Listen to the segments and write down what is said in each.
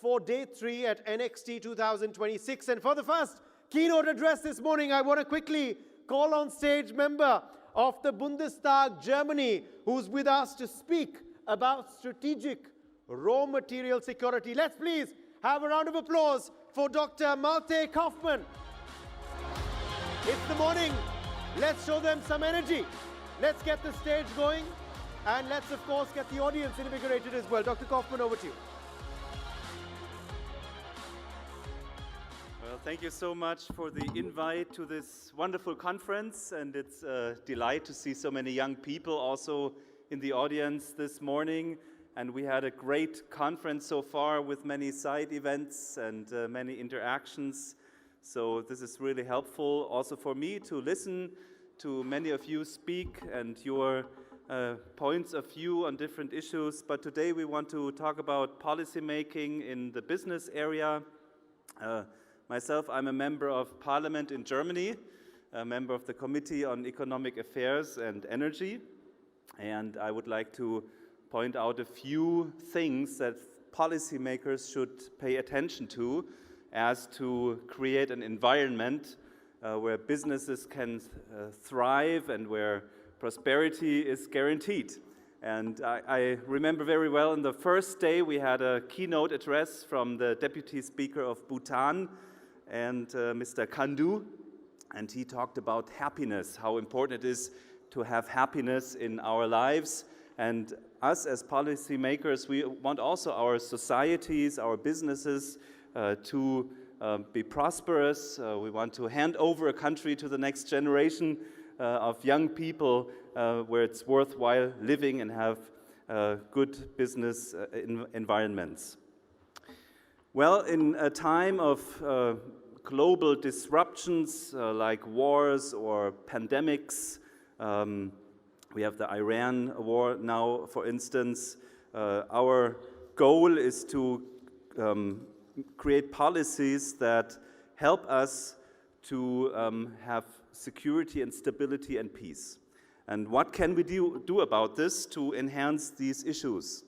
for Day 3 at NXT 2026. And for the first keynote address this morning, I want to quickly call on stage member of the Bundestag, Germany, who's with us to speak about strategic raw material security. Let's please have a round of applause for Dr. Malte Kaufmann. It's the morning. Let's show them some energy. Let's get the stage going. And let's, of course, get the audience invigorated as well. Dr. Kaufmann, over to you. Well, thank you so much for the invite to this wonderful conference. And it's a delight to see so many young people also in the audience this morning. And we had a great conference so far with many side events and many interactions. So this is really helpful also for me to listen to many of you speak and your points of view on different issues. But today we want to talk about policy making in the business area. Myself, I'm a member of Parliament in Germany, a member of the Committee on Economic Affairs and Energy. And I would like to point out a few things that policymakers should pay attention to as to create an environment where businesses can thrive and where prosperity is guaranteed. And I remember very well in the first day we had a keynote address from the Deputy Speaker of Bhutan and Mr. Khandu, and he talked about happiness, how important it is to have happiness in our lives. And us as policymakers, we want also our societies, our businesses to be prosperous. We want to hand over a country to the next generation of young people where it's worthwhile living and have good business environments. Well, in a time of global disruptions like wars or pandemics, we have the Iran war now, for instance. Our goal is to create policies that help us to have security and stability and peace. And what can we do about this to enhance these issues?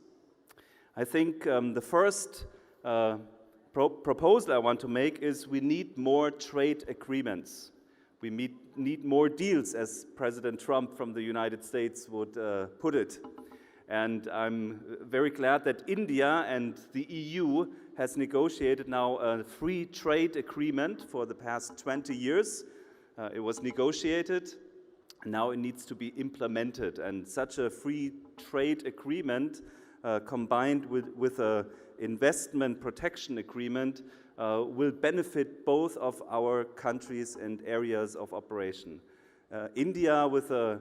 I think the first proposal I want to make is we need more trade agreements. We need more deals, as President Trump from the United States would put it. And I'm very glad that India and the EU has negotiated now a free trade agreement for the past 20 years. It was negotiated, now it needs to be implemented. And such a free trade agreement combined with an investment protection agreement will benefit both of our countries and areas of operation. India, with a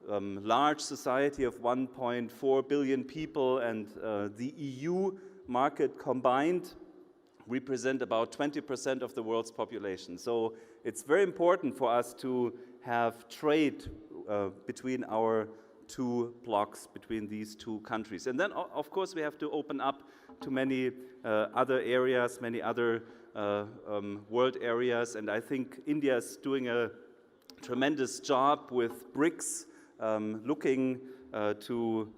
large society of 1.4 billion people, and the EU market combined represent about 20% of the world's population. So it's very important for us to have trade between our two blocks, between these two countries. And then, of course, we have to open up to many other areas, many other world areas. And I think India is doing a tremendous job with BRICS, looking to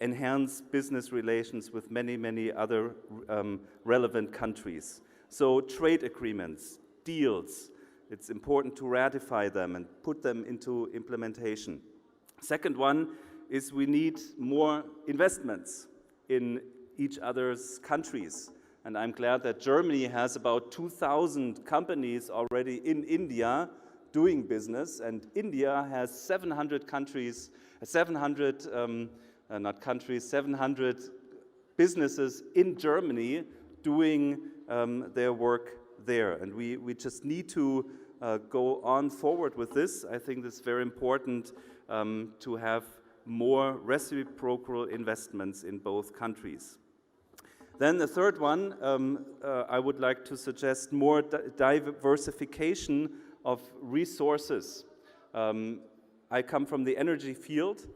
enhance business relations with many, many other relevant countries. So trade agreements, deals, it's important to ratify them and put them into implementation. Second one is we need more investments in each other's countries. And I'm glad that Germany has about 2,000 companies already in India doing business, and India has 700 businesses in Germany doing their work there. And we just need to go on forward with this. I think this is very important to have more reciprocal investments in both countries. Then the third one, I would like to suggest more diversification of resources. I come from the energy field,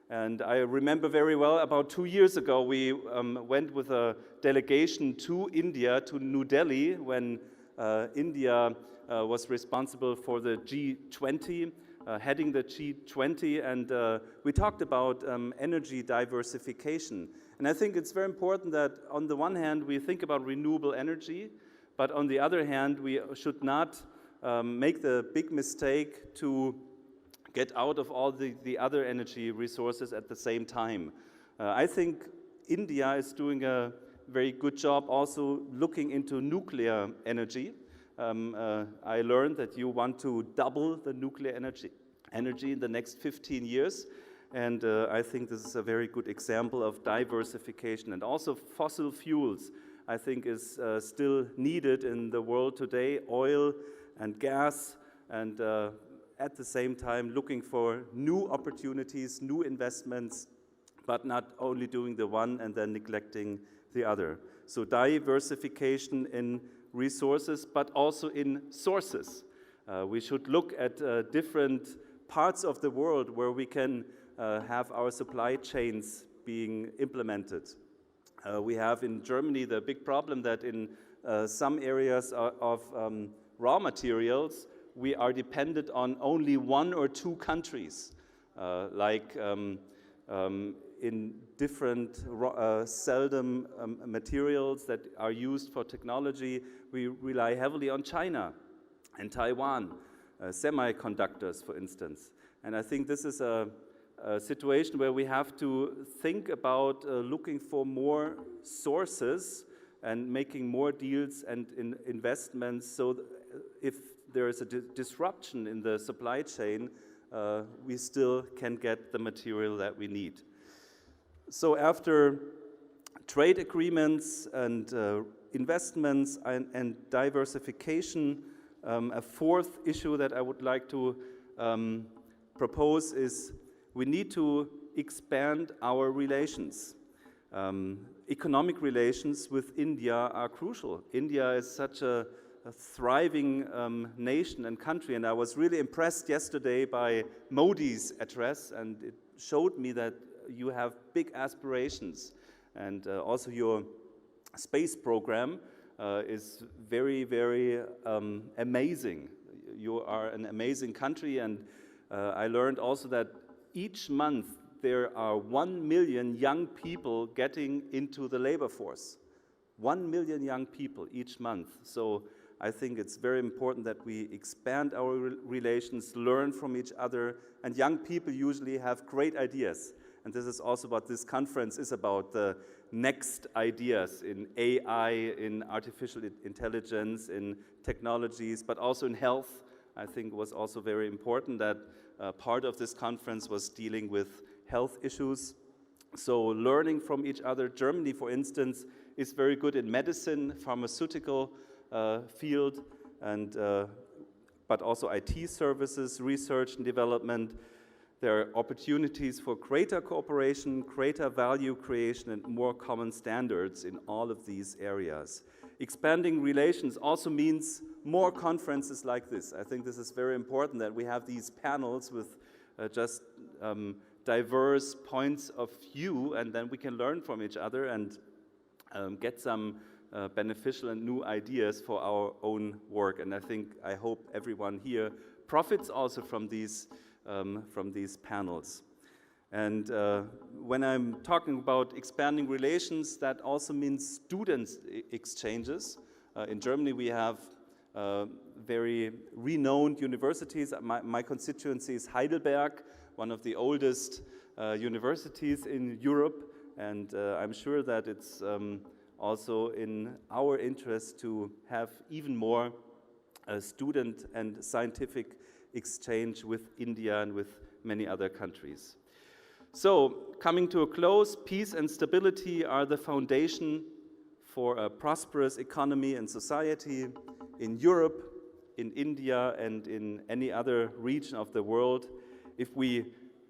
and I remember very well about 2 years ago we went with a delegation to India, to New Delhi, when India was responsible for the G20 heading the G20, and we talked about energy diversification. And I think it's very important that on the one hand we think about renewable energy, but on the other hand we should not make the big mistake to get out of all the other energy resources at the same time. I think India is doing a very good job also looking into nuclear energy. I learned that you want to double the nuclear energy in the next 15 years. And I think this is a very good example of diversification. And also fossil fuels, I think, is still needed in the world today, oil and gas, and at the same time looking for new opportunities, new investments, but not only doing the one and then neglecting the other. So diversification in resources, but also in sources. We should look at different parts of the world where we can have our supply chains being implemented. We have in Germany the big problem that in some areas of raw materials, we are dependent on only one or two countries, like in different seldom materials that are used for technology. We rely heavily on China and Taiwan, semiconductors, for instance. And I think this is a situation where we have to think about looking for more sources and making more deals and investments, so if there is a disruption in the supply chain, we still can get the material that we need. So after trade agreements and investments and diversification, a fourth issue that I would like to propose is we need to expand our relations. Economic relations with India are crucial. India is such a thriving nation and country, and I was really impressed yesterday by Modi's address, and it showed me that you have big aspirations, and also your space program is very, very amazing. You are an amazing country, and I learned also that each month there are 1 million young people getting into the labor force. 1 million young people each month. So I think it's very important that we expand our relations, learn from each other, and young people usually have great ideas. And this is also what this conference is about, the next ideas in AI, in artificial intelligence, in technologies, but also in health. I think it was also very important that part of this conference was dealing with health issues. So learning from each other. Germany, for instance, is very good in medicine, pharmaceutical field, and but also IT services, research and development. There are opportunities for greater cooperation, greater value creation, and more common standards in all of these areas. Expanding relations also means more conferences like this. I think this is very important that we have these panels with just diverse points of view, and then we can learn from each other and get some beneficial and new ideas for our own work. And I hope everyone here profits also from these panels. And when I'm talking about expanding relations, that also means students exchanges. In Germany, we have very renowned universities. My constituency is Heidelberg, one of the oldest universities in Europe, and I'm sure that it's also in our interest to have even more student and scientific exchange with India and with many other countries. So, coming to a close, peace and stability are the foundation for a prosperous economy and society in Europe, in India, and in any other region of the world. If we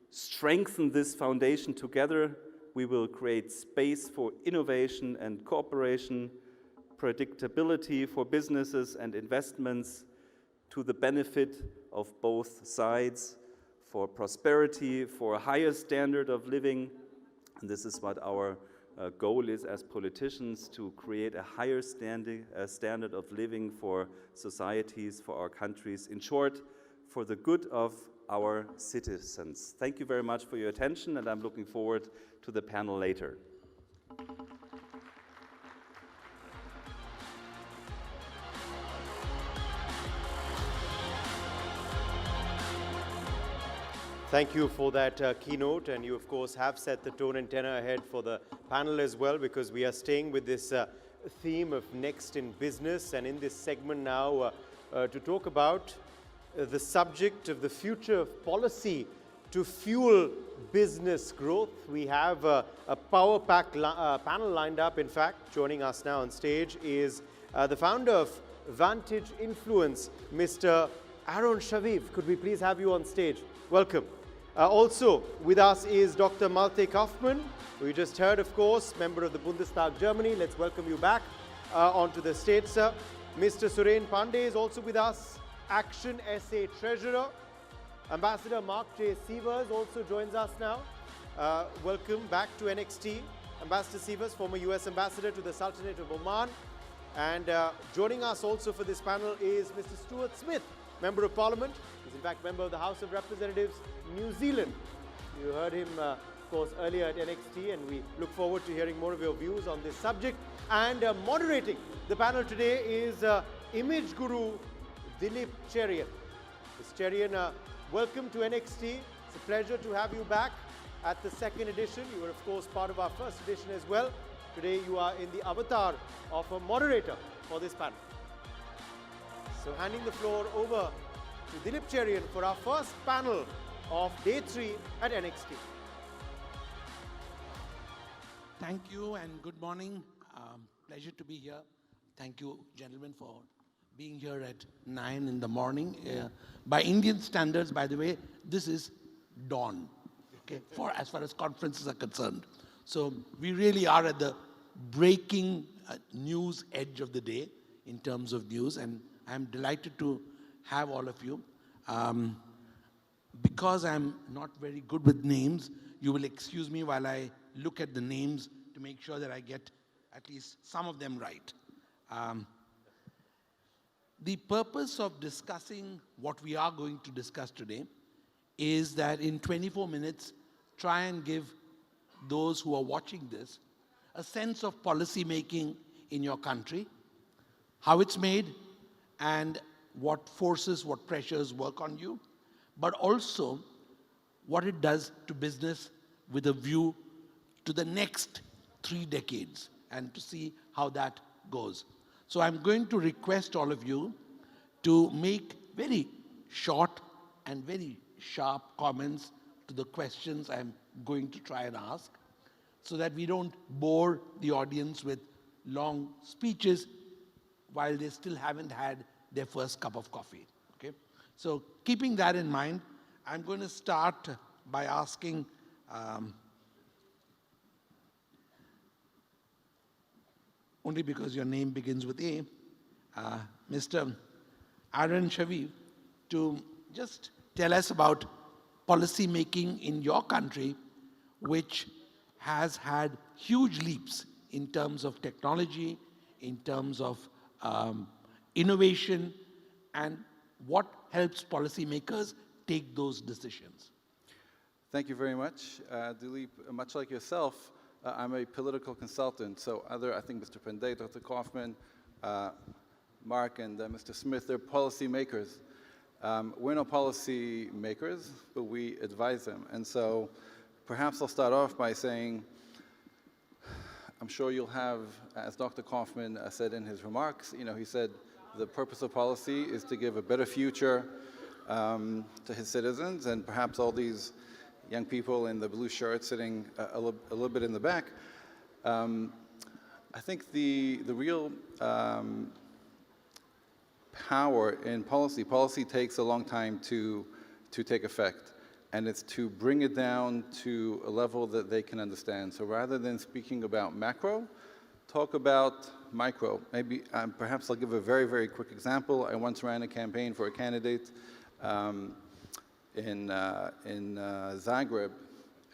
strengthen this foundation together, we will create space for innovation and cooperation, predictability for businesses and investments, to the benefit of both sides, for prosperity, for a higher standard of living. And this is what our goal is as politicians, to create a higher standard of living for societies, for our countries. In short, for the good of our citizens. Thank you very much for your attention, and I'm looking forward to the panel later. Thank you for that keynote, and you of course have set the tone and tenor ahead for the panel as well, because we are staying with this theme of next in business, and in this segment now to talk about the subject of the future of policy to fuel business growth. We have a power-packed panel lined up. In fact, joining us now on stage is the founder of Vantage Influence, Mr. Aaron Shaviv. Could we please have you on stage? Welcome. Also with us is Dr. Malte Kaufmann, who you just heard, of course, member of the Bundestag, Germany. Let's welcome you back onto the stage, sir. Mr. Suren Pandey is also with us, Action SA Treasurer. Ambassador Mark J. Sievers also joins us now. Welcome back to NXT. Ambassador Sievers, former US Ambassador to the Sultanate of Oman. And joining us also for this panel is Mr. Stuart Smith, Member of Parliament. He's in fact member of the House of Representatives, New Zealand. You heard him, of course, earlier at NXT, and we look forward to hearing more of your views on this subject. And moderating the panel today is Image Guru Dilip Cherian. Ms. Cherian, welcome to NXT. It's a pleasure to have you back at the second edition. You were, of course, part of our first edition as well. Today you are in the avatar of a moderator for this panel. So handing the floor over to Dilip Cherian for our first panel of Day 3 at NXT. Thank you and good morning. Pleasure to be here. Thank you, gentlemen, for being here at 9 in the morning. By Indian standards, by the way, this is dawn, okay, for as far as conferences are concerned. So we really are at the breaking news edge of the day in terms of news, and I'm delighted to have all of you. Because I'm not very good with names, you will excuse me while I look at the names to make sure that I get at least some of them right. The purpose of discussing what we are going to discuss today is that in 24 minutes, try and give those who are watching this a sense of policy making in your country, how it's made, and what forces, what pressures work on you, but also what it does to business with a view to the next 3 decades and to see how that goes. So I'm going to request all of you to make very short and very sharp comments to the questions I'm going to try and ask, so that we don't bore the audience with long speeches while they still haven't had their first cup of coffee, okay? So keeping that in mind, I'm going to start by asking only because your name begins with A, Mr. Aaron Shaviv, to just tell us about policy making in your country, which has had huge leaps in terms of technology, in terms of innovation, and what helps policymakers take those decisions. Thank you very much, Dilip. Much like yourself, I'm a political consultant. So I think Mr. Pandey, Dr. Kaufmann, Mark, and Mr. Smith, they're policy makers. We're not policy makers, but we advise them. And so perhaps I'll start off by saying, I'm sure you'll have, as Dr. Kaufmann said in his remarks, he said the purpose of policy is to give a better future to his citizens, and perhaps all these young people in the blue shirts sitting a little bit in the back. I think the real power in policy takes a long time to take effect, and it's to bring it down to a level that they can understand. So rather than speaking about macro, talk about micro. Maybe, perhaps I'll give a very, very quick example. I once ran a campaign for a candidate in Zagreb,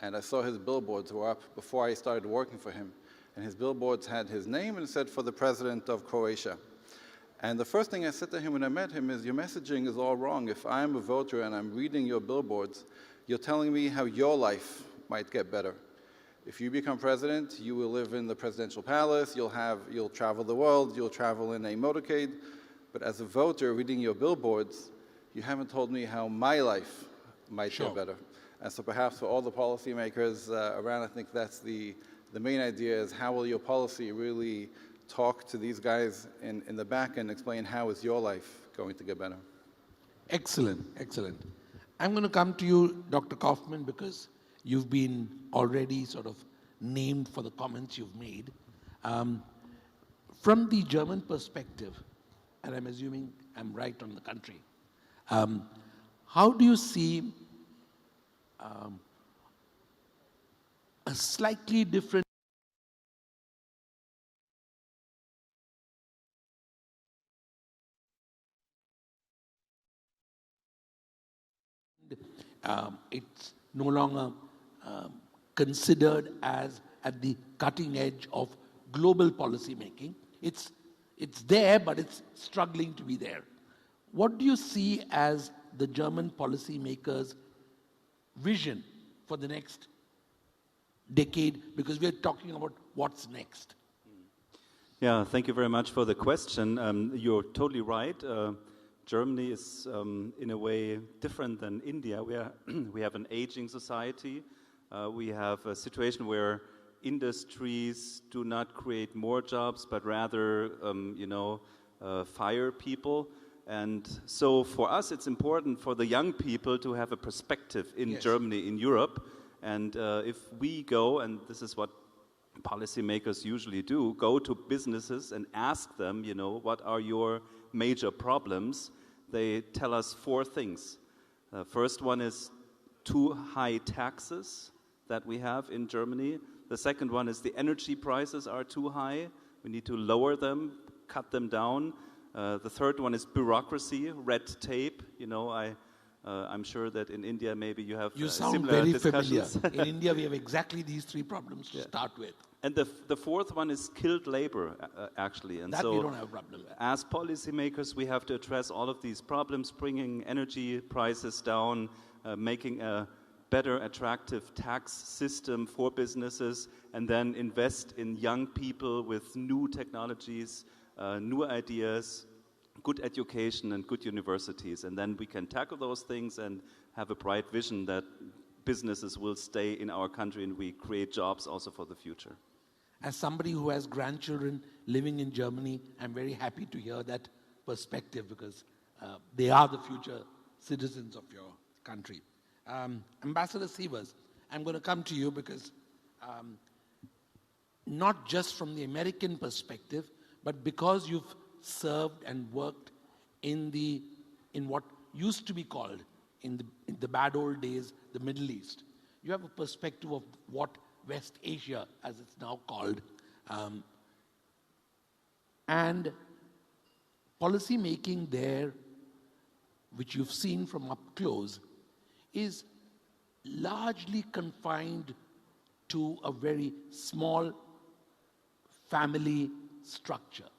and I saw his billboards were up before I started working for him. And his billboards had his name and it said, "For the President of Croatia." And the first thing I said to him when I met him is, your messaging is all wrong. If I'm a voter and I'm reading your billboards, you're telling me how your life might get better. If you become president, you will live in the presidential palace, you'll travel the world, you'll travel in a motorcade. But as a voter reading your billboards, you haven't told me how my life might get better. And so perhaps for all the policymakers around, I think that's the main idea, is how will your policy really talk to these guys in the back and explain how is your life going to get better. Excellent, excellent. I'm going to come to you, Dr. Kaufman, because you've been already sort of named for the comments you've made. From the German perspective, and I'm assuming I'm right on the country, how do you see a slightly different it's no longer considered as at the cutting edge of global policy making. It's there, but it's struggling to be there. What do you see as the German policymakers' vision for the next decade? Because we're talking about what's next. Yeah, thank you very much for the question. You're totally right. Germany is, in a way, different than India. We have an aging society. We have a situation where industries do not create more jobs, but rather, fire people. And so for us, it's important for the young people to have a perspective in Germany, in Europe. And if we go, and this is what policymakers usually do, go to businesses and ask them, what are your major problems? They tell us 4 things. First one is too high taxes that we have in Germany. The second one is the energy prices are too high. We need to lower them, cut them down. The third one is bureaucracy, red tape. I'm sure that in India maybe you have similar discussions. Familiar. In India we have exactly these 3 problems to start with. And the fourth one is skilled labor, actually. And that so we don't have a problem with. As policymakers, we have to address all of these problems, bringing energy prices down, making a better, attractive tax system for businesses, and then invest in young people with new technologies, new ideas, good education, and good universities. And then we can tackle those things and have a bright vision that businesses will stay in our country and we create jobs also for the future. As somebody who has grandchildren living in Germany, I'm very happy to hear that perspective because they are the future citizens of your country. Ambassador Sievers, I'm going to come to you because not just from the American perspective, but because you've served and worked in what used to be called, in the bad old days, the Middle East. You have a perspective of what West Asia, as it's now called, and policy making there, which you've seen from up close, is largely confined to a very small family structure.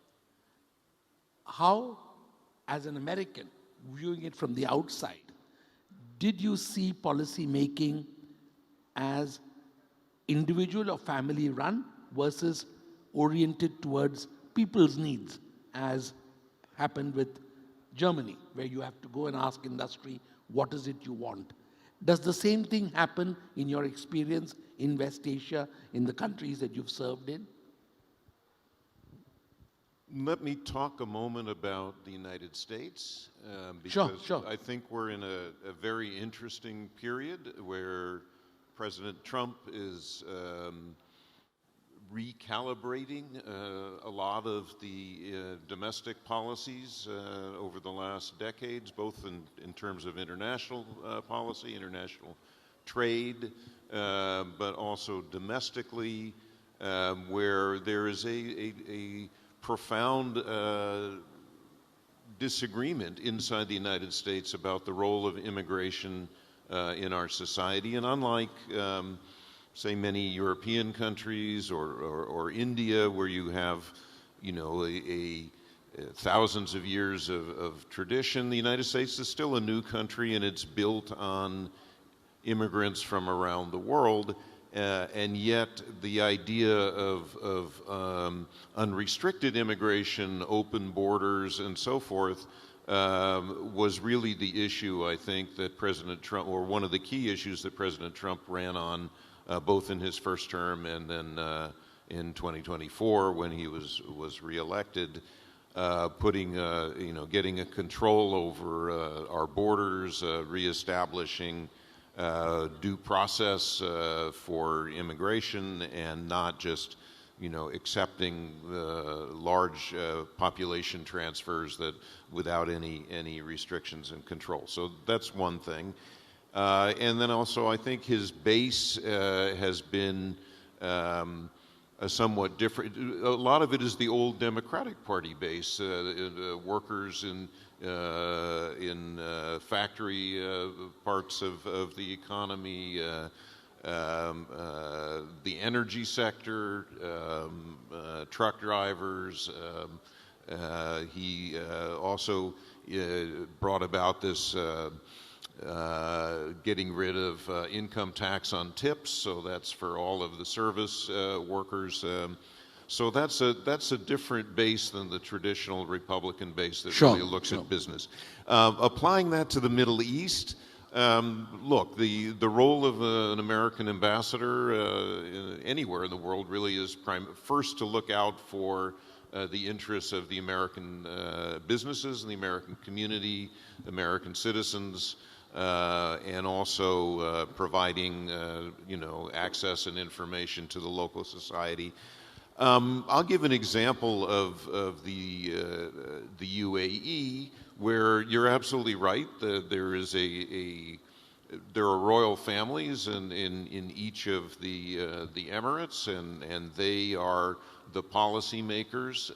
How, as an American, viewing it from the outside, did you see policy making as individual or family run versus oriented towards people's needs, as happened with Germany, where you have to go and ask industry, what is it you want? Does the same thing happen in your experience in West Asia, in the countries that you've served in? Let me talk a moment about the United States, because Sure. I think we're in a very interesting period where President Trump is recalibrating a lot of the domestic policies over the last decades, both in terms of international policy, international trade, but also domestically, where there is a profound disagreement inside the United States about the role of immigration in our society. And unlike, say, many European countries or India, where you have, a thousands of years of tradition. The United States is still a new country, and it's built on immigrants from around the world. And yet the idea of unrestricted immigration, open borders, and so forth was really the issue, I think, that President Trump, or one of the key issues that President Trump ran on both in his first term and then in 2024 when he was reelected, putting, getting a control over our borders, reestablishing due process for immigration, and not just, accepting large population transfers that without any restrictions and control. So that's one thing. And then also, I think his base has been a somewhat different. A lot of it is the old Democratic Party base, workers in factory parts of the economy, the energy sector, truck drivers. He also brought about this getting rid of income tax on tips, so that's for all of the service workers. So that's a different base than the traditional Republican base that really looks at business. Applying that to the Middle East, look, the role of an American ambassador anywhere in the world really is first to look out for the interests of the American businesses and the American community, American citizens, and also providing access and information to the local society. I'll give an example of the UAE, where you're absolutely right. There are royal families in each of the Emirates, and they are the policymakers.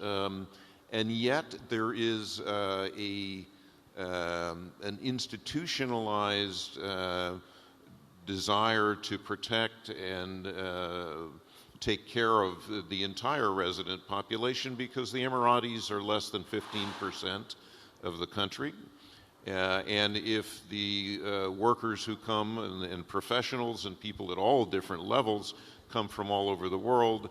And yet there is an institutionalized desire to protect and take care of the entire resident population, because the Emiratis are less than 15% of the country. And if the workers who come and professionals and people at all different levels come from all over the world,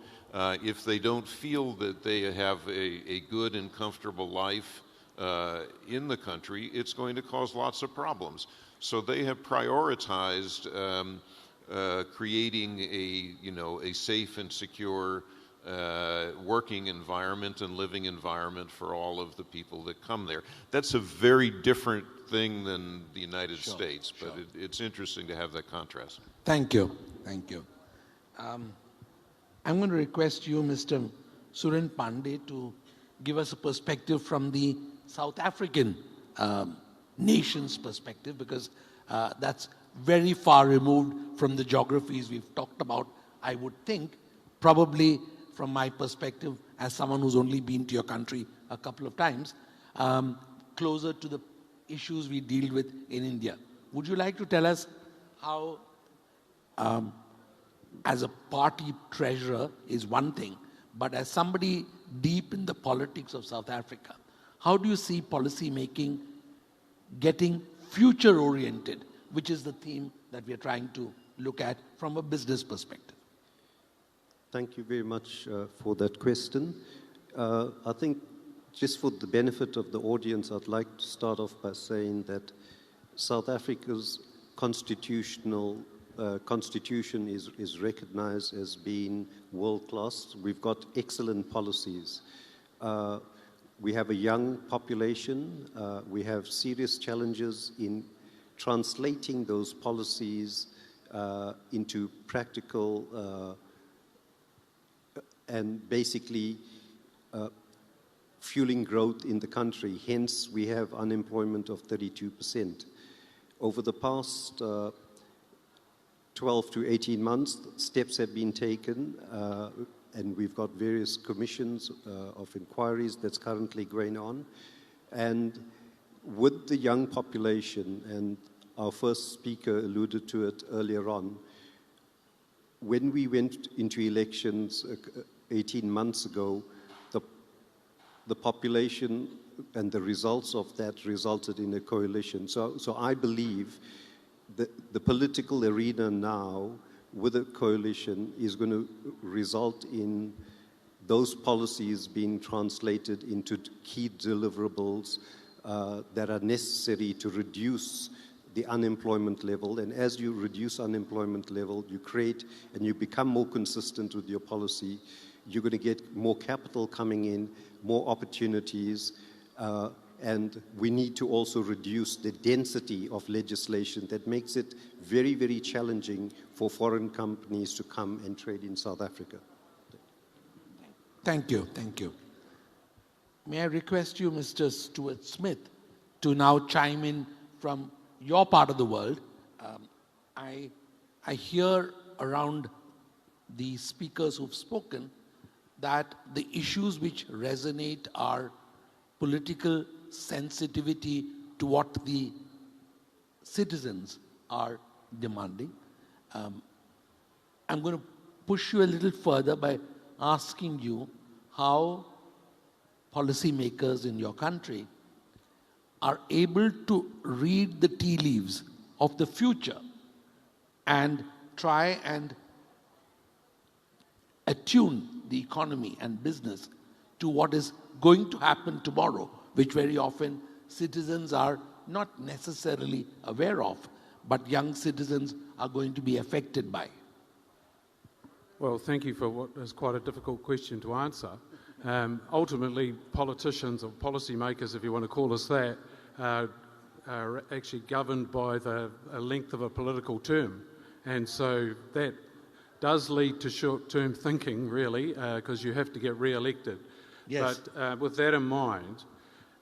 if they don't feel that they have a good and comfortable life in the country, it's going to cause lots of problems. So they have prioritized creating a safe and secure working environment and living environment for all of the people that come there. That's a very different thing than the United States, but it's interesting to have that contrast. Thank you. Thank you. I'm going to request you, Mr. Suren Pandey, to give us a perspective from the South African nation's perspective, because that's very far removed from the geographies we've talked about, I would think, probably from my perspective as someone who's only been to your country a couple of times, closer to the issues we deal with in India. Would you like to tell us how, as a party treasurer is one thing, but as somebody deep in the politics of South Africa, how do you see policy making getting future-oriented, which is the theme that we are trying to look at from a business perspective? Thank you very much for that question. I think just for the benefit of the audience, I'd like to start off by saying that South Africa's constitution is recognized as being world-class. We've got excellent policies. We have a young population. We have serious challenges in translating those policies into practical and basically fueling growth in the country. Hence, we have unemployment of 32%. Over the past 12 to 18 months, steps have been taken, and we've got various commissions of inquiries that's currently going on. And with the young population, and our first speaker alluded to it earlier on, when we went into elections 18 months ago, the population and the results of that resulted in a coalition. So I believe that the political arena now with a coalition is going to result in those policies being translated into key deliverables that are necessary to reduce the unemployment level. And as you reduce unemployment level, you create and you become more consistent with your policy, you're going to get more capital coming in, more opportunities, and we need to also reduce the density of legislation that makes it very, very challenging for foreign companies to come and trade in South Africa. Thank you, thank you. May I request you, Mr. Stuart Smith, to now chime in from your part of the world. I hear around the speakers who've spoken that the issues which resonate are political sensitivity to what the citizens are demanding. I'm going to push you a little further by asking you how policymakers in your country are able to read the tea leaves of the future and try and attune the economy and business to what is going to happen tomorrow, which very often citizens are not necessarily aware of, but young citizens are going to be affected by. Well, thank you for what is quite a difficult question to answer. Ultimately, politicians or policymakers, if you want to call us that, are actually governed by the length of a political term. And so that does lead to short-term thinking, really, because you have to get re-elected. Yes. But with that in mind,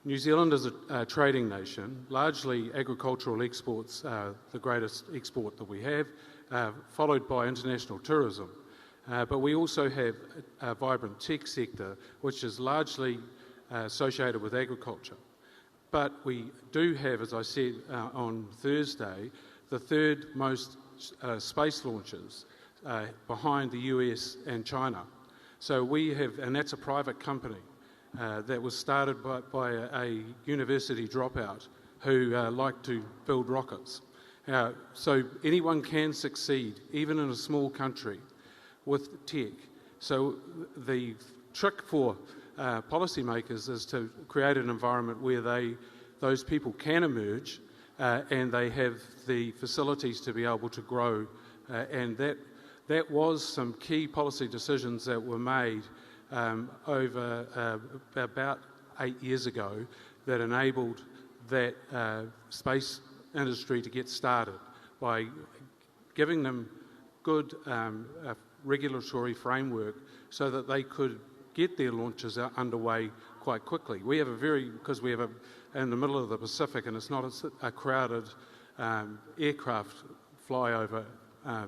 New Zealand is a trading nation. Largely agricultural exports are the greatest export that we have, followed by international tourism. But we also have a vibrant tech sector, which is largely associated with agriculture. But we do have, as I said on Thursday, the third most space launches behind the US and China. So we have, and that's a private company that was started by a university dropout who liked to build rockets. So anyone can succeed, even in a small country, with tech. So the trick for policymakers is to create an environment where those people can emerge and they have the facilities to be able to grow. And that was some key policy decisions that were made over about 8 years ago that enabled that space industry to get started by giving them good regulatory framework so that they could get their launches underway quite quickly. We have because we have in the middle of the Pacific, and it's not a crowded aircraft flyover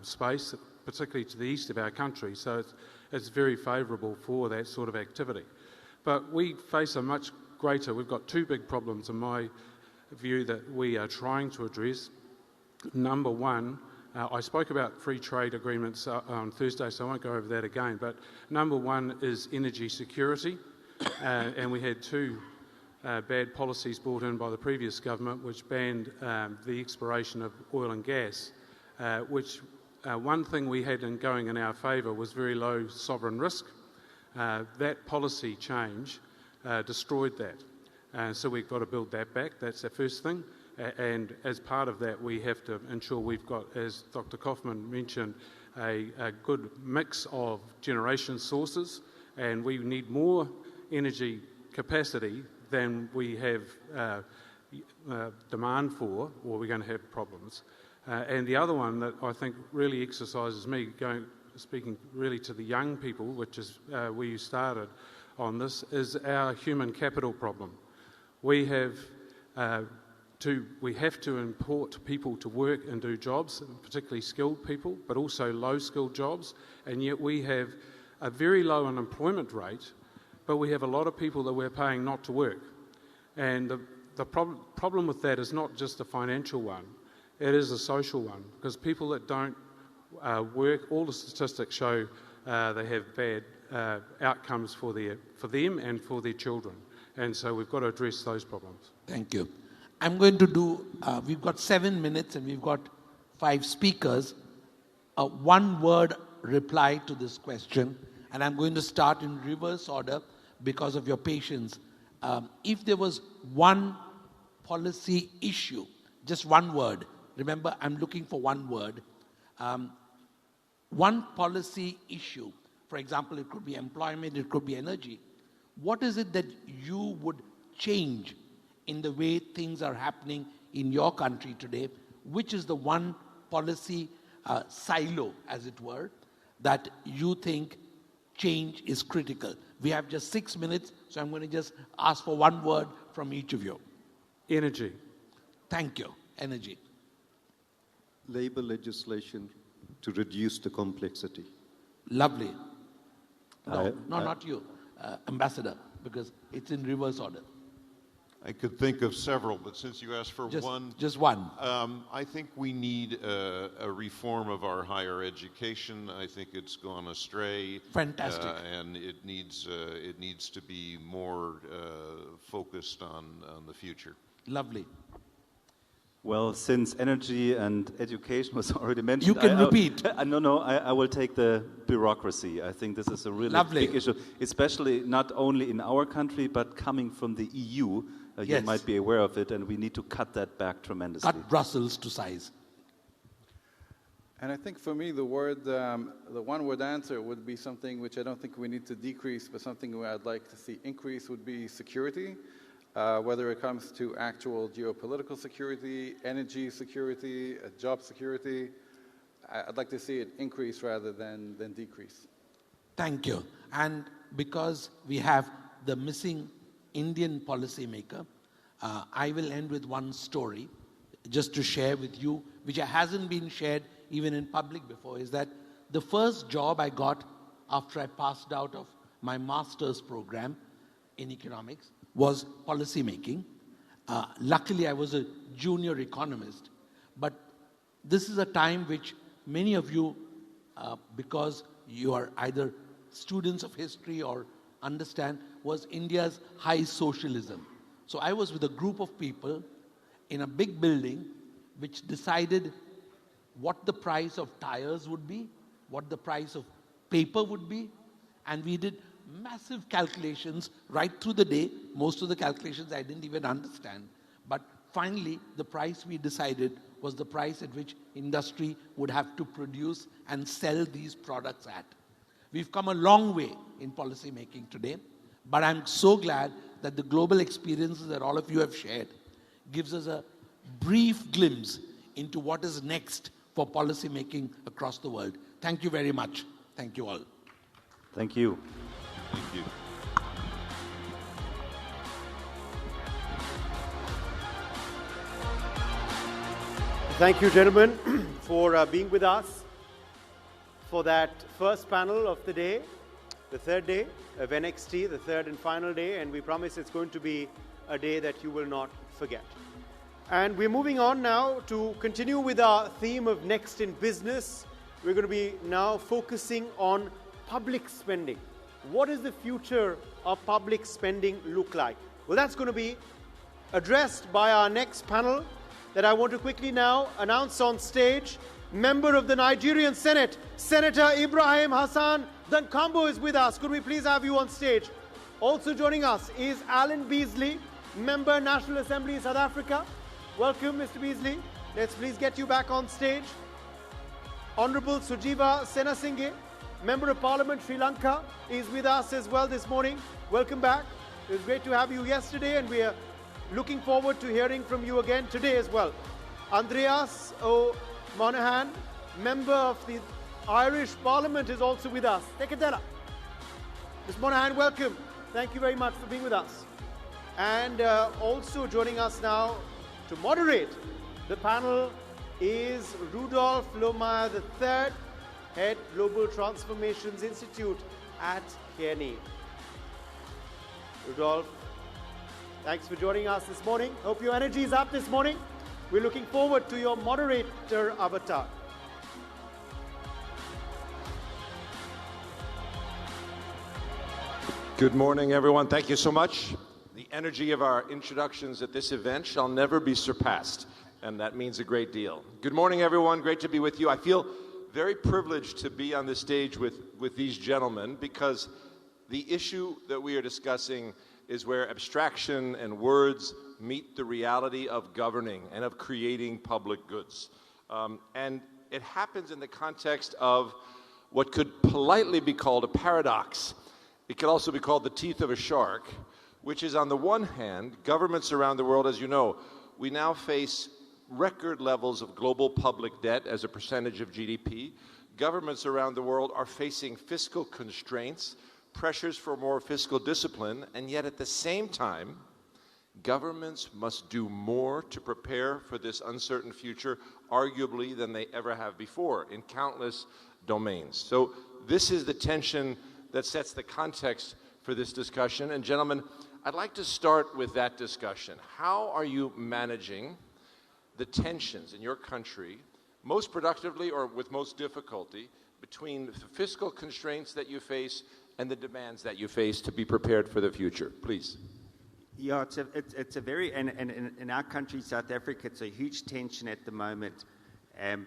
space, particularly to the east of our country, so it's very favourable for that sort of activity. But we face we've got two big problems in my view that we are trying to address. Number one, I spoke about free trade agreements on Thursday, so I won't go over that again, but number one is energy security, and we had two bad policies brought in by the previous government which banned the exploration of oil and gas, which one thing we had going in our favour was very low sovereign risk. That policy change destroyed that. So we've got to build that back. That's the first thing. And as part of that, we have to ensure we've got, as Dr. Kaufman mentioned, a good mix of generation sources, and we need more energy capacity than we have demand for, or we're going to have problems. And the other one that I think really exercises me, speaking really to the young people, which is where you started on this, is our human capital problem. We have to import people to work and do jobs, particularly skilled people, but also low-skilled jobs, and yet we have a very low unemployment rate, but we have a lot of people that we're paying not to work. And the problem with that is not just a financial one, it is a social one, because people that don't work, all the statistics show they have bad outcomes for them and for their children. And so we've got to address those problems. Thank you. I'm going to do, we've got 7 minutes and we've got 5 speakers. A one-word reply to this question, and I'm going to start in reverse order because of your patience. If there was one policy issue, just one word, remember I'm looking for one word, one policy issue, for example, it could be employment, it could be energy, what is it that you would change in the way things are happening in your country today? Which is the one policy silo, as it were, that you think change is critical? We have just 6 minutes, so I'm going to just ask for one word from each of you. Energy. Thank you. Energy. Labour legislation to reduce the complexity. Lovely. No, not you, Ambassador, because it's in reverse order. I could think of several, but since you asked for one. Just one. I think we need a reform of our higher education. I think it's gone astray. Fantastic. And it needs to be more focused on the future. Lovely. Well, since energy and education was already mentioned, You can repeat. I will take the bureaucracy. I think this is a really Lovely. big issue, especially not only in our country, but coming from the EU. You Yes. might be aware of it, and we need to cut that back tremendously. Cut Brussels to size. And I think for me, the one-word answer would be something which I don't think we need to decrease, but something where I'd like to see increase would be security, whether it comes to actual geopolitical security, energy security, job security. I'd like to see it increase rather than decrease. Thank you. And because we have the missing Indian policymaker, I will end with one story just to share with you, which hasn't been shared even in public before, is that the first job I got after I passed out of my master's program in economics was policy making. Luckily, I was a junior economist, but this is a time which many of you, because you are either students of history or understand, was India's high socialism. So I was with a group of people in a big building which decided what the price of tires would be, what the price of paper would be, and we did massive calculations right through the day. Most of the calculations I didn't even understand. But finally, the price we decided was the price at which industry would have to produce and sell these products at. We've come a long way in policy making today, but I'm so glad that the global experiences that all of you have shared gives us a brief glimpse into what is next for policy making across the world. Thank you very much. Thank you all. Thank you. Thank you. Thank you, gentlemen, for being with us for that first panel of the day, the third day of NXT, the third and final day, and we promise it's going to be a day that you will not forget. And we're moving on now to continue with our theme of Next in Business. We're going to be now focusing on public spending. What does the future of public spending look like? Well, that's going to be addressed by our next panel that I want to quickly now announce on stage. Member of the Nigerian Senate, Senator Ibrahim Hassan Dankambo is with us. Could we please have you on stage? Also joining us is Alan Beasley, Member National Assembly, South Africa. Welcome, Mr. Beasley. Let's please get you back on stage. Honorable Sujiva Senasinghe, Member of Parliament, Sri Lanka, is with us as well this morning. Welcome back. It was great to have you yesterday, and we are looking forward to hearing from you again today as well. Andreas O'Monaghan, Member of the Irish Parliament, is also with us. Tekadela. Ms. Monaghan, welcome. Thank you very much for being with us. And also joining us now to moderate the panel is Rudolf Lohmeyer III, Head Global Transformations Institute at Kearney. Rudolf, thanks for joining us this morning. Hope your energy is up this morning. We're looking forward to your moderator avatar. Good morning, everyone. Thank you so much. The energy of our introductions at this event shall never be surpassed, and that means a great deal. Good morning, everyone. Great to be with you. I feel very privileged to be on this stage with these gentlemen because the issue that we are discussing is where abstraction and words meet the reality of governing and of creating public goods. And it happens in the context of what could politely be called a paradox. It could also be called the teeth of a shark, which is, on the one hand, governments around the world, as you know, we now face record levels of global public debt as a percentage of GDP. Governments around the world are facing fiscal constraints, pressures for more fiscal discipline, and yet at the same time, governments must do more to prepare for this uncertain future, arguably than they ever have before in countless domains. So this is the tension that sets the context for this discussion. And gentlemen, I'd like to start with that discussion. How are you managing the tensions in your country most productively or with most difficulty between the fiscal constraints that you face and the demands that you face to be prepared for the future? Please. Yeah, it's a very, and in our country, South Africa, it's a huge tension at the moment.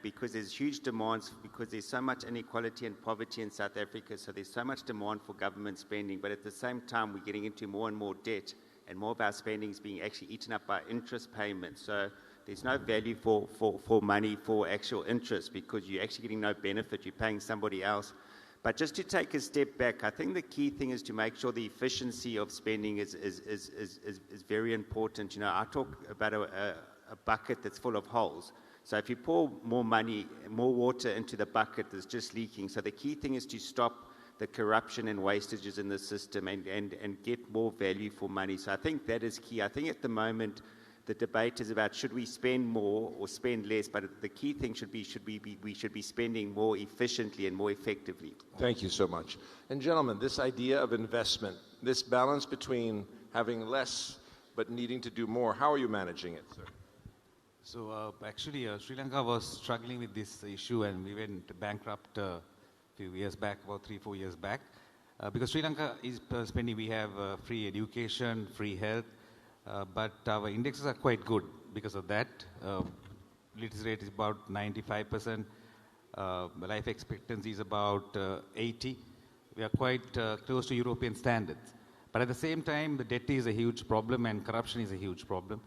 Because there's huge demands, because there's so much inequality and poverty in South Africa, so there's so much demand for government spending, but at the same time we're getting into more and more debt, and more of our spending is being actually eaten up by interest payments. So there's no value for money for actual interest, because you're actually getting no benefit, you're paying somebody else. But just to take a step back, I think the key thing is to make sure the efficiency of spending is very important. You know, I talk about a bucket that's full of holes. So if you pour more money, more water into the bucket that's just leaking. So the key thing is to stop the corruption and wastages in the system and get more value for money. So I think that is key. I think at the moment the debate is about should we spend more or spend less, but the key thing should be we should be spending more efficiently and more effectively. Thank you so much. And gentlemen, this idea of investment, this balance between having less but needing to do more, how are you managing it, sir? So actually, Sri Lanka was struggling with this issue, and we went bankrupt a few years back, about 3-4 years back. Because Sri Lanka is spending, we have free education, free health, but our indexes are quite good because of that. Literacy rate is about 95%, life expectancy is about 80. We are quite close to European standards. But at the same time, the debt is a huge problem and corruption is a huge problem.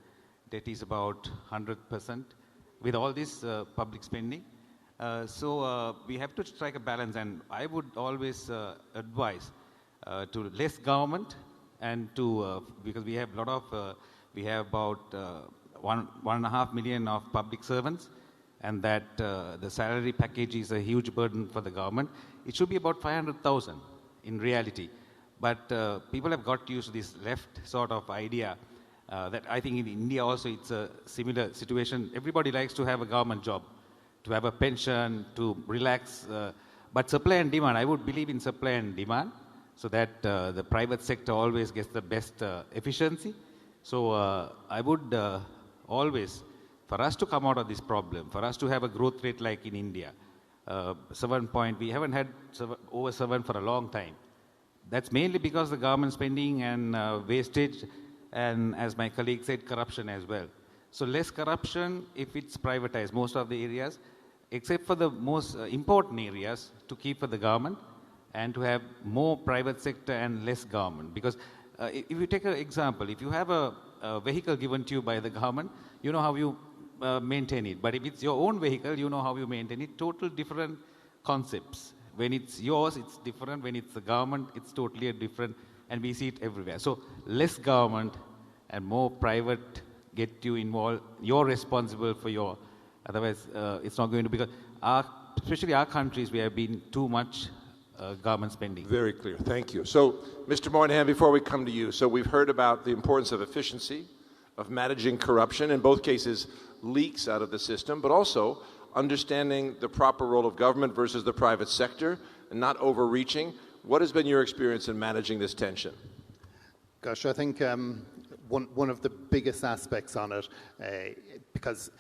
Debt is about 100% with all this public spending. So we have to strike a balance, and I would always advise to less government and to, because we have a lot of, we have about 1.5 million of public servants, and that the salary package is a huge burden for the government. It should be about 500,000 in reality. But people have got used to this left sort of idea. That I think in India also it's a similar situation. Everybody likes to have a government job, to have a pension, to relax. But supply and demand, I would believe in supply and demand, so that the private sector always gets the best efficiency. So I would always, for us to come out of this problem, for us to have a growth rate like in India, 7 point, we haven't had over 7 for a long time. That's mainly because the government spending and wastage, and as my colleague said, corruption as well. So less corruption if it's privatized, most of the areas, except for the most important areas, to keep for the government, and to have more private sector and less government. Because if you take an example, if you have a vehicle given to you by the government, you know how you maintain it. But if it's your own vehicle, you know how you maintain it. Total different concepts. When it's yours, it's different. When it's the government, it's totally different. And we see it everywhere. So less government and more private get you involved. You're responsible for your, otherwise it's not going to, because especially our countries, we have been too much government spending. Very clear, thank you. So, Mr. Moynihan, before we come to you, so we've heard about the importance of efficiency, of managing corruption, in both cases leaks out of the system, but also understanding the proper role of government versus the private sector and not overreaching. What has been your experience in managing this tension? Gosh, I think one of the biggest aspects on it, because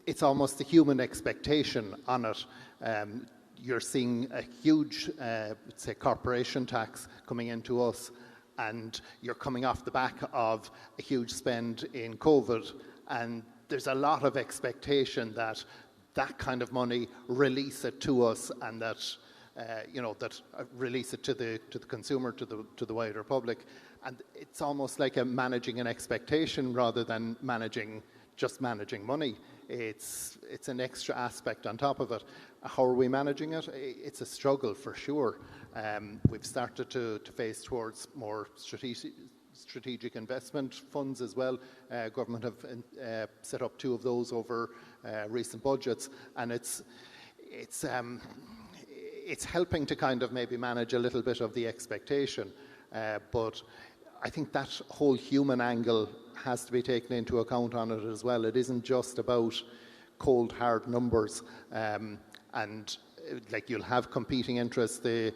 it's almost the human expectation on it, you're seeing a huge, say, corporation tax coming into us, and you're coming off the back of a huge spend in COVID, and there's a lot of expectation that that kind of money release it to us, and that that release it to the consumer, to the wider public, and it's almost like managing an expectation rather than managing money. It's an extra aspect on top of it. How are we managing it? It's a struggle for sure. We've started to face towards more strategic investment funds as well. Government have set up 2 of those over recent budgets, and it's helping to kind of maybe manage a little bit of the expectation, but I think that whole human angle has to be taken into account on it as well. It isn't just about cold hard numbers, and like you'll have competing interests, the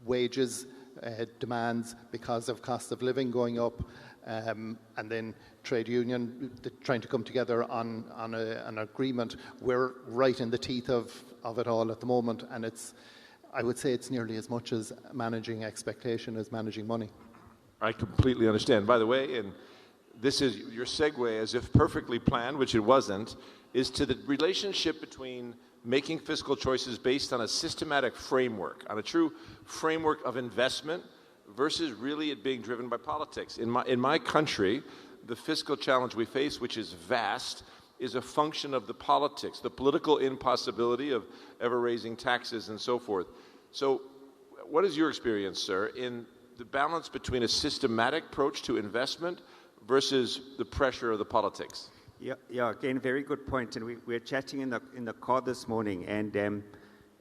wages demands because of cost of living going up, and then trade union trying to come together on an agreement. We're right in the teeth of it all at the moment, and I would say it's nearly as much as managing expectation as managing money. I completely understand. By the way, and this is your segue, as if perfectly planned, which it wasn't, is to the relationship between making fiscal choices based on a systematic framework, on a true framework of investment, versus really it being driven by politics. In my country, the fiscal challenge we face, which is vast, is a function of the politics, the political impossibility of ever raising taxes and so forth. So what is your experience, sir, in the balance between a systematic approach to investment versus the pressure of the politics? Yeah. Again, very good point. And we were chatting in the car this morning, and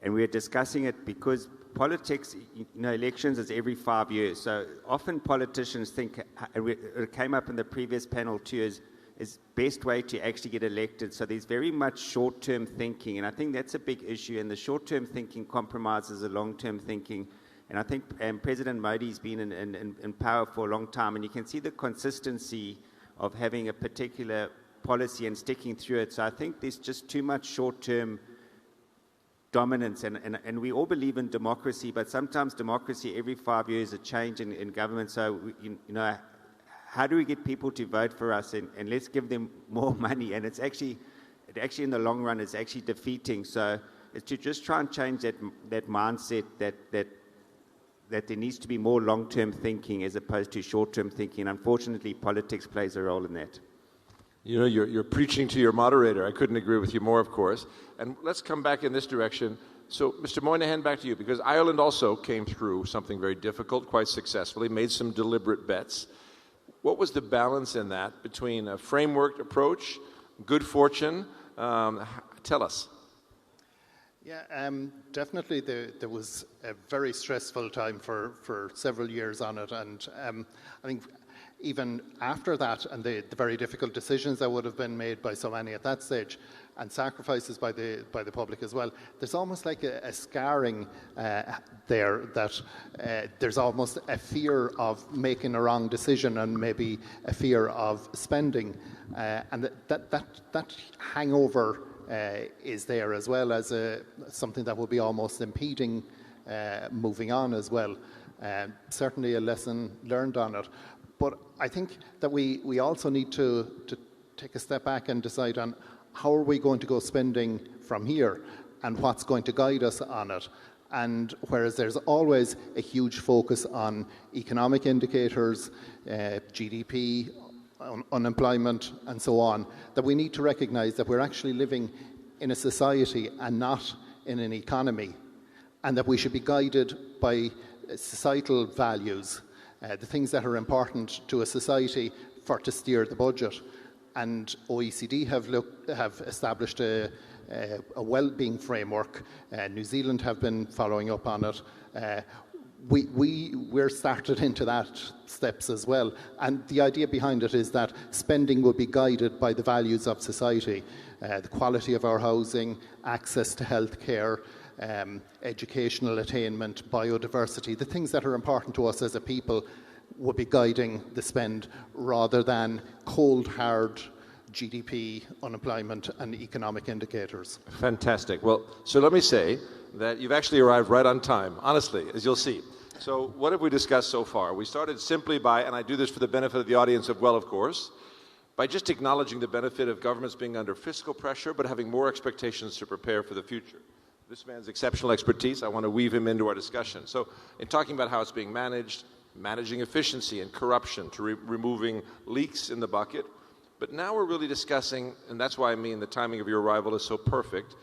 we were discussing it because politics, elections is every 5 years. So often politicians think, and it came up in the previous panel too, is best way to actually get elected. So there's very much short-term thinking, and I think that's a big issue. And the short-term thinking compromises the long-term thinking. And I think President Modi's been in power for a long time, and you can see the consistency of having a particular policy and sticking through it. So I think there's just too much short-term dominance, and we all believe in democracy, but sometimes democracy every 5 years a change in government. So how do we get people to vote for us, and let's give them more money? And it actually in the long run it's actually defeating. So it's to just try and change that mindset that there needs to be more long-term thinking as opposed to short-term thinking. Unfortunately, politics plays a role in that. You're preaching to your moderator. I couldn't agree with you more, of course. And let's come back in this direction. So, Mr. Moynihan, back to you, because Ireland also came through something very difficult quite successfully, made some deliberate bets. What was the balance in that between a framework approach, good fortune? Tell us. Yeah, definitely there was a very stressful time for several years on it, and I think even after that, and the very difficult decisions that would have been made by so many at that stage, and sacrifices by the public as well, there's almost like a scarring there, that there's almost a fear of making a wrong decision and maybe a fear of spending, and that hangover is there, as well as something that will be almost impeding moving on as well. Certainly a lesson learned on it. But I think that we also need to take a step back and decide on how are we going to go spending from here, and what's going to guide us on it. And whereas there's always a huge focus on economic indicators, GDP, unemployment, and so on, that we need to recognise that we're actually living in a society and not in an economy, and that we should be guided by societal values, the things that are important to a society to steer the budget. And OECD have established a well-being framework. New Zealand have been following up on it. We're started into that steps as well. And the idea behind it is that spending will be guided by the values of society, the quality of our housing, access to health care, educational attainment, biodiversity, the things that are important to us as a people will be guiding the spend, rather than cold, hard GDP, unemployment, and economic indicators. Fantastic. Well, so let me say that you've actually arrived right on time, honestly, as you'll see. So what have we discussed so far? We started simply by, and I do this for the benefit of the audience as well, of course, by just acknowledging the benefit of governments being under fiscal pressure, but having more expectations to prepare for the future. This man's exceptional expertise, I want to weave him into our discussion. So in talking about how it's being managed, managing efficiency and corruption, to removing leaks in the bucket. But now we're really discussing, and that's why I mean the timing of your arrival is so perfect,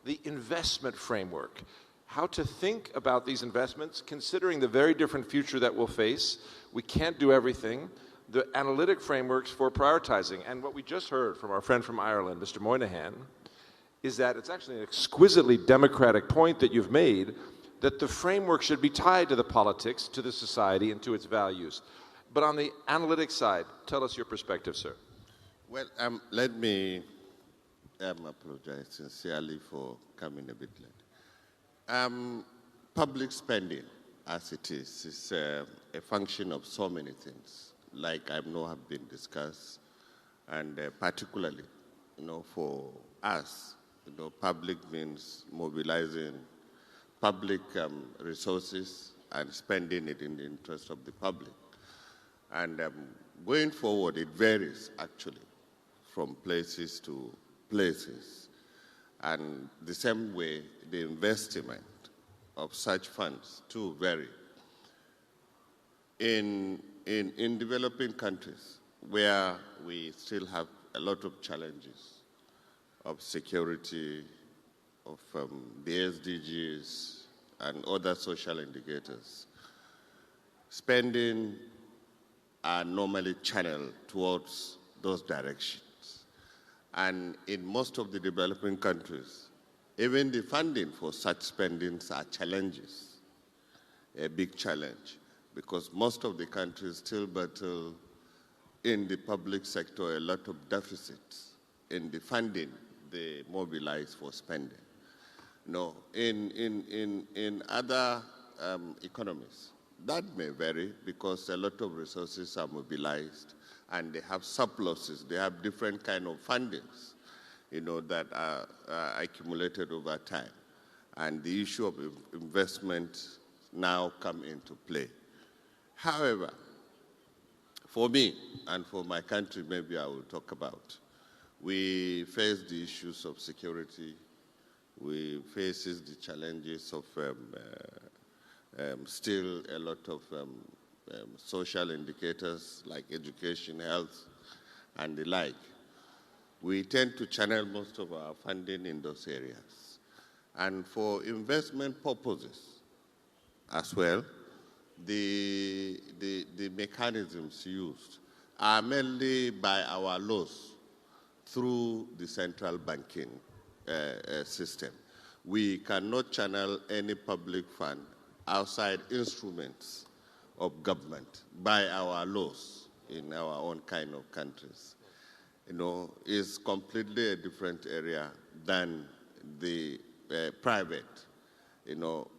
the investment framework. How to think about these investments, considering the very different future that we'll face. We can't do everything. The analytic frameworks for prioritizing. And what we just heard from our friend from Ireland, Mr. Moynihan, is that it's actually an exquisitely democratic point that you've made, that the framework should be tied to the politics, to the society, and to its values. But on the analytic side, tell us your perspective, sir. Well, let me apologize sincerely for coming a bit late. Public spending, as it is a function of so many things, like I know have been discussed, and particularly, for us, public means mobilizing public resources and spending it in the interest of the public. And going forward, it varies actually from places to places. And the same way, the investment of such funds too vary. In developing countries where we still have a lot of challenges of security, of the SDGs and other social indicators, spending are normally channeled towards those directions. And in most of the developing countries, even the funding for such spendings are challenges, a big challenge, because most of the countries still battle in the public sector a lot of deficits in the funding they mobilize for spending. In other economies, that may vary because a lot of resources are mobilized and they have surpluses. They have different kind of fundings, that are accumulated over time. And the issue of investment now come into play. However, for me and for my country, maybe I will talk about, we face the issues of security. We face the challenges of still a lot of social indicators like education, health, and the like. We tend to channel most of our funding in those areas. And for investment purposes as well, the mechanisms used are mainly by our laws through the central banking system. We cannot channel any public fund outside instruments of government by our laws in our own kind of countries. Is completely a different area than the private,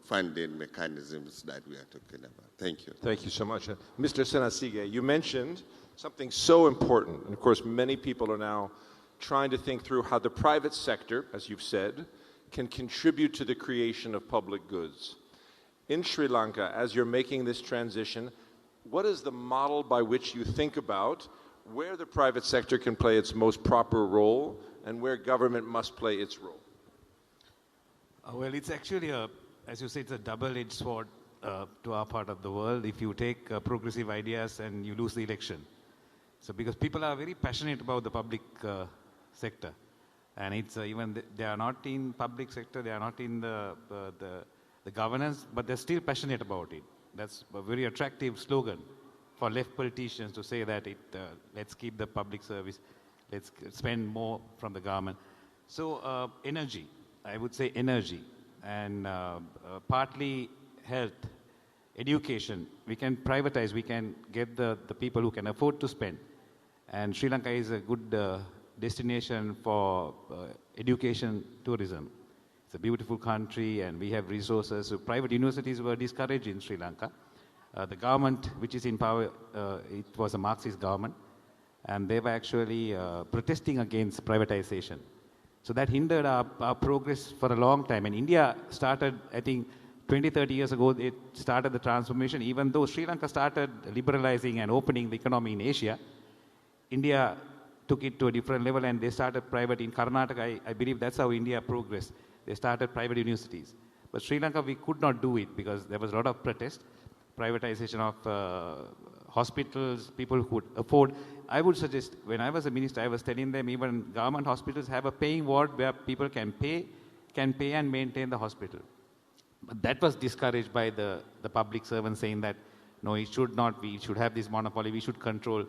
funding mechanisms that we are talking about. Thank you. Thank you so much. Mr. Senasige, you mentioned something so important, and of course many people are now trying to think through how the private sector, as you've said, can contribute to the creation of public goods. In Sri Lanka, as you're making this transition, what is the model by which you think about where the private sector can play its most proper role and where government must play its role? Well, it's actually, as you say, it's a double-edged sword to our part of the world. If you take progressive ideas and you lose the election. So because people are very passionate about the public sector. And it's even they are not in public sector, they are not in the governance, but they're still passionate about it. That's a very attractive slogan for left politicians to say that let's keep the public service, let's spend more from the government. So energy, I would say energy, and partly health, education. We can privatize, we can get the people who can afford to spend. And Sri Lanka is a good destination for education tourism. It's a beautiful country and we have resources. So private universities were discouraged in Sri Lanka. The government which is in power, it was a Marxist government. and they were actually protesting against privatization. So that hindered our progress for a long time. And India started, I think, 20, 30 years ago, it started the transformation. Even though Sri Lanka started liberalizing and opening the economy in Asia, India took it to a different level and they started private. In Karnataka, I believe that's how India progressed. They started private universities. But Sri Lanka, we could not do it because there was a lot of protest, privatization of hospitals, people who could afford. I would suggest, when I was a minister, I was telling them even government hospitals have a paying ward where people can pay and maintain the hospital. But that was discouraged by the public servants saying that, no, it should not be, we should have this monopoly, we should control.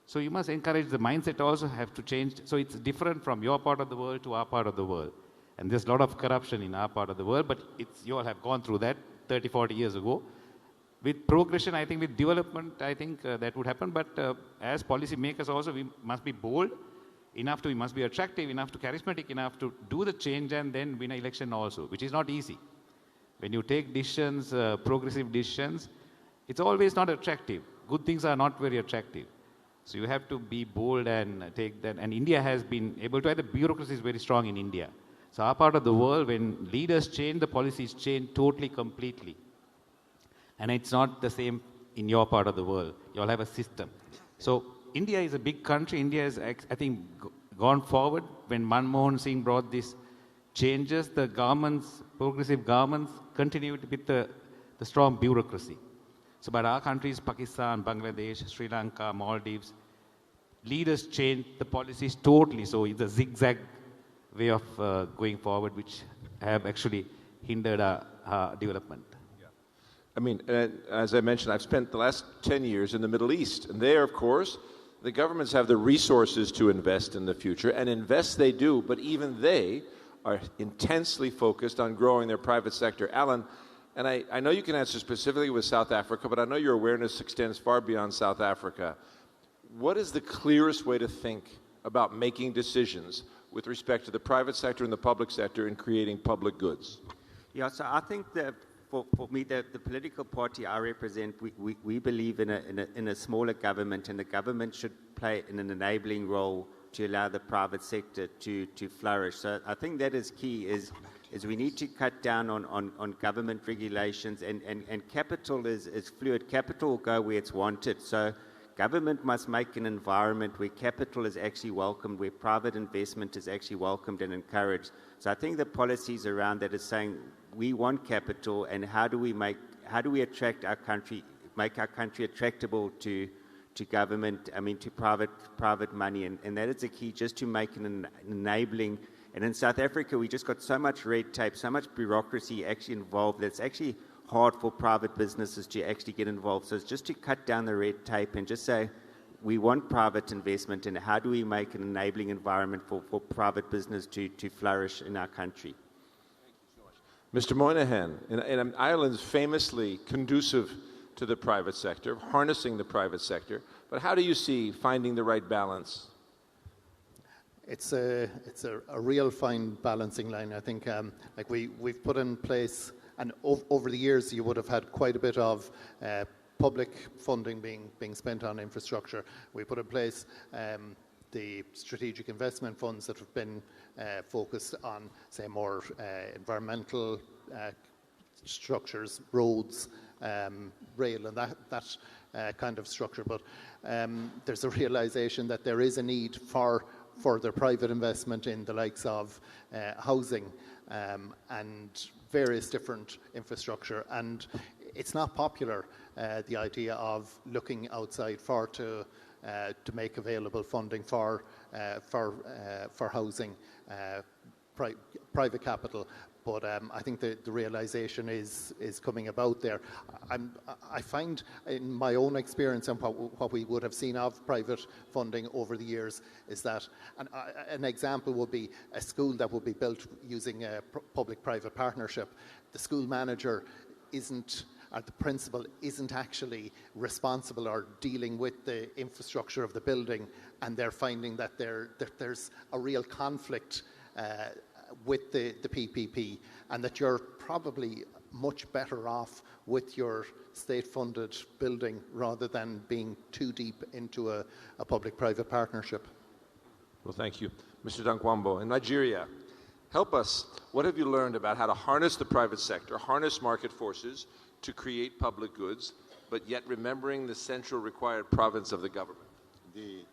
So you must encourage the mindset also have to change. So it's different from your part of the world to our part of the world. And there's a lot of corruption in our part of the world, but you all have gone through that 30, 40 years ago. With progression, I think with development, I think that would happen. But as policy makers also, we must be bold enough we must be attractive enough to, charismatic enough to do the change and then win an election also, which is not easy. When you take decisions, progressive decisions, it's always not attractive. Good things are not very attractive. So you have to be bold and take that. And India has been able to, the bureaucracy is very strong in India. So our part of the world, when leaders change, the policies change totally, completely. And it's not the same in your part of the world. You all have a system. So India is a big country. India has, I think, gone forward. When Manmohan Singh brought these changes, the governments, progressive governments, continued with the strong bureaucracy. So but our countries, Pakistan, Bangladesh, Sri Lanka, Maldives, leaders changed the policies totally. So it's a zigzag way of going forward, which have actually hindered our development. I mean, as I mentioned, I've spent the last 10 years in the Middle East. And there, of course, the governments have the resources to invest in the future. And invest they do, but even they are intensely focused on growing their private sector. Alan, and I know you can answer specifically with South Africa, but I know your awareness extends far beyond South Africa. What is the clearest way to think about making decisions with respect to the private sector and the public sector in creating public goods? Yeah, so I think that for me, the political party I represent, we believe in a smaller government, and the government should play an enabling role to allow the private sector to flourish. So I think that is key, is we need to cut down on government regulations, and capital is fluid. Capital will go where it's wanted. So government must make an environment where capital is actually welcomed, where private investment is actually welcomed and encouraged. So I think the policies around that is saying we want capital, and how do we attract our country, make our country attractable to government, to private money, and that is the key, just to make an enabling. And in South Africa, we just got so much red tape, so much bureaucracy actually involved, that's actually hard for private businesses to actually get involved. So it's just to cut down the red tape and just say, we want private investment, and how do we make an enabling environment for private business to flourish in our country? Mr. Moynihan, in Ireland's famously conducive to the private sector, harnessing the private sector, but how do you see finding the right balance? It's a real fine balancing line. I think we've put in place, and over the years you would have had quite a bit of public funding being spent on infrastructure. We put in place the strategic investment funds that have been focused on, say, more environmental structures, roads, rail, and that kind of structure. But there's a realization that there is a need for further private investment in the likes of housing and various different infrastructure. And it's not popular, the idea of looking outside to make available funding for housing, private capital. But I think the realization is coming about there. I find in my own experience and what we would have seen of private funding over the years is that an example would be a school that would be built using a public-private partnership. The school manager or the principal isn't actually responsible or dealing with the infrastructure of the building, and they're finding that there's a real conflict with the PPP, and that you're probably much better off with your state-funded building rather than being too deep into a public-private partnership. Well, thank you. Mr. Dankwambo, in Nigeria, help us. What have you learned about how to harness the private sector, harness market forces to create public goods, but yet remembering the central required province of the government? The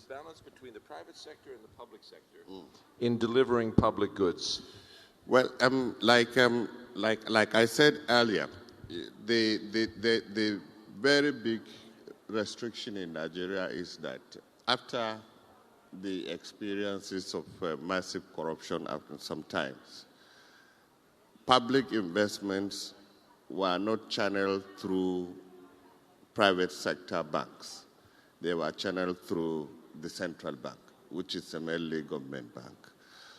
balance between the private sector and the public sector in delivering public goods. Well, like I said earlier, the very big restriction in Nigeria is that after the experiences of massive corruption sometimes, public investments were not channeled through private sector banks. They were channeled through the central bank, which is a mainly government bank.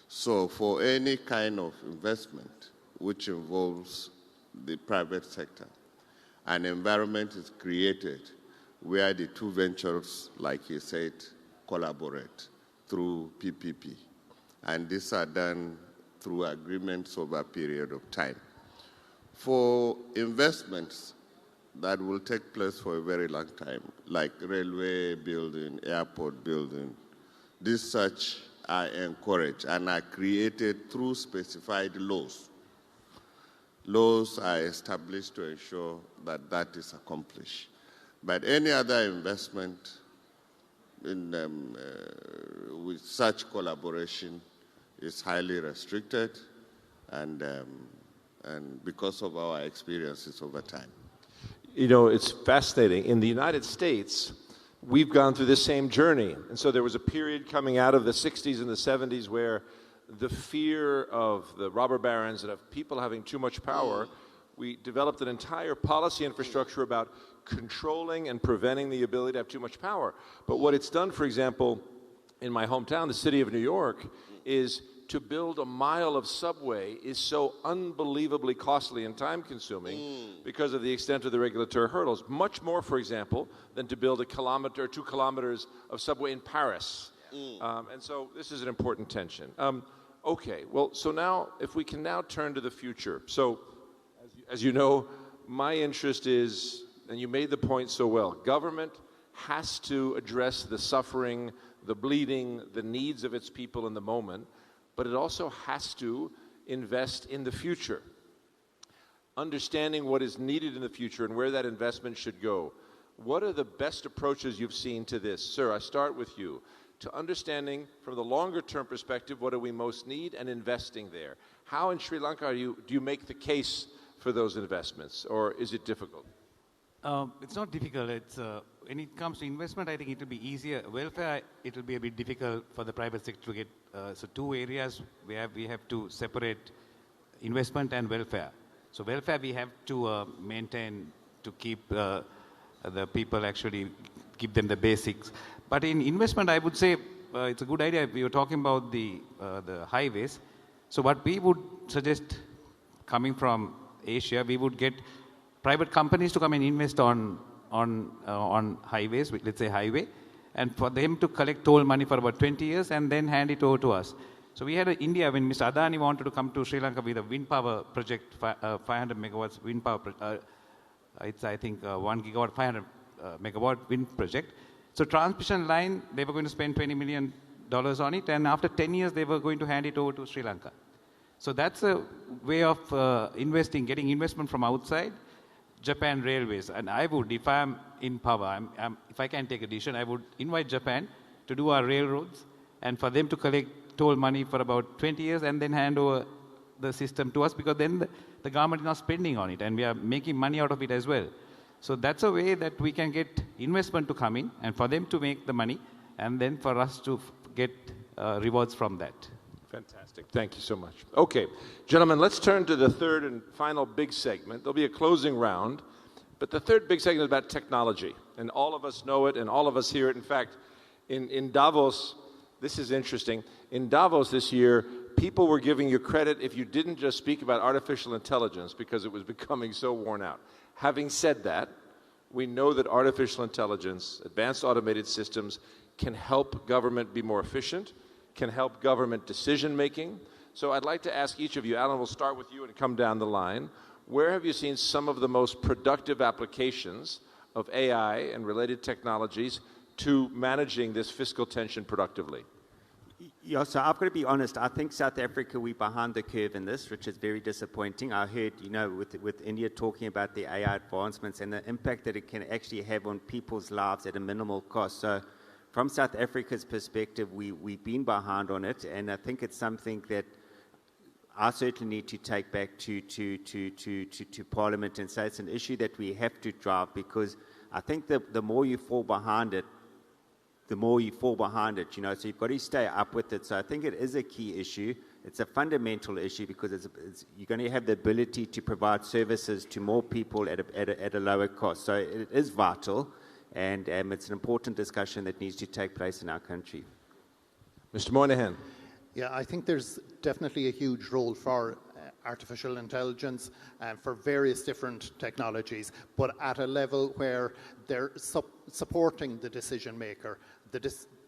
So for any kind of investment which involves the private sector, an environment is created where the two ventures, like he said, collaborate through PPP. And these are done through agreements over a period of time. For investments that will take place for a very long time, like railway building, airport building, these such are encouraged and are created through specified laws. Laws are established to ensure that that is accomplished. But any other investment with such collaboration is highly restricted, and because of our experiences over time. You know, it's fascinating. In the United States, we've gone through the same journey. And so there was a period coming out of the 60s and the 70s where the fear of the robber barons and of people having too much power, we developed an entire policy infrastructure about controlling and preventing the ability to have too much power. But what it's done, for example, in my hometown, the city of New York, is to build a mile of subway is so unbelievably costly and time-consuming because of the extent of the regulatory hurdles. Much more, for example, than to build a kilometer or 2 kilometers of subway in Paris. And so this is an important tension. Okay, well, so now, if we can now turn to the future. So, as you know, my interest is, and you made the point so well, government has to address the suffering, the bleeding, the needs of its people in the moment, but it also has to invest in the future. Understanding what is needed in the future and where that investment should go. What are the best approaches you've seen to this? Sir, I start with you. To understanding from the longer term perspective, what do we most need, and investing there. How in Sri Lanka do you make the case for those investments, or is it difficult? It's not difficult. It's, when it comes to investment, I think it will be easier. Welfare, it will be a bit difficult for the private sector to get. So two areas where we have to separate investment and welfare. So welfare we have to maintain to keep the people, actually give them the basics. But in investment, I would say it's a good idea. We were talking about the highways. So what we would suggest, coming from Asia, we would get private companies to come and invest on highways, let's say highway, and for them to collect toll money for about 20 years and then hand it over to us. So we had in India, when Mr. Adani wanted to come to Sri Lanka with a wind power project, 500 megawatts wind power, it's I think 1 gigawatt, 500 megawatt wind project. So transmission line, they were going to spend $20 million on it, and after 10 years, they were going to hand it over to Sri Lanka. So that's a way of investing, getting investment from outside. Japan Railways, and I would, if I'm in power, if I can take a decision, I would invite Japan to do our railroads and for them to collect toll money for about 20 years and then hand over the system to us, because then the government is not spending on it and we are making money out of it as well. So that's a way that we can get investment to come in and for them to make the money and then for us to get rewards from that. Fantastic. Thank you so much. Okay, gentlemen, let's turn to the third and final big segment. There'll be a closing round, but the third big segment is about technology, and all of us know it, and all of us hear it. In fact, in Davos, this is interesting. In Davos this year, people were giving you credit if you didn't just speak about artificial intelligence because it was becoming so worn out. Having said that, we know that artificial intelligence, advanced automated systems, can help government be more efficient, can help government decision-making. So I'd like to ask each of you, Alan, we'll start with you and come down the line. where have you seen some of the most productive applications of AI and related technologies to managing this fiscal tension productively? Yeah, so I've got to be honest. I think South Africa, we're behind the curve in this, which is very disappointing. I heard, with India talking about the AI advancements and the impact that it can actually have on people's lives at a minimal cost. So from South Africa's perspective, we've been behind on it, and I think it's something that I certainly need to take back to Parliament and say it's an issue that we have to drive, because I think that the more you fall behind it, so you've got to stay up with it. So I think it is a key issue. It's a fundamental issue because you're going to have the ability to provide services to more people at a lower cost. So it is vital, and it's an important discussion that needs to take place in our country. Mr. Moynihan. Yeah, I think there's definitely a huge role for artificial intelligence and for various different technologies, but at a level where they're supporting the decision maker.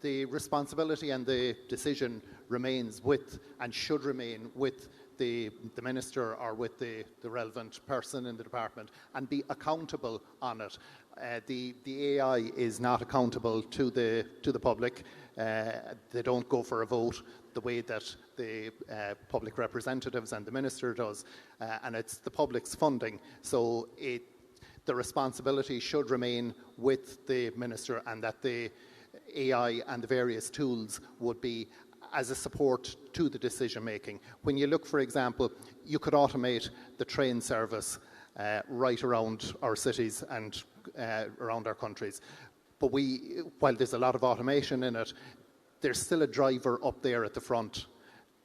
The responsibility and the decision remains with and should remain with the minister or with the relevant person in the department, and be accountable on it. The AI is not accountable to the public. They don't go for a vote the way that the public representatives and the minister does, and it's the public's funding. So the responsibility should remain with the minister, and that the AI and the various tools would be as a support to the decision making. When you look, for example, you could automate the train service right around our cities and around our countries. But while there's a lot of automation in it, there's still a driver up there at the front.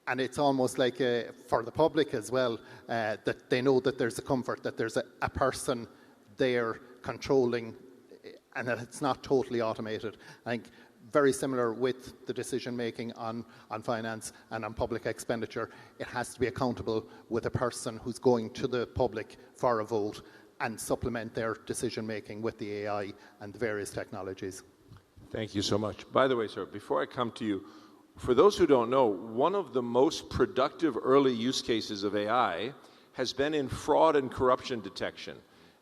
And it's almost like for the public as well, that they know that there's a comfort, that there's a person there controlling, and that it's not totally automated. I think very similar with the decision making on finance and on public expenditure. It has to be accountable with a person who's going to the public for a vote, and supplement their decision making with the AI and the various technologies. Thank you so much. By the way, sir, before I come to you, for those who don't know, one of the most productive early use cases of AI has been in fraud and corruption detection.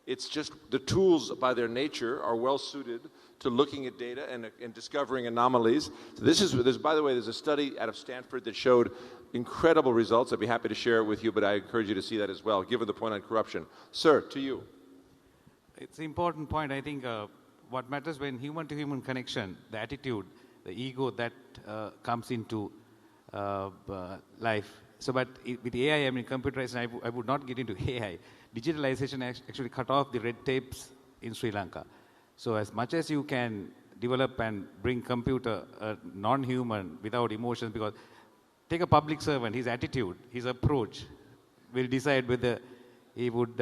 It's just the tools by their nature are well suited to looking at data and discovering anomalies. So by the way, there's a study out of Stanford that showed incredible results. I'd be happy to share it with you, but I encourage you to see that as well, given the point on corruption. Sir, to you. It's an important point. I think what matters when human-to-human connection, the attitude, the ego that comes into life. So, but with AI, I mean, computerization, I would not get into AI. Digitalization actually cut off the red tapes in Sri Lanka. So as much as you can develop and bring computer non-human without emotions, because take a public servant, his attitude, his approach will decide whether he would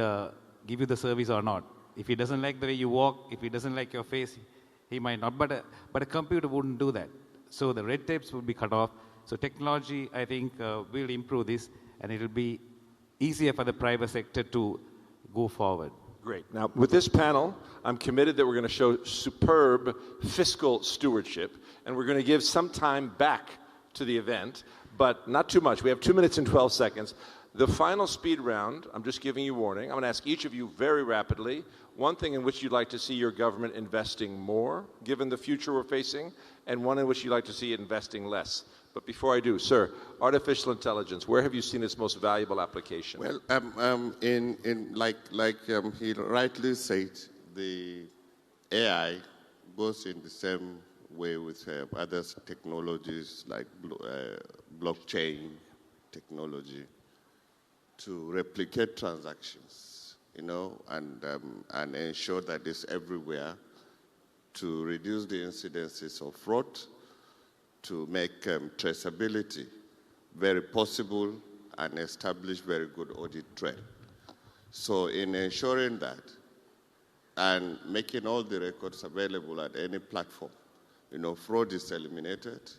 give you the service or not. If he doesn't like the way you walk, if he doesn't like your face, he might not. But a computer wouldn't do that. So the red tapes would be cut off. So technology, I think, will improve this, and it will be easier for the private sector to go forward. Great. Now, with this panel, I'm committed that we're going to show superb fiscal stewardship, and we're going to give some time back to the event, but not too much. We have 2 minutes and 12 seconds. The final speed round, I'm just giving you warning. I'm going to ask each of you very rapidly one thing in which you'd like to see your government investing more, given the future we're facing, and one in which you'd like to see it investing less. But before I do, sir, artificial intelligence, where have you seen its most valuable application? Well, like he rightly said, the AI goes in the same way with other technologies like blockchain technology to replicate transactions, and ensure that it's everywhere, to reduce the incidences of fraud, to make traceability very possible and establish very good audit trail. So in ensuring that and making all the records available at any platform, fraud is eliminated,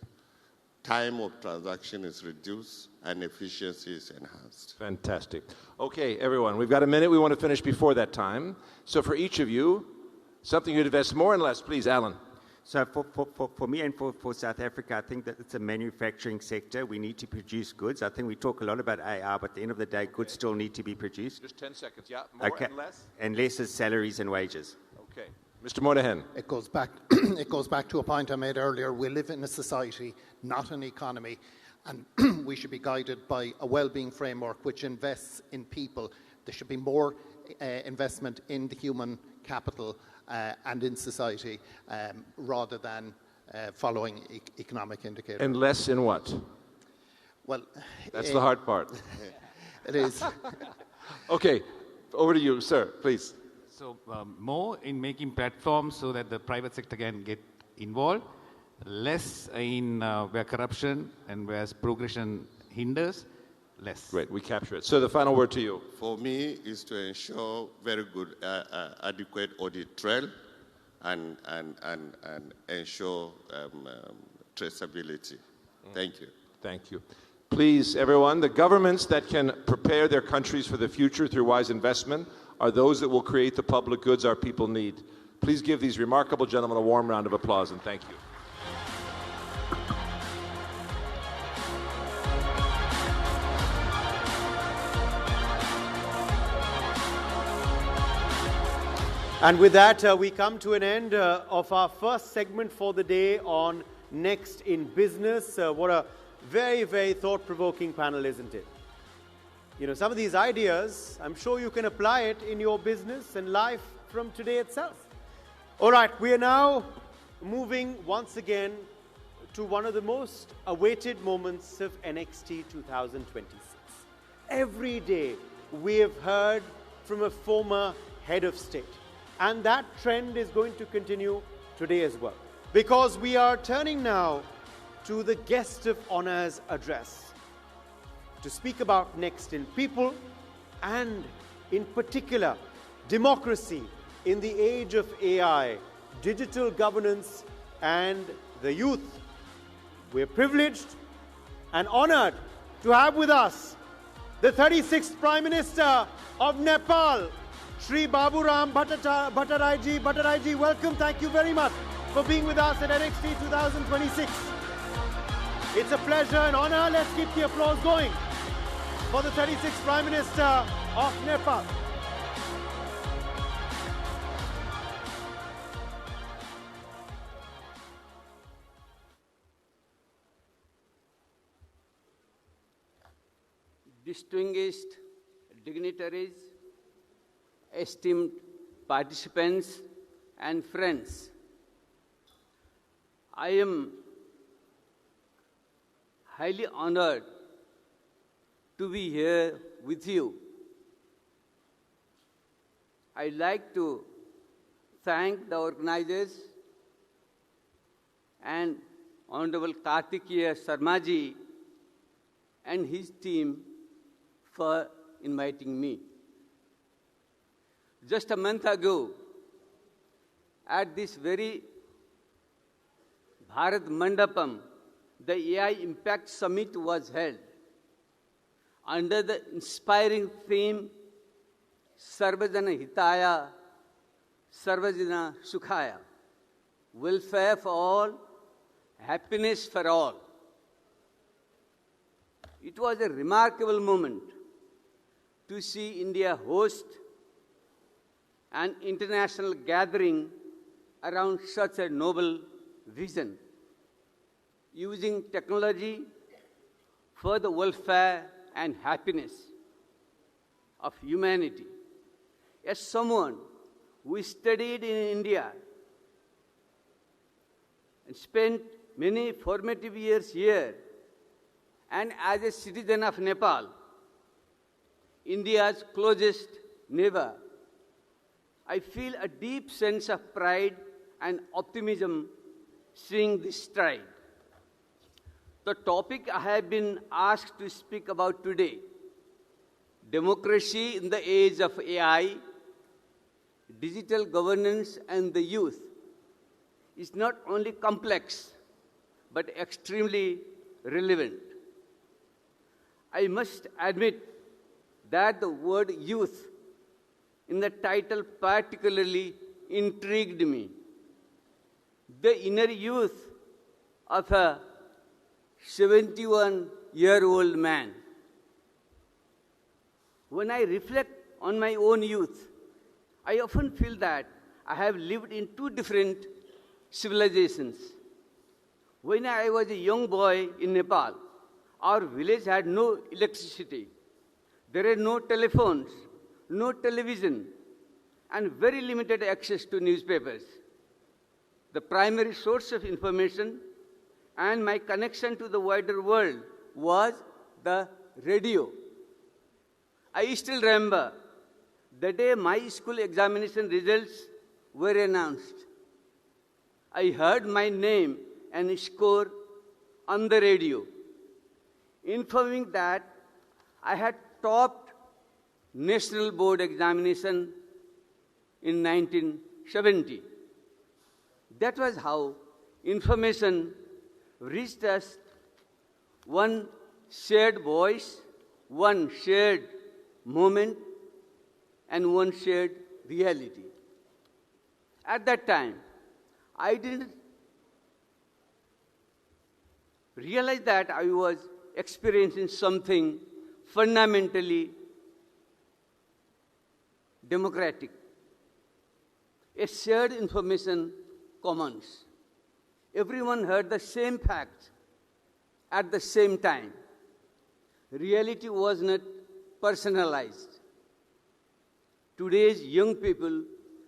time of transaction is reduced, and efficiency is enhanced. Fantastic. Okay, everyone, we've got a minute. We want to finish before that time. So for each of you, something you'd invest more and less, please, Alan. So for me and for South Africa, I think that it's a manufacturing sector. We need to produce goods. I think we talk a lot about AI, but at the end of the day, goods still need to be produced. Just 10 seconds, yeah. More and less? And less is salaries and wages. Okay. Mr. Moynihan. It goes back it goes back to a point I made earlier. We live in a society, not an economy, and we should be guided by a well-being framework which invests in people. There should be more investment in the human capital and in society rather than following economic indicators. And less in what? Well, that's the hard part. It is. Okay, over to you, sir, please. So more in making platforms so that the private sector can get involved, less in where corruption and where progression hinders, less. Great, we capture it. So the final word to you. For me is to ensure very good, adequate audit trail and ensure traceability. Thank you. Thank you. Please, everyone, the governments that can prepare their countries for the future through wise investment are those that will create the public goods our people need. Please give these remarkable gentlemen a warm round of applause, and thank you. And with that, we come to an end of our first segment for the day on Next in Business. What a very, very thought-provoking panel, isn't it? You know, some of these ideas, I'm sure you can apply it in your business and life from today itself. All right, we are now moving once again to one of the most awaited moments of NXT 2026. Every day, we have heard from a former head of state. And that trend is going to continue today as well. Because we are turning now to the Guest of Honor's address to speak about Next in People and, in particular, democracy in the age of AI, digital governance, and the youth. We're privileged and honored to have with us the 36th Prime Minister of Nepal, Shri Baburam Bhattaraiji. Welcome. Thank you very much for being with us at NXT 2026. It's a pleasure and honor. Let's keep the applause going for the 36th Prime Minister of Nepal. Distinguished dignitaries, esteemed participants and friends, I am highly honored to be here with you. I'd like to thank the organizers and Honorable Kartikeya Sharmaji and his team for inviting me. Just a month ago, at this very Bharat Mandapam, the AI Impact Summit was held under the inspiring theme Sarvajana Hitaya, Sarvajana Sukhaya, welfare for all, happiness for all. It was a remarkable moment to see India host an international gathering around such a noble vision, using technology for the welfare and happiness of humanity. As someone who studied in India and spent many formative years here, and as a citizen of Nepal, India's closest neighbor, I feel a deep sense of pride and optimism seeing this stride. The topic I have been asked to speak about today, democracy in the age of AI, digital governance and the youth, is not only complex, but extremely relevant. I must admit that the word youth in the title particularly intrigued me. the inner youth of a 71-year-old man. When I reflect on my own youth, I often feel that I have lived in two different civilizations. When I was a young boy in Nepal, our village had no electricity. There were no telephones, no television, and very limited access to newspapers. The primary source of information and my connection to the wider world was the radio. I still remember the day my school examination results were announced. I heard my name and score on the radio, informing that I had topped national board examination in 1970. That was how information reached us, one shared voice, one shared moment, and one shared reality. At that time, I didn't realize that I was experiencing something fundamentally democratic, a shared information commons. Everyone heard the same facts at the same time. Reality was not personalized. Today's young people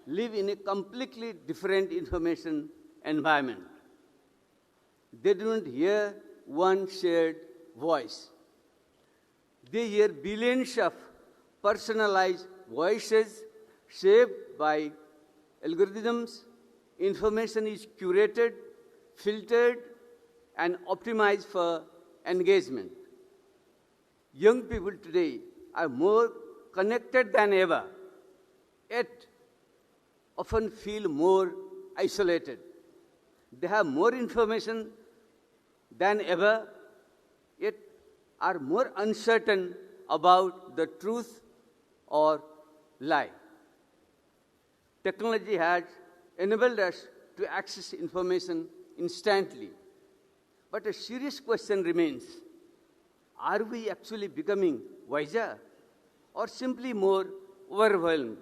live in a completely different information environment. They don't hear one shared voice. They hear billions of personalized voices shaped by algorithms. Information is curated, filtered, and optimized for engagement. Young people today are more connected than ever, yet often feel more isolated. They have more information than ever, yet are more uncertain about the truth or lie. Technology has enabled us to access information instantly. But a serious question remains: are we actually becoming wiser or simply more overwhelmed?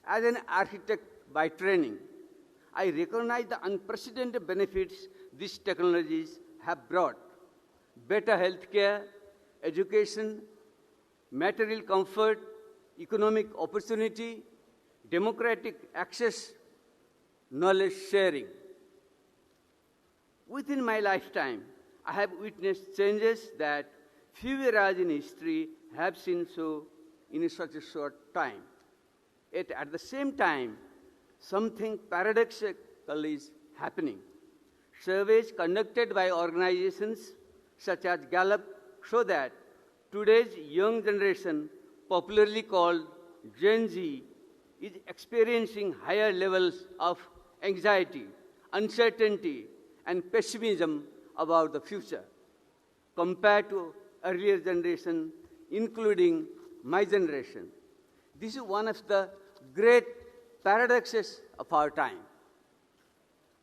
As an architect by training, I recognize the unprecedented benefits these technologies have brought: better healthcare, education, material comfort, economic opportunity, democratic access, knowledge sharing. Within my lifetime, I have witnessed changes that few eras in history have seen so in such a short time. Yet at the same time, something paradoxical is happening. Surveys conducted by organizations such as Gallup show that today's young generation, popularly called Gen Z, is experiencing higher levels of anxiety, uncertainty, and pessimism about the future compared to earlier generation, including my generation. This is one of the great paradoxes of our time.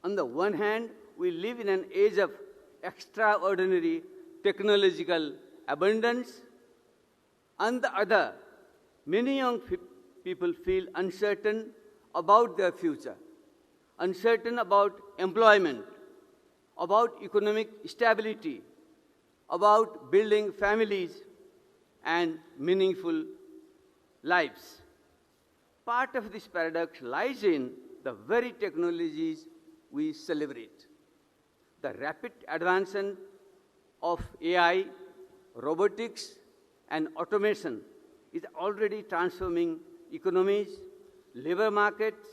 On the one hand, we live in an age of extraordinary technological abundance. On the other, many young people feel uncertain about their future, uncertain about employment, about economic stability, about building families and meaningful lives. Part of this paradox lies in the very technologies we celebrate. The rapid advancement of AI, robotics, and automation is already transforming economies, labor markets,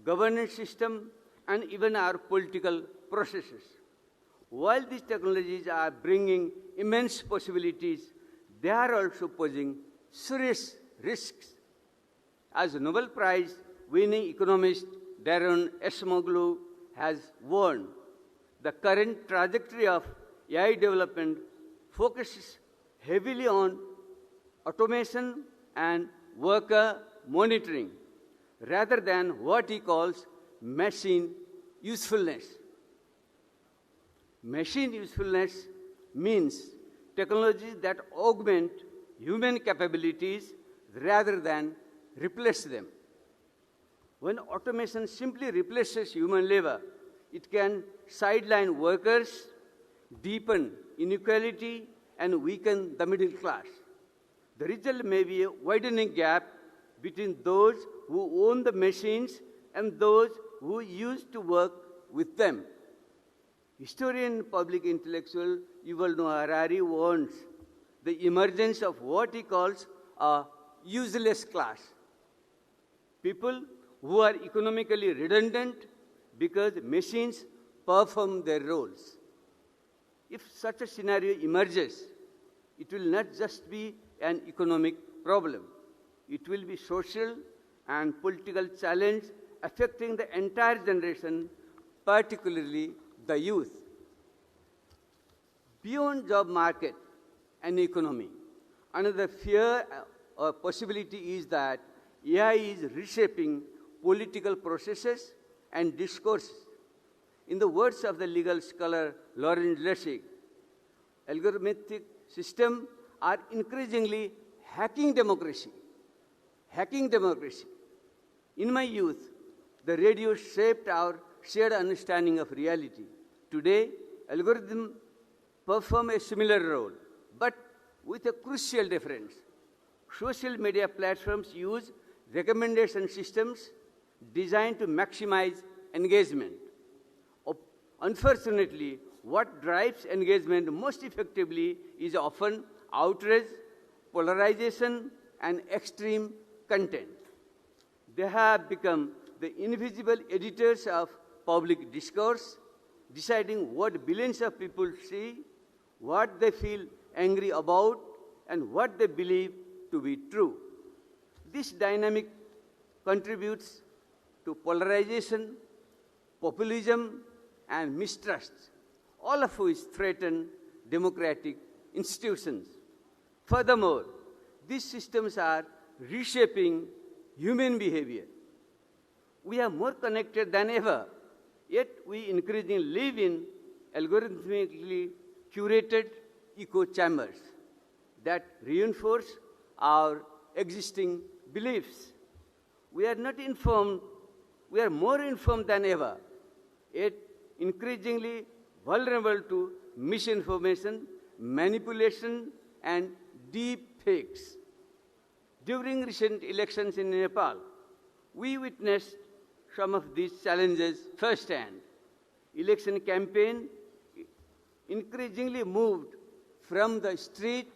governance system, and even our political processes. While these technologies are bringing immense possibilities, they are also posing serious risks. As a Nobel Prize-winning economist Darren Acemoglu has warned, the current trajectory of AI development focuses heavily on automation and worker monitoring, rather than what he calls machine usefulness. Machine usefulness means technologies that augment human capabilities rather than replace them. When automation simply replaces human labor, it can sideline workers, deepen inequality, and weaken the middle class. The result may be a widening gap between those who own the machines and those who used to work with them. Historian and public intellectual Yuval Noah Harari warns the emergence of what he calls a useless class. People who are economically redundant because machines perform their roles. If such a scenario emerges, it will not just be an economic problem. It will be social and political challenge affecting the entire generation, particularly the youth. Beyond job market and economy, another fear or possibility is that AI is reshaping political processes and discourses. In the words of the legal scholar Lawrence Lessig, algorithmic systems are increasingly hacking democracy. Hacking democracy. In my youth, the radio shaped our shared understanding of reality. Today, algorithms perform a similar role, but with a crucial difference. Social media platforms use recommendation systems designed to maximize engagement. Unfortunately, what drives engagement most effectively is often outrage, polarization, and extreme content. They have become the invisible editors of public discourse, deciding what billions of people see, what they feel angry about, and what they believe to be true. This dynamic contributes to polarization, populism, and mistrust, all of which threaten democratic institutions. Furthermore, these systems are reshaping human behavior. We are more connected than ever, yet we increasingly live in algorithmically curated echo chambers that reinforce our existing beliefs. We are more informed than ever, yet increasingly vulnerable to misinformation, manipulation, and deep fakes. During recent elections in Nepal, we witnessed some of these challenges firsthand. Election campaign increasingly moved from the street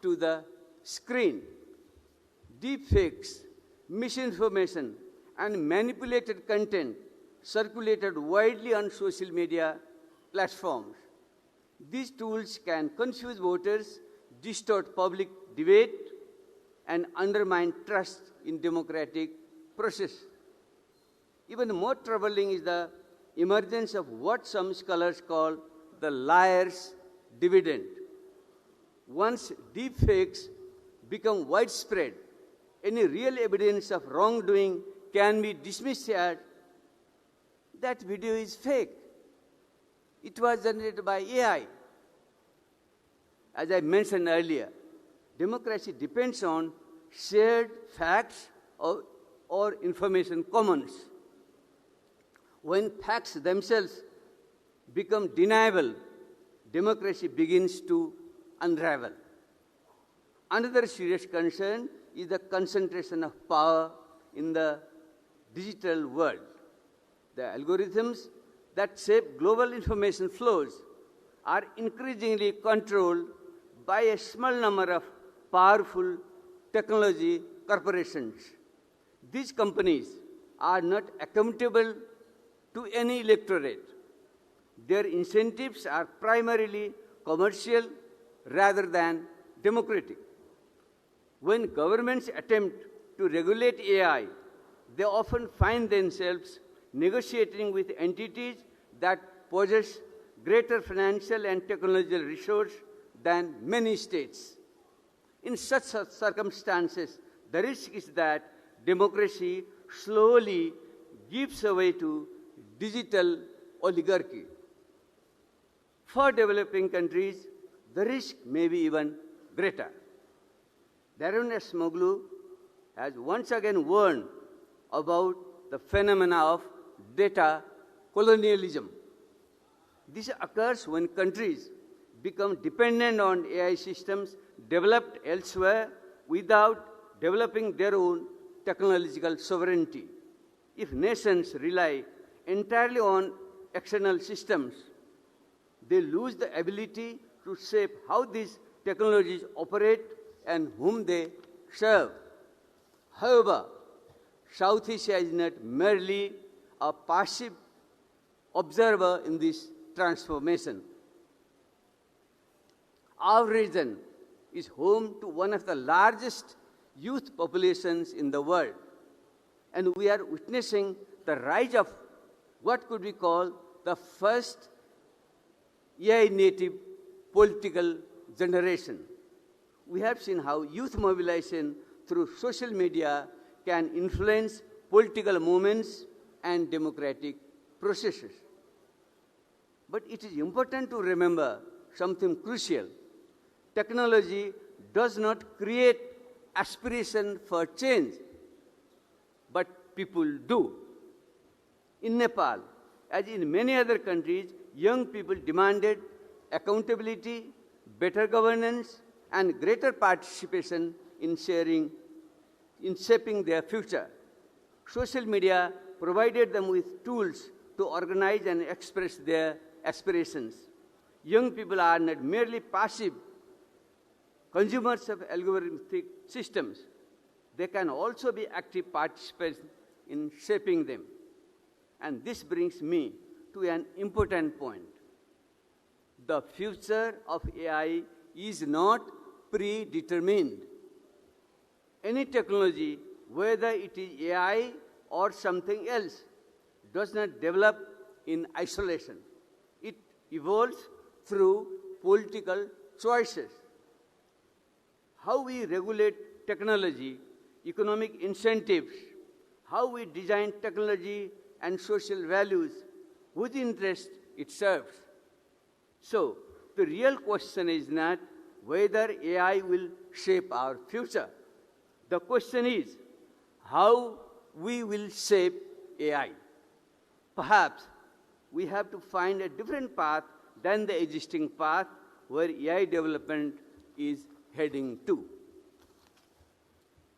to the screen. Deep fakes, misinformation, and manipulated content circulated widely on social media platforms. These tools can confuse voters, distort public debate, and undermine trust in democratic process. Even more troubling is the emergence of what some scholars call the liar's dividend. Once deepfakes become widespread, any real evidence of wrongdoing can be dismissed as that video is fake. It was generated by AI. As I mentioned earlier, democracy depends on shared facts or information commons. When facts themselves become deniable, democracy begins to unravel. Another serious concern is the concentration of power in the digital world. The algorithms that shape global information flows are increasingly controlled by a small number of powerful technology corporations. These companies are not accountable to any electorate. Their incentives are primarily commercial rather than democratic. When governments attempt to regulate AI, they often find themselves negotiating with entities that possess greater financial and technological resources than many states. In such circumstances, the risk is that democracy slowly gives way to digital oligarchy. For developing countries, the risk may be even greater. Darren S. Moglu has once again warned about the phenomena of data colonialism. This occurs when countries become dependent on AI systems developed elsewhere without developing their own technological sovereignty. If nations rely entirely on external systems, they lose the ability to shape how these technologies operate and whom they serve. However, South Asia is not merely a passive observer in this transformation. Our region is home to one of the largest youth populations in the world, and we are witnessing the rise of what could we call the first AI-native political generation. We have seen how youth mobilization through social media can influence political movements and democratic processes. But it is important to remember something crucial. Technology does not create aspiration for change, but people do. In Nepal, as in many other countries, young people demanded accountability, better governance, and greater participation in shaping their future. Social media provided them with tools to organize and express their aspirations. Young people are not merely passive consumers of algorithmic systems. They can also be active participants in shaping them. And this brings me to an important point. The future of AI is not predetermined. Any technology, whether it is AI or something else, does not develop in isolation. It evolves through political choices. How we regulate technology, economic incentives, how we design technology and social values, whose interest it serves. So, the real question is not whether AI will shape our future. The question is how we will shape AI. Perhaps we have to find a different path than the existing path where AI development is heading to.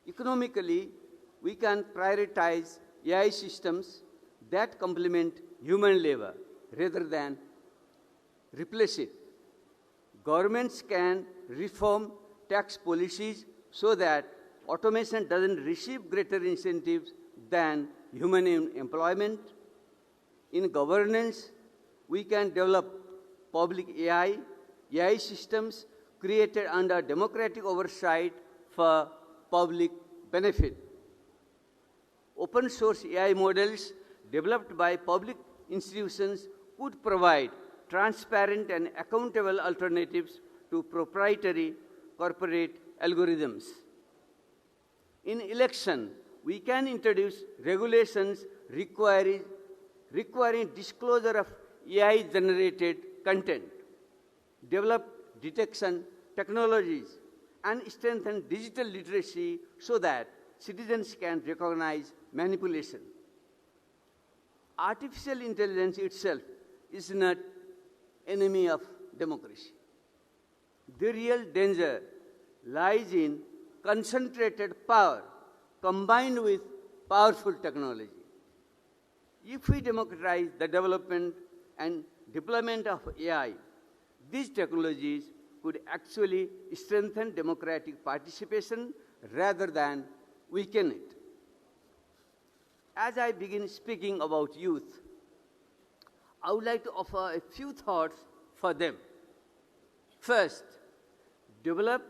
Economically, we can prioritize AI systems that complement human labor rather than replace it. Governments can reform tax policies so that automation doesn't receive greater incentives than human employment. In governance, we can develop public AI systems created under democratic oversight for public benefit. Open source AI models developed by public institutions could provide transparent and accountable alternatives to proprietary corporate algorithms. In election, we can introduce regulations requiring disclosure of AI-generated content, develop detection technologies, and strengthen digital literacy so that citizens can recognize manipulation. Artificial intelligence itself is not enemy of democracy. The real danger lies in concentrated power combined with powerful technology. If we democratize the development and deployment of AI, these technologies could actually strengthen democratic participation rather than weaken it. As I begin speaking about youth, I would like to offer a few thoughts for them. First, develop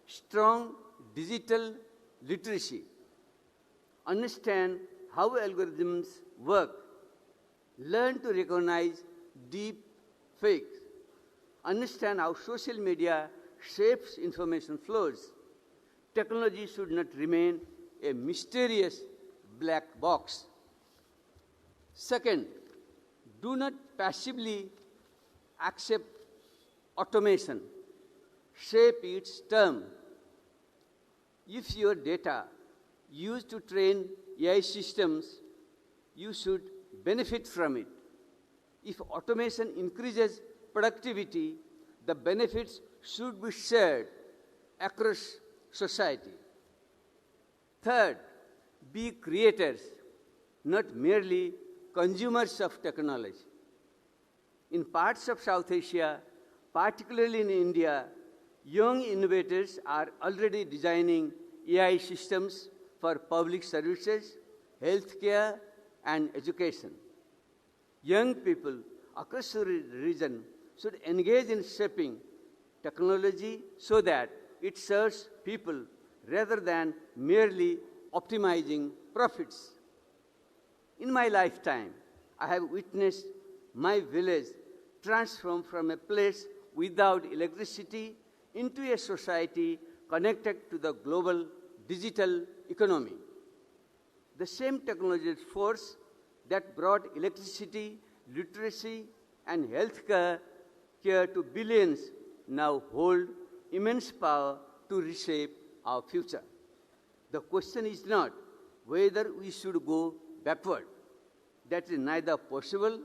strong digital literacy. Understand how algorithms work. Learn to recognize deep fakes. Understand how social media shapes information flows. Technology should not remain a mysterious black box. Second, do not passively accept automation, shape its term. If your data used to train AI systems, you should benefit from it. If automation increases productivity, the benefits should be shared across society. Third, be creators, not merely consumers of technology. In parts of South Asia, particularly in India, young innovators are already designing AI systems for public services, healthcare, and education. Young people across the region should engage in shaping technology so that it serves people rather than merely optimizing profits. In my lifetime, I have witnessed my village transform from a place without electricity into a society connected to the global digital economy. The same technological force that brought electricity, literacy, and healthcare to billions now hold immense power to reshape our future. The question is not whether we should go backward. That is neither possible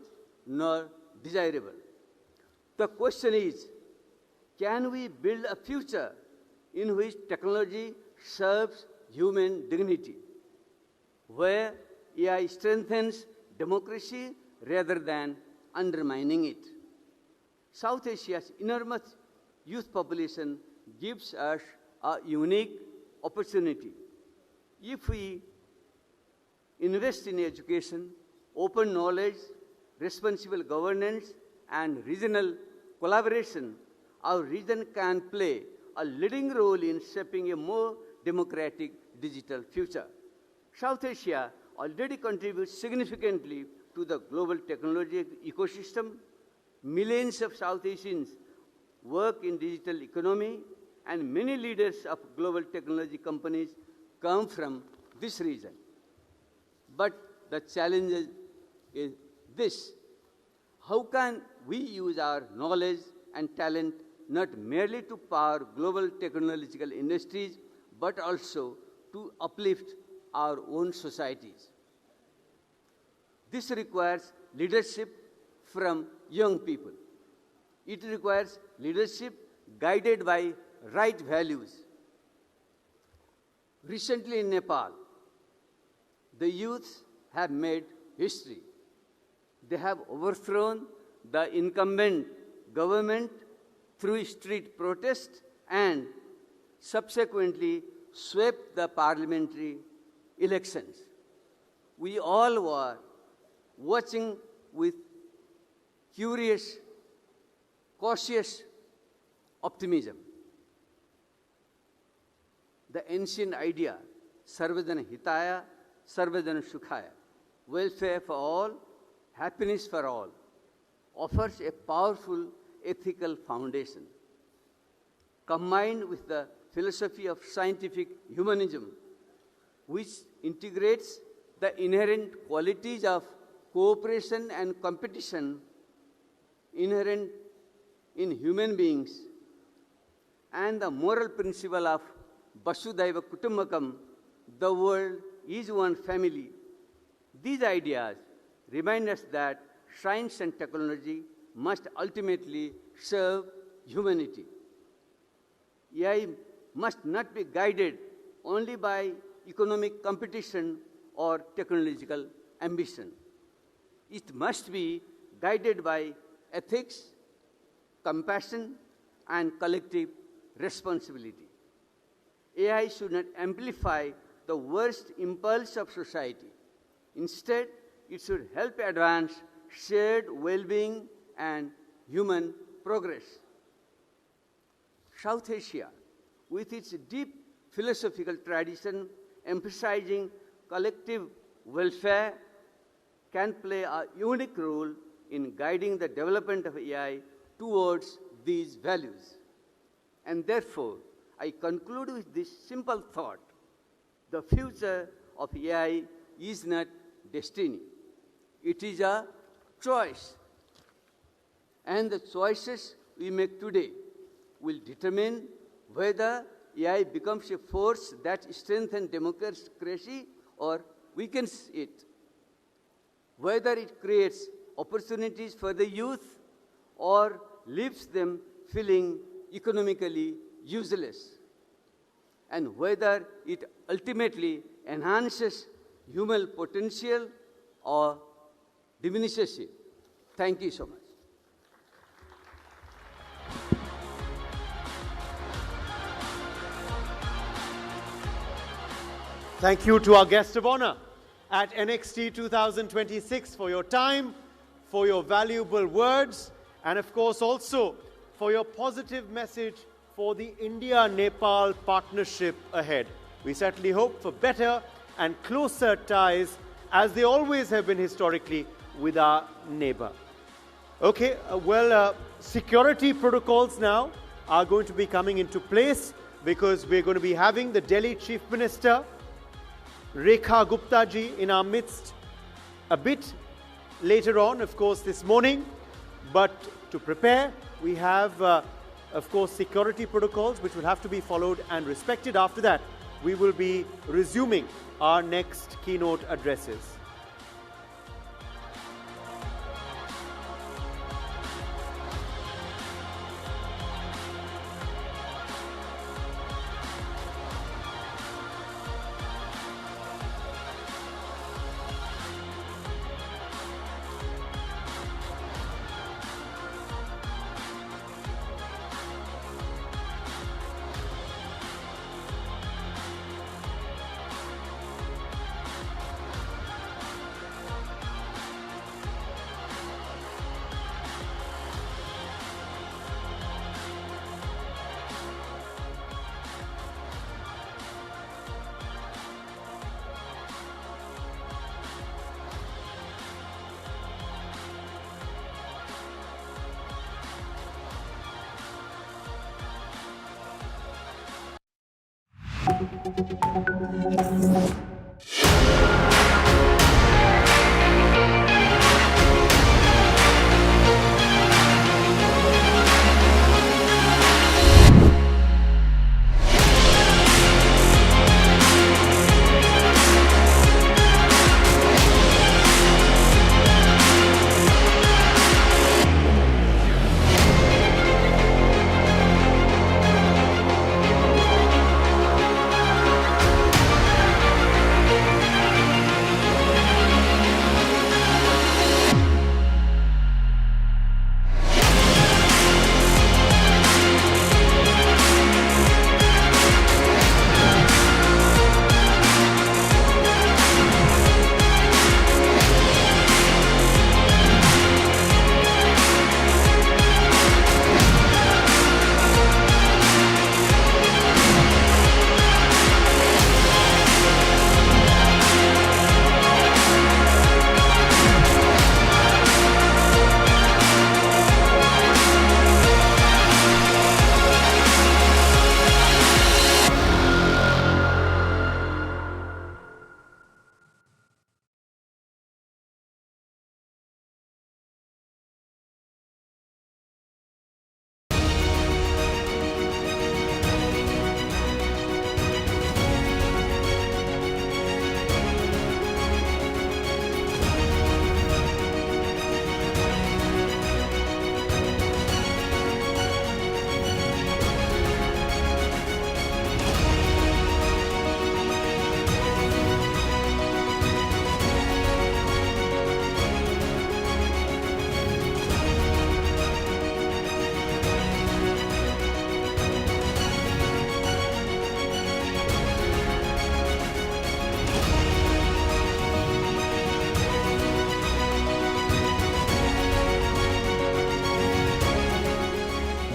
nor desirable. The question is, can we build a future in which technology serves human dignity, where AI strengthens democracy rather than undermining it? South Asia's enormous youth population gives us a unique opportunity. If we invest in education, open knowledge, responsible governance, and regional collaboration, our region can play a leading role in shaping a more democratic digital future. South Asia already contributes significantly to the global technology ecosystem. Millions of South Asians work in digital economy, and many leaders of global technology companies come from this region. But the challenge is this: how can we use our knowledge and talent not merely to power global technological industries, but also to uplift our own societies? This requires leadership from young people. It requires leadership guided by right values. Recently in Nepal, the youth have made history. They have overthrown the incumbent government through street protests and subsequently swept the parliamentary elections. We all were watching with curious, cautious optimism. The ancient idea, Sarvajana Hitaya, Sarvajana Sukhaya, welfare for all, happiness for all, offers a powerful ethical foundation. Combined with the philosophy of scientific humanism, which integrates the inherent qualities of cooperation and competition inherent in human beings, and the moral principle of Vasudhaiva Kutumbakam, the world is one family. These ideas remind us that science and technology must ultimately serve humanity. AI must not be guided only by economic competition or technological ambition. It must be guided by ethics, compassion, and collective responsibility. AI should not amplify the worst impulse of society. Instead, it should help advance shared well-being and human progress. South Asia, with its deep philosophical tradition emphasizing collective welfare, can play a unique role in guiding the development of AI towards these values. And therefore, I conclude with this simple thought: the future of AI is not destiny. It is a choice. And the choices we make today will determine whether AI becomes a force that strengthens democracy or weakens it, whether it creates opportunities for the youth or leaves them feeling economically useless, and whether it ultimately enhances human potential or diminishes it. Thank you so much. Thank you to our guest of honor at NXT 2026 for your time, for your valuable words, and of course also for your positive message for the India-Nepal partnership ahead. We certainly hope for better and closer ties, as they always have been historically, with our neighbor. Okay, security protocols now are going to be coming into place because we're going to be having the Delhi Chief Minister, Rekha Gupta ji, in our midst a bit later on, of course, this morning. But to prepare, we have, of course, security protocols which will have to be followed and respected. After that, we will be resuming our next keynote addresses.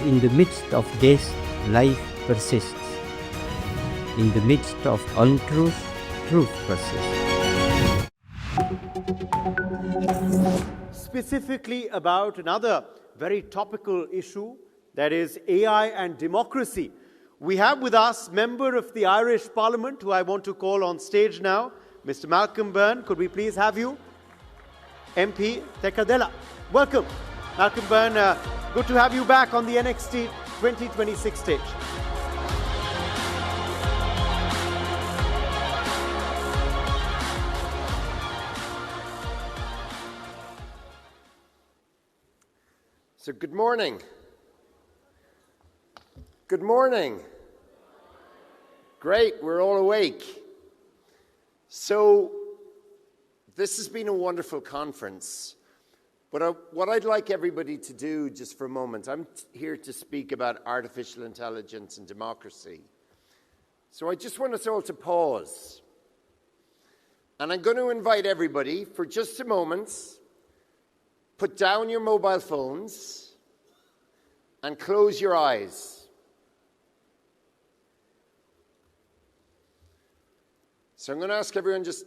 In the midst of death, life persists. In the midst of untruth, truth persists. Specifically about another very topical issue, that is AI and democracy. We have with us member of the Irish Parliament, who I want to call on stage now, Mr. Malcolm Byrne. Could we please have you? MP Tekadela. Welcome. Malcolm Byrne, good to have you back on the NXT 2026 stage. So good morning. Good morning. Great, we're all awake. So this has been a wonderful conference, but what I'd like everybody to do just for a moment, I'm here to speak about artificial intelligence and democracy. So I just want us all to pause. And I'm going to invite everybody for just a moment, put down your mobile phones and close your eyes. So I'm going to ask everyone just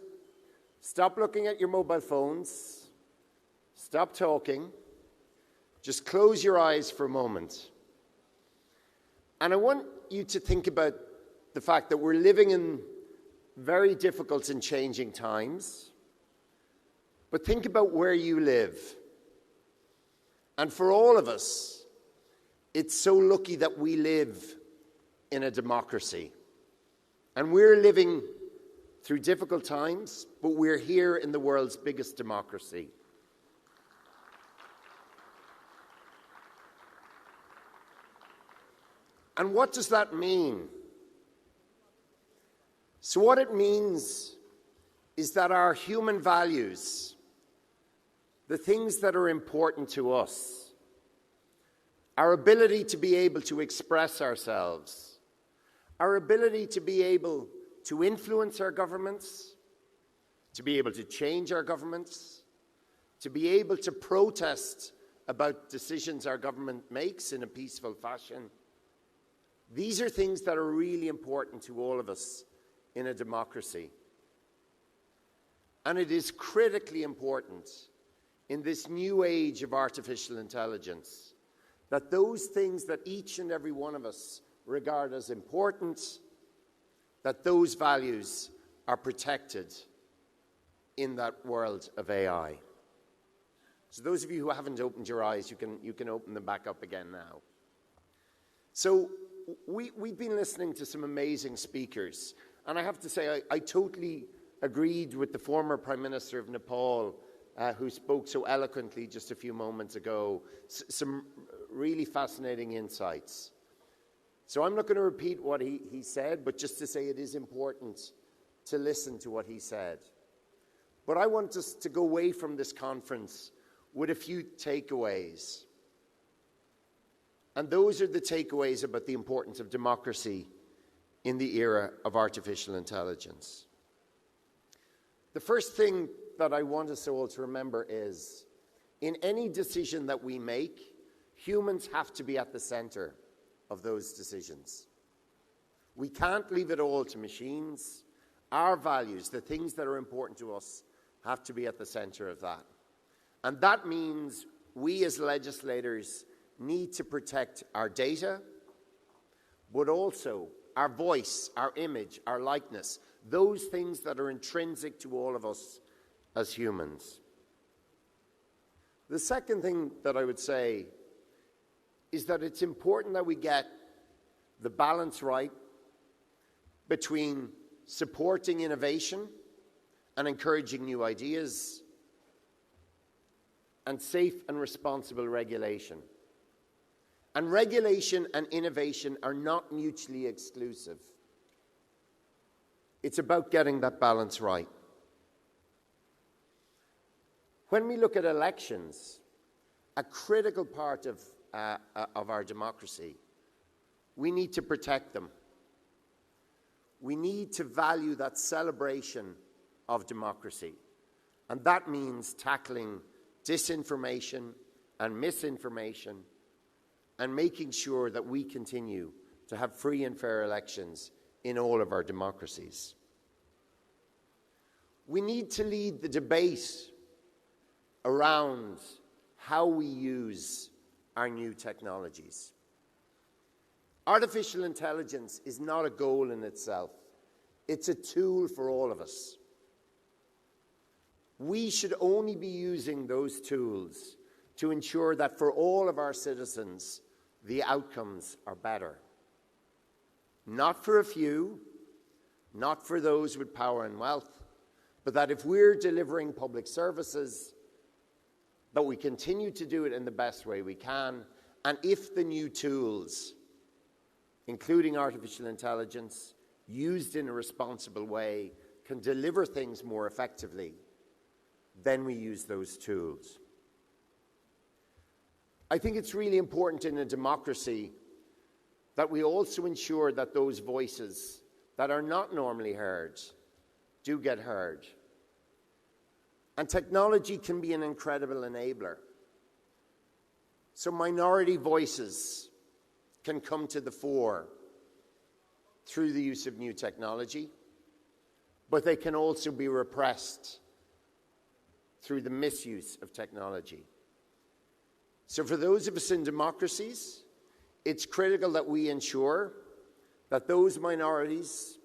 stop looking at your mobile phones, stop talking, just close your eyes for a moment. And I want you to think about the fact that we're living in very difficult and changing times, but think about where you live. And for all of us, it's so lucky that we live in a democracy. And we're living through difficult times, but we're here in the world's biggest democracy. And what does that mean? So what it means is that our human values, the things that are important to us, our ability to be able to express ourselves, our ability to be able to influence our governments, to be able to change our governments, to be able to protest about decisions our government makes in a peaceful fashion. These are things that are really important to all of us in a democracy. And it is critically important in this new age of artificial intelligence that those things that each and every one of us regard as important, that those values are protected in that world of AI. So those of you who haven't opened your eyes, you can open them back up again now. So we've been listening to some amazing speakers, and I have to say I totally agreed with the former Prime Minister of Nepal, who spoke so eloquently just a few moments ago. Some really fascinating insights. So I'm not going to repeat what he said, but just to say it is important to listen to what he said. But I want us to go away from this conference with a few takeaways. And those are the takeaways about the importance of democracy in the era of artificial intelligence. The first thing that I want us all to remember is, in any decision that we make, humans have to be at the center of those decisions. We can't leave it all to machines. Our values, the things that are important to us, have to be at the center of that. And that means we as legislators need to protect our data, but also our voice, our image, our likeness, those things that are intrinsic to all of us as humans. The second thing that I would say is that it's important that we get the balance right between supporting innovation and encouraging new ideas and safe and responsible regulation. And regulation and innovation are not mutually exclusive. It's about getting that balance right. When we look at elections, a critical part of our democracy, we need to protect them. We need to value that celebration of democracy. And that means tackling disinformation and misinformation and making sure that we continue to have free and fair elections in all of our democracies. We need to lead the debate around how we use our new technologies. Artificial intelligence is not a goal in itself. It's a tool for all of us. we should only be using those tools to ensure that for all of our citizens, the outcomes are better. Not for a few, not for those with power and wealth, but that if we're delivering public services, that we continue to do it in the best way we can, and if the new tools, including artificial intelligence, used in a responsible way, can deliver things more effectively, then we use those tools. I think it's really important in a democracy that we also ensure that those voices that are not normally heard do get heard. And technology can be an incredible enabler. So minority voices can come to the fore through the use of new technology, but they can also be repressed through the misuse of technology. So for those of us in democracies, it's critical that we ensure that those minorities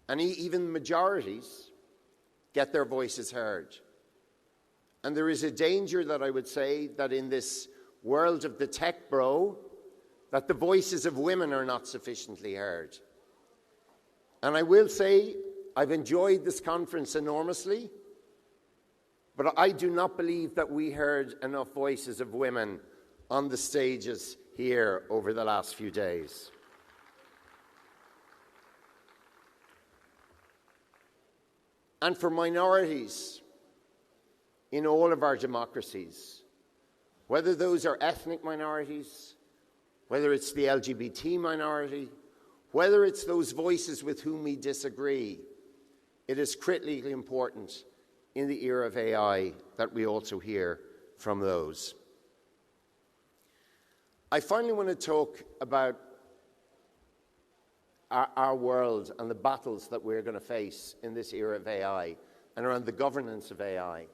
and even majorities get their voices heard. And there is a danger that I would say that in this world of the tech bro, that the voices of women are not sufficiently heard. And I will say, I've enjoyed this conference enormously, but I do not believe that we heard enough voices of women on the stages here over the last few days. And for minorities in all of our democracies, whether those are ethnic minorities, whether it's the LGBT minority, whether it's those voices with whom we disagree, it is critically important in the era of AI that we also hear from those. I finally want to talk about our world and the battles that we're going to face in this era of AI and around the governance of AI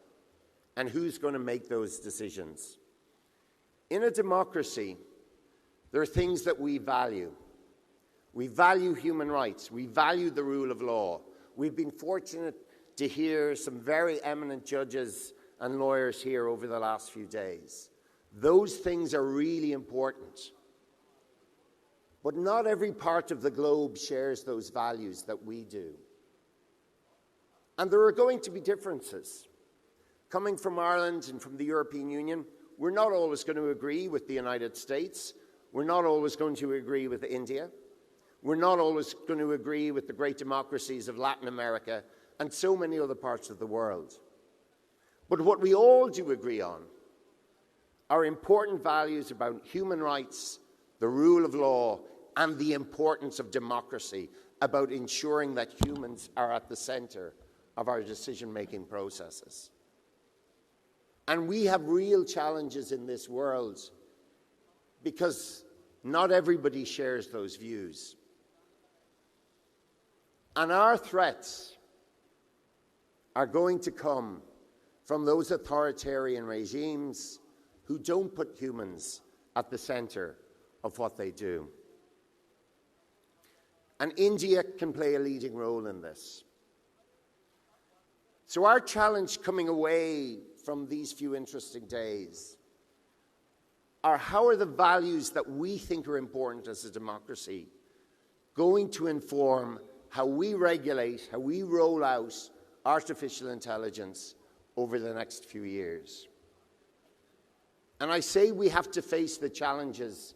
and who's going to make those decisions. In a democracy, there are things that we value. We value human rights. We value the rule of law. We've been fortunate to hear some very eminent judges and lawyers here over the last few days. Those things are really important. But not every part of the globe shares those values that we do. And there are going to be differences. Coming from Ireland and from the European Union, we're not always going to agree with the United States. We're not always going to agree with India. We're not always going to agree with the great democracies of Latin America and so many other parts of the world. But what we all do agree on are important values about human rights, the rule of law, and the importance of democracy, about ensuring that humans are at the center of our decision-making processes. And we have real challenges in this world because not everybody shares those views. And our threats are going to come from those authoritarian regimes who don't put humans at the center of what they do. And India can play a leading role in this. So our challenge coming away from these few interesting days are how are the values that we think are important as a democracy going to inform how we regulate, how we roll out artificial intelligence over the next few years. And I say we have to face the challenges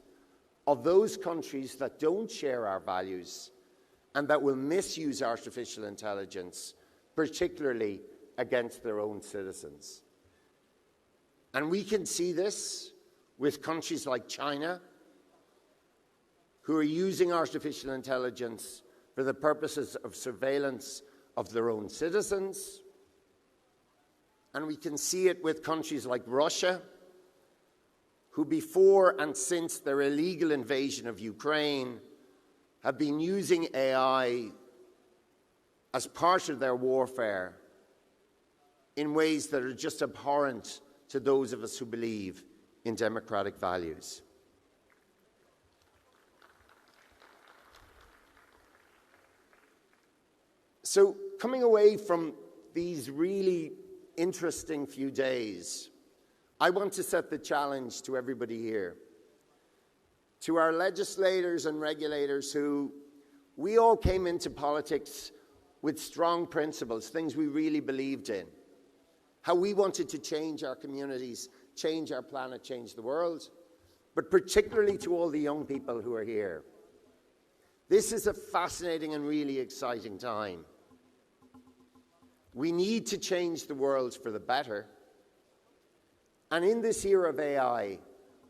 of those countries that don't share our values and that will misuse artificial intelligence, particularly against their own citizens. And we can see this with countries like China, who are using artificial intelligence for the purposes of surveillance of their own citizens. And we can see it with countries like Russia, who before and since their illegal invasion of Ukraine have been using AI as part of their warfare in ways that are just abhorrent to those of us who believe in democratic values. So coming away from these really interesting few days. I want to set the challenge to everybody here, to our legislators and regulators who we all came into politics with strong principles, things we really believed in, how we wanted to change our communities, change our planet, change the world, but particularly to all the young people who are here. This is a fascinating and really exciting time. We need to change the world for the better. And in this era of AI,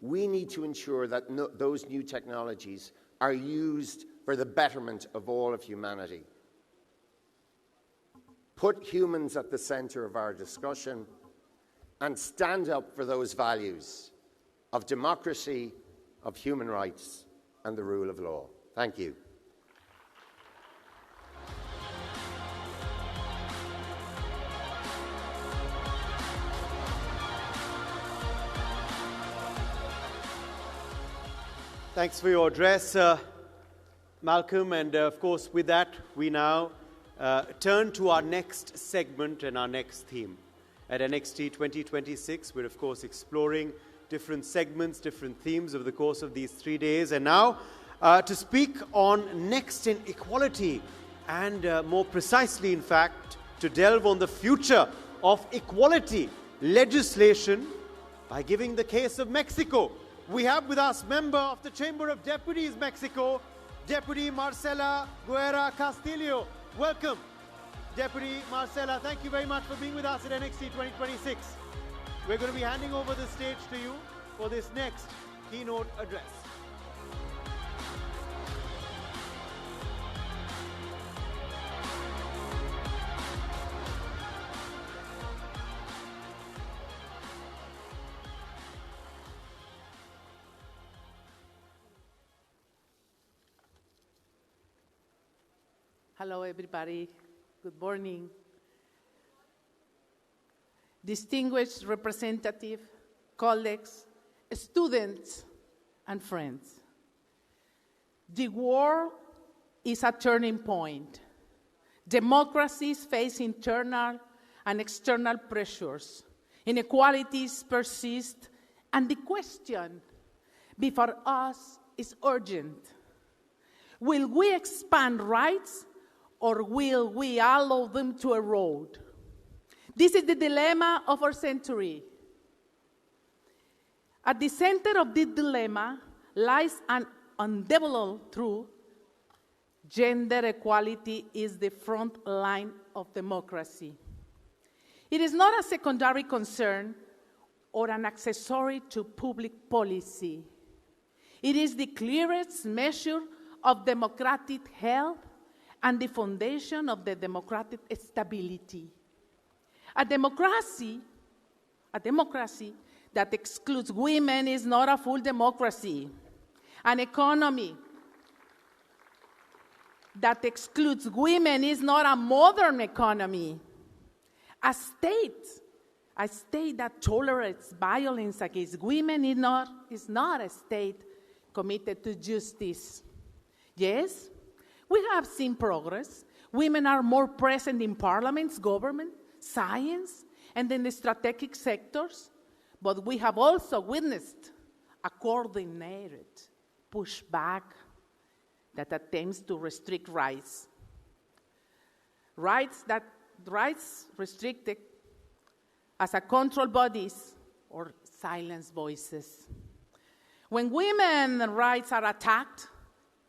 we need to ensure that those new technologies are used for the betterment of all of humanity. Put humans at the center of our discussion and stand up for those values of democracy, of human rights, and the rule of law. Thank you. Thanks for your address, Malcolm. And of course, with that, we now turn to our next segment and our next theme. At NXT 2026, we're of course exploring different segments, different themes over the course of these 3 days. And now, to speak on next in equality, and more precisely, in fact, to delve on the future of equality legislation by giving the case of Mexico. We have with us member of the Chamber of Deputies, Mexico, Deputy Marcela Guerra Castillo. Welcome, Deputy Marcela. Thank you very much for being with us at NXT 2026. We're going to be handing over the stage to you for this next keynote address. Hello, everybody. Good morning. Distinguished representative, colleagues, students, and friends. The world is a turning point. Democracies face internal and external pressures. Inequalities persist, and the question before us is urgent. Will we expand rights, or will we allow them to erode? This is the dilemma of our century. At the center of this dilemma lies an undeniable truth. Gender equality is the front line of democracy. It is not a secondary concern or an accessory to public policy. It is the clearest measure of democratic health and the foundation of the democratic stability. A democracy that excludes women is not a full democracy. An economy that excludes women is not a modern economy. A state that tolerates violence against women is not a state committed to justice. Yes, we have seen progress. Women are more present in parliaments, government, science, and in the strategic sectors, but we have also witnessed a coordinated pushback that attempts to restrict rights. Rights restricted as a control bodies or silence voices. When women's rights are attacked,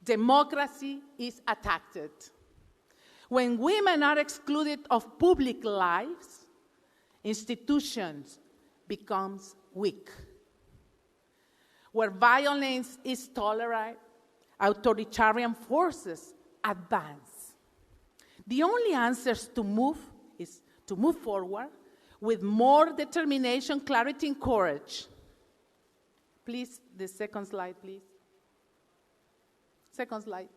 democracy is attacked. When women are excluded of public lives, institutions become weak. Where violence is tolerated, authoritarian forces advance. The only answers to move is to move forward with more determination, clarity, and courage. Please, the second slide, please. Second slide.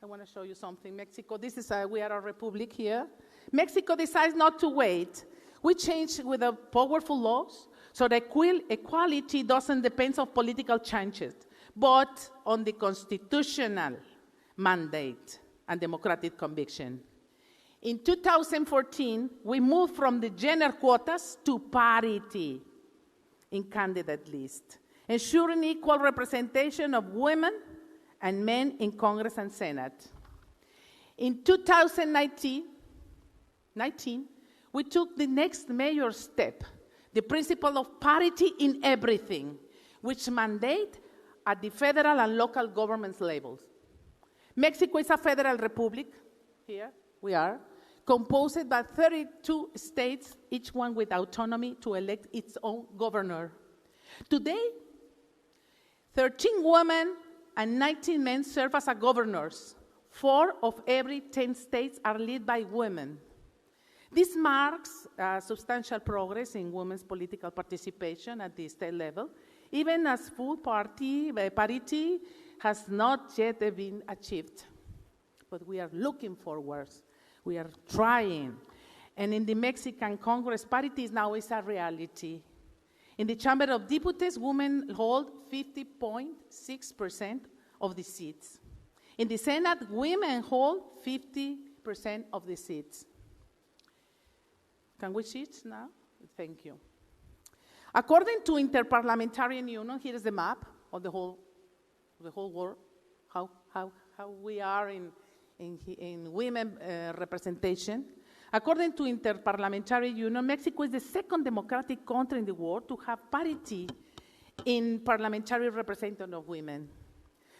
I want to show you something. Mexico, we are a republic here. Mexico decides not to wait. We change with the powerful laws so that equality doesn't depend on political changes, but on the constitutional mandate and democratic conviction. In 2014, we moved from the gender quotas to parity in candidate list, ensuring equal representation of women and men in Congress and Senate. In 2019, we took the next major step, the principle of parity in everything, which mandate at the federal and local government levels. Mexico is a federal republic, here we are, composed by 32 states, each one with autonomy to elect its own governor. Today, 13 women and 19 men serve as governors. 4 of every 10 states are led by women. This marks substantial progress in women's political participation at the state level, even as full parity has not yet been achieved. But we are looking forward. We are trying. And in the Mexican Congress, parity now is a reality. In the Chamber of Deputies, women hold 50.6% of the seats. In the Senate, women hold 50% of the seats. Can we switch now? Thank you. According to Interparliamentary Union, here is the map of the whole world, how we are in women representation. According to Interparliamentary Union, Mexico is the second democratic country in the world to have parity in parliamentary representation of women.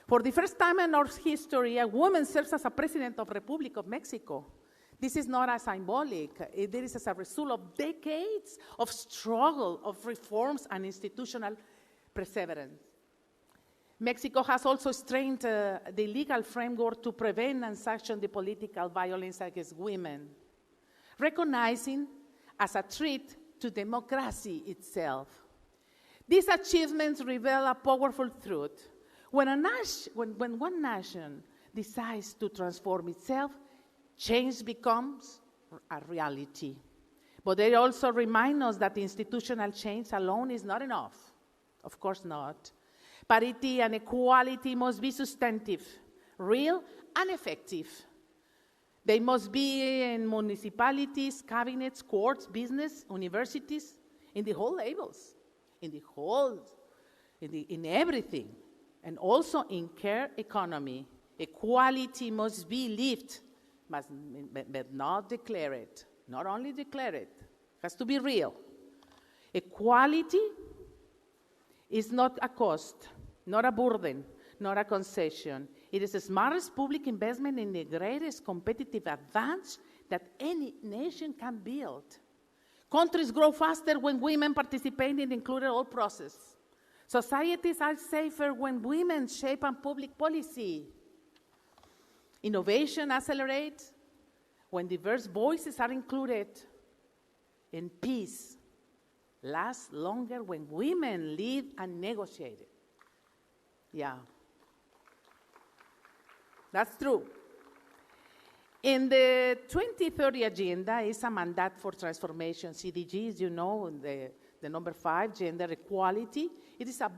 For the first time in our history, a woman serves as a president of the Republic of Mexico. This is not a symbolic. It is as a result of decades of struggle, of reforms, and institutional perseverance. Mexico has also strengthened the legal framework to prevent and sanction the political violence against women, recognizing as a threat to democracy itself. These achievements reveal a powerful truth. When one nation decides to transform itself, change becomes a reality. But they also remind us that institutional change alone is not enough. Of course not. Parity and equality must be substantive, real, and effective. They must be in municipalities, cabinets, courts, business, universities, in the whole levels, in everything, and also in care economy. Equality must be lived, but not declare it. Not only declare it, has to be real. Equality is not a cost, not a burden, not a concession. It is the smartest public investment in the greatest competitive advantage that any nation can build. Countries grow faster when women participate in the included all process. Societies are safer when women shape public policy. Innovation accelerates when diverse voices are included. And peace lasts longer when women lead and negotiate it. Yeah. That's true. In the 2030 agenda is a mandate for transformation. CDGs, you know, the number 5, gender equality. It is a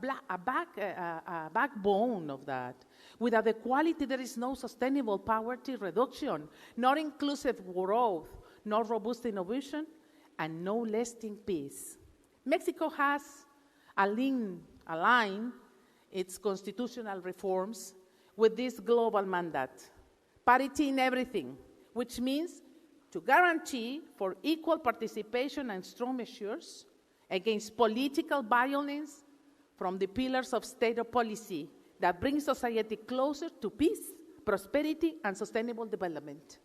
backbone of that. Without equality, there is no sustainable poverty reduction, not inclusive growth, not robust innovation, and no lasting peace. Mexico has aligned its constitutional reforms with this global mandate. Parity in everything, which means to guarantee for equal participation and strong measures against political violence from the pillars of state policy that bring society closer to peace, prosperity, and sustainable development.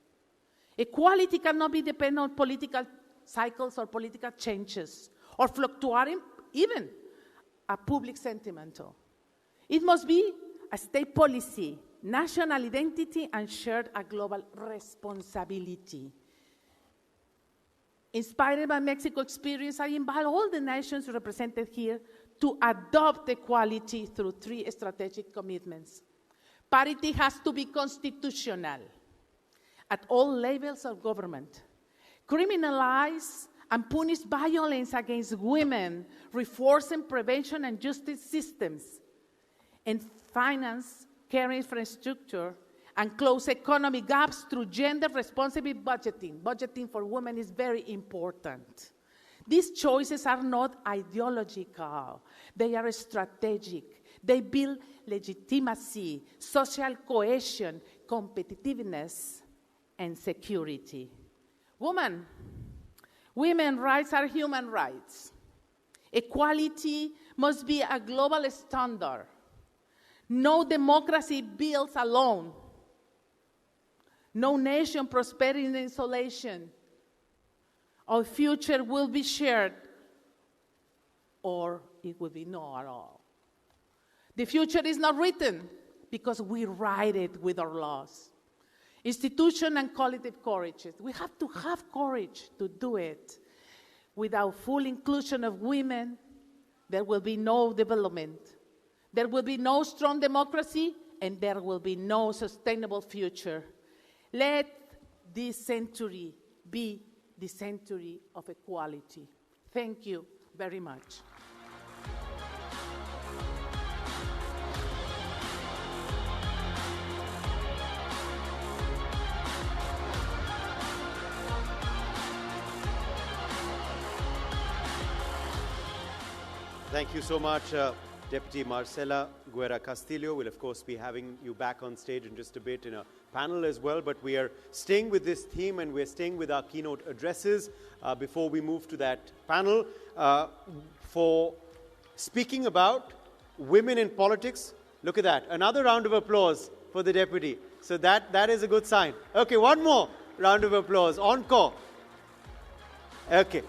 Equality cannot be dependent on political cycles or political changes or fluctuating even a public sentiment. It must be a state policy, national identity, and shared a global responsibility. Inspired by Mexico's experience, I invite all the nations represented here to adopt equality through 3 strategic commitments. Parity has to be constitutional at all levels of government. Criminalize and punish violence against women, reinforcing prevention and justice systems, and finance care infrastructure and close economic gaps through gender-responsive budgeting. Budgeting for women is very important. These choices are not ideological. They are strategic. They build legitimacy, social cohesion, competitiveness, and security. Women's rights are human rights. Equality must be a global standard. No democracy builds alone. No nation prospering in isolation. Our future will be shared, or it will be no at all. The future is not written because we write it with our laws. Institution and collective courage. We have to have courage to do it. Without full inclusion of women, there will be no development. There will be no strong democracy, and there will be no sustainable future. Let this century be the century of equality. Thank you very much. Thank you so much, Deputy Marcela Guerra Castillo. We'll, of course, be having you back on stage in just a bit in a panel as well, but we are staying with this theme and we're staying with our keynote addresses before we move to that panel. For speaking about women in politics, look at that. Another round of applause for the Deputy. So that is a good sign. Okay, one more round of applause. Encore. Okay.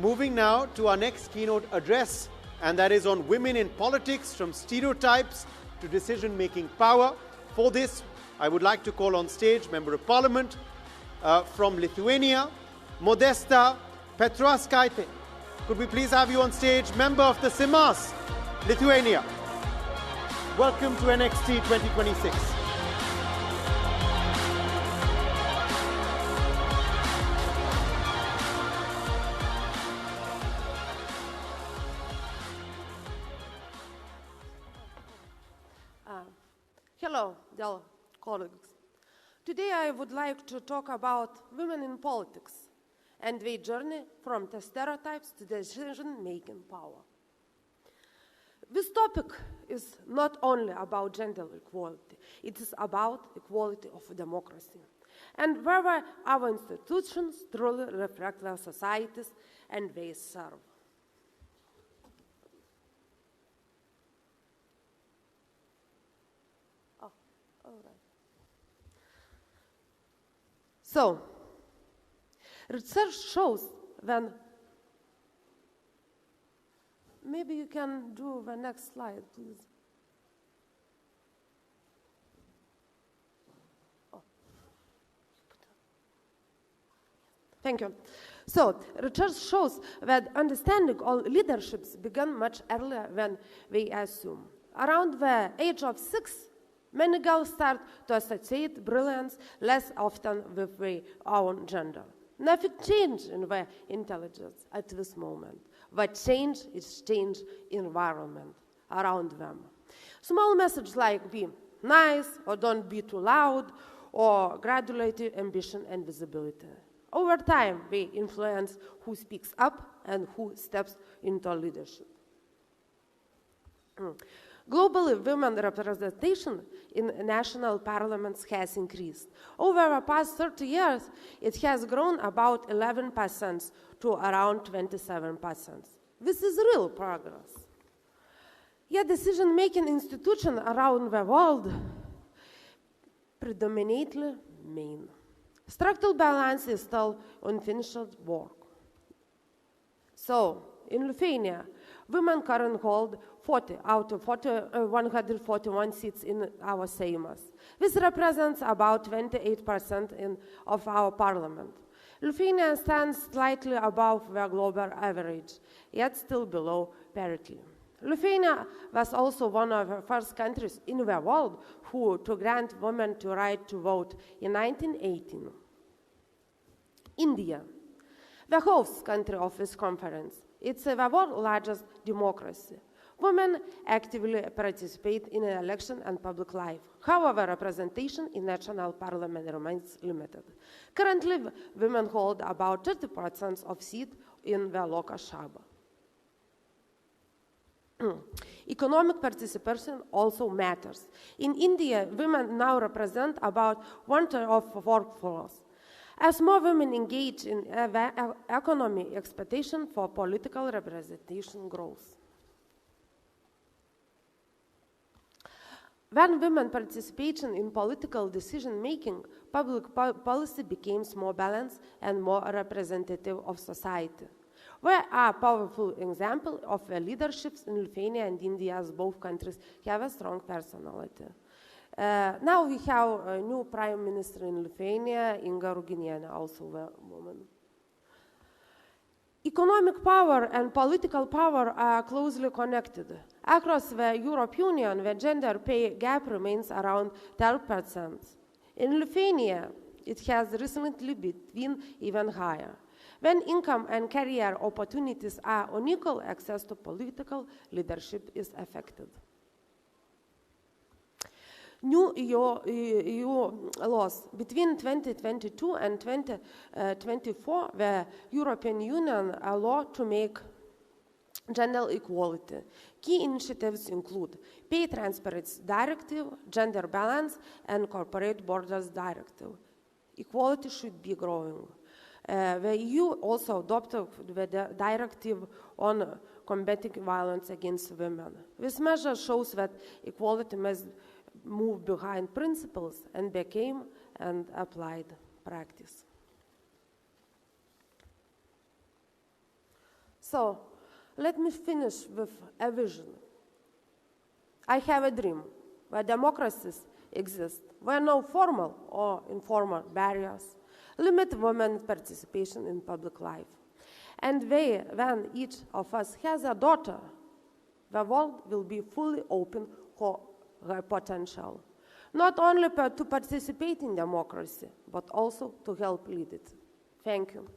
Moving now to our next keynote address, and that is on women in politics, from stereotypes to decision-making power. For this, I would like to call on stage Member of Parliament from Lithuania, Modesta Petrauskaitė. Could we please have you on stage, Member of the Seimas, Lithuania. Welcome to NXT 2026. Hello, dear colleagues. Today I would like to talk about women in politics and their journey from the stereotypes to decision-making power. This topic is not only about gender equality, it is about equality of democracy, and whether our institutions truly reflect their societies and they serve. So, research shows when, maybe you can do the next slide, please. Oh. Thank you. So, research shows that understanding all leaderships began much earlier than we assume. Around the age of 6, many girls start to associate brilliance less often with their own gender. Nothing changed in their intelligence at this moment. What changed is change environment around them. Small messages like be nice or don't be too loud or graduate ambition and visibility. Over time, they influence who speaks up and who steps into leadership. Globally, women representation in national parliaments has increased. Over the past 30 years, it has grown about 11% to around 27%. This is real progress. Yet decision-making institutions around the world predominantly men. Structural balance is still unfinished work. So, in Lithuania, women currently hold 40 out of 141 seats in our Seimas. This represents about 28% of our parliament. Lithuania stands slightly above the global average, yet still below parity. Lithuania was also one of the first countries in the world to grant women the right to vote in 1918. India, the host country of this conference, it's the world's largest democracy. Women actively participate in election and public life. However, representation in national parliament remains limited. Currently, women hold about 30% of seats in the Lok Sabha. Economic participation also matters. In India, women now represent about 1/3 of the workforce. As more women engage in economy, expectation for political representation grows. When women participation in political decision-making, public policy becomes more balanced and more representative of society. There are powerful examples of leaderships in Lithuania and India, as both countries have a strong personality. Now we have a new Prime Minister in Lithuania, Inga Ruginienė, also a woman. Economic power and political power are closely connected. Across the European Union, the gender pay gap remains around 12%. In Lithuania, it has recently been even higher. When income and career opportunities are unequal, access to political leadership is affected. New EU laws between 2022 and 2024, the European Union a law to make gender equality. Key initiatives include Pay Transparency Directive, Gender Balance, and Corporate Borders Directive. Equality should be growing. The EU also adopted the directive on combating violence against women. This measure shows that equality must move behind principles and became an applied practice. So, let me finish with a vision. I have a dream where democracies exist, where no formal or informal barriers limit women's participation in public life. And when each of us has a daughter, the world will be fully open for her potential, not only to participate in democracy, but also to help lead it. Thank you.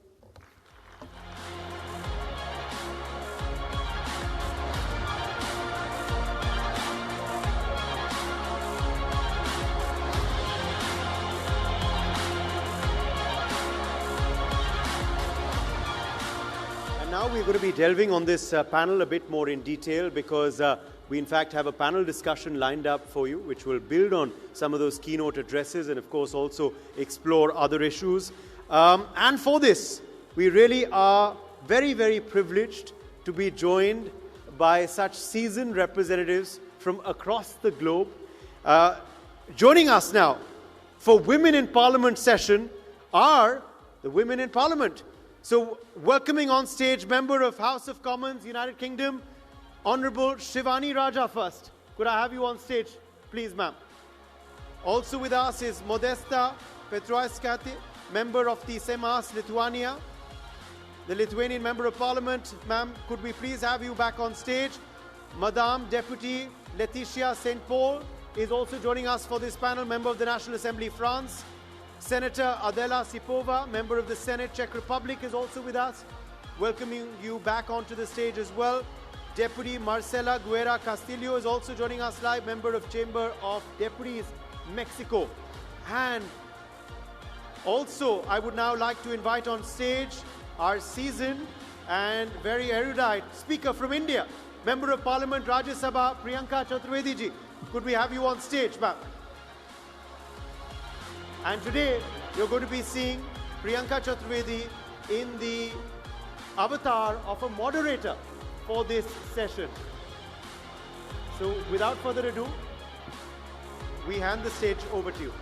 And now we're going to be delving on this panel a bit more in detail, because we in fact have a panel discussion lined up for you, which will build on some of those keynote addresses and of course also explore other issues. And for this, we really are very, very privileged to be joined by such seasoned representatives from across the globe. Joining us now for Women in Parliament session are the Women in Parliament. So welcoming on stage Member of House of Commons, United Kingdom, Honorable Shivani Raja first. Could I have you on stage, please, ma'am? Also with us is Modesta Petroiskate, Member of the Seimas, Lithuania, the Lithuanian Member of Parliament. Ma'am, could we please have you back on stage? Madame Deputy Laetitia St. Paul is also joining us for this panel, Member of the National Assembly, France. Senator Adela Sipova, Member of the Senate, Czech Republic, is also with us. Welcoming you back onto the stage as well. Deputy Marcela Guerra Castillo is also joining us live, Member of Chamber of Deputies, Mexico. And also, I would now like to invite on stage our seasoned and very erudite speaker from India, Member of Parliament, Rajya Sabha, Priyanka Chaturvedi ji. Could we have you on stage, ma'am? And today, you're going to be seeing Priyanka Chaturvedi in the avatar of a moderator for this session. So without further ado, we hand the stage over to you.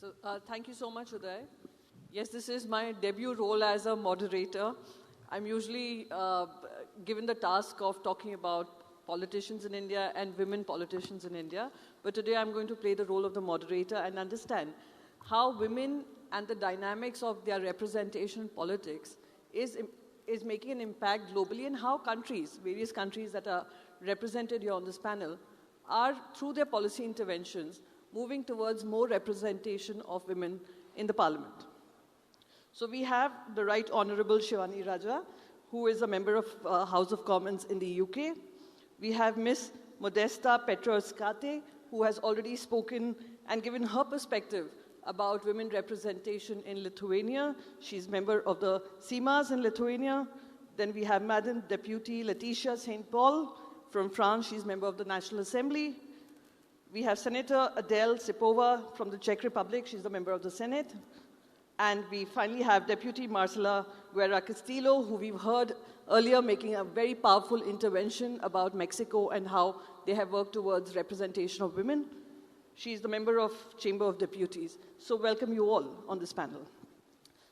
So thank you so much, Uday. Yes, this is my debut role as a moderator. I'm usually given the task of talking about politicians in India and women politicians in India. But today I'm going to play the role of the moderator and understand how women and the dynamics of their representation in politics is making an impact globally, and how countries, various countries that are represented here on this panel, are, through their policy interventions, moving towards more representation of women in the parliament. So we have the Right Honourable Shivani Raja, who is a member of House of Commons in the UK. We have Ms. Modesta Petroscate, who has already spoken and given her perspective about women representation in Lithuania. She's member of the CIMAS in Lithuania. Then we have Madam Deputy Laetitia St. Paul from France. She's member of the National Assembly. We have Senator Adele Sipova from the Czech Republic. She's a member of the Senate. And we finally have Deputy Marcela Guerra Castillo, who we've heard earlier making a very powerful intervention about Mexico and how they have worked towards representation of women. She's the member of Chamber of Deputies. So welcome you all on this panel.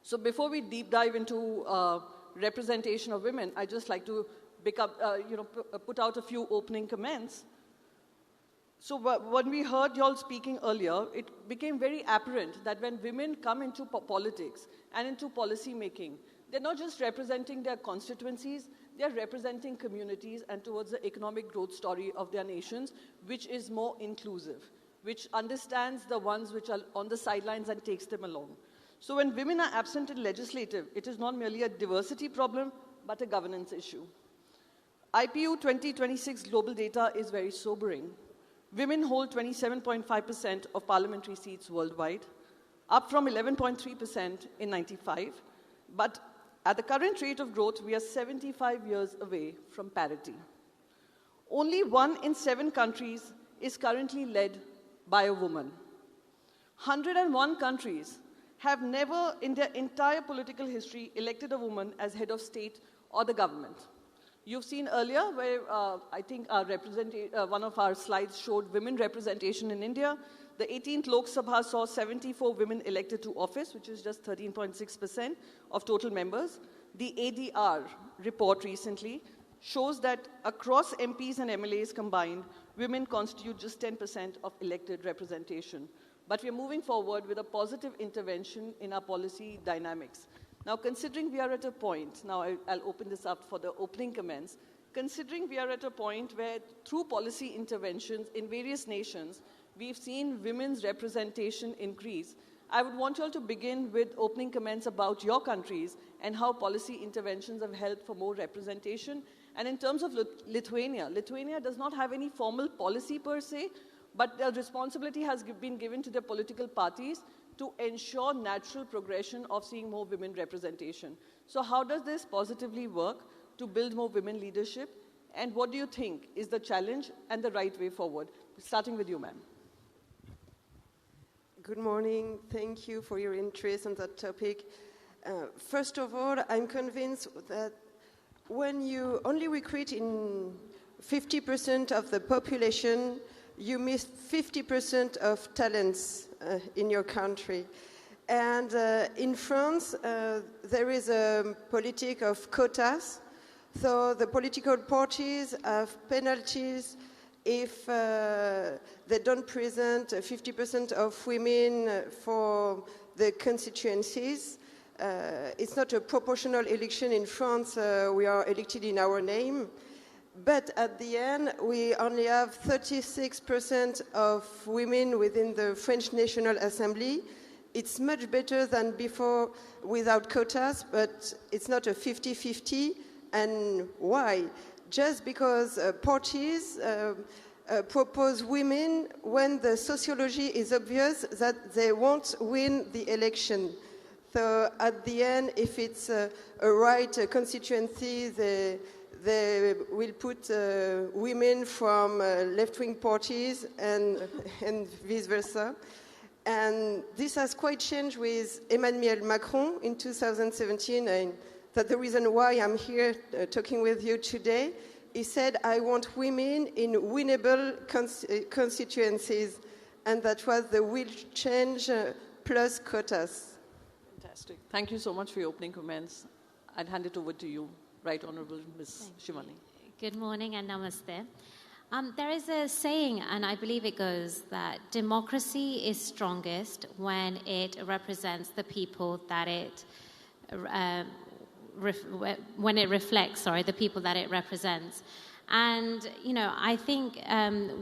So before we deep dive into representation of women, I'd just like to put out a few opening comments. So when we heard y'all speaking earlier, it became very apparent that when women come into politics and into policy making, they're not just representing their constituencies, they're representing communities and towards the economic growth story of their nations, which is more inclusive, which understands the ones which are on the sidelines and takes them along. So when women are absent in legislative, it is not merely a diversity problem, but a governance issue. IPU 2026 global data is very sobering. Women hold 27.5% of parliamentary seats worldwide, up from 11.3% in 95. But at the current rate of growth, we are 75 years away from parity. Only 1 in 7 countries is currently led by a woman. 101 countries have never in their entire political history elected a woman as head of state or the government. You've seen earlier where I think one of our slides showed women representation in India. The 18th Lok Sabha saw 74 women elected to office, which is just 13.6% of total members. The ADR report recently shows that across MPs and MLAs combined, women constitute just 10% of elected representation. But we're moving forward with a positive intervention in our policy dynamics. Now, considering we are at a point, now I'll open this up for the opening comments, considering we are at a point where through policy interventions in various nations, we've seen women's representation increase, I would want you all to begin with opening comments about your countries and how policy interventions have helped for more representation. And in terms of Lithuania does not have any formal policy per se, but the responsibility has been given to the political parties to ensure natural progression of seeing more women representation. So how does this positively work to build more women leadership? And what do you think is the challenge and the right way forward? Starting with you, ma'am. Good morning. Thank you for your interest on that topic. First of all, I'm convinced that when you only recruit in 50% of the population, you miss 50% of talents in your country. And in France, there is a politic of quotas. So the political parties have penalties if they don't present 50% of women for the constituencies. It's not a proportional election in France. We are elected in our name. But at the end, we only have 36% of women within the French National Assembly. It's much better than before without quotas, but it's not a 50-50. And why? Just because parties propose women when the sociology is obvious that they won't win the election. So at the end, if it's a right constituency, they will put women from left-wing parties and vice versa. And this has quite changed with Emmanuel Macron in 2017. And that's the reason why I'm here talking with you today. He said, I want women in winnable constituencies. And that was the will change plus quotas. Fantastic. Thank you so much for your opening comments. I'd hand it over to you. Right Honourable Ms. Shivani. Good morning and namaste. There is a saying, and I believe it goes, that democracy is strongest when it represents the people that it, when it reflects, the people that it represents. And, you know, I think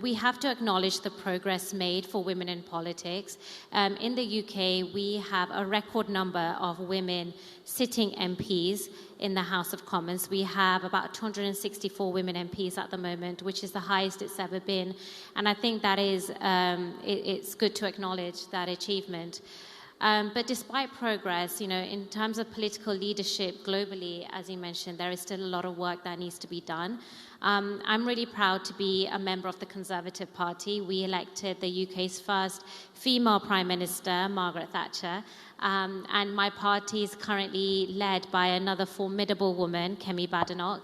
we have to acknowledge the progress made for women in politics. In the UK, we have a record number of women sitting MPs in the House of Commons. We have about 264 women MPs at the moment, which is the highest it's ever been. And I think that is, it's good to acknowledge that achievement. But despite progress, you know, in terms of political leadership globally, as you mentioned, there is still a lot of work that needs to be done. I'm really proud to be a member of the Conservative Party. We elected the UK's first female Prime Minister, Margaret Thatcher, and my party is currently led by another formidable woman, Kemi Badenoch.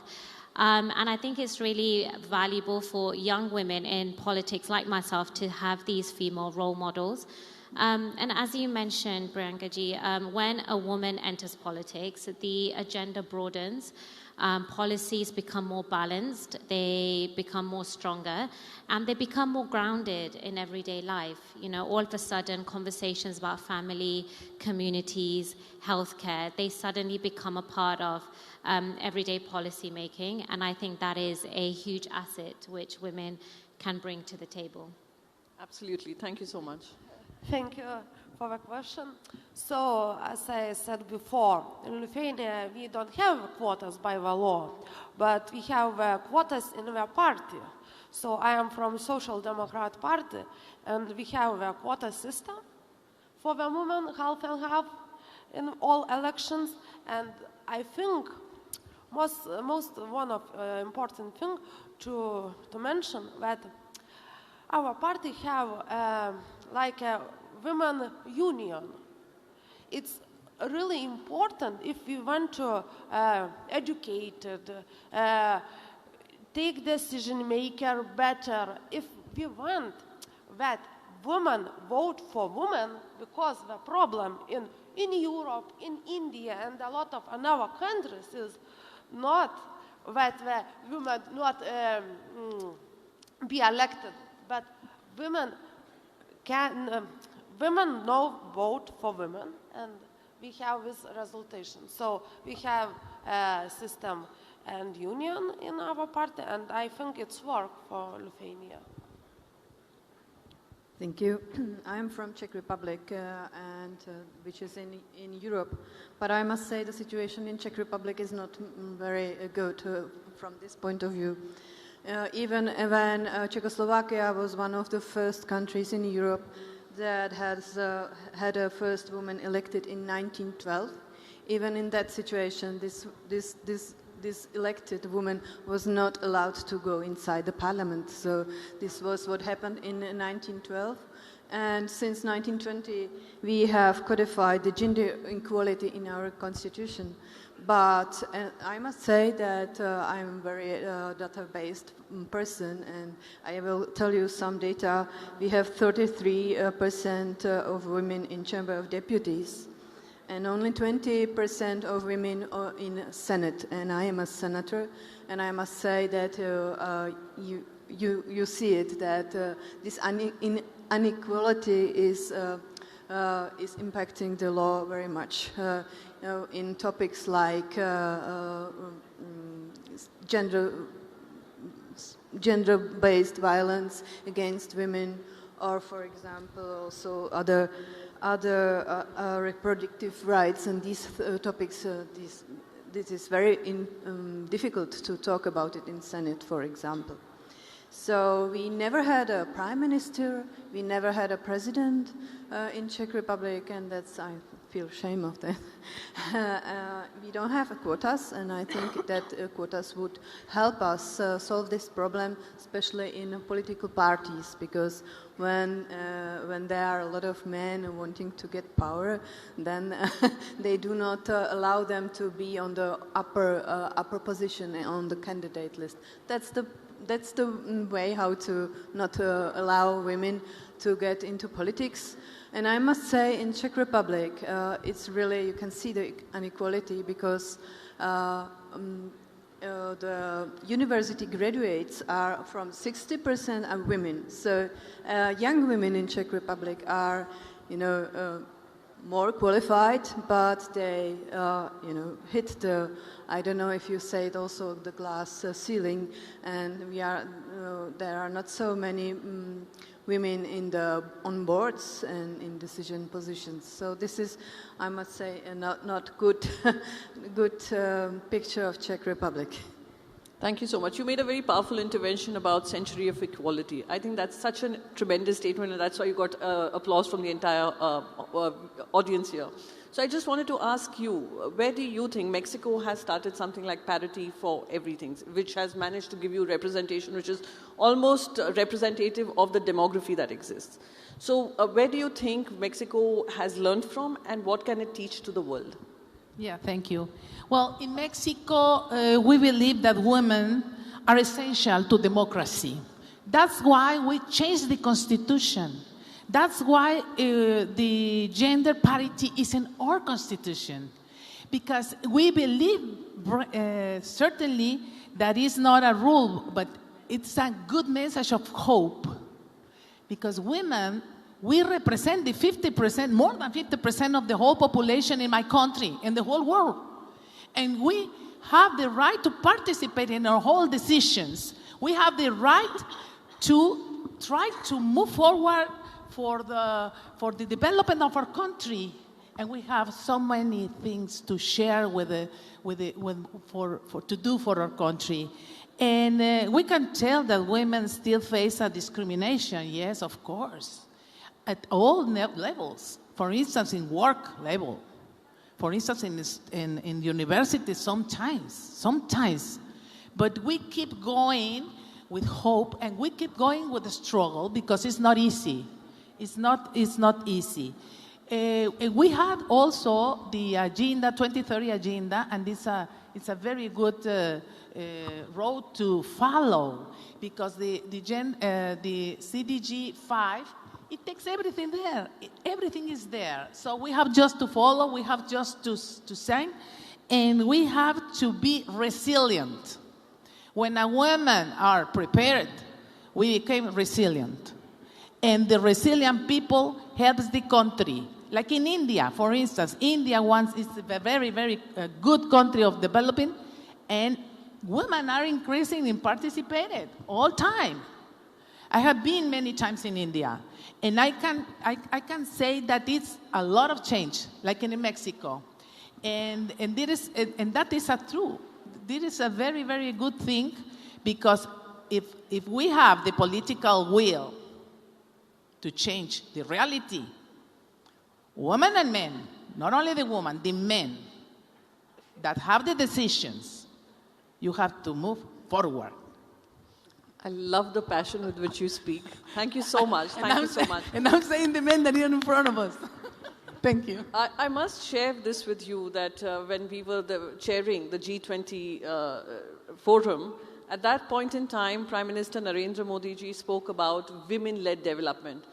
And I think it's really valuable for young women in politics like myself to have these female role models. And as you mentioned, Priyankaji, when a woman enters politics, the agenda broadens, policies become more balanced, they become more stronger, and they become more grounded in everyday life. You know, all of a sudden, conversations about family, communities, healthcare, they suddenly become a part of everyday policy making, and I think that is a huge asset which women can bring to the table. Absolutely. Thank you so much. Thank you for the question. So, as I said before, in Lithuania we don't have quotas by the law, but we have quotas in the party. So I am from Social Democrat Party, and we have a quota system for the women, half and half, in all elections. And I think most one of important thing to mention that our party have like a women union. It's really important if we want to educate, take decision maker better. If we want that women vote for women, because the problem in Europe, in India, and a lot of other countries is not that the women not be elected, but women can women now vote for women, and we have this resultation. So we have a system and union in our party, and I think it's work for Lithuania. Thank you. I am from Czech Republic, which is in Europe. But I must say the situation in Czech Republic is not very good from this point of view. Even when Czechoslovakia was one of the first countries in Europe that has had a first woman elected in 1912, even in that situation, this elected woman was not allowed to go inside the parliament. So this was what happened in 1912. And since 1920, we have codified the gender equality in our constitution. But I must say that I'm a very data-based person, and I will tell you some data. We have 33% of women in Chamber of Deputies, and only 20% of women are in Senate. And I am a senator, and I must say that you see it, that this inequality is impacting the law very much. In topics like gender-based violence against women, or, for example, also other reproductive rights, and these topics, this is very difficult to talk about it in Senate, for example. So we never had a prime minister, we never had a president in Czech Republic, and that's, I feel shame of that. We don't have quotas, and I think that quotas would help us solve this problem, especially in political parties, because when there are a lot of men wanting to get power, then they do not allow them to be on the upper position on the candidate list. That's the way how to not allow women to get into politics. And I must say, in Czech Republic, it's really, you can see the inequality, because the university graduates are from 60% are women. So young women in Czech Republic are, more qualified, but they, hit the, I don't know if you say it also, the glass ceiling, and there are not so many women on boards and in decision positions. So this is, I must say, a not good, good picture of Czech Republic. Thank you so much. You made a very powerful intervention about century of equality. I think that's such a tremendous statement, and that's why you got applause from the entire audience here. So I just wanted to ask you, where do you think Mexico has started something like parity for everything, which has managed to give you representation, which is almost representative of the demography that exists? So where do you think Mexico has learned from, and what can it teach to the world? Yeah, thank you. Well, in Mexico, we believe that women are essential to democracy. That's why we changed the constitution. That's why the gender parity is in our constitution. Because we believe, certainly, that is not a rule, but it's a good message of hope. Because women, we represent the 50%, more than 50% of the whole population in my country, in the whole world. And we have the right to participate in our whole decisions. We have the right to try to move forward for the development of our country. And we have so many things to share to do for our country. And we can tell that women still face a discrimination, yes, of course. At all levels, for instance, in work level, for instance, in university sometimes. But we keep going with hope, and we keep going with the struggle, because it's not easy. It's not easy. We had also the agenda, 2030 agenda, and it's a very good road to follow, because the CDG 5, it takes everything there. Everything is there. So we have just to follow, we have just to sign, and we have to be resilient. When a women are prepared, we became resilient. And the resilient people helps the country. Like in India, for instance, India is a very, very good country of developing, and women are increasing in participating all time. I have been many times in India, and I can say that it's a lot of change, like in Mexico, and that is true. This is a very, very good thing, because if we have the political will to change the reality, women and men, not only the women, the men that have the decisions, you have to move forward. I love the passion with which you speak. Thank you so much. Thank you so much. And I'm saying the men that are in front of us. Thank you. I must share this with you, that when we were chairing the G20 forum, at that point in time, Prime Minister Narendra Modi ji spoke about women-led development.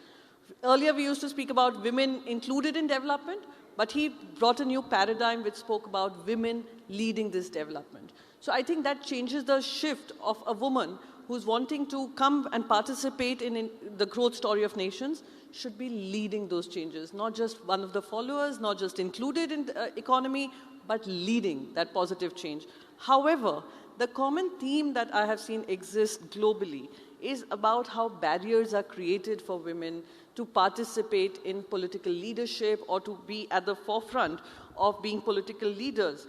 Earlier, we used to speak about women included in development, but he brought a new paradigm which spoke about women leading this development. So I think that changes the shift of a woman who's wanting to come and participate in the growth story of nations should be leading those changes, not just one of the followers, not just included in the economy, but leading that positive change. However, the common theme that I have seen exist globally is about how barriers are created for women to participate in political leadership or to be at the forefront of being political leaders.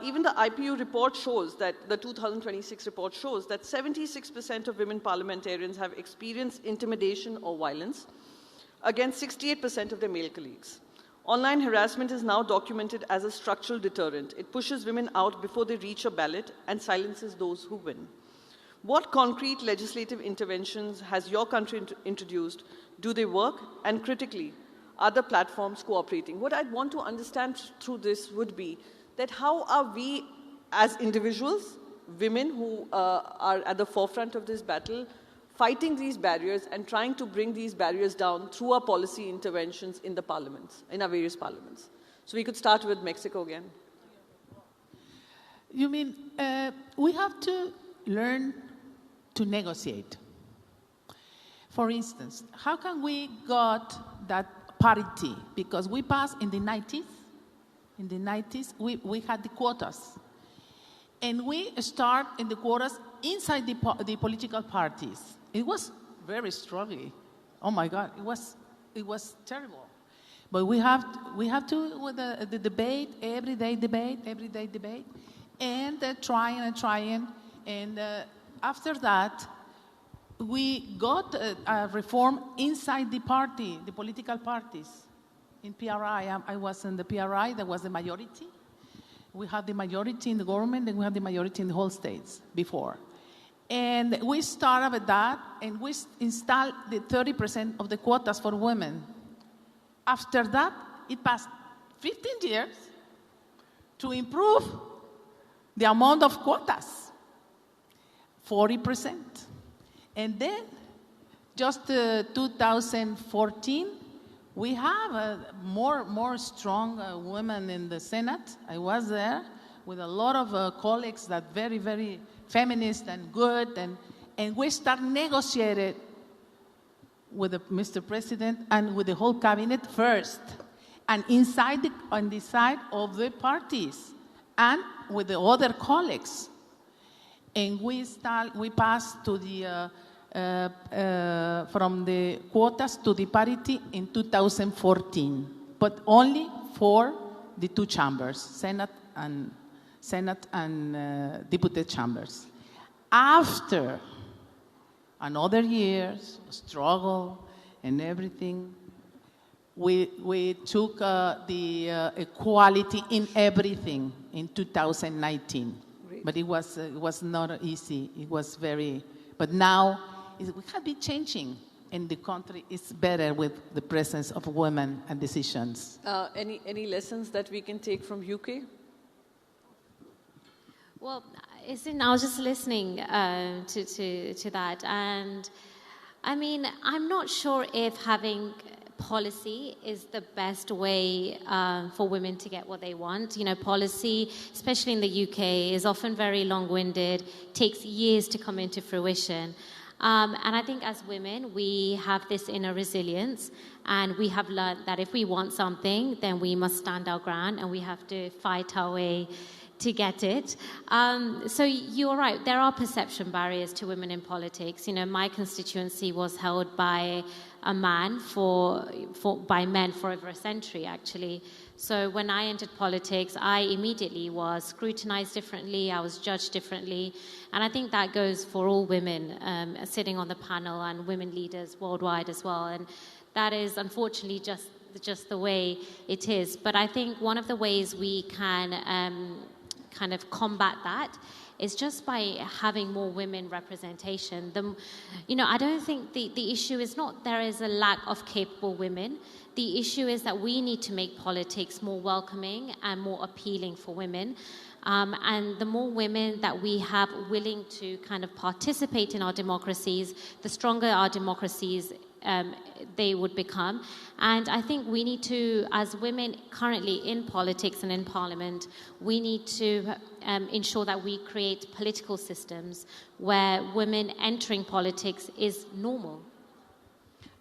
Even the IPU report shows that, the 2026 report shows that 76% of women parliamentarians have experienced intimidation or violence, against 68% of their male colleagues. Online harassment is now documented as a structural deterrent. It pushes women out before they reach a ballot and silences those who win. What concrete legislative interventions has your country introduced? Do they work? And critically, are the platforms cooperating? What I'd want to understand through this would be that how are we as individuals, women who are at the forefront of this battle, fighting these barriers and trying to bring these barriers down through our policy interventions in the parliaments, in our various parliaments. So we could start with Mexico again. You mean we have to learn to negotiate? For instance, how can we got that parity, because we passed in the 90s. In the 90s, we had the quotas. And we start in the quotas inside the political parties. It was very strongly. Oh my God, it was terrible. But we have to with the debate, everyday debate, and trying. And after that, we got a reform inside the party, the political parties. In PRI, I was in the PRI, there was the majority. We had the majority in the government, and we had the majority in the whole states before. And we started with that, and we installed the 30% of the quotas for women. After that, it passed 15 years to improve the amount of quotas, 40%. And then, just 2014, we have more strong women in the Senate. I was there with a lot of colleagues that very, very feminist and good, and we start negotiating with Mr. President and with the whole cabinet first, and on the side of the parties, and with the other colleagues. And we passed to the from the quotas to the parity in 2014, but only for the two chambers, Senate and Deputy chambers. After another years, struggle and everything, we took the equality in everything in 2019. Great. But it was not easy. It was very. But now we have been changing, and the country is better with the presence of women and decisions. Any lessons that we can take from UK? Well, I was just listening to that, and I mean, I'm not sure if having policy is the best way for women to get what they want. You know, policy, especially in the UK, is often very long-winded, takes years to come into fruition. And I think as women, we have this inner resilience, and we have learned that if we want something, then we must stand our ground, and we have to fight our way to get it. So you're right, there are perception barriers to women in politics. You know, my constituency was held by a man by men for over a century, actually. So when I entered politics, I immediately was scrutinized differently, I was judged differently, and I think that goes for all women sitting on the panel and women leaders worldwide as well. And that is unfortunately just the way it is. But I think one of the ways we can kind of combat that is just by having more women representation. I don't think the issue is not there is a lack of capable women. The issue is that we need to make politics more welcoming and more appealing for women. And the more women that we have willing to kind of participate in our democracies, the stronger our democracies they would become. And I think we need to, as women currently in politics and in parliament, we need to ensure that we create political systems where women entering politics is normal.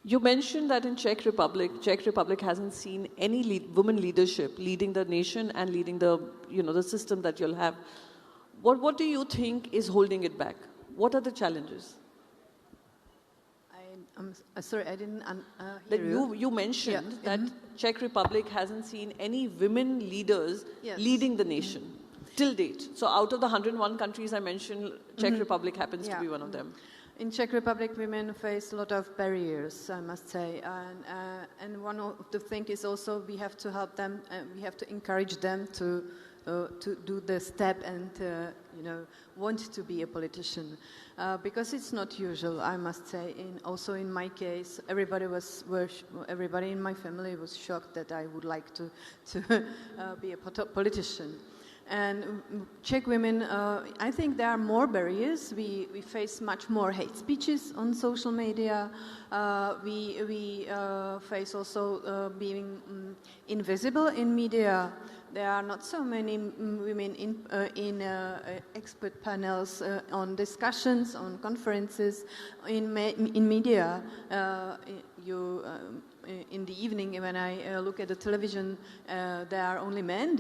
You mentioned that in Czech Republic hasn't seen any women leadership leading the nation and leading the system that you'll have. What do you think is holding it back? What are the challenges? I'm sorry, I didn't hear you. You mentioned that Czech Republic hasn't seen any women leaders leading the nation till date. So out of the 101 countries I mentioned, Czech Republic happens to be one of them. In Czech Republic, women face a lot of barriers, I must say. And one of the things is also we have to help them, we have to encourage them to do the step and want to be a politician, because it's not usual. I must say. Also in my case, everybody in my family was shocked that I would like to be a politician. And Czech women, I think there are more barriers. We face much more hate speeches on social media. We face also being invisible in media. there are not so many women in expert panels, on discussions, on conferences, in media. In the evening, when I look at the television, there are only men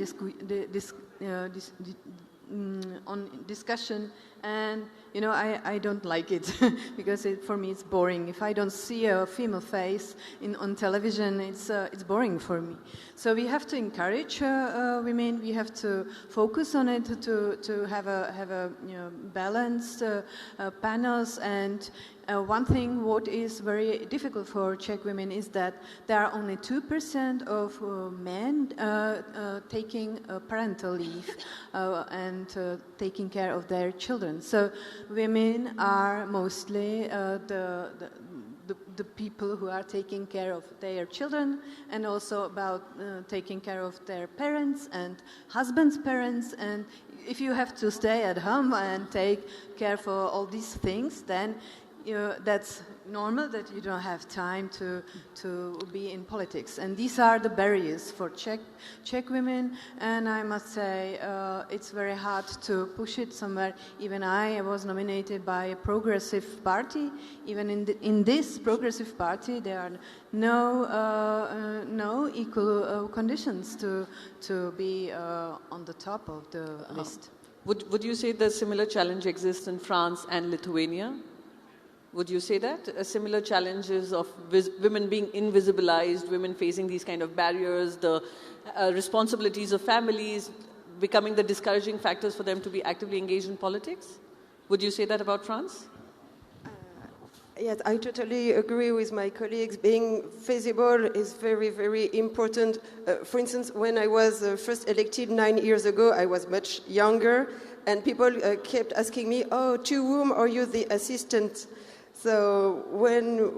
on discussion, and I don't like it because for me it's boring. If I don't see a female face on television, it's boring for me. So we have to encourage women. We have to focus on it to have a balanced panels. And one thing what is very difficult for Czech women is that there are only 2% of men taking parental leave and taking care of their children. So women are mostly the people who are taking care of their children, and also about taking care of their parents and husbands' parents. And if you have to stay at home and take care for all these things, then that's normal that you don't have time to be in politics. And these are the barriers for Czech women, and I must say it's very hard to push it somewhere. Even I was nominated by a progressive party. Even in this progressive party, there are no equal conditions to be on the top of the list. Would you say the similar challenge exists in France and Lithuania? Would you say that? Similar challenges of women being invisibilized, women facing these kind of barriers, the responsibilities of families becoming the discouraging factors for them to be actively engaged in politics? Would you say that about France? Yes, I totally agree with my colleagues. Being visible is very, very important. For instance, when I was first elected 9 years ago, I was much younger, and people kept asking me, "Oh, to whom are you the assistant?" So when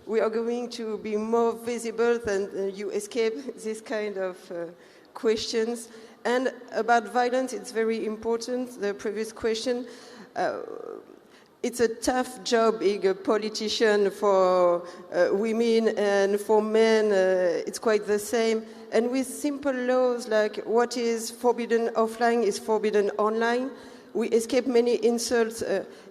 we are going to be more visible, then you escape this kind of questions. And about violence, it's very important, the previous question. It's a tough job being a politician for women, and for men it's quite the same. And with simple laws like what is forbidden offline is forbidden online, we escape many insults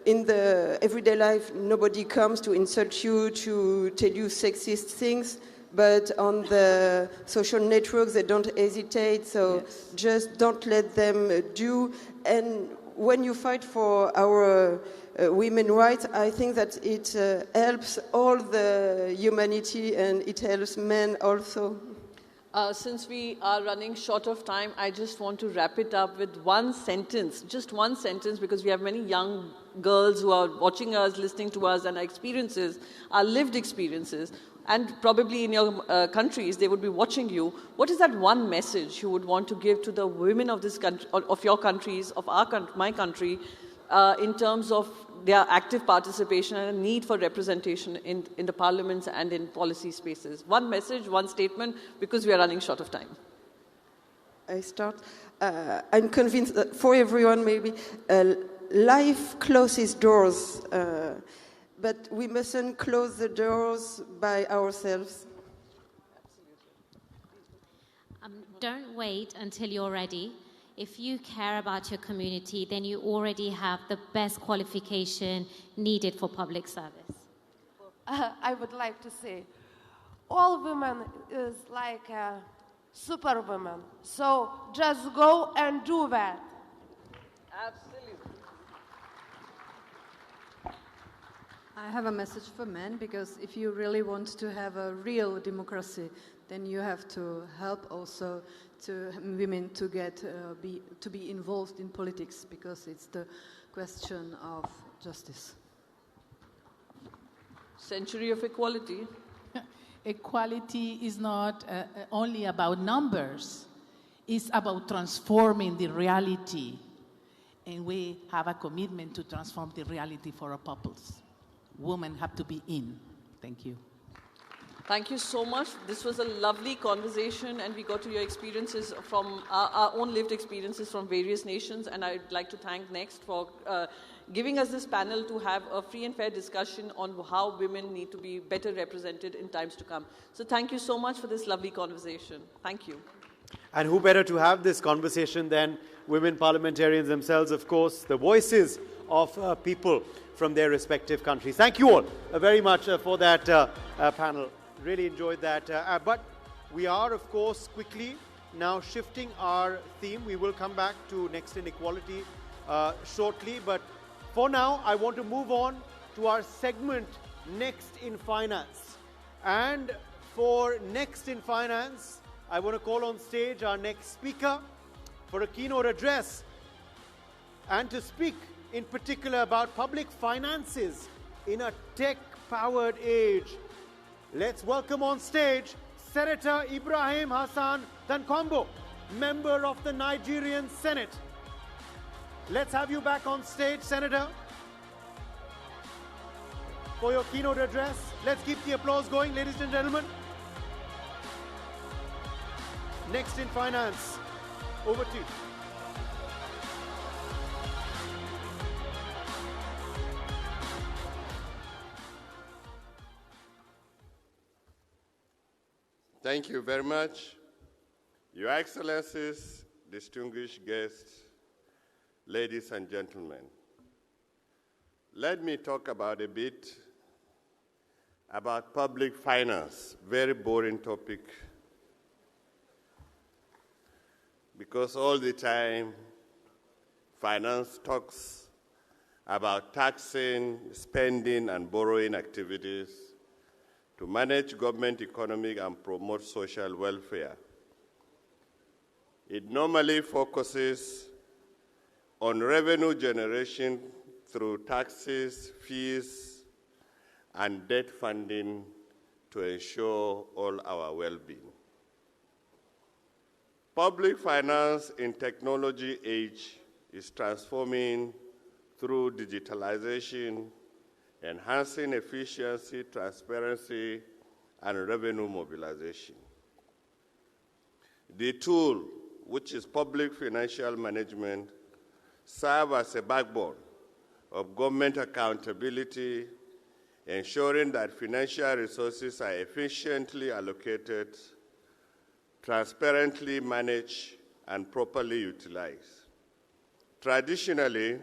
in the everyday life. Nobody comes to insult you, to tell you sexist things, but on the social networks they don't hesitate, so just don't let them do. And when you fight for our women's rights, I think that it helps all the humanity, and it helps men also. Since we are running short of time, I just want to wrap it up with one sentence, just one sentence, because we have many young girls who are watching us, listening to us, and our experiences, our lived experiences, and probably in your countries, they would be watching you. What is that one message you would want to give to the women of this country, of your countries, of my country, in terms of their active participation and a need for representation in the parliaments and in policy spaces? One message, one statement, because we are running short of time. I start. I'm convinced that for everyone, maybe, life closes doors, but we mustn't close the doors by ourselves. Don't wait until you're ready. If you care about your community, then you already have the best qualification needed for public service. I would like to say, all women is like a superwoman. So just go and do that. Absolutely. I have a message for men, because if you really want to have a real democracy, then you have to help also to women to get to be involved in politics, because it's the question of justice. Century of equality. Equality is not only about numbers. It's about transforming the reality. And we have a commitment to transform the reality for our peoples. Women have to be in. Thank you. Thank you so much. This was a lovely conversation, and we got to your experiences from our own lived experiences from various nations. And I'd like to thank NXT for giving us this panel to have a free and fair discussion on how women need to be better represented in times to come. So thank you so much for this lovely conversation. Thank you. And who better to have this conversation than women parliamentarians themselves, of course, the voices of people from their respective countries. Thank you all very much for that panel. Really enjoyed that. But we are, of course, quickly now shifting our theme. We will come back to next inequality shortly. But for now, I want to move on to our segment, Next in Finance. And for Next in Finance, I want to call on stage our next speaker for a keynote address and to speak in particular about public finances in a tech-powered age. Let's welcome on stage Senator Ibrahim Hassan Dankwambo, member of the Nigerian Senate. Let's have you back on stage, Senator, for your keynote address. Let's keep the applause going, ladies and gentlemen. Next in Finance, over to you. Thank you very much. Your Excellencies, distinguished guests, ladies and gentlemen. Let me talk about a bit about public finance, very boring topic, because all the time finance talks about taxing, spending, and borrowing activities to manage government economic and promote social welfare. It normally focuses on revenue generation through taxes, fees, and debt funding to ensure all our well-being. Public finance in technology age is transforming through digitalization, enhancing efficiency, transparency, and revenue mobilization. The tool, which is public financial management, serves as a backbone of government accountability, ensuring that financial resources are efficiently allocated, transparently managed, and properly utilized. Traditionally,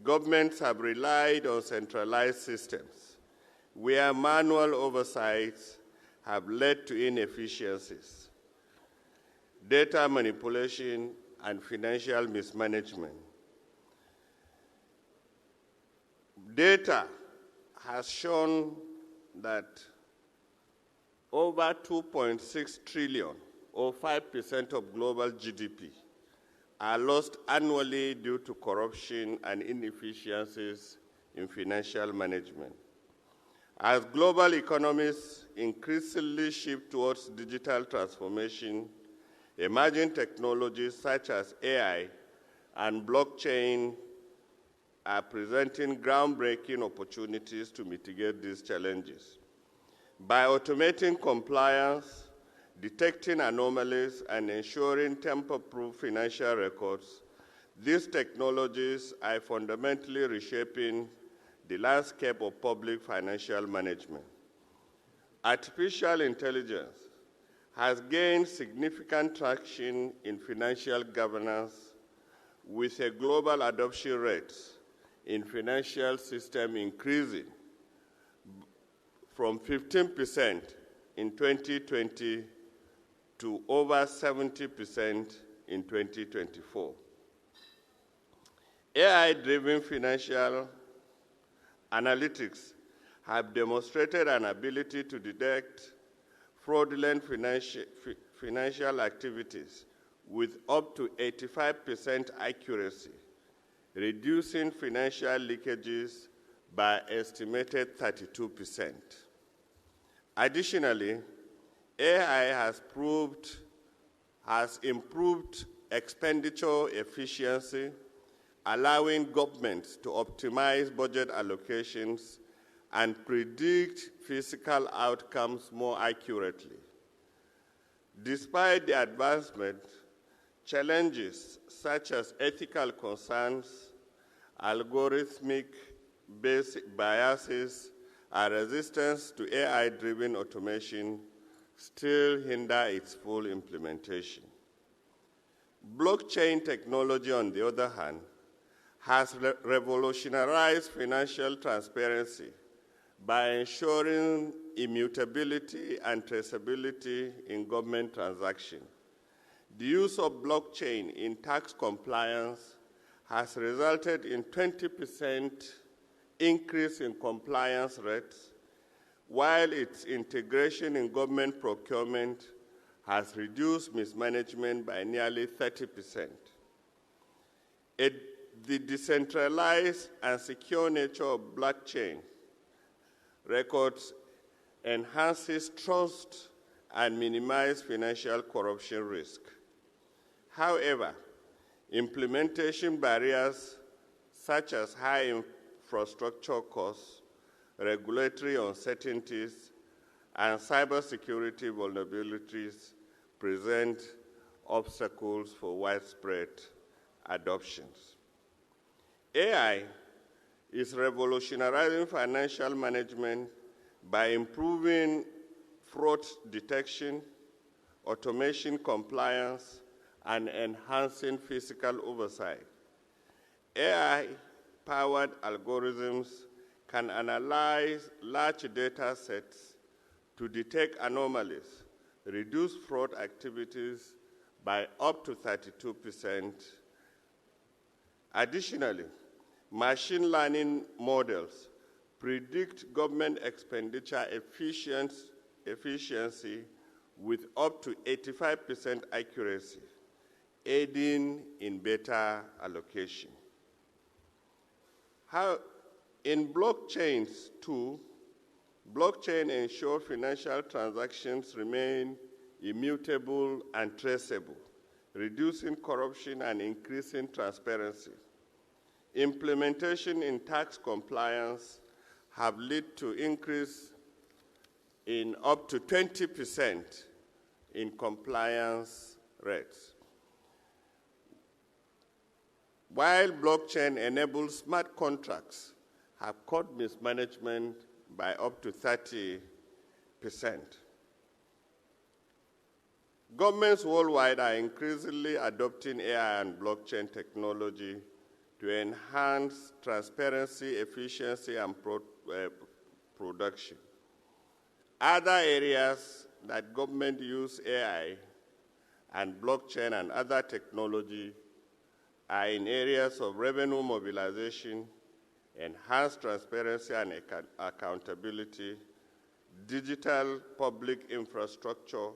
governments have relied on centralized systems where manual oversights have led to inefficiencies, data manipulation, and financial mismanagement. Data has shown that over 2.6 trillion, or 5% of global GDP, are lost annually due to corruption and inefficiencies in financial management. As global economies increasingly shift towards digital transformation, emerging technologies such as AI and blockchain are presenting groundbreaking opportunities to mitigate these challenges. By automating compliance, detecting anomalies, and ensuring tamper-proof financial records, these technologies are fundamentally reshaping the landscape of public financial management. Artificial intelligence has gained significant traction in financial governance, with a global adoption rate in financial system increasing from 15% in 2020 to over 70% in 2024. AI-driven financial analytics have demonstrated an ability to detect fraudulent financial activities with up to 85% accuracy, reducing financial leakages by estimated 32%. Additionally, AI has improved expenditure efficiency, allowing governments to optimize budget allocations and predict fiscal outcomes more accurately. Despite the advancement, challenges such as ethical concerns, algorithmic biases, and resistance to AI-driven automation still hinder its full implementation. Blockchain technology, on the other hand, has revolutionized financial transparency by ensuring immutability and traceability in government transactions. The use of blockchain in tax compliance has resulted in 20% increase in compliance rates, while its integration in government procurement has reduced mismanagement by nearly 30%. The decentralized and secure nature of blockchain records enhances trust and minimizes financial corruption risk. However, implementation barriers such as high infrastructure costs, regulatory uncertainties, and cybersecurity vulnerabilities present obstacles for widespread adoptions. AI is revolutionizing financial management by improving fraud detection, automation compliance, and enhancing fiscal oversight. AI-powered algorithms can analyze large data sets to detect anomalies, reduce fraud activities by up to 32%. Additionally, machine learning models predict government expenditure efficiency with up to 85% accuracy, aiding in better allocation. In blockchains too, blockchain ensures financial transactions remain immutable and traceable, reducing corruption and increasing transparency. Implementation in tax compliance have led to increase in up to 20% in compliance rates. While blockchain enables smart contracts have cut mismanagement by up to 30%. Governments worldwide are increasingly adopting AI and blockchain technology to enhance transparency, efficiency, and production. Other areas that government use AI and blockchain and other technology are in areas of revenue mobilization, enhanced transparency and accountability, digital public infrastructure,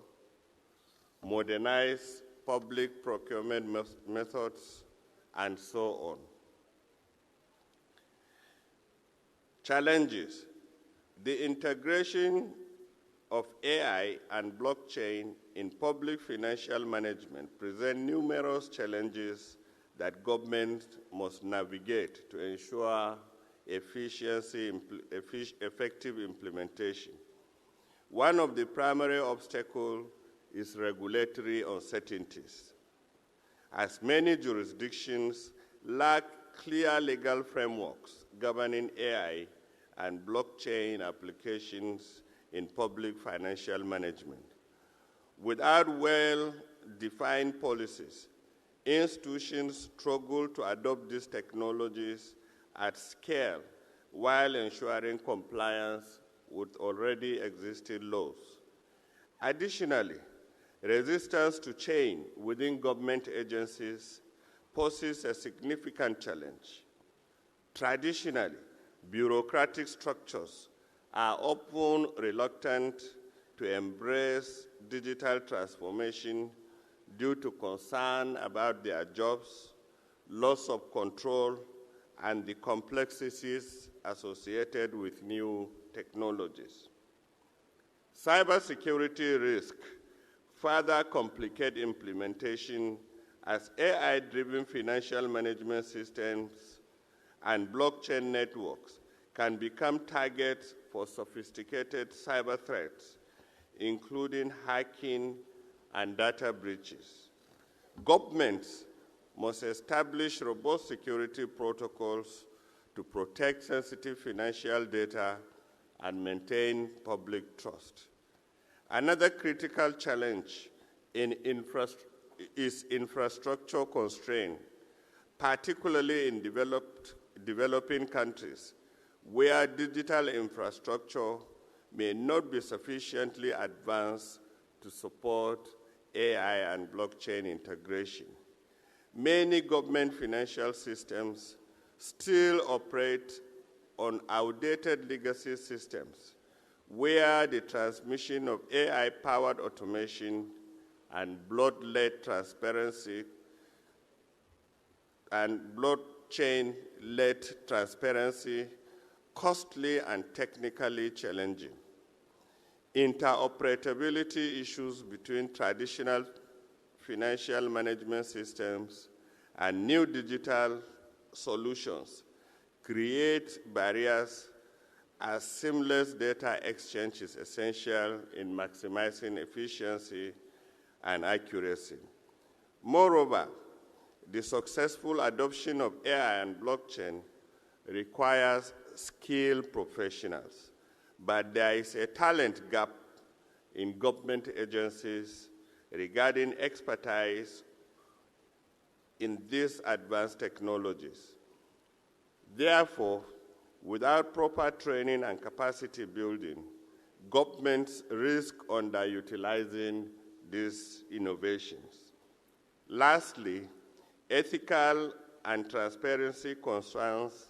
modernized public procurement methods, and so on. Challenges. The integration of AI and blockchain in public financial management present numerous challenges that governments must navigate to ensure effective implementation. One of the primary obstacles is regulatory uncertainties, as many jurisdictions lack clear legal frameworks governing AI and blockchain applications in public financial management. Without well-defined policies, institutions struggle to adopt these technologies at scale while ensuring compliance with already existing laws. Additionally, resistance to change within government agencies poses a significant challenge. Traditionally, bureaucratic structures are often reluctant to embrace digital transformation due to concern about their jobs, loss of control, and the complexities associated with new technologies. Cybersecurity risks further complicate implementation as AI-driven financial management systems and blockchain networks can become targets for sophisticated cyber threats, including hacking and data breaches. Governments must establish robust security protocols to protect sensitive financial data and maintain public trust. Another critical challenge in is infrastructure constrained, particularly in developing countries, where digital infrastructure may not be sufficiently advanced to support AI and blockchain integration. Many government financial systems still operate on outdated legacy systems, where the transmission of AI-powered automation and blood-led transparency and blockchain-led transparency costly and technically challenging. Interoperability issues between traditional financial management systems and new digital solutions create barriers, as seamless data exchange is essential in maximizing efficiency and accuracy. Moreover, the successful adoption of AI and blockchain requires skilled professionals, but there is a talent gap in government agencies regarding expertise in these advanced technologies. Therefore, without proper training and capacity building, governments risk underutilizing these innovations. Lastly, ethical and transparency concerns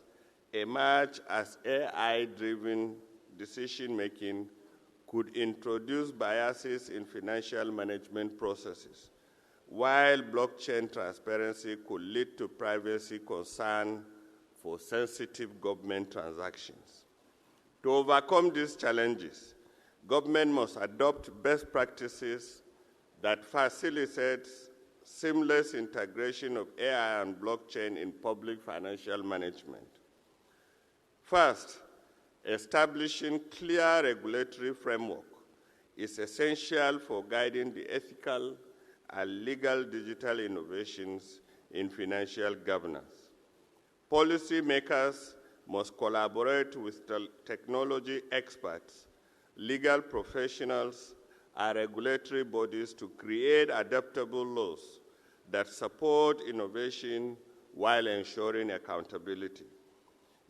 emerge as AI-driven decision-making could introduce biases in financial management processes, while blockchain transparency could lead to privacy concern for sensitive government transactions. To overcome these challenges, government must adopt best practices that facilitate seamless integration of AI and blockchain in public financial management. First, establishing clear regulatory framework is essential for guiding the ethical and legal digital innovations in financial governance. Policymakers must collaborate with technology experts, legal professionals, and regulatory bodies to create adaptable laws that support innovation while ensuring accountability.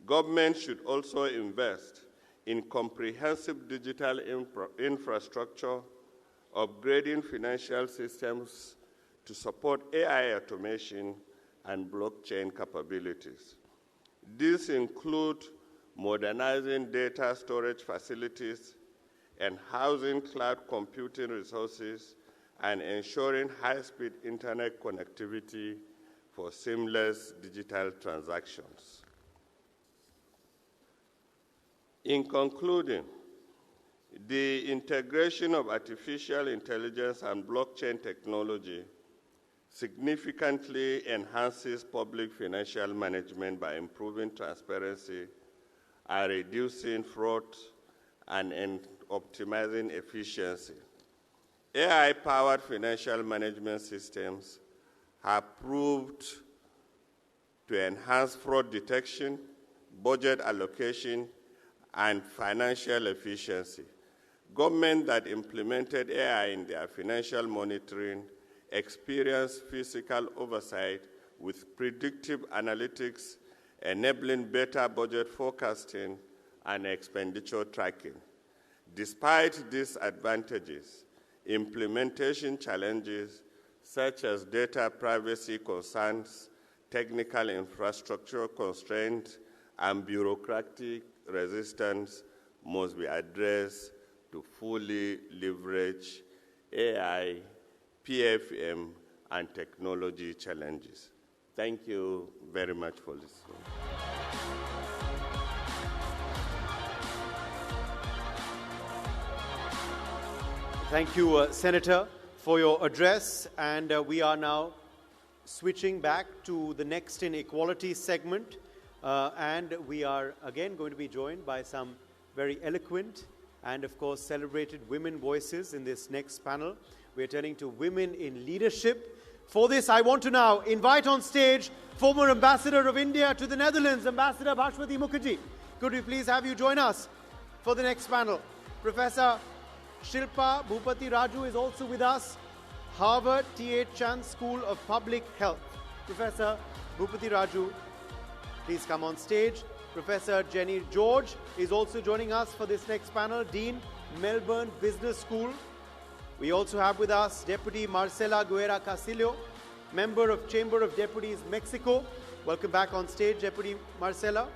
Government should also invest in comprehensive digital infrastructure, upgrading financial systems to support AI automation and blockchain capabilities. These include modernizing data storage facilities, enhancing cloud computing resources, and ensuring high-speed internet connectivity for seamless digital transactions. In concluding, the integration of artificial intelligence and blockchain technology significantly enhances public financial management by improving transparency and reducing fraud and optimizing efficiency. AI-powered financial management systems have proved to enhance fraud detection, budget allocation, and financial efficiency. Governments that implemented AI in their financial monitoring experienced physical oversight with predictive analytics, enabling better budget forecasting and expenditure tracking. Despite these advantages, implementation challenges such as data privacy concerns, technical infrastructure constraints, and bureaucratic resistance must be addressed to fully leverage AI, PFM, and technology challenges. Thank you very much for listening. Thank you, Senator, for your address. And we are now switching back to the Next in Equality segment. And we are again going to be joined by some very eloquent and, of course, celebrated women voices in this next panel. We're turning to women in leadership. For this, I want to now invite on stage former Ambassador of India to the Netherlands, Ambassador Bhashwati Mukherjee. Could we please have you join us for the next panel? Professor Shilpa Bhupati Raju is also with us. Harvard T.H. Chan School of Public Health, Professor Bhupati Raju, please come on stage. Professor Jenny George is also joining us for this next panel, Dean, Melbourne Business School. We also have with us Deputy Marcela Guerra Casillo, Member of Chamber of Deputies, Mexico. Welcome back on stage, Deputy Marcela.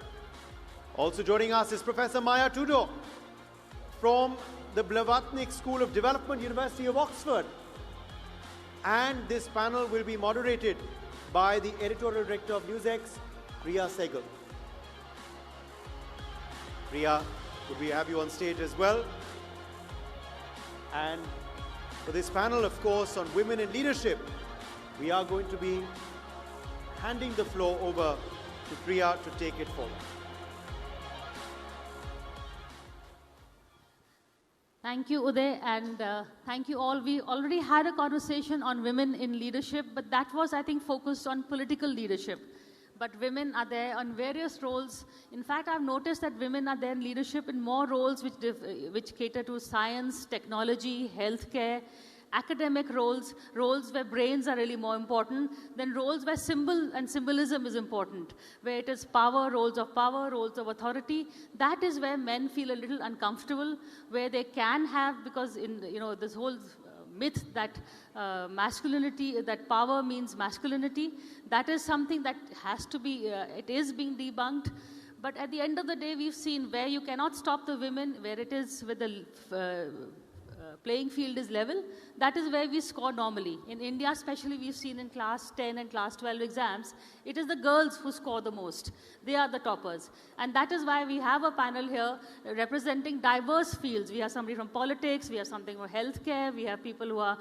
Also joining us is Professor Maya Tudo from the Blavatnik School of Development, University of Oxford. And this panel will be moderated by the Editorial Director of NewsX, Priya Sehgal. Priya, could we have you on stage as well? And for this panel, of course, on women in leadership, we are going to be handing the floor over to Priya to take it forward. Thank you, Uday, and thank you all. We already had a conversation on women in leadership, but that was, I think, focused on political leadership. But women are there on various roles. In fact, I've noticed that women are there in leadership in more roles which cater to science, technology, healthcare, academic roles, roles where brains are really more important, than roles where symbol and symbolism is important, where it is power, roles of authority. That is where men feel a little uncomfortable, where they can have, because in this whole myth that masculinity, that power means masculinity, that is something that has to be, it is being debunked. But at the end of the day, we've seen where you cannot stop the women, where it is with the playing field is level, that is where we score normally. In India especially, we've seen in class 10 and class 12 exams, it is the girls who score the most. They are the toppers. And that is why we have a panel here representing diverse fields. We have somebody from politics, we have something from healthcare, we have people who are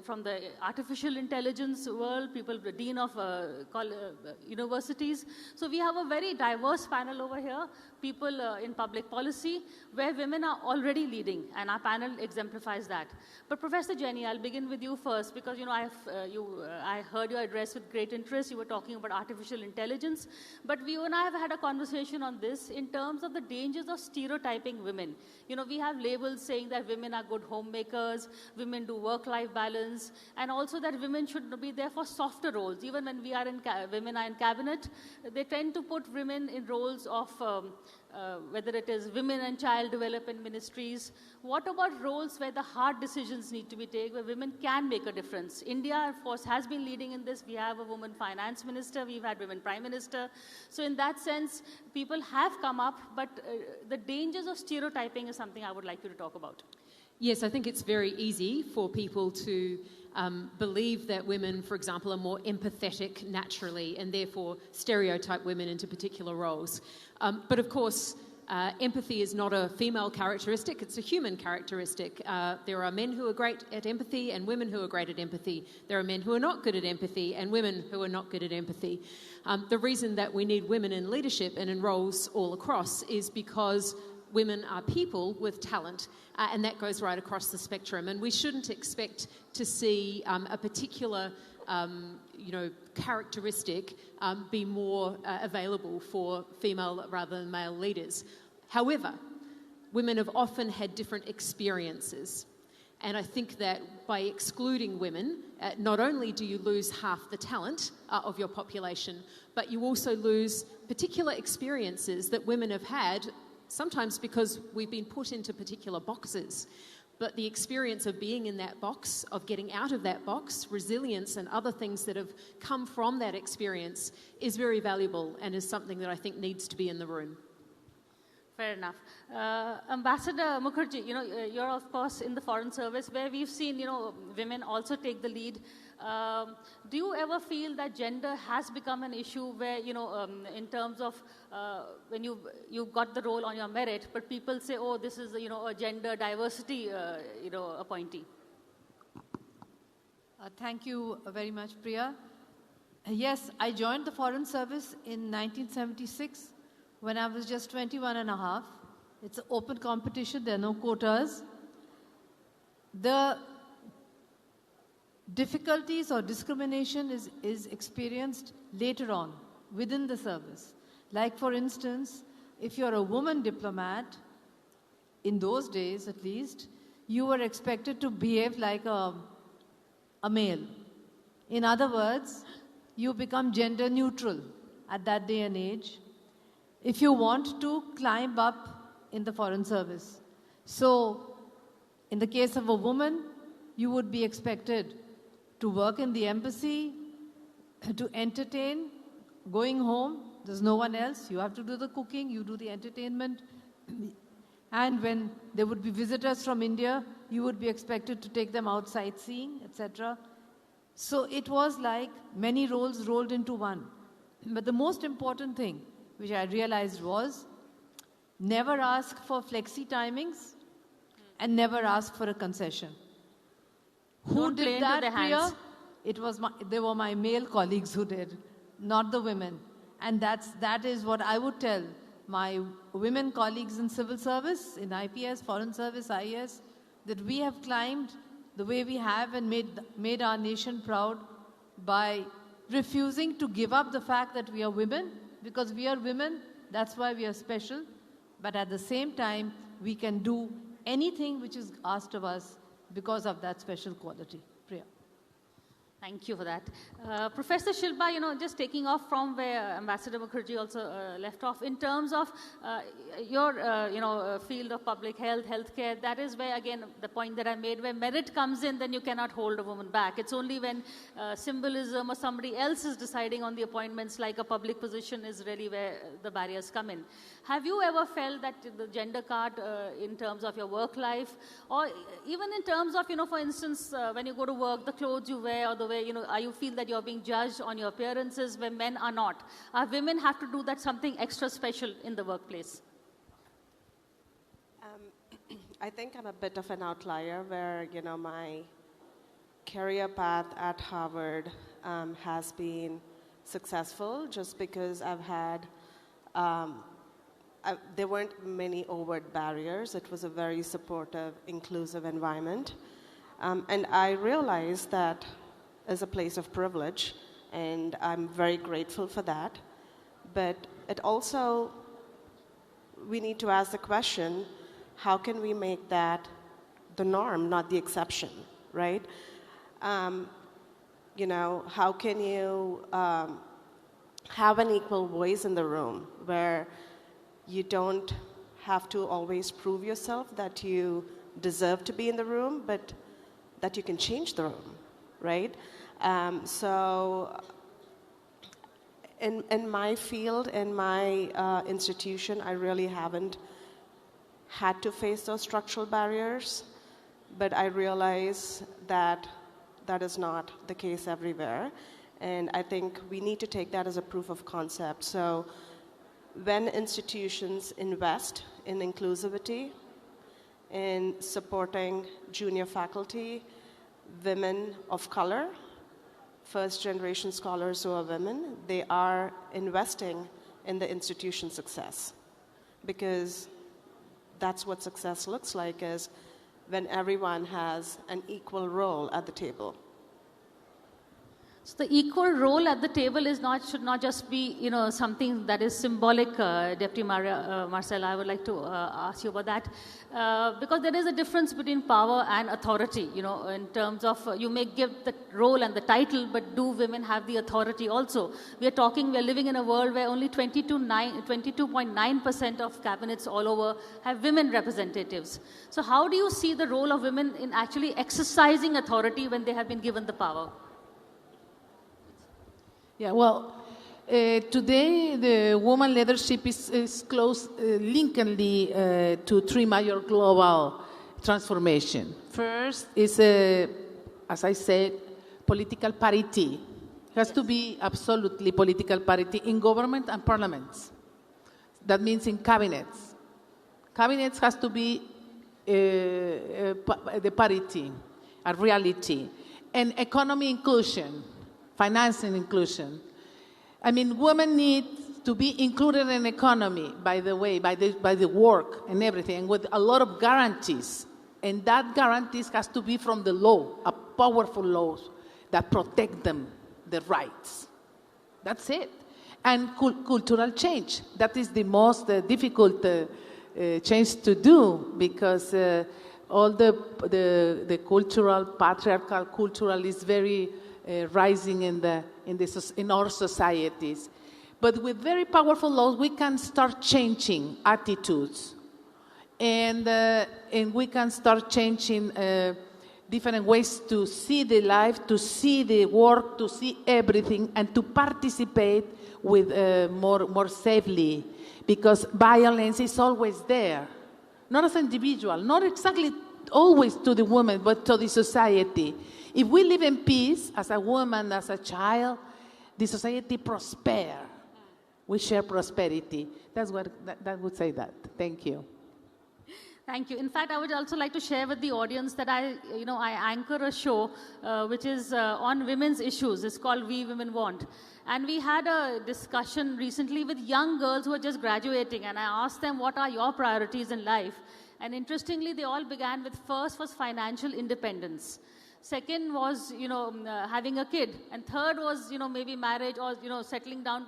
from the artificial intelligence world, people, the dean of universities. So we have a very diverse panel over here, people in public policy, where women are already leading, and our panel exemplifies that. But Professor Jenny, I'll begin with you first, because I heard your address with great interest. You were talking about artificial intelligence, but you and I have had a conversation on this in terms of the dangers of stereotyping women. We have labels saying that women are good homemakers, women do work-life balance, and also that women should be there for softer roles. Even when women are in cabinet, they tend to put women in roles of whether it is women and child development ministries. What about roles where the hard decisions need to be taken, where women can make a difference? India, of course, has been leading in this. We have a woman finance minister, we've had women prime minister. So in that sense, people have come up, but the dangers of stereotyping is something I would like you to talk about. Yes, I think it's very easy for people to believe that women, for example, are more empathetic naturally and therefore stereotype women into particular roles. But of course, empathy is not a female characteristic, it's a human characteristic. There are men who are great at empathy and women who are great at empathy. There are men who are not good at empathy and women who are not good at empathy. The reason that we need women in leadership and in roles all across is because women are people with talent, and that goes right across the spectrum. And we shouldn't expect to see a particular characteristic be more available for female rather than male leaders. However, women have often had different experiences. And I think that by excluding women, not only do you lose half the talent of your population, but you also lose particular experiences that women have had, sometimes because we've been put into particular boxes. But the experience of being in that box, of getting out of that box, resilience and other things that have come from that experience is very valuable and is something that I think needs to be in the room. Fair enough. Ambassador Mukherjee, you're of course in the Foreign Service, where we've seen, women also take the lead. Do you ever feel that gender has become an issue where, in terms of when you got the role on your merit, but people say, oh, this is, a gender diversity, appointee? Thank you very much, Priya. Yes, I joined the Foreign Service in 1976 when I was just 21 and a half. It's an open competition, there are no quotas. The difficulties or discrimination is experienced later on within the service. Like, for instance, if you're a woman diplomat, in those days at least, you were expected to behave like a a male. In other words, you become gender neutral at that day and age if you want to climb up in the foreign service. So, in the case of a woman, you would be expected to work in the embassy, to entertain, going home, there's no one else, you have to do the cooking, you do the entertainment. And when there would be visitors from India, you would be expected to take them out sightseeing, etc. So it was like many roles rolled into one. But the most important thing, which I realized was, never ask for flexi timings and never ask for a concession. Who did that, Priya? They were my male colleagues who did, not the women. And that is what I would tell my women colleagues in civil service, in IPS, foreign service, IAS, that we have climbed the way we have and made our nation proud by refusing to give up the fact that we are women, because we are women, that's why we are special. But at the same time, we can do anything which is asked of us because of that special quality. Priya. Thank you for that. Professor Shilpa, just taking off from where Ambassador Mukherjee also left off, in terms of your field of public health, healthcare, that is where, again, the point that I made, where merit comes in, then you cannot hold a woman back. It's only when symbolism or somebody else is deciding on the appointments, like a public position, is really where the barriers come in. Have you ever felt that the gender card in terms of your work life, or even in terms of, for instance, when you go to work, the clothes you wear, or the way, you feel that you're being judged on your appearances when men are not? Women have to do that something extra special in the workplace? I think I'm a bit of an outlier where, my career path at Harvard has been successful just because I've had, there weren't many overt barriers. It was a very supportive, inclusive environment. And I realized that is a place of privilege, and I'm very grateful for that. But it also, we need to ask the question, how can we make that the norm, not the exception, right? How can you have an equal voice in the room where you don't have to always prove yourself that you deserve to be in the room, but that you can change the room, right? So in my field, in my institution, I really haven't had to face those structural barriers, but I realize that that is not the case everywhere. And I think we need to take that as a proof of concept. So when institutions invest in inclusivity, in supporting junior faculty, women of color, first-generation scholars who are women, they are investing in the institution's success. Because that's what success looks like, is when everyone has an equal role at the table. So the equal role at the table should not just be, something that is symbolic. Deputy Marcella, I would like to ask you about that. Because there is a difference between power and authority, in terms of you may give the role and the title, but do women have the authority also? We are living in a world where only 22.9% of cabinets all over have women representatives. So how do you see the role of women in actually exercising authority when they have been given the power? Yeah, well, today the woman leadership is close, linkedly to three major global transformation. First is, as I said, political parity. It has to be absolutely political parity in government and parliaments. That means in cabinets. Cabinets has to be the parity, a reality. And economy inclusion. Financing inclusion. I mean, women need to be included in economy, by the way, by the work and everything, with a lot of guarantees. And that guarantees has to be from the law, a powerful laws that protect them, the rights. That's it. And cultural change. That is the most difficult change to do, because all the cultural, patriarchal cultural is very rising in our societies. But with very powerful laws, we can start changing attitudes. And we can start changing different ways to see the life, to see the work, to see everything, and to participate with more safely. Because violence is always there. Not as an individual, not exactly always to the woman, but to the society. If we live in peace, as a woman, as a child, the society prospers. We share prosperity. That's what that would say that. Thank you. Thank you. In fact, I would also like to share with the audience that I anchor a show which is on women's issues. It's called We Women Want. And we had a discussion recently with young girls who are just graduating, and I asked them, what are your priorities in life? And interestingly, they all began with first was financial independence. Second was, having a kid. And third was, maybe marriage or, settling down.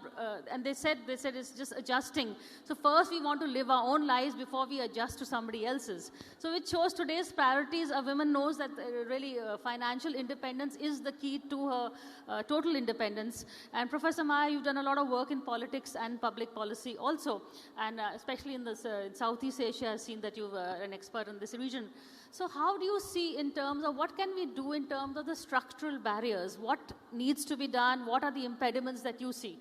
And they said it's just adjusting. So first we want to live our own lives before we adjust to somebody else's. So it shows today's priorities. A woman knows that really financial independence is the key to her total independence. And Professor Maya, you've done a lot of work in politics and public policy also. And especially in Southeast Asia, I've seen that you're an expert in this region. So how do you see in terms of what can we do in terms of the structural barriers? What needs to be done? What are the impediments that you see?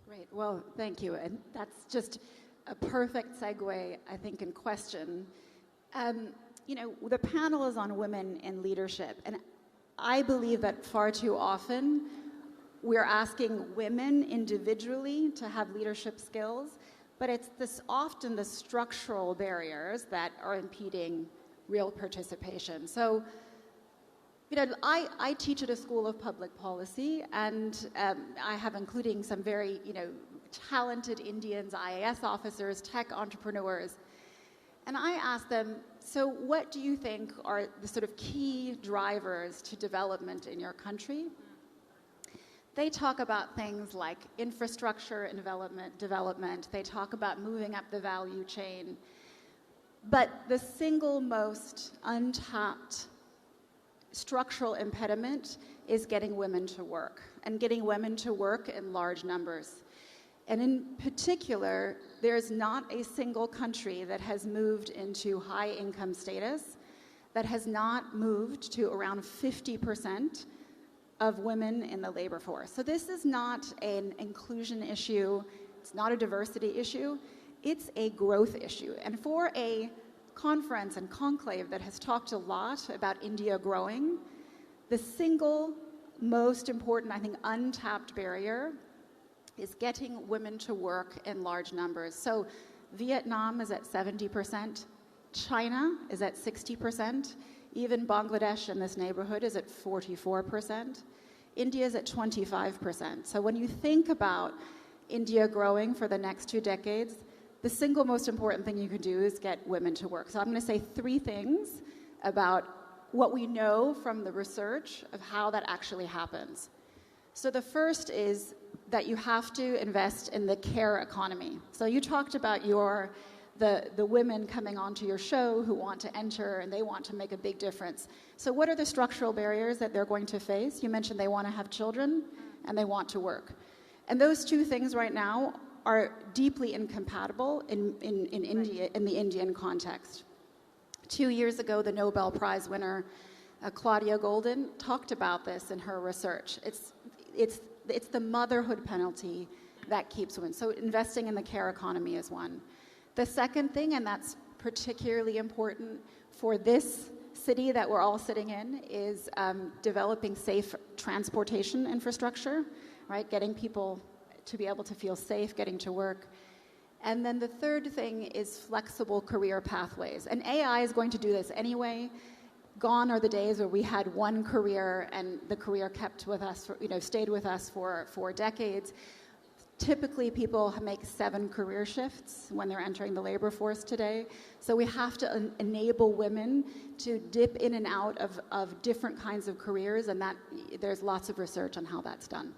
Great. Well, thank you. And that's just a perfect segue, I think, in question. The panel is on women in leadership. And I believe that far too often we're asking women individually to have leadership skills, but it's often the structural barriers that are impeding real participation. So, I teach at a school of public policy, and I have including some very, talented Indians, IAS officers, tech entrepreneurs. And I ask them, so what do you think are the sort of key drivers to development in your country? They talk about things like infrastructure and development. They talk about moving up the value chain. But the single most untapped structural impediment is getting women to work, and getting women to work in large numbers. And in particular, there's not a single country that has moved into high income status that has not moved to around 50% of women in the labor force. So this is not an inclusion issue. It's not a diversity issue. It's a growth issue. And for a conference and conclave that has talked a lot about India growing, the single most important, I think, untapped barrier is getting women to work in large numbers. So Vietnam is at 70%, China is at 60%, even Bangladesh in this neighborhood is at 44%, India is at 25%. So when you think about India growing for the next 2 decades, the single most important thing you can do is get women to work. So I'm going to say 3 things about what we know from the research of how that actually happens. So the first is that you have to invest in the care economy. So you talked about the women coming onto your show who want to enter and they want to make a big difference. So what are the structural barriers that they're going to face? You mentioned they want to have children and they want to work. And those 2 things right now are deeply incompatible in India, in the Indian context. 2 years ago, the Nobel Prize winner, Claudia Golden, talked about this in her research. It's the motherhood penalty that keeps women. So investing in the care economy is one. The second thing, and that's particularly important for this city that we're all sitting in, is developing safe transportation infrastructure, right? Getting people to be able to feel safe getting to work. And then the third thing is flexible career pathways. And AI is going to do this anyway. Gone are the days where we had one career and the career kept with us, stayed with us for decades. Typically, people make 7 career shifts when they're entering the labor force today. So we have to enable women to dip in and out of different kinds of careers, and that there's lots of research on how that's done.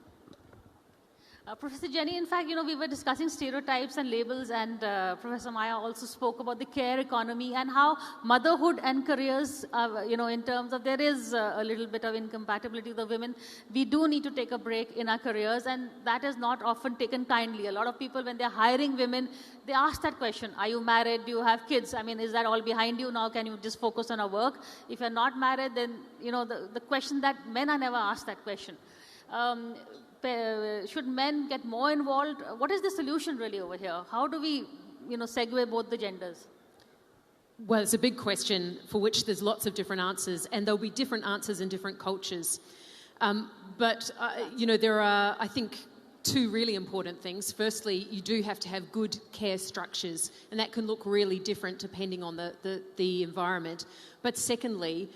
Professor Jenny, in fact, we were discussing stereotypes and labels, and Professor Maya also spoke about the care economy and how motherhood and careers, in terms of there is a little bit of incompatibility with the women. We do need to take a break in our careers, and that is not often taken kindly. A lot of people, when they're hiring women, they ask that question, are you married? Do you have kids? I mean, is that all behind you now? Can you just focus on our work? If you're not married, then, the question that men are never asked that question. Should men get more involved? What is the solution really over here? How do we, segue both the genders? Well, it's a big question for which there's lots of different answers, and there'll be different answers in different cultures. There are, I think, two really important things. Firstly, you do have to have good care structures, and that can look really different depending on the environment. But secondly,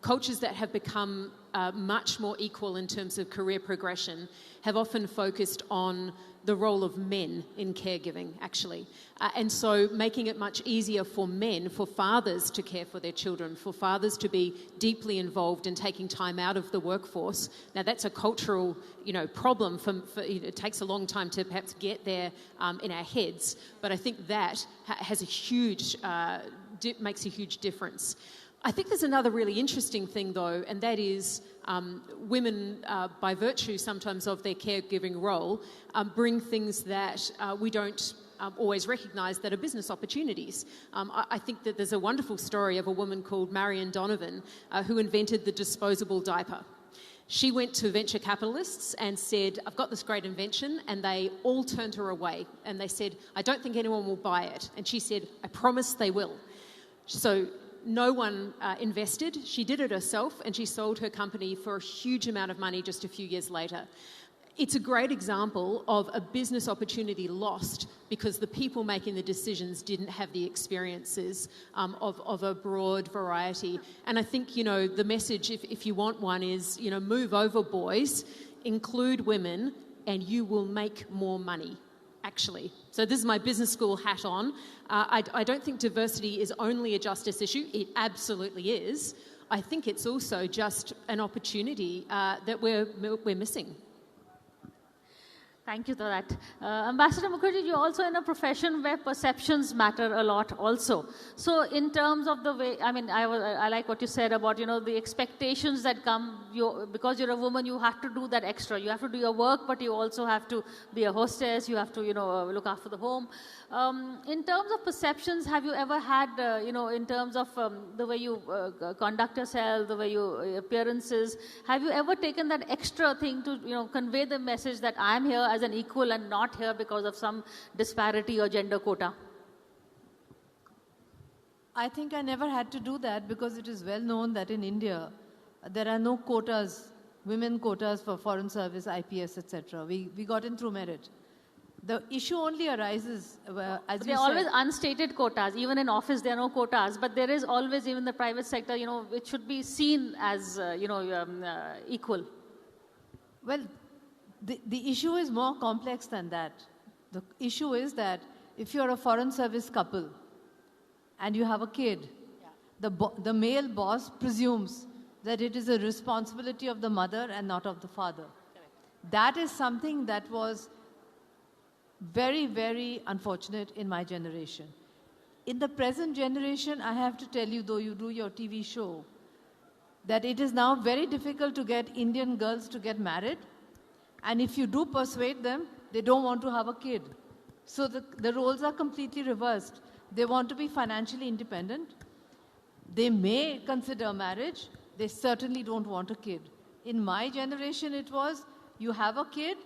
cultures that have become much more equal in terms of career progression have often focused on the role of men in caregiving, actually. And so making it much easier for men, for fathers to care for their children, for fathers to be deeply involved in taking time out of the workforce. Now, that's a cultural, problem. It takes a long time to perhaps get there in our heads, but I think that has makes a huge difference. I think there's another really interesting thing, though, and that is women, by virtue sometimes of their caregiving role, bring things that we don't always recognise that are business opportunities. I think that there's a wonderful story of a woman called Marion Donovan who invented the disposable diaper. She went to venture capitalists and said, I've got this great invention, and they all turned her away. And they said, I don't think anyone will buy it. And she said, I promise they will. So no one invested. She did it herself, and she sold her company for a huge amount of money just a few years later. It's a great example of a business opportunity lost because the people making the decisions didn't have the experiences of a broad variety. And I think, the message, if you want one, is, move over, boys, include women, and you will make more money. Actually. So this is my business school hat on. I don't think diversity is only a justice issue. It absolutely is. I think it's also just an opportunity that we're missing. Thank you for that. Ambassador Mukherjee, you're also in a profession where perceptions matter a lot also. So in terms of the way, I like what you said about, the expectations that come, because you're a woman, you have to do that extra. You have to do your work, but you also have to be a hostess, you have to, look after the home. In terms of perceptions, have you ever had, in terms of the way you conduct yourself, the way your appearances, have you ever taken that extra thing to, convey the message that I'm here as an equal and not here because of some disparity or gender quota? I think I never had to do that because it is well known that in India, there are no quotas, women quotas for foreign service, IPS, etc. We got in through merit. The issue only arises, as you said... There are always unstated quotas. Even in office, there are no quotas. But there is always, even the private sector, it should be seen as, equal. Well, the issue is more complex than that. The issue is that if you're a foreign service couple and you have a kid, the male boss presumes that it is a responsibility of the mother and not of the father. Correct. That is something that was very, very unfortunate in my generation. In the present generation, I have to tell you, though you do your TV show, that it is now very difficult to get Indian girls to get married. And if you do persuade them, they don't want to have a kid. So the roles are completely reversed. They want to be financially independent. They may consider marriage. They certainly don't want a kid. In my generation, it was, you have a kid,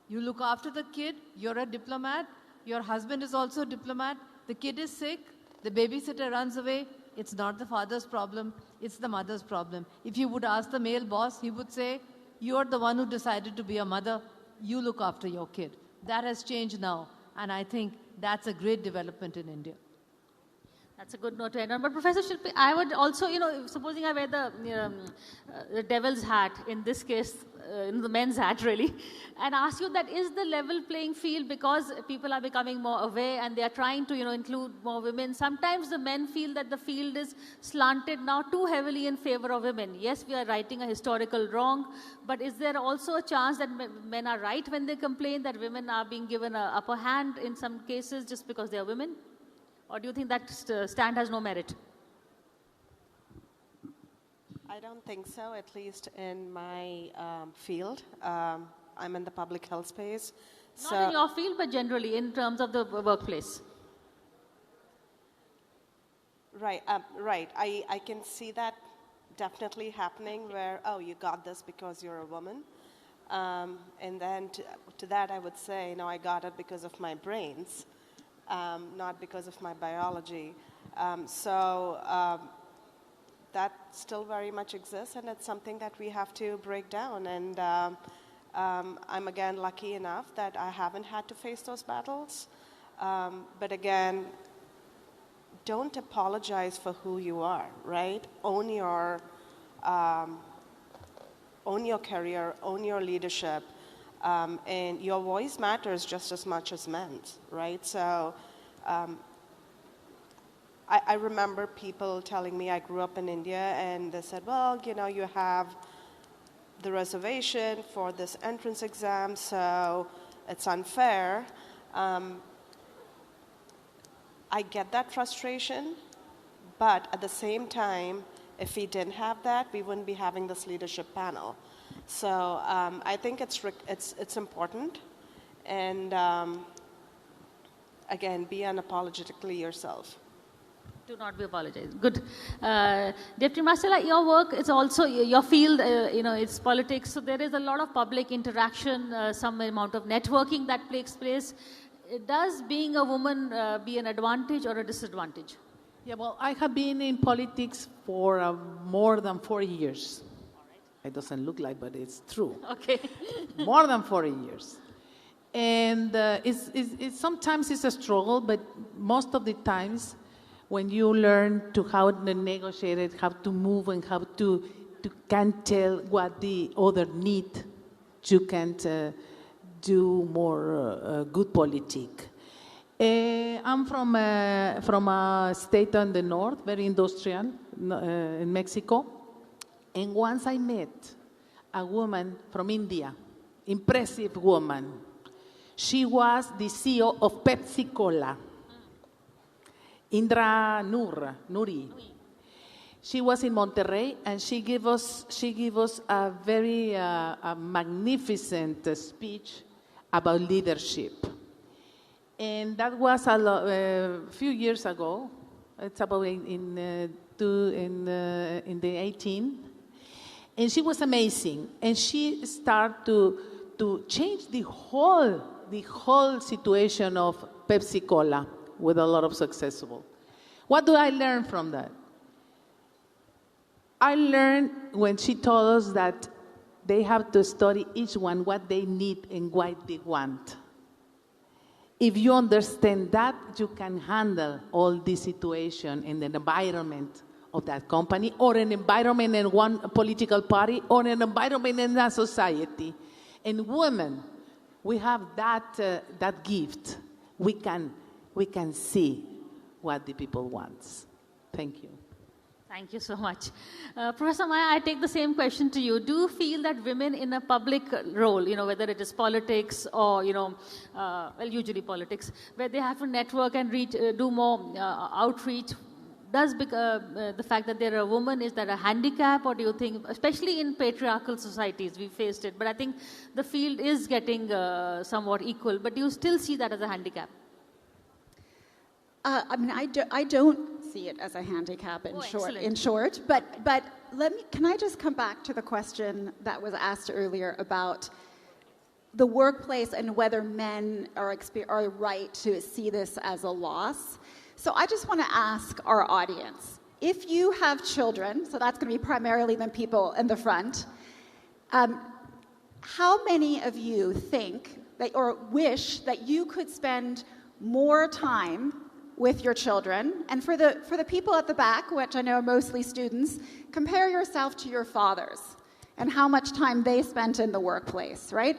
you look after the kid, you're a diplomat, your husband is also a diplomat, the kid is sick, the babysitter runs away, it's not the father's problem, it's the mother's problem. If you would ask the male boss, he would say, you're the one who decided to be a mother, you look after your kid. That has changed now, and I think that's a great development in India. That's a good note to end on. But Professor Shilpi, I would also, supposing I wear the devil's hat, in this case, the men's hat really, and ask you that is the level playing field because people are becoming more aware and they are trying to, include more women. Sometimes the men feel that the field is slanted now too heavily in favor of women. Yes, we are righting a historical wrong, but is there also a chance that men are right when they complain that women are being given an upper hand in some cases just because they are women? Or do you think that stand has no merit? I don't think so, at least in my field. I'm in the public health space. Not in your field, but generally in terms of the workplace. Right, right. I can see that definitely happening where, oh, you got this because you're a woman. And then to that I would say, no, I got it because of my brains. Not because of my biology. That still very much exists, and it's something that we have to break down. And I'm again lucky enough that I haven't had to face those battles. But again, don't apologize for who you are, right? Own your career, own your leadership. And your voice matters just as much as men's, right? So I remember people telling me, I grew up in India, and they said, well, you have the reservation for this entrance exam, so it's unfair. I get that frustration, but at the same time, if we didn't have that, we wouldn't be having this leadership panel. So I think it's important, and again, be unapologetically yourself. Do not be apologized. Good. Deputy Marcella, your work is also your field, it's politics. So there is a lot of public interaction, some amount of networking that takes place. Does being a woman be an advantage or a disadvantage? Yeah, well, I have been in politics for more than 4 years. It doesn't look like, but it's true. Okay. More than 40 years. And it's sometimes it's a struggle, but most of the times when you learn to how to negotiate it, how to move, and how to can tell what the other need, you can do more good politics. I'm from a state on the north, very industrial, in Mexico. And once I met a woman from India, impressive woman. She was the CEO of Pepsi Cola, Indra Nuri. She was in Monterrey, and she gave us a very magnificent speech about leadership. And that was a few years ago. It's about in the 18. And she was amazing. And she started to change the whole situation of Pepsi Cola with a lot of successful. What do I learn from that? I learned when she told us that they have to study each one what they need and what they want. If you understand that, you can handle all the situation in the environment of that company, or an environment in one political party, or an environment in a society. And women, we have that gift. We can see what the people want. Thank you. Thank you so much. Professor Maya, I take the same question to you. Do you feel that women in a public role, whether it is politics or, usually politics, where they have to network and do more outreach, does the fact that they're a woman, is that a handicap, or do you think, especially in patriarchal societies, we faced it, but I think the field is getting somewhat equal, but do you still see that as a handicap? I don't see it as a handicap in short, but can I just come back to the question that was asked earlier about the workplace and whether men are right to see this as a loss. So I just want to ask our audience, if you have children, so that's going to be primarily the people in the front, how many of you think that, or wish that you could spend more time with your children. And for the people at the back, which I know are mostly students, compare yourself to your fathers and how much time they spent in the workplace, right?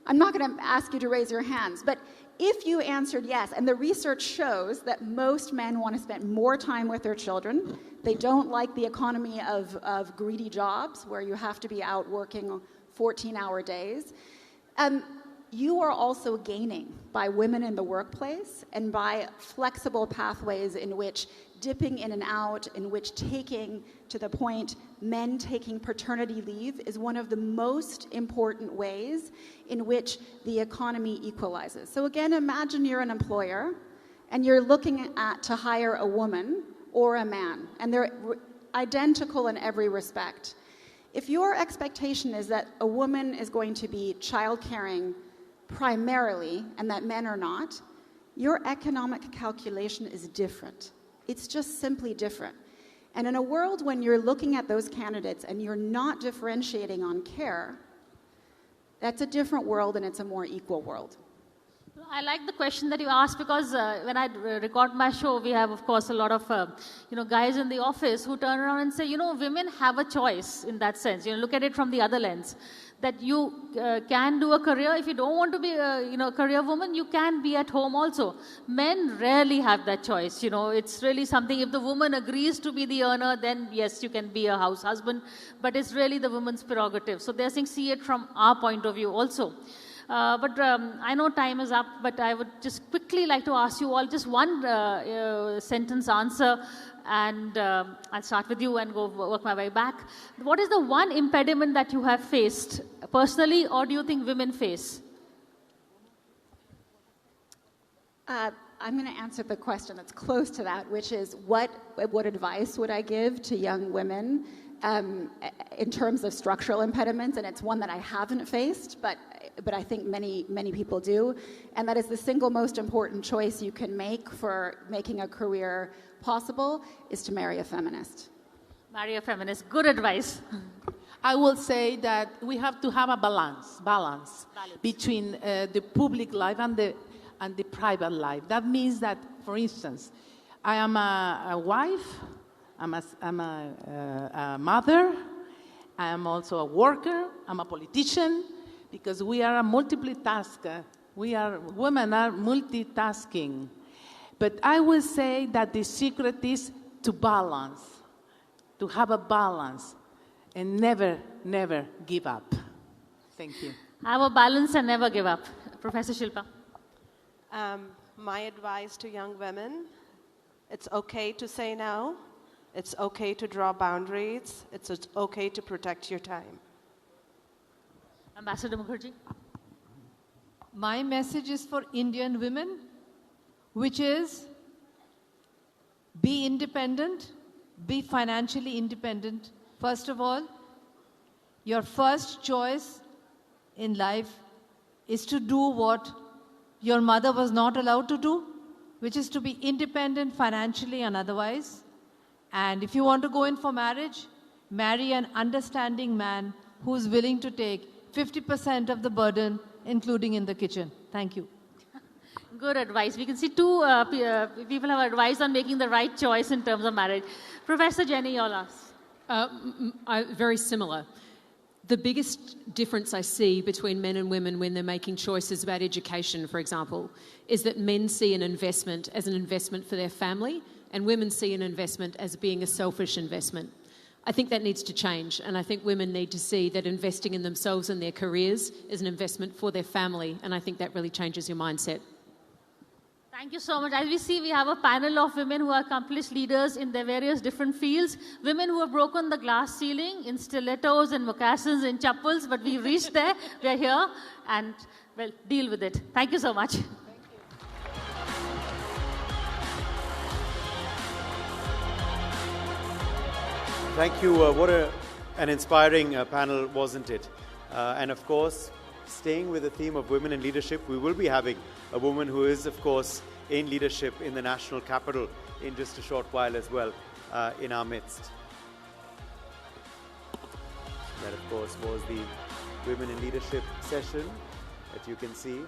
I'm not going to ask you to raise your hands, but if you answered yes, and the research shows that most men want to spend more time with their children, they don't like the economy of greedy jobs where you have to be out working 14-hour days. You are also gaining by women in the workplace and by flexible pathways in which dipping in and out, in which taking, to the point, men taking paternity leave is one of the most important ways in which the economy equalizes. So again, imagine you're an employer and you're looking to hire a woman or a man, and they're identical in every respect. If your expectation is that a woman is going to be child-caring primarily and that men are not, your economic calculation is different. It's just simply different. And in a world when you're looking at those candidates and you're not differentiating on care, that's a different world and it's a more equal world. I like the question that you asked because when I record my show, we have, of course, a lot of guys in the office who turn around and say, women have a choice in that sense. Look at it from the other lens, that you can do a career. If you don't want to be a career woman, you can be at home also. Men rarely have that choice. It's really something. If the woman agrees to be the earner, then yes, you can be a house husband. But it's really the woman's prerogative. So they're saying, see it from our point of view also. But I know time is up, but I would just quickly like to ask you all just one sentence answer, and I'll start with you and go work my way back. What is the one impediment that you have faced personally, or do you think women face? I'm going to answer the question that's close to that, which is what advice would I give to young women in terms of structural impediments? And it's one that I haven't faced, but I think many people do. And that is the single most important choice you can make for making a career possible is to marry a feminist. Marry a feminist. Good advice. I will say that we have to have a balance between the public life and the private life. That means that, for instance, I am a wife, I'm a mother, I am also a worker, I'm a politician, because we are a multitasker. Women are multitasking. But I will say that the secret is to balance, to have a balance, and never give up. Thank you. Have a balance and never give up. Professor Shilpa. My advice to young women, it's okay to say no. It's okay to draw boundaries. It's okay to protect your time. Ambassador Mukherjee. My message is for Indian women, which is be independent, be financially independent. First of all, your first choice in life is to do what your mother was not allowed to do, which is to be independent financially and otherwise. And if you want to go in for marriage, marry an understanding man who's willing to take 50% of the burden, including in the kitchen. Thank you. Good advice. We can see two people have advice on making the right choice in terms of marriage. Professor Jenny, you're last. Very similar. The biggest difference I see between men and women when they're making choices about education, for example, is that men see an investment as an investment for their family, and women see an investment as being a selfish investment. I think that needs to change, and I think women need to see that investing in themselves and their careers is an investment for their family, and I think that really changes your mindset. Thank you so much. As we see, we have a panel of women who are accomplished leaders in their various different fields, women who have broken the glass ceiling in stilettos and moccasins and chappals, but we reached there, we are here, and, well, deal with it. Thank you so much. Thank you. What an inspiring panel, wasn't it? And of course, staying with the theme of women in leadership, we will be having a woman who is, of course, in leadership in the national capital in just a short while as well in our midst. That, of course, was the Women in Leadership session that you can see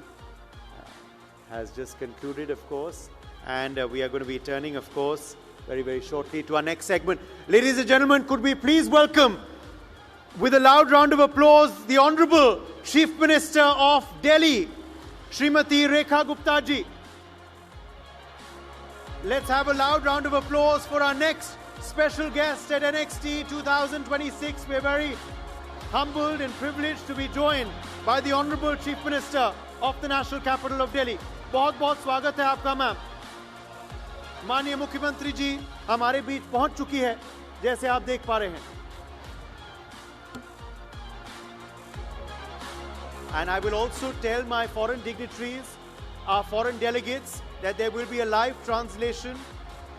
has just concluded, of course. And we are going to be turning, of course, very, very shortly to our next segment. Ladies and gentlemen, could we please welcome, with a loud round of applause, the Honorable Chief Minister of Delhi, Srimati Rekha Gupta ji. Let's have a loud round of applause for our next special guest at NXT 2026. We're very humbled and privileged to be joined by the Honorable Chief Minister of the National Capital of Delhi. बहुत बहुत स्वागत है आपका ma'am. माननीय मुख्यमंत्री जी हमारे बीच पहुंच चुकी है, जैसे आप देख पा रहे हैं. And I will also tell my foreign dignitaries, our foreign delegates, that there will be a live translation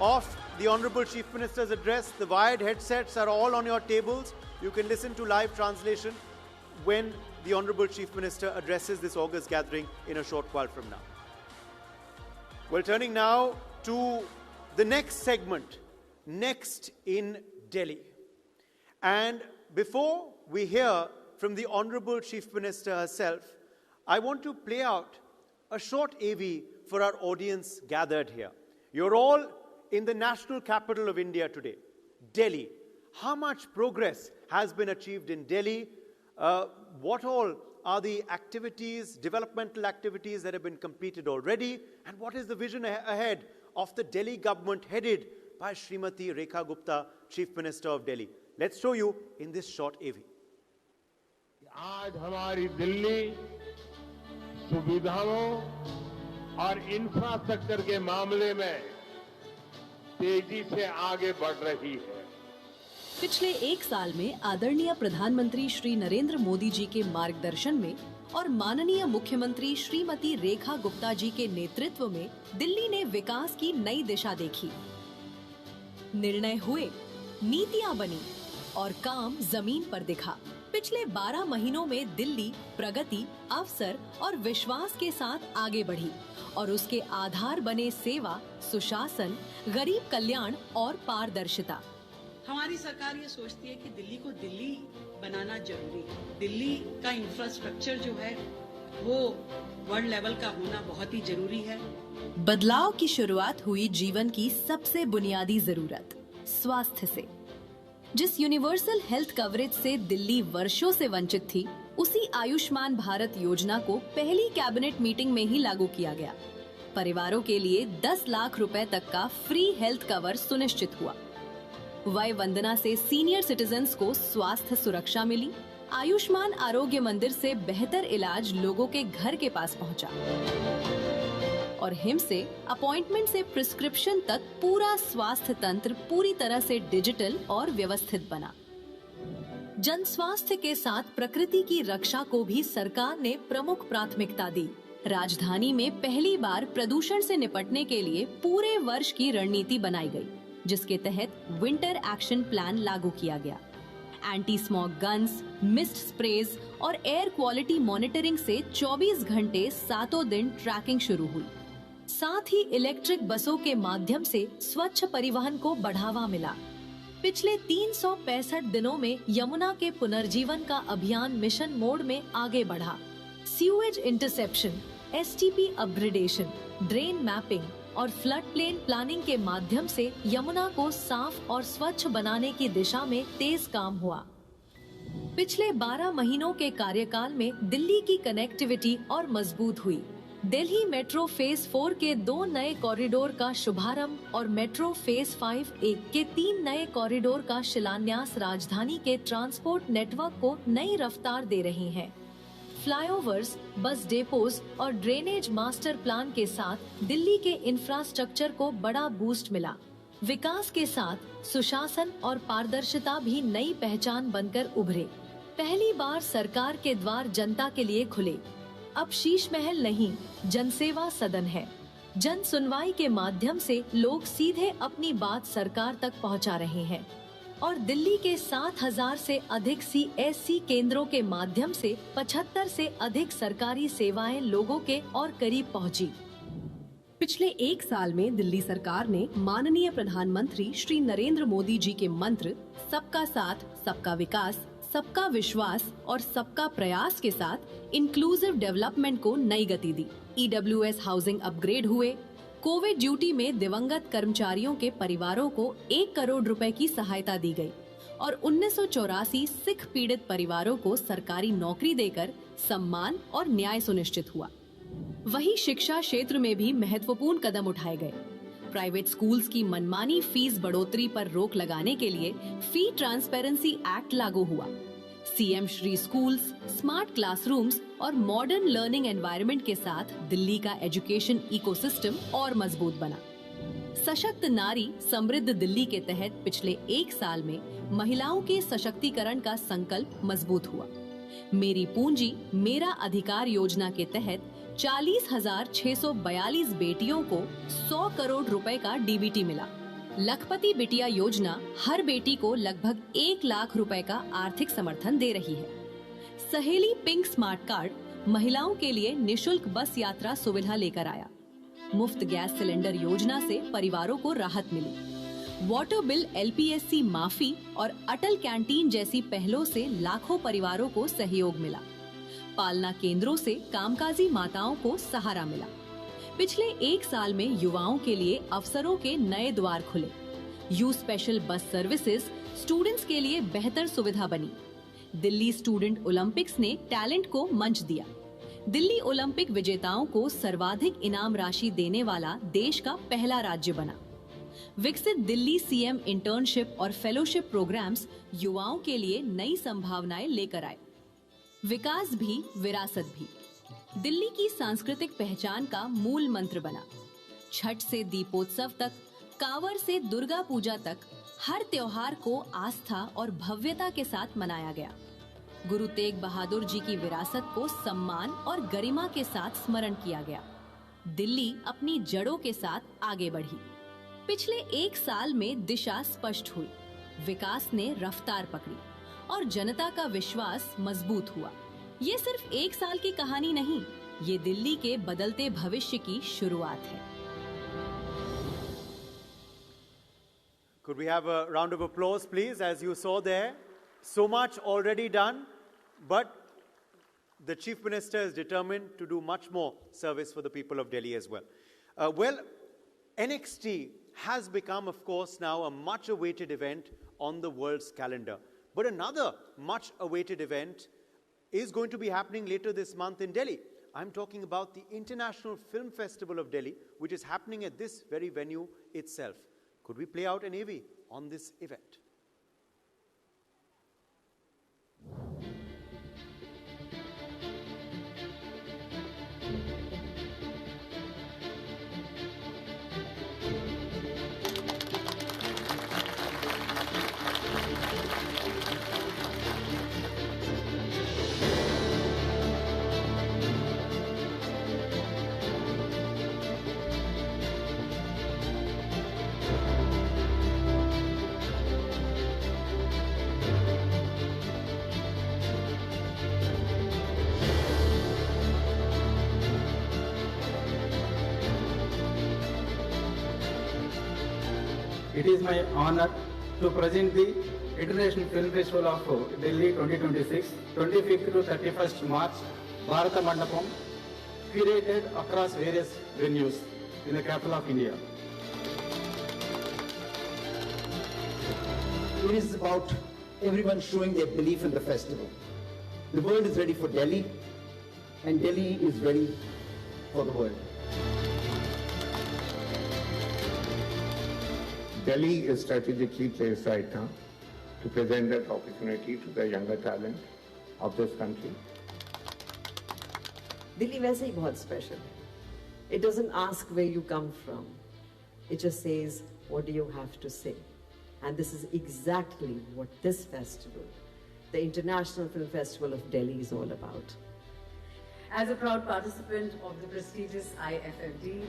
of the Honorable Chief Minister's address. The wired headsets are all on your tables. You can listen to live translation when the Honorable Chief Minister addresses this August gathering in a short while from now. We're turning now to the next segment, Next in Delhi. And before we hear from the Honorable Chief Minister herself, I want to play out a short AV for our audience gathered here. You're all in the national capital of India today, Delhi. How much progress has been achieved in Delhi? What all are the activities, developmental activities that have been completed already? And what is the vision ahead of the Delhi government headed by Srimati Rekha Gupta, Chief Minister of Delhi? Let's show you in this short AV. आज हमारी दिल्ली सुविधाओं और infrastructure के मामले में तेजी से आगे बढ़ रही है. पिछले एक साल में आदरणीय प्रधानमंत्री श्री नरेंद्र मोदी जी के मार्गदर्शन में और माननीय मुख्यमंत्री श्रीमती रेखा गुप्ता जी के नेतृत्व में दिल्ली ने विकास की नई दिशा देखी. निर्णय हुए, नीतियां बनी और काम जमीन पर दिखा. पिछले 12 महीनों में दिल्ली प्रगति, अवसर और विश्वास के साथ आगे बढ़ी और उसके आधार बने सेवा, सुशासन, गरीब कल्याण और पारदर्शिता. हमारी सरकार ये सोचती है कि दिल्ली को दिल्ली बनाना जरूरी है. दिल्ली का इंफ्रास्ट्रक्चर जो है वो वर्ल्ड लेवल का होना बहुत ही जरूरी है. बदलाव की शुरुआत हुई जीवन की सबसे बुनियादी जरूरत, स्वास्थ्य से. जिस यूनिवर्सल हेल्थ कवरेज से दिल्ली वर्षों से वंचित थी, उसी आयुष्मान भारत योजना को पहली कैबिनेट मीटिंग में ही लागू किया गया. परिवारों के लिए 10 लाख रुपए तक का फ्री हेल्थ कवर सुनिश्चित हुआ. वय वंदना से सीनियर सिटीजन्स को स्वास्थ्य सुरक्षा मिली. आयुष्मान आरोग्य मंदिर से बेहतर इलाज लोगों के घर के पास पहुंचा. और हिम से अपॉइंटमेंट से प्रिस्क्रिप्शन तक पूरा स्वास्थ्य तंत्र पूरी तरह से डिजिटल और व्यवस्थित बना. जन स्वास्थ्य के साथ प्रकृति की रक्षा को भी सरकार ने प्रमुख प्राथमिकता दी. राजधानी में पहली बार प्रदूषण से निपटने के लिए पूरे वर्ष की रणनीति बनाई गई, जिसके तहत विंटर एक्शन प्लान लागू किया गया. Anti smog guns, mist sprays और एयर क्वालिटी मॉनिटरिंग से 24 घंटे 7 दिन ट्रैकिंग शुरू हुई. साथ ही इलेक्ट्रिक बसों के माध्यम से स्वच्छ परिवहन को बढ़ावा मिला. पिछले 365 दिनों में यमुना के पुनर्जीवन का अभियान मिशन मोड में आगे बढ़ा. Sewage interception, STP upgradation, drain mapping और फ्लड प्लेन प्लानिंग के माध्यम से यमुना को साफ और स्वच्छ बनाने की दिशा में तेज काम हुआ. पिछले 12 महीनों के कार्यकाल में दिल्ली की कनेक्टिविटी और मजबूत हुई. दिल्ली मेट्रो फेज 4 के 2 नए कॉरिडोर का शुभारंभ और मेट्रो फेज 5A के 3 नए कॉरिडोर का शिलान्यास राजधानी के ट्रांसपोर्ट नेटवर्क को नई रफ्तार दे रही हैं. फ्लाईओवर्स, बस डेपोज और ड्रेनेज मास्टर प्लान के साथ दिल्ली के इंफ्रास्ट्रक्चर को बड़ा बूस्ट मिला. विकास के साथ सुशासन और पारदर्शिता भी नई पहचान बनकर उभरे. पहली बार सरकार के द्वार जनता के लिए खुले. अब शीश महल नहीं, जनसेवा सदन है. जन सुनवाई के माध्यम से लोग सीधे अपनी बात सरकार तक पहुंचा रहे हैं और दिल्ली के 7,000 से अधिक CSC केंद्रों के माध्यम से 75 से अधिक सरकारी सेवाएं लोगों के और करीब पहुंची. पिछले एक साल में दिल्ली सरकार ने माननीय प्रधानमंत्री श्री नरेंद्र मोदी जी के मंत्र सबका साथ, सबका विकास, सबका विश्वास और सबका प्रयास के साथ इंक्लूसिव डेवलपमेंट को नई गति दी. EWS हाउसिंग अपग्रेड हुए, कोविड ड्यूटी में दिवंगत कर्मचारियों के परिवारों को 1 करोड़ रुपए की सहायता दी गई और 1984 सिख पीड़ित परिवारों को सरकारी नौकरी देकर सम्मान और न्याय सुनिश्चित हुआ। वहीं शिक्षा क्षेत्र में भी महत्वपूर्ण कदम उठाए गए। प्राइवेट स्कूल्स की मनमानी फीस बढ़ोतरी पर रोक लगाने के लिए फी ट्रांसपेरेंसी एक्ट लागू हुआ। CM Shri schools, smart classrooms और मॉडर्न लर्निंग एनवायरनमेंट के साथ दिल्ली का एजुकेशन इकोसिस्टम और मजबूत बना। सशक्त नारी समृद्ध दिल्ली के तहत पिछले 1 साल में महिलाओं के सशक्तिकरण का संकल्प मजबूत हुआ। मेरी पूंजी मेरा अधिकार योजना के तहत 40,642 बेटियों को 100 करोड़ रुपए का डीबीटी मिला। लखपति बिटिया योजना हर बेटी को लगभग 1 लाख रुपए का आर्थिक समर्थन दे रही है। सहेली पिंक स्मार्ट कार्ड महिलाओं के लिए निशुल्क बस यात्रा सुविधा लेकर आया। मुफ्त गैस सिलेंडर योजना से परिवारों को राहत मिली। वाटर बिल LPSC माफी और अटल कैंटीन जैसी पहलों से लाखों परिवारों को सहयोग मिला। पालना केंद्रों से कामकाजी माताओं को सहारा मिला। पिछले 1 साल में युवाओं के लिए अवसरों के नए द्वार खुले। You special bus services students के लिए बेहतर सुविधा बनी। दिल्ली स्टूडेंट ओलंपिक्स ने टैलेंट को मंच दिया। दिल्ली ओलंपिक विजेताओं को सर्वाधिक इनाम राशि देने वाला देश का पहला राज्य बना। विकसित दिल्ली सीएम इंटर्नशिप और फेलोशिप प्रोग्राम्स युवाओं के लिए नई संभावनाएं लेकर आए। विकास भी विरासत भी दिल्ली की सांस्कृतिक पहचान का मूल मंत्र बना। छठ से दीपोत्सव तक, कांवड़ से दुर्गा पूजा तक हर त्योहार को आस्था और भव्यता के साथ मनाया गया। गुरु तेग बहादुर जी की विरासत को सम्मान और गरिमा के साथ स्मरण किया गया। दिल्ली अपनी जड़ों के साथ आगे बढ़ी। पिछले 1 साल में दिशा स्पष्ट हुई, विकास ने रफ्तार पकड़ी और जनता का विश्वास मजबूत हुआ। ये सिर्फ 1 साल की कहानी नहीं, ये दिल्ली के बदलते भविष्य की शुरुआत है। Could we have a round of applause, please? As you saw there, so much already done, but the Chief Minister is determined to do much more service for the people of Delhi as well. NXT has become, of course, now a much-awaited event on the world's calendar. But another much-awaited event is going to be happening later this month in Delhi. I'm talking about the International Film Festival of Delhi, which is happening at this very venue itself. Could we play out an AV on this event? It is my honor to present the International Film Festival of Delhi 2026, 25th to 31st March, Bharata Mandapam, curated across various venues in the capital of India. It is about everyone showing their belief in the festival. The world is ready for Delhi, and Delhi is ready for the world. Delhi is strategically placed right now to present that opportunity to the younger talent of this country. Delhi वैसे ही बहुत special है. It doesn't ask where you come from. It just says, what do you have to say? And this is exactly what this festival, the International Film Festival of Delhi, is all about. As a proud participant of the prestigious IFFD,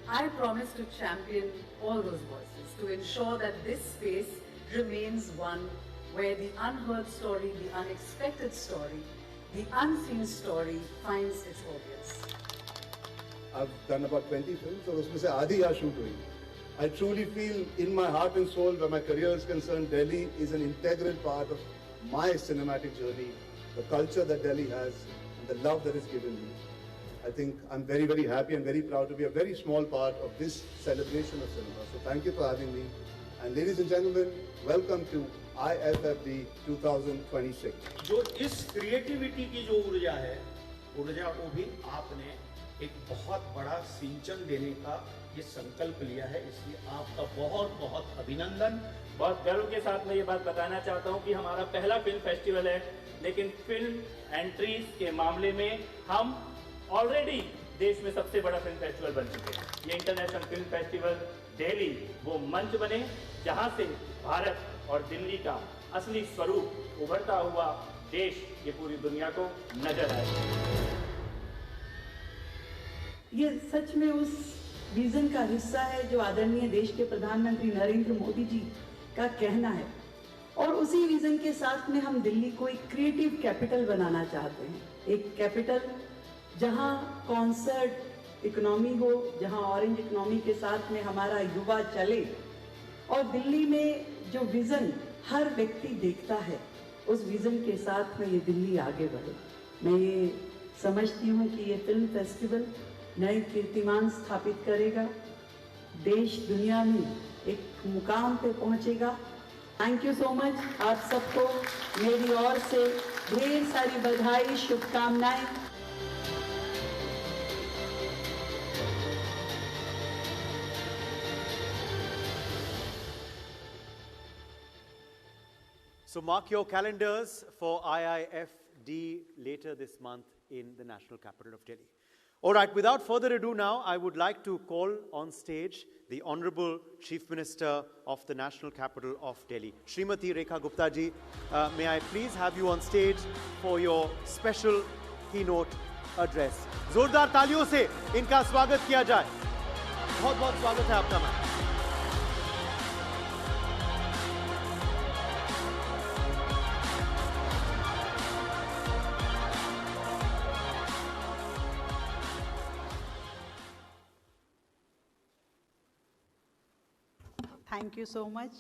I promise to champion all those voices to ensure that this space remains one where the unheard story, the unexpected story, the unseen story finds its audience. I've done about 20 films, और उसमें से आधी यहाँ shoot हुई. I truly feel in my heart and soul, where my career is concerned, Delhi is an integral part of my cinematic journey, the culture that Delhi has, and the love that is given me. I think I'm very, very happy and very proud to be a very small part of this celebration of cinema. So thank you for having me. And ladies and gentlemen, welcome to IFFD 2026. जो इस creativity की जो ऊर्जा है, ऊर्जा को भी आपने एक बहुत बड़ा सिंचन देने का ये संकल्प लिया है, इसलिए आपका बहुत बहुत अभिनंदन। बहुत गर्व के साथ मैं ये बात बताना चाहता हूँ कि हमारा पहला फिल्म फेस्टिवल है, लेकिन फिल्म एंट्रीज के मामले में हम ऑलरेडी देश में सबसे बड़ा फिल्म फेस्टिवल बन चुके हैं। ये इंटरनेशनल फिल्म फेस्टिवल दिल्ली वो मंच बने जहां से भारत और दिल्ली का असली स्वरूप उभरता हुआ देश ये पूरी दुनिया को नजर आए। ये सच में उस विजन का हिस्सा है जो आदरणीय देश के प्रधानमंत्री नरेंद्र मोदी जी का कहना है, और उसी विजन के साथ में हम दिल्ली को एक क्रिएटिव कैपिटल बनाना चाहते हैं। एक कैपिटल जहां कॉन्सर्ट इकोनॉमी हो, जहां ऑरेंज इकोनॉमी के साथ में हमारा युवा चले, और दिल्ली में जो विजन हर व्यक्ति देखता है, उस विजन के साथ में ये दिल्ली आगे बढ़े। मैं ये समझती हूँ कि ये फिल्म फेस्टिवल नए कीर्तिमान स्थापित करेगा, देश दुनिया में एक मुकाम पे पहुंचेगा। Thank you so much. आप सबको मेरी ओर से ढेर सारी बधाई, शुभकामनाएं। So mark your calendars for IIFD later this month in the national capital of Delhi. All right, without further ado now, I would like to call on stage the Honorable Chief Minister of the national capital of Delhi, Srimati Rekha Gupta ji. May I please have you on stage for your special keynote address. जोरदार तालियों से इनका स्वागत किया जाए। बहुत बहुत स्वागत है आपका ma'am. Thank you so much.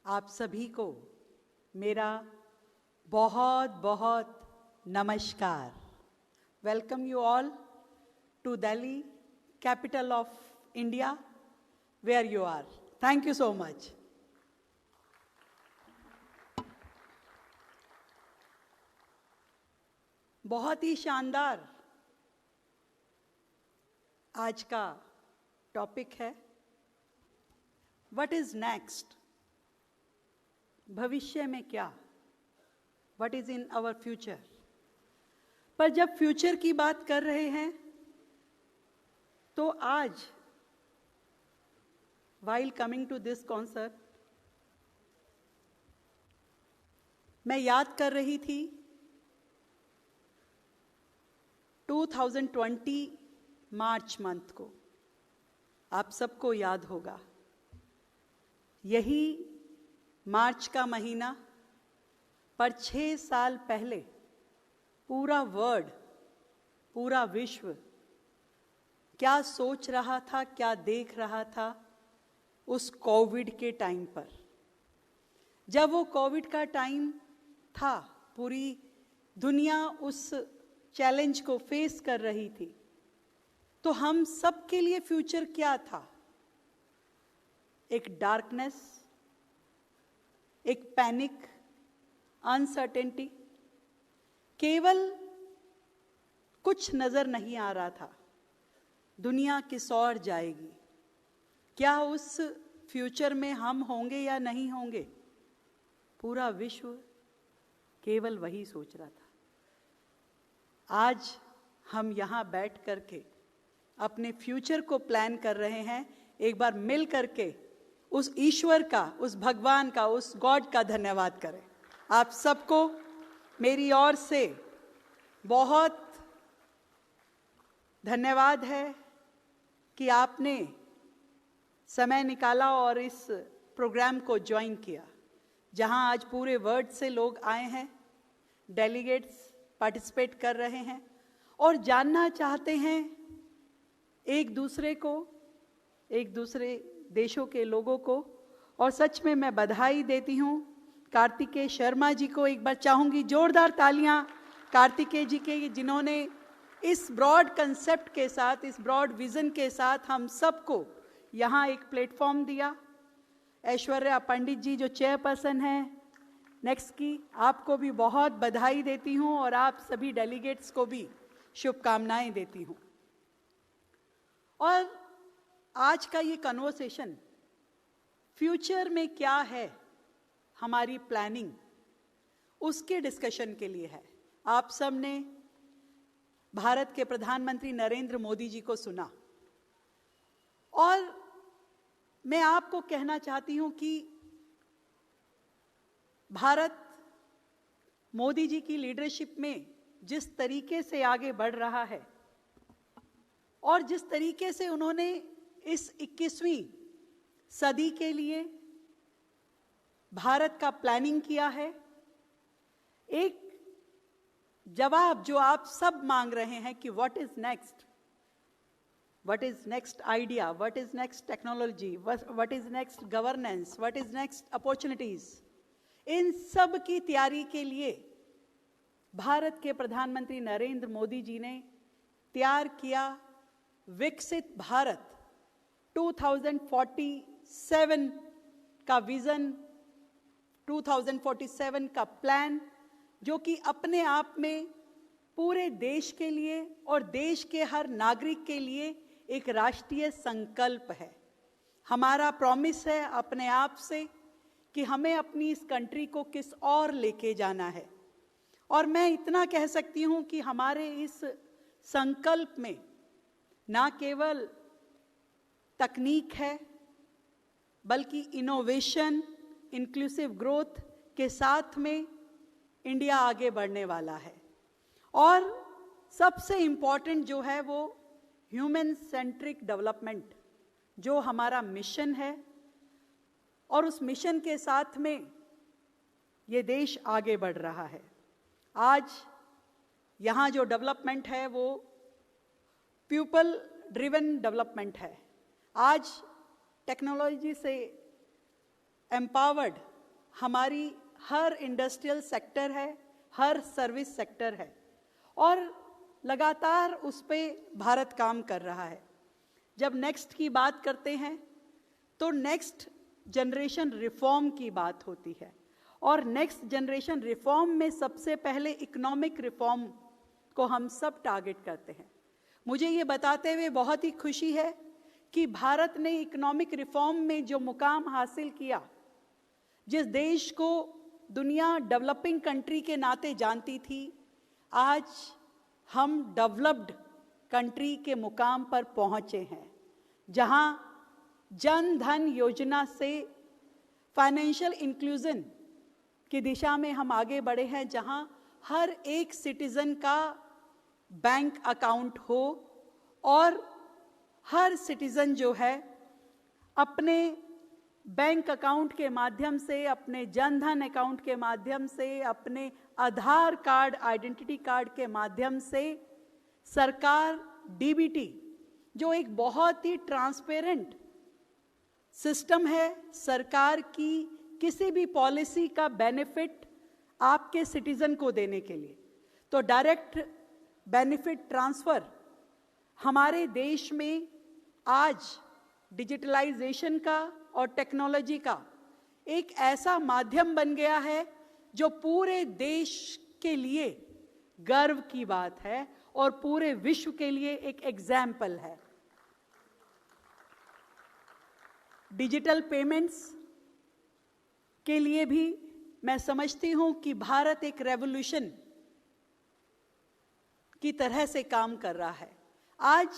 आप सभी को मेरा बहुत बहुत नमस्कार। Welcome you all to Delhi, capital of India, where you are. Thank you so much. बहुत ही शानदार आज का टॉपिक है, What is next? भविष्य में क्या? What is in our future? पर जब फ्यूचर की बात कर रहे हैं तो आज while coming to this concert मैं याद कर रही थी 2020 मार्च मंथ को। आप सबको याद होगा, यही मार्च का महीना पर 6 साल पहले पूरा वर्ल्ड, पूरा विश्व क्या सोच रहा था, क्या देख रहा था उस कोविड के टाइम पर। जब वो कोविड का टाइम था, पूरी दुनिया उस चैलेंज को फेस कर रही थी, तो हम सब के लिए फ्यूचर क्या था? एक डार्कनेस, एक पैनिक, अनसर्टेनिटी, केवल कुछ नजर नहीं आ रहा था। दुनिया किस ओर जाएगी, क्या उस फ्यूचर में हम होंगे या नहीं होंगे? पूरा विश्व केवल वही सोच रहा था। आज हम यहाँ बैठ करके अपने फ्यूचर को प्लान कर रहे हैं। एक बार मिल करके उस ईश्वर का, उस भगवान का, उस गॉड का धन्यवाद करें। आप सबको मेरी ओर से बहुत धन्यवाद है कि आपने समय निकाला और इस प्रोग्राम को ज्वाइन किया, जहां आज पूरे वर्ल्ड से लोग आए हैं, डेलीगेट्स पार्टिसिपेट कर रहे हैं और जानना चाहते हैं एक दूसरे को, एक दूसरे देशों के लोगों को। और सच में मैं बधाई देती हूँ कार्तिकेय शर्मा जी को। एक बार चाहूँगी जोरदार तालियां कार्तिकेय जी के, जिन्होंने इस ब्रॉड कंसेप्ट के साथ, इस ब्रॉड विजन के साथ हम सबको यहाँ एक प्लेटफॉर्म दिया। ऐश्वर्या पंडित जी जो चेयरपर्सन हैं नेक्स्ट की, आपको भी बहुत बधाई देती हूँ और आप सभी डेलीगेट्स को भी शुभकामनाएं देती हूँ। और आज का ये कन्वर्सेशन फ्यूचर में क्या है, हमारी प्लानिंग, उसके डिस्कशन के लिए है। आप सब ने भारत के प्रधानमंत्री नरेंद्र मोदी जी को सुना और मैं आपको कहना चाहती हूं कि भारत मोदी जी की लीडरशिप में जिस तरीके से आगे बढ़ रहा है और जिस तरीके से उन्होंने इस 21वीं सदी के लिए भारत का प्लानिंग किया है, एक जवाब जो आप सब मांग रहे हैं कि what is next, what is next idea, what is next technology, what is next governance, what is next opportunities, इन सब की तैयारी के लिए भारत के प्रधानमंत्री नरेंद्र मोदी जी ने तैयार किया विकसित भारत 2047 का विजन, 2047 का प्लान, जो कि अपने आप में पूरे देश के लिए और देश के हर नागरिक के लिए एक राष्ट्रीय संकल्प है। हमारा प्रॉमिस है अपने आप से कि हमें अपनी इस कंट्री को किस और लेके जाना है। और मैं इतना कह सकती हूं कि हमारे इस संकल्प में ना केवल तकनीक है, बल्कि इनोवेशन, इंक्लूसिव ग्रोथ के साथ में इंडिया आगे बढ़ने वाला है। और सबसे इम्पॉर्टेंट जो है वो ह्यूमन सेंट्रिक डेवलपमेंट, जो हमारा मिशन है, और उस मिशन के साथ में ये देश आगे बढ़ रहा है। आज यहाँ जो डेवलपमेंट है वो पीपल ड्रिवन डेवलपमेंट है। आज टेक्नोलॉजी से एम्पावर्ड हमारी हर इंडस्ट्रियल सेक्टर है, हर सर्विस सेक्टर है, और लगातार उस पे भारत काम कर रहा है। जब नेक्स्ट की बात करते हैं तो नेक्स्ट जनरेशन रिफॉर्म की बात होती है, और नेक्स्ट जनरेशन रिफॉर्म में सबसे पहले इकोनॉमिक रिफॉर्म को हम सब टारगेट करते हैं। मुझे ये बताते हुए बहुत ही खुशी है कि भारत ने इकोनॉमिक रिफॉर्म में जो मुकाम हासिल किया, जिस देश को दुनिया डेवलपिंग कंट्री के नाते जानती थी, आज हम डेवलप्ड कंट्री के मुकाम पर पहुंचे हैं, जहां जन धन योजना से फाइनेंशियल इंक्लूजन की दिशा में हम आगे बढ़े हैं, जहां हर एक सिटीजन का बैंक अकाउंट हो और हर सिटीजन जो है अपने बैंक अकाउंट के माध्यम से, अपने जनधन अकाउंट के माध्यम से, अपने आधार कार्ड, आइडेंटिटी कार्ड के माध्यम से सरकार डीबीटी, जो एक बहुत ही ट्रांसपेरेंट सिस्टम है, सरकार की किसी भी पॉलिसी का बेनिफिट आपके सिटीजन को देने के लिए, तो डायरेक्ट बेनिफिट ट्रांसफर हमारे देश में आज डिजिटलाइजेशन का और टेक्नोलॉजी का एक ऐसा माध्यम बन गया है जो पूरे देश के लिए गर्व की बात है और पूरे विश्व के लिए एक एग्जाम्पल है। डिजिटल पेमेंट्स के लिए भी मैं समझती हूं कि भारत एक रेवोल्यूशन की तरह से काम कर रहा है। आज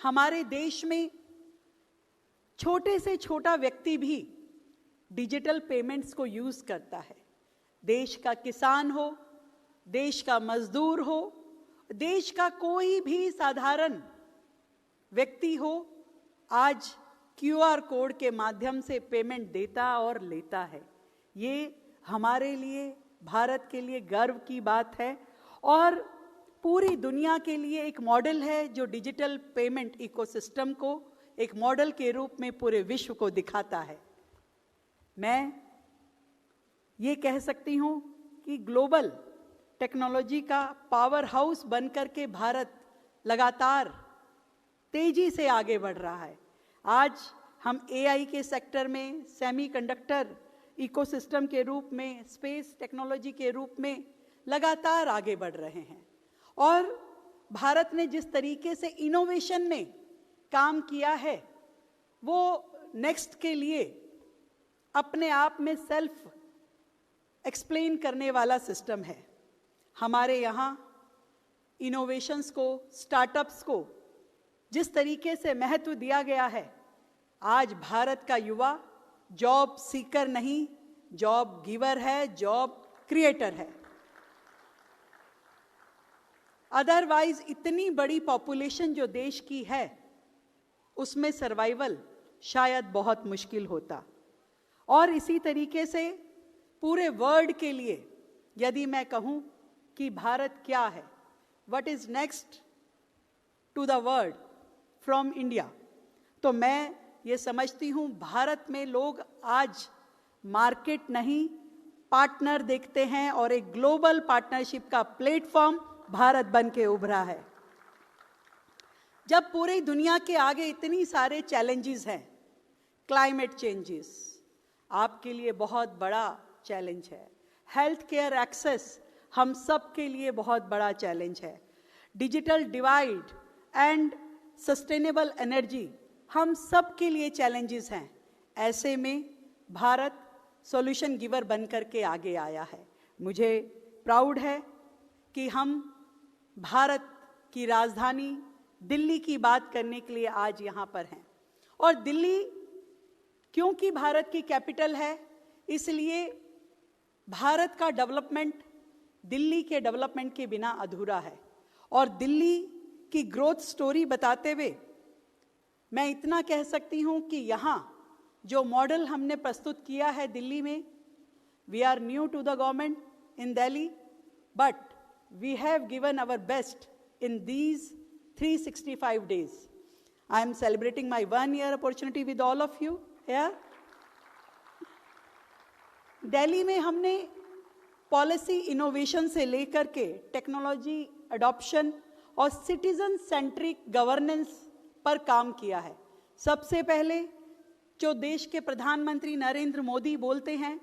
हमारे देश में छोटे से छोटा व्यक्ति भी डिजिटल पेमेंट्स को यूज करता है। देश का किसान हो, देश का मजदूर हो, देश का कोई भी साधारण व्यक्ति हो, आज क्यूआर कोड के माध्यम से पेमेंट देता और लेता है। ये हमारे लिए, भारत के लिए गर्व की बात है और पूरी दुनिया के लिए एक मॉडल है, जो डिजिटल पेमेंट इकोसिस्टम को एक मॉडल के रूप में पूरे विश्व को दिखाता है। मैं ये कह सकती हूँ कि ग्लोबल टेक्नोलॉजी का पावर हाउस बनकर के भारत लगातार तेजी से आगे बढ़ रहा है। आज हम AI के सेक्टर में, सेमीकंडक्टर इकोसिस्टम के रूप में, स्पेस टेक्नोलॉजी के रूप में लगातार आगे बढ़ रहे हैं। और भारत ने जिस तरीके से इनोवेशन में काम किया है, वो नेक्स्ट के लिए अपने आप में सेल्फ एक्सप्लेन करने वाला सिस्टम है। हमारे यहाँ इनोवेशंस को, स्टार्टअप्स को जिस तरीके से महत्व दिया गया है, आज भारत का युवा जॉब सीकर नहीं, जॉब गिवर है, जॉब क्रिएटर है। अदरवाइज इतनी बड़ी पॉपुलेशन जो देश की है, उसमें सर्वाइवल शायद बहुत मुश्किल होता। और इसी तरीके से पूरे वर्ल्ड के लिए यदि मैं कहूं कि भारत क्या है, what is next to the world from India, तो मैं ये समझती हूं भारत में लोग आज मार्केट नहीं, पार्टनर देखते हैं और एक ग्लोबल पार्टनरशिप का प्लेटफॉर्म भारत बन के उभरा है। जब पूरी दुनिया के आगे इतनी सारे चैलेंजेस हैं, क्लाइमेट चेंजेस आपके लिए बहुत बड़ा चैलेंज है, हेल्थ केयर एक्सेस हम सब के लिए बहुत बड़ा चैलेंज है, digital divide and sustainable energy हम सब के लिए चैलेंजेस हैं। ऐसे में भारत सॉल्यूशन गिवर बनकर के आगे आया है। मुझे प्राउड है कि हम भारत की राजधानी दिल्ली की बात करने के लिए आज यहाँ पर हैं। और दिल्ली क्योंकि भारत की कैपिटल है, इसलिए भारत का डेवलपमेंट दिल्ली के डेवलपमेंट के बिना अधूरा है। और दिल्ली की ग्रोथ स्टोरी बताते हुए मैं इतना कह सकती हूँ कि यहाँ जो मॉडल हमने प्रस्तुत किया है दिल्ली में, we are new to the government in Delhi, but we have given our best in these 365 days. I am celebrating my 1-year opportunity with all of you here. Delhi में हमने पॉलिसी इनोवेशन से लेकर के टेक्नोलॉजी अडॉप्शन और citizen centric governance पर काम किया है। सबसे पहले जो देश के प्रधानमंत्री नरेंद्र मोदी बोलते हैं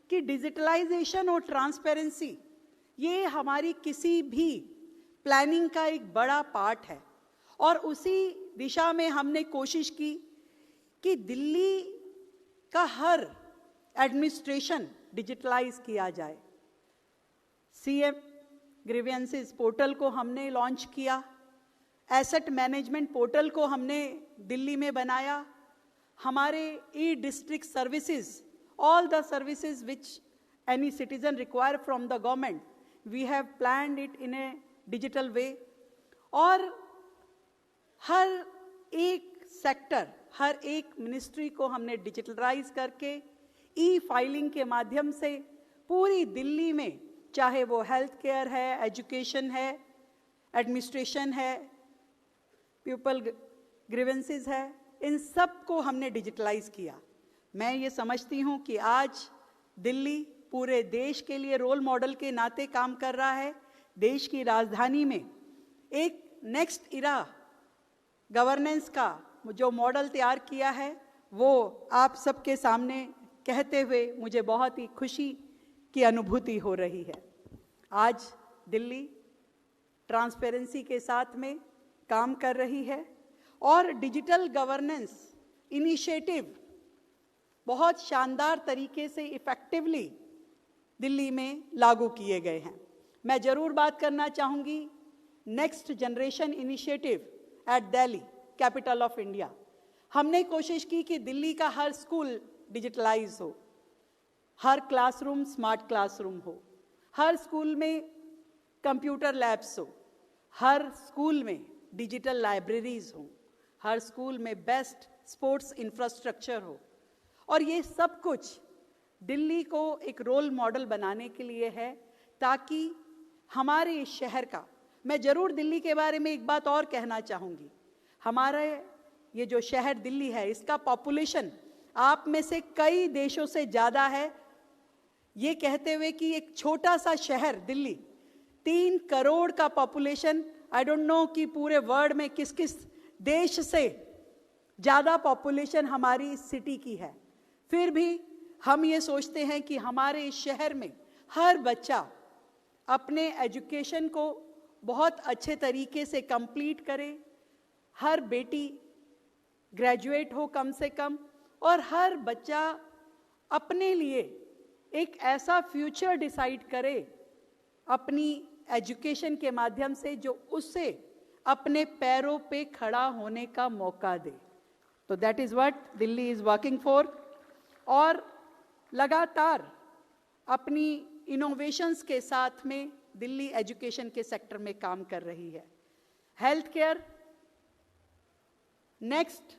कि डिजिटलाइजेशन और ट्रांसपेरेंसी ये हमारी किसी भी प्लानिंग का एक बड़ा पार्ट है। और उसी दिशा में हमने कोशिश की कि दिल्ली का हर एडमिनिस्ट्रेशन डिजिटलाइज किया जाए। सीएम ग्रीवेंसेस पोर्टल को हमने लॉन्च किया, एसेट मैनेजमेंट पोर्टल को हमने दिल्ली में बनाया, हमारे e district services, all the services which any citizen require from the government, we have planned it in a digital way. और हर एक सेक्टर, हर एक मिनिस्ट्री को हमने डिजिटलाइज करके ई फाइलिंग के माध्यम से पूरी दिल्ली में, चाहे वो हेल्थ केयर है, एजुकेशन है, एडमिनिस्ट्रेशन है, पीपल ग्रीवेंसेस है, इन सब को हमने डिजिटलाइज किया। मैं ये समझती हूँ कि आज दिल्ली पूरे देश के लिए रोल मॉडल के नाते काम कर रहा है। देश की राजधानी में एक नेक्स्ट इरा गवर्नेंस का जो मॉडल तैयार किया है, वो आप सबके सामने कहते हुए मुझे बहुत ही खुशी की अनुभूति हो रही है। आज दिल्ली ट्रांसपेरेंसी के साथ में काम कर रही है और डिजिटल गवर्नेंस इनिशिएटिव बहुत शानदार तरीके से इफेक्टिवली दिल्ली में लागू किए गए हैं। मैं जरूर बात करना चाहूँगी next generation initiative eight Delhi, capital of India. हमने कोशिश की कि दिल्ली का हर स्कूल डिजिटलाइज हो, हर क्लासरूम स्मार्ट क्लासरूम हो, हर स्कूल में कंप्यूटर लैब्स हो, हर स्कूल में डिजिटल लाइब्रेरीज हो, हर स्कूल में बेस्ट स्पोर्ट्स इंफ्रास्ट्रक्चर हो। और ये सब कुछ दिल्ली को एक रोल मॉडल बनाने के लिए है, ताकि हमारे इस शहर का, मैं ज़रूर दिल्ली के बारे में एक बात और कहना चाहूँगी, हमारा ये जो शहर दिल्ली है, इसका पॉपुलेशन आप में से कई देशों से ज़्यादा है। ये कहते हुए कि एक छोटा सा शहर दिल्ली 3 करोड़ का पॉपुलेशन आई डोंट नो कि पूरे वर्ल्ड में किस किस देश से ज़्यादा पॉपुलेशन हमारी सिटी की है, फिर भी हम ये सोचते हैं कि हमारे इस शहर में हर बच्चा अपने एजुकेशन को बहुत अच्छे तरीके से कंप्लीट करे, हर बेटी ग्रेजुएट हो कम से कम, और हर बच्चा अपने लिए एक ऐसा फ्यूचर डिसाइड करे अपनी एजुकेशन के माध्यम से जो उससे अपने पैरों पे खड़ा होने का मौका दे। तो that is what Delhi is working for, और लगातार अपनी इनोवेशंस के साथ में दिल्ली एजुकेशन के सेक्टर में काम कर रही है। Health care, next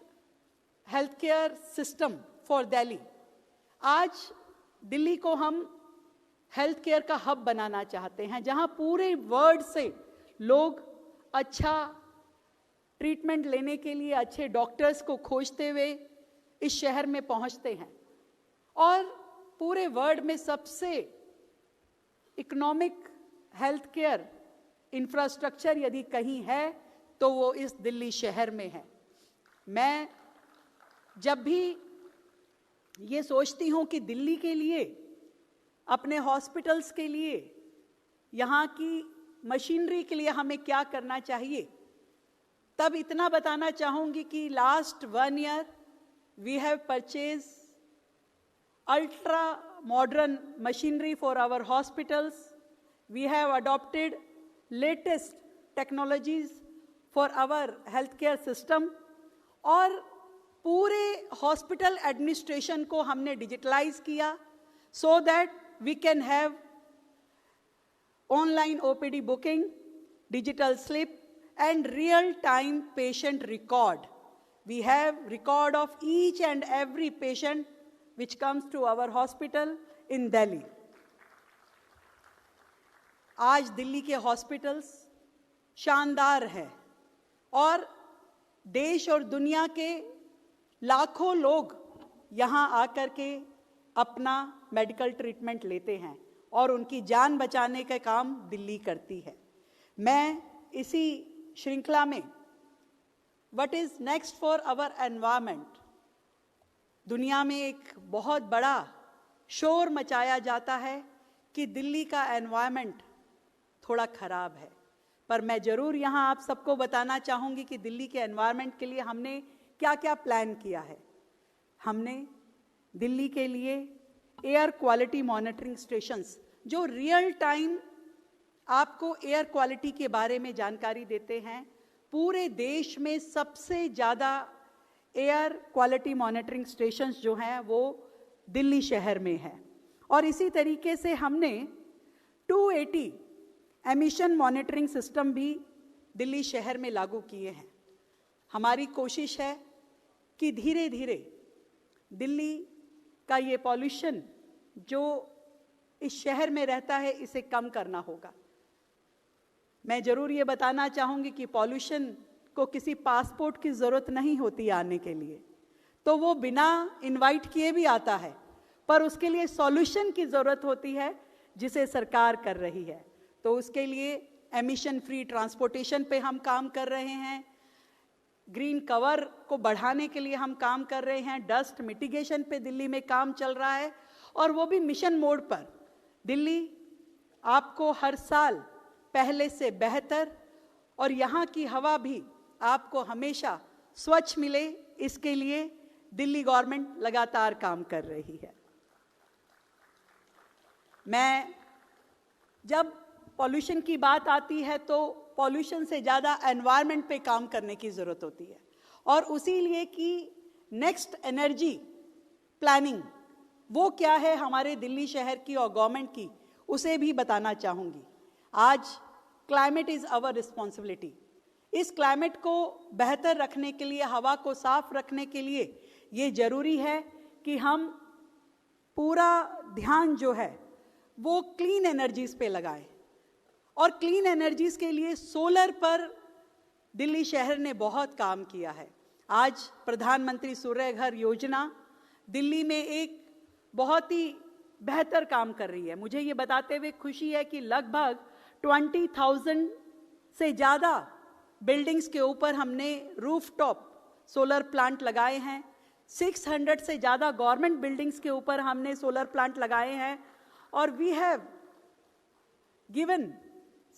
health care system for Delhi. आज दिल्ली को हम हेल्थ केयर का हब बनाना चाहते हैं, जहां पूरे वर्ल्ड से लोग अच्छा ट्रीटमेंट लेने के लिए अच्छे डॉक्टर्स को खोजते हुए इस शहर में पहुंचते हैं, और पूरे वर्ल्ड में सबसे इकोनॉमिक हेल्थ केयर इंफ्रास्ट्रक्चर यदि कहीं है तो वो इस दिल्ली शहर में है। मैं जब भी ये सोचती हूँ कि दिल्ली के लिए, अपने हॉस्पिटल्स के लिए, यहाँ की मशीनरी के लिए हमें क्या करना चाहिए, तब इतना बताना चाहूँगी कि last 1 year we have purchased ultra modern machinery for our hospitals. We have adopted latest technologies for our healthcare system, और पूरे हॉस्पिटल एडमिनिस्ट्रेशन को हमने डिजिटलाइज किया so that we can have online OPD booking, digital slip, and real-time patient record. We have record of each and every patient which comes to our hospital in Delhi. आज दिल्ली के hospitals शानदार है, और देश और दुनिया के लाखों लोग यहाँ आकर के अपना मेडिकल ट्रीटमेंट लेते हैं, और उनकी जान बचाने का काम दिल्ली करती है। मैं इसी श्रृंखला में what is next for our environment, दुनिया में एक बहुत बड़ा शोर मचाया जाता है कि दिल्ली का एनवायरनमेंट थोड़ा खराब है, पर मैं ज़रूर यहाँ आप सबको बताना चाहूँगी कि दिल्ली के एनवायरनमेंट के लिए हमने क्या क्या प्लान किया है। हमने दिल्ली के लिए एयर क्वालिटी मॉनिटरिंग स्टेशंस, जो रियल टाइम आपको एयर क्वालिटी के बारे में जानकारी देते हैं, पूरे देश में सबसे ज़्यादा एयर क्वालिटी मॉनिटरिंग स्टेशंस जो हैं वो दिल्ली शहर में है। और इसी तरीके से हमने 280 एमिशन मॉनिटरिंग सिस्टम भी दिल्ली शहर में लागू किए हैं। हमारी कोशिश है कि धीरे धीरे दिल्ली का ये पॉल्यूशन जो इस शहर में रहता है, इसे कम करना होगा। मैं ज़रूर ये बताना चाहूँगी कि पॉल्यूशन को किसी पासपोर्ट की ज़रूरत नहीं होती आने के लिए, तो वो बिना इनवाइट किए भी आता है, पर उसके लिए सॉल्यूशन की ज़रूरत होती है जिसे सरकार कर रही है। तो उसके लिए एमिशन फ्री ट्रांसपोर्टेशन पे हम काम कर रहे हैं, ग्रीन कवर को बढ़ाने के लिए हम काम कर रहे हैं, डस्ट मिटिगेशन पे दिल्ली में काम चल रहा है, और वो भी मिशन मोड पर। दिल्ली आपको हर साल पहले से बेहतर, और यहाँ की हवा भी आपको हमेशा स्वच्छ मिले, इसके लिए दिल्ली गवर्नमेंट लगातार काम कर रही है। मैं जब पॉल्यूशन की बात आती है तो पॉल्यूशन से ज़्यादा एनवायरनमेंट पे काम करने की ज़रूरत होती है, और उसी लिए कि नेक्स्ट एनर्जी प्लानिंग वो क्या है हमारे दिल्ली शहर की और गवर्नमेंट की, उसे भी बताना चाहूँगी। आज क्लाइमेट इज़ आवर रिस्पॉन्सिबिलिटी। इस क्लाइमेट को बेहतर रखने के लिए, हवा को साफ रखने के लिए ये ज़रूरी है कि हम पूरा ध्यान जो है वो क्लीन एनर्जीज़ पे लगाएं, और क्लीन एनर्जीज़ के लिए सोलर पर दिल्ली शहर ने बहुत काम किया है। आज प्रधानमंत्री सूर्य घर योजना दिल्ली में एक बहुत ही बेहतर काम कर रही है। मुझे ये बताते हुए खुशी है कि लगभग 20,000 से ज़्यादा बिल्डिंग्स के ऊपर हमने रूफटॉप सोलर प्लांट लगाए हैं। 600 से ज़्यादा गवर्नमेंट बिल्डिंग्स के ऊपर हमने सोलर प्लांट लगाए हैं। और we have given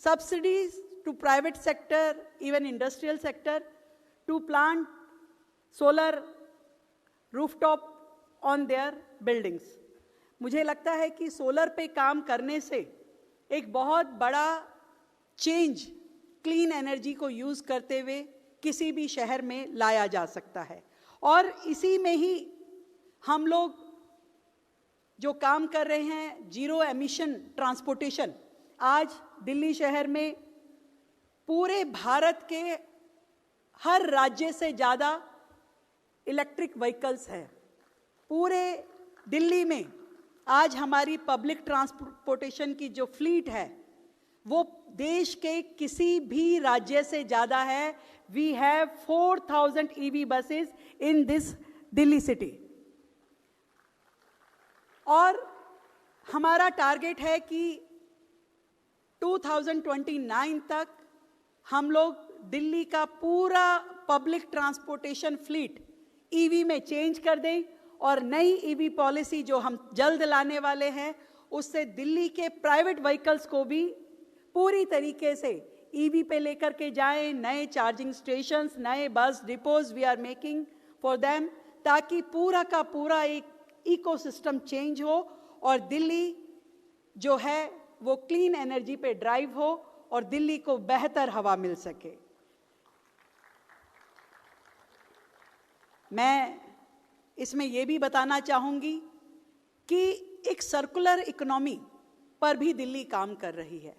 subsidies to private sector, even industrial sector, to plant solar rooftop on their buildings. मुझे लगता है कि सोलर पे काम करने से एक बहुत बड़ा चेंज क्लीन एनर्जी को यूज़ करते हुए किसी भी शहर में लाया जा सकता है। और इसी में ही हम लोग जो काम कर रहे हैं जीरो एमिशन ट्रांसपोर्टेशन, आज दिल्ली शहर में पूरे भारत के हर राज्य से ज़्यादा इलेक्ट्रिक व्हीकल्स हैं। पूरे दिल्ली में आज हमारी पब्लिक ट्रांसपोर्टेशन की जो फ्लीट है वो देश के किसी भी राज्य से ज़्यादा है। We have 4000 EV buses in this Delhi city. और हमारा टारगेट है कि 2029 तक हम लोग दिल्ली का पूरा पब्लिक ट्रांसपोर्टेशन फ्लीट EV में चेंज कर दें। और नई EV पॉलिसी जो हम जल्द लाने वाले हैं उससे दिल्ली के प्राइवेट व्हीकल्स को भी पूरी तरीके से EV पे लेकर के जाएं। नए चार्जिंग स्टेशंस, नए bus depots we are making for them, ताकि पूरा का पूरा एक इकोसिस्टम चेंज हो और दिल्ली जो है वो क्लीन एनर्जी पे ड्राइव हो और दिल्ली को बेहतर हवा मिल सके। मैं इसमें ये भी बताना चाहूँगी कि एक सर्कुलर इकोनॉमी पर भी दिल्ली काम कर रही है।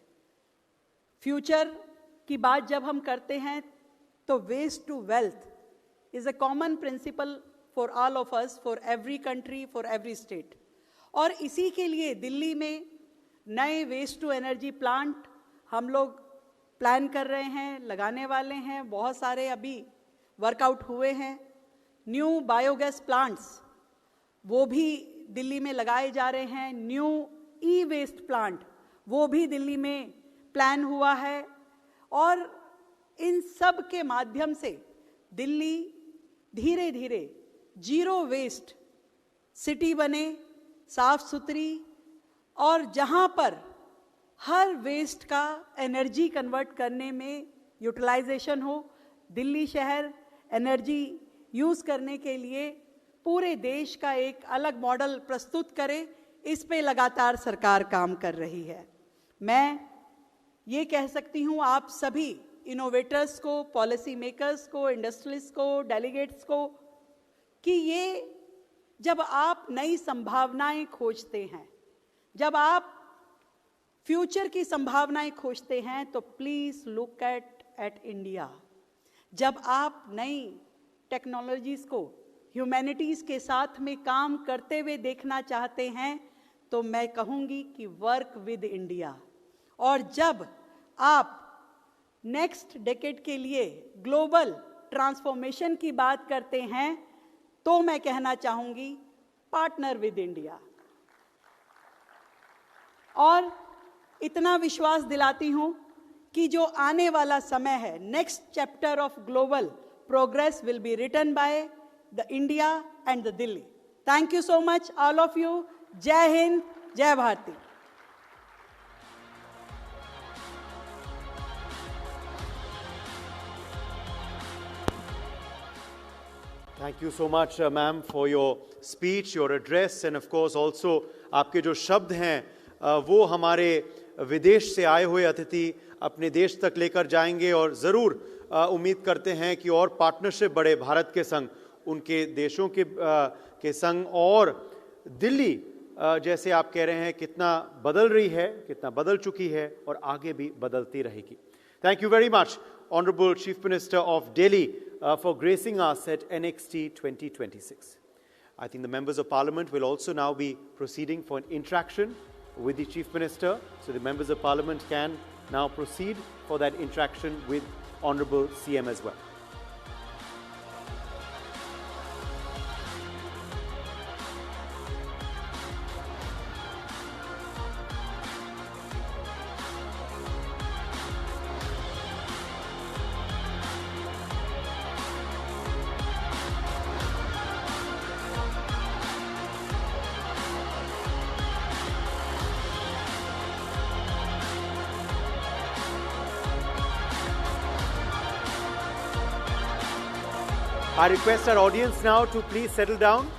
फ्यूचर की बात जब हम करते हैं तो waste to wealth is a common principle for all of us, for every country, for every state. और इसी के लिए दिल्ली में नए वेस्ट टू एनर्जी प्लांट हम लोग प्लान कर रहे हैं, लगाने वाले हैं। बहुत सारे अभी वर्कआउट हुए हैं। न्यू बायोगैस प्लांट्स वो भी दिल्ली में लगाए जा रहे हैं। न्यू ई वेस्ट प्लांट वो भी दिल्ली में प्लान हुआ है। और इन सब के माध्यम से दिल्ली धीरे धीरे जीरो वेस्ट सिटी बने, साफ सुथरी, और जहाँ पर हर वेस्ट का एनर्जी कन्वर्ट करने में यूटिलाइजेशन हो। दिल्ली शहर एनर्जी यूज़ करने के लिए पूरे देश का एक अलग मॉडल प्रस्तुत करे, इस पे लगातार सरकार काम कर रही है। मैं ये कह सकती हूँ आप सभी इनोवेटर्स को, पॉलिसी मेकर्स को, इंडस्ट्रियलिस्ट को, डेलीगेट्स को, कि ये जब आप नई संभावनाएं खोजते हैं, जब आप फ्यूचर की संभावनाएं खोजते हैं, तो प्लीज लुक एट इंडिया। जब आप नई टेक्नोलॉजीज को ह्यूमैनिटीज के साथ में काम करते हुए देखना चाहते हैं, तो मैं कहूँगी कि वर्क विद इंडिया। और जब आप नेक्स्ट डेकेड के लिए ग्लोबल ट्रांसफॉर्मेशन की बात करते हैं, तो मैं कहना चाहूँगी पार्टनर विद इंडिया। और इतना विश्वास दिलाती हूँ कि जो आने वाला समय है, next chapter of global progress will be written by the India and the Delhi. Thank you so much all of you. जय हिंद, जय Bharti. Thank you so much, ma'am, for your speech, your address, and of course also आपके जो शब्द हैं वो हमारे विदेश से आए हुए अतिथि अपने देश तक लेकर जाएंगे। और ज़रूर उम्मीद करते हैं कि और पार्टनरशिप बढ़े भारत के संग, उनके देशों के संग। और दिल्ली जैसे आप कह रहे हैं कितना बदल रही है, कितना बदल चुकी है और आगे भी बदलती रहेगी। Thank you very much, Honorable Chief Minister of Delhi, for gracing us at NXT 2026. I think the members of Parliament will also now be proceeding for an interaction with the Chief Minister. So the members of Parliament can now proceed for that interaction with Honorable CM as well. I request our audience now to please settle down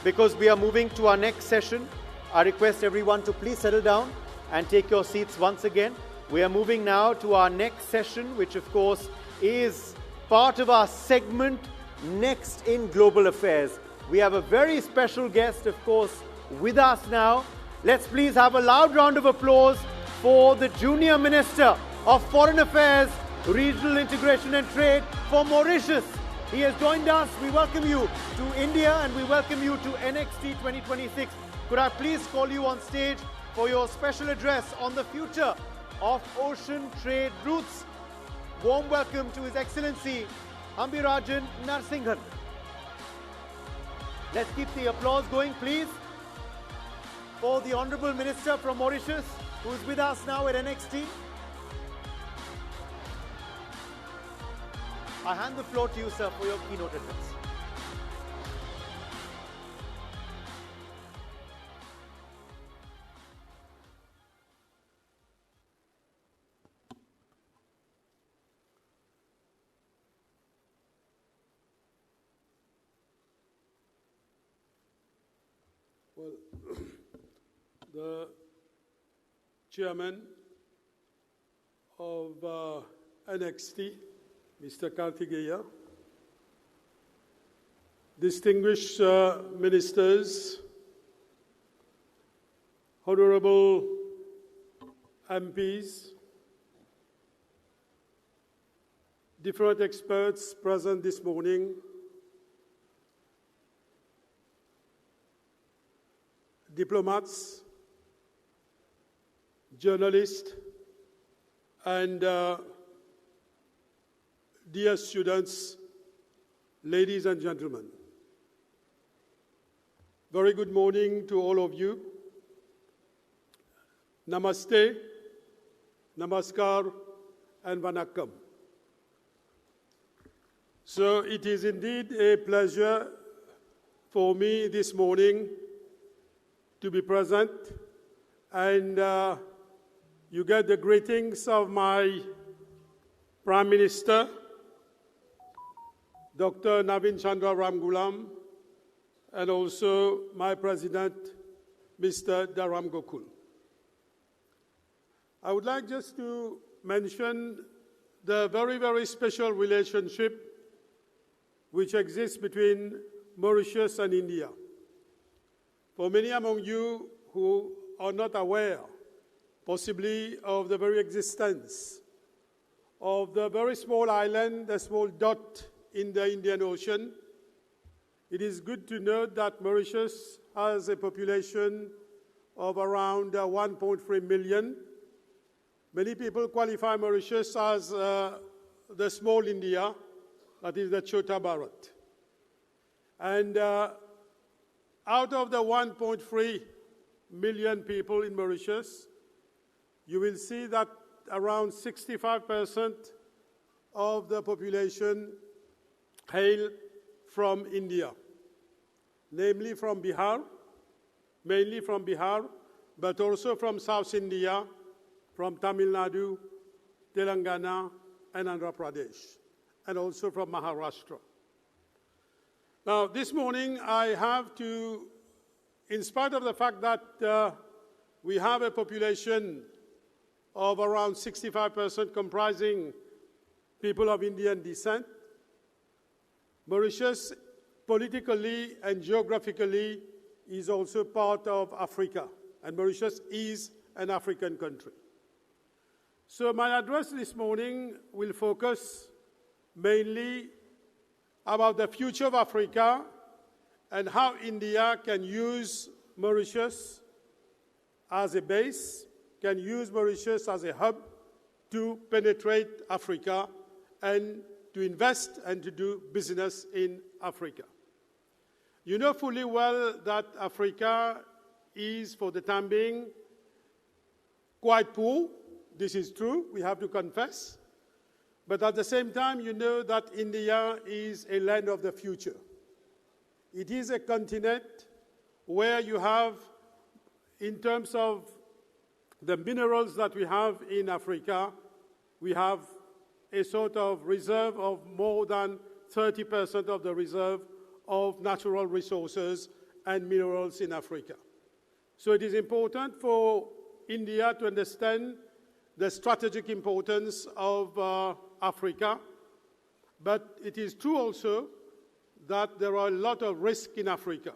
because we are moving to our next session. I request everyone to please settle down and take your seats once again. We are moving now to our next session, which of course is part of our segment Next in Global Affairs. We have a very special guest, of course, with us now. Let's please have a loud round of applause for the Junior Minister of Foreign Affairs, Regional Integration and Trade for Mauritius. He has joined us. We welcome you to India and we welcome you to NXT 2026. Could I please call you on stage for your special address on the future of ocean trade routes? Warm welcome to His Excellency Ambirajan Narsinghan. Let's keep the applause going, please, for the Honorable Minister from Mauritius, who is with us now at NXT. I hand the floor to you, sir, for your keynote address. Well, the chairman of NXT, Mr. Karthikeya, distinguished ministers, honorable MPs, different experts present this morning, diplomats, journalists, and dear students, ladies and gentlemen. Very good morning to all of you. Namaste, Namaskar, and Vanakkam. So it is indeed a pleasure for me this morning to be present, and you get the greetings of my Prime Minister, Dr. Navin Chandra Ramgoolam, and also my President, Mr. Dharam Gokul. I would like just to mention the very, very special relationship which exists between Mauritius and India. For many among you who are not aware, possibly, of the very existence of the very small island, the small dot in the Indian Ocean, it is good to note that Mauritius has a population of around 1.3 million. Many people qualify Mauritius as the small India, that is the Chota Bharat. And out of the 1.3 million people in Mauritius, you will see that around 65% of the population hail from India, namely from Bihar, mainly from Bihar, but also from South India, from Tamil Nadu, Telangana, and Andhra Pradesh, and also from Maharashtra. Now, this morning I have to, in spite of the fact that we have a population of around 65% comprising people of Indian descent, Mauritius politically and geographically is also part of Africa, and Mauritius is an African country. So my address this morning will focus mainly about the future of Africa and how India can use Mauritius as a base, can use Mauritius as a hub to penetrate Africa and to invest and to do business in Africa. You know fully well that Africa is, for the time being, quite poor. This is true, we have to confess. But at the same time, you know that India is a land of the future. It is a continent where you have, in terms of the minerals that we have in Africa, we have a sort of reserve of more than 30% of the reserve of natural resources and minerals in Africa. So it is important for India to understand the strategic importance of Africa, but it is true also that there are a lot of risk in Africa,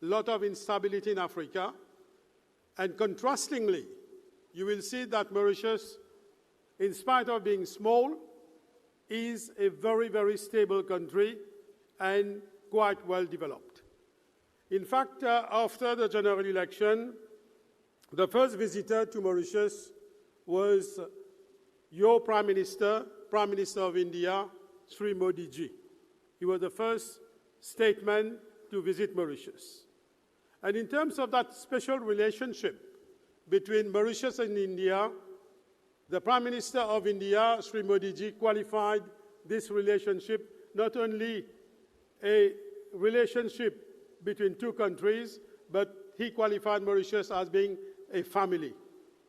a lot of instability in Africa, and contrastingly, you will see that Mauritius, in spite of being small, is a very, very stable country and quite well developed. In fact, after the general election, the first visitor to Mauritius was your Prime Minister of India, Sri Modi ji. He was the first statesman to visit Mauritius. And in terms of that special relationship between Mauritius and India, the Prime Minister of India, Sri Modi ji, qualified this relationship not only a relationship between two countries, but he qualified Mauritius as being a family.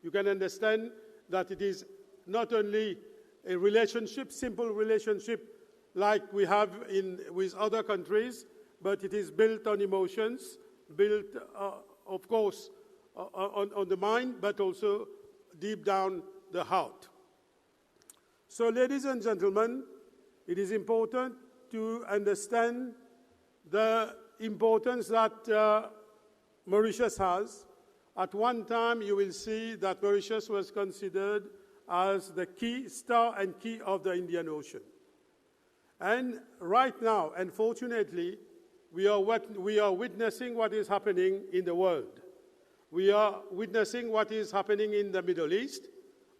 You can understand that it is not only a relationship, simple relationship like we have with other countries, but it is built on emotions, built, of course, on the mind, but also deep down the heart. So, ladies and gentlemen, it is important to understand the importance that Mauritius has. At one time, you will see that Mauritius was considered as the key star and key of the Indian Ocean. And right now, unfortunately, we are witnessing what is happening in the world. We are witnessing what is happening in the Middle East.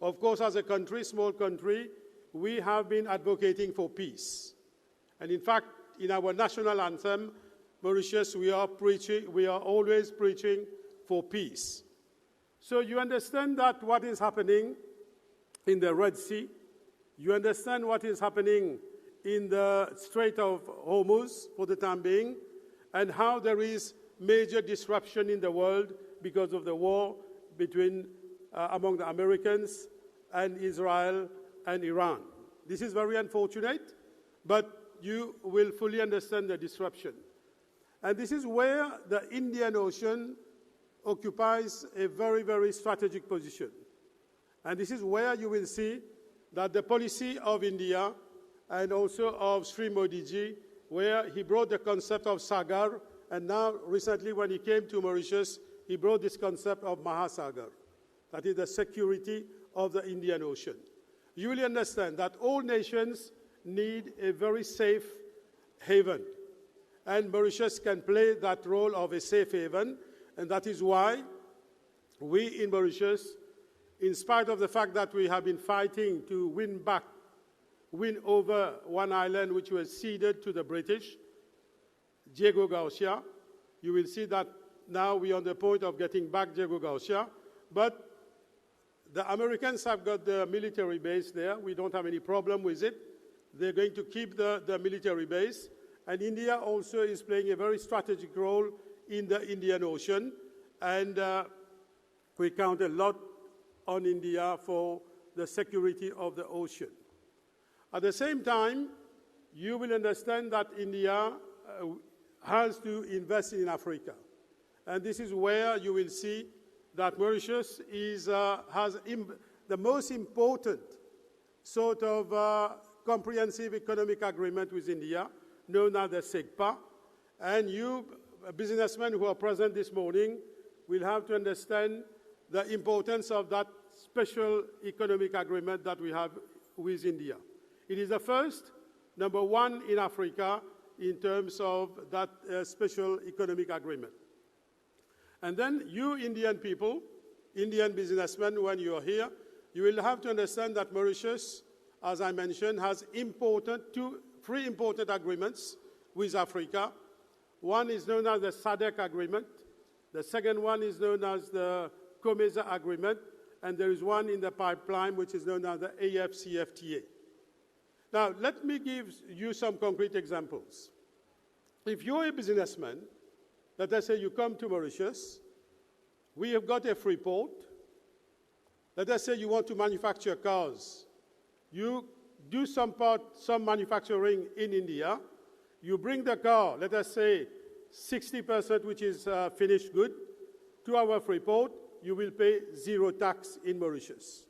Of course, as a country, small country, we have been advocating for peace. And in fact, in our national anthem, Mauritius, we are always preaching for peace. So you understand that what is happening in the Red Sea, you understand what is happening in the Strait of Hormuz for the time being, and how there is major disruption in the world because of the war among the Americans and Israel and Iran. This is very unfortunate, but you will fully understand the disruption. And this is where the Indian Ocean occupies a very, very strategic position. And this is where you will see that the policy of India and also of Sri Modi ji, where he brought the concept of Sagar, and now recently when he came to Mauritius, he brought this concept of Mahasagar, that is the security of the Indian Ocean. You will understand that all nations need a very safe haven, and Mauritius can play that role of a safe haven, and that is why we in Mauritius, in spite of the fact that we have been fighting to win over one island which was ceded to the British, Diego Garcia, you will see that now we are on the point of getting back Diego Garcia, but the Americans have got the military base there. We don't have any problem with it. They're going to keep the military base. And India also is playing a very strategic role in the Indian Ocean. And we count a lot on India for the security of the ocean. At the same time, you will understand that India has to invest in Africa. And this is where you will see that Mauritius has the most important sort of comprehensive economic agreement with India, known as the SEGPA. And you, businessmen who are present this morning, will have to understand the importance of that special economic agreement that we have with India. It is the first, number one in Africa, in terms of that special economic agreement. And then you Indian people, Indian businessmen, when you are here, you will have to understand that Mauritius, as I mentioned, has three important agreements with Africa. One is known as the SADC agreement. The second one is known as the COMESA agreement. And there is one in the pipeline which is known as the AFCFTA. Now, let me give you some concrete examples. If you're a businessman, let us say you come to Mauritius, we have got a free port. Let us say you want to manufacture cars. You do some manufacturing in India. You bring the car, let us say 60% which is finished good, to our free port, you will pay zero tax in Mauritius.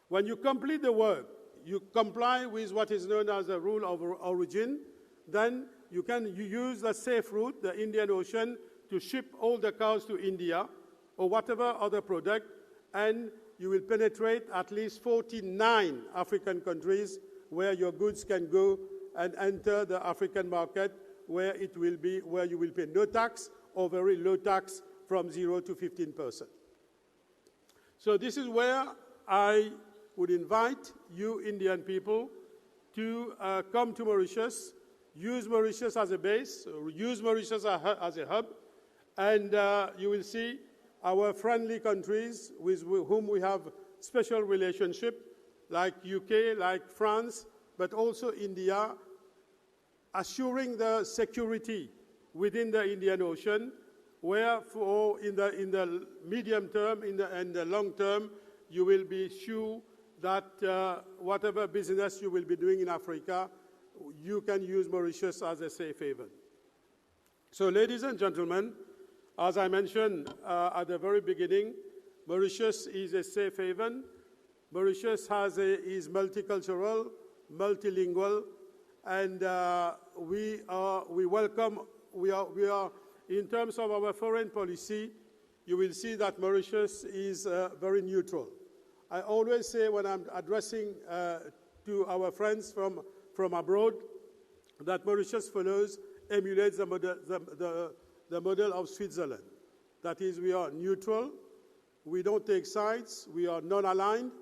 When you complete the work, you comply with what is known as the rule of origin, then you use the safe route, the Indian Ocean, to ship all the cars to India or whatever other product, and you will penetrate at least 49 African countries where your goods can go and enter the African market where you will pay no tax or very low tax from 0 to 15%. So this is where I would invite you Indian people to come to Mauritius, use Mauritius as a base, use Mauritius as a hub, and you will see our friendly countries with whom we have special relationship, like UK, like France, but also India, assuring the security within the Indian Ocean, where in the medium term and the long term, you will be sure that whatever business you will be doing in Africa, you can use Mauritius as a safe haven. So ladies and gentlemen, as I mentioned at the very beginning, Mauritius is a safe haven. Mauritius is multicultural, multilingual, and we are, in terms of our foreign policy, you will see that Mauritius is very neutral. I always say when I'm addressing to our friends from abroad that Mauritius emulates the model of Switzerland. That is, we are neutral, we don't take sides, we are non-aligned,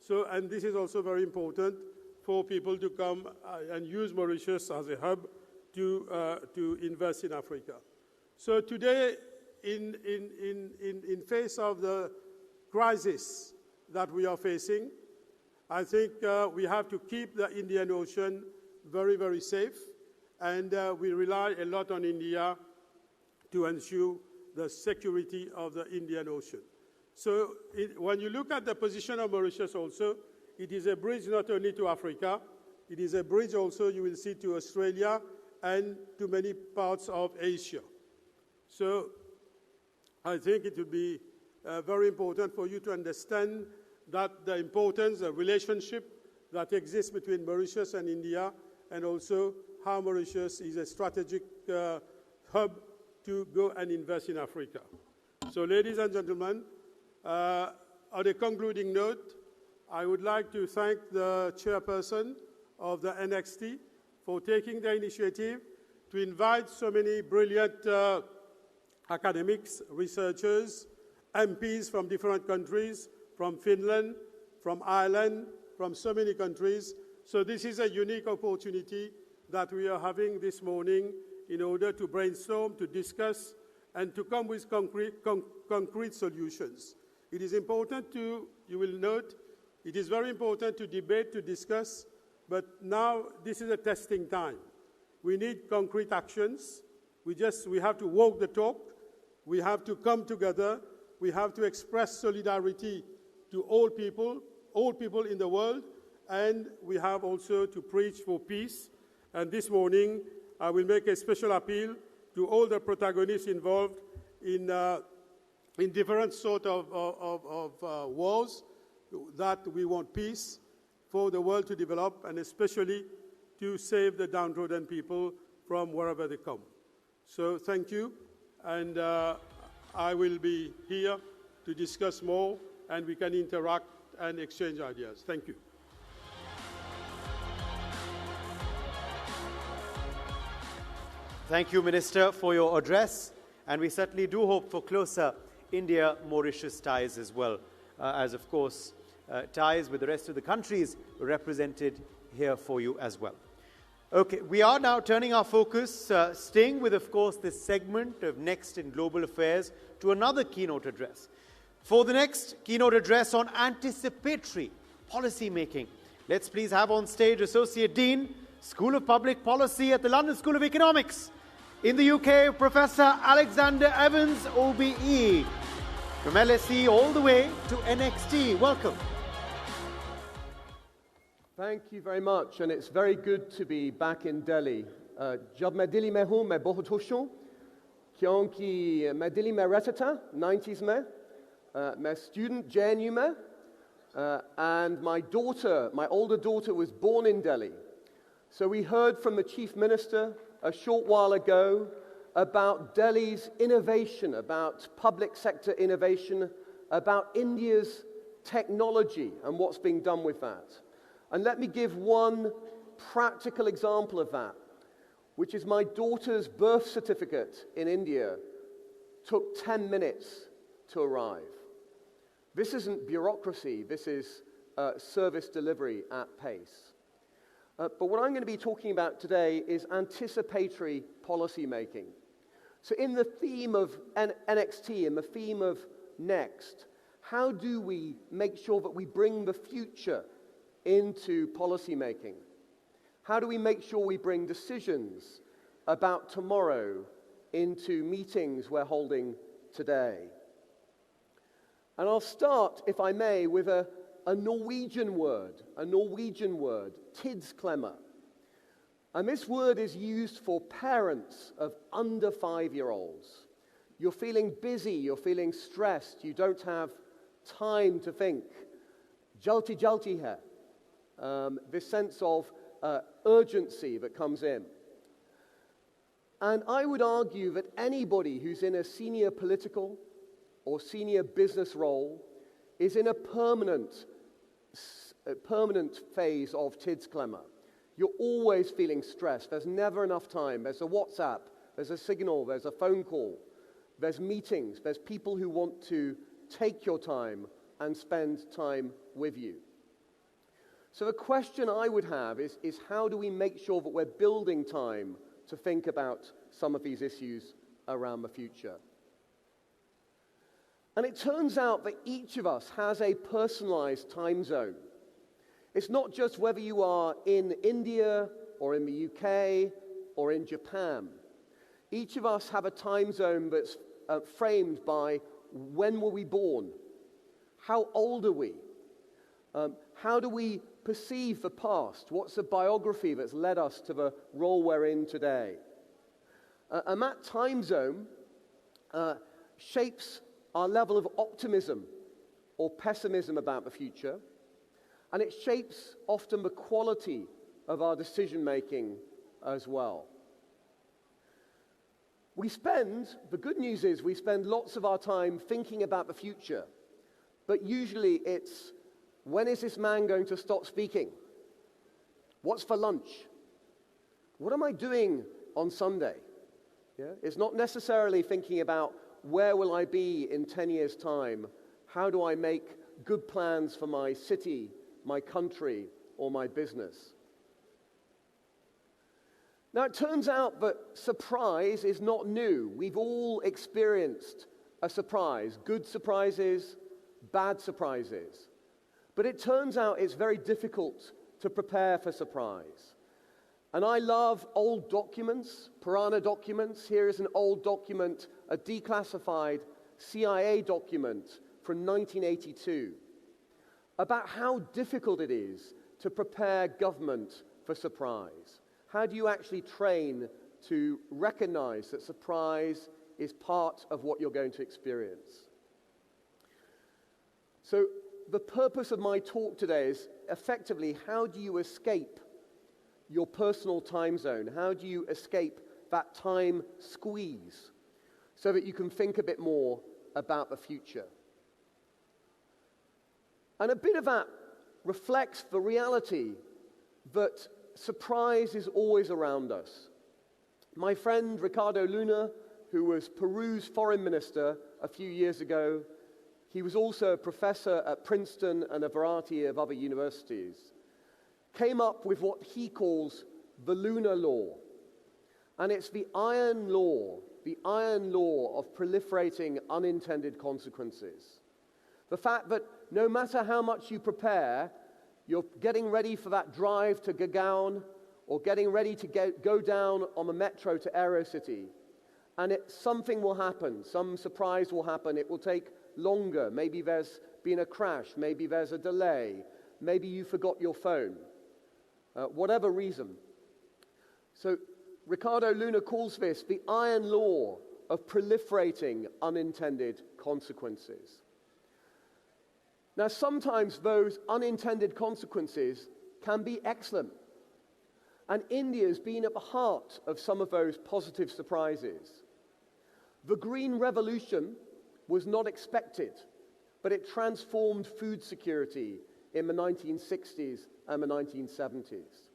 and this is also very important for people to come and use Mauritius as a hub to invest in Africa. So today, in face of the crisis that we are facing, I think we have to keep the Indian Ocean very, very safe, and we rely a lot on India to ensure the security of the Indian Ocean. So when you look at the position of Mauritius also, it is a bridge not only to Africa, it is a bridge also, you will see, to Australia and to many parts of Asia. So I think it would be very important for you to understand that the importance, the relationship that exists between Mauritius and India, and also how Mauritius is a strategic hub to go and invest in Africa. So ladies and gentlemen, on a concluding note, I would like to thank the chairperson of the NXT for taking the initiative to invite so many brilliant academics, researchers, MPs from different countries, from Finland, from Ireland, from so many countries. So this is a unique opportunity that we are having this morning in order to brainstorm, to discuss, and to come with concrete solutions. It is important you will note, it is very important to debate, to discuss, but now this is a testing time. We need concrete actions. We have to walk the talk. We have to come together. We have to express solidarity to all people in the world, and we have also to preach for peace. And this morning, I will make a special appeal to all the protagonists involved in different sort of wars, that we want peace for the world to develop, and especially to save the downtrodden people from wherever they come. So thank you, and I will be here to discuss more, and we can interact and exchange ideas. Thank you. Thank you, Minister, for your address, and we certainly do hope for closer India-Mauritius ties as well, as of course ties with the rest of the countries represented here for you as well. Okay, we are now turning our focus, staying with, of course, this segment of Next in Global Affairs, to another keynote address. For the next keynote address on anticipatory policy making, let's please have on stage Associate Dean, School of Public Policy at the London School of Economics. In the UK, Professor Alexander Evans, OBE. From LSE all the way to NXT. Welcome. Thank you very much, and it's very good to be back in Delhi. जब मैं दिल्ली में हूँ मैं बहुत खुश हूँ क्योंकि मैं दिल्ली में रहता था 90s में मैं student JNU में and my older daughter was born in Delhi. So we heard from the Chief Minister a short while ago about Delhi's innovation, about public sector innovation, about India's technology and what's being done with that. And let me give one practical example of that, which is my daughter's birth certificate in India took 10 minutes to arrive. This isn't bureaucracy, this is service delivery at pace. But what I'm going to be talking about today is anticipatory policy making. So in the theme of NXT, in the theme of Next, how do we make sure that we bring the future into policy making? How do we make sure we bring decisions about tomorrow into meetings we're holding today? And I'll start, if I may, with a Norwegian word, tidsklemmer. And this word is used for parents of under 5-year-olds. You're feeling busy, you're feeling stressed, you don't have time to think. Jalti jalti hai. This sense of urgency that comes in. And I would argue that anybody who's in a senior political or senior business role is in a permanent phase of tidsklemmer. You're always feeling stressed. There's never enough time. There's a WhatsApp, there's a signal, there's a phone call, there's meetings, there's people who want to take your time and spend time with you. So the question I would have is how do we make sure that we're building time to think about some of these issues around the future? And it turns out that each of us has a personalized time zone. It's not just whether you are in India or in the UK or in Japan. Each of us have a time zone that's framed by when were we born? How old are we? How do we perceive the past? What's the biography that's led us to the role we're in today? And that time zone shapes our level of optimism or pessimism about the future, and it shapes often the quality of our decision-making as well. The good news is we spend lots of our time thinking about the future, but usually it's, when is this man going to stop speaking? What's for lunch? What am I doing on Sunday? Yeah? It's not necessarily thinking about where will I be in 10 years' time? How do I make good plans for my city, my country, or my business? Now, it turns out that surprise is not new. We've all experienced a surprise, good surprises, bad surprises. But it turns out it's very difficult to prepare for surprise. And I love old documents, Purana documents. Here is an old document, a declassified CIA document from 1982, about how difficult it is to prepare government for surprise. How do you actually train to recognize that surprise is part of what you're going to experience? So the purpose of my talk today is effectively, how do you escape your personal time zone? How do you escape that time squeeze so that you can think a bit more about the future? And a bit of that reflects the reality that surprise is always around us. My friend Ricardo Luna, who was Peru's foreign minister a few years ago, he was also a professor at Princeton and a variety of other universities, came up with what he calls the Luna Law. And it's the iron law of proliferating unintended consequences. The fact that no matter how much you prepare, you're getting ready for that drive to Gurgaon or getting ready to go down on the metro to Aerocity, and something will happen, some surprise will happen, it will take longer, maybe there's been a crash, maybe there's a delay, maybe you forgot your phone. whatever reason. So Ricardo Luna calls this the iron law of proliferating unintended consequences. Now, sometimes those unintended consequences can be excellent. And India's been at the heart of some of those positive surprises. The Green Revolution was not expected, but it transformed food security in the 1960s and the 1970s.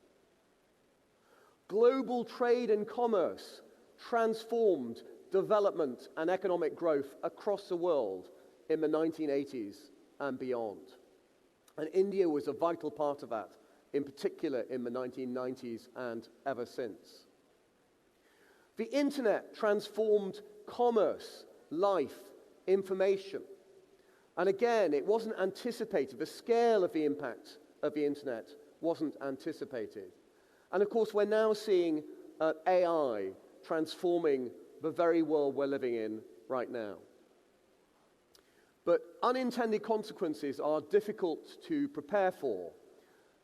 Global trade and commerce transformed development and economic growth across the world in the 1980s and beyond. And India was a vital part of that, in particular in the 1990s and ever since. The internet transformed commerce, life, information. And again, it wasn't anticipated. The scale of the impact of the internet wasn't anticipated. And of course, we're now seeing AI transforming the very world we're living in right now. But unintended consequences are difficult to prepare for,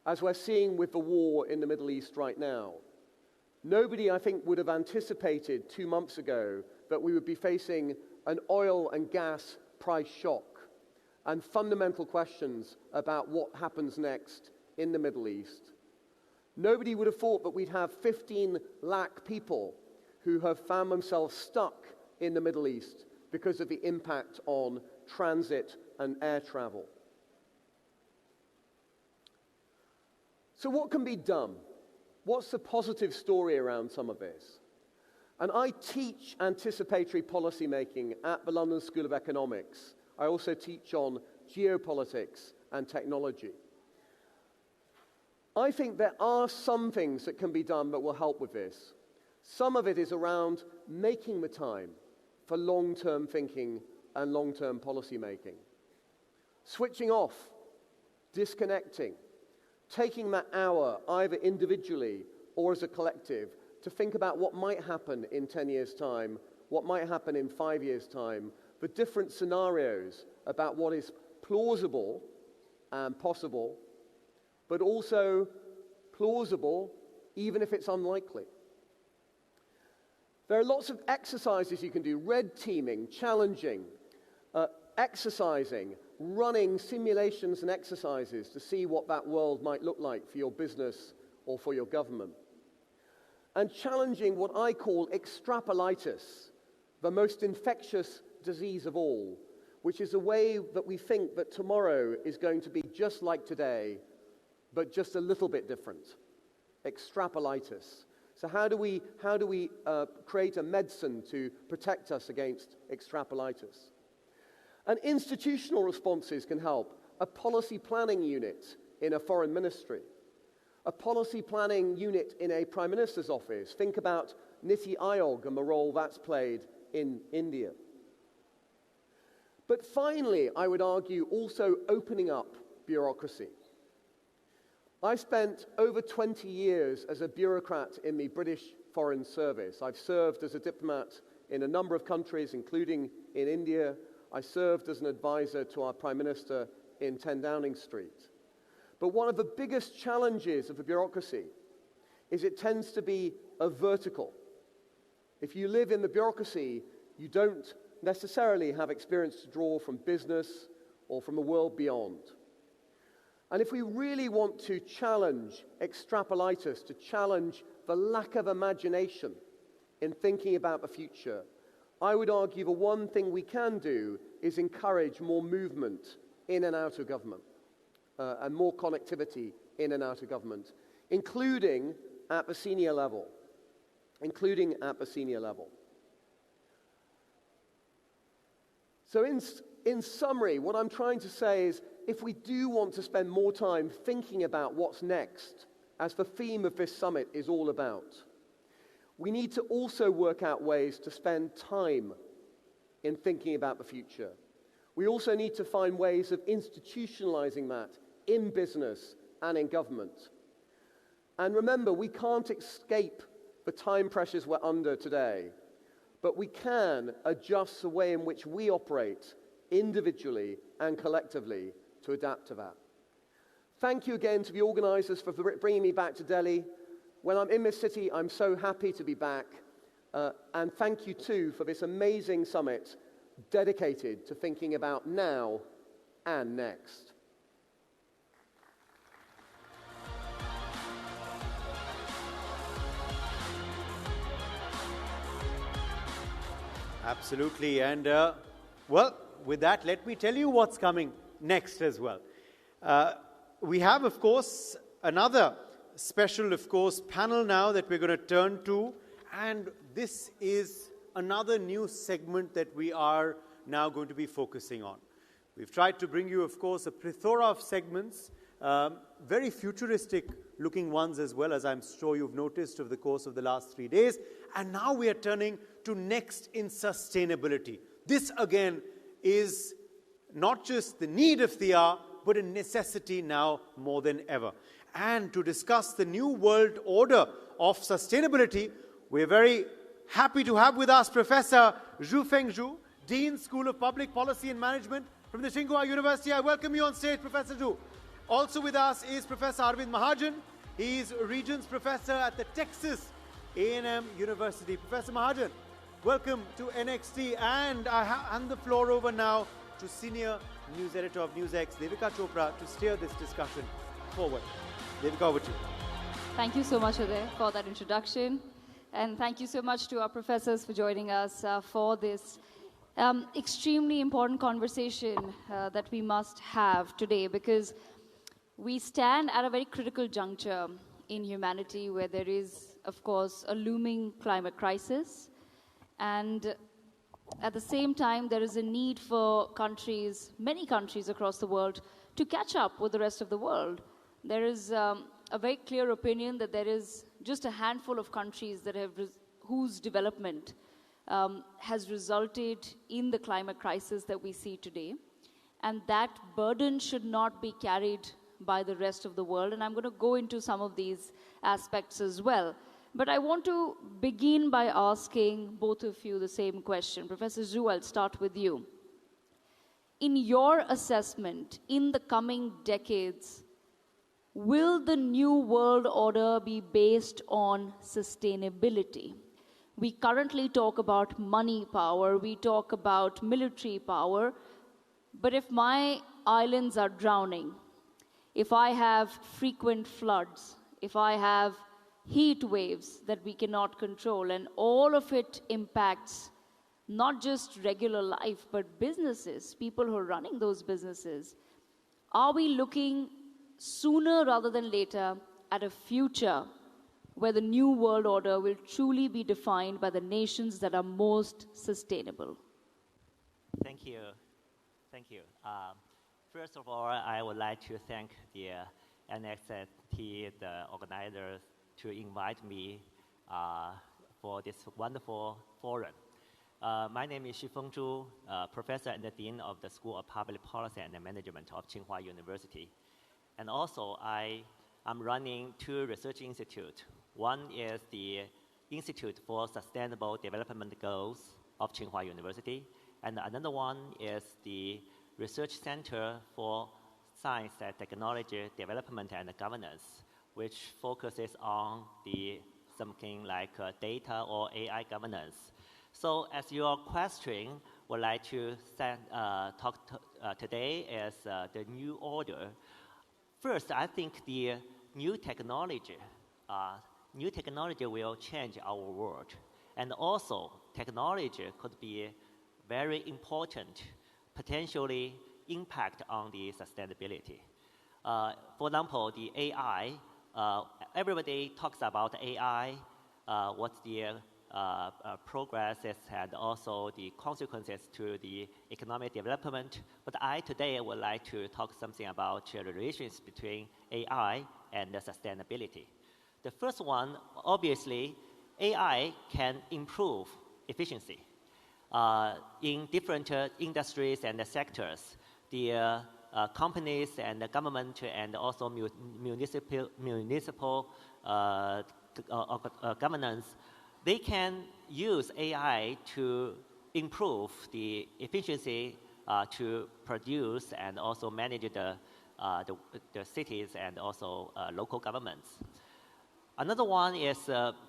as we're seeing with the war in the Middle East right now. Nobody, I think, would have anticipated 2 months ago that we would be facing an oil and gas price shock and fundamental questions about what happens next in the Middle East. Nobody would have thought that we'd have 15 lakh people who have found themselves stuck in the Middle East because of the impact on transit and air travel. So what can be done? What's the positive story around some of this? And I teach anticipatory policymaking at the London School of Economics. I also teach on geopolitics and technology. I think there are some things that can be done that will help with this. Some of it is around making the time for long-term thinking and long-term policy making. Switching off, disconnecting, taking that hour either individually or as a collective to think about what might happen in 10 years' time, what might happen in 5 years' time, the different scenarios about what is plausible and possible, but also plausible even if it's unlikely. There are lots of exercises you can do: red teaming, challenging, exercising, running simulations and exercises to see what that world might look like for your business or for your government. And challenging what I call extrapolitis, the most infectious disease of all, which is a way that we think that tomorrow is going to be just like today, but just a little bit different. Extrapolitis. So how do we create a medicine to protect us against extrapolitis? And institutional responses can help. A policy planning unit in a foreign ministry. A policy planning unit in a prime minister's office. Think about Niti Aayog and the role that's played in India. But finally, I would argue also opening up bureaucracy. I spent over 20 years as a bureaucrat in the British Foreign Service. I've served as a diplomat in a number of countries, including in India. I served as an advisor to our Prime Minister in 10 Downing Street. But one of the biggest challenges of a bureaucracy is it tends to be a vertical. If you live in the bureaucracy, you don't necessarily have experience to draw from business or from the world beyond. And if we really want to challenge extrapolitis, to challenge the lack of imagination in thinking about the future, I would argue the one thing we can do is encourage more movement in and out of government, and more connectivity in and out of government, including at the senior level. So in summary, what I'm trying to say is, if we do want to spend more time thinking about what's next, as the theme of this summit is all about, we need to also work out ways to spend time in thinking about the future. We also need to find ways of institutionalizing that in business and in government. And remember, we can't escape the time pressures we're under today, but we can adjust the way in which we operate individually and collectively to adapt to that. Thank you again to the organisers for bringing me back to Delhi. When I'm in this city, I'm so happy to be back. And thank you too for this amazing summit dedicated to thinking about now and next. Absolutely. And, well, with that, let me tell you what's coming next as well. We have, of course, another special, of course, panel now that we're going to turn to. And this is another new segment that we are now going to be focusing on. We've tried to bring you, of course, a plethora of segments, very futuristic-looking ones as well, as I'm sure you've noticed over the course of the last 3 days. And now we are turning to next in sustainability. This, again, is not just the need of the hour, but a necessity now more than ever. And to discuss the new world order of sustainability, we're very happy to have with us Professor Zhu Fengzhu, Dean, School of Public Policy and Management from the Tsinghua University. I welcome you on stage, Professor Zhu. Also with us is Professor Arvind Mahajan. He's Regents Professor at the Texas A&M University. Professor Mahajan, welcome to NXT. And I hand the floor over now to Senior News Editor of NewsX, Devika Chopra, to steer this discussion forward. Devika, over to you. Thank you so much, Uday, for that introduction. And thank you so much to our professors for joining us for this extremely important conversation that we must have today, because we stand at a very critical juncture in humanity where there is, of course, a looming climate crisis. And at the same time, there is a need for countries, many countries across the world, to catch up with the rest of the world. There is a very clear opinion that there is just a handful of countries that have whose development has resulted in the climate crisis that we see today. And that burden should not be carried by the rest of the world. And I'm going to go into some of these aspects as well. But I want to begin by asking both of you the same question. Professor Zhu, I'll start with you. In your assessment, in the coming decades, will the new world order be based on sustainability? We currently talk about money power, we talk about military power, but if my islands are drowning, if I have frequent floods, if I have heat waves that we cannot control, and all of it impacts not just regular life, but businesses, people who are running those businesses, are we looking sooner rather than later at a future where the new world order will truly be defined by the nations that are most sustainable? Thank you. Thank you. First of all, I would like to thank the NXT, the organizers, to invite me for this wonderful forum. My name is Xu Fengzhu, Professor and the Dean of the School of Public Policy and Management of Tsinghua University. And also, I'm running two research institutes. One is the Institute for Sustainable Development Goals of Tsinghua University, and another one is the Research Center for Science and Technology Development and Governance, which focuses on something like data or AI governance. So as your question would like to talk today is the new order. First, I think the new technology will change our world. And also, technology could be very important, potentially impact on the sustainability. For example, the AI, everybody talks about AI, what's the progresses and also the consequences to the economic development. But I today would like to talk something about the relations between AI and the sustainability. The first one, obviously, AI can improve efficiency. In different industries and sectors, the companies and the government and also municipal governance, they can use AI to improve the efficiency to produce and also manage the the cities and also local governments. Another one is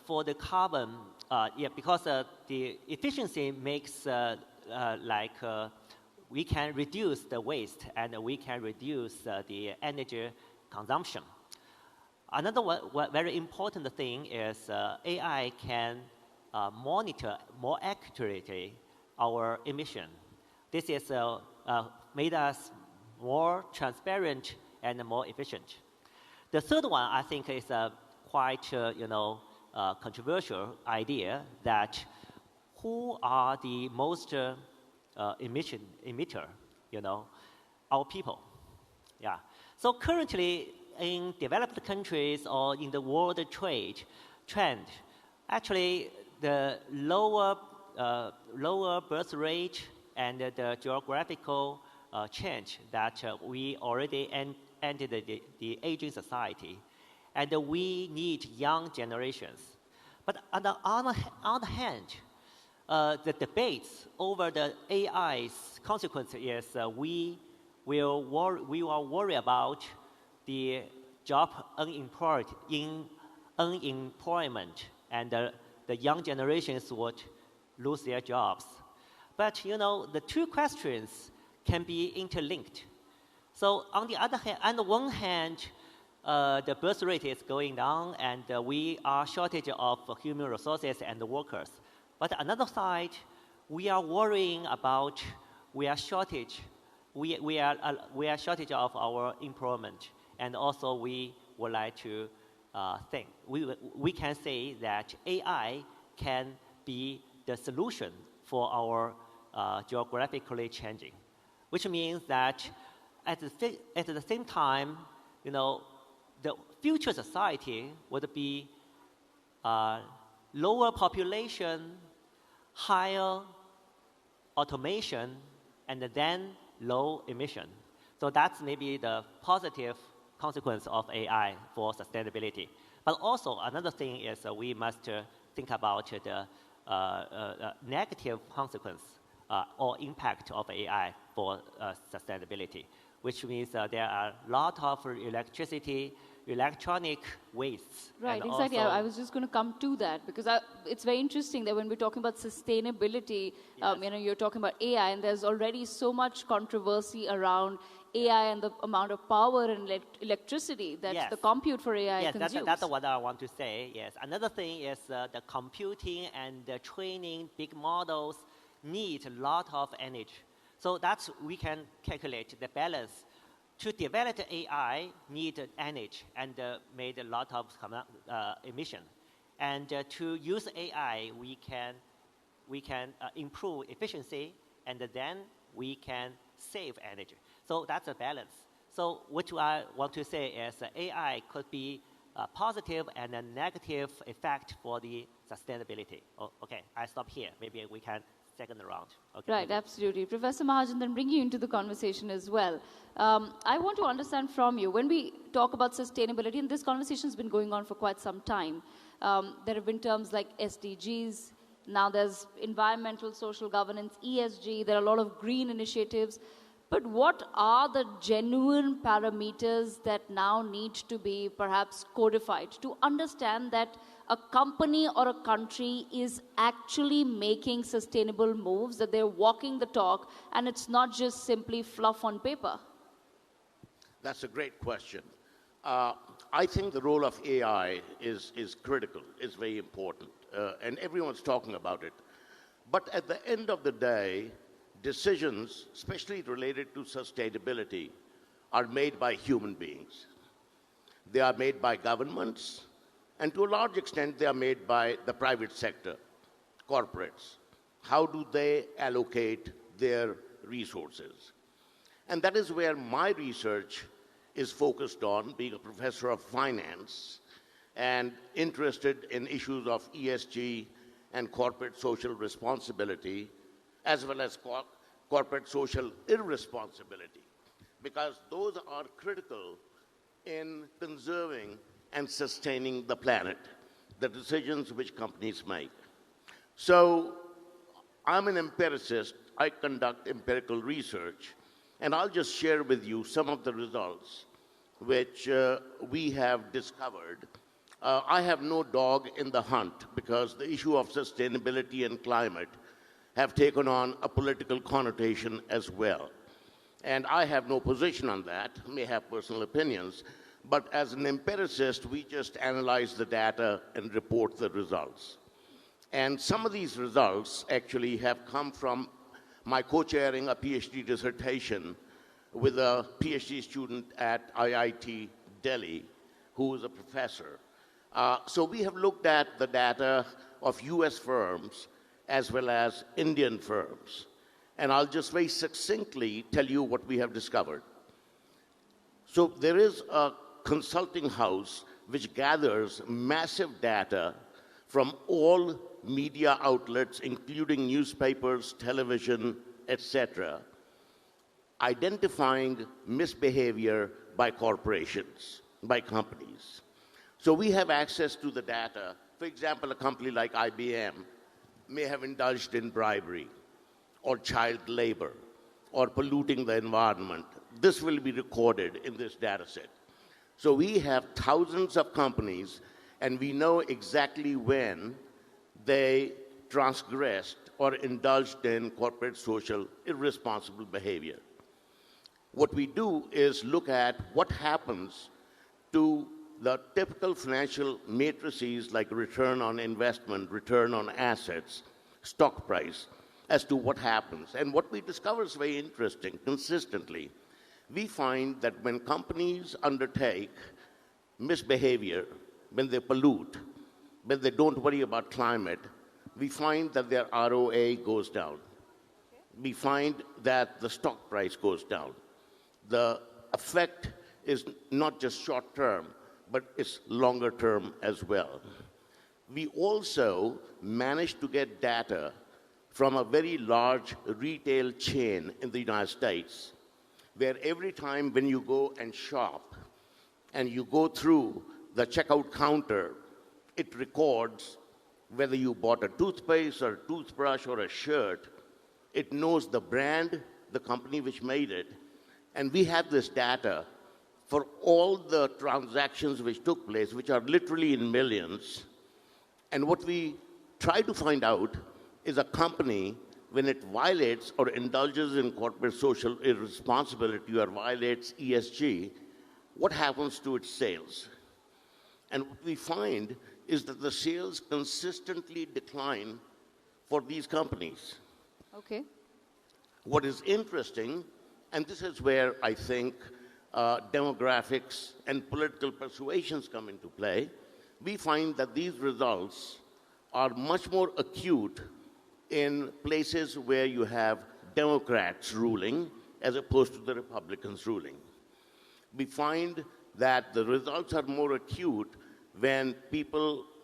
for the carbon, because the efficiency makes we can reduce the waste and we can reduce the energy consumption. Another one very important thing is AI can monitor more accurately our emission. This is made us more transparent and more efficient. The third one, I think, is a quite controversial idea that who are the most emission emitter? Our people. Yeah. So currently, in developed countries or in the world trend, actually the lower birth rate and the geographical change that we already entered the aging society, and we need young generations. But on the other hand, the debates over the AI's consequences is we will worry about the job unemployment, and the young generations would lose their jobs. But the two questions can be interlinked. So on the other hand, on the one hand, the birth rate is going down, and we are shortage of human resources and workers. But on the other side, we are worrying about we are shortage of our employment, and also we would like to think we can say that AI can be the solution for our geographically changing, which means that at the same time, the future society would be lower population, higher automation, and then low emission. So that's maybe the positive consequence of AI for sustainability. But also another thing is we must think about the negative consequence or impact of AI for sustainability, which means there are a lot of electronic wastes. Right, exactly. I was just going to come to that because it's very interesting that when we're talking about sustainability, you're talking about AI, and there's already so much controversy around AI and the amount of power and electricity that the compute for AI consumes. That's what I want to say, yes. Another thing is the computing and the training big models need a lot of energy. So that's we can calculate the balance. To develop AI need energy and made a lot of emission. And to use AI, we can improve efficiency, and then we can save energy. So that's a balance. So what I want to say is AI could be a positive and a negative effect for the sustainability. Okay, I stop here. Maybe we can second round. Okay. Right, absolutely. Professor Mahajan, then bring you into the conversation as well. I want to understand from you, when we talk about sustainability, and this conversation has been going on for quite some time, there have been terms like SDGs, now there's environmental, social governance, ESG, there are a lot of green initiatives. But what are the genuine parameters that now need to be perhaps codified to understand that a company or a country is actually making sustainable moves, that they're walking the talk, and it's not just simply fluff on paper? That's a great question. I think the role of AI is critical, is very important, and everyone's talking about it. But at the end of the day, decisions, especially related to sustainability, are made by human beings. They are made by governments, and to a large extent, they are made by the private sector, corporates. How do they allocate their resources? And that is where my research is focused on, being a professor of finance and interested in issues of ESG and corporate social responsibility, as well as corporate social irresponsibility, because those are critical in conserving and sustaining the planet, the decisions which companies make. So I'm an empiricist. I conduct empirical research, And I'll just share with you some of the results which we have discovered. I have no dog in the hunt because the issue of sustainability and climate have taken on a political connotation as well. And I have no position on that, may have personal opinions, but as an empiricist, we just analyze the data and report the results. And some of these results actually have come from my co-chairing a PhD dissertation with a PhD student at IIT Delhi, who is a professor. So we have looked at the data of US firms as well as Indian firms. And I'll just very succinctly tell you what we have discovered. So there is a consulting house which gathers massive data from all media outlets, including newspapers, television, etc., identifying misbehavior by corporations, by companies. So we have access to the data. For example, a company like IBM may have indulged in bribery or child labor or polluting the environment. This will be recorded in this data set. So we have thousands of companies, and we know exactly when they transgressed or indulged in corporate social irresponsible behavior. What we do is look at what happens to the typical financial matrices like return on investment, return on assets, stock price, as to what happens. And what we discover is very interesting. Consistently, we find that when companies undertake misbehavior, when they pollute, when they don't worry about climate, we find that their ROA goes down. We find that the stock price goes down. The effect is not just short term, but it's longer term as well. We also managed to get data from a very large retail chain in the United States, where every time when you go and shop and you go through the checkout counter, it records whether you bought a toothpaste or a toothbrush or a shirt. It knows the brand, the company which made it, and we have this data for all the transactions which took place, which are literally in millions. And what we try to find out is a company, when it violates or indulges in corporate social irresponsibility or violates ESG, what happens to its sales? And what we find is that the sales consistently decline for these companies. Okay. What is interesting, and this is where I think demographics and political persuasions come into play, we find that these results are much more acute in places where you have Democrats ruling as opposed to the Republicans ruling. We find that the results are more acute when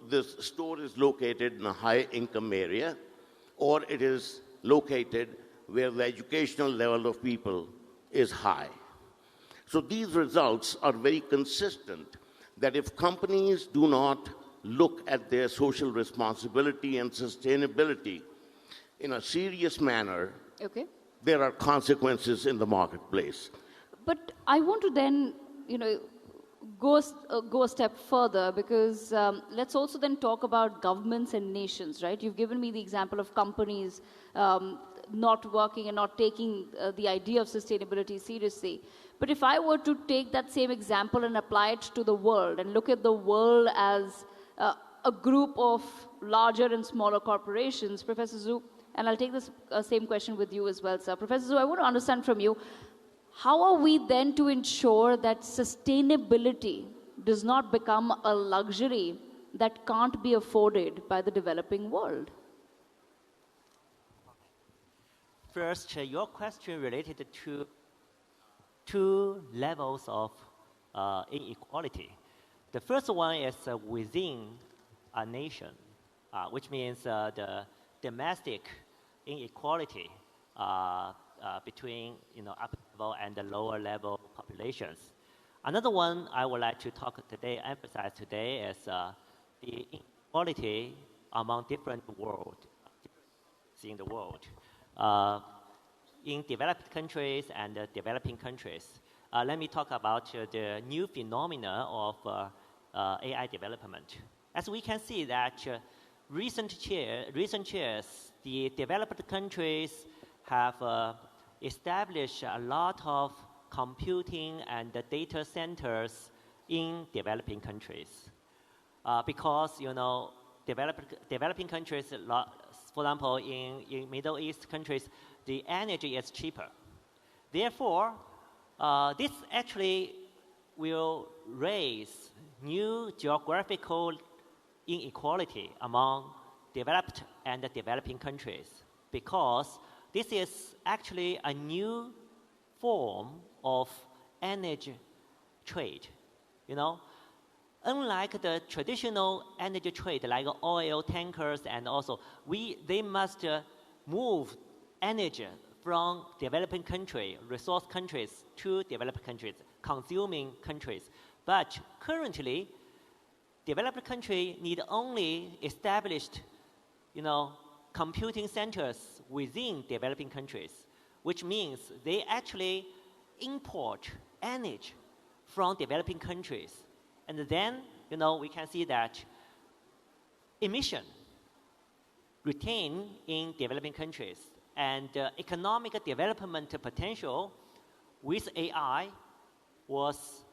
this store is located in a high-income area, or it is located where the educational level of people is high. So these results are very consistent that if companies do not look at their social responsibility and sustainability in a serious manner, okay, there are consequences in the marketplace. But I want to then, go a step further, because let's also then talk about governments and nations, right? You've given me the example of companies not working and not taking the idea of sustainability seriously. But if I were to take that same example and apply it to the world and look at the world as a group of larger and smaller corporations, Professor Zhu, and I'll take this same question with you as well, sir. Professor Zhu, I want to understand from you, how are we then to ensure that sustainability does not become a luxury that can't be afforded by the developing world? First, your question related to two levels of inequality. The first one is within a nation, which means the domestic inequality between upper level and the lower level populations. Another one I would like to emphasize today is the inequality among different worlds in the world. in developed countries and developing countries. Let me talk about the new phenomena of AI development. As we can see that recent years, the developed countries have established a lot of computing and data centers in developing countries. Because, developing countries, for example, in Middle East countries, the energy is cheaper. Therefore, this actually will raise new geographical inequality among developed and developing countries, because this is actually a new form of energy trade. Unlike the traditional energy trade like oil tankers, and also they must move energy from developing countries, resource countries, to developed countries, consuming countries. But currently, developed countries need only established, computing centers within developing countries, which means they actually import energy from developing countries. And then, we can see that emission retained in developing countries, and economic development potential with AI was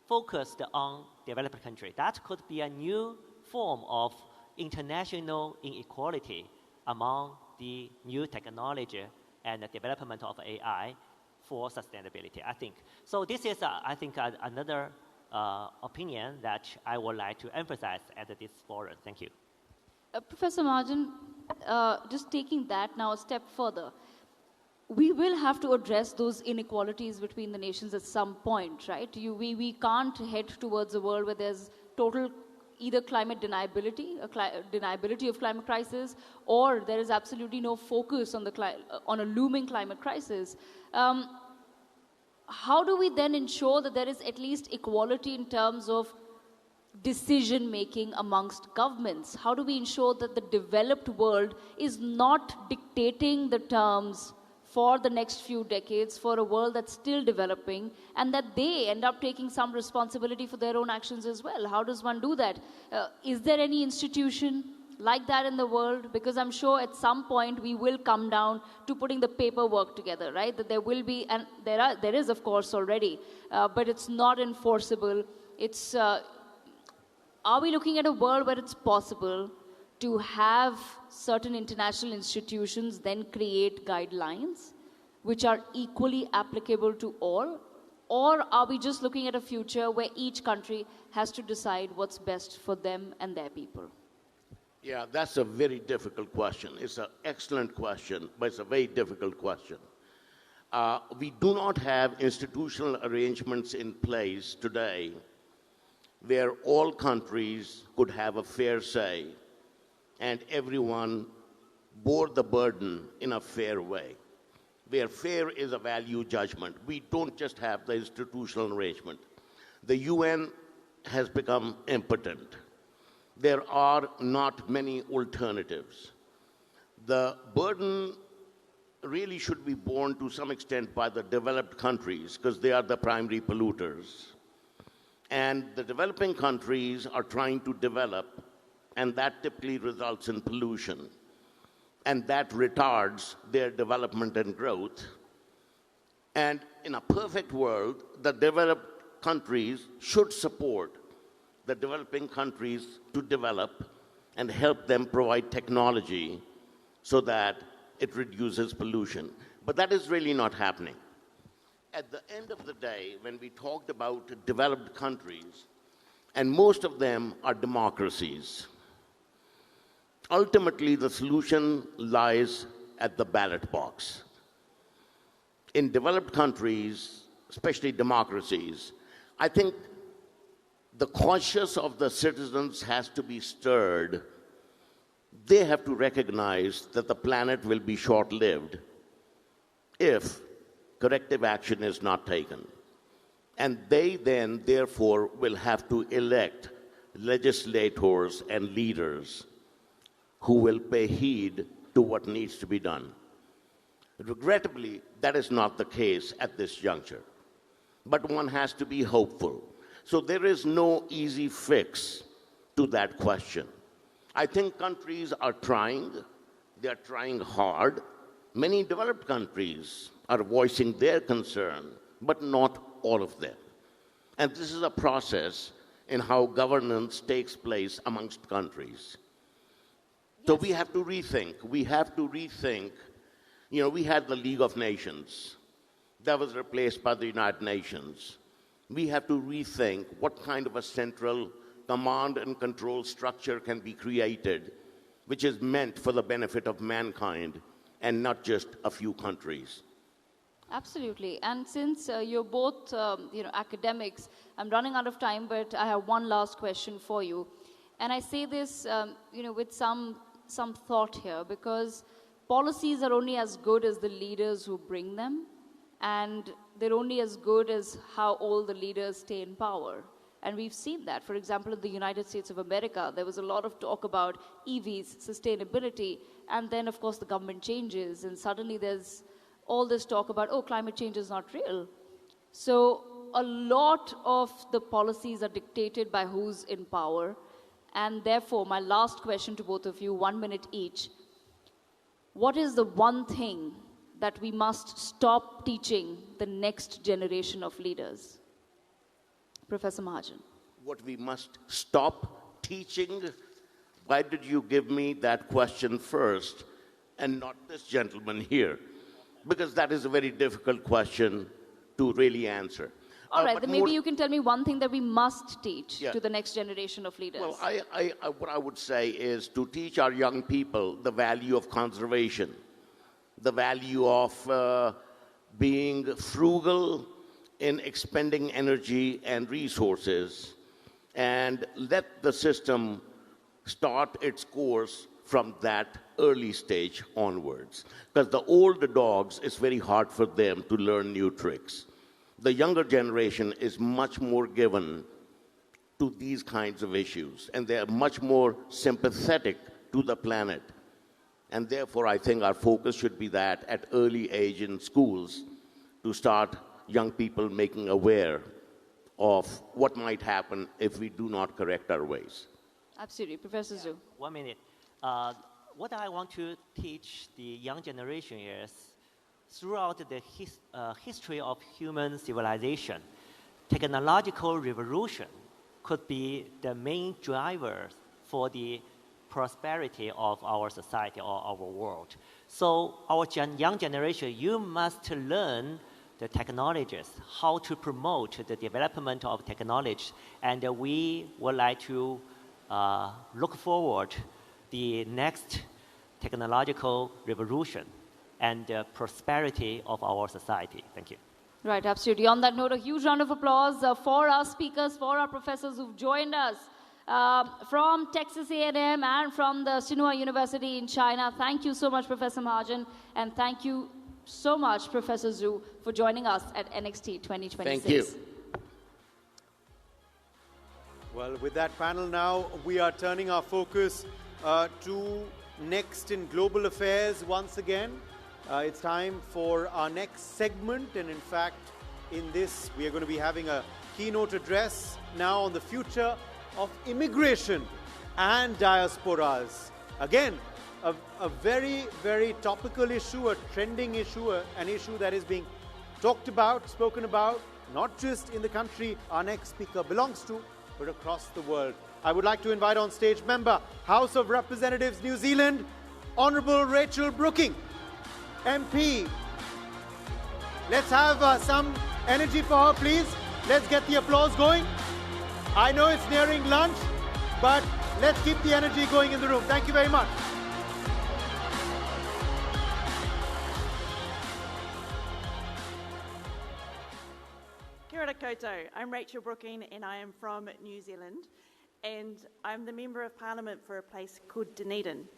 focused on developed countries. That could be a new form of international inequality among the new technology and the development of AI for sustainability, I think. So this is, I think, another opinion that I would like to emphasize at this forum. Thank you. Professor Mahajan, just taking that now a step further, we will have to address those inequalities between the nations at some point, right? We can't head towards a world where there's total either climate deniability of climate crisis, or there is absolutely no focus on a looming climate crisis. How do we then ensure that there is at least equality in terms of decision making amongst governments? How do we ensure that the developed world is not dictating the terms for the next few decades for a world that's still developing, and that they end up taking some responsibility for their own actions as well? How does one do that? Is there any institution like that in the world? Because I'm sure at some point we will come down to putting the paperwork together, right? That there will be, and there is of course already, but it's not enforceable. It's, are we looking at a world where it's possible to have certain international institutions then create guidelines which are equally applicable to all? Or are we just looking at a future where each country has to decide what's best for them and their people? Yeah, that's a very difficult question. It's an excellent question, but it's a very difficult question. We do not have institutional arrangements in place today where all countries could have a fair say and everyone bore the burden in a fair way, where fair is a value judgment. We don't just have the institutional arrangement. The UN has become impotent. There are not many alternatives. The burden really should be borne to some extent by the developed countries, because they are the primary polluters. And the developing countries are trying to develop, and that typically results in pollution. And that retards their development and growth. And in a perfect world, the developed countries should support the developing countries to develop and help them provide technology so that it reduces pollution. But that is really not happening. At the end of the day, when we talked about developed countries, and most of them are democracies, ultimately the solution lies at the ballot box. In developed countries, especially democracies, I think the conscience of the citizens has to be stirred. They have to recognize that the planet will be short-lived if corrective action is not taken. And they then, therefore, will have to elect legislators and leaders who will pay heed to what needs to be done. Regrettably, that is not the case at this juncture. But one has to be hopeful. So there is no easy fix to that question. I think countries are trying. They are trying hard. Many developed countries are voicing their concern, but not all of them. And this is a process in how governance takes place amongst countries. So we have to rethink. We have to rethink. You know, we had the League of Nations. That was replaced by the United Nations. We have to rethink what kind of a central command and control structure can be created, which is meant for the benefit of mankind and not just a few countries. Absolutely. And since you're both academics, I'm running out of time, but I have one last question for you. And I say this with some thought here, because policies are only as good as the leaders who bring them, and they're only as good as how all the leaders stay in power. And we've seen that. For example, in the United States of America, there was a lot of talk about EVs, sustainability, and then, of course, the government changes, and suddenly there's all this talk about, oh, climate change is not real. So a lot of the policies are dictated by who's in power. And therefore, my last question to both of you, 1 minute each. What is the one thing that we must stop teaching the next generation of leaders? Professor Mahajan. What we must stop teaching? Why did you give me that question first and not this gentleman here? Because that is a very difficult question to really answer. All right, then maybe you can tell me one thing that we must teach to the next generation of leaders. Well, what I would say is to teach our young people the value of conservation, the value of being frugal in expending energy and resources, and let the system start its course from that early stage onwards. Because the older dogs, it's very hard for them to learn new tricks. The younger generation is much more given to these kinds of issues, and they're much more sympathetic to the planet. And therefore, I think our focus should be that at early age in schools to start young people making aware of what might happen if we do not correct our ways. Absolutely. Professor Zhu. 1 minute. What I want to teach the young generation is, throughout the history of human civilization, technological revolution could be the main driver for the prosperity of our society or our world. So our young generation, you must learn the technologies, how to promote the development of technology, and we would like to look forward the next technological revolution and the prosperity of our society. Thank you. Right, absolutely. On that note, a huge round of applause for our speakers, for our professors who've joined us from Texas A&M and from the Tsinghua University in China. Thank you so much, Professor Mahajan, and thank you so much, Professor Zhu, for joining us at NXT 2026. Thank you. Well, with that panel now, we are turning our focus to next in global affairs once again. It's time for our next segment, and in fact, in this, we are going to be having a keynote address now on the future of immigration and diasporas. Again, a very, very topical issue, a trending issue, an issue that is being talked about, spoken about, not just in the country our next speaker belongs to, but across the world. I would like to invite on stage member, House of Representatives, New Zealand, Honourable Rachel Brooking, MP. Let's have some energy for her, please. Let's get the applause going. I know it's nearing lunch, but let's keep the energy going in the room. Thank you very much. Kia ora koutou. I'm Rachel Brooking and I am from New Zealand, and I'm the Member of Parliament for a place called Dunedin.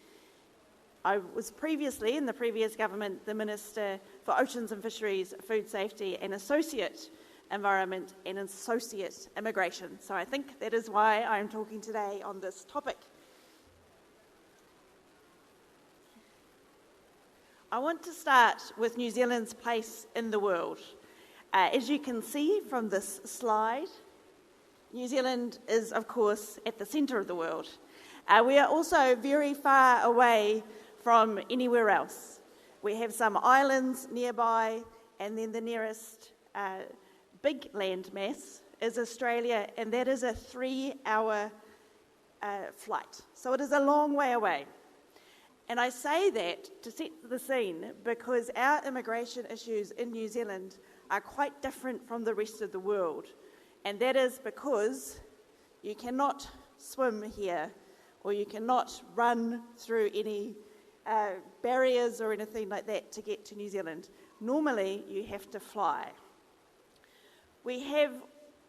I was previously, in the previous government, the Minister for Oceans and Fisheries, Food Safety and Associate Environment and Associate Immigration. So I think that is why I'm talking today on this topic. I want to start with New Zealand's place in the world. As you can see from this slide, New Zealand is, of course, at the centre of the world. We are also very far away from anywhere else. We have some islands nearby, and then the nearest big landmass is Australia, and that is a 3-hour flight. So it is a long way away. And I say that to set the scene because our immigration issues in New Zealand are quite different from the rest of the world. And that is because you cannot swim here, or you cannot run through any barriers or anything like that to get to New Zealand. Normally, you have to fly. We have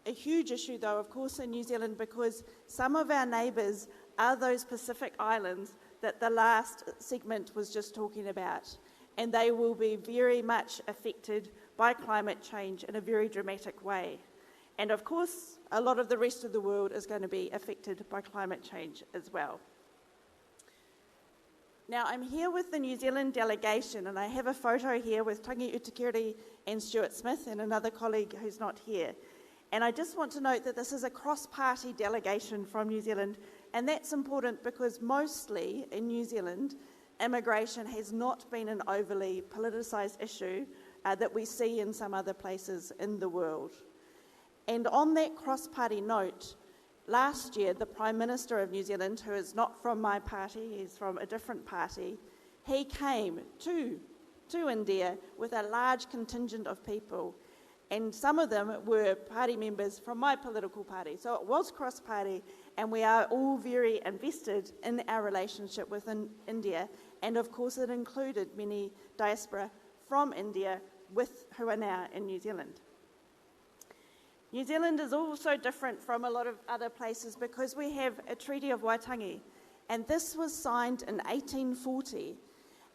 a huge issue, though, of course, in New Zealand because some of our neighbours are those Pacific islands that the last segment was just talking about. And they will be very much affected by climate change in a very dramatic way. And of course, a lot of the rest of the world is going to be affected by climate change as well. Now, I'm here with the New Zealand delegation, and I have a photo here with Tangi Utikiri and Stuart Smith and another colleague who's not here. And I just want to note that this is a cross-party delegation from New Zealand, and that's important because mostly in New Zealand, immigration has not been an overly politicised issue that we see in some other places in the world. And on that cross-party note, last year, the Prime Minister of New Zealand, who is not from my party, he's from a different party, he came to India with a large contingent of people, and some of them were party members from my political party. So it was cross-party, and we are all very invested in our relationship with India, and of course it included many diaspora from India who are now in New Zealand. New Zealand is also different from a lot of other places because we have a Treaty of Waitangi, and this was signed in 1840.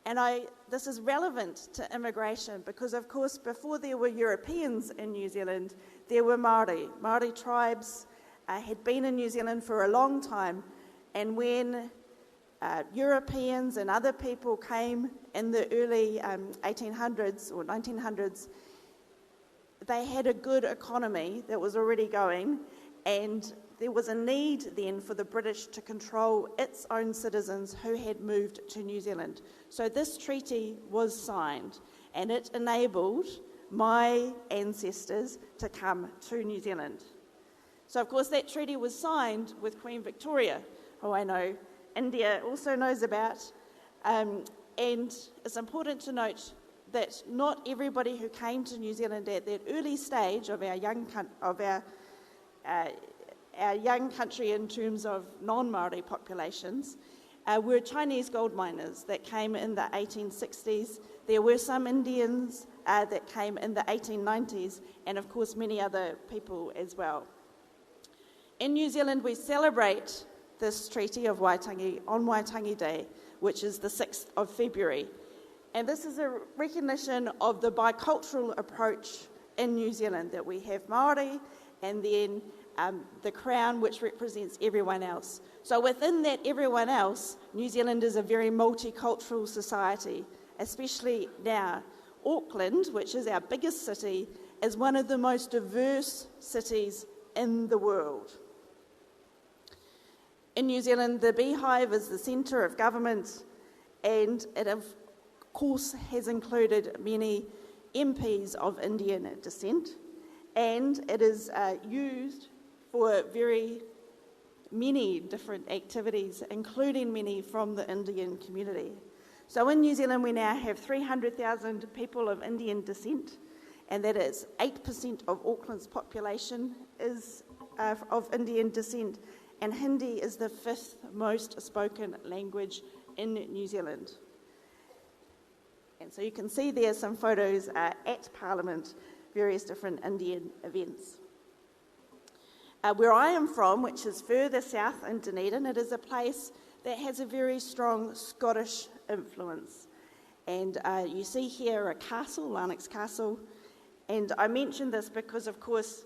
And this is relevant to immigration because, of course, before there were Europeans in New Zealand, there were Māori. Māori tribes had been in New Zealand for a long time, and when Europeans and other people came in the early 1800s or 1900s, they had a good economy that was already going, and there was a need then for the British to control its own citizens who had moved to New Zealand. So this treaty was signed, and it enabled my ancestors to come to New Zealand. So of course that treaty was signed with Queen Victoria, who I know India also knows about, and it's important to note that not everybody who came to New Zealand at that early stage of our young country in terms of non-Māori populations were Chinese gold miners that came in the 1860s. There were some Indians that came in the 1890s, and of course many other people as well. In New Zealand, we celebrate this Treaty of Waitangi on Waitangi Day, which is the 6th of February. And this is a recognition of the bicultural approach in New Zealand, that we have Māori and then the Crown, which represents everyone else. So within that everyone else, New Zealand is a very multicultural society, especially now. Auckland, which is our biggest city, is one of the most diverse cities in the world. In New Zealand, the Beehive is the centre of government, and it of course has included many MPs of Indian descent, and it is used for very many different activities, including many from the Indian community. So in New Zealand, we now have 300,000 people of Indian descent, and that is 8% of Auckland's population is of Indian descent, and Hindi is the 5th most spoken language in New Zealand. And so you can see there some photos at Parliament, various different Indian events. Where I am from, which is further south in Dunedin, it is a place that has a very strong Scottish influence. And you see here a castle, Lennox Castle, and I mention this because, of course,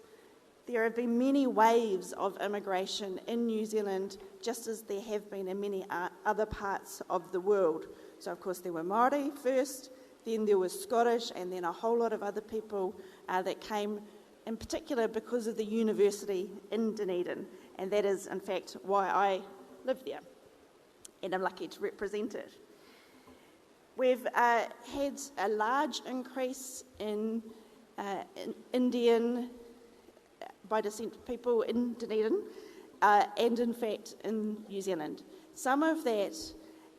there have been many waves of immigration in New Zealand, just as there have been in many other parts of the world. So, of course, there were Māori first, then there was Scottish, and then a whole lot of other people that came, in particular because of the university in Dunedin. And that is, in fact, why I live there, and I'm lucky to represent it. We've had a large increase in Indian by descent people in Dunedin, and in fact in New Zealand. Some of that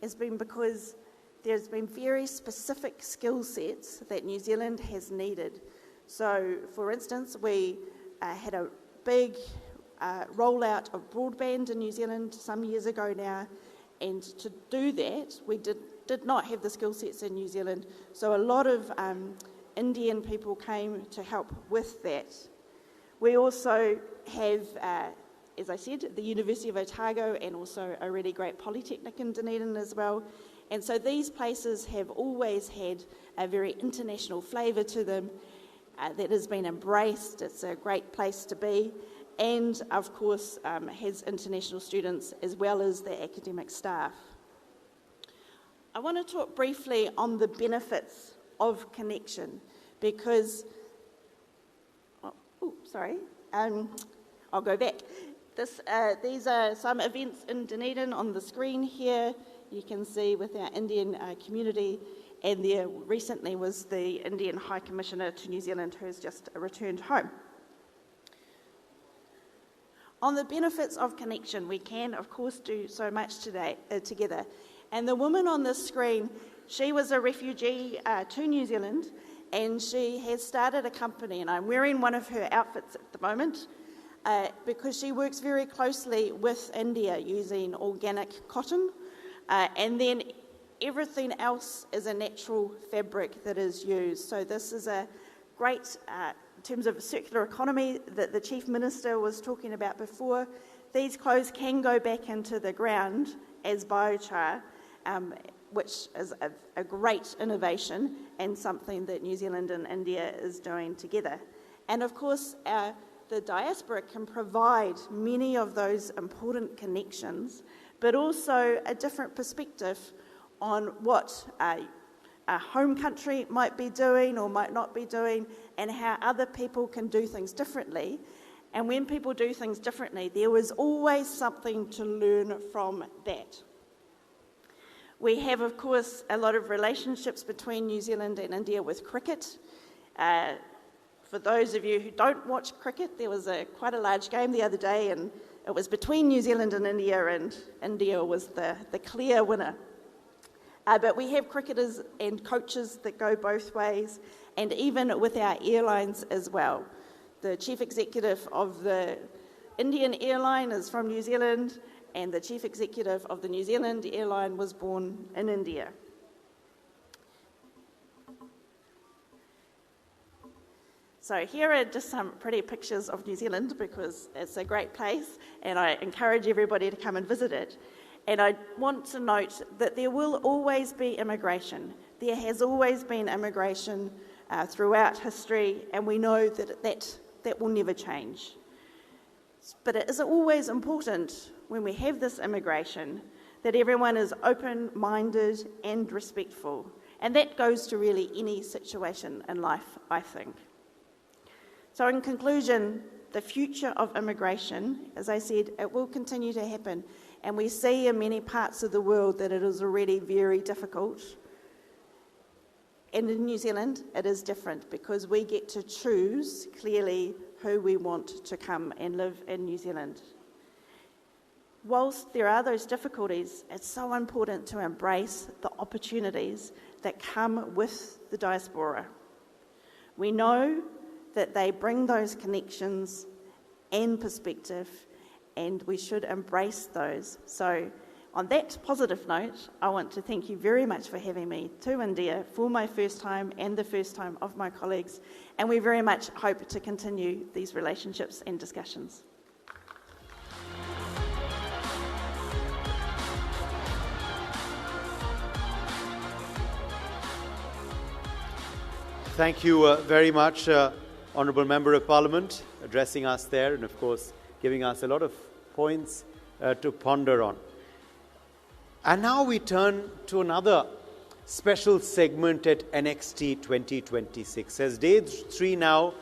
has been because there's been very specific skill sets that New Zealand has needed. So, for instance, we had a big rollout of broadband in New Zealand some years ago now, and to do that, we did not have the skill sets in New Zealand, so a lot of Indian people came to help with that. We also have, as I said, the University of Otago and also a really great polytechnic in Dunedin as well. And so these places have always had a very international flavour to them that has been embraced. It's a great place to be, and of course has international students as well as the academic staff. I want to talk briefly on the benefits of connection because, I'll go back. These are some events in Dunedin on the screen here. You can see with our Indian community, and there recently was the Indian High Commissioner to New Zealand who has just returned home. On the benefits of connection, we can, of course, do so much today together. And the woman on the screen, she was a refugee to New Zealand, and she has started a company, and I'm wearing one of her outfits at the moment, because she works very closely with India using organic cotton, and then everything else is a natural fabric that is used. So this is a great, in terms of a circular economy that the Chief Minister was talking about before, these clothes can go back into the ground as biochar, which is a great innovation and something that New Zealand and India is doing together. And of course, the diaspora can provide many of those important connections, but also a different perspective on what a home country might be doing or might not be doing, and how other people can do things differently. And when people do things differently, there is always something to learn from that. We have, of course, a lot of relationships between New Zealand and India with cricket. For those of you who don't watch cricket, there was quite a large game the other day, and it was between New Zealand and India was the clear winner. But we have cricketers and coaches that go both ways, and even with our airlines as well. The chief executive of the Indian airline is from New Zealand, and the chief executive of the New Zealand airline was born in India. So here are just some pretty pictures of New Zealand because it's a great place, and I encourage everybody to come and visit it. And I want to note that there will always be immigration. There has always been immigration throughout history, and we know that will never change. But it is always important when we have this immigration that everyone is open-minded and respectful. And that goes to really any situation in life, I think. So in conclusion, the future of immigration, as I said, it will continue to happen. And we see in many parts of the world that it is already very difficult. And in New Zealand, it is different because we get to choose clearly who we want to come and live in New Zealand. Whilst there are those difficulties, it's so important to embrace the opportunities that come with the diaspora. We know that they bring those connections and perspective, and we should embrace those. So on that positive note, I want to thank you very much for having me to India for my first time and the first time of my colleagues, and we very much hope to continue these relationships and discussions. Thank you very much, Honourable Member of Parliament, addressing us there and, of course, giving us a lot of points to ponder on. And now we turn to another special segment at NXT 2026. As day 3 now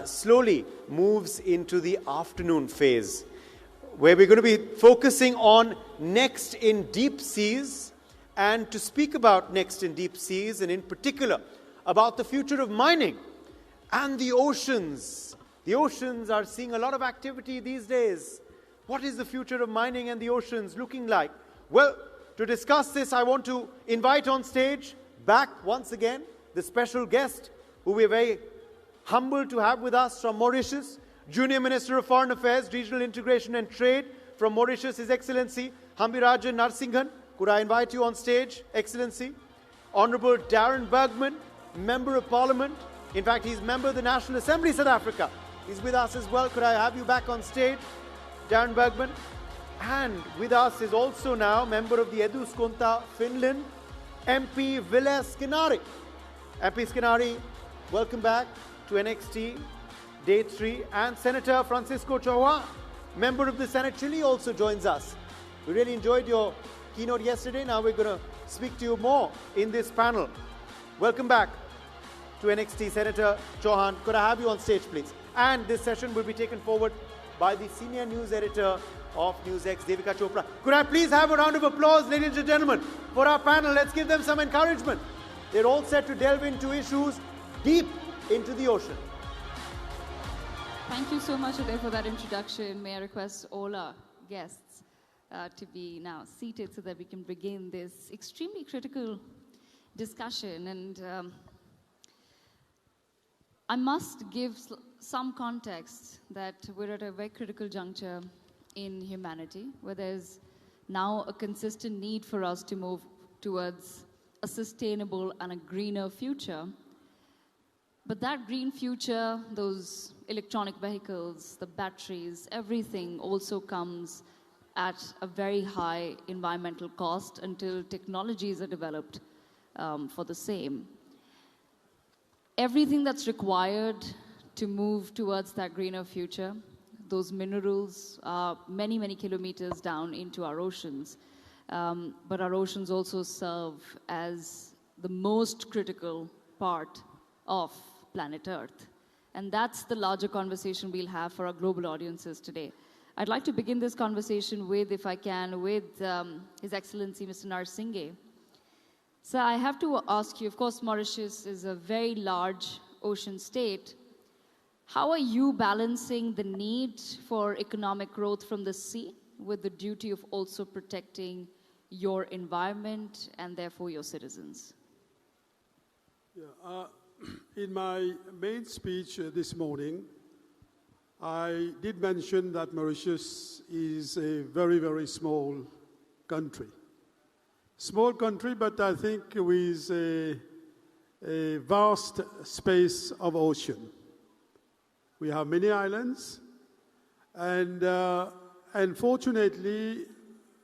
slowly moves into the afternoon phase, where we're going to be focusing on Next in Deep Seas, and to speak about Next in Deep Seas, and in particular about the future of mining and the oceans. The oceans are seeing a lot of activity these days. What is the future of mining and the oceans looking like? Well, to discuss this, I want to invite on stage back once again the special guest who we are very humbled to have with us from Mauritius, Junior Minister of Foreign Affairs, Regional Integration and Trade from Mauritius, His Excellency Hambirajan Narsinghan. Could I invite you on stage, Excellency? Honorable Darren Bergman, Member of Parliament. In fact, he's Member of the National Assembly, South Africa. He's with us as well. Could I have you back on stage, Darren Bergman? And with us is also now Member of the Eduskunta, Finland, MP Ville Skinnari. MP Skinnari, welcome back to NXT. Day 3, and Senator Francisco Chauhan, Member of the Senate Chile, also joins us. We really enjoyed your keynote yesterday. Now we're going to speak to you more in this panel. Welcome back to NXT, Senator Chauhan. Could I have you on stage, please? And this session will be taken forward by the Senior News Editor of NewsX, Devika Chopra. Could I please have a round of applause, ladies and gentlemen, for our panel? Let's give them some encouragement. They're all set to delve into issues deep into the ocean. Thank you so much, Uday, for that introduction. May I request all our guests to be now seated so that we can begin this extremely critical discussion. And I must give some context that we're at a very critical juncture in humanity, where there's now a consistent need for us to move towards a sustainable and a greener future. But that green future, those electronic vehicles, the batteries, everything also comes at a very high environmental cost until technologies are developed for the same. Everything that's required to move towards that greener future, those minerals are many, many kilometers down into our oceans. But our oceans also serve as the most critical part of planet Earth. And that's the larger conversation we'll have for our global audiences today. I'd like to begin this conversation with, if I can, with His Excellency Mr. Narsinghan. So I have to ask you, of course, Mauritius is a very large ocean state. How are you balancing the need for economic growth from the sea with the duty of also protecting your environment and therefore your citizens? Yeah, in my main speech this morning, I did mention that Mauritius is a very, very small country. Small country, but I think with a vast space of ocean. We have many islands, and unfortunately,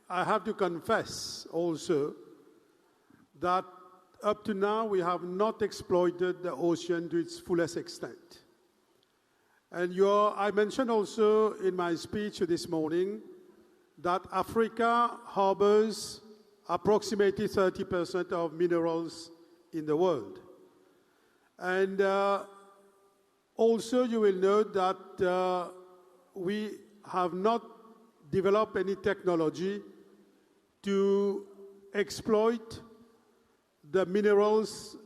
I have to confess also that up to now, we have not exploited the ocean to its fullest extent. And I mentioned also in my speech this morning that Africa harbors approximately 30% of minerals in the world. And also you will note that we have not developed any technology to exploit the minerals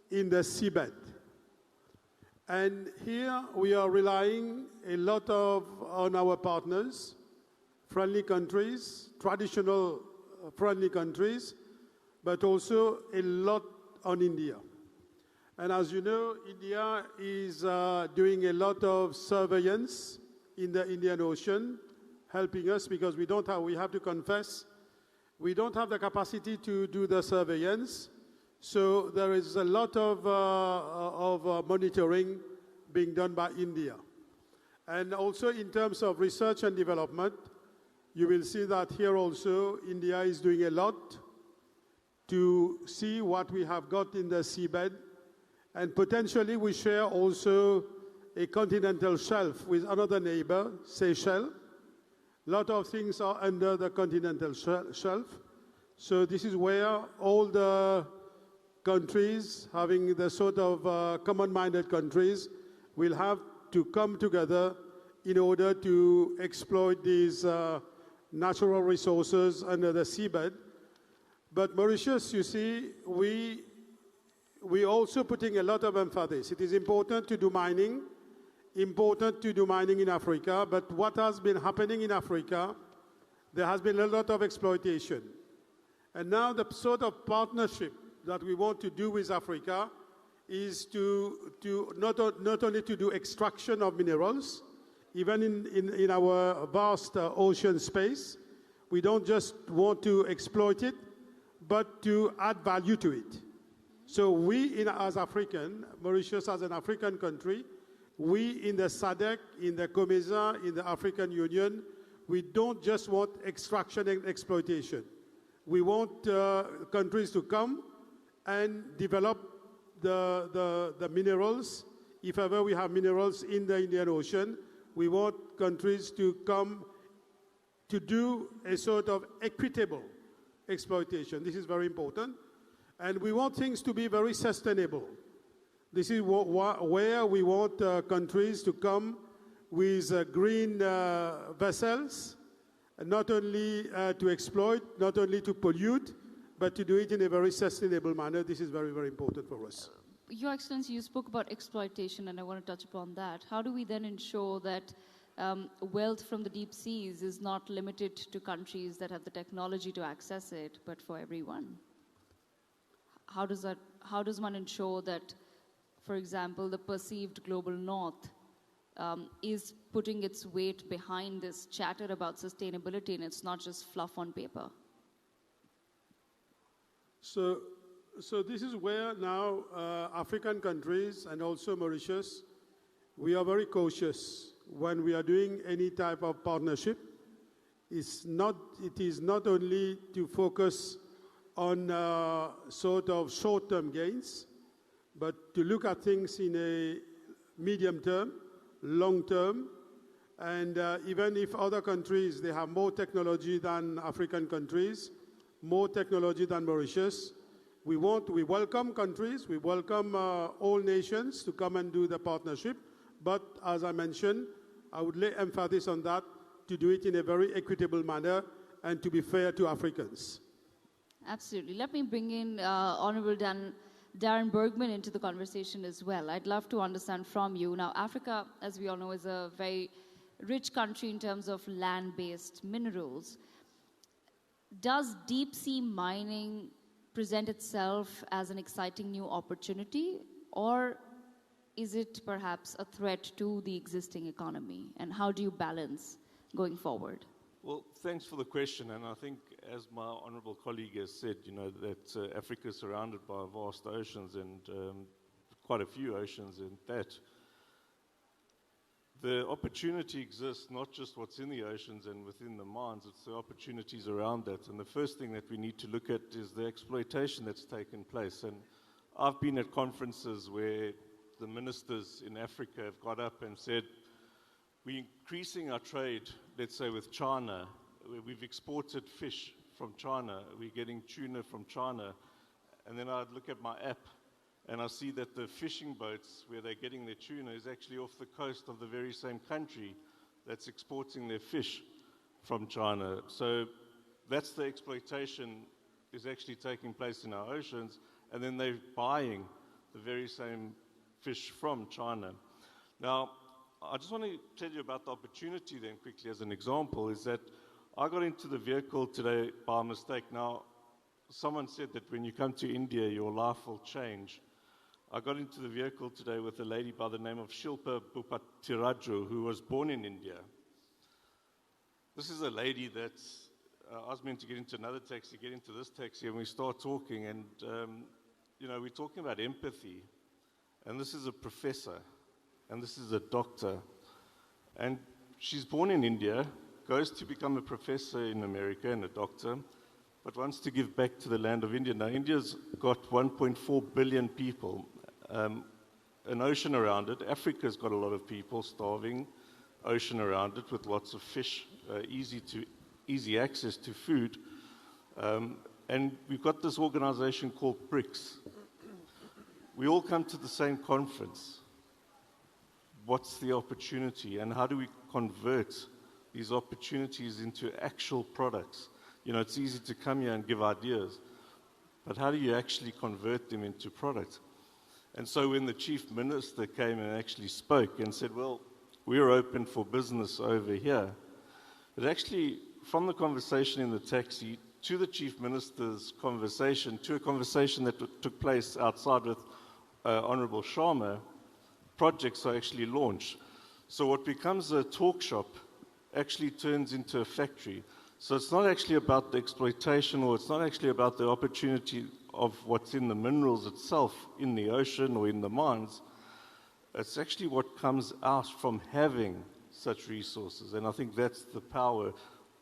in the seabed. And here we are relying a lot on our partners, friendly countries, traditional friendly countries, but also a lot on India. And as you know, India is doing a lot of surveillance in the Indian Ocean, helping us because we have to confess, we don't have the capacity to do the surveillance. So there is a lot of monitoring being done by India. And also in terms of research and development, you will see that here also India is doing a lot to see what we have got in the seabed. And potentially we share also a continental shelf with another neighbor, Seychelles. A lot of things are under the continental shelf. So this is where all the countries, having the sort of common-minded countries, will have to come together in order to exploit these natural resources under the seabed. But Mauritius, you see, we also putting a lot of emphasis. It is important to do mining in Africa, but what has been happening in Africa, there has been a lot of exploitation. And now the sort of partnership that we want to do with Africa is to not only to do extraction of minerals, even in our vast ocean space. We don't just want to exploit it, but to add value to it. So we, as African, Mauritius as an African country, we in the SADC, in the COMESA, in the African Union, we don't just want extraction and exploitation. We want countries to come and develop the minerals. If ever we have minerals in the Indian Ocean, we want countries to come to do a sort of equitable exploitation. This is very important. And we want things to be very sustainable. This is where we want countries to come with green vessels, not only to exploit, not only to pollute, but to do it in a very sustainable manner. This is very, very important for us. Your Excellency, you spoke about exploitation, and I want to touch upon that. How do we then ensure that wealth from the deep seas is not limited to countries that have the technology to access it, but for everyone? How does one ensure that, for example, the perceived global north is putting its weight behind this chatter about sustainability and it's not just fluff on paper? So this is where now African countries and also Mauritius, we are very cautious when we are doing any type of partnership. It is not only to focus on sort of short-term gains, but to look at things in a medium term, long term, and even if other countries, they have more technology than African countries, more technology than Mauritius, we welcome countries, we welcome all nations to come and do the partnership, but as I mentioned, I would lay emphasis on that, to do it in a very equitable manner and to be fair to Africans. Absolutely. Let me bring in Honorable Darren Bergman into the conversation as well. I'd love to understand from you. Now, Africa, as we all know, is a very rich country in terms of land-based minerals. Does deep-sea mining present itself as an exciting new opportunity, or is it perhaps a threat to the existing economy? And how do you balance going forward? Well, thanks for the question. And I think, as my honourable colleague has said, that Africa is surrounded by vast oceans and quite a few oceans in that. The opportunity exists, not just what's in the oceans and within the mines, it's the opportunities around that. And the first thing that we need to look at is the exploitation that's taken place. And I've been at conferences where the ministers in Africa have got up and said, we're increasing our trade, let's say, with China. We've exported fish from China. We're getting tuna from China. And then I'd look at my app and I see that the fishing boats where they're getting their tuna is actually off the coast of the very same country that's exporting their fish from China. So that's the exploitation is actually taking place in our oceans, and then they're buying the very same fish from China. Now, I just want to tell you about the opportunity then quickly as an example, is that I got into the vehicle today by mistake. Now, someone said that when you come to India, your life will change. I got into the vehicle today with a lady by the name of Shilpa Bhupatiraju, who was born in India. This is a lady that I was meant to get into another taxi, get into this taxi, and we start talking, and we're talking about empathy. And this is a professor, and this is a doctor. And she's born in India, goes to become a professor in America and a doctor, but wants to give back to the land of India. Now, India's got 1.4 billion people, an ocean around it. Africa's got a lot of people, starving, ocean around it with lots of fish, easy access to food. And we've got this organization called BRICS, we all come to the same conference. What's the opportunity, and how do we convert these opportunities into actual products? You know, it's easy to come here and give ideas, but how do you actually convert them into products? And so when the chief minister came and actually spoke and said, well, we're open for business over here, it actually, from the conversation in the taxi to the chief minister's conversation, to a conversation that took place outside with Honorable Sharma, projects are actually launched. So what becomes a talk shop actually turns into a factory. So it's not actually about the exploitation, or it's not actually about the opportunity of what's in the minerals itself, in the ocean or in the mines. It's actually what comes out from having such resources. And I think that's the power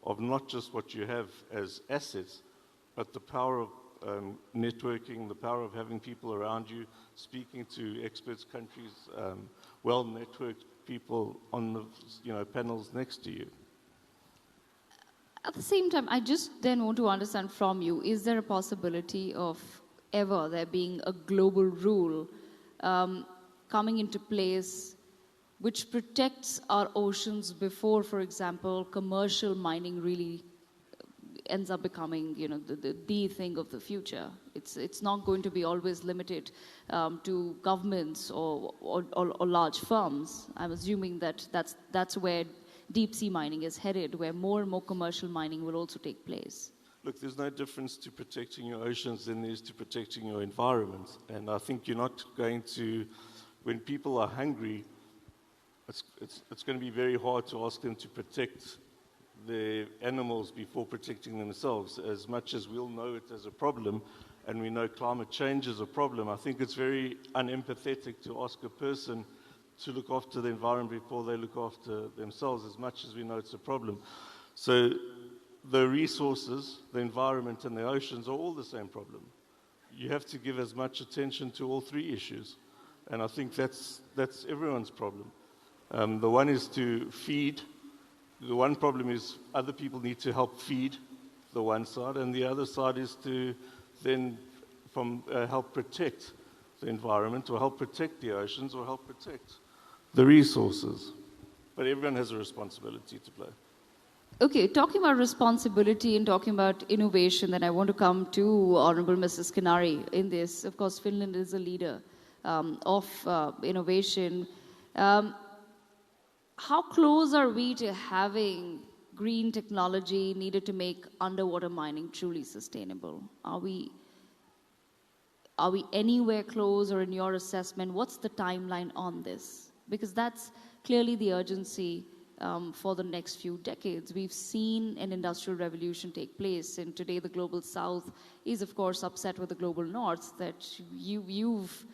of not just what you have as assets, but the power of networking, the power of having people around you, speaking to experts, countries, well-networked people on the panels next to you. At the same time, I just then want to understand from you, is there a possibility of ever there being a global rule coming into place which protects our oceans before, for example, commercial mining really ends up becoming, the thing of the future? It's not going to be always limited to governments or large firms. I'm assuming that's where deep sea mining is headed, where more and more commercial mining will also take place. Look, there's no difference to protecting your oceans than there is to protecting your environment. And I think you're not going to, when people are hungry, it's going to be very hard to ask them to protect the animals before protecting themselves. As much as we'll know it as a problem, and we know climate change is a problem, I think it's very unempathetic to ask a person to look after the environment before they look after themselves, as much as we know it's a problem. So the resources, the environment, and the oceans are all the same problem. You have to give as much attention to all three issues. And I think that's everyone's problem. The one is to feed. The one problem is other people need to help feed the one side, and the other side is to then help protect the environment, or help protect the oceans, or help protect the resources. But everyone has a responsibility to play. Okay, talking about responsibility and talking about innovation, then I want to come to Honorable Mrs. Kinari in this. Of course, Finland is a leader of innovation. How close are we to having green technology needed to make underwater mining truly sustainable? Are we anywhere close, or in your assessment, what's the timeline on this? Because that's clearly the urgency for the next few decades. We've seen an industrial revolution take place, and today the global south is, of course, upset with the global north that you've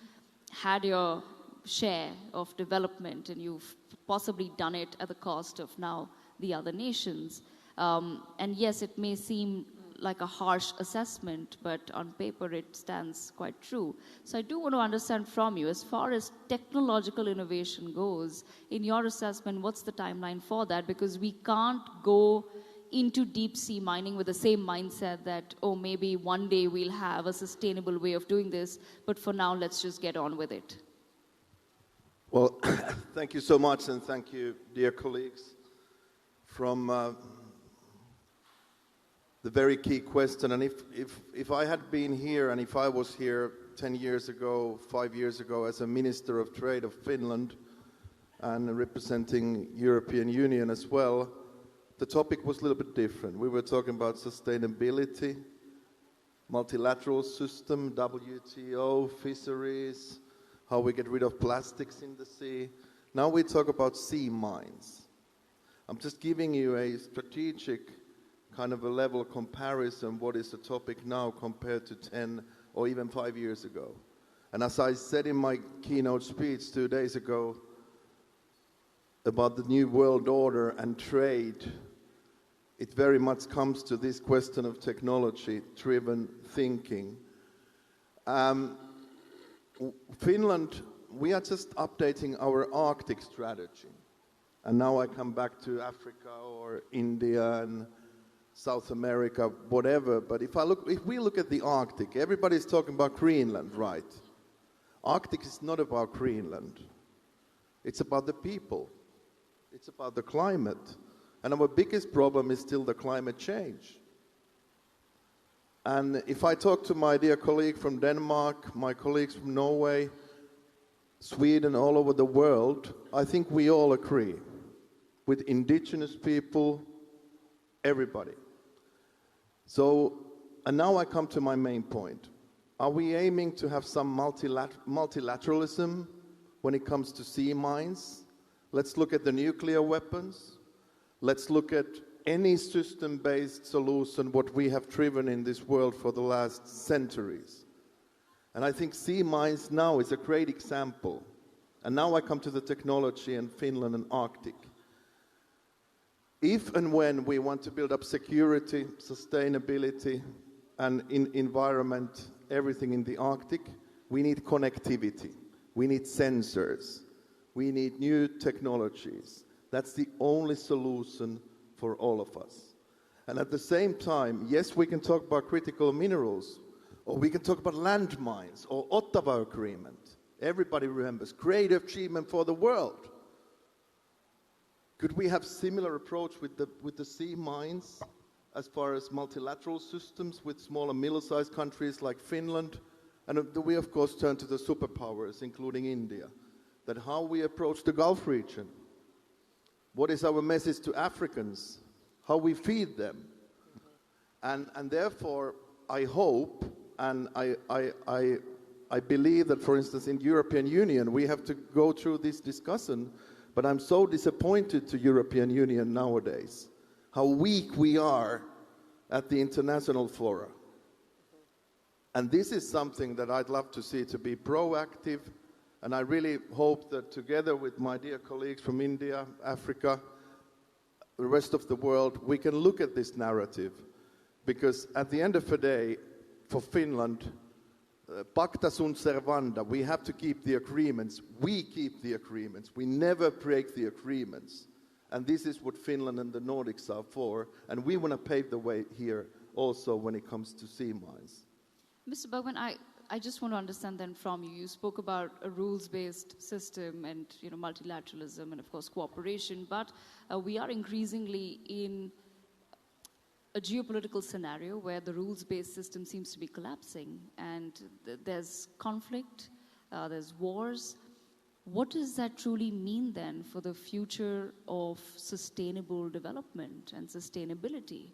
had your share of development, and you've possibly done it at the cost of now the other nations. And yes, it may seem like a harsh assessment, but on paper it stands quite true. So I do want to understand from you, as far as technological innovation goes, in your assessment, what's the timeline for that? Because we can't go into deep sea mining with the same mindset that, oh, maybe one day we'll have a sustainable way of doing this, but for now, let's just get on with it. Well, thank you so much, and thank you, dear colleagues, from the very key question. And if I had been here, and if I was here 10 years ago, 5 years ago, as a Minister of Trade of Finland and representing European Union as well, the topic was a little bit different. We were talking about sustainability, multilateral system, WTO, fisheries, how we get rid of plastics in the sea. Now we talk about sea mines. I'm just giving you a strategic kind of a level comparison, what is the topic now compared to 10 or even 5 years ago. And as I said in my keynote speech 2 days ago about the new world order and trade, it very much comes to this question of technology-driven thinking. Finland, we are just updating our Arctic strategy. And now I come back to Africa or India and South America, whatever. But if we look at the Arctic, everybody's talking about Greenland, right? Arctic is not about Greenland. It's about the people. It's about the climate. And our biggest problem is still the climate change. And if I talk to my dear colleague from Denmark, my colleagues from Norway, Sweden, all over the world, I think we all agree with indigenous people, everybody. So, and now I come to my main point. Are we aiming to have some multilateralism when it comes to sea mines? Let's look at the nuclear weapons. Let's look at any system-based solution, what we have driven in this world for the last centuries. And I think sea mines now is a great example. And now I come to the technology in Finland and Arctic. If and when we want to build up security, sustainability, and environment, everything in the Arctic, we need connectivity. We need sensors. We need new technologies. That's the only solution for all of us. And at the same time, yes, we can talk about critical minerals, or we can talk about landmines, or Ottawa Agreement. Everybody remembers, great achievement for the world. Could we have similar approach with the sea mines as far as multilateral systems with small and middle-sized countries like Finland? And we, of course, turn to the superpowers, including India, that how we approach the Gulf region. What is our message to Africans? How we feed them? And therefore, I hope, and I believe that, for instance, in the European Union, we have to go through this discussion, but I'm so disappointed to European Union nowadays, how weak we are at the international fora. And this is something that I'd love to see to be proactive. And I really hope that together with my dear colleagues from India, Africa, the rest of the world, we can look at this narrative. Because at the end of the day, for Finland, pacta sunt servanda, we have to keep the agreements. We keep the agreements. We never break the agreements. And this is what Finland and the Nordics are for. And we want to pave the way here also when it comes to sea mines. Mr. Bergman, I just want to understand then from you. You spoke about a rules-based system and multilateralism and of course cooperation, but we are increasingly in a geopolitical scenario where the rules-based system seems to be collapsing, and there's conflict, there's wars. What does that truly mean then for the future of sustainable development and sustainability?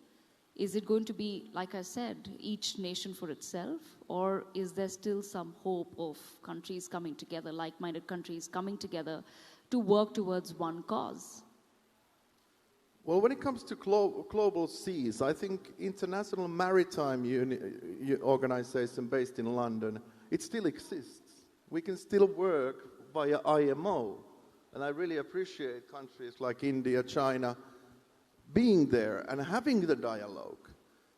Is it going to be, like I said, each nation for itself, or is there still some hope of countries coming together, like-minded countries coming together to work towards one cause? Well, when it comes to global seas, I think International Maritime Organization based in London, it still exists. We can still work via IMO, and I really appreciate countries like India, China, being there and having the dialogue.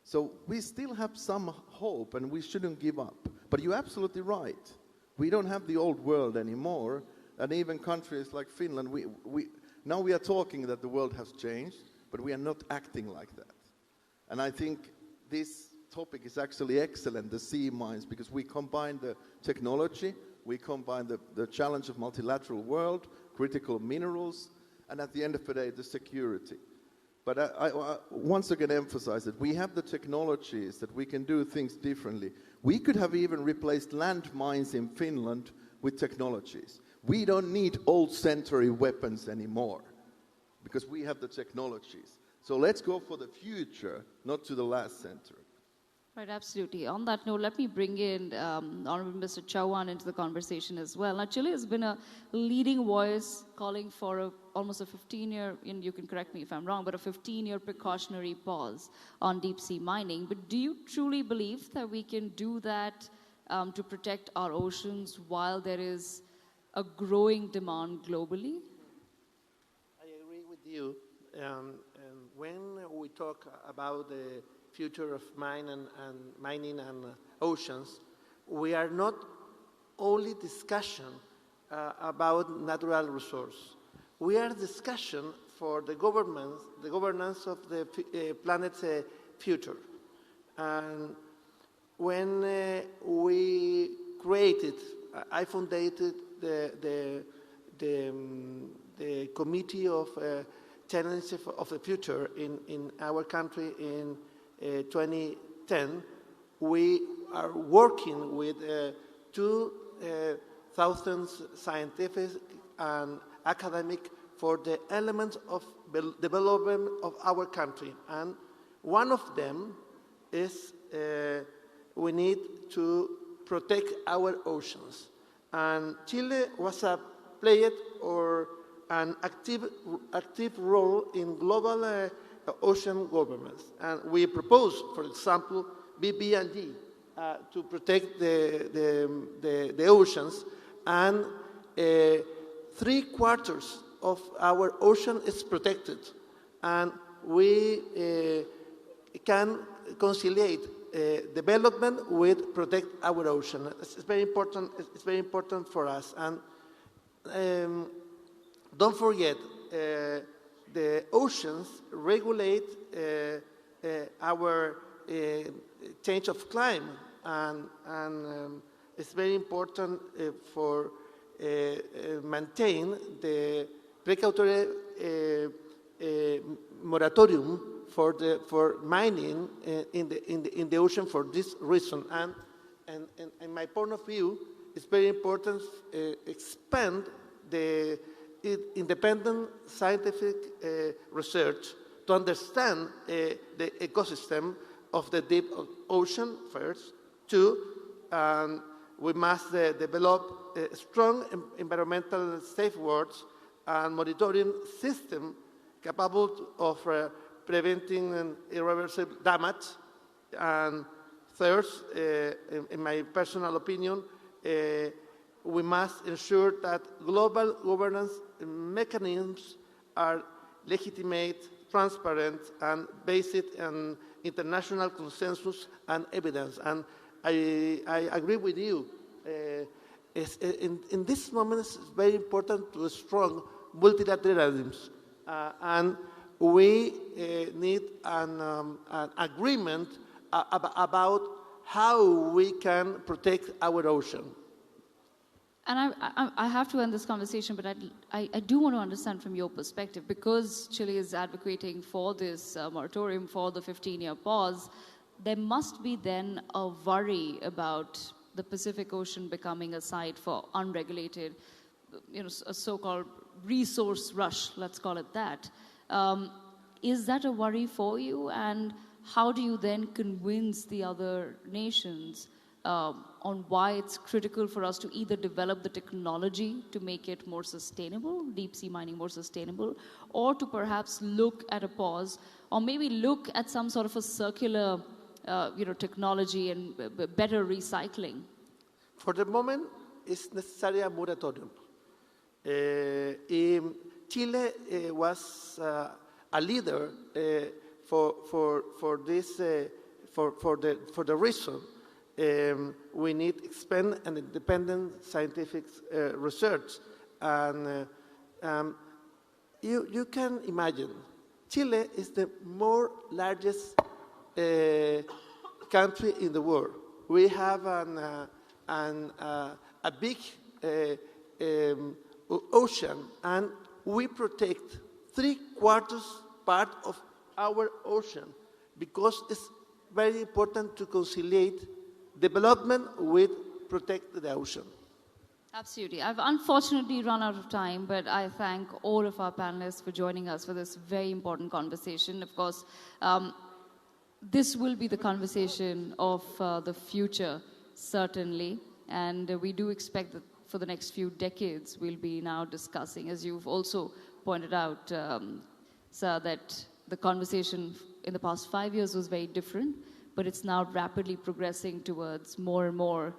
So we still have some hope and we shouldn't give up. But you're absolutely right. We don't have the old world anymore. And even countries like Finland, now we are talking that the world has changed, but we are not acting like that. And I think this topic is actually excellent, the sea mines, because we combine the technology, we combine the challenge of multilateral world, critical minerals, and at the end of the day, the security. But I once again emphasize that we have the technologies that we can do things differently. We could have even replaced landmines in Finland with technologies. We don't need old century weapons anymore because we have the technologies. So let's go for the future, not to the last century. Right, absolutely. On that note, let me bring in Honorable Mr. Chauhan into the conversation as well. Now, Chile has been a leading voice calling for almost a 15-year, and you can correct me if I'm wrong, but a 15-year precautionary pause on deep-sea mining. But do you truly believe that we can do that to protect our oceans while there is a growing demand globally? I agree with you. When we talk about the future of mining and oceans, we are not only discussion about natural resource. We are discussion for the governance of the planet's future. And when we created I founded the Committee of Challenges of the Future in our country in 2010. We are working with 2,000 scientific and academic for the elements of development of our country. And one of them is we need to protect our oceans. And Chile was played an active role in global ocean governance. And we propose, for example, BB&G to protect the oceans, and 3/4 of our ocean is protected, and we can conciliate development with protect our ocean. It's very important. It's very important for us. And don't forget, the oceans regulate our change of climate, and it's very important for maintain the precautionary moratorium for mining in the ocean for this reason. And in my point of view, it's very important expand the independent scientific research to understand the ecosystem of the deep ocean first. Two, we must develop strong environmental safeguards and monitoring system capable of preventing irreversible damage. And third, in my personal opinion, we must ensure that global governance mechanisms are legitimate, transparent, and based on international consensus and evidence. And I agree with you. In this moment, it's very important to strong multilateralism, and we need an agreement about how we can protect our ocean. And I have to end this conversation, but I do want to understand from your perspective, because Chile is advocating for this moratorium, for the 15-year pause, there must be then a worry about the Pacific Ocean becoming a site for unregulated, a so-called resource rush, let's call it that. Is that a worry for you? And how do you then convince the other nations on why it's critical for us to either develop the technology to make it more sustainable, deep sea mining more sustainable, or to perhaps look at a pause, or maybe look at some sort of a circular technology and better recycling? For the moment, it's necessary a moratorium. Chile was a leader for this for the reason we need expand an independent scientific research, and you can imagine Chile is the more largest country in the world. We have a big ocean, and we protect 3/4 part of our ocean because it's very important to conciliate development with protect the ocean. Absolutely. I've unfortunately run out of time, but I thank all of our panelists for joining us for this very important conversation. Of course, this will be the conversation of the future, certainly, and we do expect that for the next few decades we'll be now discussing, as you've also pointed out, sir, that the conversation in the past 5 years was very different, but it's now rapidly progressing towards more and more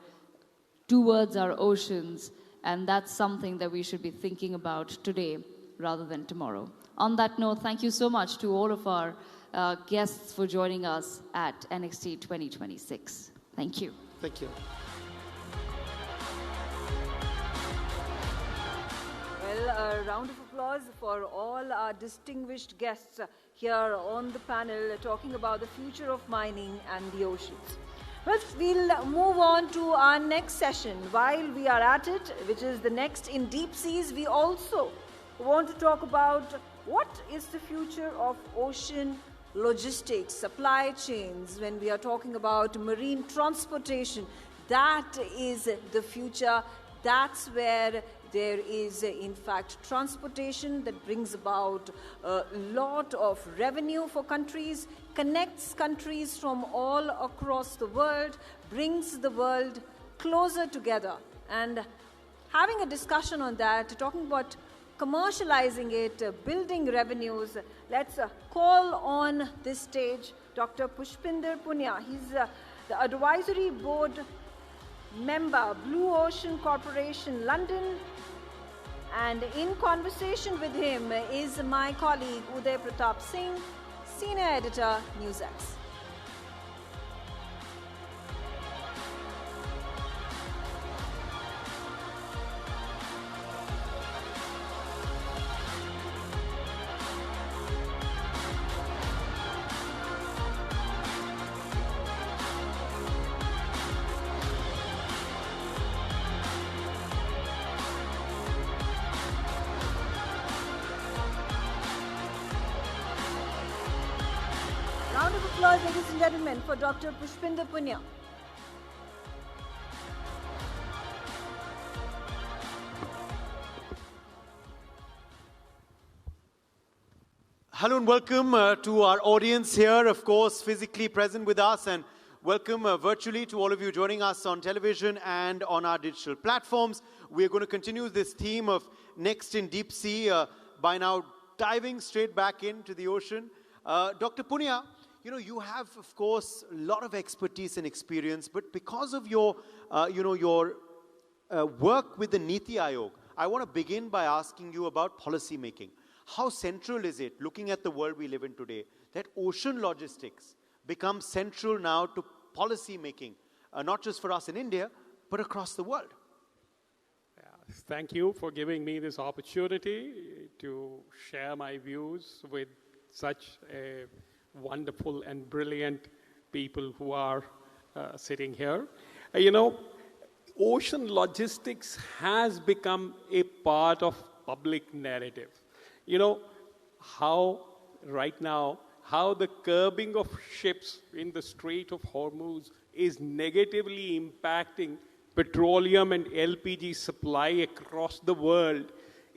towards our oceans, and that's something that we should be thinking about today rather than tomorrow. On that note, thank you so much to all of our guests for joining us at NXT 2026. Thank you. Thank you. Well, a round of applause for all our distinguished guests here on the panel talking about the future of mining and the oceans. Well, we'll move on to our next session. While we are at it, which is the next in deep seas, we also want to talk about what is the future of ocean logistics, supply chains. When we are talking about marine transportation, that is the future. That's where there is, in fact, transportation that brings about a lot of revenue for countries, connects countries from all across the world, brings the world closer together. And having a discussion on that, talking about commercializing it, building revenues, let's call on this stage Dr. Pushpinder Punia. He's the advisory board member, Blue Ocean Corporation, London. And in conversation with him is my colleague Uday Pratap Singh, Senior Editor, NewsX. Round of applause, ladies and gentlemen, for Dr. Pushpinder Punia. Hello and welcome to our audience here, of course, physically present with us, and welcome virtually to all of you joining us on television and on our digital platforms. We're going to continue this theme of Next in Deep Sea by now diving straight back into the ocean. Dr. Punia, you have, of course, a lot of expertise and experience, but because of your, work with the Niti Aayog, I want to begin by asking you about policy making. How central is it, looking at the world we live in today, that ocean logistics becomes central now to policy making, not just for us in India, but across the world? Thank you for giving me this opportunity to share my views with such a wonderful and brilliant people who are sitting here. Ocean logistics has become a part of public narrative. How right now, how the curbing of ships in the Strait of Hormuz is negatively impacting petroleum and LPG supply across the world.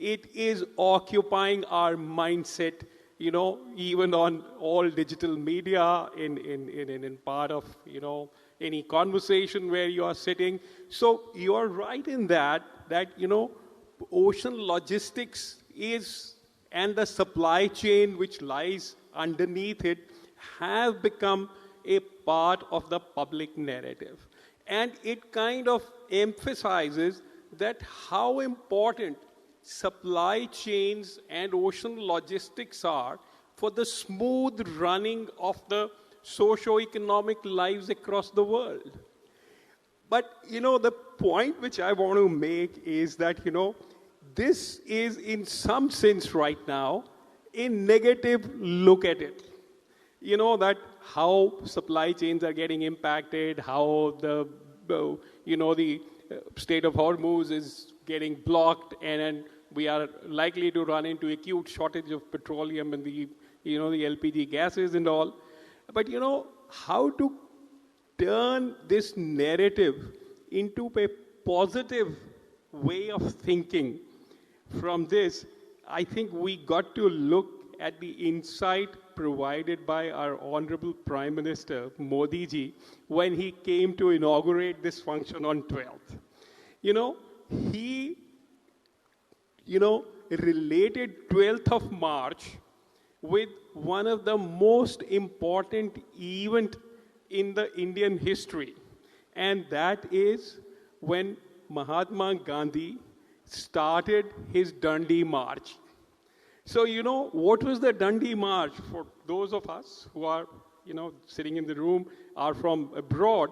It is occupying our mindset, even on all digital media, in part of, any conversation where you are sitting. So you are right in that, ocean logistics is, and the supply chain which lies underneath it, have become a part of the public narrative. And it kind of emphasizes that how important supply chains and ocean logistics are for the smooth running of the socio-economic lives across the world. But, the point which I want to make is that, this is in some sense right now a negative look at it. That how supply chains are getting impacted, how the Strait of Hormuz is getting blocked, and we are likely to run into acute shortage of petroleum and the LPG gases and all. But how to turn this narrative into a positive way of thinking from this, I think we got to look at the insight provided by our Honorable Prime Minister, Modi ji, when he came to inaugurate this function on 12th. He, related 12th of March with one of the most important event in the Indian history. And that is when Mahatma Gandhi started his Dandi March. So, what was the Dandi March? For those of us who are, sitting in the room, are from abroad,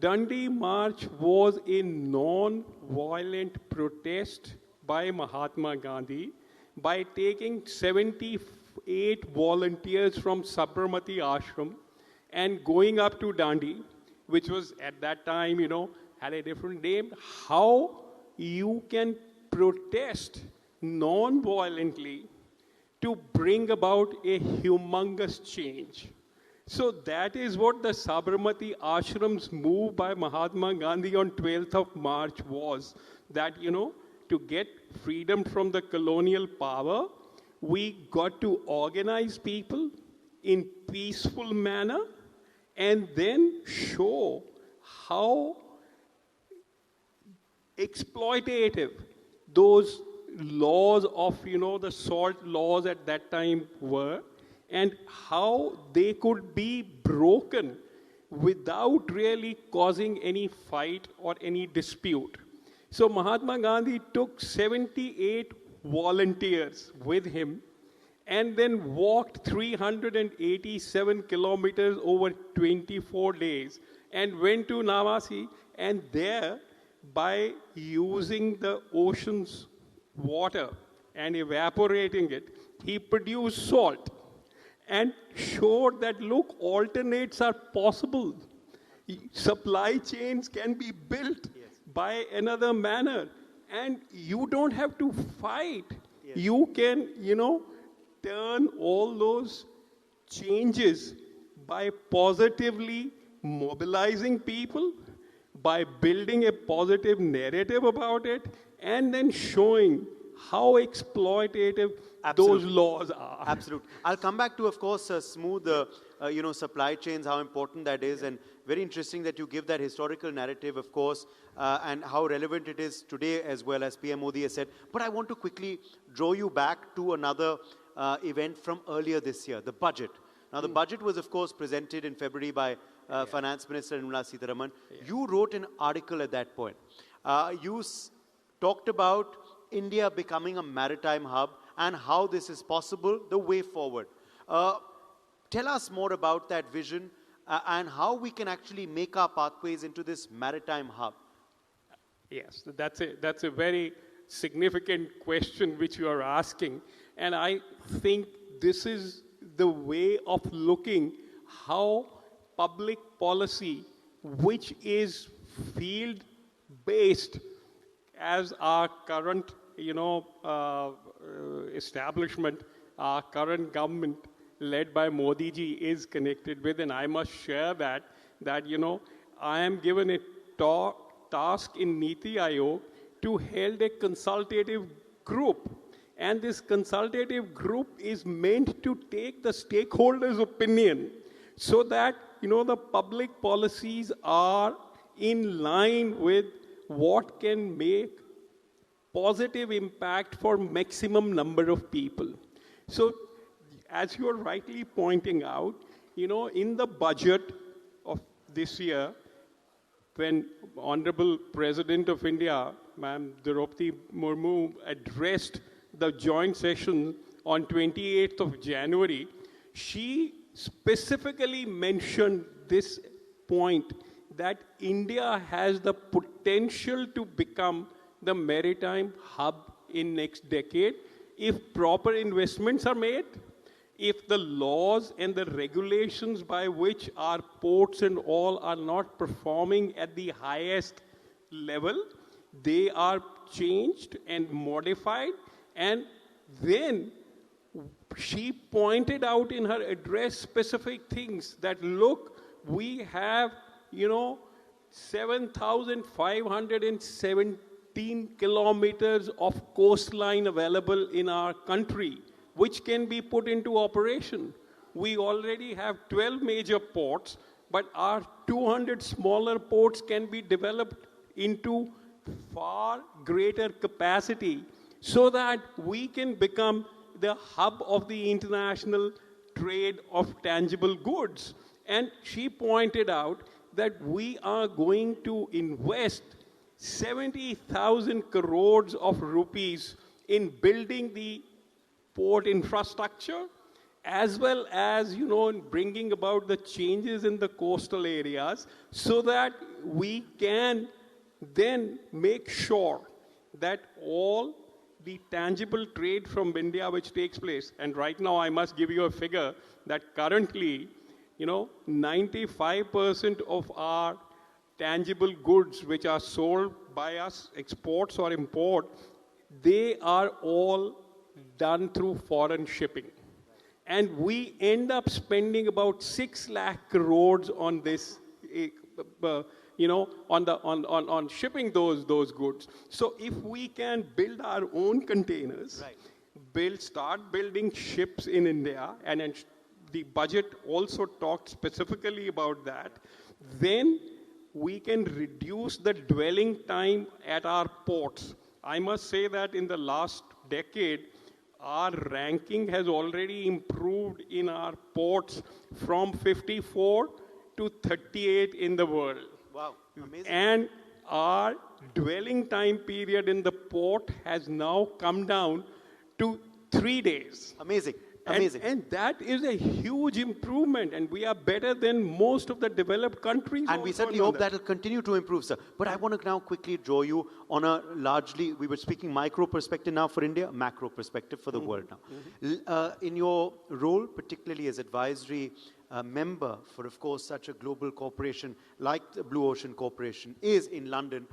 Dandi March was a non-violent protest by Mahatma Gandhi by taking 78 volunteers from Sabarmati Ashram and going up to Dandi which was at that time, had a different name, how you can protest non-violently to bring about a humongous change. So that is what the Sabarmati Ashram's move by Mahatma Gandhi on 12th of March was. That, to get freedom from the colonial power, we got to organize people in peaceful manner and then show how exploitative those laws of, the salt laws at that time were, and how they could be broken without really causing any fight or any dispute. So Mahatma Gandhi took 78 volunteers with him and then walked 387 kilometers over 24 days and went to Navasi, and there, by using the ocean's water and evaporating it, he produced salt and showed that, look, alternates are possible. Supply chains can be built by another manner, and you don't have to fight. Yes. You can, turn all those changes by positively mobilizing people, by building a positive narrative about it, and then showing how exploitative those laws are. Absolutely. I'll come back to, of course, smooth, supply chains, how important that is, and very interesting that you give that historical narrative, of course, and how relevant it is today as well, as PM Modi has said. But I want to quickly draw you back to another event from earlier this year, the budget. Now, the budget was, of course, presented in February by Finance Minister Nirmala Sitharaman. You wrote an article at that point. You talked about India becoming a maritime hub and how this is possible, the way forward. Tell us more about that vision and how we can actually make our pathways into this maritime hub. Yes, that's a very significant question which you are asking. And I think this is the way of looking how public policy, which is field-based, as our current, establishment, our current government, led by Modi ji, is connected with. And I must share that I am given a task in Niti Aayog to hold a consultative group. And this consultative group is meant to take the stakeholders' opinion so that, the public policies are in line with what can make positive impact for maximum number of people. So, as you are rightly pointing out, in the budget of this year, when Honorable President of India, Ma'am Draupadi Murmu, addressed the joint session on 28th of January, she specifically mentioned this point that India has the potential to become the maritime hub in next decade if proper investments are made, if the laws and the regulations by which our ports and all are not performing at the highest level, they are changed and modified. And then she pointed out in her address specific things that, look, we have, 7,517 kilometers of coastline available in our country, which can be put into operation. We already have 12 major ports, but our 200 smaller ports can be developed into far greater capacity so that we can become the hub of the international trade of tangible goods. And she pointed out that we are going to invest 70,000 crores of rupees in building the port infrastructure, as well as, in bringing about the changes in the coastal areas so that we can then make sure that all the tangible trade from India which takes place, and right now I must give you a figure that currently 95% of our tangible goods which are sold by us, exports or import, they are all done through foreign shipping. And we end up spending about 6 lakh crores on this, on shipping those goods. So if we can build our own containers, start building ships in India, and the budget also talked specifically about that, then we can reduce the dwelling time at our ports. I must say that in the last decade, our ranking has already improved in our ports from 54 to 38 in the world. Wow, amazing. And our dwelling time period in the port has now come down to 3 days. Amazing. Amazing. And that is a huge improvement, and we are better than most of the developed countries. And we certainly hope that will continue to improve, sir. But I want to now quickly draw you on a largely, we were speaking micro perspective now for India, macro perspective for the world now. In your role, particularly as advisory member for, of course, such a global corporation like the Blue Ocean Corporation is in London,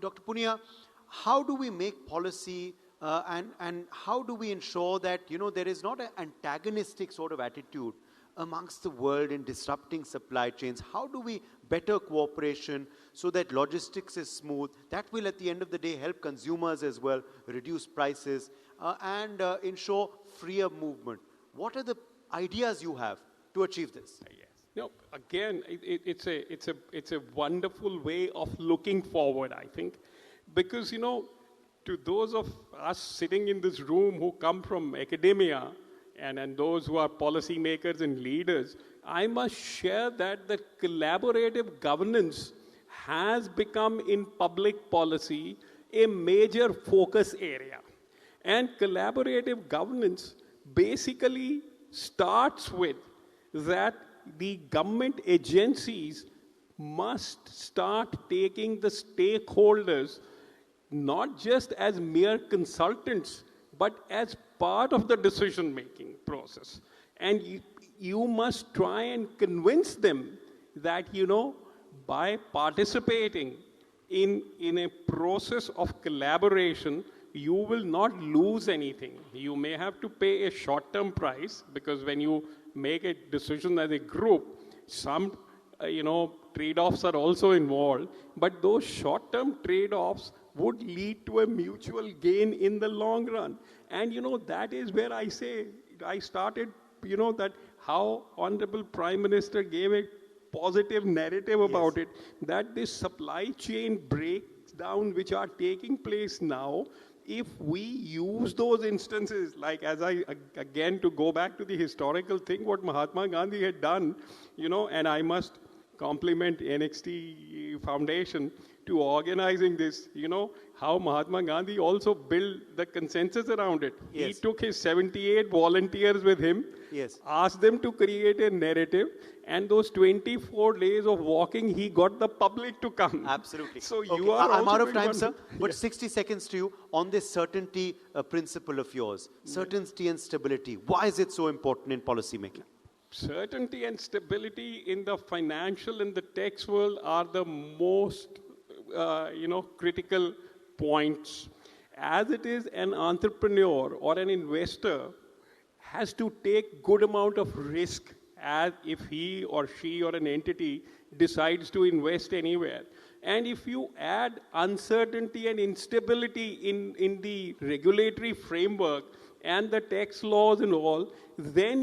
Dr. Punia, how do we make policy and how do we ensure that, there is not an antagonistic sort of attitude amongst the world in disrupting supply chains? How do we better cooperation so that logistics is smooth? That will, at the end of the day, help consumers as well, reduce prices, and ensure freer movement. What are the ideas you have to achieve this? Again, it's a wonderful way of looking forward, I think, because, to those of us sitting in this room who come from academia and those who are policymakers and leaders, I must share that the collaborative governance has become in public policy a major focus area. And collaborative governance basically starts with that the government agencies must start taking the stakeholders not just as mere consultants, but as part of the decision-making process. And you must try and convince them that, by participating in a process of collaboration, you will not lose anything. You may have to pay a short-term price, because when you make a decision as a group, some, trade-offs are also involved, but those short-term trade-offs would lead to a mutual gain in the long run. And, that is where I say, I started, that how Honorable Prime Minister gave a positive narrative about it, that this supply chain breakdown which are taking place now, if we use those instances, like again, to go back to the historical thing, what Mahatma Gandhi had done, and I must compliment NXT Foundation to organizing this, how Mahatma Gandhi also built the consensus around it. He took his 78 volunteers with him, asked them to create a narrative, and those 24 days of walking, he got the public to come. Absolutely. So okay, you are I'm out of time, sir, but 60 seconds to you on this certainty principle of yours. Certainty and stability. Why is it so important in policy making? Certainty and stability in the financial and the tax world are the most, critical points. As it is, an entrepreneur or an investor has to take good amount of risk as if he or she or an entity decides to invest anywhere. And if you add uncertainty and instability in the regulatory framework and the tax laws and all, then,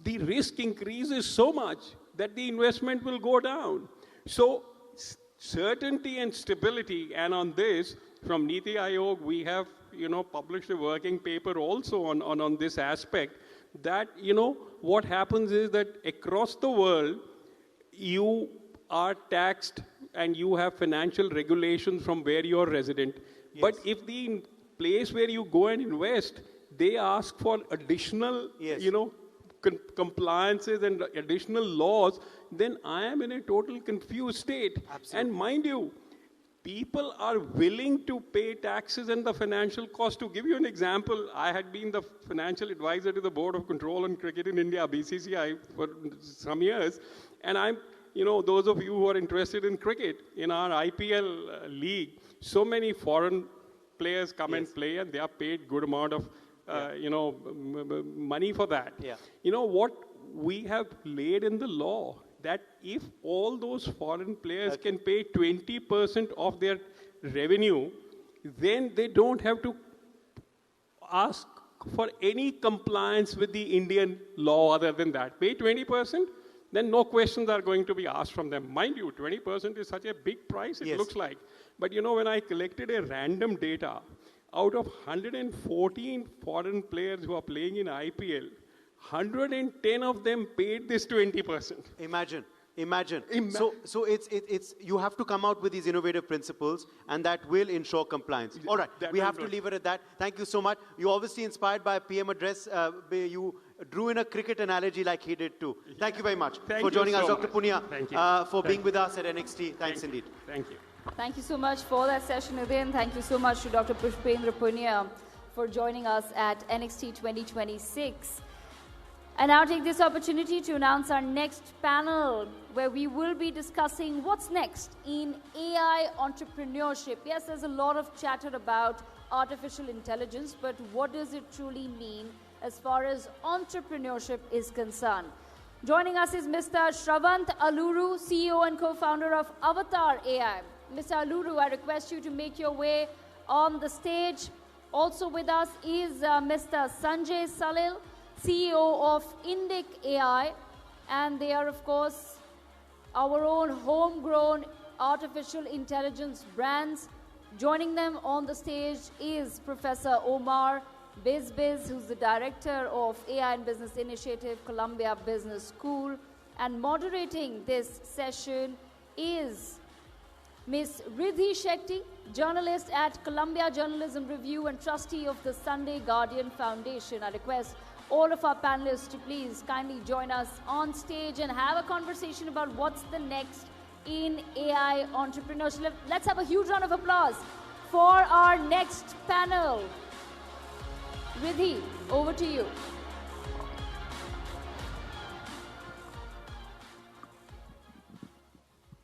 the risk increases so much that the investment will go down. So certainty and stability, and on this, from Niti Aayog, we have, published a working paper also on this aspect, that, what happens is that across the world, you are taxed and you have financial regulations from where you're resident. But if the place where you go and invest, they ask for additional, compliances and additional laws, then I am in a total confused state. Absolutely. And mind you, people are willing to pay taxes and the financial cost. To give you an example, I had been the financial advisor to the Board of Control on Cricket in India, BCCI, for some years. And I'm, those of you who are interested in cricket, in our IPL league, so many foreign players come and play, and they are paid good amount of, money for that. Yeah. What we have laid in the law, that if all those foreign players can pay 20% of their revenue, then they don't have to ask for any compliance with the Indian law other than that. Pay 20%, then no questions are going to be asked from them. Mind you, 20% is such a big price, it looks like. But when I collected a random data, out of 114 foreign players who are playing in IPL, 110 of them paid this 20%. Imagine. So it's you have to come out with these innovative principles, and that will ensure compliance. All right, we have to leave it at that. Thank you so much. You obviously inspired by a PM address. You drew in a cricket analogy like he did too. Thank you very much for joining us, Dr. Punia, for being with us at NXT. Thanks indeed. Thank you. Thank you so much for that session, Udin. Thank you so much to Dr. Pushpendra Punia for joining us at NXT 2026. And I'll take this opportunity to announce our next panel, where we will be discussing what's next in AI entrepreneurship. Yes, there's a lot of chatter about artificial intelligence, but what does it truly mean as far as entrepreneurship is concerned? Joining us is Mr. Shravant Aluru, CEO and co-founder of Avatar AI. Mr. Aluru, I request you to make your way on the stage. Also with us is Mr. Sanjay Salil, CEO of Indic AI, and they are, of course, our own homegrown artificial intelligence brands. Joining them on the stage is Professor Omar Bizbiz, who's the Director of AI and Business Initiative, Columbia Business School. And moderating this session is Ms. Riddhi Shetty, journalist at Columbia Journalism Review and trustee of the Sunday Guardian Foundation. I request all of our panelists to please kindly join us on stage and have a conversation about what's the next in AI entrepreneurship. Let's have a huge round of applause for our next panel. Riddhi, over to you.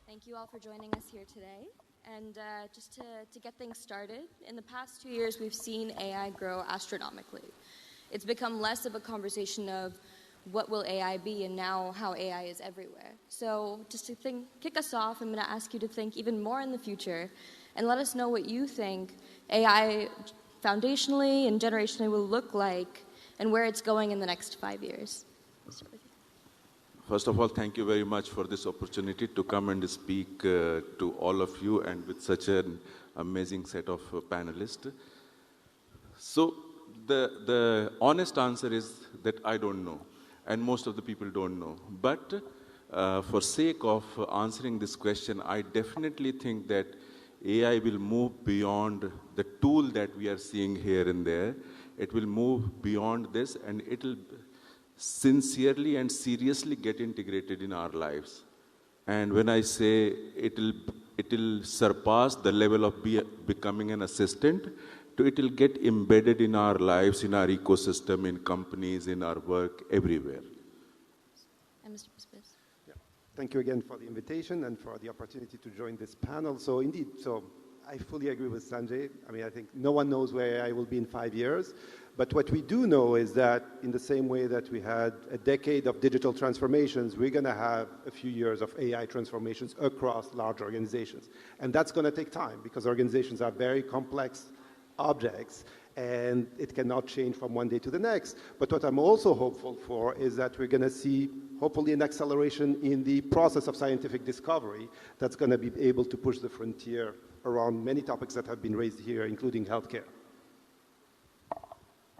Thank you all for joining us here today. And just to get things started, in the past 2 years, we've seen AI grow astronomically. It's become less of a conversation of what will AI be and now how AI is everywhere. So just to kick us off, I'm going to ask you to think even more in the future and let us know what you think AI foundationally and generationally will look like and where it's going in the next 5 years. First of all, thank you very much for this opportunity to come and speak to all of you and with such an amazing set of panelists. So the honest answer is that I don't know, and most of the people don't know. But for sake of answering this question, I definitely think that AI will move beyond the tool that we are seeing here and there. It will move beyond this, and it will sincerely and seriously get integrated in our lives. And when I say it will surpass the level of becoming an assistant, it will get embedded in our lives, in our ecosystem, in companies, in our work, everywhere. And Mr. Bizbiz. Thank you again for the invitation and for the opportunity to join this panel. So indeed, I fully agree with Sanjay. I think no one knows where AI will be in 5 years. But what we do know is that in the same way that we had a decade of digital transformations, we're going to have a few years of AI transformations across large organizations. And that's going to take time because organizations are very complex objects and it cannot change from one day to the next. But what I'm also hopeful for is that we're going to see hopefully an acceleration in the process of scientific discovery that's going to be able to push the frontier around many topics that have been raised here, including healthcare.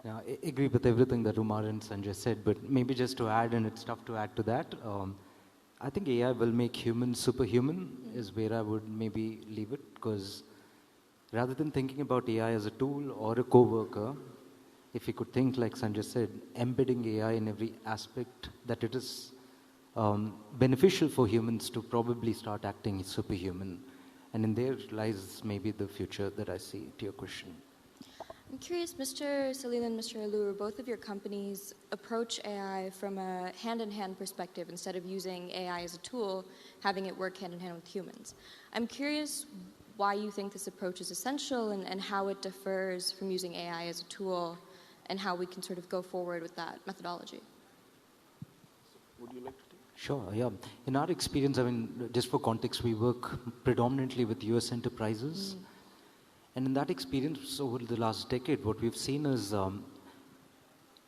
Yeah, I agree with everything that Umar and Sanjay said, but maybe just to add, and it's tough to add to that, I think AI will make humans superhuman is where I would maybe leave it, because rather than thinking about AI as a tool or a co-worker, if we could think, like Sanjay said, embedding AI in every aspect, that it is beneficial for humans to probably start acting superhuman. And in there lies maybe the future that I see, to your question. I'm curious, Mr. Salil and Mr. Allure, both of your companies approach AI from a hand-in-hand perspective instead of using AI as a tool, having it work hand-in-hand with humans. I'm curious why you think this approach is essential and how it differs from using AI as a tool and how we can sort of go forward with that methodology. Would you like to take? Sure, yeah. In our experience, I mean, just for context, we work predominantly with US enterprises. And in that experience over the last decade, what we've seen is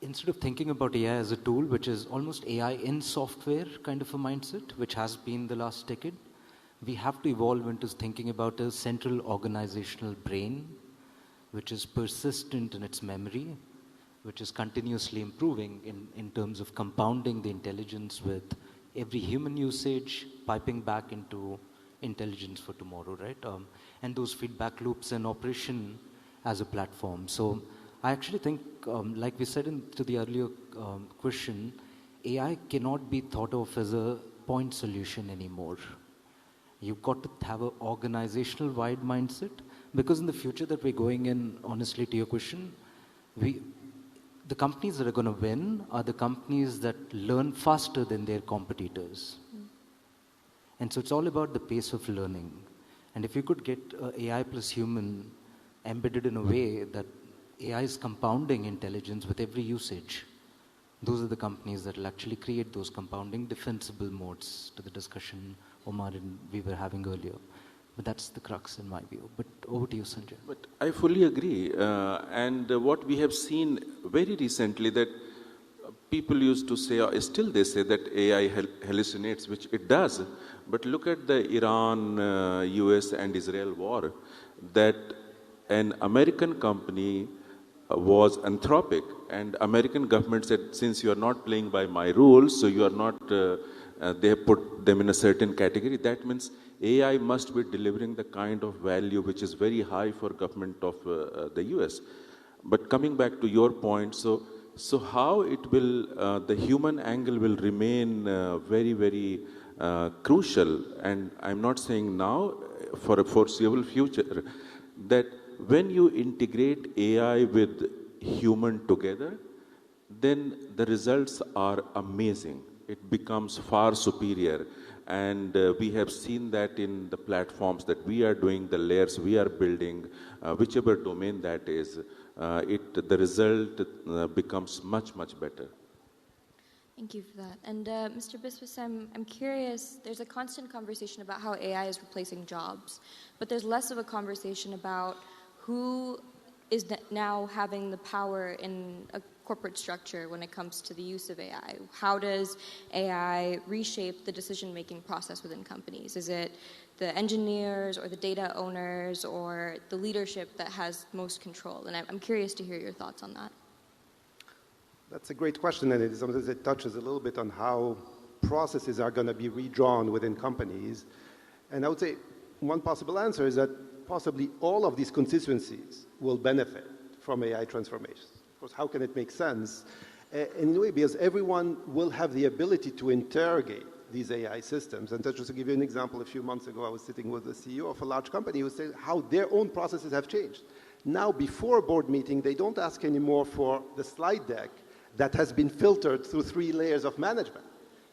instead of thinking about AI as a tool, which is almost AI in software kind of a mindset, which has been the last decade, we have to evolve into thinking about a central organizational brain, which is persistent in its memory, which is continuously improving in terms of compounding the intelligence with every human usage, piping back into intelligence for tomorrow, right? And those feedback loops and operation as a platform. So I actually think, like we said to the earlier question, AI cannot be thought of as a point solution anymore. You've got to have an organizational wide mindset, because in the future that we're going in, honestly, to your question, the companies that are going to win are the companies that learn faster than their competitors. And so it's all about the pace of learning. And if you could get AI plus human embedded in a way that AI is compounding intelligence with every usage, those are the companies that will actually create those compounding defensible modes, to the discussion Omar and we were having earlier. But that's the crux in my view. But over to you, Sanjay. But I fully agree. And what we have seen very recently, that people used to say, or still they say, that AI hallucinates, which it does. But look at the Iran, US and Israel war, that an American company was Anthropic, and American government said, since you are not playing by my rules, so you are not, they have put them in a certain category. That means AI must be delivering the kind of value which is very high for government of the US. But coming back to your point, so how it will, the human angle will remain very, very crucial. And I'm not saying now, for a foreseeable future, that when you integrate AI with human together, then the results are amazing. It becomes far superior. And we have seen that in the platforms that we are doing, the layers we are building, whichever domain that is, the result becomes much, much better. Thank you for that. And Mr. Biswas, I'm curious, there's a constant conversation about how AI is replacing jobs, but there's less of a conversation about who is now having the power in a corporate structure when it comes to the use of AI. How does AI reshape the decision-making process within companies? Is it the engineers or the data owners or the leadership that has most control? And I'm curious to hear your thoughts on that. That's a great question, and it touches a little bit on how processes are going to be redrawn within companies. And I would say one possible answer is that possibly all of these constituencies will benefit from AI transformation. Of course, how can it make sense? In a way, because everyone will have the ability to interrogate these AI systems. And just to give you an example, a few months ago, I was sitting with the CEO of a large company who was saying how their own processes have changed. Now, before a board meeting, they don't ask anymore for the slide deck that has been filtered through 3 layers of management.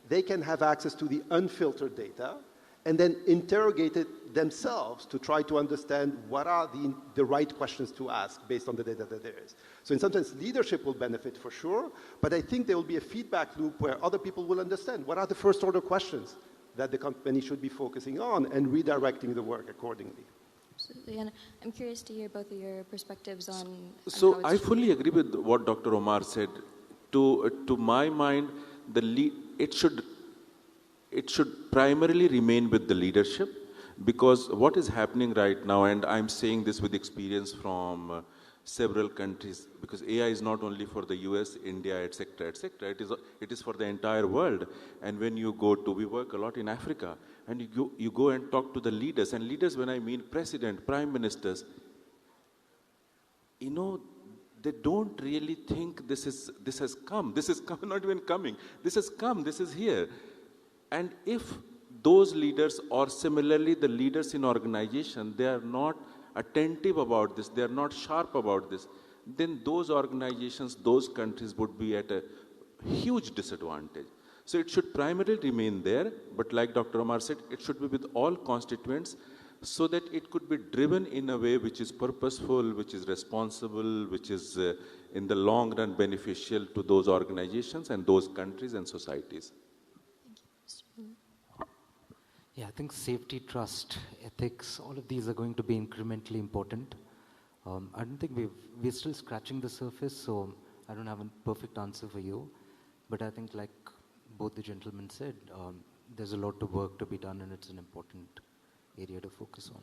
They can have access to the unfiltered data and then interrogate it themselves to try to understand what are the right questions to ask based on the data that there is. So in some sense, leadership will benefit for sure, but I think there will be a feedback loop where other people will understand what are the first order questions that the company should be focusing on and redirecting the work accordingly. Absolutely, and I'm curious to hear both of your perspectives on So how I fully agree with what Dr. Omar said. To my mind, it should primarily remain with the leadership, because what is happening right now, and I'm saying this with experience from several countries, because AI is not only for the US, India, etc., etc. It is for the entire world. And when you go to, we work a lot in Africa, and you go and talk to the leaders, and leaders, when I mean president, prime ministers, they don't really think this has come, not even coming, this has come, this is here. And if those leaders, or similarly the leaders in organization, they are not attentive about this, they are not sharp about this, then those organizations, those countries would be at a huge disadvantage. So it should primarily remain there, but like Dr. Omar said, it should be with all constituents so that it could be driven in a way which is purposeful, which is responsible, which is in the long run beneficial to those organizations and those countries and societies. Yeah, I think safety, trust, ethics, all of these are going to be incrementally important. I don't think we're still scratching the surface, so I don't have a perfect answer for you. But I think, like both the gentlemen said, there's a lot of work to be done, and it's an important area to focus on.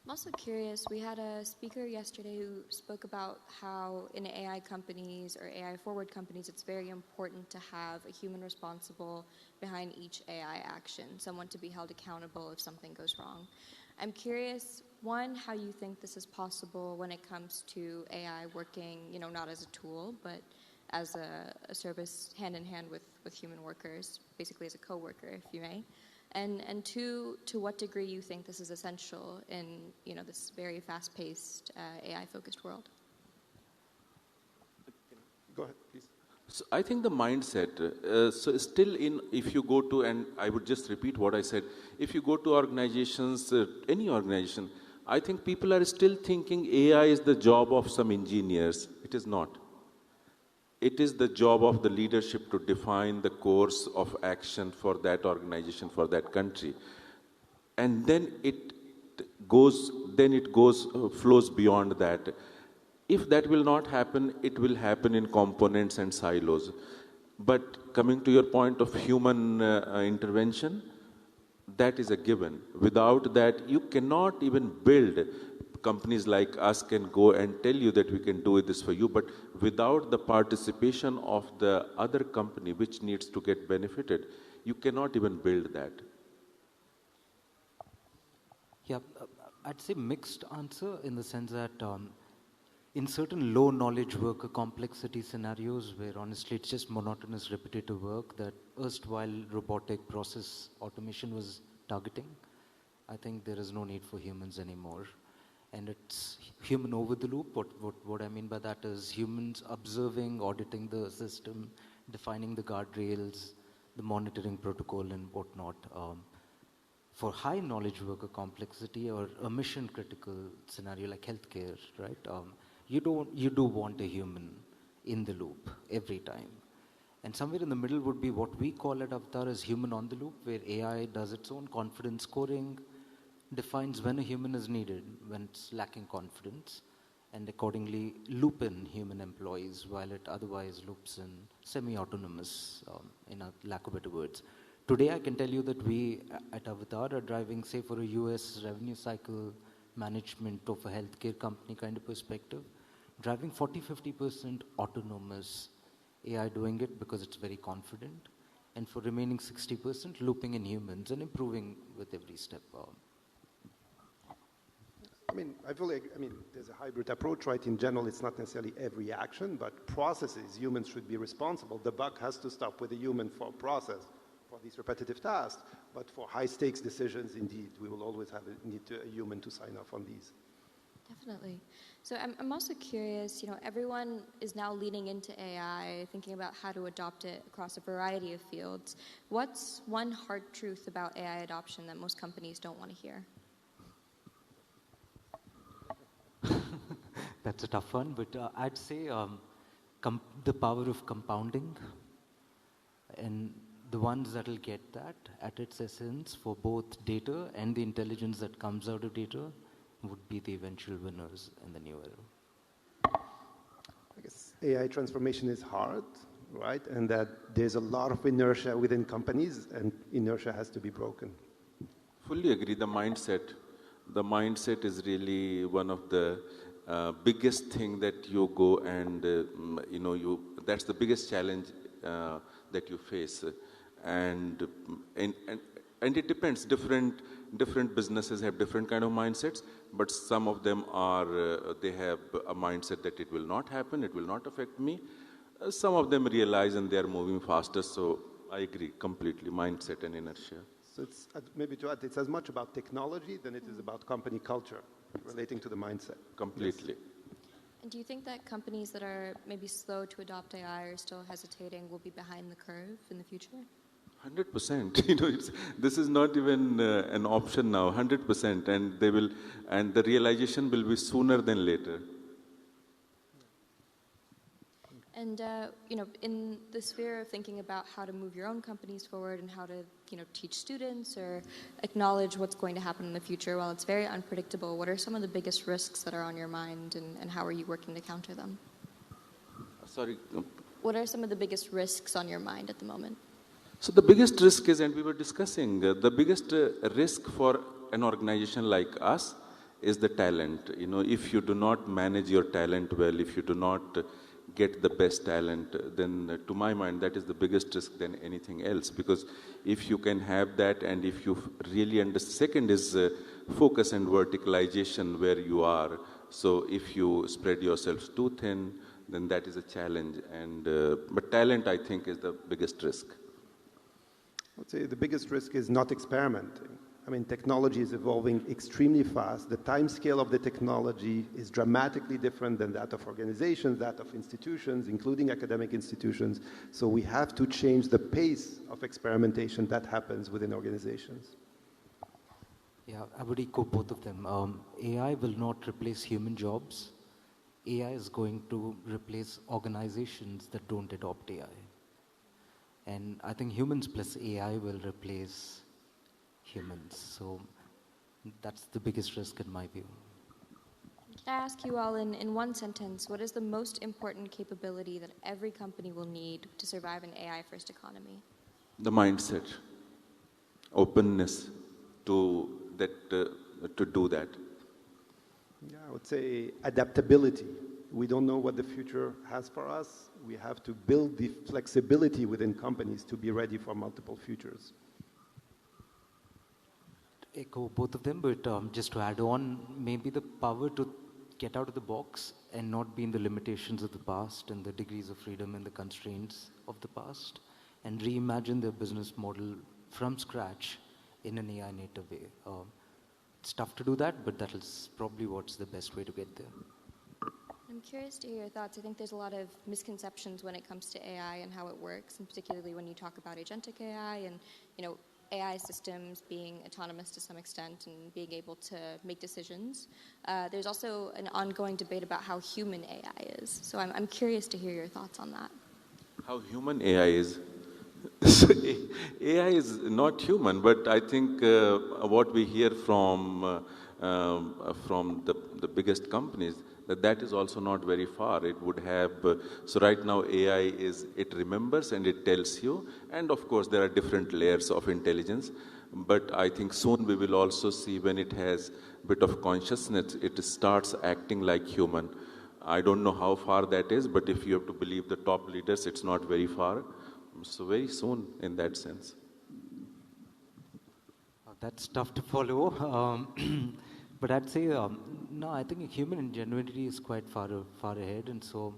I'm also curious, we had a speaker yesterday who spoke about how in AI companies or AI forward companies, it's very important to have a human responsible behind each AI action, someone to be held accountable if something goes wrong. I'm curious, one, how you think this is possible when it comes to AI working, not as a tool, but as a service hand in hand with human workers, basically as a co-worker, if you may. And two, to what degree you think this is essential in this very fast-paced AI-focused world? Go ahead, please. So I think the mindset, so still if you go to, and I would just repeat what I said, if you go to organizations, any organization, I think people are still thinking AI is the job of some engineers. It is not. It is the job of the leadership to define the course of action for that organization, for that country. And then it flows beyond that. If that will not happen, it will happen in components and silos. But coming to your point of human intervention, that is a given. Without that, you cannot even build. Companies like us can go and tell you that we can do this for you, but without the participation of the other company which needs to get benefited, you cannot even build that. Yeah, I'd say mixed answer in the sense that in certain low knowledge work or complexity scenarios where honestly it's just monotonous repetitive work that erstwhile robotic process automation was targeting, I think there is no need for humans anymore. And it's human over the loop. What I mean by that is humans observing, auditing the system, defining the guardrails, the monitoring protocol and whatnot. For high knowledge worker complexity or a mission critical scenario like healthcare, right? You do want a human in the loop every time. And somewhere in the middle would be what we call at Avatar as human on the loop, where AI does its own confidence scoring, defines when a human is needed, when it's lacking confidence, and accordingly loop in human employees while it otherwise loops in semi-autonomous, in a lack of better words. Today I can tell you that we at Avatar are driving, say for a US revenue cycle management of a healthcare company kind of perspective, driving 40-50% autonomous AI doing it because it's very confident, and for remaining 60% looping in humans and improving with every step. There's a hybrid approach, right? In general, it's not necessarily every action, but processes, humans should be responsible. The buck has to stop with a human for process, for these repetitive tasks. But for high-stakes decisions, indeed, we will always have a human to sign off on these. Definitely. So I'm also curious, everyone is now leaning into AI, thinking about how to adopt it across a variety of fields. What's one hard truth about AI adoption that most companies don't want to hear? That's a tough one, but I'd say the power of compounding, and the ones that will get that at its essence for both data and the intelligence that comes out of data would be the eventual winners in the new era. I guess AI transformation is hard, right? And that there's a lot of inertia within companies, and inertia has to be broken. Fully agree. The mindset is really one of the biggest thing that you go and that's the biggest challenge that you face, and it depends. Different businesses have different kind of mindsets, but some of them are they have a mindset that it will not happen, it will not affect me. Some of them realize and they are moving faster. So I agree completely. Mindset and inertia. So it's, maybe to add, it's as much about technology than it is about company culture relating to the mindset. Completely. And do you think that companies that are maybe slow to adopt AI or still hesitating will be behind the curve in the future? 100%. This is not even an option now. 100%, and the realization will be sooner than later. And in the sphere of thinking about how to move your own companies forward and how to teach students or acknowledge what's going to happen in the future, while it's very unpredictable, what are some of the biggest risks that are on your mind, and how are you working to counter them? Sorry. What are some of the biggest risks on your mind at the moment? So the biggest risk is, and we were discussing, the biggest risk for an organization like us is the talent. If you do not manage your talent well, if you do not get the best talent, then to my mind, that is the biggest risk than anything else. Because if you can have that, and if you really understand, second is focus and verticalization where you are. So if you spread yourselves too thin, then that is a challenge. But talent, I think, is the biggest risk. I would say the biggest risk is not experimenting. I mean, technology is evolving extremely fast. The time scale of the technology is dramatically different than that of organizations, that of institutions, including academic institutions. So we have to change the pace of experimentation that happens within organizations. Yeah, I would echo both of them. AI will not replace human jobs. AI is going to replace organizations that don't adopt AI. And I think humans plus AI will replace humans. So that's the biggest risk in my view. Can I ask you all in one sentence, what is the most important capability that every company will need to survive an AI-first economy? The mindset, openness to do that. Yeah, I would say adaptability. We don't know what the future has for us. We have to build the flexibility within companies to be ready for multiple futures. Echo both of them, but just to add on, maybe the power to get out of the box and not be in the limitations of the past and the degrees of freedom and the constraints of the past, and reimagine their business model from scratch in an AI native way. It's tough to do that, but that is probably what's the best way to get there. I'm curious to hear your thoughts. I think there's a lot of misconceptions when it comes to AI and how it works, and particularly when you talk about agentic AI and, AI systems being autonomous to some extent and being able to make decisions. There's also an ongoing debate about how human AI is. So I'm curious to hear your thoughts on that. How human AI is? AI is not human, but I think what we hear from the biggest companies, that is also not very far. It would have, so right now AI is, it remembers and it tells you, and of course there are different layers of intelligence, but I think soon we will also see when it has a bit of consciousness, it starts acting like human. I don't know how far that is, but if you have to believe the top leaders, it's not very far. So very soon in that sense. That's tough to follow. But I'd say, no, I think human ingenuity is quite far ahead. And so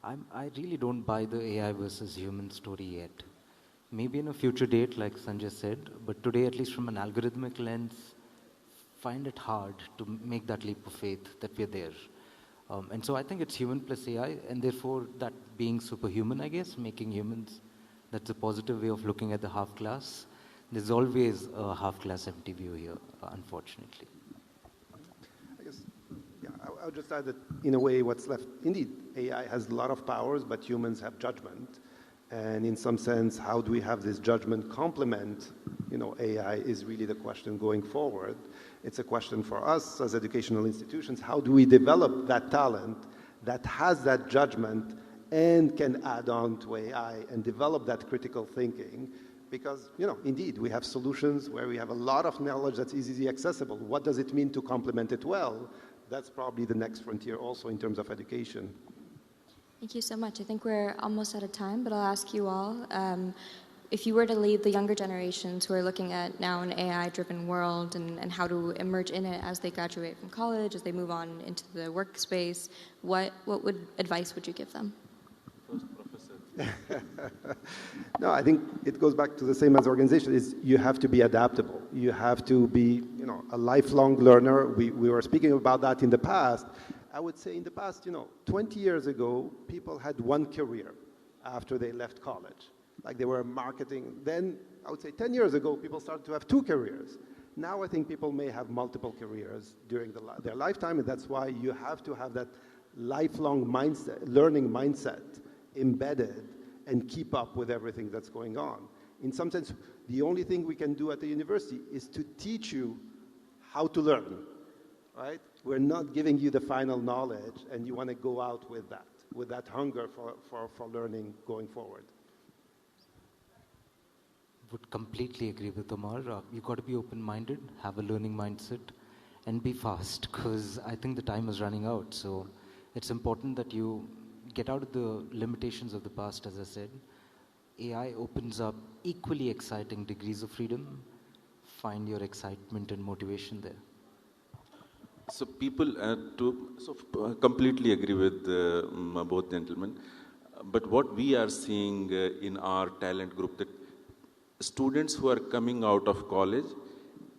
I really don't buy the AI versus human story yet. Maybe in a future date, like Sanjay said, but today, at least from an algorithmic lens, find it hard to make that leap of faith that we're there. And so I think it's human plus AI, and therefore that being superhuman, I guess, making humans, that's a positive way of looking at the half class. There's always a half class empty view here, unfortunately. I guess, yeah, I'll just add that in a way what's left, indeed, AI has a lot of powers, but humans have judgment. And in some sense, how do we have this judgment complement, AI is really the question going forward. It's a question for us as educational institutions, how do we develop that talent that has that judgment and can add on to AI and develop that critical thinking? Because, indeed, we have solutions where we have a lot of knowledge that's easily accessible. What does it mean to complement it well? That's probably the next frontier also in terms of education. Thank you so much. I think we're almost out of time, but I'll ask you all, if you were to lead the younger generations who are looking at now an AI-driven world and how to emerge in it as they graduate from college, as they move on into the workspace, what advice would you give them? First, Professor. No, I think it goes back to the same as organization, is you have to be adaptable. You have to be, a lifelong learner. We were speaking about that in the past. I would say in the past, 20 years ago, people had one career after they left college. Like they were marketing. Then, I would say 10 years ago, people started to have two careers. Now I think people may have multiple careers during their lifetime, and that's why you have to have that lifelong mindset, learning mindset embedded and keep up with everything that's going on. In some sense, the only thing we can do at the university is to teach you how to learn, right? We're not giving you the final knowledge, and you want to go out with that hunger for learning going forward. Would completely agree with Omar. You've got to be open-minded, have a learning mindset, and be fast, because I think the time is running out. So it's important that you get out of the limitations of the past, as I said. AI opens up equally exciting degrees of freedom. Find your excitement and motivation there. So people, completely agree with both gentlemen. But what we are seeing in our talent group, that students who are coming out of college,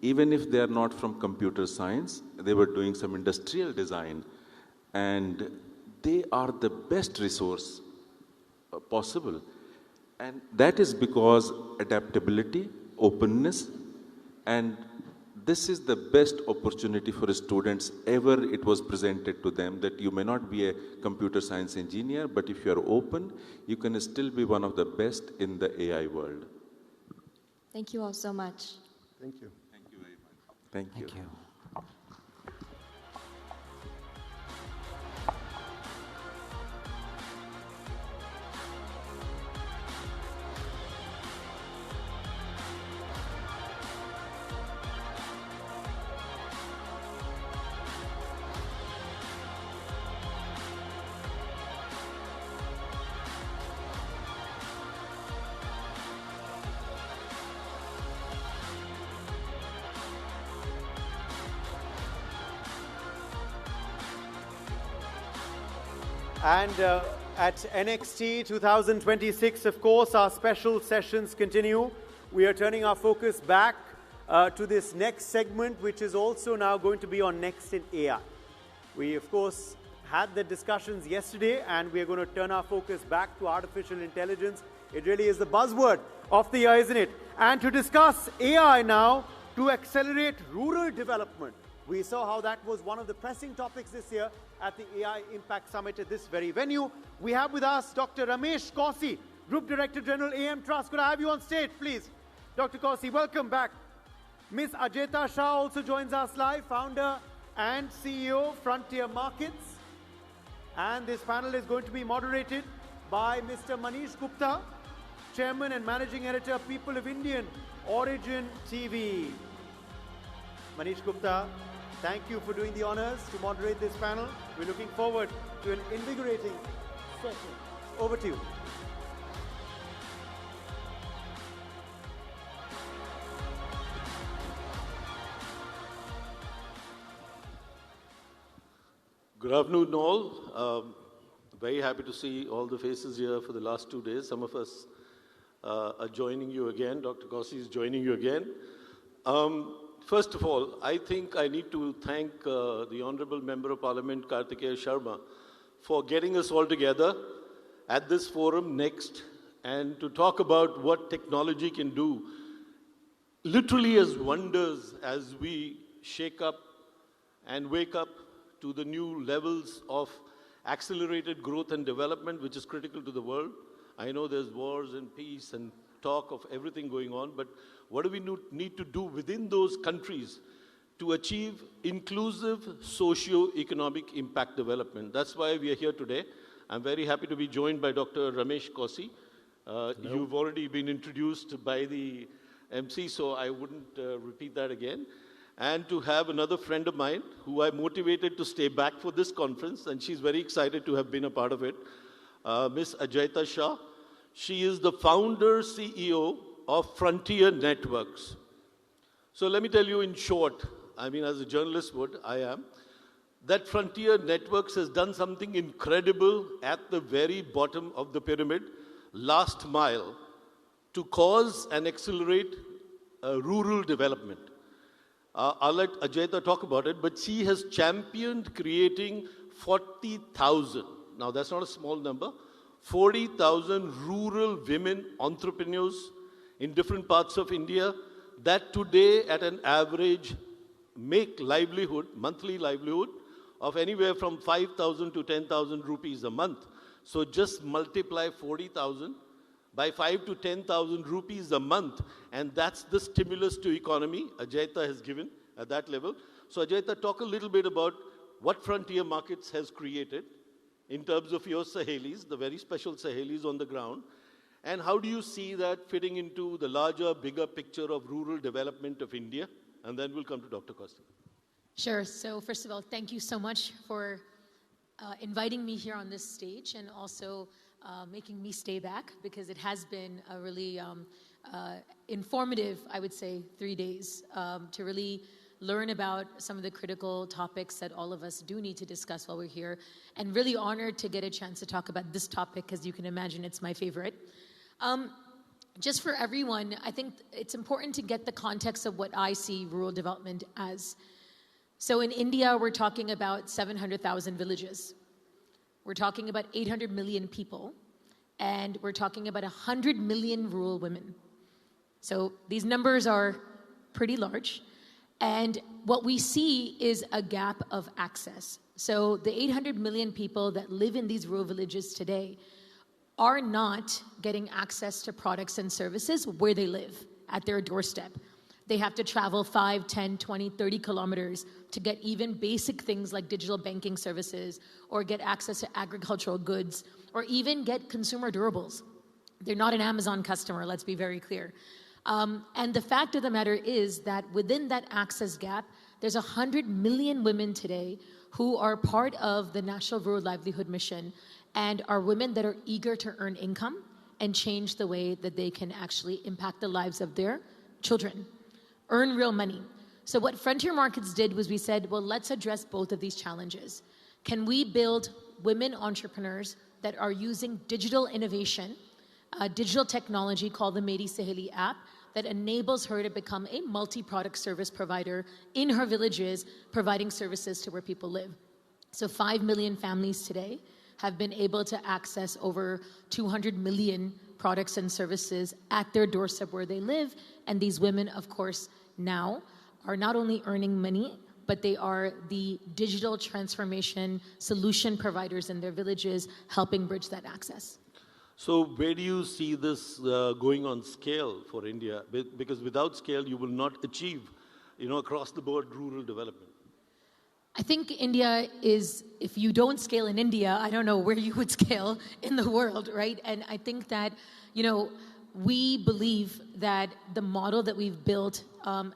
even if they are not from computer science, they were doing some industrial design, and they are the best resource possible. And that is because adaptability, openness, and this is the best opportunity for students ever it was presented to them, that you may not be a computer science engineer, but if you are open, you can still be one of the best in the AI world. Thank you all so much. Thank you. Thank you very much. Thank you. Thank you. And at NXT 2026, of course, our special sessions continue. We are turning our focus back to this next segment, which is also now going to be on Next in AI. We, of course, had the discussions yesterday, and we are going to turn our focus back to artificial intelligence. It really is the buzzword of the year, isn't it? And to discuss AI now to accelerate rural development. We saw how that was one of the pressing topics this year at the AI Impact Summit at this very venue. We have with us Dr. Ramesh Kausi, Group Director General, AM Trust. Could I have you on stage, please? Dr. Kausi, welcome back. Ms. Ajeta Shah also joins us live, founder and CEO, Frontier Markets. And this panel is going to be moderated by Mr. Manish Gupta, Chairman and Managing Editor, People of Indian Origin TV. Manish Gupta, thank you for doing the honors to moderate this panel. We're looking forward to an invigorating session. Over to you. Good afternoon, all. Very happy to see all the faces here for the last 2 days. Some of us are joining you again. Dr. Kausi is joining you again. First of all, I think I need to thank the Honorable Member of Parliament, Kartikeya Sharma, for getting us all together at this forum next and to talk about what technology can do, literally as wonders as we shake up and wake up to the new levels of accelerated growth and development, which is critical to the world. I know there's wars and peace and talk of everything going on, but what do we need to do within those countries to achieve inclusive socio-economic impact development? That's why we are here today. I'm very happy to be joined by Dr. Ramesh Kausi. You've already been introduced by the MC, so I wouldn't repeat that again. And to have another friend of mine who I motivated to stay back for this conference, and she's very excited to have been a part of it, Ms. Ajeta Shah. She is the founder, CEO of Frontier Networks. So let me tell you in short, I mean, as a journalist would, I am, that Frontier Networks has done something incredible at the very bottom of the pyramid last mile to cause and accelerate rural development. I'll let Ajayta talk about it, but she has championed creating 40,000, now that's not a small number, 40,000 rural women entrepreneurs in different parts of India that today at an average make livelihood, monthly livelihood, of anywhere from 5,000 to 10,000 rupees a month. So just multiply 40,000 by 5 to 10,000 rupees a month, and that's the stimulus to economy Ajayta has given at that level. So Ajayta, talk a little bit about what Frontier Markets has created in terms of your Sahelis, the very special Sahelis on the ground, and how do you see that fitting into the larger, bigger picture of rural development of India? And then we'll come to Dr. Costi. Sure. So first of all, thank you so much for inviting me here on this stage and also making me stay back, because it has been a really informative, I would say, 3 days to really learn about some of the critical topics that all of us do need to discuss while we're here, and really honored to get a chance to talk about this topic, because you can imagine it's my favorite. Just for everyone, I think it's important to get the context of what I see rural development as. So in India, we're talking about 700,000 villages. We're talking about 800 million people, and we're talking about 100 million rural women. So these numbers are pretty large, and what we see is a gap of access. So the 800 million people that live in these rural villages today are not getting access to products and services where they live, at their doorstep. They have to travel 5, 10, 20, 30 kilometers to get even basic things like digital banking services, or get access to agricultural goods, or even get consumer durables. They're not an Amazon customer, let's be very clear. And the fact of the matter is that within that access gap, there's 100 million women today who are part of the National Rural Livelihood Mission, and are women that are eager to earn income and change the way that they can actually impact the lives of their children, earn real money. So what Frontier Markets did was we said, well, let's address both of these challenges. Can we build women entrepreneurs that are using digital innovation, digital technology called the Meri Saheli app, that enables her to become a multi-product service provider in her villages, providing services to where people live. So 5 million families today have been able to access over 200 million products and services at their doorstep where they live. And these women, of course, now are not only earning money, but they are the digital transformation solution providers in their villages, helping bridge that access. So where do you see this going on scale for India? Because without scale, you will not achieve, across the board rural development. I think India is, if you don't scale in India, I don't know where you would scale in the world, right? And I think that, we believe that the model that we've built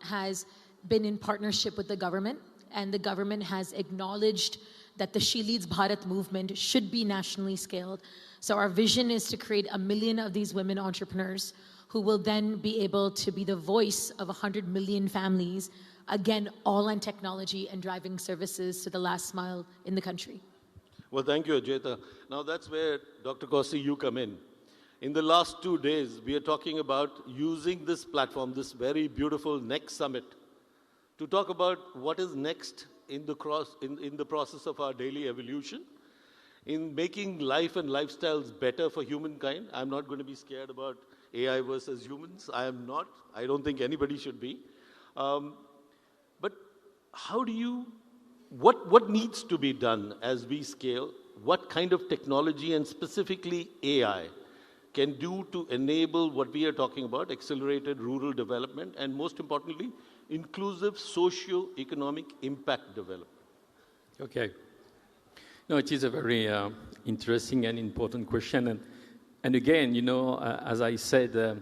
has been in partnership with the government, and the government has acknowledged that the She Leads Bharat movement should be nationally scaled. So our vision is to create 1 million of these women entrepreneurs who will then be able to be the voice of 100 million families, again, all on technology and driving services to the last mile in the country. Well, thank you, Ajayta. Now that's where, Dr. Costi, you come in. In the last 2 days, we are talking about using this platform, this very beautiful NXT Summit, to talk about what is next in the process of our daily evolution, in making life and lifestyles better for humankind. I'm not going to be scared about AI versus humans. I am not. I don't think anybody should be. But how do you, what needs to be done as we scale? What kind of technology, and specifically AI, can do to enable what we are talking about, accelerated rural development, and most importantly, inclusive socio-economic impact development? Okay. No, it is a very interesting and important question. And again, as I said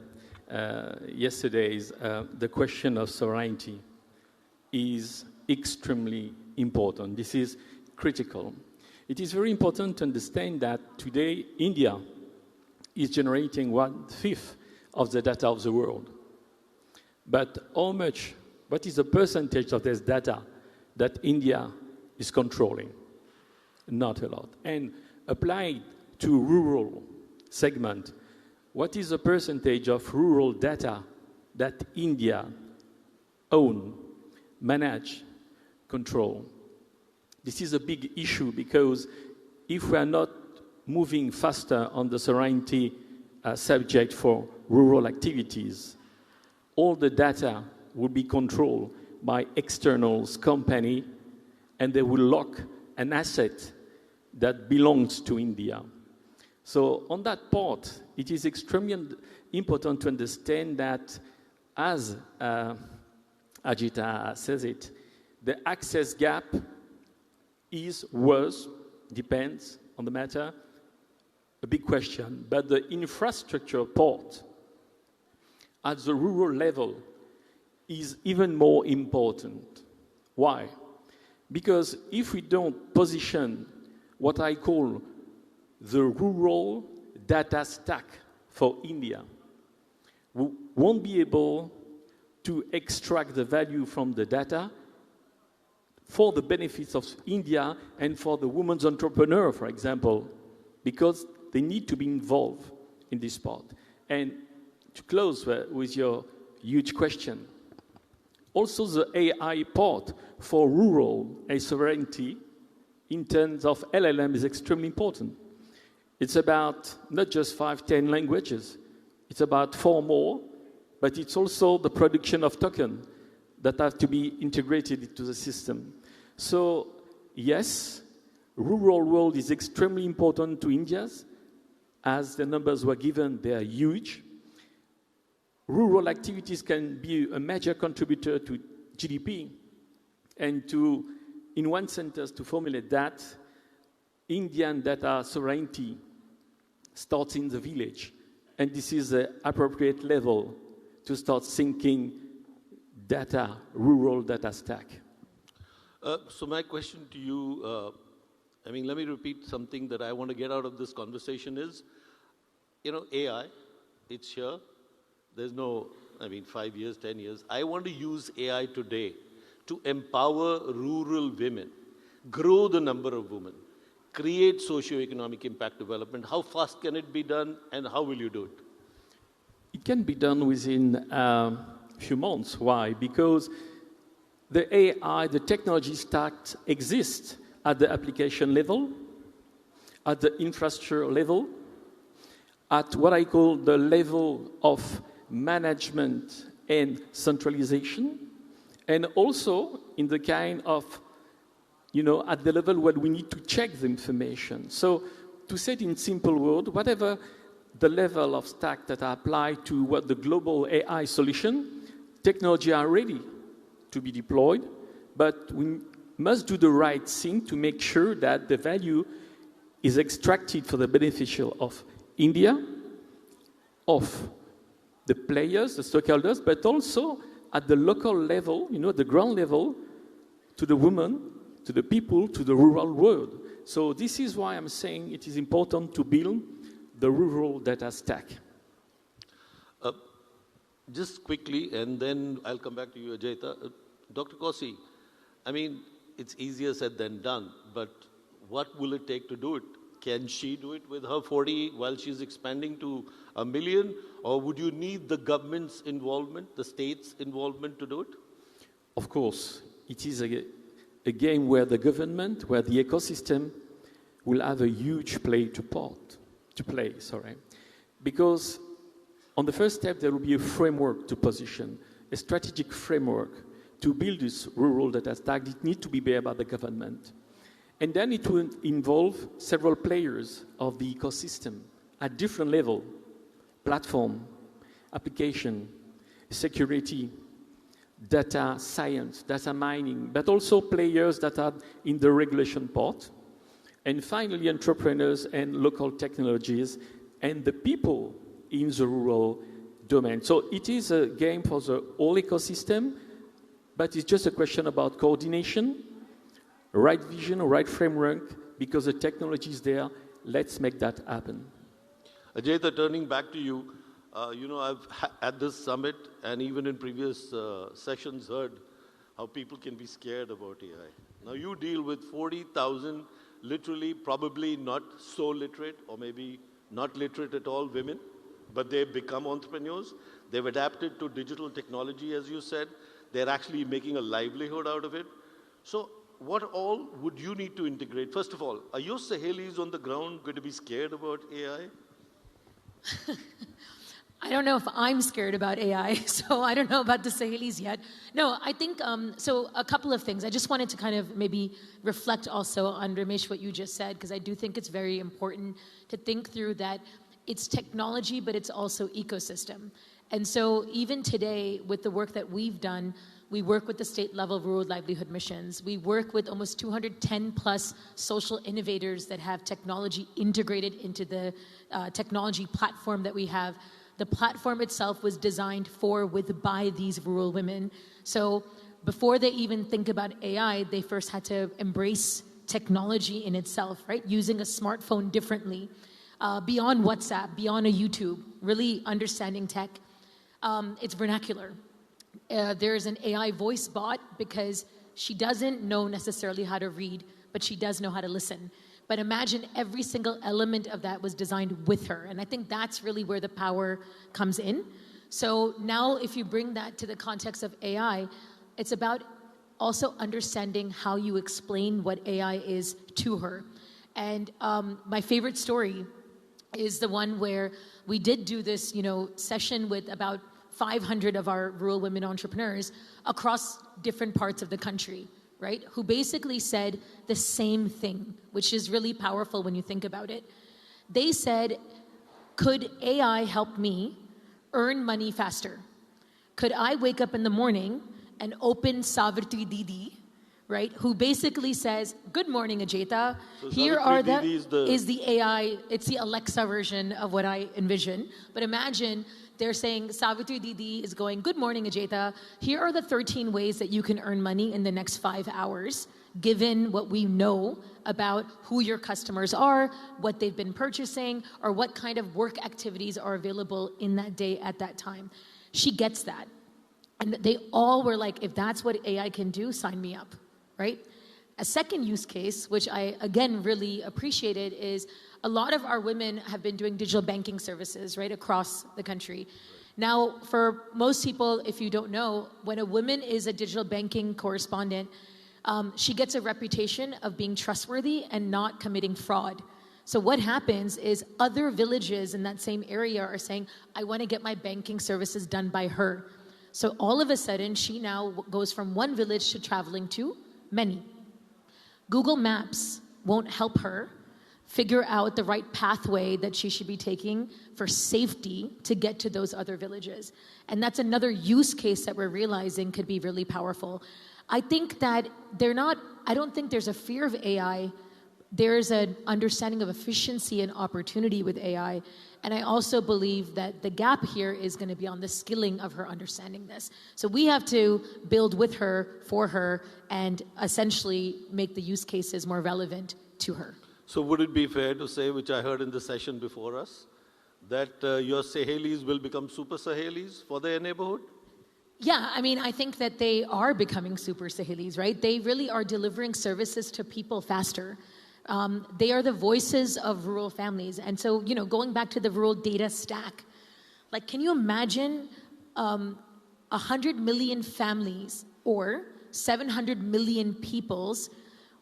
yesterday, the question of sovereignty is extremely important. This is critical. It is very important to understand that today India is generating 1/5 of the data of the world. But what is the percentage of this data that India is controlling? Not a lot. And applied to rural segment, what is the percentage of rural data that India own, manage, control? This is a big issue because if we are not moving faster on the sovereignty subject for rural activities, all the data will be controlled by externals, company, and they will lock an asset that belongs to India. So on that part, it is extremely important to understand that, as Ajita says it, the access gap is worse, depends on the matter, a big question. But the infrastructure part at the rural level is even more important. Why? Because if we don't position what I call the rural data stack for India, we won't be able to extract the value from the data for the benefits of India and for the women's entrepreneur, for example, because they need to be involved in this part. And to close with your huge question, also the AI part for rural and sovereignty in terms of LLM is extremely important. It's about not just 5, 10 languages. It's about 4 more, but it's also the production of tokens that have to be integrated into the system. So, yes, rural world is extremely important to India's. As the numbers were given, they are huge. Rural activities can be a major contributor to GDP. And to, in one sentence, to formulate that, Indian data sovereignty starts in the village. And this is the appropriate level to start thinking data, rural data stack. So my question to you, let me repeat something that I want to get out of this conversation is, AI, it's here. There's no, 5 years, 10 years. I want to use AI today to empower rural women, grow the number of women, create socio-economic impact development. How fast can it be done, and how will you do it? It can be done within a few months. Why? Because the AI, the technology stack exists at the application level, at the infrastructure level, at what I call the level of management and centralization, and also in the kind of, at the level where we need to check the information. So to say it in simple words, whatever the level of stack that are applied to what the global AI solution, technology are ready to be deployed, but we must do the right thing to make sure that the value is extracted for the beneficial of India, of the players, the stakeholders, but also at the local level, at the ground level, to the women, to the people, to the rural world. So this is why I'm saying it is important to build the rural data stack. Just quickly, and then I'll come back to you, Ajayta. Dr. Kausi, it's easier said than done, but what will it take to do it? Can she do it with her 40 while she's expanding to 1 million? Or would you need the government's involvement, the state's involvement to do it? Of course. It is a game where the government, where the ecosystem will have a huge play to play. Because on the first step, there will be a framework to position, a strategic framework to build this rural data stack. It needs to be made by the government. And then it will involve several players of the ecosystem at different levels: platform, application, security, data science, data mining, but also players that are in the regulation part. And finally, entrepreneurs and local technologies and the people in the rural domain. So it is a game for the whole ecosystem, but it's just a question about coordination, right vision, right framework, because the technology is there. Let's make that happen. Ajayta, turning back to you, I've at this summit and even in previous sessions heard how people can be scared about AI. Now you deal with 40,000 literally probably not so literate or maybe not literate at all women. but they've become entrepreneurs. They've adapted to digital technology, as you said. They're actually making a livelihood out of it. So what all would you need to integrate? First of all, are your Sahelis on the ground going to be scared about AI? I don't know if I'm scared about AI, so I don't know about the Sahelis yet. No, I think, so a couple of things. I just wanted to kind of maybe reflect also on, Ramesh, what you just said, because I do think it's very important to think through that it's technology, but it's also ecosystem. And so even today, with the work that we've done, we work with the state-level rural livelihood missions. We work with almost 210 plus social innovators that have technology integrated into the technology platform that we have. The platform itself was designed for, with, by these rural women. So before they even think about AI, they first had to embrace technology in itself, right? Using a smartphone differently, beyond WhatsApp, beyond a YouTube, really understanding tech. It's vernacular. There's an AI voice bot because she doesn't know necessarily how to read, but she does know how to listen. But imagine every single element of that was designed with her. And I think that's really where the power comes in. So now if you bring that to the context of AI, it's about also understanding how you explain what AI is to her. And my favorite story is the one where we did do this, session with about 500 of our rural women entrepreneurs across different parts of the country, right? Who basically said the same thing, which is really powerful when you think about it. They said, could AI help me earn money faster? Could I wake up in the morning and open Savitri Didi, right? Who basically says, good morning, Ajeta. So Here Savitri are Didi is the AI, it's the Alexa version of what I envision. But imagine they're saying, Savitri Didi is going, good morning, Ajeta. Here are the 13 ways that you can earn money in the next 5 hours, given what we know about who your customers are, what they've been purchasing, or what kind of work activities are available in that day at that time. She gets that. And they all were like, if that's what AI can do, sign me up, right? A second use case, which I, again, really appreciated, is a lot of our women have been doing digital banking services, right, across the country. Now, for most people, if you don't know, when a woman is a digital banking correspondent, she gets a reputation of being trustworthy and not committing fraud. So what happens is other villages in that same area are saying, I want to get my banking services done by her. So all of a sudden, she now goes from one village to traveling to many. Google Maps won't help her figure out the right pathway that she should be taking for safety to get to those other villages. And that's another use case that we're realizing could be really powerful. I think that I don't think there's a fear of AI. There's an understanding of efficiency and opportunity with AI. And I also believe that the gap here is going to be on the skilling of her understanding this. So we have to build with her, for her, and essentially make the use cases more relevant to her. So would it be fair to say, which I heard in the session before us, that your Sahelis will become super Sahelis for their neighborhood? Yeah, I mean, I think that they are becoming super Sahelis, right? They really are delivering services to people faster. They are the voices of rural families. And so, going back to the rural data stack, like, can you imagine 100 million families or 700 million people's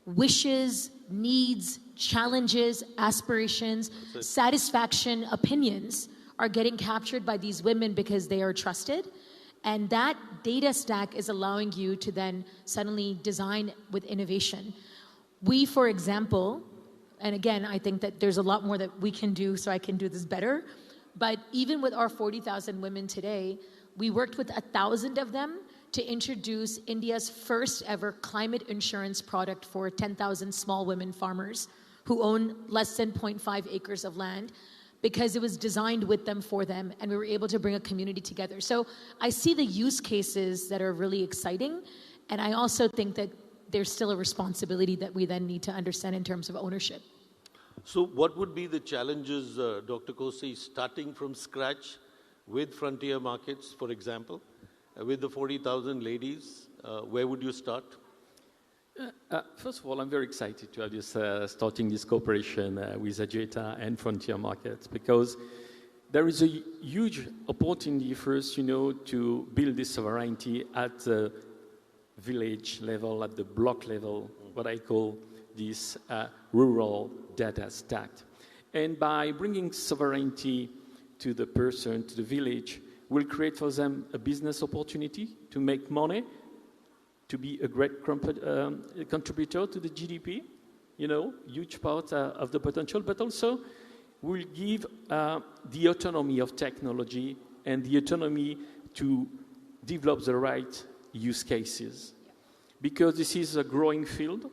wishes, needs, challenges, aspirations, satisfaction, opinions are getting captured by these women because they are trusted. And that data stack is allowing you to then suddenly design with innovation. We, for example, and again, I think that there's a lot more that we can do so I can do this better, but even with our 40,000 women today, we worked with 1,000 of them to introduce India's first ever climate insurance product for 10,000 small women farmers who own less than 0.5 acres of land, because it was designed with them, for them, and we were able to bring a community together. So I see the use cases that are really exciting, and I also think that there's still a responsibility that we then need to understand in terms of ownership. So what would be the challenges, Dr. Kosi, starting from scratch with frontier markets, for example, with the 40,000 ladies? Where would you start? First of all, I'm very excited to have this starting this cooperation with Ajeta and Frontier Markets, because there is a huge opportunity for us, to build this sovereignty at the village level, at the block level, what I call this rural data stack. And by bringing sovereignty to the person, to the village, we'll create for them a business opportunity to make money, to be a great contributor to the GDP, huge part of the potential, but also will give the autonomy of technology and the autonomy to develop the right use cases. Because this is a growing field,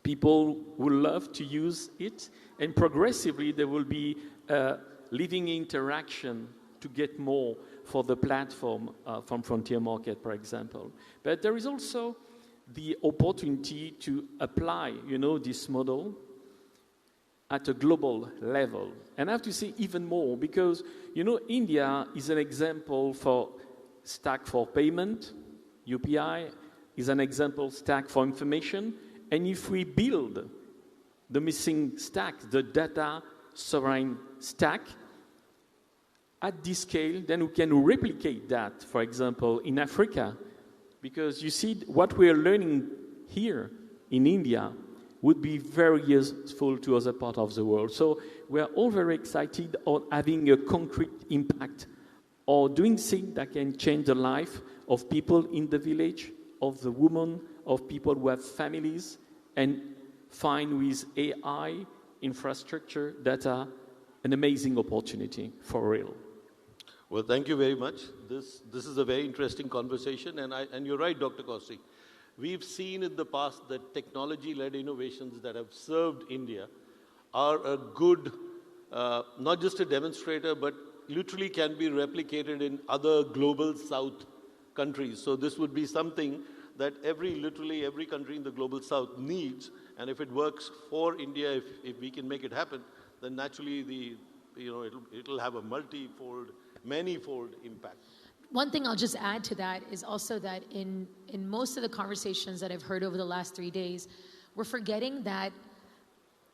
people will love to use it, and progressively there will be living interaction to get more for the platform from frontier market, for example. But there is also the opportunity to apply, this model at a global level. And I have to say even more, because, India is an example for stack for payment, UPI is an example stack for information, and if we build the missing stack, the data sovereign stack, at this scale, then we can replicate that, for example, in Africa, because you see what we are learning here in India would be very useful to other parts of the world. So we are all very excited on having a concrete impact or doing things that can change the life of people in the village, of the women, of people who have families, and find with AI, infrastructure, data, an amazing opportunity for real. Well, thank you very much. This is a very interesting conversation, and you're right, Dr. Kossi. We've seen in the past that technology-led innovations that have served India are a good, not just a demonstrator, but literally can be replicated in other global south countries. So this would be something that literally every country in the global south needs, and if it works for India, if we can make it happen, then naturally it'll have a multi-fold, many-fold impact. One thing I'll just add to that is also that in most of the conversations that I've heard over the last 3 days, we're forgetting that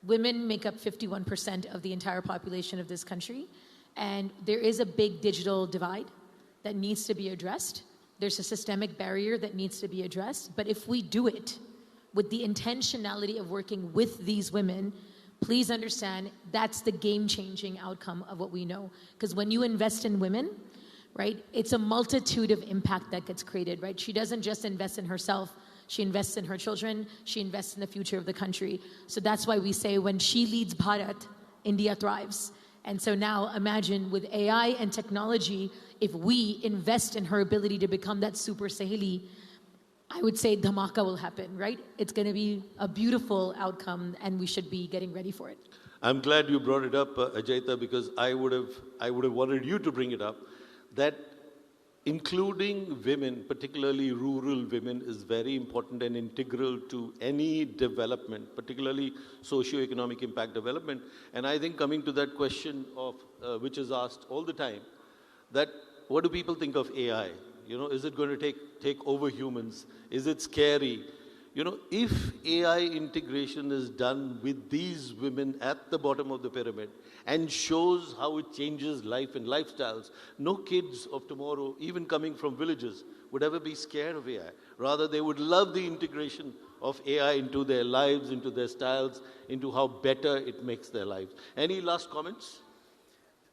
women make up 51% of the entire population of this country, and there is a big digital divide that needs to be addressed. There's a systemic barrier that needs to be addressed, but if we do it with the intentionality of working with these women, please understand that's the game-changing outcome of what we know. Because when you invest in women, right, it's a multitude of impact that gets created, right? She doesn't just invest in herself, she invests in her children, she invests in the future of the country. So that's why we say when she leads Bharat, India thrives. And so now imagine with AI and technology, if we invest in her ability to become that super Saheli, I would say dhamaka will happen, right? It's going to be a beautiful outcome and we should be getting ready for it. I'm glad you brought it up, Ajayita, because I would have wanted you to bring it up, that including women, particularly rural women, is very important and integral to any development, particularly socio-economic impact development. And I think coming to that question of which is asked all the time, that what do people think of AI? Is it going to take over humans? Is it scary? If AI integration is done with these women at the bottom of the pyramid and shows how it changes life and lifestyles, no kids of tomorrow, even coming from villages, would ever be scared of AI. Rather, they would love the integration of AI into their lives, into their styles, into how better it makes their lives. Any last comments?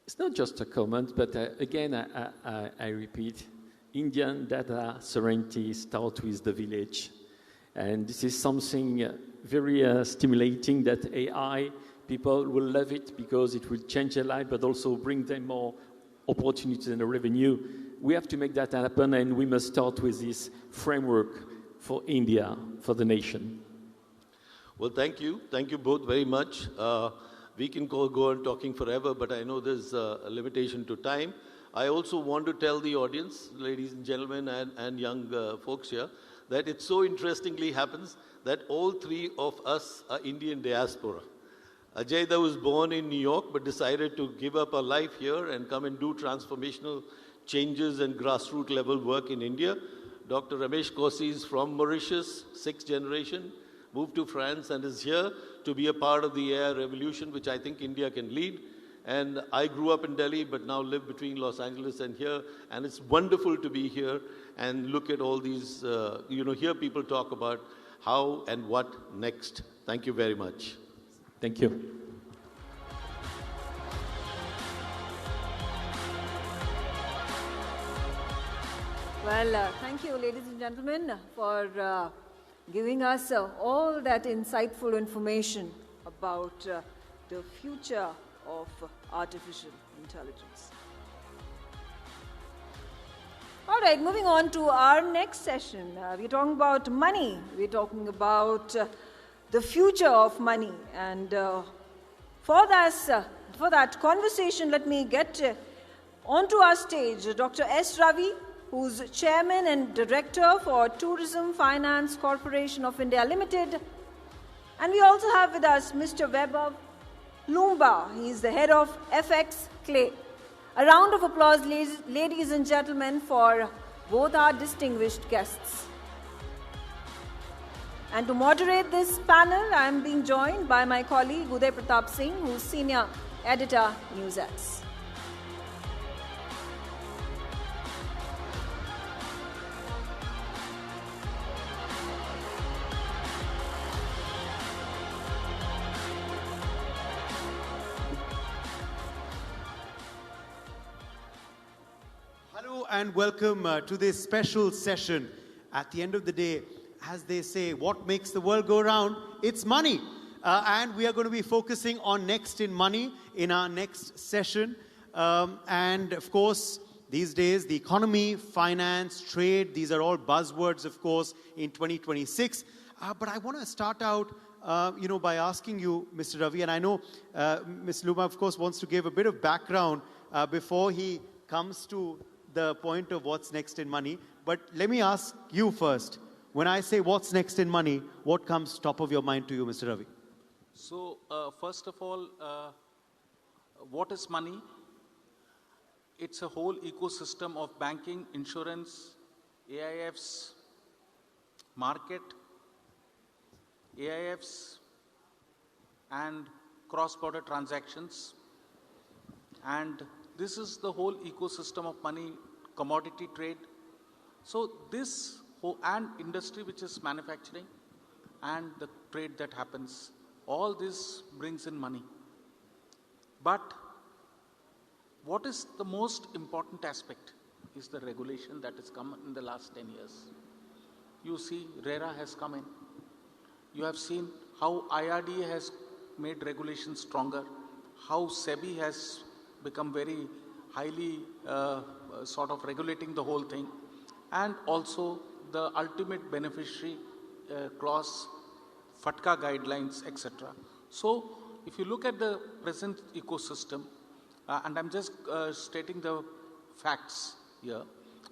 It's not just a comment, but again, I repeat, Indian data sovereignty starts with the village. And this is something very stimulating that AI, people will love it because it will change their life, but also bring them more opportunities and revenue. We have to make that happen, and we must start with this framework for India, for the nation. Well, thank you. Thank you both very much. We can go on talking forever, but I know there's a limitation to time. I also want to tell the audience, ladies and gentlemen, and young folks here, that it so interestingly happens that all three of us are Indian diaspora. Ajayda was born in New York but decided to give up her life here and come and do transformational changes and grassroots level work in India. Dr. Ramesh Kossi is from Mauritius, 6th generation, moved to France and is here to be a part of the AI revolution, which I think India can lead. And I grew up in Delhi, but now live between Los Angeles and here. And it's wonderful to be here and look at all these, hear people talk about how and what next. Thank you very much. Thank you. Well, thank you, ladies and gentlemen, for giving us all that insightful information about the future of artificial intelligence. All right, moving on to our next session. We're talking about money. We're talking about the future of money. And for that conversation, let me get onto our stage Dr. S. Ravi, who's Chairman and Director for Tourism Finance Corporation of India Limited. And we also have with us Mr. Vaibhav Lumba. He's the head of FX Clay. A round of applause, ladies and gentlemen, for both our distinguished guests. And to moderate this panel, I am being joined by my colleague Uday Pratap Singh, who's Senior Editor, NewsX. And welcome to this special session. At the end of the day, as they say, what makes the world go round? It's money. And we are going to be focusing on next in money in our next session. And of course, these days, the economy, finance, trade, these are all buzzwords, of course, in 2026. But I want to start out, by asking you, Mr. Ravi, and I know Ms. Luma, of course, wants to give a bit of background before he comes to the point of what's next in money. But let me ask you first. When I say what's next in money, what comes top of your mind to you, Mr. Ravi? So, first of all, what is money? It's a whole ecosystem of banking, insurance, AIFs, market, AIFs, and cross-border transactions. And this is the whole ecosystem of money, commodity trade. So this whole, and industry, which is manufacturing, and the trade that happens, all this brings in money. But what is the most important aspect is the regulation that has come in the last 10 years. You see, RERA has come in. You have seen how IRDA has made regulations stronger, how SEBI has become very highly sort of regulating the whole thing, and also the ultimate beneficiary clause, FATCA guidelines, etc. So if you look at the present ecosystem, and I'm just stating the facts here,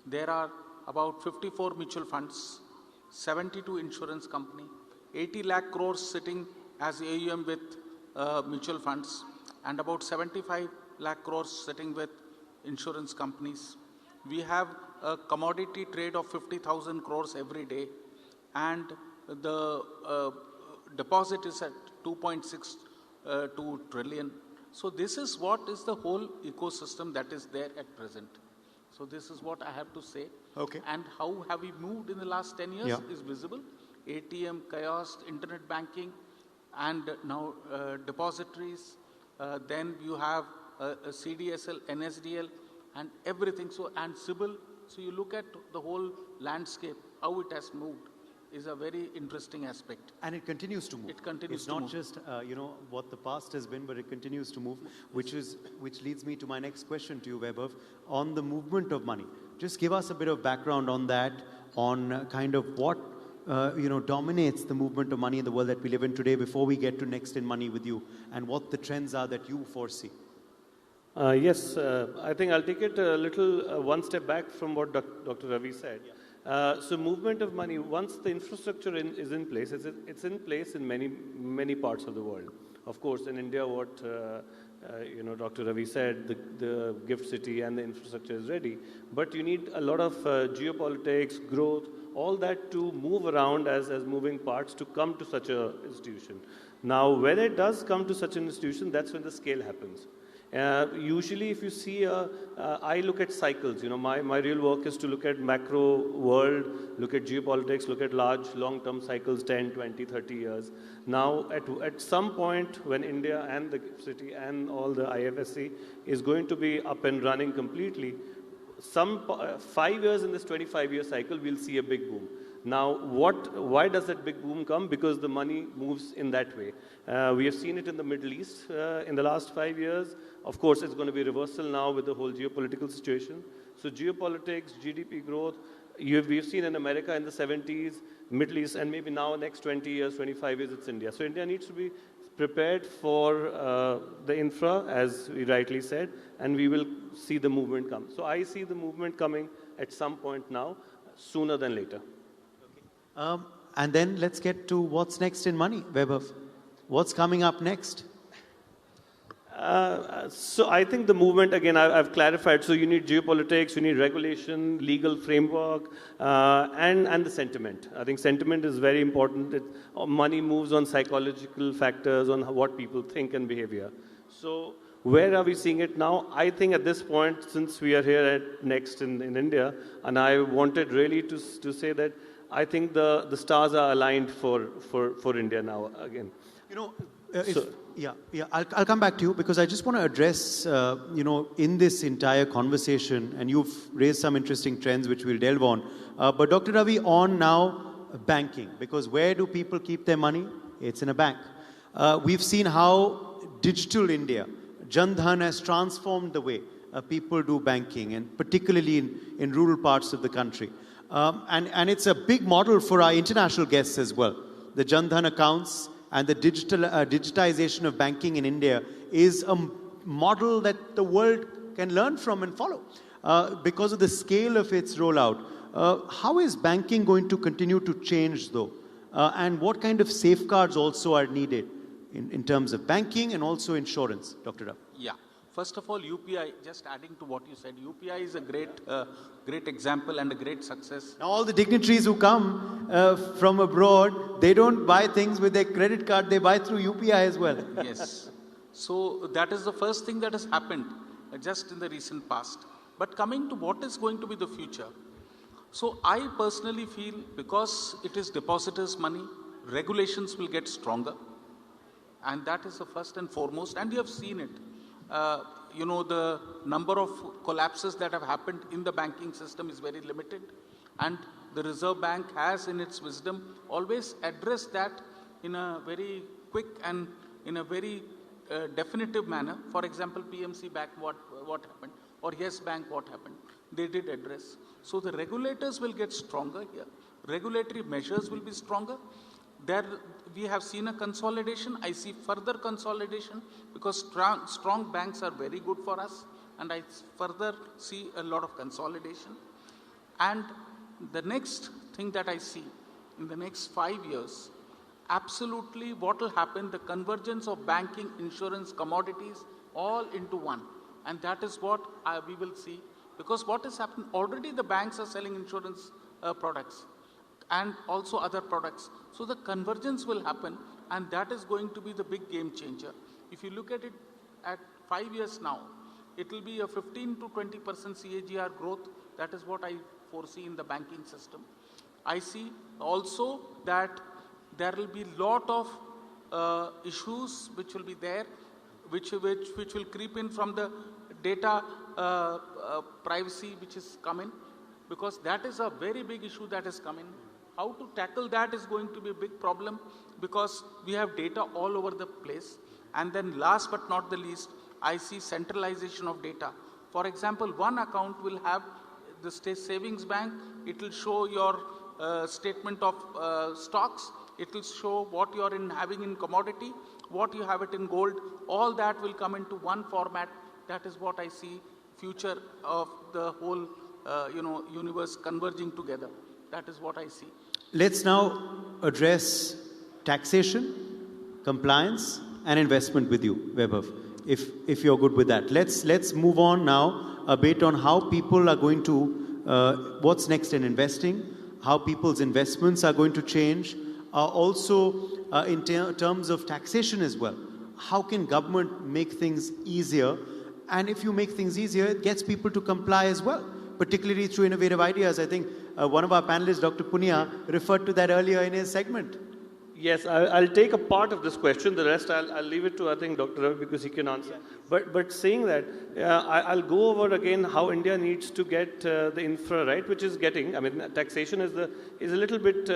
there are about 54 mutual funds, 72 insurance company, 80 lakh crores sitting as AUM with mutual funds, and about 75 lakh crores sitting with insurance companies. We have a commodity trade of 50,000 crores every day, and the deposit is at 2.62 trillion. So this is what is the whole ecosystem that is there at present. So this is what I have to say. Okay. And how have we moved in the last 10 years is visible. ATM, kiosk, internet banking, and now depositories. Then you have a CDSL, NSDL, and everything. So, and CIBIL. So you look at the whole landscape, how it has moved, is a very interesting aspect. And it continues to move. It continues to move. It's not just, what the past has been, but it continues to move, which leads me to my next question to you, Vaibhav, on the movement of money. Just give us a bit of background on that, on kind of what, dominates the movement of money in the world that we live in today before we get to next in money with you, and what the trends are that you foresee. Yes, I think I'll take it a little one step back from what Dr. Ravi said. So movement of money, once the infrastructure is in place, it's in place in many parts of the world. Of course, in India, what Dr. Ravi said, the gift city and the infrastructure is ready. But you need a lot of geopolitics, growth, all that to move around as moving parts to come to such an institution. Now, when it does come to such an institution, that's when the scale happens. Usually, if you see, I look at cycles. My real work is to look at macro world, look at geopolitics, look at large, long-term cycles, 10, 20, 30 years. Now, at some point, when India and the city and all the IFSC is going to be up and running completely, 5 years in this 25-year cycle, we'll see a big boom. Now, why does that big boom come? Because the money moves in that way. We have seen it in the Middle East in the last 5 years. Of course, it's going to be reversal now with the whole geopolitical situation. So geopolitics, GDP growth, we've seen in America in the 70s, Middle East, and maybe now next 20 years, 25 years, it's India. So India needs to be prepared for the infra, as we rightly said, and we will see the movement come. So I see the movement coming at some point now, sooner than later. And then let's get to what's next in money, Vaibhav. What's coming up next? So I think the movement, again, I've clarified. So you need geopolitics, you need regulation, legal framework, and the sentiment. I think sentiment is very important. Money moves on psychological factors, on what people think and behavior. So where are we seeing it now? I think at this point, since we are here at Next in India, and I wanted really to say that I think the stars are aligned for India now again. I'll come back to you because I just want to address, in this entire conversation, and you've raised some interesting trends which we'll delve on. But Dr. Ravi, on now banking, because where do people keep their money? It's in a bank. We've seen how digital India, Jan Dhan, has transformed the way people do banking, and particularly in rural parts of the country. And it's a big model for our international guests as well. The Jan Dhan accounts and the digitization of banking in India is a model that the world can learn from and follow because of the scale of its rollout. How is banking going to continue to change, though? And what kind of safeguards also are needed in terms of banking and also insurance, Dr. Rav? Yeah. First of all, UPI, just adding to what you said, UPI is a great example and a great success. Now, all the dignitaries who come from abroad, they don't buy things with their credit card, they buy through UPI as well. Yes. So that is the first thing that has happened just in the recent past. But coming to what is going to be the future. So I personally feel because it is depositors' money, regulations will get stronger. And that is the first and foremost. And you have seen it. The number of collapses that have happened in the banking system is very limited, and the Reserve Bank has, in its wisdom, always addressed that in a very quick and in a very definitive manner. For example, PMC Bank, what happened, or Yes Bank, what happened, they did address. So the regulators will get stronger here. Regulatory measures will be stronger. There we have seen a consolidation. I see further consolidation because strong banks are very good for us, and I further see a lot of consolidation. And the next thing that I see in the next 5 years, absolutely what will happen, the convergence of banking, insurance, commodities, all into one. And that is what we will see, because what has happened, already the banks are selling insurance products and also other products. So the convergence will happen, and that is going to be the big game changer. If you look at it at 5 years now, it will be a 15 to 20% CAGR growth. That is what I foresee in the banking system. I see also that there will be a lot of issues which will be there, which will creep in from the data privacy which is coming, because that is a very big issue that is coming. How to tackle that is going to be a big problem, because we have data all over the place. And then last but not the least, I see centralization of data. For example, one account will have the state savings bank. It will show your statement of stocks. It will show what you are having in commodity, what you have it in gold. All that will come into one format. That is what I see future of the whole universe converging together. That is what I see. Let's now address taxation, compliance, and investment with you, Vaibhav, if you're good with that. Let's move on now a bit on how people are going to, what's next in investing, how people's investments are going to change, also in terms of taxation as well. How can government make things easier? And if you make things easier, it gets people to comply as well, particularly through innovative ideas. I think one of our panelists, Dr. Punia, referred to that earlier in his segment. Yes, I'll take a part of this question. The rest I'll leave it to, I think, Dr. Ravi, because he can answer. But saying that, I'll go over again how India needs to get the infra right, which is getting. I mean, taxation is a little bit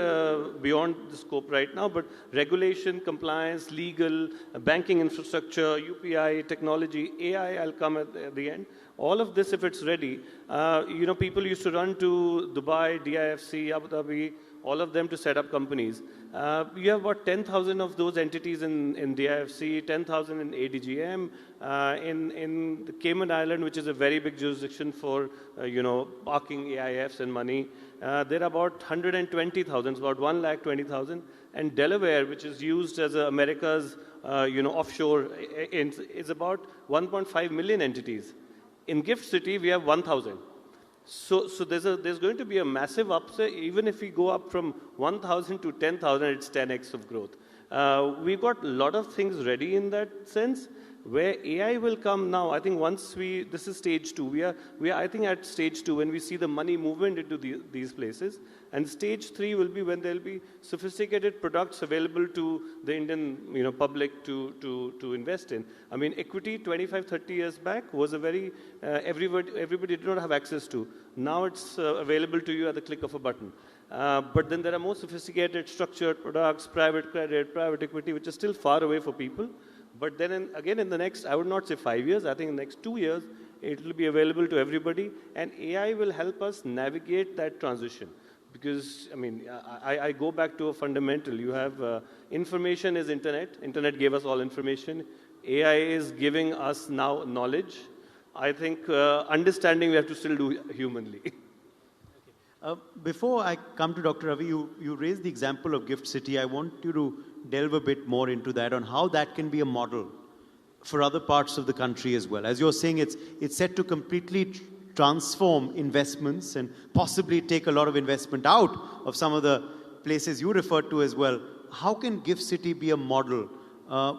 beyond the scope right now, but regulation, compliance, legal, banking infrastructure, UPI, technology, AI, I'll come at the end. All of this, if it's ready, people used to run to Dubai, DIFC, Abu Dhabi, all of them to set up companies. You have about 10,000 of those entities in DIFC, 10,000 in ADGM, in the Cayman Island, which is a very big jurisdiction for, parking AIFs and money. There are about 120,000, about 120,000. And Delaware, which is used as America's, offshore, is about 1.5 million entities. In Gift City, we have 1,000. So there's going to be a massive upside. Even if we go up from 1,000 to 10,000, it's 10x of growth. We've got a lot of things ready in that sense. Where AI will come now, I think this is stage 2. We are I think at stage 2 when we see the money movement into these places. And stage 3 will be when there'll be sophisticated products available to the Indian public to invest in. I mean, equity 25, 30 years back was a very, everybody did not have access to. Now it's available to you at the click of a button. But then there are more sophisticated structured products, private credit, private equity, which is still far away for people. But then again, in the next, I would not say 5 years, I think in the next 2 years, it will be available to everybody. And AI will help us navigate that transition. Because, I mean, I go back to a fundamental. You have information is internet. Internet gave us all information. AI is giving us now knowledge. I think understanding we have to still do humanly. Before I come to Dr. Ravi, you raised the example of Gift City. I want you to delve a bit more into that, on how that can be a model for other parts of the country as well. As you're saying, it's set to completely transform investments and possibly take a lot of investment out of some of the places you referred to as well. How can Gift City be a model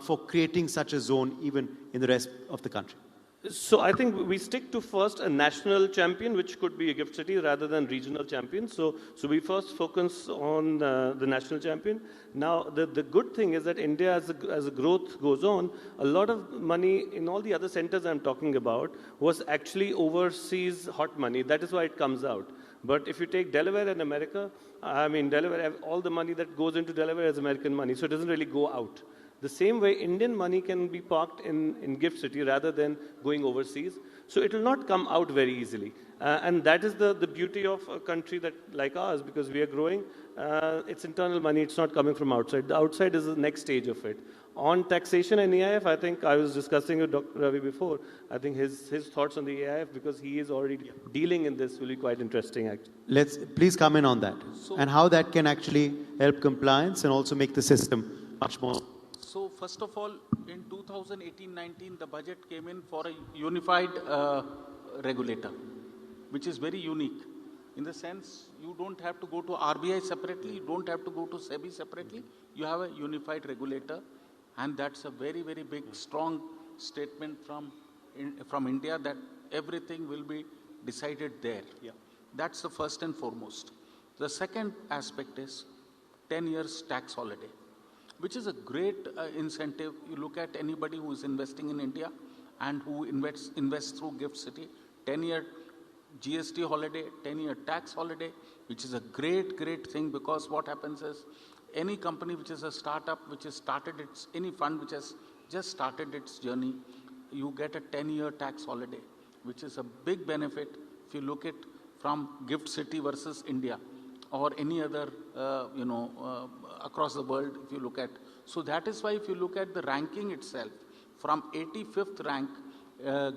for creating such a zone even in the rest of the country? So I think we stick to first a national champion, which could be a Gift City rather than regional champion. So we first focus on the national champion. Now, the good thing is that India, as the growth goes on, a lot of money in all the other centers I'm talking about was actually overseas hot money. That is why it comes out. But if you take Delaware and America, I mean, Delaware, all the money that goes into Delaware is American money, so it doesn't really go out. The same way, Indian money can be parked in Gift City rather than going overseas. So it will not come out very easily. And that is the beauty of a country like ours, because we are growing. It's internal money, it's not coming from outside. The outside is the next stage of it. On taxation and AIF, I think I was discussing with Dr. Ravi before. I think his thoughts on the AIF, because he is already dealing in this, will be quite interesting, actually. Please come in on that, and how that can actually help compliance and also make the system much more. So first of all, in 2018-19, the budget came in for a unified regulator, which is very unique. In the sense, you don't have to go to RBI separately, you don't have to go to SEBI separately, you have a unified regulator. And that's a very, very big, strong statement from India that everything will be decided there. Yeah. That's the first and foremost. The second aspect is 10 years tax holiday, which is a great incentive. You look at anybody who is investing in India and who invests through Gift City, 10-year GST holiday, 10-year tax holiday, which is a great, great thing, because what happens is any company which is a startup, which has started any fund which has just started its journey, you get a 10-year tax holiday, which is a big benefit if you look at from Gift City versus India or any other, across the world, if you look at. So that is why if you look at the ranking itself, from 85th rank,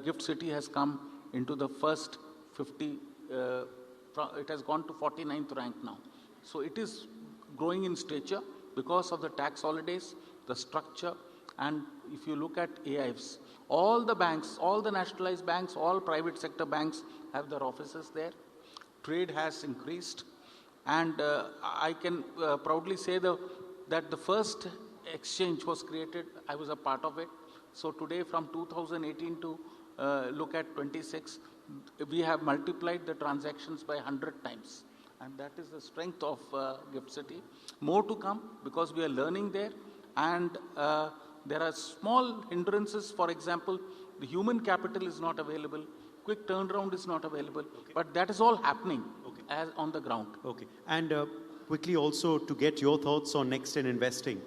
Gift City has come into the first 50, it has gone to 49th rank now. So it is growing in stature because of the tax holidays, the structure, and if you look at AIFs, all the banks, all the nationalized banks, all private sector banks have their offices there. Trade has increased, and I can proudly say that the first exchange was created. I was a part of it. So today, from 2018 to look at 26, we have multiplied the transactions by 100 times. And that is the strength of Gift City. More to come because we are learning there. And there are small hindrances. For example, the human capital is not available. Quick turnaround is not available. Okay. But that is all happening as on the ground. Okay. And quickly also to get your thoughts on next in investing.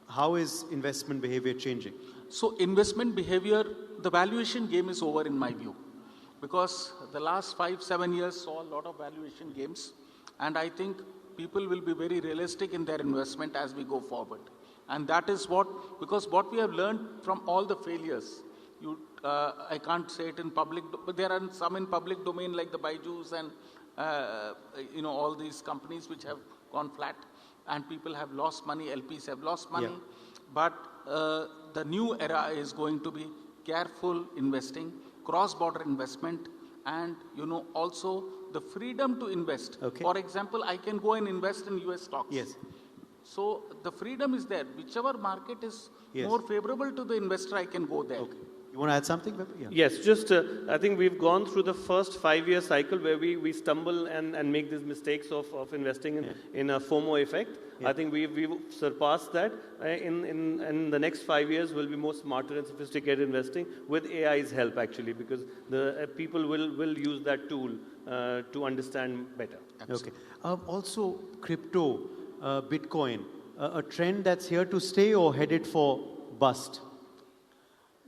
How is investment behavior changing? So investment behavior, the valuation game is over in my view. Because the last 5-7 years saw a lot of valuation games. And I think people will be very realistic in their investment as we go forward. And that is because what we have learned from all the failures, I can't say it in public, but there are some in public domain like the Byju's and all these companies which have gone flat and people have lost money, LPs have lost money. Yeah. But the new era is going to be careful investing, cross-border investment, and also the freedom to invest. Okay. For example, I can go and invest in US stocks. Yes. So the freedom is there. Whichever market is more favorable to the investor, I can go there. Okay. You want to add something? Yeah. Yes, just I think we've gone through the first 5-year cycle where we stumble and make these mistakes of investing in a FOMO effect. Yeah. I think we've surpassed that. In the next 5 years, we'll be more smarter and sophisticated investing with AI's help, actually, because the people will use that tool to understand better. Absolutely. Okay. Also, crypto, Bitcoin, a trend that's here to stay or headed for bust?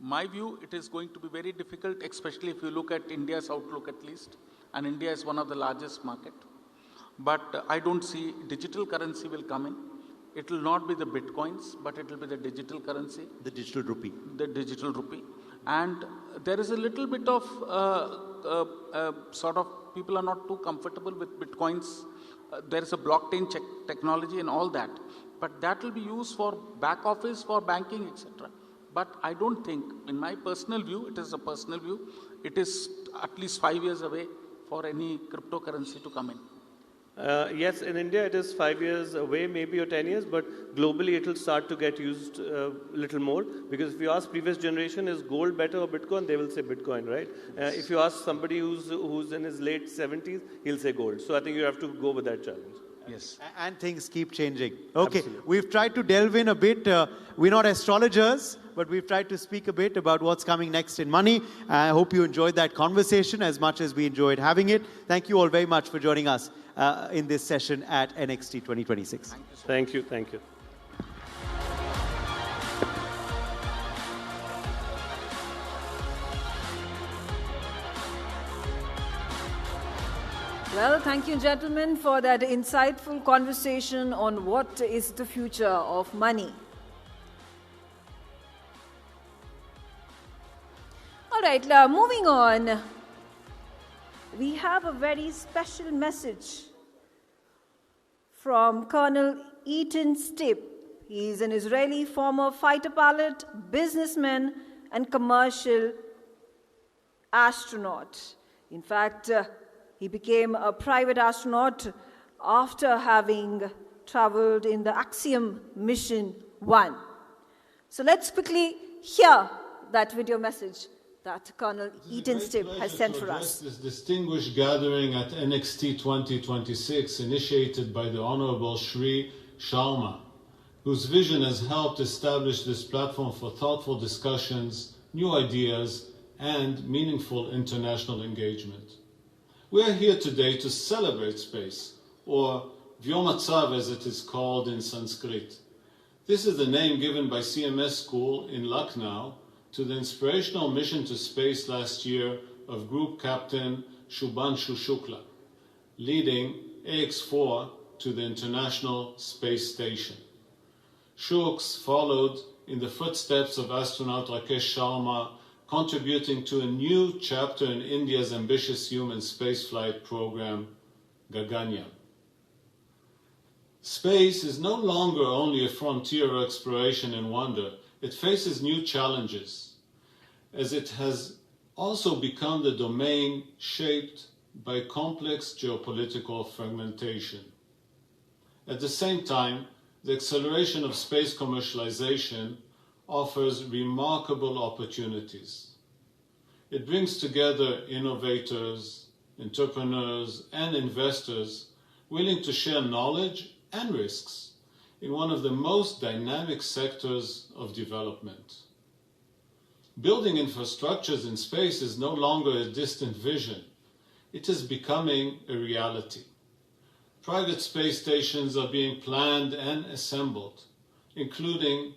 My view, it is going to be very difficult, especially if you look at India's outlook at least. And India is one of the largest market. But I don't see digital currency will come in. It will not be the Bitcoins, but it will be the digital currency. The digital rupee. The digital rupee. And there is a little bit of sort of people are not too comfortable with Bitcoins. There is a blockchain technology and all that. But that will be used for back office, for banking, etc. But I don't think, in my personal view, it is a personal view, it is at least 5 years away for any cryptocurrency to come in. Yes, in India it is 5 years away, maybe, or 10 years, but globally it will start to get used a little more. Because if you ask previous generation, is gold better or Bitcoin, they will say Bitcoin, right? If you ask somebody who's in his late 70s, he'll say gold. So I think you have to go with that challenge. Yes. And things keep changing. Okay, absolutely. We've tried to delve in a bit. We're not astrologers, but we've tried to speak a bit about what's coming next in money. I hope you enjoyed that conversation as much as we enjoyed having it. Thank you all very much for joining us in this session at NXT 2026. Thank you. Thank you. Well, thank you, gentlemen, for that insightful conversation on what is the future of money. All right, moving on. We have a very special message from Colonel Eaton Stipp. He is an Israeli former fighter pilot, businessman, and commercial astronaut. In fact, he became a private astronaut after having traveled in the Axiom Mission 1. So let's quickly hear that video message that Colonel Eaton Stipp has sent for us. This distinguished gathering at NXT 2026, initiated by the Honorable Shri Sharma, whose vision has helped establish this platform for thoughtful discussions, new ideas, and meaningful international engagement. We are here today to celebrate space, or Vyomatsav as it is called in Sanskrit. This is the name given by CMS School in Lucknow to the inspirational mission to space last year of Group Captain Shubhanshu Shukla, leading AX-4 to the International Space Station. Shuks followed in the footsteps of astronaut Rakesh Sharma, contributing to a new chapter in India's ambitious human spaceflight program, Gaganyaan. Space is no longer only a frontier of exploration and wonder. It faces new challenges, as it has also become the domain shaped by complex geopolitical fragmentation. At the same time, the acceleration of space commercialization offers remarkable opportunities. It brings together innovators, entrepreneurs, and investors willing to share knowledge and risks in one of the most dynamic sectors of development. Building infrastructures in space is no longer a distant vision. It is becoming a reality. Private space stations are being planned and assembled, including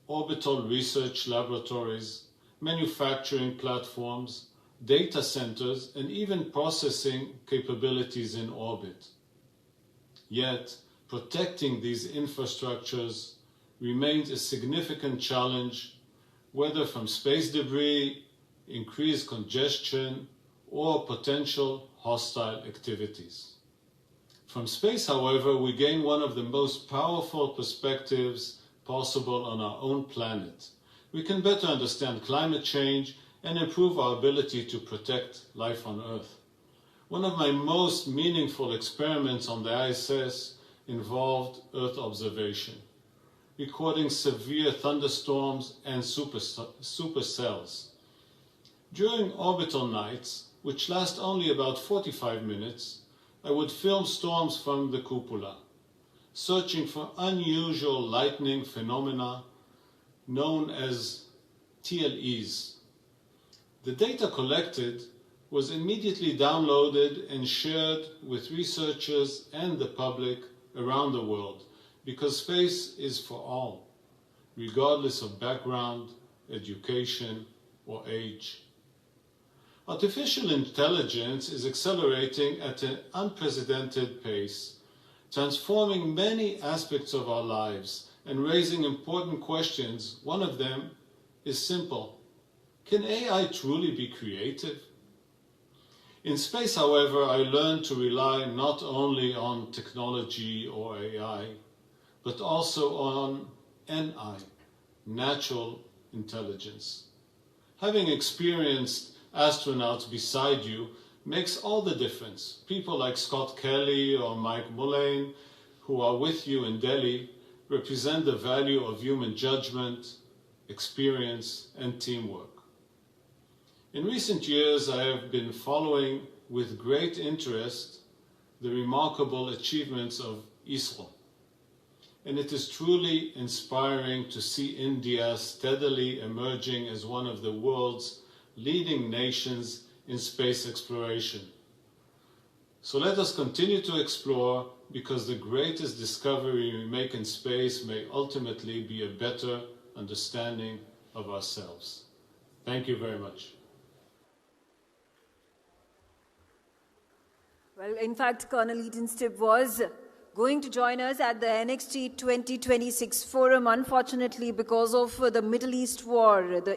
orbital research laboratories, manufacturing platforms, data centers, and even processing capabilities in orbit. Yet, protecting these infrastructures remains a significant challenge, whether from space debris, increased congestion, or potential hostile activities. From space, however, we gain one of the most powerful perspectives possible on our own planet. We can better understand climate change and improve our ability to protect life on Earth. One of my most meaningful experiments on the ISS involved Earth observation, recording severe thunderstorms and supercells. During orbital nights, which last only about 45 minutes, I would film storms from the cupola, searching for unusual lightning phenomena known as TLEs. The data collected was immediately downloaded and shared with researchers and the public around the world, because space is for all, regardless of background, education, or age. Artificial intelligence is accelerating at an unprecedented pace, transforming many aspects of our lives and raising important questions. One of them is simple. Can AI truly be creative? In space, however, I learned to rely not only on technology or AI, but also on NI, natural intelligence. Having experienced astronauts beside you makes all the difference. People like Scott Kelly or Mike Mullane, who are with you in Delhi, represent the value of human judgment, experience, and teamwork. In recent years, I have been following with great interest the remarkable achievements of ISRO. And it is truly inspiring to see India steadily emerging as one of the world's leading nations in space exploration. So let us continue to explore, because the greatest discovery we make in space may ultimately be a better understanding of ourselves. Thank you very much. Well, in fact, Colonel Eatonstib was going to join us at the NXT 2026 forum. Unfortunately, because of the Middle East war, the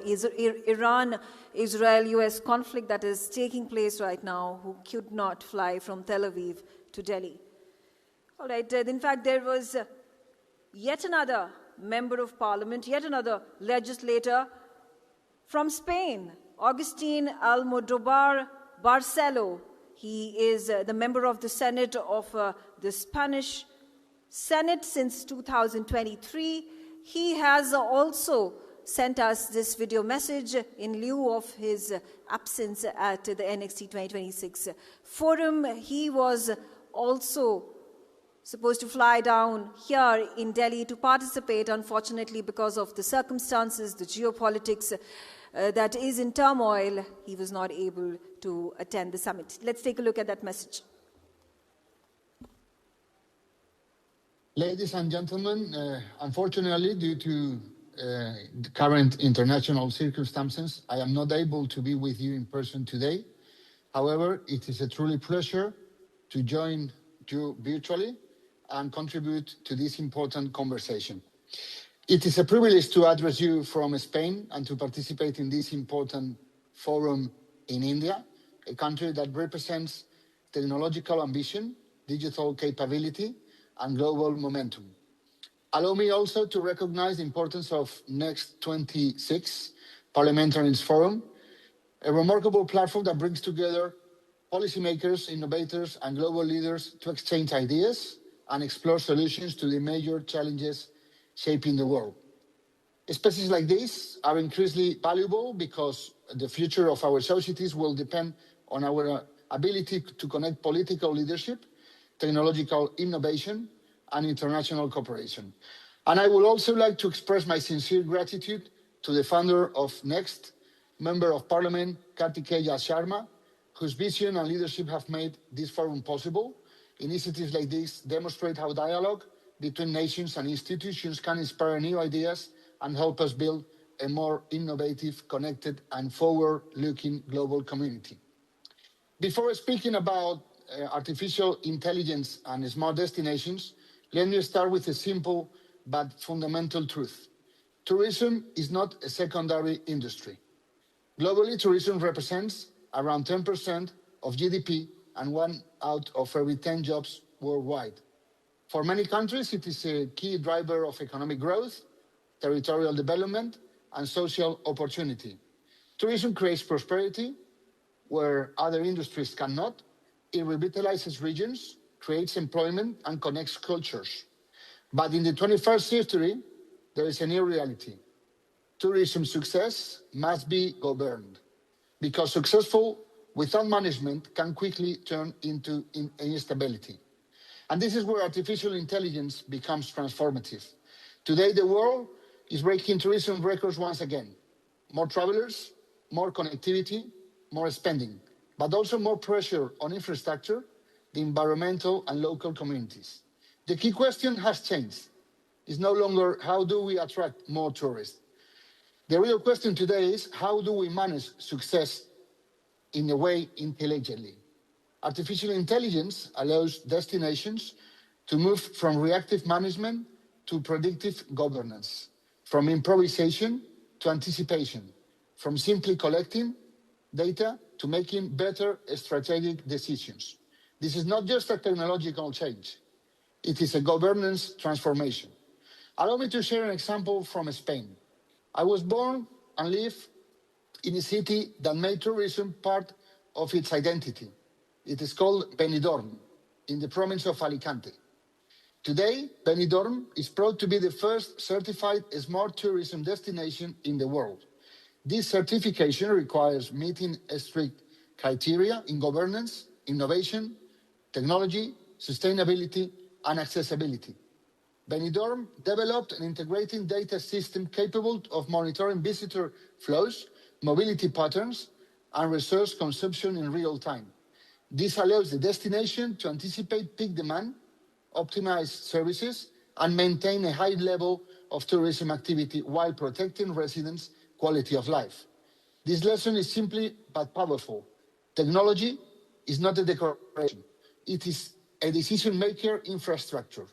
Iran-Israel-US conflict that is taking place right now, who could not fly from Tel Aviv to Delhi. All right, in fact, there was yet another member of parliament, yet another legislator from Spain, Agustin Almodovar Barcelo. He is the member of the Senate of the Spanish Senate since 2023. He has also sent us this video message in lieu of his absence at the NXT 2026 forum. He was also supposed to fly down here in Delhi to participate. Unfortunately, because of the circumstances, the geopolitics that is in turmoil, he was not able to attend the summit. Let's take a look at that message. Ladies and gentlemen, unfortunately, due to the current international circumstances, I am not able to be with you in person today. However, it is a truly pleasure to join you virtually and contribute to this important conversation. It is a privilege to address you from Spain and to participate in this important forum in India, a country that represents technological ambition, digital capability, and global momentum. Allow me also to recognize the importance of Next 26 Parliamentarians Forum, a remarkable platform that brings together policymakers, innovators, and global leaders to exchange ideas and explore solutions to the major challenges shaping the world. Spaces like this are increasingly valuable because the future of our societies will depend on our ability to connect political leadership, technological innovation, and international cooperation. And I would also like to express my sincere gratitude to the founder of NEXT, Member of Parliament Kartikeya Sharma, whose vision and leadership have made this forum possible. Initiatives like this demonstrate how dialogue between nations and institutions can inspire new ideas and help us build a more innovative, connected, and forward-looking global community. Before speaking about artificial intelligence and smart destinations, let me start with a simple but fundamental truth. Tourism is not a secondary industry. Globally, tourism represents around 10% of GDP and 1 out of every 10 jobs worldwide. For many countries, it is a key driver of economic growth, territorial development, and social opportunity. Tourism creates prosperity where other industries cannot. It revitalizes regions, creates employment, and connects cultures. But in the 21st century, there is a new reality. Tourism success must be governed, because successful without management can quickly turn into instability. And this is where artificial intelligence becomes transformative. Today, the world is breaking tourism records once again. More travelers, more connectivity, more spending, but also more pressure on infrastructure, the environmental and local communities. The key question has changed. It's no longer how do we attract more tourists. The real question today is how do we manage success in a way intelligently. Artificial intelligence allows destinations to move from reactive management to predictive governance, from improvisation to anticipation, from simply collecting data to making better strategic decisions. This is not just a technological change. It is a governance transformation. Allow me to share an example from Spain. I was born and live in a city that made tourism part of its identity. It is called Benidorm, in the province of Alicante. Today, Benidorm is proud to be the first certified smart tourism destination in the world. This certification requires meeting strict criteria in governance, innovation, technology, sustainability, and accessibility. Benidorm developed an integrated data system capable of monitoring visitor flows, mobility patterns, and resource consumption in real time. This allows the destination to anticipate peak demand, optimize services, and maintain a high level of tourism activity while protecting residents' quality of life. This lesson is simple but powerful. Technology is not a decoration. It is a decision-maker infrastructure.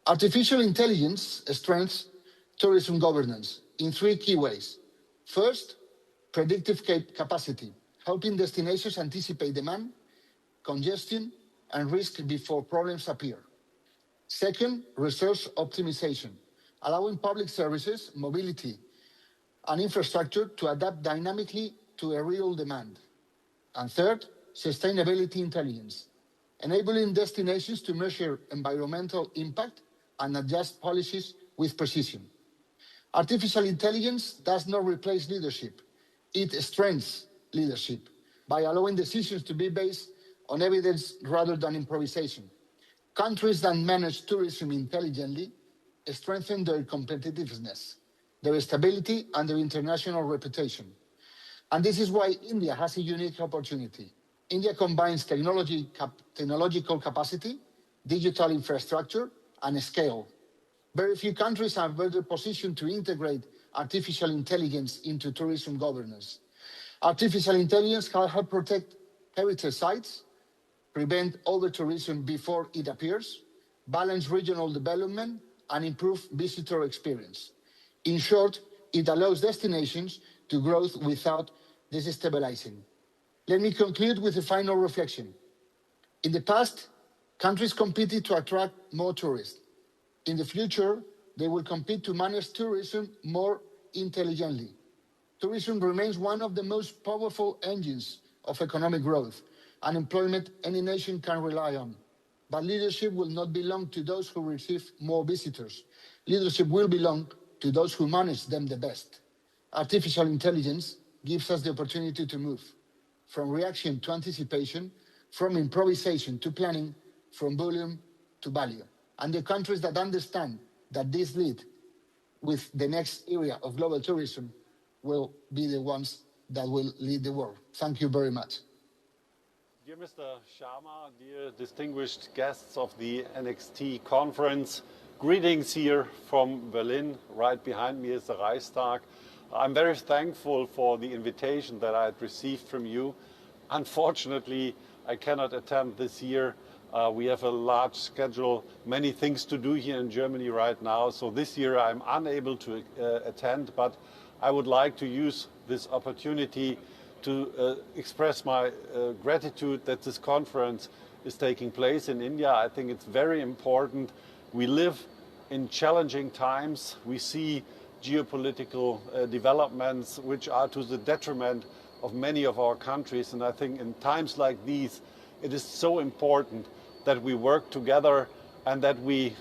Artificial intelligence strengthens tourism governance in 3 key ways. First, predictive capacity, helping destinations anticipate demand, congestion, and risk before problems appear. Second, resource optimization, allowing public services, mobility, and infrastructure to adapt dynamically to a real demand. And third, sustainability intelligence, enabling destinations to measure environmental impact and adjust policies with precision. Artificial intelligence does not replace leadership. It strengthens leadership by allowing decisions to be based on evidence rather than improvisation. Countries that manage tourism intelligently strengthen their competitiveness, their stability, and their international reputation. And this is why India has a unique opportunity. India combines technological capacity, digital infrastructure, and scale. Very few countries are better positioned to integrate artificial intelligence into tourism governance. Artificial intelligence can help protect heritage sites, prevent over-tourism before it appears, balance regional development, and improve visitor experience. In short, it allows destinations to grow without destabilizing. Let me conclude with a final reflection. In the past, countries competed to attract more tourists. In the future, they will compete to manage tourism more intelligently. Tourism remains one of the most powerful engines of economic growth and employment any nation can rely on. But leadership will not belong to those who receive more visitors. Leadership will belong to those who manage them the best. Artificial intelligence gives us the opportunity to move from reaction to anticipation, from improvisation to planning, from volume to value. And the countries that understand that this lead with the next area of global tourism will be the ones that will lead the world. Thank you very much. Dear Mr. Sharma, dear distinguished guests of the NXT conference, greetings here from Berlin. Right behind me is the Reichstag. I'm very thankful for the invitation that I had received from you. Unfortunately, I cannot attend this year. We have a large schedule, many things to do here in Germany right now. So this year I'm unable to attend, but I would like to use this opportunity to express my gratitude that this conference is taking place in India. I think it's very important. We live in challenging times. We see geopolitical developments which are to the detriment of many of our countries. And I think in times like these, it is so important that we work together and that we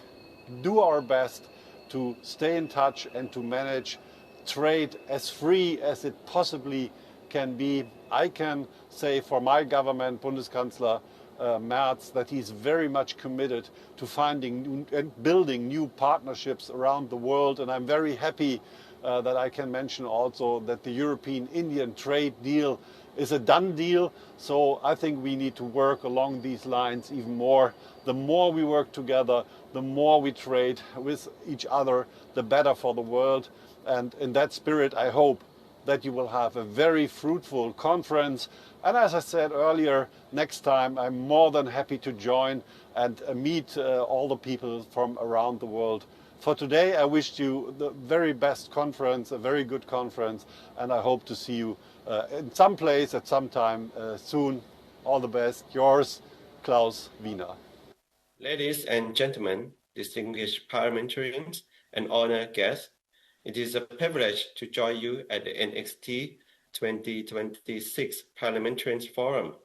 do our best to stay in touch and to manage trade as free as it possibly can be. I can say for my government, Bundeskanzler Merz, that he's very much committed to finding and building new partnerships around the world. And I'm very happy that I can mention also that the European-Indian trade deal is a done deal. So I think we need to work along these lines even more. The more we work together, the more we trade with each other, the better for the world. And in that spirit, I hope that you will have a very fruitful conference. And as I said earlier, next time I'm more than happy to join and meet all the people from around the world. For today, I wish you the very best conference, a very good conference, and I hope to see you in some place at some time soon. All the best. Yours, Klaus Wiener. Ladies and gentlemen, distinguished parliamentarians and honored guests, it is a privilege to join you at the NXT 2026 Parliamentarians Forum.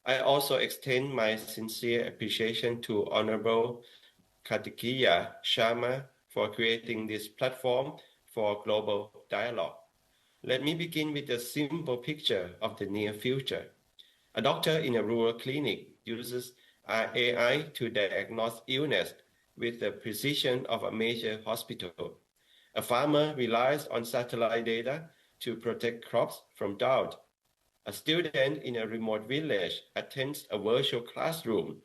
I also extend my sincere appreciation to Honorable Kartikeya Sharma for creating this platform for global dialogue. Let me begin with a simple picture of the near future. A doctor in a rural clinic uses AI to diagnose illness with the precision of a major hospital. A farmer relies on satellite data to protect crops from drought. A student in a remote village attends a virtual classroom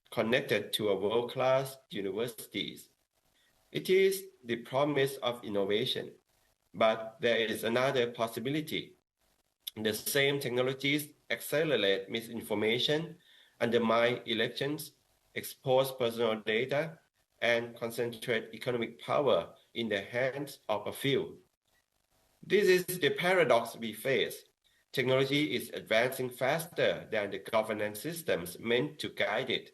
connected to a world-class university. It is the promise of innovation, but there is another possibility. The same technologies accelerate misinformation, undermine elections, expose personal data, and concentrate economic power in the hands of a few. This is the paradox we face. Technology is advancing faster than the governance systems meant to guide it.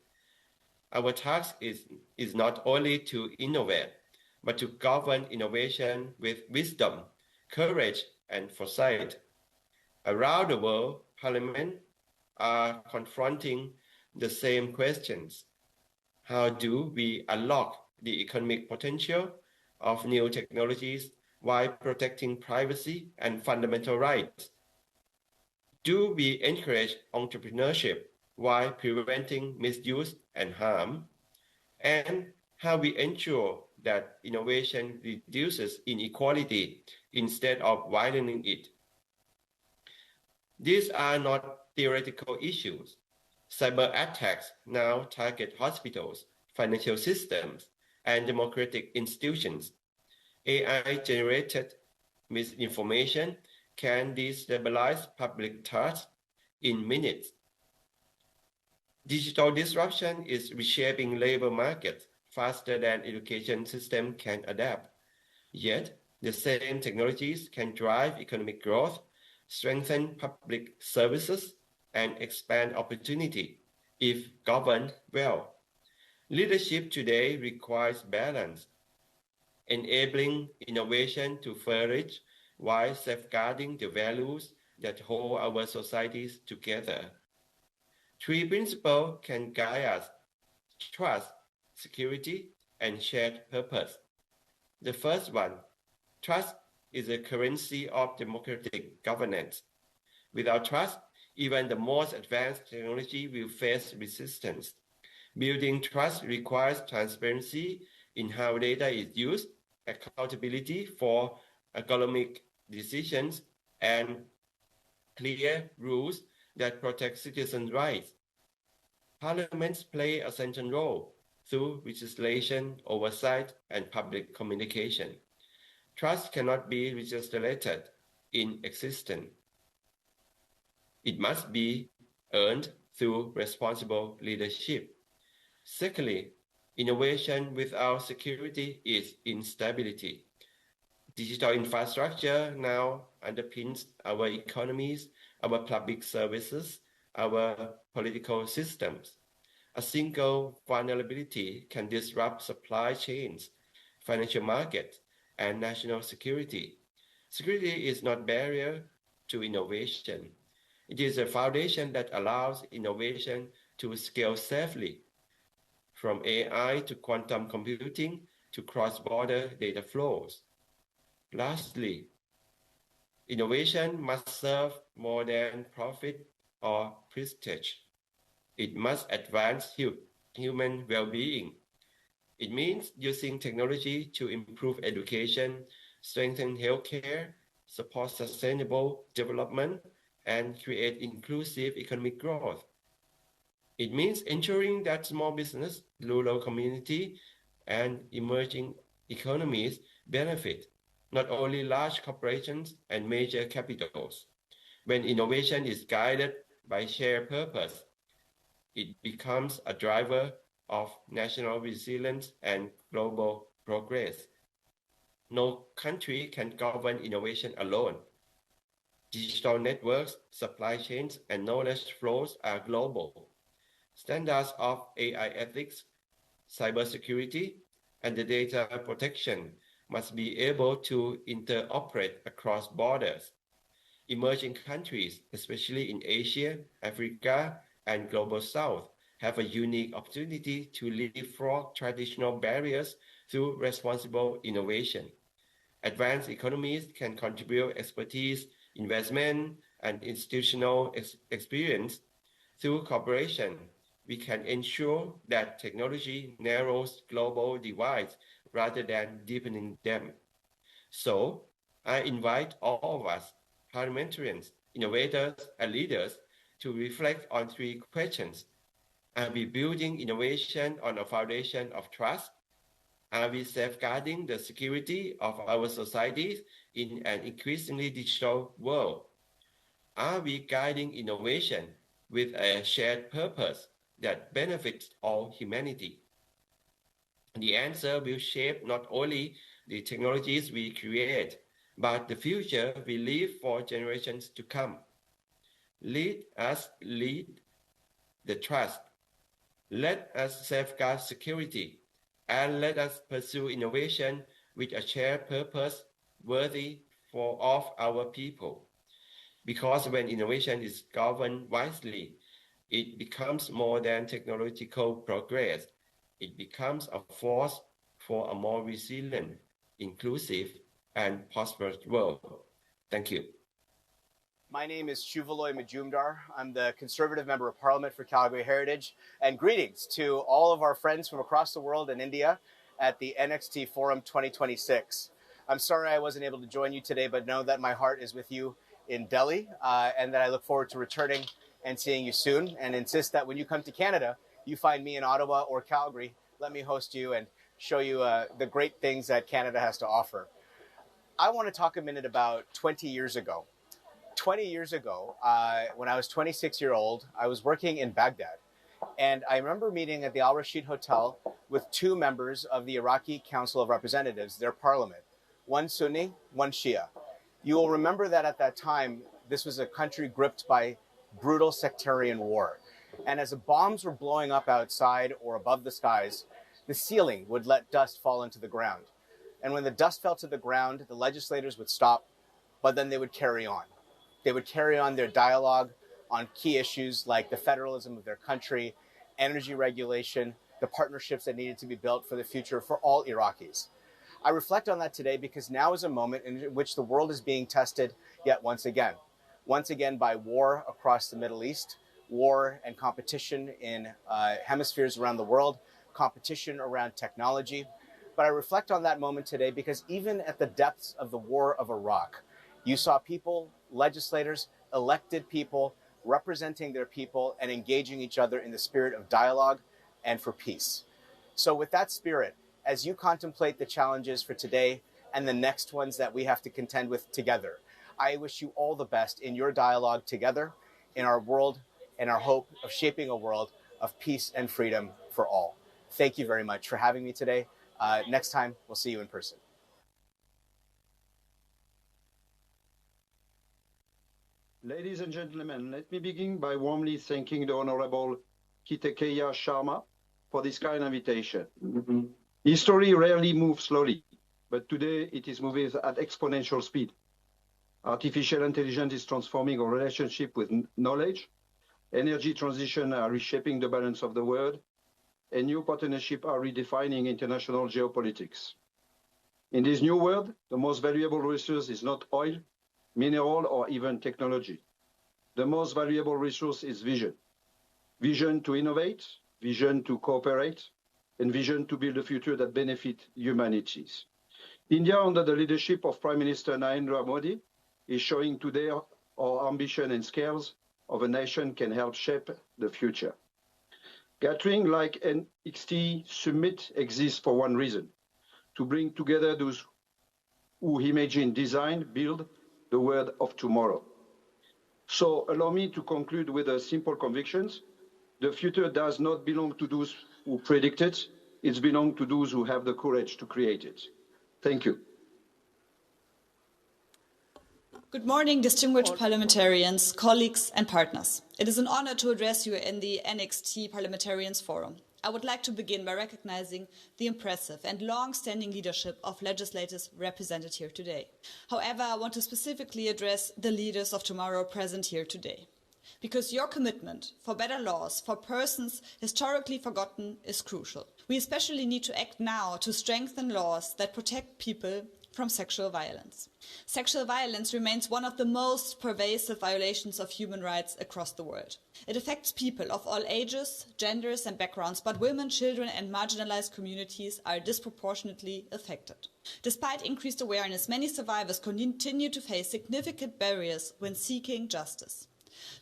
Our task is not only to innovate, but to govern innovation with wisdom, courage, and foresight. Around the world, parliaments are confronting the same questions. How do we unlock the economic potential of new technologies while protecting privacy and fundamental rights? Do we encourage entrepreneurship while preventing misuse and harm? And how we ensure that innovation reduces inequality instead of widening it? These are not theoretical issues. Cyber attacks now target hospitals, financial systems, and democratic institutions. AI-generated misinformation can destabilize public trust in minutes. Digital disruption is reshaping labor markets faster than education system can adapt. Yet, the same technologies can drive economic growth, strengthen public services, and expand opportunity if governed well. Leadership today requires balance, enabling innovation to flourish while safeguarding the values that hold our societies together. Three principles can guide us: trust, security, and shared purpose. The first one, trust is the currency of democratic governance. Without trust, even the most advanced technology will face resistance. Building trust requires transparency in how data is used, accountability for economic decisions, and clear rules that protect citizens' rights. Parliaments play a central role through legislation, oversight, and public communication. Trust cannot be legislated in existence. It must be earned through responsible leadership. Secondly, innovation without security is instability. Digital infrastructure now underpins our economies, our public services, our political systems. A single vulnerability can disrupt supply chains, financial markets, and national security. Security is not a barrier to innovation. It is a foundation that allows innovation to scale safely, from AI to quantum computing to cross-border data flows. Lastly, innovation must serve more than profit or prestige. It must advance human well-being. It means using technology to improve education, strengthen healthcare, support sustainable development, and create inclusive economic growth. It means ensuring that small business, rural community, and emerging economies benefit, not only large corporations and major capitals. When innovation is guided by shared purpose, it becomes a driver of national resilience and global progress. No country can govern innovation alone. Digital networks, supply chains, and knowledge flows are global. Standards of AI ethics, cybersecurity, and the data protection must be able to interoperate across borders. Emerging countries, especially in Asia, Africa, and Global South, have a unique opportunity to leapfrog traditional barriers through responsible innovation. Advanced economies can contribute expertise, investment, and institutional experience. Through cooperation, we can ensure that technology narrows global divides rather than deepening them. So, I invite all of us, parliamentarians, innovators, and leaders, to reflect on three questions. Are we building innovation on a foundation of trust? Are we safeguarding the security of our societies in an increasingly digital world? Are we guiding innovation with a shared purpose that benefits all humanity? The answer will shape not only the technologies we create, but the future we leave for generations to come. Let us lead the trust. Let us safeguard security, and let us pursue innovation with a shared purpose worthy of our people. Because when innovation is governed wisely, it becomes more than technological progress. It becomes a force for a more resilient, inclusive, and prosperous world. Thank you. My name is Shuvaloy Majumdar. I'm the Conservative Member of Parliament for Calgary Heritage. And greetings to all of our friends from across the world and India at the NXT Forum 2026. I'm sorry I wasn't able to join you today, but know that my heart is with you in Delhi and that I look forward to returning and seeing you soon, and insist that when you come to Canada, you find me in Ottawa or Calgary. Let me host you and show you the great things that Canada has to offer. I want to talk a minute about 20 years ago. 20 years ago, when I was 26 years old, I was working in Baghdad. And I remember meeting at the Al Rashid Hotel with two members of the Iraqi Council of Representatives, their parliament, one Sunni, one Shia. You will remember that at that time, this was a country gripped by brutal sectarian war. And as the bombs were blowing up outside or above the skies, the ceiling would let dust fall into the ground. And when the dust fell to the ground, the legislators would stop, but then they would carry on. They would carry on their dialogue on key issues like the federalism of their country, energy regulation, the partnerships that needed to be built for the future for all Iraqis. I reflect on that today because now is a moment in which the world is being tested yet once again by war across the Middle East, war and competition in hemispheres around the world, competition around technology. But I reflect on that moment today because even at the depths of the war of Iraq, you saw people, legislators, elected people, representing their people and engaging each other in the spirit of dialogue and for peace. So with that spirit, as you contemplate the challenges for today and the next ones that we have to contend with together, I wish you all the best in your dialogue together, in our world, and our hope of shaping a world of peace and freedom for all. Thank you very much for having me today. Next time, we'll see you in person. Ladies and gentlemen, let me begin by warmly thanking the Honorable Kitekeya Sharma for this kind invitation. History rarely moves slowly, but today it is moving at exponential speed. Artificial intelligence is transforming our relationship with knowledge. Energy transition are reshaping the balance of the world, and new partnerships are redefining international geopolitics. In this new world, the most valuable resource is not oil, mineral, or even technology. The most valuable resource is vision. Vision to innovate, vision to cooperate, and vision to build a future that benefits humanities. India, under the leadership of Prime Minister Narendra Modi, is showing today our ambition and scales of a nation can help shape the future. Gathering like NXT Summit exists for one reason: to bring together those who imagine, design, build the world of tomorrow. So allow me to conclude with a simple convictions. The future does not belong to those who predict it. It belongs to those who have the courage to create it. Thank you. Good morning, distinguished parliamentarians, colleagues, and partners. It is an honor to address you in the NXT Parliamentarians Forum. I would like to begin by recognizing the impressive and long-standing leadership of legislators represented here today. However, I want to specifically address the leaders of tomorrow present here today. Because your commitment for better laws for persons historically forgotten is crucial. We especially need to act now to strengthen laws that protect people from sexual violence. Sexual violence remains one of the most pervasive violations of human rights across the world. It affects people of all ages, genders, and backgrounds, but women, children, and marginalized communities are disproportionately affected. Despite increased awareness, many survivors continue to face significant barriers when seeking justice.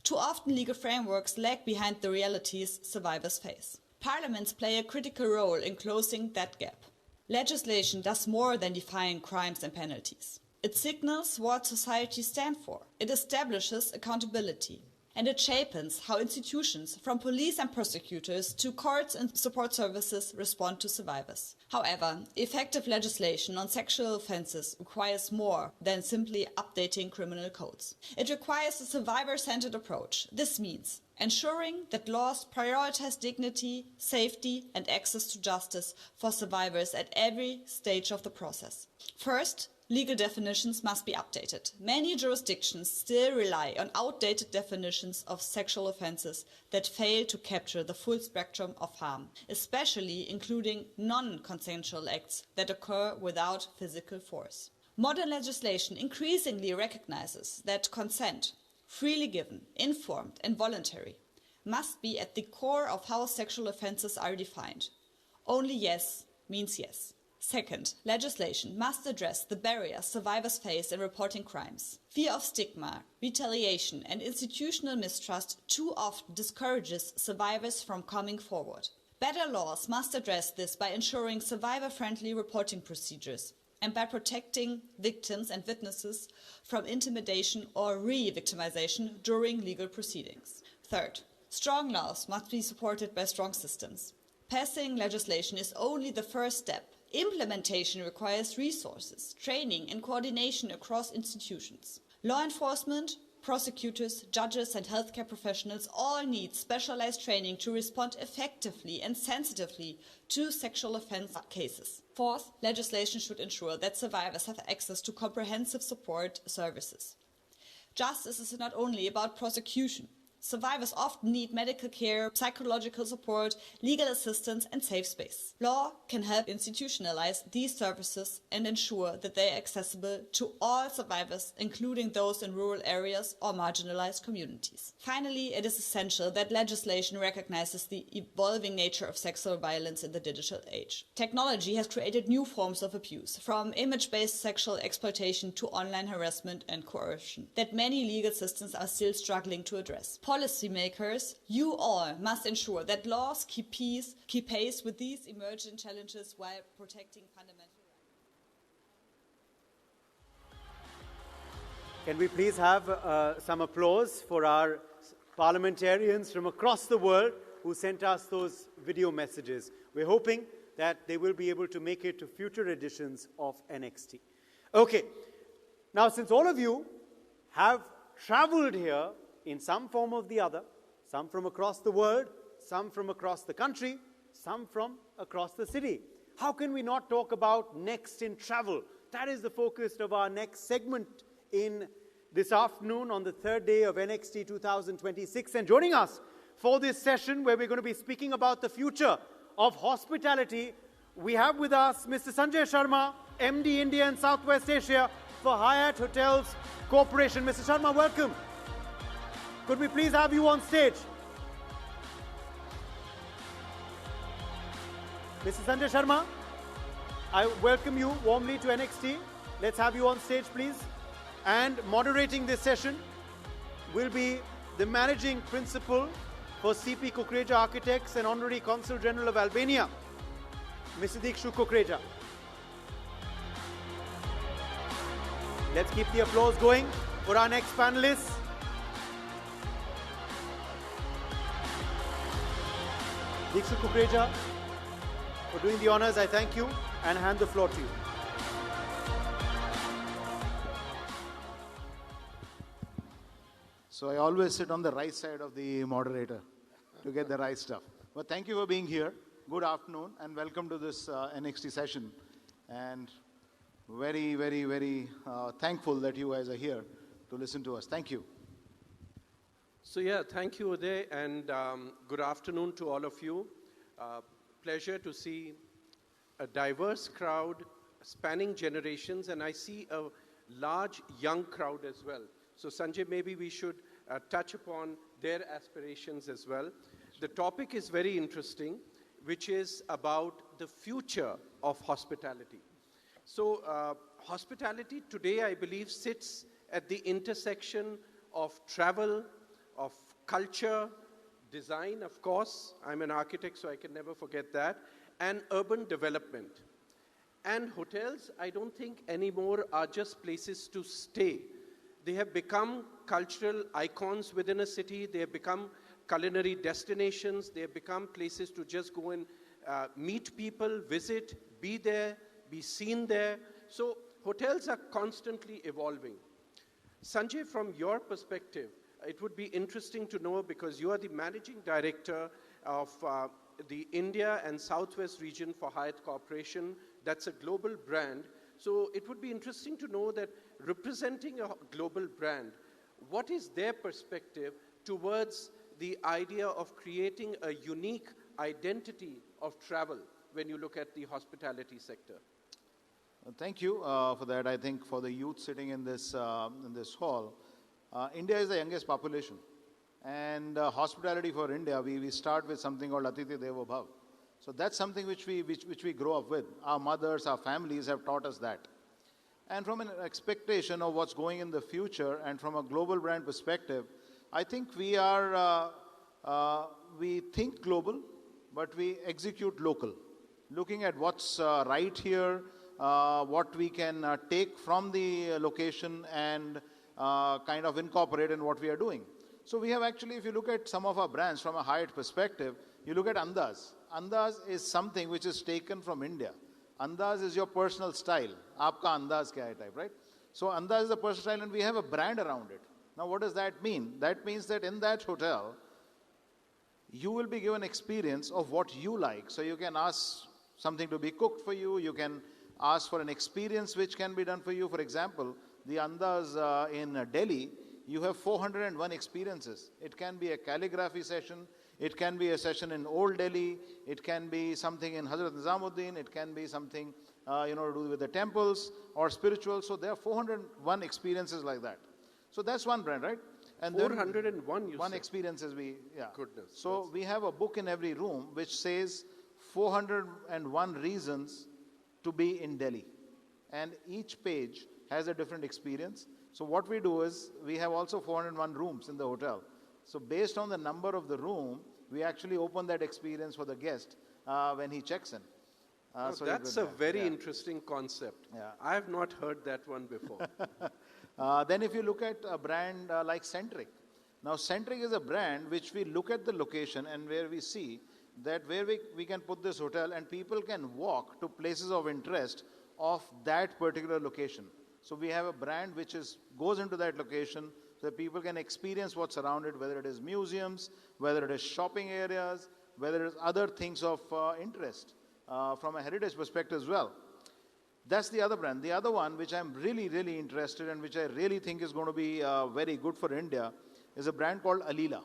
Too often, legal frameworks lag behind the realities survivors face. Parliaments play a critical role in closing that gap. Legislation does more than define crimes and penalties. It signals what society stands for. It establishes accountability. And it shapes how institutions, from police and prosecutors to courts and support services, respond to survivors. However, effective legislation on sexual offences requires more than simply updating criminal codes. It requires a survivor-centered approach. This means ensuring that laws prioritize dignity, safety, and access to justice for survivors at every stage of the process. First, legal definitions must be updated. Many jurisdictions still rely on outdated definitions of sexual offences that fail to capture the full spectrum of harm, especially including non-consensual acts that occur without physical force. Modern legislation increasingly recognizes that consent, freely given, informed, and voluntary, must be at the core of how sexual offences are defined. Only yes means yes. Second, legislation must address the barriers survivors face in reporting crimes. Fear of stigma, retaliation, and institutional mistrust too often discourages survivors from coming forward. Better laws must address this by ensuring survivor-friendly reporting procedures and by protecting victims and witnesses from intimidation or re-victimization during legal proceedings. Third, strong laws must be supported by strong systems. Passing legislation is only the first step. Implementation requires resources, training, and coordination across institutions. Law enforcement, prosecutors, judges, and healthcare professionals all need specialized training to respond effectively and sensitively to sexual offense cases. Fourth, legislation should ensure that survivors have access to comprehensive support services. Justice is not only about prosecution. Survivors often need medical care, psychological support, legal assistance, and safe space. Law can help institutionalize these services and ensure that they are accessible to all survivors, including those in rural areas or marginalized communities. Finally, it is essential that legislation recognizes the evolving nature of sexual violence in the digital age. Technology has created new forms of abuse, from image-based sexual exploitation to online harassment and coercion, that many legal systems are still struggling to address. Policymakers, you all must ensure that laws keep pace with these emergent challenges while protecting fundamental rights. Can we please have some applause for our parliamentarians from across the world who sent us those video messages. We're hoping that they will be able to make it to future editions of NXT. Okay, now since all of you have traveled here in some form or the other, some from across the world, some from across the country, some from across the city, how can we not talk about Next in Travel? That is the focus of our next segment in this afternoon on the third day of NXT 2026. And joining us for this session where we're going to be speaking about the future of hospitality, we have with us Mr. Sanjay Sharma, MD India and Southwest Asia for Hyatt Hotels Corporation. Mr. Sharma, welcome. Could we please have you on stage? Mr. Sanjay Sharma, I welcome you warmly to NXT. Let's have you on stage, please. And moderating this session will be the Managing Principal for CP Kukreja Architects and Honorary Consul General of Albania, Mr. Dikshu Kukreja. Let's keep the applause going for our next panelists. Dikshu Kukreja, for doing the honors, I thank you and hand the floor to you. So I always sit on the right side of the moderator to get the right stuff. But thank you for being here. Good afternoon and welcome to this NXT session. And very, very, very thankful that you guys are here to listen to us. Thank you. So yeah, thank you, Uday, and good afternoon to all of you. Pleasure to see a diverse crowd spanning generations, and I see a large young crowd as well. So Sanjay, maybe we should touch upon their aspirations as well. The topic is very interesting, which is about the future of hospitality. So hospitality today, I believe, sits at the intersection of travel, of culture, design, of course. I'm an architect, so I can never forget that, and urban development. And hotels, I don't think anymore are just places to stay. They have become cultural icons within a city. They have become culinary destinations. They have become places to just go and meet people, visit, be there, be seen there. So hotels are constantly evolving. Sanjay, from your perspective, it would be interesting to know, because you are the managing director of the India and Southwest region for Hyatt Corporation. That's a global brand. So it would be interesting to know that representing a global brand, what is their perspective towards the idea of creating a unique identity of travel when you look at the hospitality sector? Thank you for that. I think for the youth sitting in this hall, India is the youngest population. And hospitality for India, we start with something called Atithi Devo Bhav. So that's something which we grow up with. Our mothers, our families have taught us that. And from an expectation of what's going in the future and from a global brand perspective, I think we think global, but we execute local. Looking at what's right here, what we can take from the location and kind of incorporate in what we are doing. So we have actually, if you look at some of our brands from a Hyatt perspective, you look at Andaz. Andaz is something which is taken from India. Andaz is your personal style. Aapka Andaz kya hai type, right? So Andaz is the personal style and we have a brand around it. Now what does that mean? That means that in that hotel, you will be given experience of what you like. So you can ask something to be cooked for you. You can ask for an experience which can be done for you. For example, the Andaz in Delhi you have 401 experiences. It can be a calligraphy session, it can be a session in Old Delhi, it can be something in Hazrat Nizamuddin, it can be something to do with the temples or spiritual. So there are 401 experiences like that. So that's one brand, right? And 401, you one said. experiences yeah. Goodness. So we have a book in every room which says 401 reasons to be in Delhi. And each page has a different experience. So what we do is, we have also 401 rooms in the hotel. So based on the number of the room, we actually open that experience for the guest when he checks in. So that's a very interesting concept. Yeah. I have not heard that one before. Then if you look at a brand like Centric. Now Centric is a brand which we look at the location and where we see that where we can put this hotel and people can walk to places of interest of that particular location. So we have a brand which goes into that location so that people can experience what's around it, whether it is museums, whether it is shopping areas, whether it is other things of interest from a heritage perspective as well. That's the other brand. The other one, which I'm really, really interested in, which I really think is going to be very good for India, is a brand called Alila.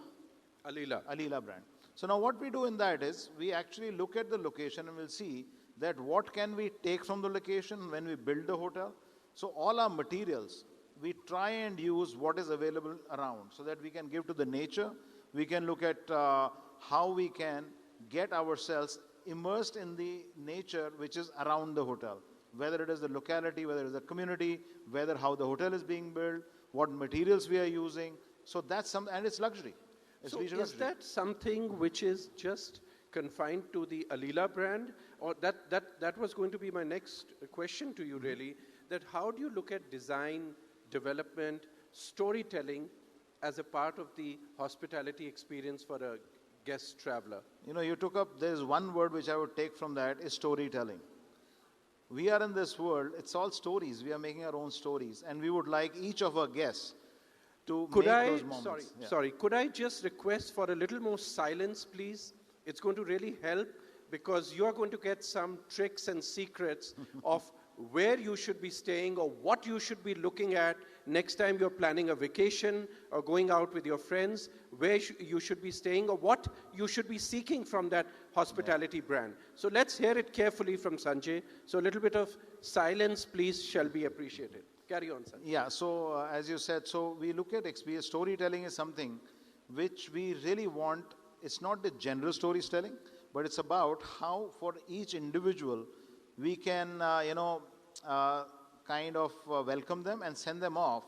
Alila brand. So now what we do in that is, we actually look at the location and we'll see that what can we take from the location when we build the hotel. So all our materials, we try and use what is available around so that we can give to the nature. We can look at how we can get ourselves immersed in the nature which is around the hotel. Whether it is the locality, whether it is the community, whether how the hotel is being built, what materials we are using. So that's and it's luxury. It's So leisure is luxury. that something which is just confined to the Alila brand? Or that was going to be my next question to you really, that how do you look at design, development, storytelling as a part of the hospitality experience for a guest traveler? You took up, there's one word which I would take from that is storytelling. We are in this world, it's all stories. We are making our own stories. And we would like each of our guests to make those moments. Sorry, could I just request for a little more silence, please? It's going to really help because you are going to get some tricks and secrets of where you should be staying or what you should be looking at next time you're planning a vacation or going out with your friends, where you should be staying or what you should be seeking from that hospitality brand. So let's hear it carefully from Sanjay. So a little bit of silence, please, shall be appreciated. Carry on, Sanjay. Yeah, so as you said, so we look at experience. Storytelling is something which we really want. It's not the general storytelling, but it's about how for each individual we can, welcome them and send them off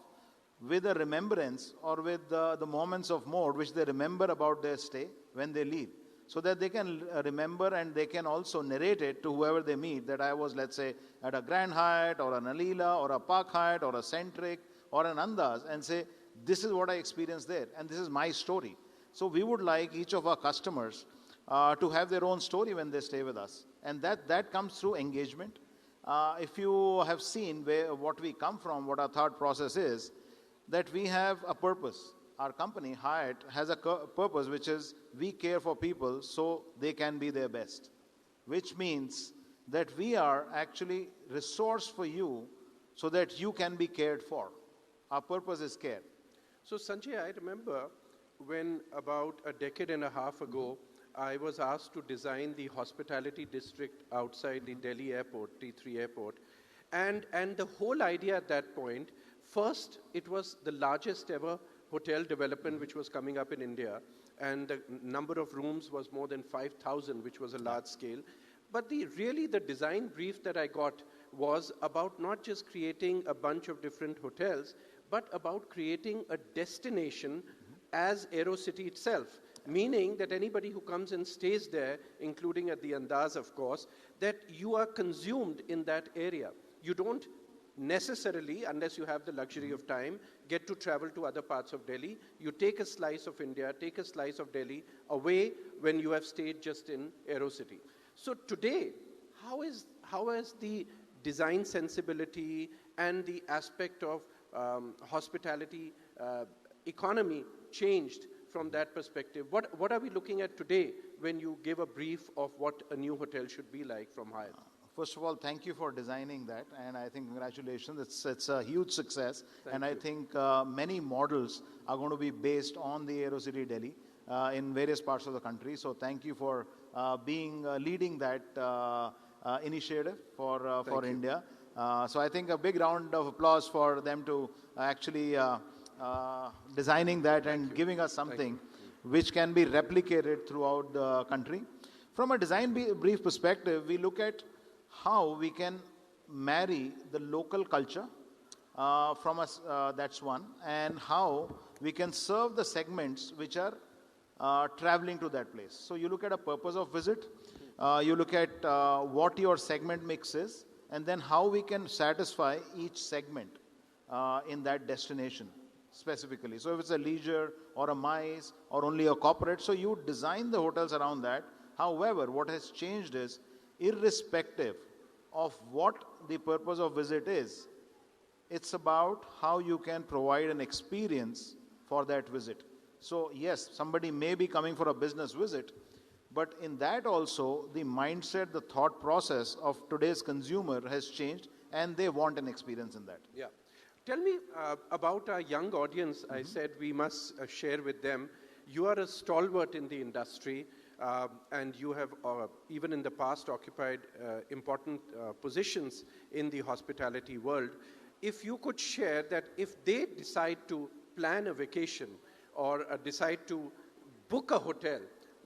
with a remembrance or with the moments of mode which they remember about their stay when they leave. So that they can remember and they can also narrate it to whoever they meet that I was, let's say, at a Grand Hyatt or an Alila or a Park Hyatt or a Centric or an Andaz and say, this is what I experienced there and this is my story. So we would like each of our customers to have their own story when they stay with us. And that comes through engagement. If you have seen what we come from, what our thought process is, that we have a purpose. Our company, Hyatt, has a purpose which is we care for people so they can be their best. Which means that we are actually resource for you so that you can be cared for. Our purpose is care. So Sanjay, I remember when about a decade and a half ago, I was asked to design the hospitality district outside the Delhi airport, T3 airport. And the whole idea at that point, first, it was the largest ever hotel development which was coming up in India. And the number of rooms was more than 5,000, which was a large scale. But the design brief that I got was about not just creating a bunch of different hotels, but about creating a destination as AeroCity itself. Meaning that anybody who comes and stays there, including at the Andaz, of course, that you are consumed in that area. You don't necessarily, unless you have the luxury of time, get to travel to other parts of Delhi. You take a slice of India, take a slice of Delhi away when you have stayed just in AeroCity. So today, how has the design sensibility and the aspect of hospitality economy changed from that perspective? What are we looking at today when you give a brief of what a new hotel should be like from Hyatt? First of all, thank you for designing that, and I think congratulations. It's a huge success, and I think many models are going to be based on the AeroCity Delhi in various parts of the country. So thank you for leading that initiative for India. So I think a big round of applause for them to actually designing that and giving us something which can be replicated throughout the country. From a design brief perspective, we look at how we can marry the local culture that's one, and how we can serve the segments which are traveling to that place. So you look at a purpose of visit, you look at what your segment mix is, and then how we can satisfy each segment in that destination specifically. So if it's a leisure or a MICE or only a corporate, so you design the hotels around that. However, what has changed is, irrespective of what the purpose of visit is, it's about how you can provide an experience for that visit. So yes, somebody may be coming for a business visit, but in that also, the mindset, the thought process of today's consumer has changed, and they want an experience in that. Yeah. Tell me about our young audience. I said we must share with them. You are a stalwart in the industry, and you have, even in the past, occupied important positions in the hospitality world. If you could share that if they decide to plan a vacation or decide to book a hotel,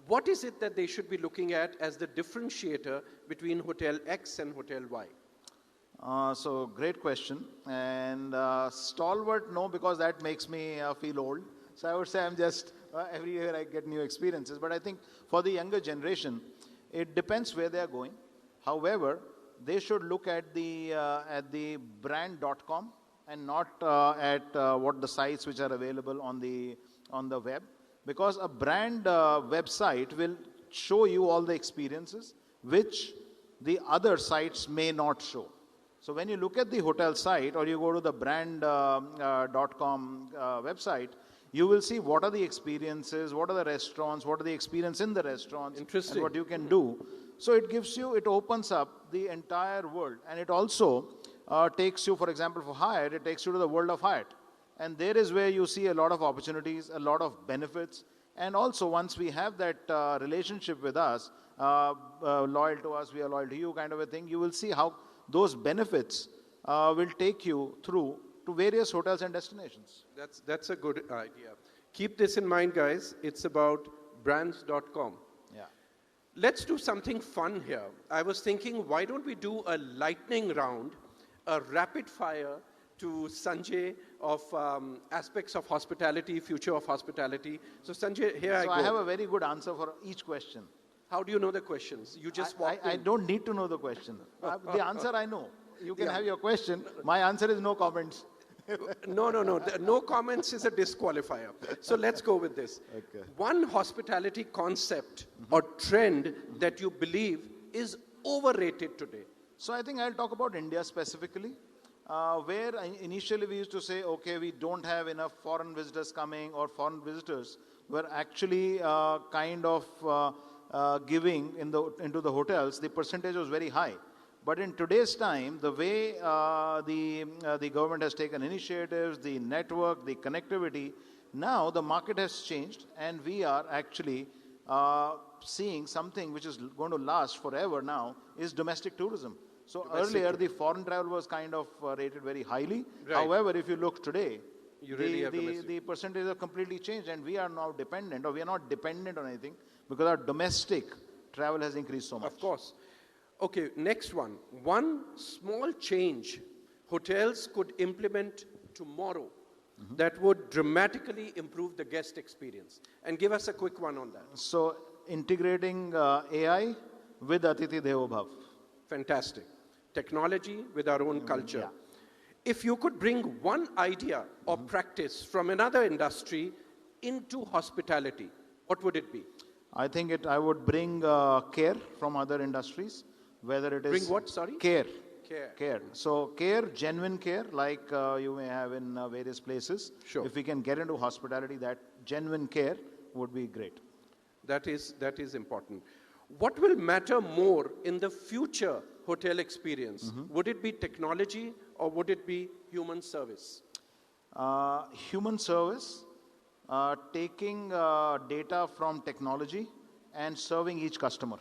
what is it that they should be looking at as the differentiator between Hotel X and Hotel Y? So great question. And stalwart, no, because that makes me feel old. So I would say I'm just, every year I get new experiences. But I think for the younger generation, it depends where they are going. However, they should look at the brand.com and not at what the sites which are available on the web. Because a brand website will show you all the experiences which the other sites may not show. So when you look at the hotel site or you go to the brand.com website, you will see what are the experiences, what are the restaurants, what are the experience in the restaurants, and what you can do. So it gives you, it opens up the entire world. And it also takes you, for example, for Hyatt, it takes you to the world of Hyatt. And there is where you see a lot of opportunities, a lot of benefits. And also, once we have that relationship with us, loyal to us, we are loyal to you kind of a thing, you will see how those benefits will take you through to various hotels and destinations. That's a good idea. Keep this in mind, guys. It's about brands.com. Yeah. Let's do something fun here. I was thinking, why don't we do a lightning round, a rapid fire to Sanjay of aspects of hospitality, future of hospitality. So Sanjay, here I go. So I have a very good answer for each question. How do you know the questions? You just walked in. I don't need to know the question. The answer I know. You can have your question. My answer is no comments. No. No comments is a disqualifier. So let's go with this. Okay. One hospitality concept or trend that you believe is overrated today. So I think I'll talk about India specifically. Where initially we used to say, okay, we don't have enough foreign visitors coming, or foreign visitors were actually kind of giving into the hotels, the percentage was very high. But in today's time, the way the government has taken initiatives, the network, the connectivity, now the market has changed, and we are actually seeing something which is going to last forever now, is domestic tourism. So earlier, the foreign travel was kind of rated very highly. Right. However, if you look today, the percentages have completely changed, and we are now dependent, or we are not dependent on anything, because our domestic travel has increased so much. Of course. Okay, next one. One small change hotels could implement tomorrow that would dramatically improve the guest experience. And give us a quick one on that. So integrating AI with Atithi Devo Bhav. Fantastic. Technology with our own culture. Yeah. If you could bring one idea or practice from another industry into hospitality, what would it be? I think I would bring care from other industries, whether it is... Bring what, sorry? Care. Care. So care, genuine care, like you may have in various places. Sure. If we can get into hospitality, that genuine care would be great. That is important. What will matter more in the future hotel experience? Would it be technology or would it be human service? Human service, taking data from technology and serving each customer.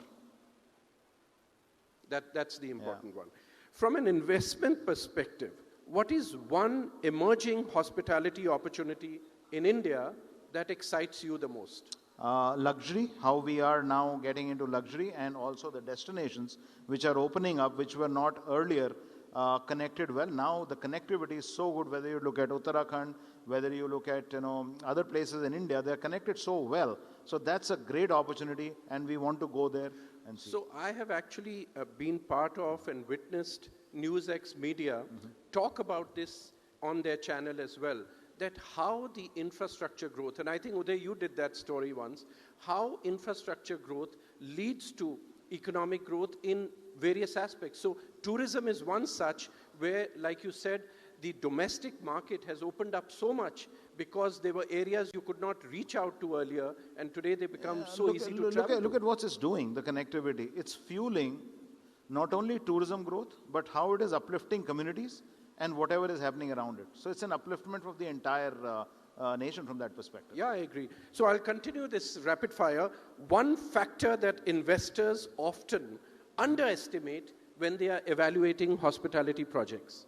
That's the important one. From an investment perspective, what is one emerging hospitality opportunity in India that excites you the most? Luxury, how we are now getting into luxury, and also the destinations which are opening up, which were not earlier connected well. Now the connectivity is so good, whether you look at Uttarakhand, whether you look at other places in India, they're connected so well. So that's a great opportunity, and we want to go there and see. So I have actually been part of and witnessed NewsX Media talk about this on their channel as well, that how the infrastructure growth, and I think Uday, you did that story once, how infrastructure growth leads to economic growth in various aspects. So tourism is one such where, like you said, the domestic market has opened up so much because there were areas you could not reach out to earlier, and today they become so easy to travel. Look at what it's doing, the connectivity. It's fueling not only tourism growth, but how it is uplifting communities and whatever is happening around it. So it's an upliftment of the entire nation from that perspective. Yeah, I agree. So I'll continue this rapid fire. One factor that investors often underestimate when they are evaluating hospitality projects.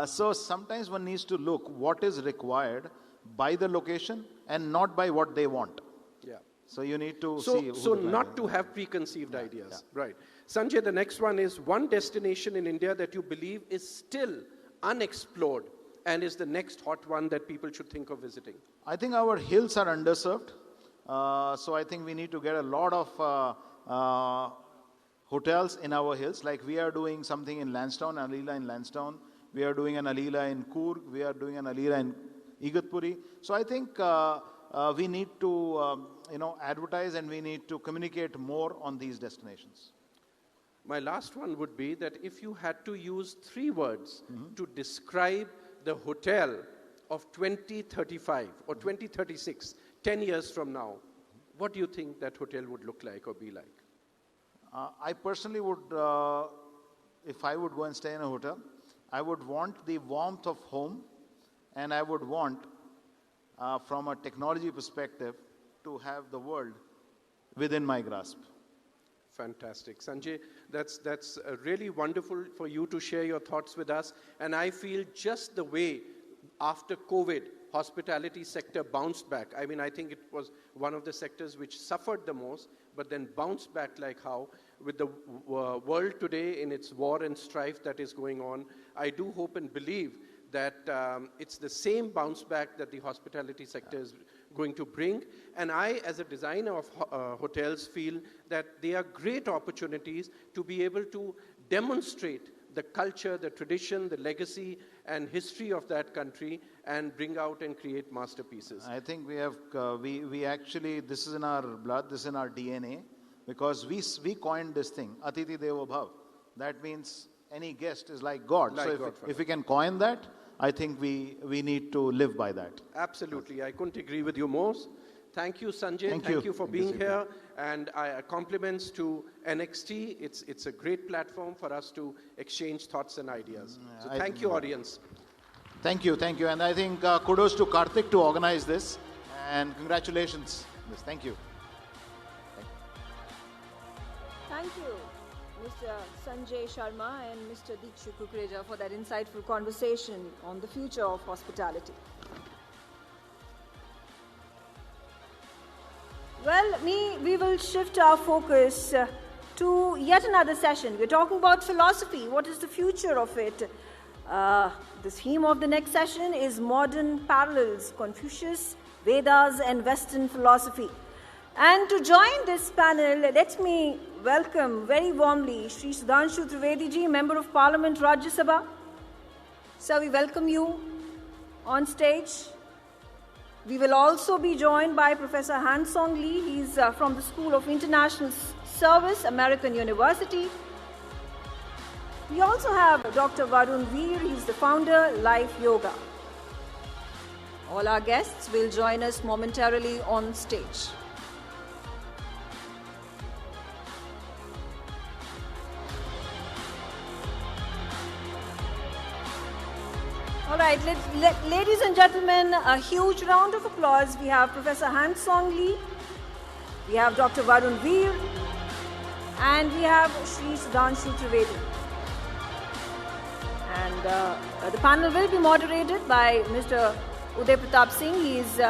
So sometimes one needs to look what is required by the location and not by what they want. Yeah. So you need to see. So not to have preconceived ideas. Yeah. Right. Sanjay, the next one is one destination in India that you believe is still unexplored and is the next hot one that people should think of visiting. I think our hills are underserved. So I think we need to get a lot of hotels in our hills. Like we are doing something in Lansdowne, Alila in Lansdowne. We are doing an Alila in Coorg. We are doing an Alila in Igatpuri. So I think we need to advertise, and we need to communicate more on these destinations. My last one would be that if you had to use 3 words to describe the hotel of 2035 or 2036, 10 years from now, what do you think that hotel would look like or be like? I personally would, if I would go and stay in a hotel, I would want the warmth of home, and I would want, from a technology perspective, to have the world within my grasp. Fantastic. Sanjay, that's really wonderful for you to share your thoughts with us. And I feel just the way after COVID, hospitality sector bounced back. I mean, I think it was one of the sectors which suffered the most, but then bounced back like how. With the world today in its war and strife that is going on, I do hope and believe that it's the same bounce back that the hospitality sector is going to bring. And I, as a designer of hotels, feel that they are great opportunities to be able to demonstrate the culture, the tradition, the legacy and history of that country and bring out and create masterpieces. I think we have, we actually, this is in our blood, this is in our DNA, because we coined this thing, Atiti Devo Bhav. That means any guest is like God. Like so God, if we can coin that, I think we need to live by that. Absolutely. I couldn't agree with you more. Thank you, Sanjay. Thank you for being here. And compliments to NXT. It's a great platform for us to exchange thoughts and ideas. So thank you, audience. Thank you. And I think kudos to Karthik to organize this. And congratulations. Yes, thank you. Thank you, Mr. Sanjay Sharma and Mr. Dikshu Kukreja for that insightful conversation on the future of hospitality. Well, we will shift our focus to yet another session. We're talking about philosophy. What is the future of it? The theme of the next session is modern parallels, Confucius, Vedas and Western philosophy. And to join this panel, let me welcome very warmly Shri Sudhanshu Trivedi ji, Member of Parliament, Rajya Sabha. Sir, we welcome you on stage. We will also be joined by Professor Han Song Lee. He's from the School of International Service, American University. We also have Dr. Varun Veer. He's the founder, Life Yoga. All our guests will join us momentarily on stage. All right, ladies and gentlemen, a huge round of applause. We have Professor Han Song Lee, we have Dr. Varun Veer, and we have Shri Sudhanshu Trivedi. And the panel will be moderated by Mr. Uday Pratap Singh. He is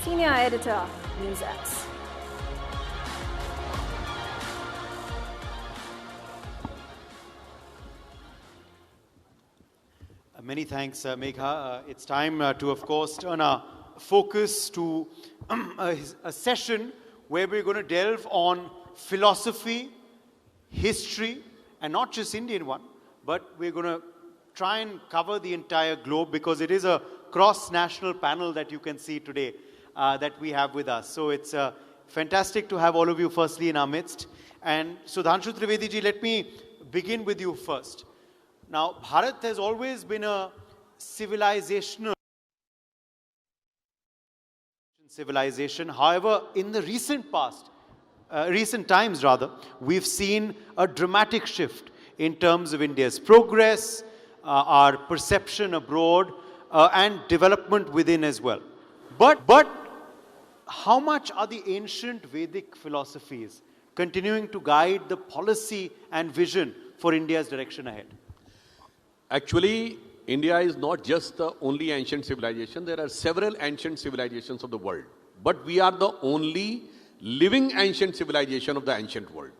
Senior Editor, NewsX. Many thanks, Megha. It's time to, of course, turn our focus to a session where we're going to delve on philosophy, history, and not just Indian one, but we're going to try and cover the entire globe because it is a cross-national panel that you can see today that we have with us. So it's fantastic to have all of you firstly in our midst. And Sudhanshu Trivedi ji, let me begin with you first. Now, Bharat has always been a civilization. However, in the recent past, recent times rather, we've seen a dramatic shift in terms of India's progress, our perception abroad, and development within as well. But how much are the ancient Vedic philosophies continuing to guide the policy and vision for India's direction ahead? Actually, India is not just the only ancient civilization. There are several ancient civilizations of the world. But we are the only living ancient civilization of the ancient world.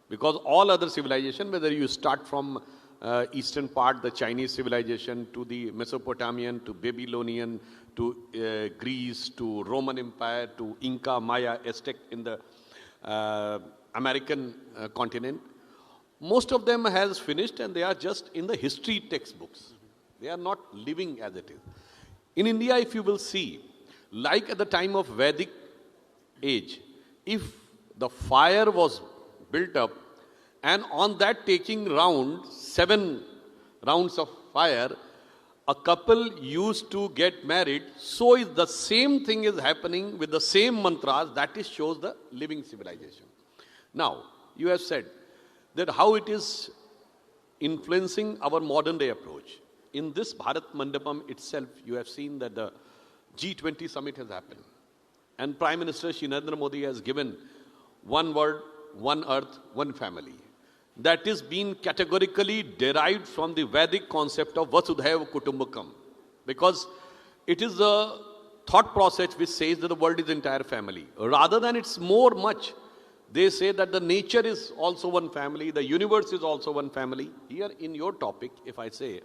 Because all other civilization, whether you start from eastern part, the Chinese civilization, to the Mesopotamian, to Babylonian, to Greece, to Roman Empire, to Inca, Maya, Aztec in the American continent, most of them has finished and they are just in the history textbooks. They are not living as it is. In India, if you will see, like at the time of Vedic age, if the fire was built up and on that taking 7 rounds of fire, a couple used to get married, so is the same thing is happening with the same mantras, that is shows the living civilization. Now, you have said that how it is influencing our modern day approach. In this Bharat Mandapam itself, you have seen that the G20 summit has happened. And Prime Minister Shri Narendra Modi has given one word, one earth, one family. That is being categorically derived from the Vedic concept of Vasudhaiva Kutumbakam. Because it is the thought process which says that the world is the entire family. Rather than it's more much, they say that the nature is also one family, the universe is also one family. Here in your topic, if I say,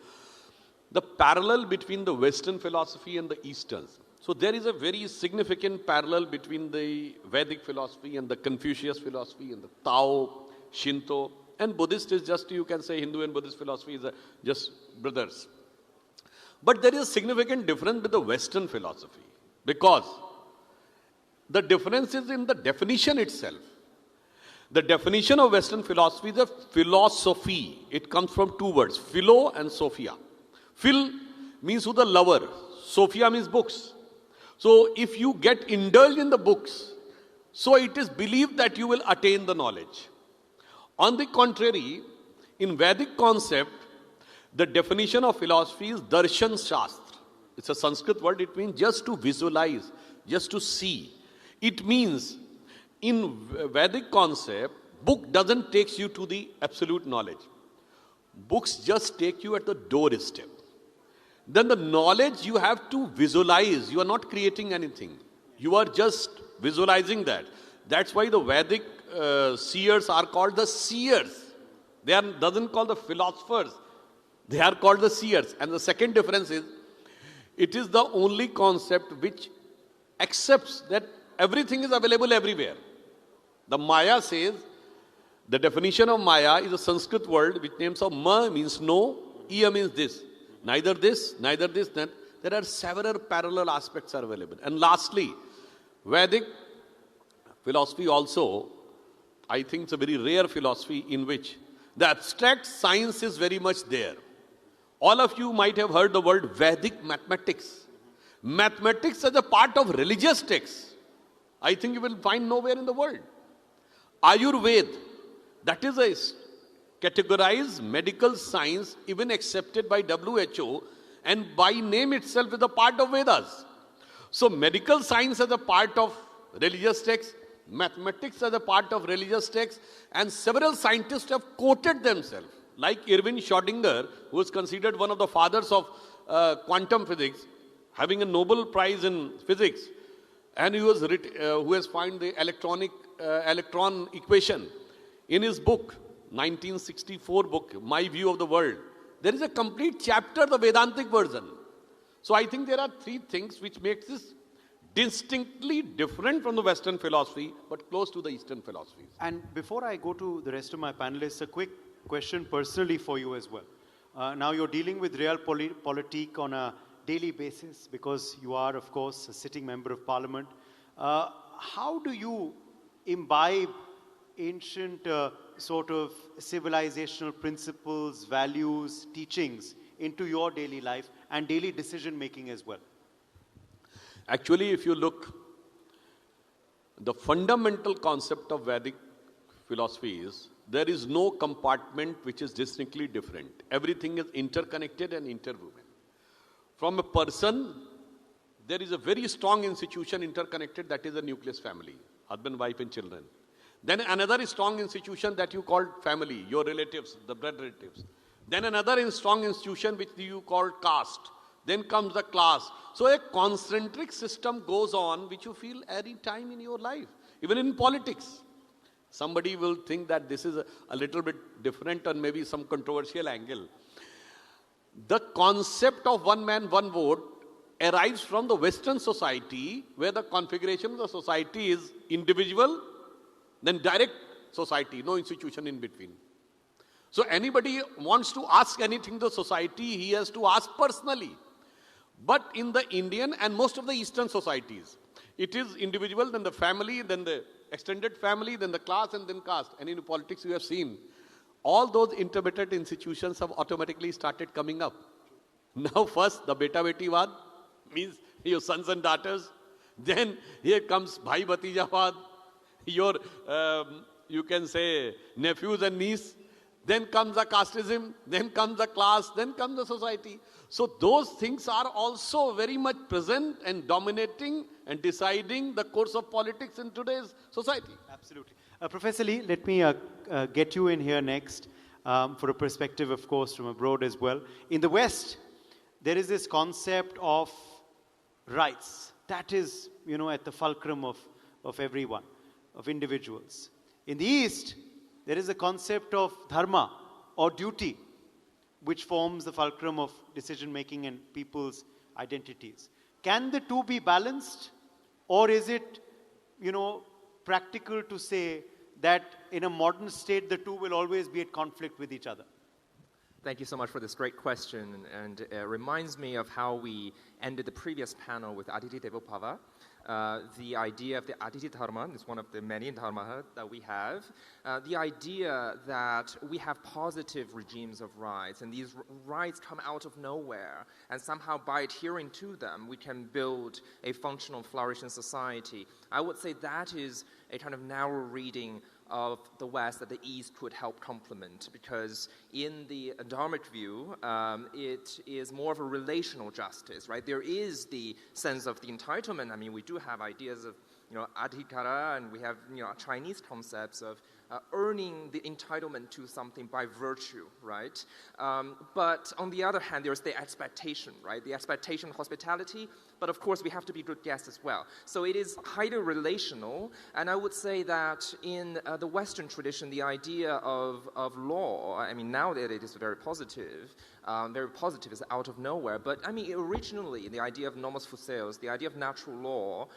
the parallel between the Western philosophy and the Eastern. So there is a very significant parallel between the Vedic philosophy and the Confucius philosophy and the Tao, Shinto, and Buddhist is just, you can say Hindu and Buddhist philosophy is just brothers. But there is a significant difference with the Western philosophy because the difference is in the definition itself. The definition of Western philosophy is a philosophy. It comes from 2 words, philo and sophia. Phil means who the lover. Sophia means books. So if you get indulged in the books, so it is believed that you will attain the knowledge. On the contrary, in Vedic concept, the definition of philosophy is darshan shastra. It's a Sanskrit word. It means just to visualize, just to see. It means in Vedic concept, book doesn't take you to the absolute knowledge. Books just take you at the doorstep. Then the knowledge you have to visualize. You are not creating anything. You are just visualizing that. That's why the Vedic seers are called the seers. They are doesn't call the philosophers. They are called the seers. And the second difference is, it is the only concept which accepts that everything is available everywhere. The Maya says, the definition of Maya is a Sanskrit word which names of Ma means no, Iya means this. Neither this, that. There are several parallel aspects are available. And lastly, Vedic philosophy also, I think it's a very rare philosophy in which the abstract science is very much there. All of you might have heard the word Vedic mathematics. Mathematics as a part of religious texts, I think you will find nowhere in the world. Ayurveda, that is a categorized medical science even accepted by WHO and by name itself is a part of Vedas. So medical science as a part of religious texts, mathematics as a part of religious texts, and several scientists have quoted themselves, like Erwin Schrödinger, who is considered one of the fathers of quantum physics, having a Nobel Prize in physics, and who has found the electron equation. In his book, 1964 book, My View of the World, there is a complete chapter, the Vedantic version. So I think there are three things which makes this distinctly different from the Western philosophy, but close to the Eastern philosophies. And before I go to the rest of my panelists, a quick question personally for you as well. Now you're dealing with realpolitik on a daily basis because you are, of course, a sitting member of parliament. How do you imbibe ancient sort of civilizational principles, values, teachings into your daily life and daily decision making as well? Actually, if you look, the fundamental concept of Vedic philosophy is there is no compartment which is distinctly different. Everything is interconnected and interwoven. From a person, there is a very strong institution interconnected, that is the nucleus family, husband, wife and children. Then another strong institution that you call family, your relatives, the blood relatives. Then another strong institution which you call caste. Then comes the class. So a concentric system goes on which you feel every time in your life, even in politics. Somebody will think that this is a little bit different or maybe some controversial angle. The concept of one man, one vote arrives from the Western society, where the configuration of the society is individual, then direct society, no institution in between. So anybody wants to ask anything to society, he has to ask personally. But in the Indian and most of the Eastern societies, it is individual, then the family, then the extended family, then the class, and then caste. And in politics, you have seen all those intermittent institutions have automatically started coming up. Now first, the beta-beti-vad, means your sons and daughters. Then here comes bhai-bhatijavad, your, you can say, nephews and niece. Then comes the casteism, then comes the class, then comes the society. So those things are also very much present and dominating and deciding the course of politics in today's society. Absolutely. Professor Lee, let me get you in here next for a perspective, of course, from abroad as well. In the West, there is this concept of rights. That is, you know, at the fulcrum of everyone, of individuals. In the East, there is a concept of dharma or duty, which forms the fulcrum of decision-making and people's identities. Can the two be balanced? Or is it, you know, practical to say that in a modern state, the two will always be at conflict with each other? Thank you so much for this great question. And it reminds me of how we ended the previous panel with Aditi Devopava. The idea of the Aditi Dharma is one of the many dharma that we have. The idea that we have positive regimes of rights, and these rights come out of nowhere, and somehow by adhering to them, we can build a functional, flourishing society. I would say that is a kind of narrow reading of the West that the East could help complement, because in the Dharmic view, it is more of a relational justice, right? There is the sense of the entitlement. I mean, we do have ideas of, you know, adhikara, and we have, you know, Chinese concepts of earning the entitlement to something by virtue, right? But on the other hand, there's the expectation, right? The expectation of hospitality, but of course we have to be good guests as well. So it is highly relational, and I would say that in the Western tradition, the idea of law, I mean, now that it is very positive is out of nowhere, but I mean, originally, the idea of nomos physeos, the idea of natural law,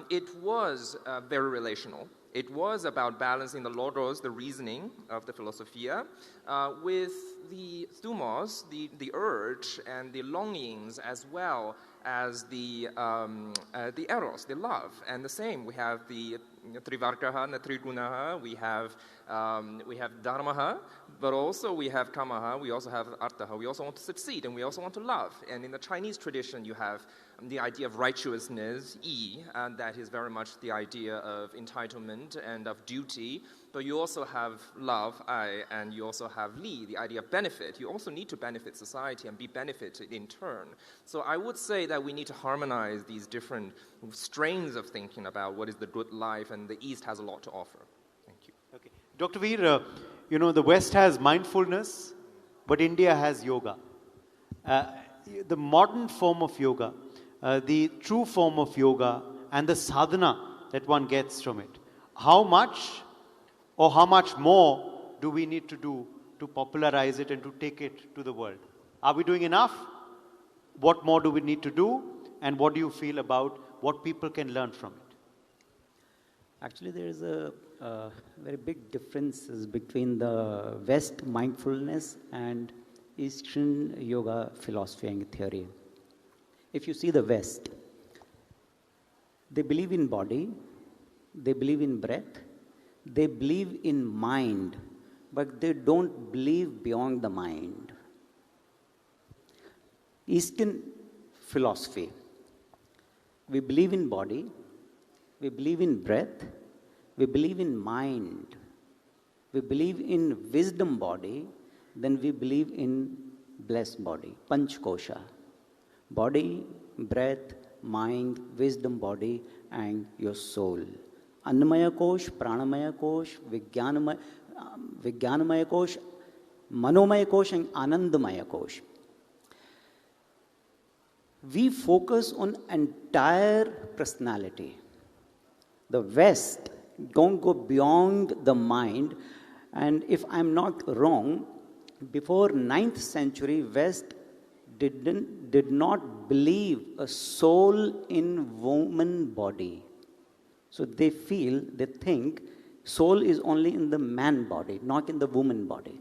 it was very relational. It was about balancing the logos, the reasoning of the philosophia, with the thumos, the urge and the longings, as well as the eros, the love. And the same, we have the trivarkaha and the trigunaha, we have dharmaha, but also we have kamaha, we also have arthaha, we also want to succeed, and we also want to love. And in the Chinese tradition, you have the idea of righteousness, yi, and that is very much the idea of entitlement and of duty. But you also have love, I, and you also have li, the idea of benefit. You also need to benefit society and be benefited in turn. So I would say that we need to harmonize these different strains of thinking about what is the good life, and the East has a lot to offer. Thank you. Okay. Dr. Veer, you know, the West has mindfulness, but India has yoga. The modern form of yoga, the true form of yoga, and the sadhana that one gets from it. How much or how much more do we need to do to popularize it and to take it to the world? Are we doing enough? What more do we need to do? And what do you feel about what people can learn from it? Actually, there is a very big differences between the West mindfulness and Eastern yoga philosophy and theory. If you see the West, they believe in body, they believe in breath, they believe in mind, but they don't believe beyond the mind. Eastern philosophy, we believe in body, we believe in breath, we believe in mind, we believe in wisdom body, then we believe in blessed body, Panch Kosha. Body, breath, mind, wisdom body, and your soul. Annamaya Kosh, Pranamaya Kosh, Vijnanamaya Kosh, Manomaya Kosh, and Anandamaya Kosh. We focus on entire personality. The West don't go beyond the mind, and if I'm not wrong, before 9th century, West did not believe a soul in woman body. So they think soul is only in the man body, not in the woman body.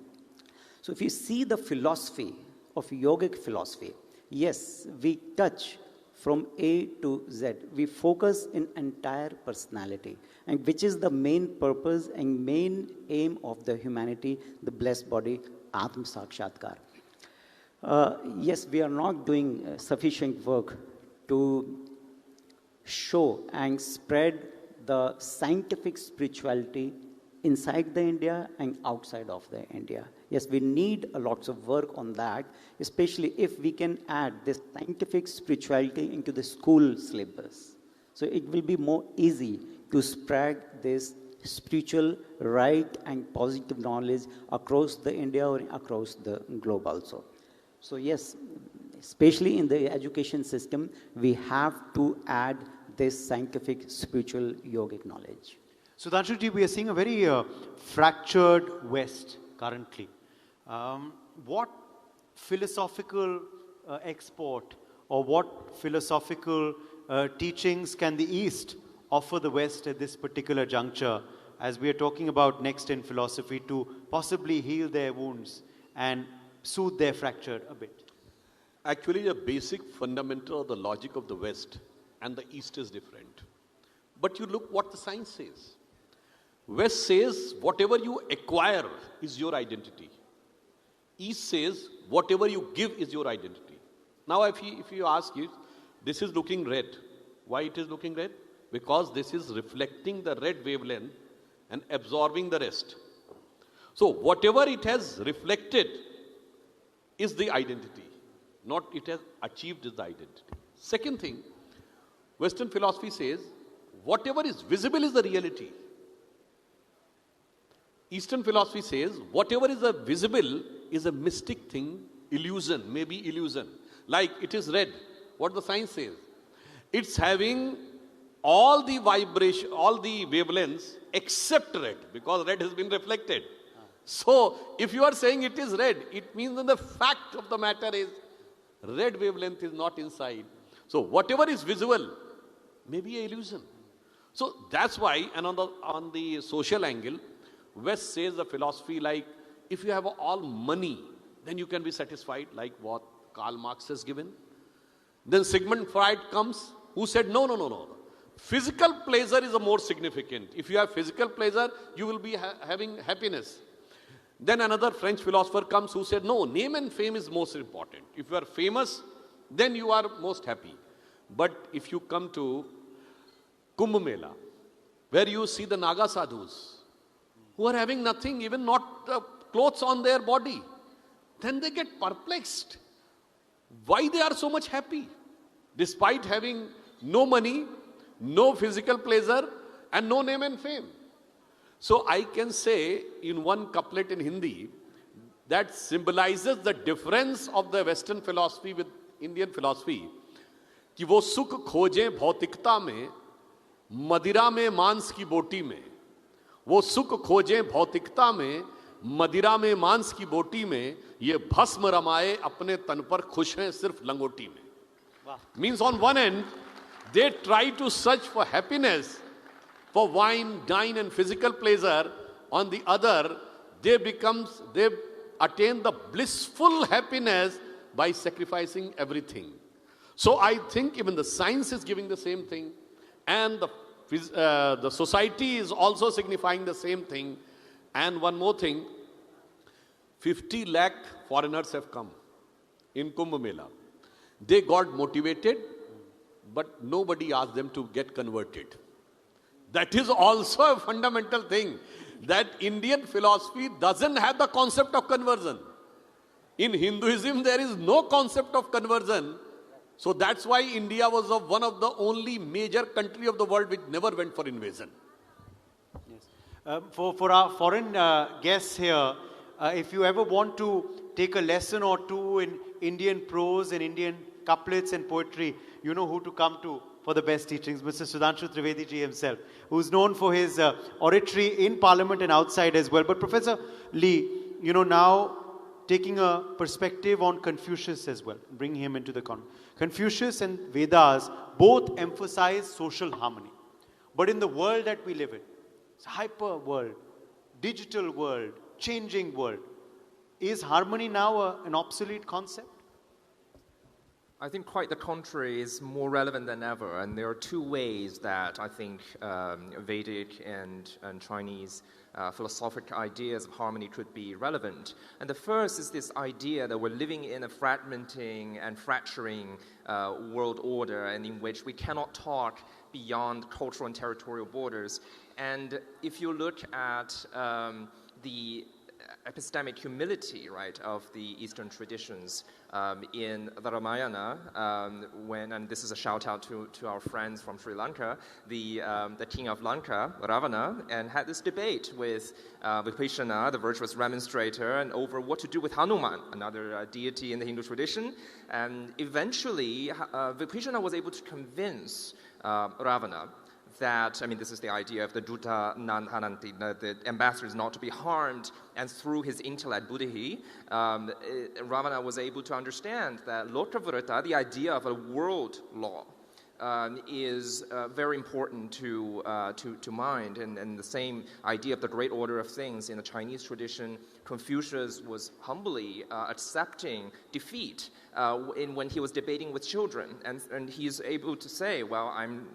So if you see the philosophy of yogic philosophy, yes, we touch from A to Z. We focus in entire personality, and which is the main purpose and main aim of the humanity, the blessed body, Atma Sakshatkar. Yes, we are not doing sufficient work to show and spread the scientific spirituality inside the India and outside of the India. Yes, we need a lots of work on that, especially if we can add this scientific spirituality into the school syllabus. So it will be more easy to spread this spiritual right and positive knowledge across the India or across the globe also. So yes, especially in the education system, we have to add this scientific, spiritual, yogic knowledge. So Dhanshuji, we are seeing a very fractured West currently. What philosophical export or what philosophical teachings can the East offer the West at this particular juncture, as we are talking about next in philosophy, to possibly heal their wounds and soothe their fracture a bit? Actually, the basic fundamental of the logic of the West and the East is different. But you look what the science says. West says whatever you acquire is your identity. East says whatever you give is your identity. Now if you ask if this is looking red, why it is looking red? Because this is reflecting the red wavelength and absorbing the rest. So whatever it has reflected is the identity, not it has achieved is the identity. Second thing, Western philosophy says whatever is visible is the reality. Eastern philosophy says whatever is visible is a mystic thing, illusion, maybe illusion. Like it is red, what the science says. It's having all the vibration, all the wavelengths except red, because red has been reflected. So if you are saying it is red, it means that the fact of the matter is red wavelength is not inside. So whatever is visible may be an illusion. So that's why, and on the social angle, West says the philosophy like, if you have all money, then you can be satisfied, like what Karl Marx has given. Then Sigmund Freud comes, who said, no. Physical pleasure is a more significant. If you have physical pleasure, you will be having happiness. Then another French philosopher comes who said, no, name and fame is most important. If you are famous, then you are most happy. But if you come to Kumbh Mela, where you see the Naga sadhus, who are having nothing, even not clothes on their body, then they get perplexed. Why they are so much happy, despite having no money, no physical pleasure, and no name and fame. So I can say in one couplet in Hindi that symbolizes the difference of the Western philosophy with Indian philosophy, कि वो सुख खोजें भौतिकता में, मदिरा में मांस की बोटी में. वो सुख खोजें भौतिकता में, मदिरा में मांस की बोटी में, ये भस्म रमाए अपने तन पर खुश हैं सिर्फ लंगोटी में. Means on one end, they try to search for happiness, for wine, dine and physical pleasure. On the other, they attain the blissful happiness by sacrificing everything. So I think even the science is giving the same thing, and the society is also signifying the same thing. And one more thing, 50 lakh foreigners have come in Kumbh Mela. They got motivated, but nobody asked them to get converted. That is also a fundamental thing, that Indian philosophy doesn't have the concept of conversion. In Hinduism, there is no concept of conversion. So that's why India was one of the only major country of the world which never went for invasion. Yes. For our foreign guests here, if you ever want to take a lesson or two in Indian prose and Indian couplets and poetry, you know who to come to for the best teachings, Mr. Sudhanshu Trivedi ji himself, who's known for his oratory in Parliament and outside as well. But Professor Lee, you know, now taking a perspective on Confucius as well, bringing him into the conversation. Confucius and Vedas both emphasize social harmony. But in the world that we live in, it's a hyper world, digital world, changing world, is harmony now an obsolete concept? I think quite the contrary is more relevant than ever. And there are two ways that I think Vedic and Chinese philosophic ideas of harmony could be relevant. And the first is this idea that we're living in a fragmenting and fracturing world order, and in which we cannot talk beyond cultural and territorial borders. And if you look at the epistemic humility, right, of the Eastern traditions in the Ramayana, and this is a shout out to our friends from Sri Lanka, the king of Lanka, Ravana, and had this debate with Vibhishana, the virtuous remonstrator, and over what to do with Hanuman, another deity in the Hindu tradition. And eventually, Vibhishana was able to convince Ravana that, I mean, this is the idea of the Duta Nan Hananti, the ambassador is not to be harmed, and through his intellect, buddhi, Ravana was able to understand that Lokavrata, the idea of a world law, is very important to mind, and the same idea of the great order of things in the Chinese tradition. Confucius was humbly accepting defeat when he was debating with children, and he's able to say, well, I'm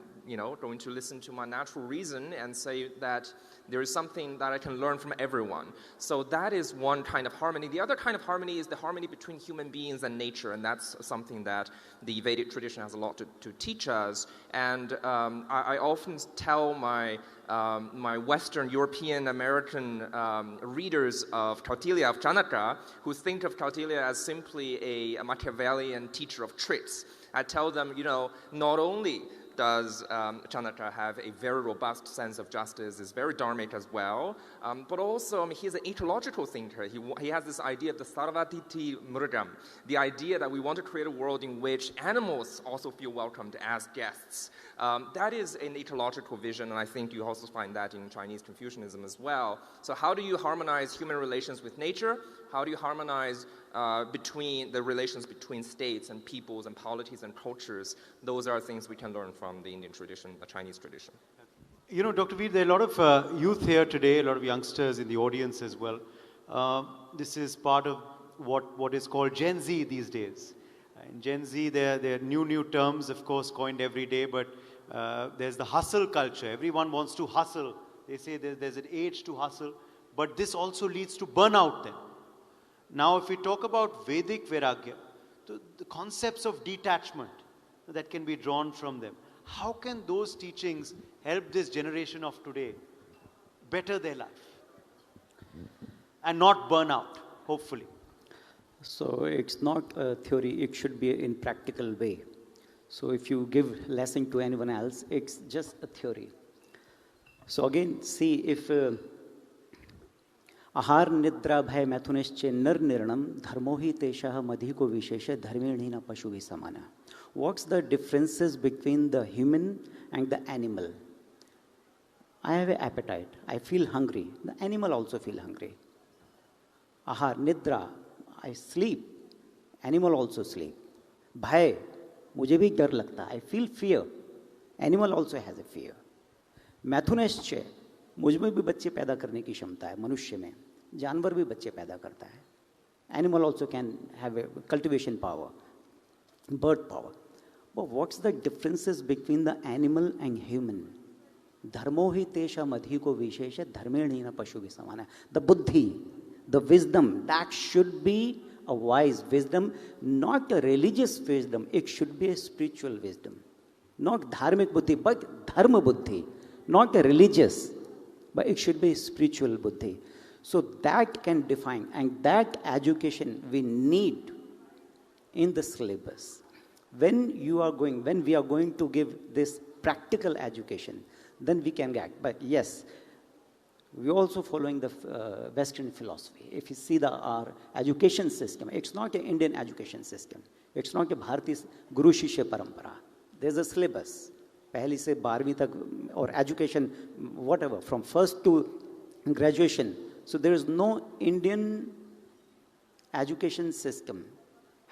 going to listen to my natural reason and say that there is something that I can learn from everyone. So that is one kind of harmony. The other kind of harmony is the harmony between human beings and nature, and that's something that the Vedic tradition has a lot to teach us. And I often tell my Western European American readers of Kautilya, of Chanakya, who think of Kautilya as simply a Machiavellian teacher of tricks. I tell them, not only does Chanakya have a very robust sense of justice, is very dharmic as well, but also he's an ecological thinker. He has this idea of the sarvatiti mrigam, the idea that we want to create a world in which animals also feel welcomed as guests. That is an ecological vision, and I think you also find that in Chinese Confucianism as well. So how do you harmonize human relations with nature? How do you harmonize between the relations between states and peoples and polities and cultures? Those are things we can learn from the Indian tradition, the Chinese tradition. Dr. Veer, there are a lot of youth here today, a lot of youngsters in the audience as well. This is part of what is called Gen Z these days. In Gen Z, there are new terms, of course, coined every day, but there's the hustle culture. Everyone wants to hustle. They say there's an age to hustle, but this also leads to burnout then. Now, if we talk about Vedic Vairagya, the concepts of detachment, that can be drawn from them. How can those teachings help this generation of today better their life and not burn out, hopefully? So it's not a theory, it should be in practical way. So if you give lesson to anyone else, it's just a theory. So again, see if ahar nidra bhay maithunische nir nirnam dharmo hi tesha madhiko vishesha dharmenhina pashu visamana. What's the differences between the human and the animal? I have an appetite. I feel hungry. The animal also feel hungry. Ahar, nidra, I sleep. Animal also sleep. Bhay, मुझे भी डर लगता है. I feel fear. Animal also has a fear. मैथुनिश्चय, मुझ में भी बच्चे पैदा करने की क्षमता है मनुष्य में. जानवर भी बच्चे पैदा करता है. Animal also can have a cultivation power, birth power. But what's the differences between the animal and human? Dharmo hi tesha madhiko vishesha dharmenhina pashu visamana. The buddhi, the wisdom, that should be a wise wisdom, not a religious wisdom. It should be a spiritual wisdom. Not dharmic buddhi, but dharma buddhi. Not a religious, but it should be a spiritual buddhi. So that can define, and that education we need in the syllabus. When we are going to give this practical education, then we can get. But yes, we're also following the Western philosophy. If you see our education system, it's not an Indian education system. It's not a Bharatiya Guru Shishya Parampara. There's a syllabus. Pehli se 12वीं tak, or education, whatever, from first to graduation. So there is no Indian education system.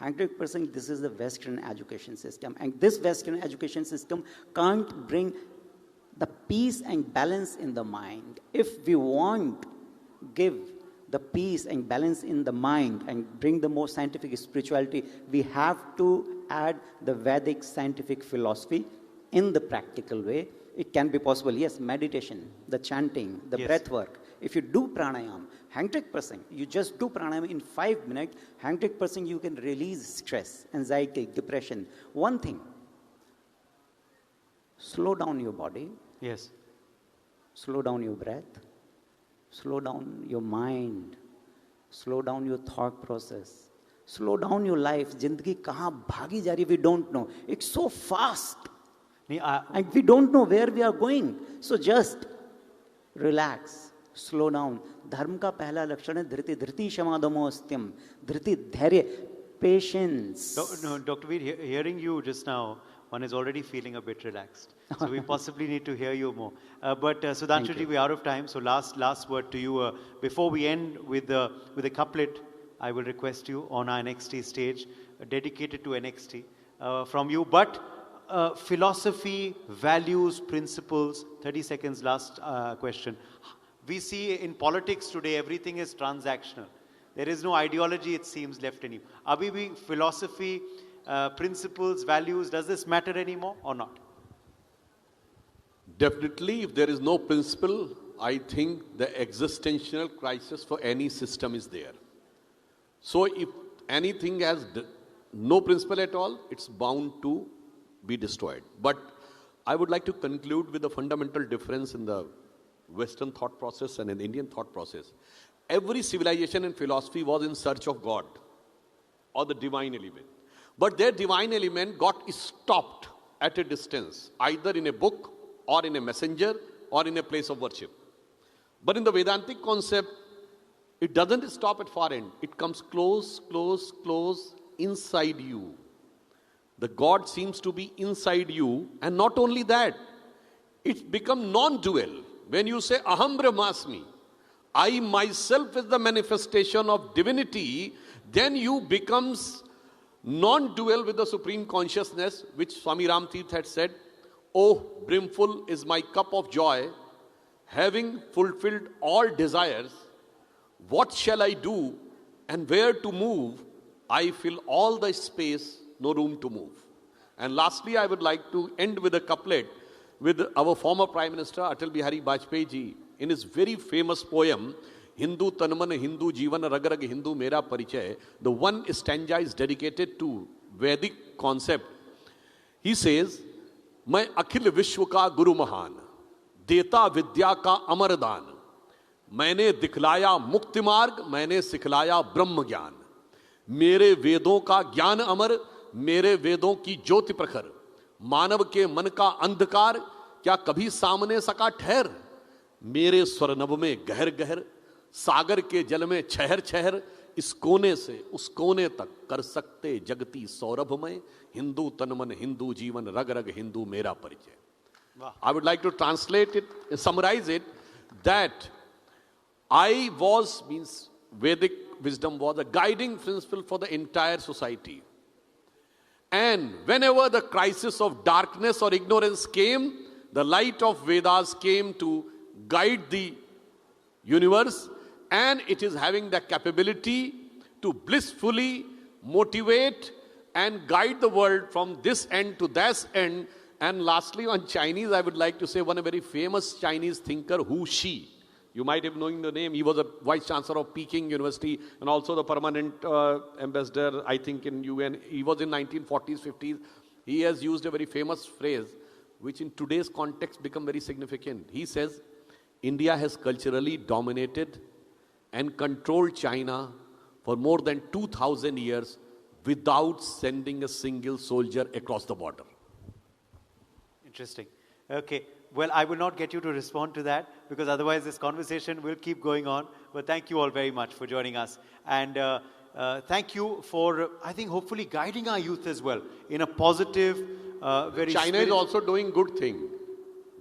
100% this is the Western education system. And this Western education system can't bring the peace and balance in the mind. If we want to give the peace and balance in the mind and bring the more scientific spirituality, we have to add the Vedic scientific philosophy in the practical way. It can be possible, yes, meditation, the chanting, the breath work. If you do pranayam, 100%, you just do pranayam in 5 minutes, 100% you can release stress, anxiety, depression. One thing, slow down your body. Yes. Slow down your breath. Slow down your mind. Slow down your thought process. Slow down your life. Zindagi kahan bhagi ja rahi, we don't know. It's so fast. And we don't know where we are going. So just relax. Slow down. Dharma ka pehla lakshan hai dhriti. Dhriti shamadamo astyam. Dhriti dhairya. Patience. No, Dr. Veer, hearing you just now, one is already feeling a bit relaxed. So we possibly need to hear you more. But Sudhanshu ji, we're out of time. So last word to you. Before we end with a couplet, I will request you on our NXT stage, dedicated to NXT, from you. But philosophy, values, principles, 30 seconds, last question. We see in politics today, everything is transactional. There is no ideology, it seems, left in you. Abhi bhi philosophy, principles, values, does this matter anymore or not? Definitely, if there is no principle, I think the existential crisis for any system is there. So if anything has no principle at all, it's bound to be destroyed. But I would like to conclude with a fundamental difference in the Western thought process and in the Indian thought process. Every civilization and philosophy was in search of God or the divine element. But their divine element got stopped at a distance, either in a book or in a messenger or in a place of worship. But in the Vedantic concept, it doesn't stop at far end. It comes close, close, close inside you. The God seems to be inside you, and not only that, it's become non-dual. When you say Aham Brahmasmi, I myself is the manifestation of divinity, then you becomes non-dual with the supreme consciousness, which Swami Ram Tirth had said, "Oh, brimful is my cup of joy, having fulfilled all desires, what shall I do and where to move? I fill all the space, no room to move." And lastly, I would like to end with a couplet with our former Prime Minister Atal Bihari Vajpayee ji in his very famous poem, Hindu Tanman, Hindu Jeevan, Rag Rag Hindu Mera Parichay. The one stanza is dedicated to Vedic concept. He says, मैं अखिल विश्व का गुरु महान, देता विद्या का अमर दान, मैंने दिखलाया मुक्ति मार्ग, मैंने सिखलाया ब्रह्म ज्ञान, मेरे वेदों का ज्ञान अमर, मेरे वेदों की ज्योति प्रखर, मानव के मन का अंधकार क्या कभी सामने सका ठहर, मेरे स्वरनभ में गहर गहर, सागर के जल में छहर छहर, इस कोने से उस कोने तक कर सकते जगती सौरभ में, हिंदू तन मन हिंदू जीवन रग रग हिंदू मेरा परिचय. I would like to translate it, summarize it, that I was, means Vedic wisdom was a guiding principle for the entire society. And whenever the crisis of darkness or ignorance came, the light of Vedas came to guide the universe, and it is having the capability to blissfully motivate and guide the world from this end to that end. And lastly, on Chinese, I would like to say one very famous Chinese thinker, Hu Shi. You might have known the name. He was a vice chancellor of Peking University and also the permanent ambassador, I think, in UN. He was in 1940s, 50s. He has used a very famous phrase, which in today's context become very significant. He says, India has culturally dominated and controlled China for more than 2,000 years without sending a single soldier across the border. Interesting. Okay. Well, I will not get you to respond to that because otherwise this conversation will keep going on. But thank you all very much for joining us. And thank you for, I think, hopefully guiding our youth as well in a positive, very China is also doing good thing.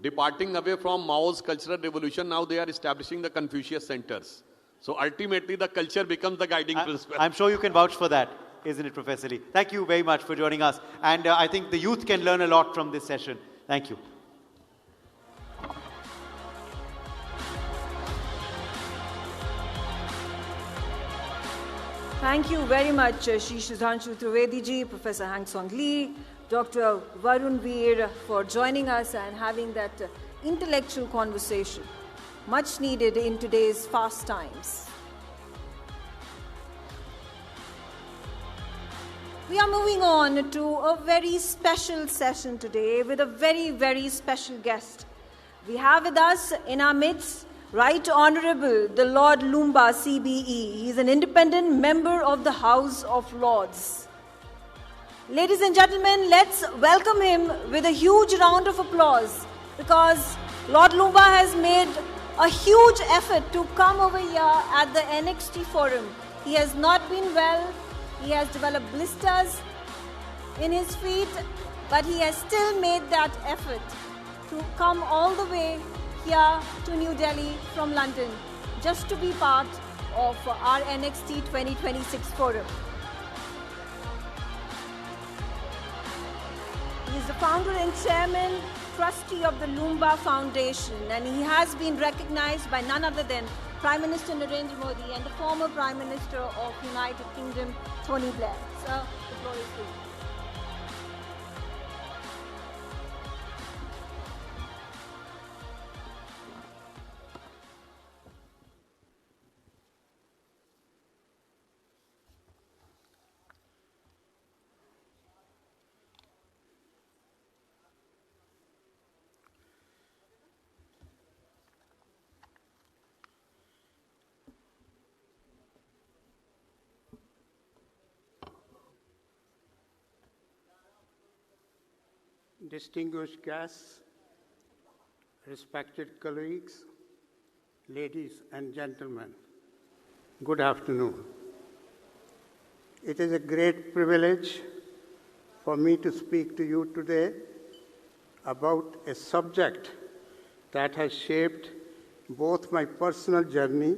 Departing away from Mao's cultural revolution, now they are establishing the Confucius centers. So ultimately the culture becomes the guiding principle. I'm sure you can vouch for that, isn't it, Professor Lee? Thank you very much for joining us. And I think the youth can learn a lot from this session. Thank you. Thank you very much, Shri Sudhanshu Trivedi ji, Professor Hang Song Lee, Dr. Varun Veer, for joining us and having that intellectual conversation, much needed in today's fast times. We are moving on to a very special session today with a very, very special guest. We have with us in our midst Right Honourable the Lord Lumba CBE. He is an independent member of the House of Lords. Ladies and gentlemen, let's welcome him with a huge round of applause because Lord Lumba has made a huge effort to come over here at the NXT Forum. He has not been well. He has developed blisters in his feet, but he has still made that effort to come all the way here to New Delhi from London just to be part of our NXT 2026 forum. He is the founder and chairman, trustee of the Lumba Foundation, and he has been recognized by none other than Prime Minister Narendra Modi and the former Prime Minister of United Kingdom, Tony Blair. Sir, the floor is yours. Distinguished guests, respected colleagues, ladies and gentlemen, good afternoon. It is a great privilege for me to speak to you today about a subject that has shaped both my personal journey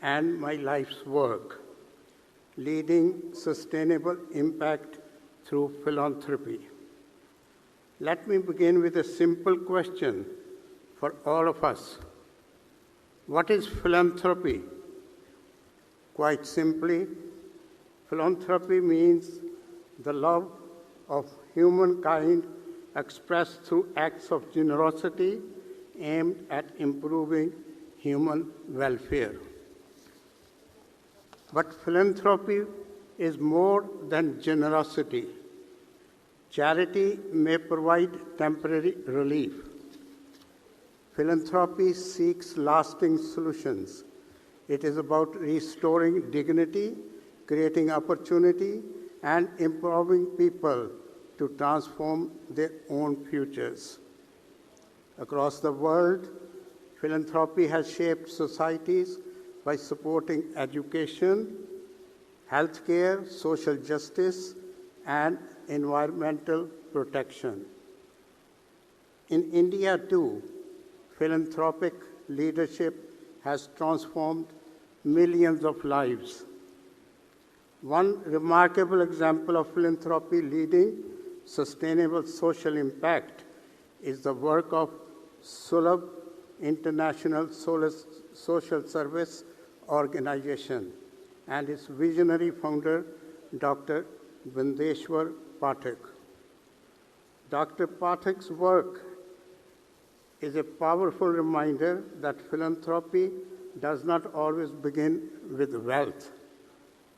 and my life's work, leading sustainable impact through philanthropy. Let me begin with a simple question for all of us. What is philanthropy? Quite simply, philanthropy means the love of humankind expressed through acts of generosity aimed at improving human welfare. But philanthropy is more than generosity. Charity may provide temporary relief. Philanthropy seeks lasting solutions. It is about restoring dignity, creating opportunity, and empowering people to transform their own futures. Across the world, philanthropy has shaped societies by supporting education, healthcare, social justice, and environmental protection. In India, too, philanthropic leadership has transformed millions of lives. One remarkable example of philanthropy leading sustainable social impact is the work of Sulabh International Social Service Organization and its visionary founder, Dr. Vindeshwar Pathak. Dr. Pathak's work is a powerful reminder that philanthropy does not always begin with wealth.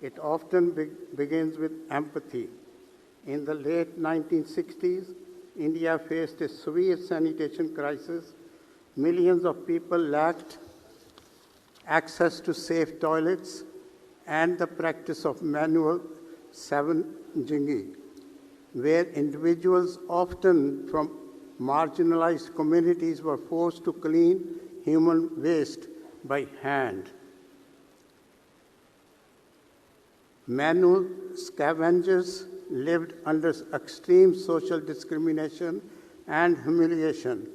It often begins with empathy. In the late 1960s, India faced a severe sanitation crisis. Millions of people lacked access to safe toilets and the practice of manual scavenging, where individuals, often from marginalized communities, were forced to clean human waste by hand. Manual scavengers lived under extreme social discrimination and humiliation.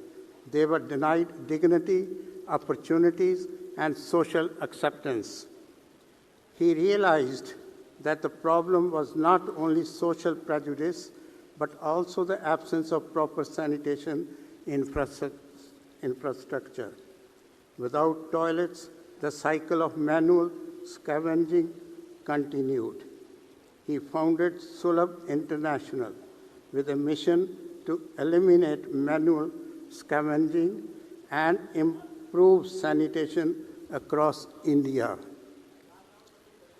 They were denied dignity, opportunities, and social acceptance. He realized that the problem was not only social prejudice, but also the absence of proper sanitation infrastructure. Without toilets, the cycle of manual scavenging continued. He founded Sulabh International with a mission to eliminate manual scavenging and improve sanitation across India.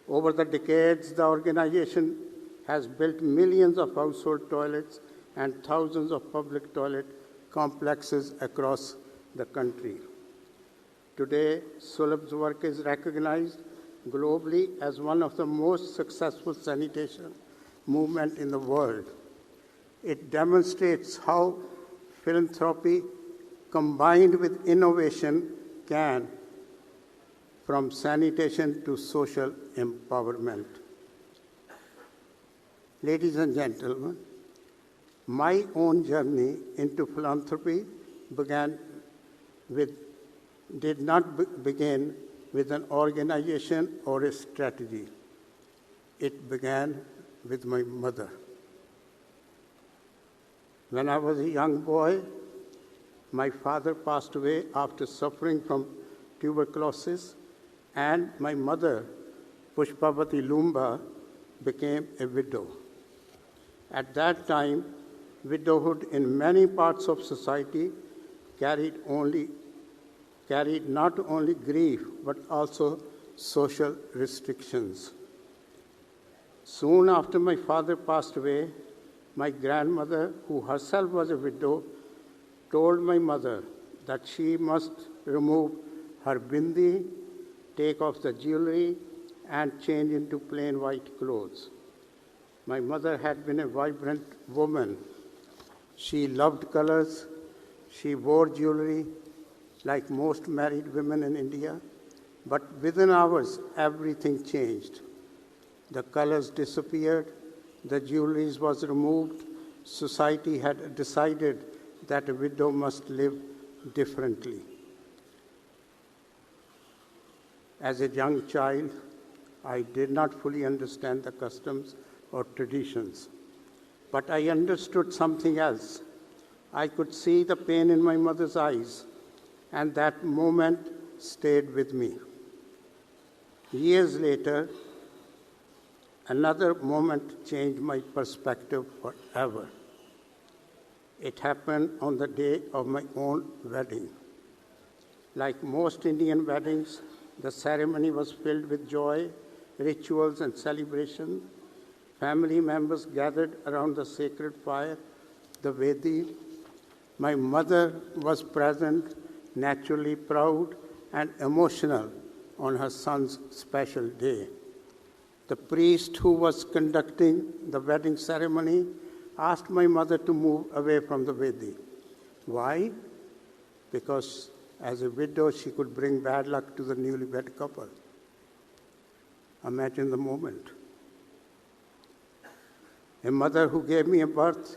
Over the decades, the organization has built millions of household toilets and thousands of public toilet complexes across the country. Today, Sulabh's work is recognized globally as one of the most successful sanitation movements in the world. It demonstrates how philanthropy combined with innovation can, from sanitation to social empowerment. Ladies and gentlemen, my own journey into philanthropy did not begin with an organization or a strategy. It began with my mother. When I was a young boy, my father passed away after suffering from tuberculosis, and my mother, Pushpavati Lumba, became a widow. At that time, widowhood in many parts of society carried not only grief, but also social restrictions. Soon after my father passed away, my grandmother, who herself was a widow, told my mother that she must remove her bindi, take off the jewelry, and change into plain white clothes. My mother had been a vibrant woman. She loved colors. She wore jewelry like most married women in India. But within hours, everything changed. The colors disappeared. The jewelry was removed. Society had decided that a widow must live differently. As a young child, I did not fully understand the customs or traditions. But I understood something else. I could see the pain in my mother's eyes, and that moment stayed with me. Years later, another moment changed my perspective forever. It happened on the day of my own wedding. Like most Indian weddings, the ceremony was filled with joy, rituals, and celebration. Family members gathered around the sacred fire, the Vedi. My mother was present, naturally proud and emotional on her son's special day. The priest who was conducting the wedding ceremony asked my mother to move away from the Vedi. Why? Because as a widow, she could bring bad luck to the newlywed couple. Imagine the moment. A mother who gave me a birth,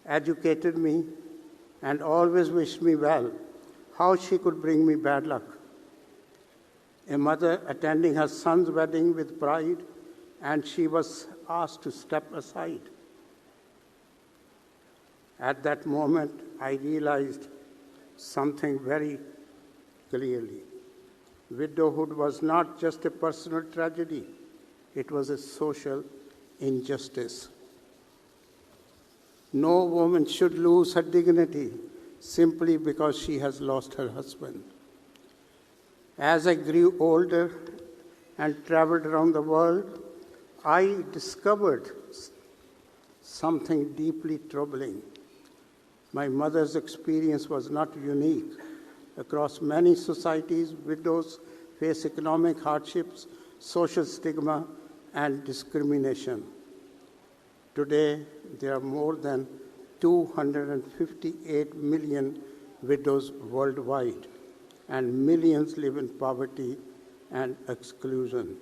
educated me, and always wished me well, how she could bring me bad luck. A mother attending her son's wedding with pride, and she was asked to step aside. At that moment, I realized something very clearly. Widowhood was not just a personal tragedy, it was a social injustice. No woman should lose her dignity simply because she has lost her husband. As I grew older and traveled around the world, I discovered something deeply troubling. My mother's experience was not unique. Across many societies, widows face economic hardships, social stigma, and discrimination. Today, there are more than 258 million widows worldwide, and millions live in poverty and exclusion.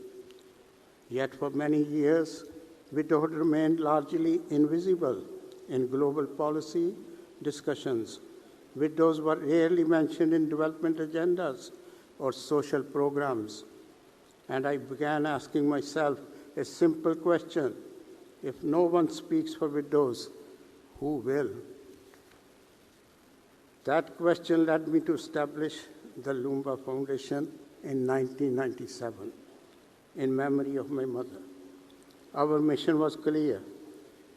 Yet for many years, widowhood remained largely invisible in global policy discussions. Widows were rarely mentioned in development agendas or social programs. And I began asking myself a simple question: if no one speaks for widows, who will? That question led me to establish the Lumba Foundation in 1997 in memory of my mother. Our mission was clear: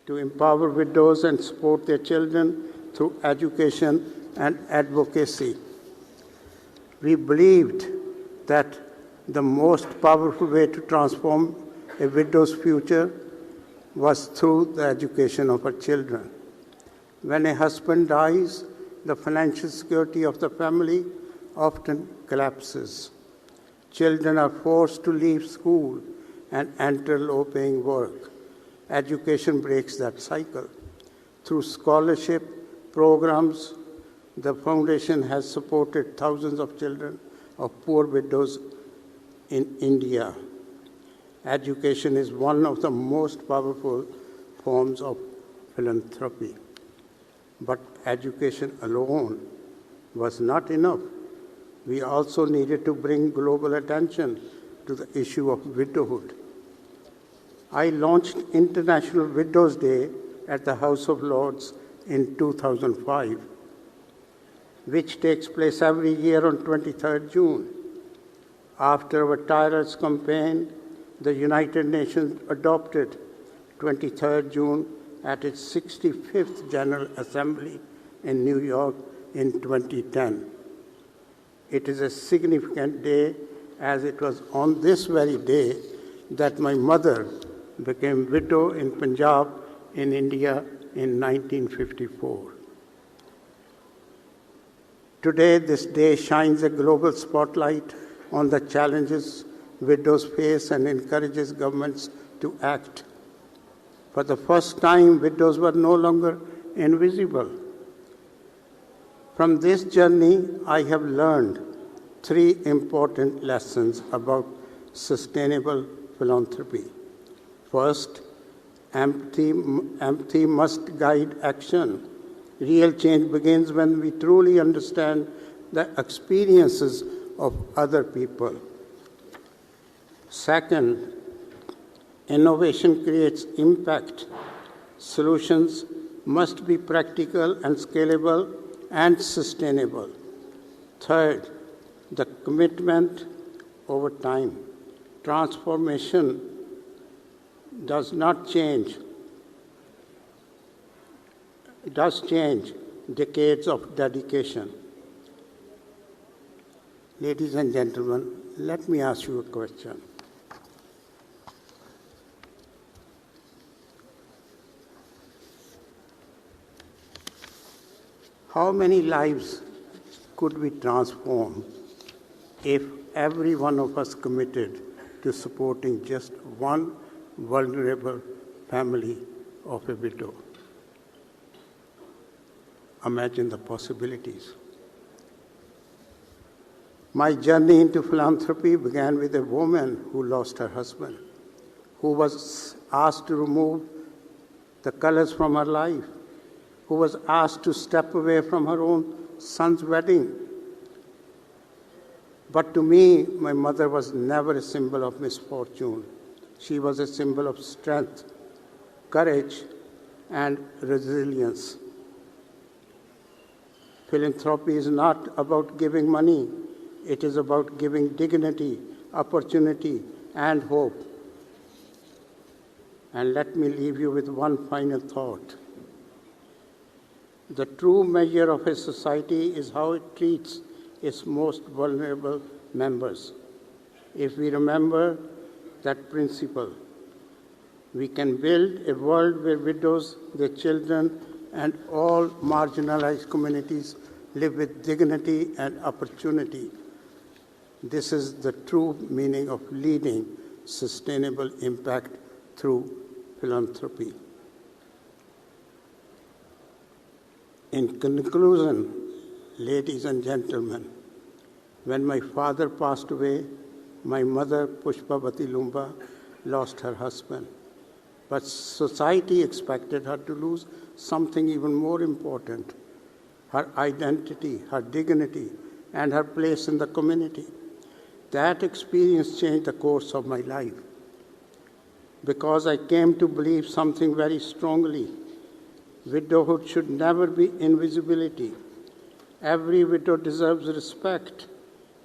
to empower widows and support their children through education and advocacy. We believed that the most powerful way to transform a widow's future was through the education of her children. When a husband dies, the financial security of the family often collapses. Children are forced to leave school and enter low-paying work. Education breaks that cycle. Through scholarship programs, the foundation has supported thousands of children of poor widows in India. Education is one of the most powerful forms of philanthropy. But education alone was not enough. We also needed to bring global attention to the issue of widowhood. I launched International Widows' Day at the House of Lords in 2005, which takes place every year on 23rd June. After our tireless campaign, the United Nations adopted 23rd June at its 65th General Assembly in New York in 2010. It is a significant day, as it was on this very day that my mother became widow in Punjab in India in 1954. Today, this day shines a global spotlight on the challenges widows face and encourages governments to act. For the first time, widows were no longer invisible. From this journey, I have learned 3 important lessons about sustainable philanthropy. First, empathy must guide action. Real change begins when we truly understand the experiences of other people. Second, innovation creates impact. Solutions must be practical and scalable and sustainable. Third, the commitment over time. Transformation does change decades of dedication. Ladies and gentlemen, let me ask you a question. How many lives could we transform if every one of us committed to supporting just one vulnerable family of a widow? Imagine the possibilities. My journey into philanthropy began with a woman who lost her husband, who was asked to remove the colors from her life, who was asked to step away from her own son's wedding. But to me, my mother was never a symbol of misfortune. She was a symbol of strength, courage, and resilience. Philanthropy is not about giving money. It is about giving dignity, opportunity, and hope. And let me leave you with one final thought. The true measure of a society is how it treats its most vulnerable members. If we remember that principle, we can build a world where widows, their children, and all marginalized communities live with dignity and opportunity. This is the true meaning of leading sustainable impact through philanthropy. In conclusion, ladies and gentlemen, when my father passed away, my mother, Pushpavati Lumba, lost her husband. But society expected her to lose something even more important, her identity, her dignity, and her place in the community. That experience changed the course of my life, because I came to believe something very strongly. Widowhood should never be invisibility. Every widow deserves respect.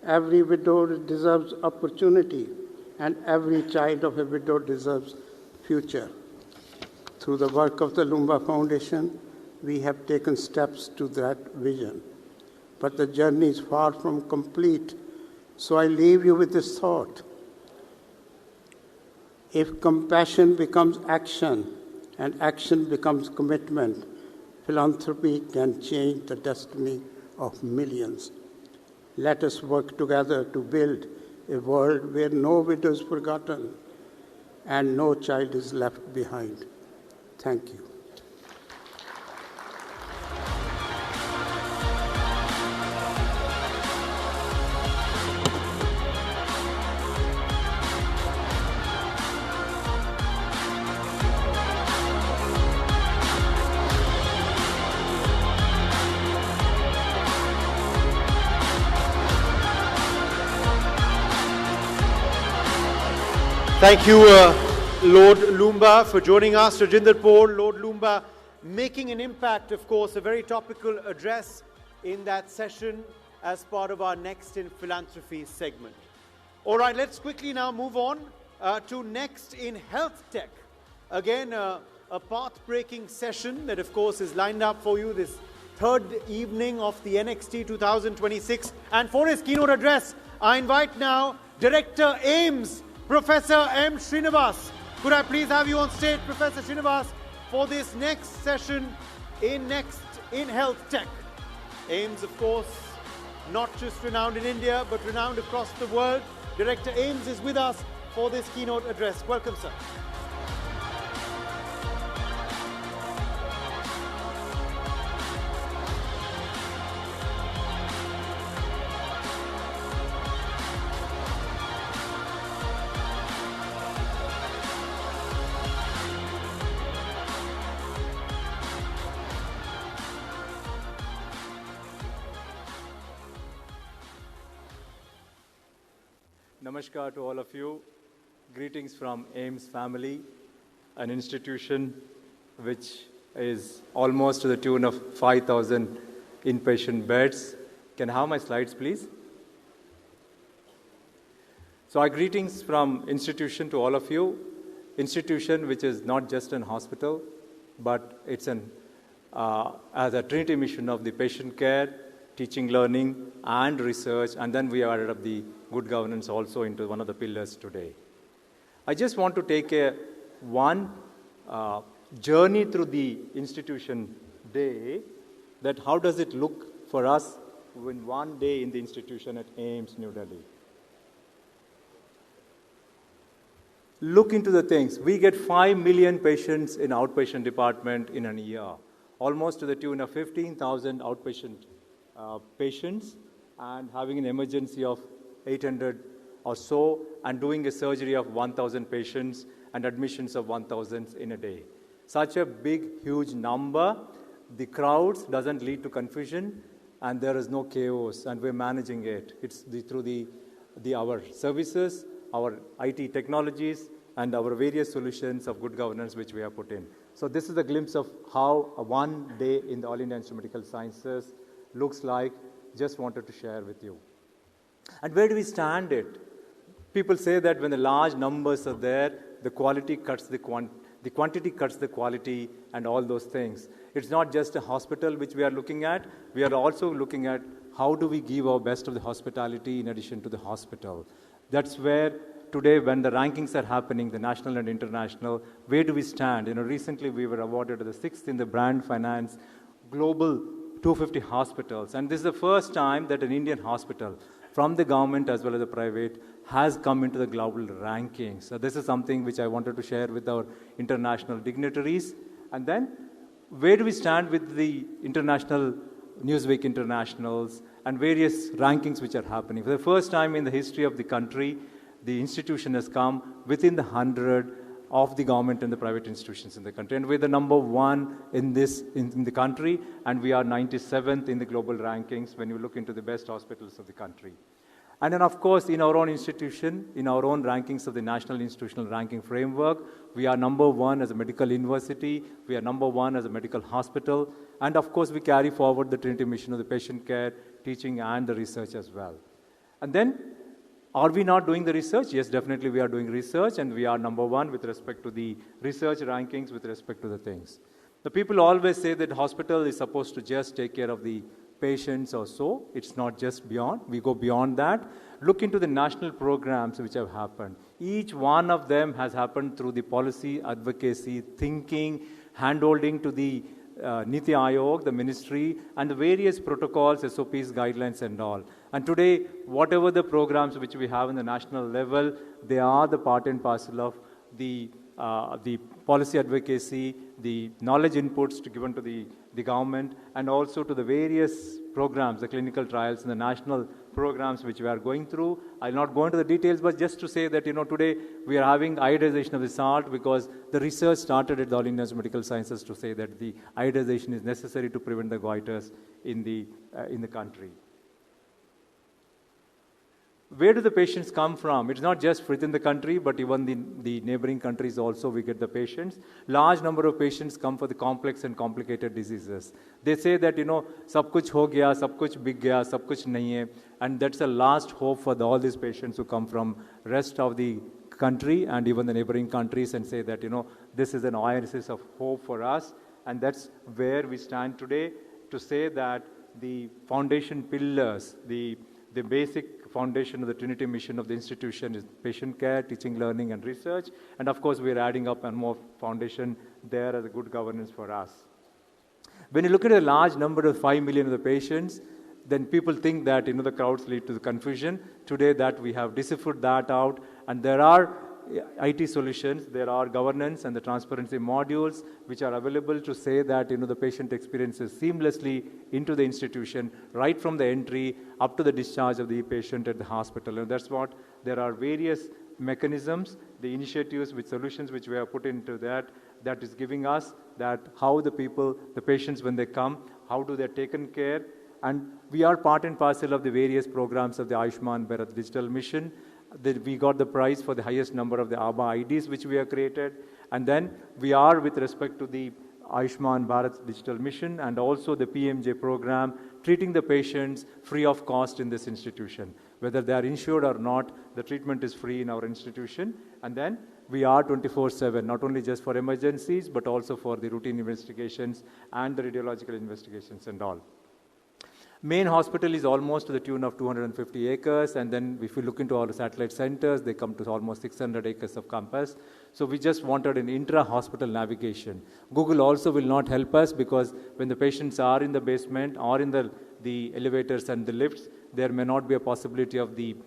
Every widow deserves opportunity. And every child of a widow deserves future. Through the work of the Lumba Foundation, we have taken steps to that vision. But the journey is far from complete. So I leave you with this thought. If compassion becomes action and action becomes commitment, philanthropy can change the destiny of millions. Let us work together to build a world where no widow is forgotten and no child is left behind. Thank you. Thank you, Lord Lumba, for joining us. Rajinder Paul, Lord Lumba, making an impact, of course, a very topical address in that session as part of our Next in Philanthropy segment. All right, let's quickly now move on to Next in Health Tech. Again, a path-breaking session that, of course, is lined up for you this third evening of the NXT 2026. And for his keynote address, I invite now Director AIMS, Professor M. Srinivas. Could I please have you on stage, Professor Srinivas, for this next session in Next in Health Tech. AIMS, of course, not just renowned in India, but renowned across the world. Director AIMS is with us for this keynote address. Welcome, sir. Namaskar to all of you. Greetings from AIMS family, an institution which is almost to the tune of 5,000 inpatient beds. Can I have my slides, please? So our greetings from institution to all of you. Institution which is not just an hospital, but it's an as a trinity mission of the patient care, teaching, learning, and research, and then we have added up the good governance also into one of the pillars today. I just want to take one journey through the institution day that how does it look for us in one day in the institution at AIIMS, New Delhi. Look into the things. We get 5 million patients in outpatient department in a year, almost to the tune of 15,000 outpatient patients, and having an emergency of 800 or so, and doing a surgery of 1,000 patients and admissions of 1,000 in a day. Such a big, huge number. The crowds doesn't lead to confusion, and there is no chaos, and we're managing it. It's through our services, our IT technologies, and our various solutions of good governance which we have put in. So this is a glimpse of how a one day in the All India Institute of Medical Sciences looks like. Just wanted to share with you. And where do we stand it? People say that when the large numbers are there, the quality cuts the quantity cuts the quality, and all those things. It's not just a hospital which we are looking at. We are also looking at how do we give our best of the hospitality in addition to the hospital. That's where today, when the rankings are happening, the national and international, where do we stand? Recently we were awarded the 6th in the Brand Finance Global 250 Hospitals. And this is the first time that an Indian hospital, from the government as well as the private, has come into the global rankings. So this is something which I wanted to share with our international dignitaries. And then, where do we stand with the international NewsWeek Internationals and various rankings which are happening? For the first time in the history of the country, the institution has come within the 100 of the government and the private institutions in the country. And we're the number 1 in the country, and we are 97th in the global rankings when you look into the best hospitals of the country. And then, of course, in our own institution, in our own rankings of the National Institutional Ranking Framework, we are number 1 as a medical university, we are number 1 as a medical hospital, and of course, we carry forward the Trinity mission of the patient care, teaching, and the research as well. And then, are we not doing the research? Yes, definitely we are doing research, and we are number 1 with respect to the research rankings, with respect to the things. The people always say that hospital is supposed to just take care of the patients or so. It's not just beyond. We go beyond that. Look into the national programs which have happened. Each one of them has happened through the policy, advocacy, thinking, handholding to the Niti Aayog, the ministry, and the various protocols, SOPs, guidelines, and all. And today, whatever the programs which we have in the national level, they are the part and parcel of the policy advocacy, the knowledge inputs given to the government, and also to the various programs, the clinical trials and the national programs which we are going through. I'll not go into the details, but just to say that, today we are having iodization of the salt because the research started at the All India Institute of Medical Sciences to say that the iodization is necessary to prevent the goiters in the country. Where do the patients come from? It's not just within the country, but even the neighboring countries also we get the patients. Large number of patients come for the complex and complicated diseases. They say that, sab kuch ho gaya, sab kuch big gaya, sab kuch nahi hai. And that's the last hope for all these patients who come from rest of the country and even the neighboring countries and say that, this is an oasis of hope for us. And that's where we stand today to say that the foundation pillars, the basic foundation of the Trinity mission of the institution is patient care, teaching, learning, and research. And of course, we're adding up one more foundation there as a good governance for us. When you look at a large number of 5 million of the patients, then people think that, the crowds lead to the confusion. Today that we have deciphered that out, and there are IT solutions, there are governance and the transparency modules which are available to say that the patient experiences seamlessly into the institution right from the entry up to the discharge of the patient at the hospital. And that's what there are various mechanisms, the initiatives with solutions which we have put into that is giving us that how the patients when they come, how do they taken care. And we are part and parcel of the various programs of the Ayushman Bharat Digital Mission. We got the prize for the highest number of the ABBA IDs which we have created. And then we are with respect to the Ayushman Bharat Digital Mission and also the PMJ program, treating the patients free of cost in this institution. Whether they are insured or not, the treatment is free in our institution. And then we are 24/7, not only just for emergencies, but also for the routine investigations and the radiological investigations and all. Main hospital is almost to the tune of 250 acres, and then if you look into all the satellite centers, they come to almost 600 acres of campus. So we just wanted an intra-hospital navigation. Google also will not help us because when the patients are in the basement or in the elevators and the lifts, there may not be a possibility of the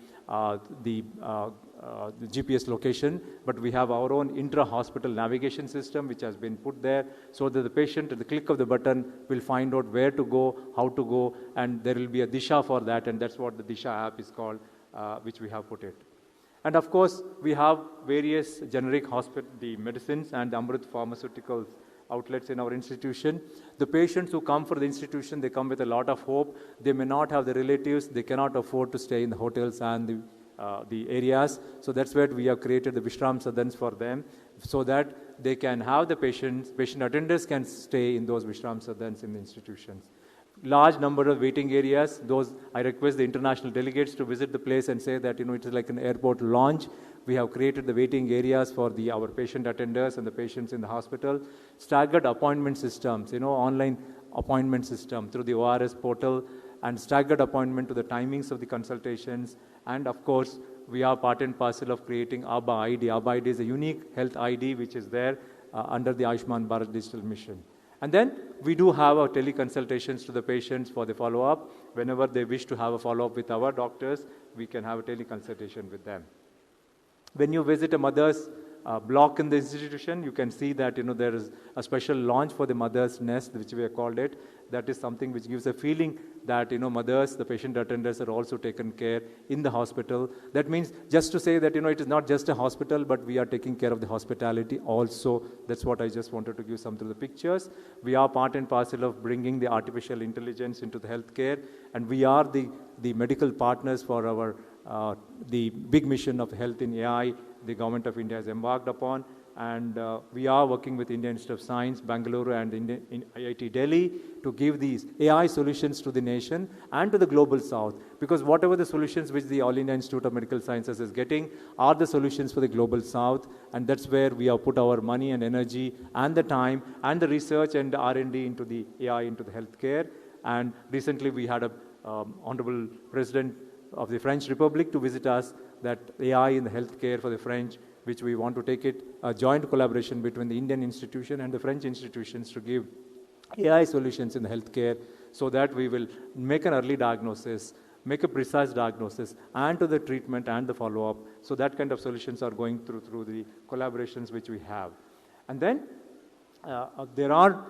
GPS location, but we have our own intra-hospital navigation system which has been put there so that the patient at the click of the button will find out where to go, how to go, and there will be a Disha for that, and that's what the Disha app is called, which we have put it. And of course, we have various generic the medicines and the Amrit pharmaceuticals outlets in our institution. The patients who come for the institution, they come with a lot of hope. They may not have the relatives. They cannot afford to stay in the hotels and the areas. So that's where we have created the Vishram Sadans for them so that they can have the patient attendants can stay in those Vishram Sadans in the institutions. Large number of waiting areas. Those I request the international delegates to visit the place and say that it is like an airport lounge. We have created the waiting areas for our patient attenders and the patients in the hospital. Staggered appointment systems, online appointment system through the ORS portal, and staggered appointment to the timings of the consultations. And of course, we are part and parcel of creating ABBA ID. ABBA ID is a unique health ID which is there under the Ayushman Bharat Digital Mission. And then we do have our teleconsultations to the patients for the follow-up. Whenever they wish to have a follow-up with our doctors, we can have a teleconsultation with them. When you visit a mother's block in the institution, you can see that there is a special launch for the mother's nest, which we have called it. That is something which gives a feeling that mothers, the patient attendants are also taken care in the hospital. That means just to say that it is not just a hospital, but we are taking care of the hospitality also. That's what I just wanted to give some through the pictures. We are part and parcel of bringing the artificial intelligence into the healthcare, and we are the medical partners for our the big mission of health in AI the Government of India has embarked upon. And we are working with Indian Institute of Science, Bangalore, and IIT Delhi to give these AI solutions to the nation and to the global south. Because whatever the solutions which the All India Institute of Medical Sciences is getting are the solutions for the global south. And that's where we have put our money and energy and the time and the research and the R&D into the AI, into the healthcare. And recently we had a Honorable President of the French Republic to visit us, that AI in the healthcare for the French, which we want to take it, a joint collaboration between the Indian institution and the French institutions to give AI solutions in the healthcare so that we will make an early diagnosis, make a precise diagnosis, and to the treatment and the follow-up. So that kind of solutions are going through the collaborations which we have. And then there are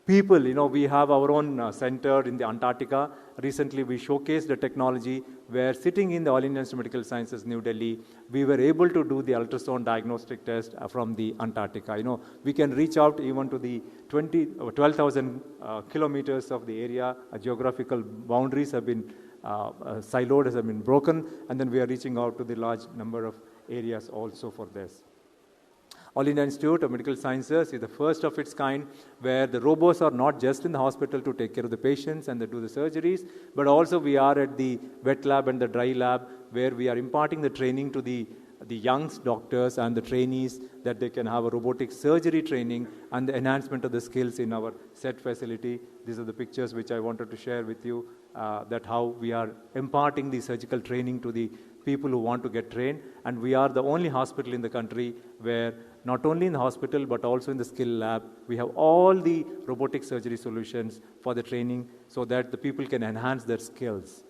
people, we have our own center in the Antarctica. Recently, we showcased the technology where sitting in the All India Institute of Medical Sciences, New Delhi, we were able to do the ultrasound diagnostic test from the Antarctica. We can reach out even to the 12,000 kilometers of the area. Geographical boundaries have been siloed, have been broken, and then we are reaching out to the large number of areas also for this. All India Institute of Medical Sciences is the first of its kind where the robots are not just in the hospital to take care of the patients and they do the surgeries, but also we are at the wet lab and the dry lab where we are imparting the training to the young doctors and the trainees that they can have a robotic surgery training and the enhancement of the skills in our set facility. These are the pictures which I wanted to share with you, that how we are imparting the surgical training to the people who want to get trained. And we are the only hospital in the country where not only in the hospital but also in the skill lab, we have all the robotic surgery solutions for the training so that the people can enhance their skills.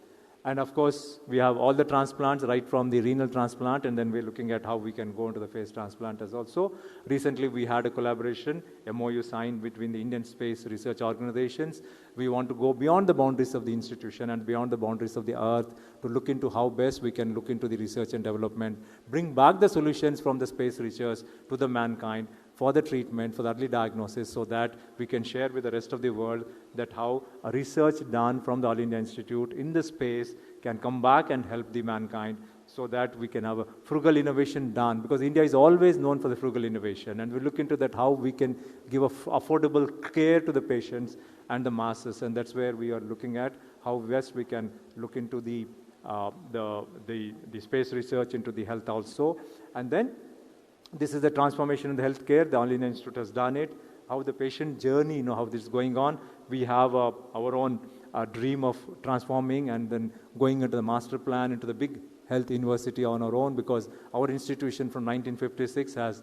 And of course, we have all the transplants right from the renal transplant, and then we're looking at how we can go into the phase transplant as also. Recently, we had a collaboration, MOU signed between the Indian space research organizations. We want to go beyond the boundaries of the institution and beyond the boundaries of the earth to look into how best we can look into the research and development, bring back the solutions from the space research to the mankind for the treatment, for the early diagnosis, so that we can share with the rest of the world that how a research done from the All India Institute in the space can come back and help the mankind so that we can have a frugal innovation done. Because India is always known for the frugal innovation, and we look into that how we can give affordable care to the patients and the masses, and that's where we are looking at how best we can look into the space research into the health also. And then this is the transformation in the healthcare. The All India Institute has done it. How the patient journey, how this is going on. We have our own dream of transforming and then going into the master plan, into the big health university on our own, because our institution from 1956 has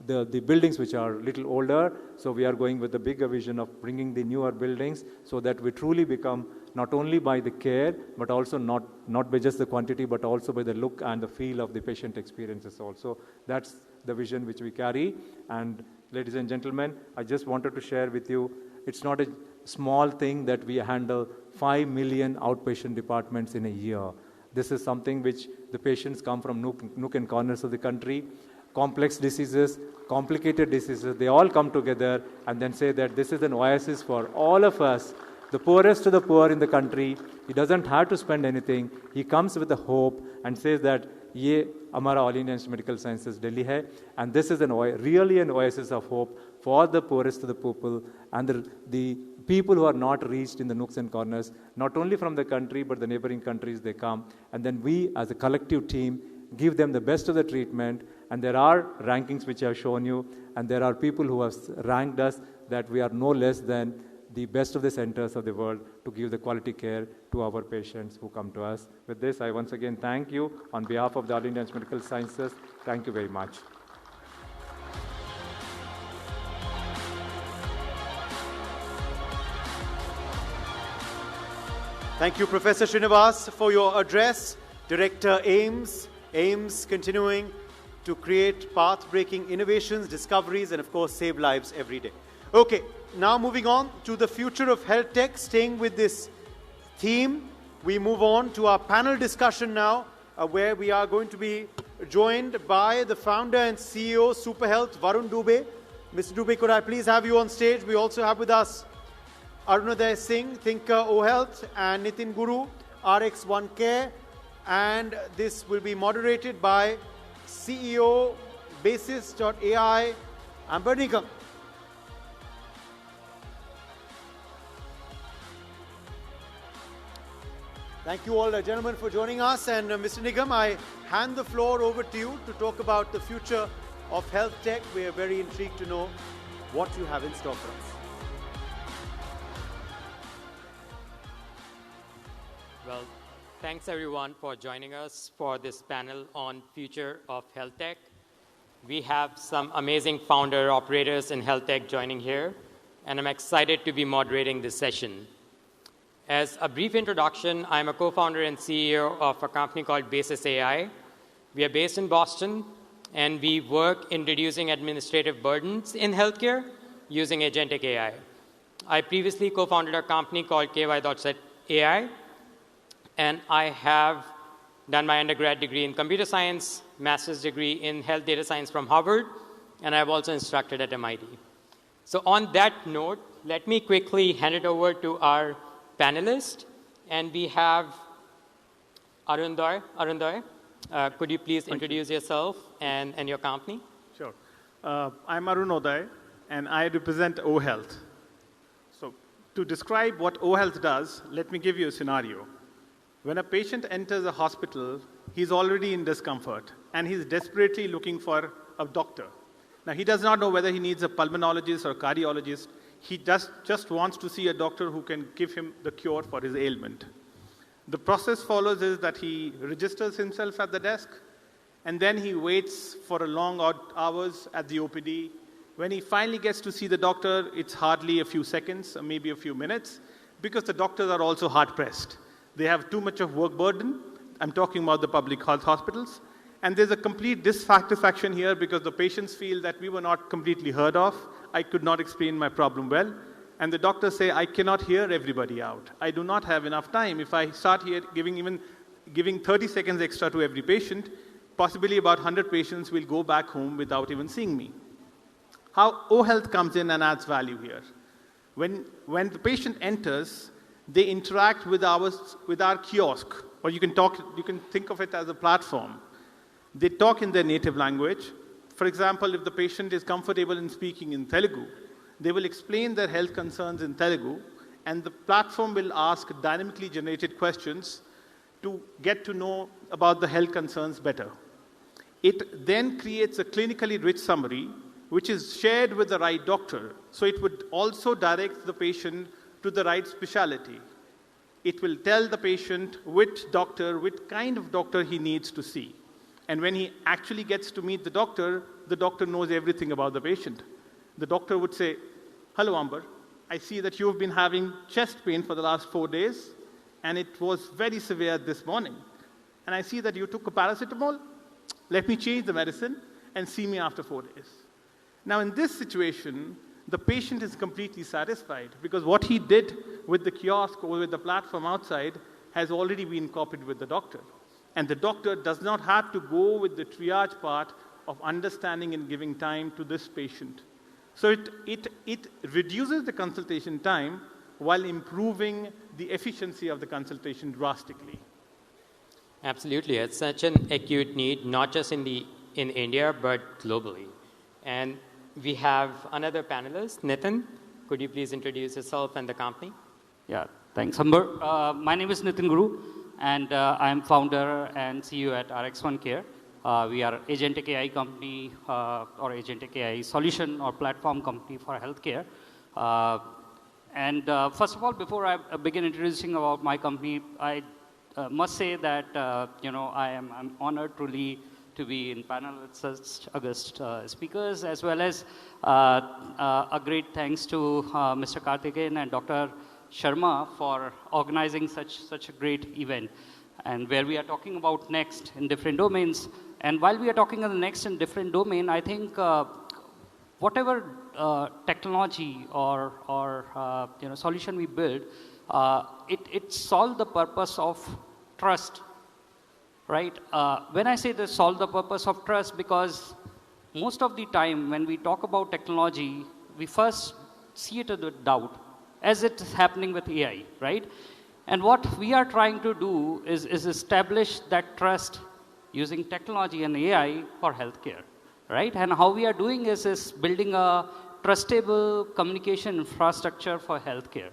the buildings which are a little older. So we are going with the bigger vision of bringing the newer buildings so that we truly become not only by the care, but also not by just the quantity, but also by the look and the feel of the patient experiences also. That's the vision which we carry. And ladies and gentlemen, I just wanted to share with you, it's not a small thing that we handle 5 million outpatient departments in a year. This is something which the patients come from nook and corners of the country. Complex diseases, complicated diseases, they all come together and then say that this is an oasis for all of us, the poorest of the poor in the country. He doesn't have to spend anything. He comes with a hope and says that, ye hamara All India Institute of Medical Sciences Delhi hai, and this is really an oasis of hope for the poorest of the people and the people who are not reached in the nooks and corners, not only from the country, but the neighboring countries they come. And then we, as a collective team, give them the best of the treatment. And there are rankings which I have shown you, and there are people who have ranked us that we are no less than the best of the centers of the world to give the quality care to our patients who come to us. With this, I once again thank you on behalf of the All India Institute of Medical Sciences. Thank you very much. Thank you, Professor Srinivas, for your address. Director AIMS continuing to create path-breaking innovations, discoveries, and of course save lives every day. Okay, now moving on to the future of health tech, staying with this theme, we move on to our panel discussion now, where we are going to be joined by the founder and CEO, Superhealth, Varun Dubey. Mr. Dubey, could I please have you on stage? We also have with us Arunoday Singh, Thinker O-Health, and Nitin Guru, RX1 Care, and this will be moderated by CEO, Basis.ai, Amber Nigam. Thank you all, gentlemen, for joining us. And Mr. Nigam, I hand the floor over to you to talk about the future of health tech. We are very intrigued to know what you have in store for us. Well, thanks everyone for joining us for this panel on future of health tech. We have some amazing founder operators in health tech joining here, and I'm excited to be moderating this session. As a brief introduction, I'm a co-founder and CEO of a company called Basis AI. We are based in Boston, and we work in reducing administrative burdens in healthcare using agentic AI. I previously co-founded a company called KY.AI, and I have done my undergrad degree in computer science, master's degree in health data science from Harvard, and I've also instructed at MIT. So on that note, let me quickly hand it over to our panelists. And we have Arundoy. Arundoy, could you please introduce yourself and your company? Sure. I'm Arundoy, and I represent O-Health. So to describe what O-Health does, let me give you a scenario. When a patient enters a hospital, he's already in discomfort, and he's desperately looking for a doctor. Now, he does not know whether he needs a pulmonologist or a cardiologist. He just wants to see a doctor who can give him the cure for his ailment. The process follows is that he registers himself at the desk, and then he waits for a long hours at the OPD. When he finally gets to see the doctor, it's hardly a few seconds, or maybe a few minutes, because the doctors are also hard-pressed. They have too much of work burden. I'm talking about the public health hospitals. And there's a complete dissatisfaction here because the patients feel that we were not completely heard of. I could not explain my problem well. And the doctors say, I cannot hear everybody out. I do not have enough time. If I start here giving 30 seconds extra to every patient, possibly about 100 patients will go back home without even seeing me. How O-Health comes in and adds value here. When the patient enters, they interact with our kiosk, or you can think of it as a platform. They talk in their native language. For example, if the patient is comfortable in speaking in Telugu, they will explain their health concerns in Telugu, and the platform will ask dynamically generated questions to get to know about the health concerns better. It then creates a clinically rich summary, which is shared with the right doctor. So it would also direct the patient to the right specialty. It will tell the patient which kind of doctor he needs to see. And when he actually gets to meet the doctor knows everything about the patient. The doctor would say, "Hello, Amber, I see that you've been having chest pain for the last 4 days, and it was very severe this morning. And I see that you took a paracetamol. Let me change the medicine and see me after 4 days." Now, in this situation, the patient is completely satisfied because what he did with the kiosk or with the platform outside has already been copied with the doctor. And the doctor does not have to go with the triage part of understanding and giving time to this patient. So it reduces the consultation time while improving the efficiency of the consultation drastically. Absolutely. It's such an acute need, not just in India, but globally. And we have another panelist, Nitin. Could you please introduce yourself and the company? Yeah, thanks, Amber. My name is Nitin Guru, and I'm founder and CEO at RX1 Care. We are agentic AI company or agentic AI solution or platform company for healthcare. And first of all, before I begin introducing about my company, I must say that I'm honored truly to be in panel with such august speakers, as well as a great thanks to Mr. Karthikeyan and Dr. Sharma for organizing such a great event, and where we are talking about next in different domains. And while we are talking on the next in different domain, I think whatever technology or solution we build, it solves the purpose of trust, right? When I say this solve the purpose of trust, because most of the time when we talk about technology, we first see it with doubt, as it is happening with AI, right? And what we are trying to do is establish that trust using technology and AI for healthcare, right? And how we are doing is building a trustable communication infrastructure for healthcare.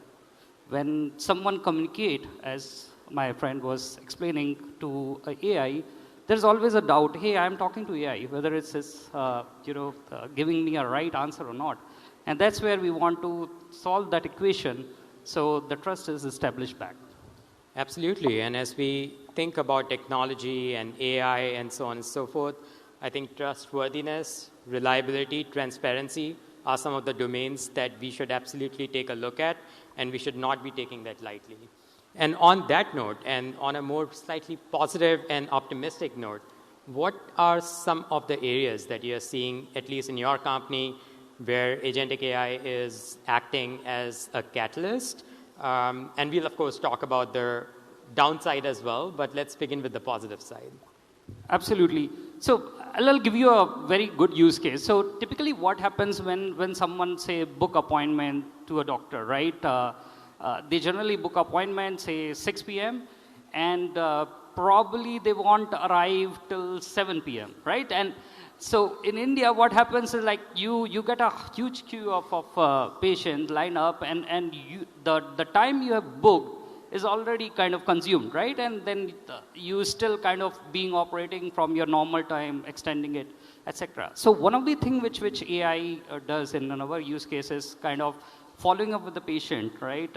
When someone communicate, as my friend was explaining, to AI, there's always a doubt, hey, I'm talking to AI, whether it's giving me a right answer or not. And that's where we want to solve that equation so the trust is established back. Absolutely. And as we think about technology and AI and so on and so forth, I think trustworthiness, reliability, transparency are some of the domains that we should absolutely take a look at, and we should not be taking that lightly. And on that note, and on a more slightly positive and optimistic note, what are some of the areas that you're seeing, at least in your company, where agentic AI is acting as a catalyst? And we'll, of course, talk about the downside as well, but let's begin with the positive side. Absolutely. So I'll give you a very good use case. So typically what happens when someone, say, book appointment to a doctor, right? They generally book appointment, say, 6 p.m. and probably they won't arrive till 7 p.m., right? And so in India, what happens is like you get a huge queue of patients line up, and the time you have booked is already kind of consumed, right? And then you still kind of being operating from your normal time, extending it, etc. So one of the things which AI does in our use case is kind of following up with the patient, right?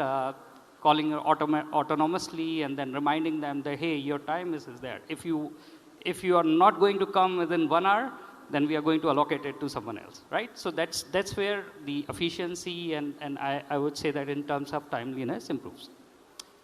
Calling autonomously and then reminding them that, hey, your time is there. If you are not going to come within 1 hour, then we are going to allocate it to someone else, right? So that's where the efficiency and I would say that in terms of timeliness improves.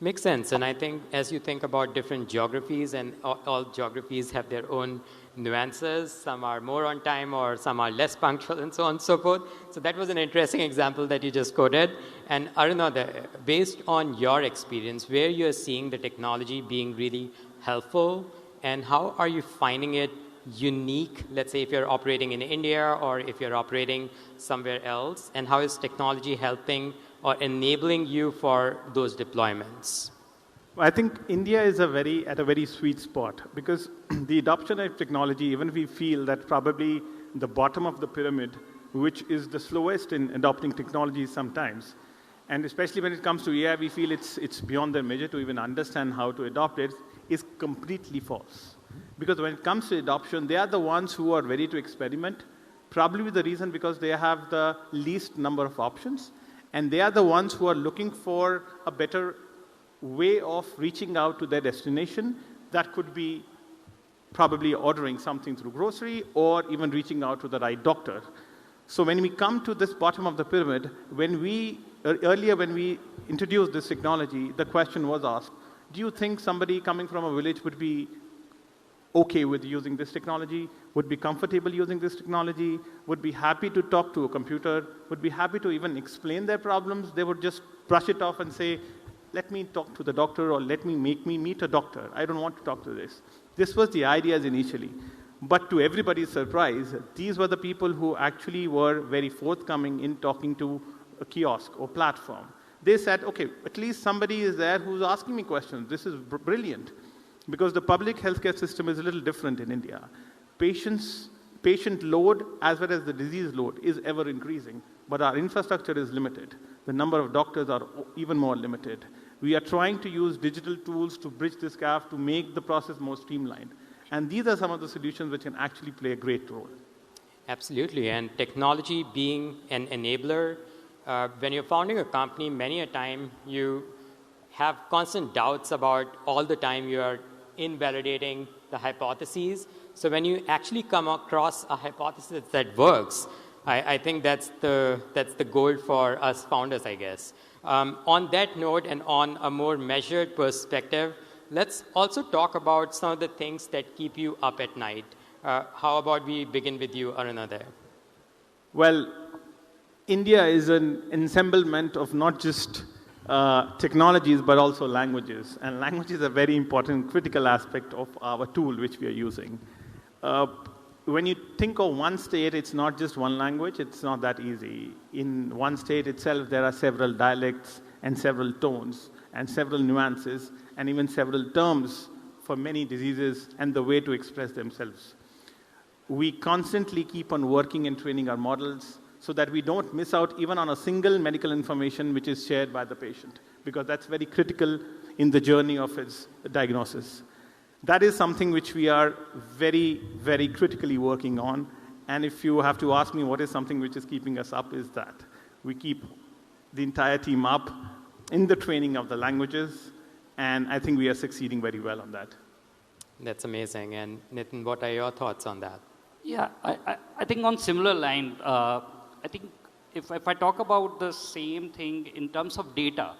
Makes sense. And I think as you think about different geographies, and all geographies have their own nuances, some are more on time or some are less punctual and so on and so forth. So that was an interesting example that you just quoted. And Arunodaya, based on your experience, where you're seeing the technology being really helpful, and how are you finding it unique, let's say if you're operating in India or if you're operating somewhere else, and how is technology helping or enabling you for those deployments? I think India is at a very sweet spot, because the adoption of technology, even if we feel that probably the bottom of the pyramid, which is the slowest in adopting technology sometimes, and especially when it comes to AI, we feel it's beyond their measure to even understand how to adopt it, is completely false. Because when it comes to adoption, they are the ones who are ready to experiment, probably with the reason because they have the least number of options. And they are the ones who are looking for a better way of reaching out to their destination. That could be probably ordering something through grocery or even reaching out to the right doctor. So when we come to this bottom of the pyramid, earlier when we introduced this technology, the question was asked, do you think somebody coming from a village would be okay with using this technology, would be comfortable using this technology, would be happy to talk to a computer, would be happy to even explain their problems? They would just brush it off and say, let me talk to the doctor, or make me meet a doctor. I don't want to talk to this. This was the ideas initially. But to everybody's surprise, these were the people who actually were very forthcoming in talking to a kiosk or platform. They said, okay, at least somebody is there who's asking me questions. This is brilliant. Because the public healthcare system is a little different in India. Patient load as well as the disease load is ever increasing, but our infrastructure is limited. The number of doctors are even more limited. We are trying to use digital tools to bridge this gap to make the process more streamlined. And these are some of the solutions which can actually play a great role. Absolutely, and technology being an enabler, when you're founding a company, many a time you have constant doubts about all the time you are invalidating the hypotheses. So when you actually come across a hypothesis that works, I think that's the goal for us founders, I guess. On that note, and on a more measured perspective, let's also talk about some of the things that keep you up at night. How about we begin with you, Aruna, there? Well, India is an ensemblement of not just technologies, but also languages. And languages are a very important, critical aspect of our tool which we are using. When you think of one state, it's not just one language. It's not that easy. In one state itself, there are several dialects and several tones and several nuances and even several terms for many diseases and the way to express themselves. We constantly keep on working and training our models so that we don't miss out even on a single medical information which is shared by the patient, because that's very critical in the journey of its diagnosis. That is something which we are very, very critically working on. And if you have to ask me what is something which is keeping us up, is that we keep the entire team up in the training of the languages, and I think we are succeeding very well on that. That's amazing. And Nitin, what are your thoughts on that? Yeah, I think on similar line, I think if I talk about the same thing in terms of data,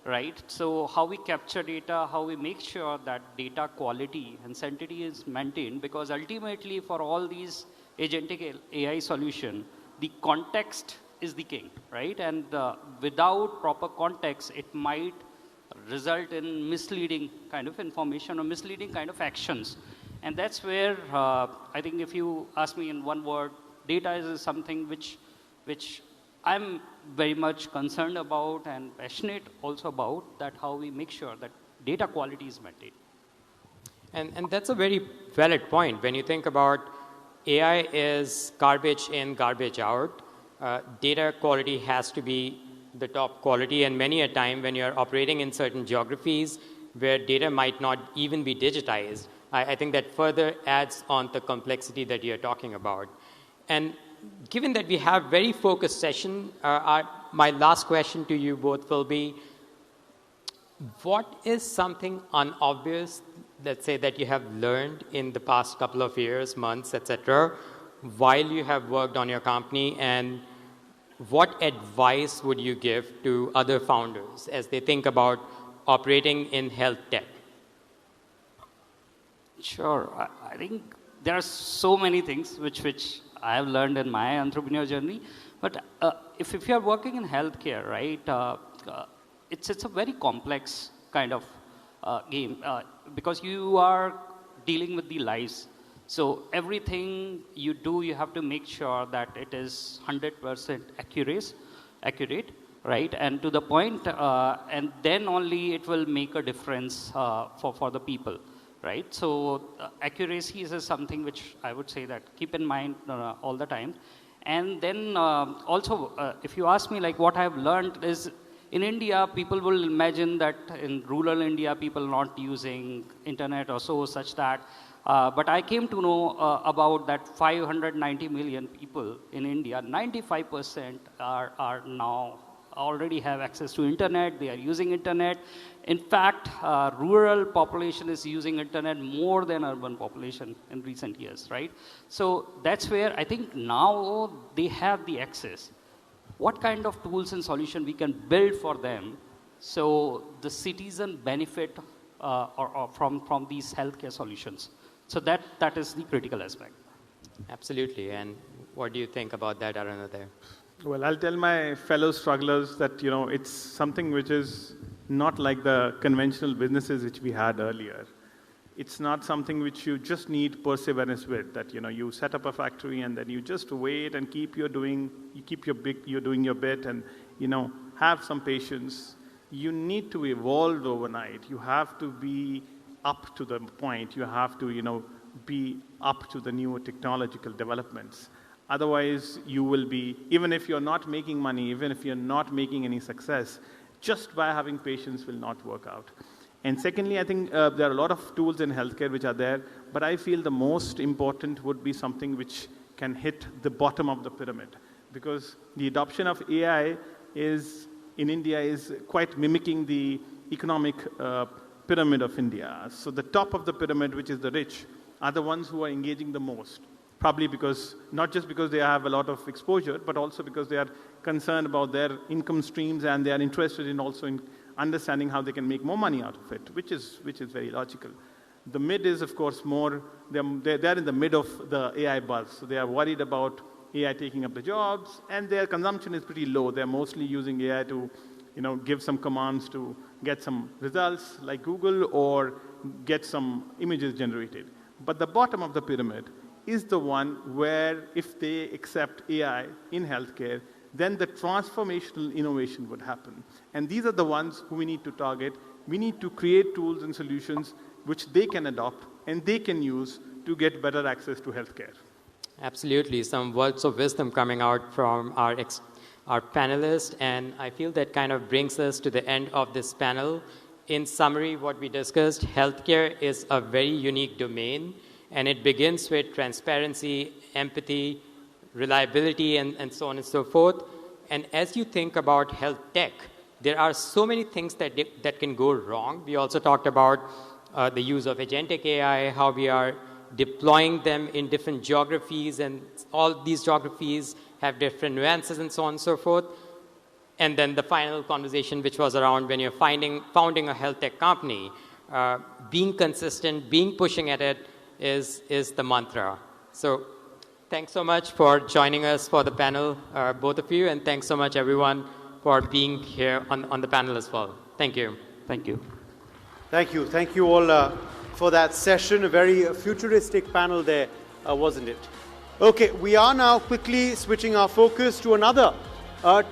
right? So how we capture data, how we make sure that data quality and sanctity is maintained, because ultimately for all these agentic AI solution, the context is the king, right? And without proper context, it might result in misleading kind of information or misleading kind of actions. And that's where I think if you ask me in one word, data is something which I'm very much concerned about and passionate also about, that how we make sure that data quality is maintained. And that's a very valid point. When you think about AI is garbage in, garbage out, data quality has to be the top quality. And many a time when you're operating in certain geographies where data might not even be digitized, I think that further adds on the complexity that you're talking about. And given that we have very focused session, my last question to you both will be, what is something unobvious, let's say, that you have learned in the past couple of years, months, etc., while you have worked on your company, and what advice would you give to other founders as they think about operating in health tech? Sure. I think there are so many things which I have learned in my entrepreneur journey. But if you are working in healthcare, right, it's a very complex kind of game because you are dealing with the lives. So everything you do, you have to make sure that it is 100% accurate, right, and to the point, and then only it will make a difference for the people. Right, so accuracy is something which I would say that keep in mind all the time. And then also, if you ask me, like, what I've learned is, in India, people will imagine that in rural India, people not using internet or such that. But I came to know about that 590 million people in India, 95% are now already have access to internet, they are using internet. In fact, rural population is using internet more than urban population in recent years, right? So that's where I think now they have the access. What kind of tools and solution we can build for them so the citizen benefit from these healthcare solutions? So that is the critical aspect. Absolutely. And what do you think about that, Arunodaya? Well, I'll tell my fellow strugglers that, it's something which is not like the conventional businesses which we had earlier. It's not something which you just need perseverance with, that, you set up a factory and then you just wait and you're doing your bit and, have some patience. You need to evolve overnight. You have to be up to the point. You have to, be up to the new technological developments. Otherwise, you will be, even if you're not making money, even if you're not making any success, just by having patience will not work out. And secondly, I think there are a lot of tools in healthcare which are there, but I feel the most important would be something which can hit the bottom of the pyramid. Because the adoption of AI in India is quite mimicking the economic pyramid of India. So the top of the pyramid, which is the rich, are the ones who are engaging the most. Probably not just because they have a lot of exposure, but also because they are concerned about their income streams and they are interested in also in understanding how they can make more money out of it, which is very logical. The mid is, of course, they're in the mid of the AI buzz. So they are worried about AI taking up the jobs, and their consumption is pretty low. They're mostly using AI to, give some commands to get some results like Google or get some images generated. But the bottom of the pyramid is the one where if they accept AI in healthcare, then the transformational innovation would happen. And these are the ones who we need to target. We need to create tools and solutions which they can adopt and they can use to get better access to healthcare. Absolutely. Some words of wisdom coming out from our panelists, and I feel that kind of brings us to the end of this panel. In summary, what we discussed, healthcare is a very unique domain, and it begins with transparency, empathy, reliability, and so on and so forth. And as you think about health tech, there are so many things that can go wrong. We also talked about the use of agentic AI, how we are deploying them in different geographies, and all these geographies have different nuances and so on and so forth. And then the final conversation, which was around when you're founding a health tech company, being consistent, pushing at it is the mantra. So thanks so much for joining us for the panel, both of you, and thanks so much, everyone, for being here on the panel as well. Thank you. Thank you. Thank you. Thank you all for that session. A very futuristic panel there, wasn't it? Okay, we are now quickly switching our focus to another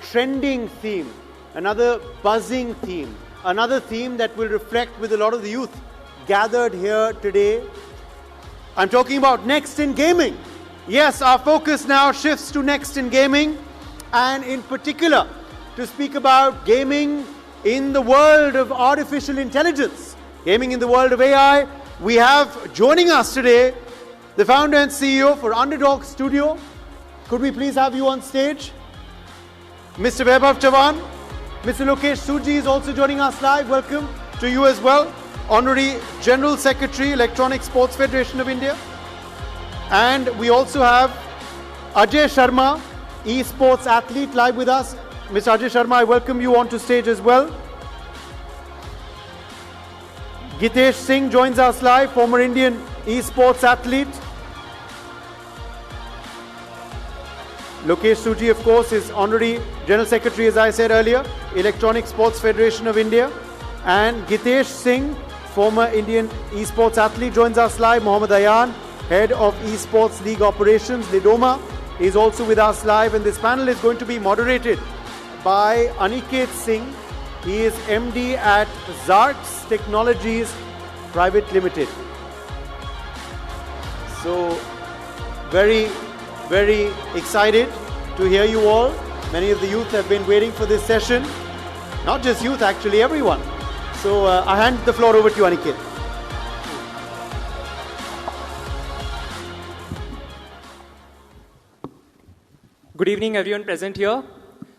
trending theme, another buzzing theme, another theme that will reflect with a lot of the youth gathered here today. I'm talking about next in gaming. Yes, our focus now shifts to next in gaming, and in particular to speak about gaming in the world of artificial intelligence, gaming in the world of AI. We have joining us today the founder and CEO for Underdog Studio. Could we please have you on stage? Mr. Vaibhav Chavan. Mr. Lokesh Suji is also joining us live. Welcome to you as well. Honorary General Secretary, Electronic Sports Federation of India. And we also have Ajay Sharma, esports athlete, live with us. Mr. Ajay Sharma, I welcome you onto stage as well. Gitesh Singh joins us live, former Indian esports athlete. Lokesh Suji, of course, is Honorary General Secretary, as I said earlier, Electronic Sports Federation of India. And Gitesh Singh, former Indian esports athlete, joins us live. Mohammad Ayan, Head of Esports League Operations, Lidoma, is also with us live. And this panel is going to be moderated by Aniket Singh. He is MD at Zarks Technologies Private Limited. So, very, very excited to hear you all. Many of the youth have been waiting for this session. Not just youth, actually, everyone. So, I hand the floor over to you, Aniket. Good evening, everyone present here.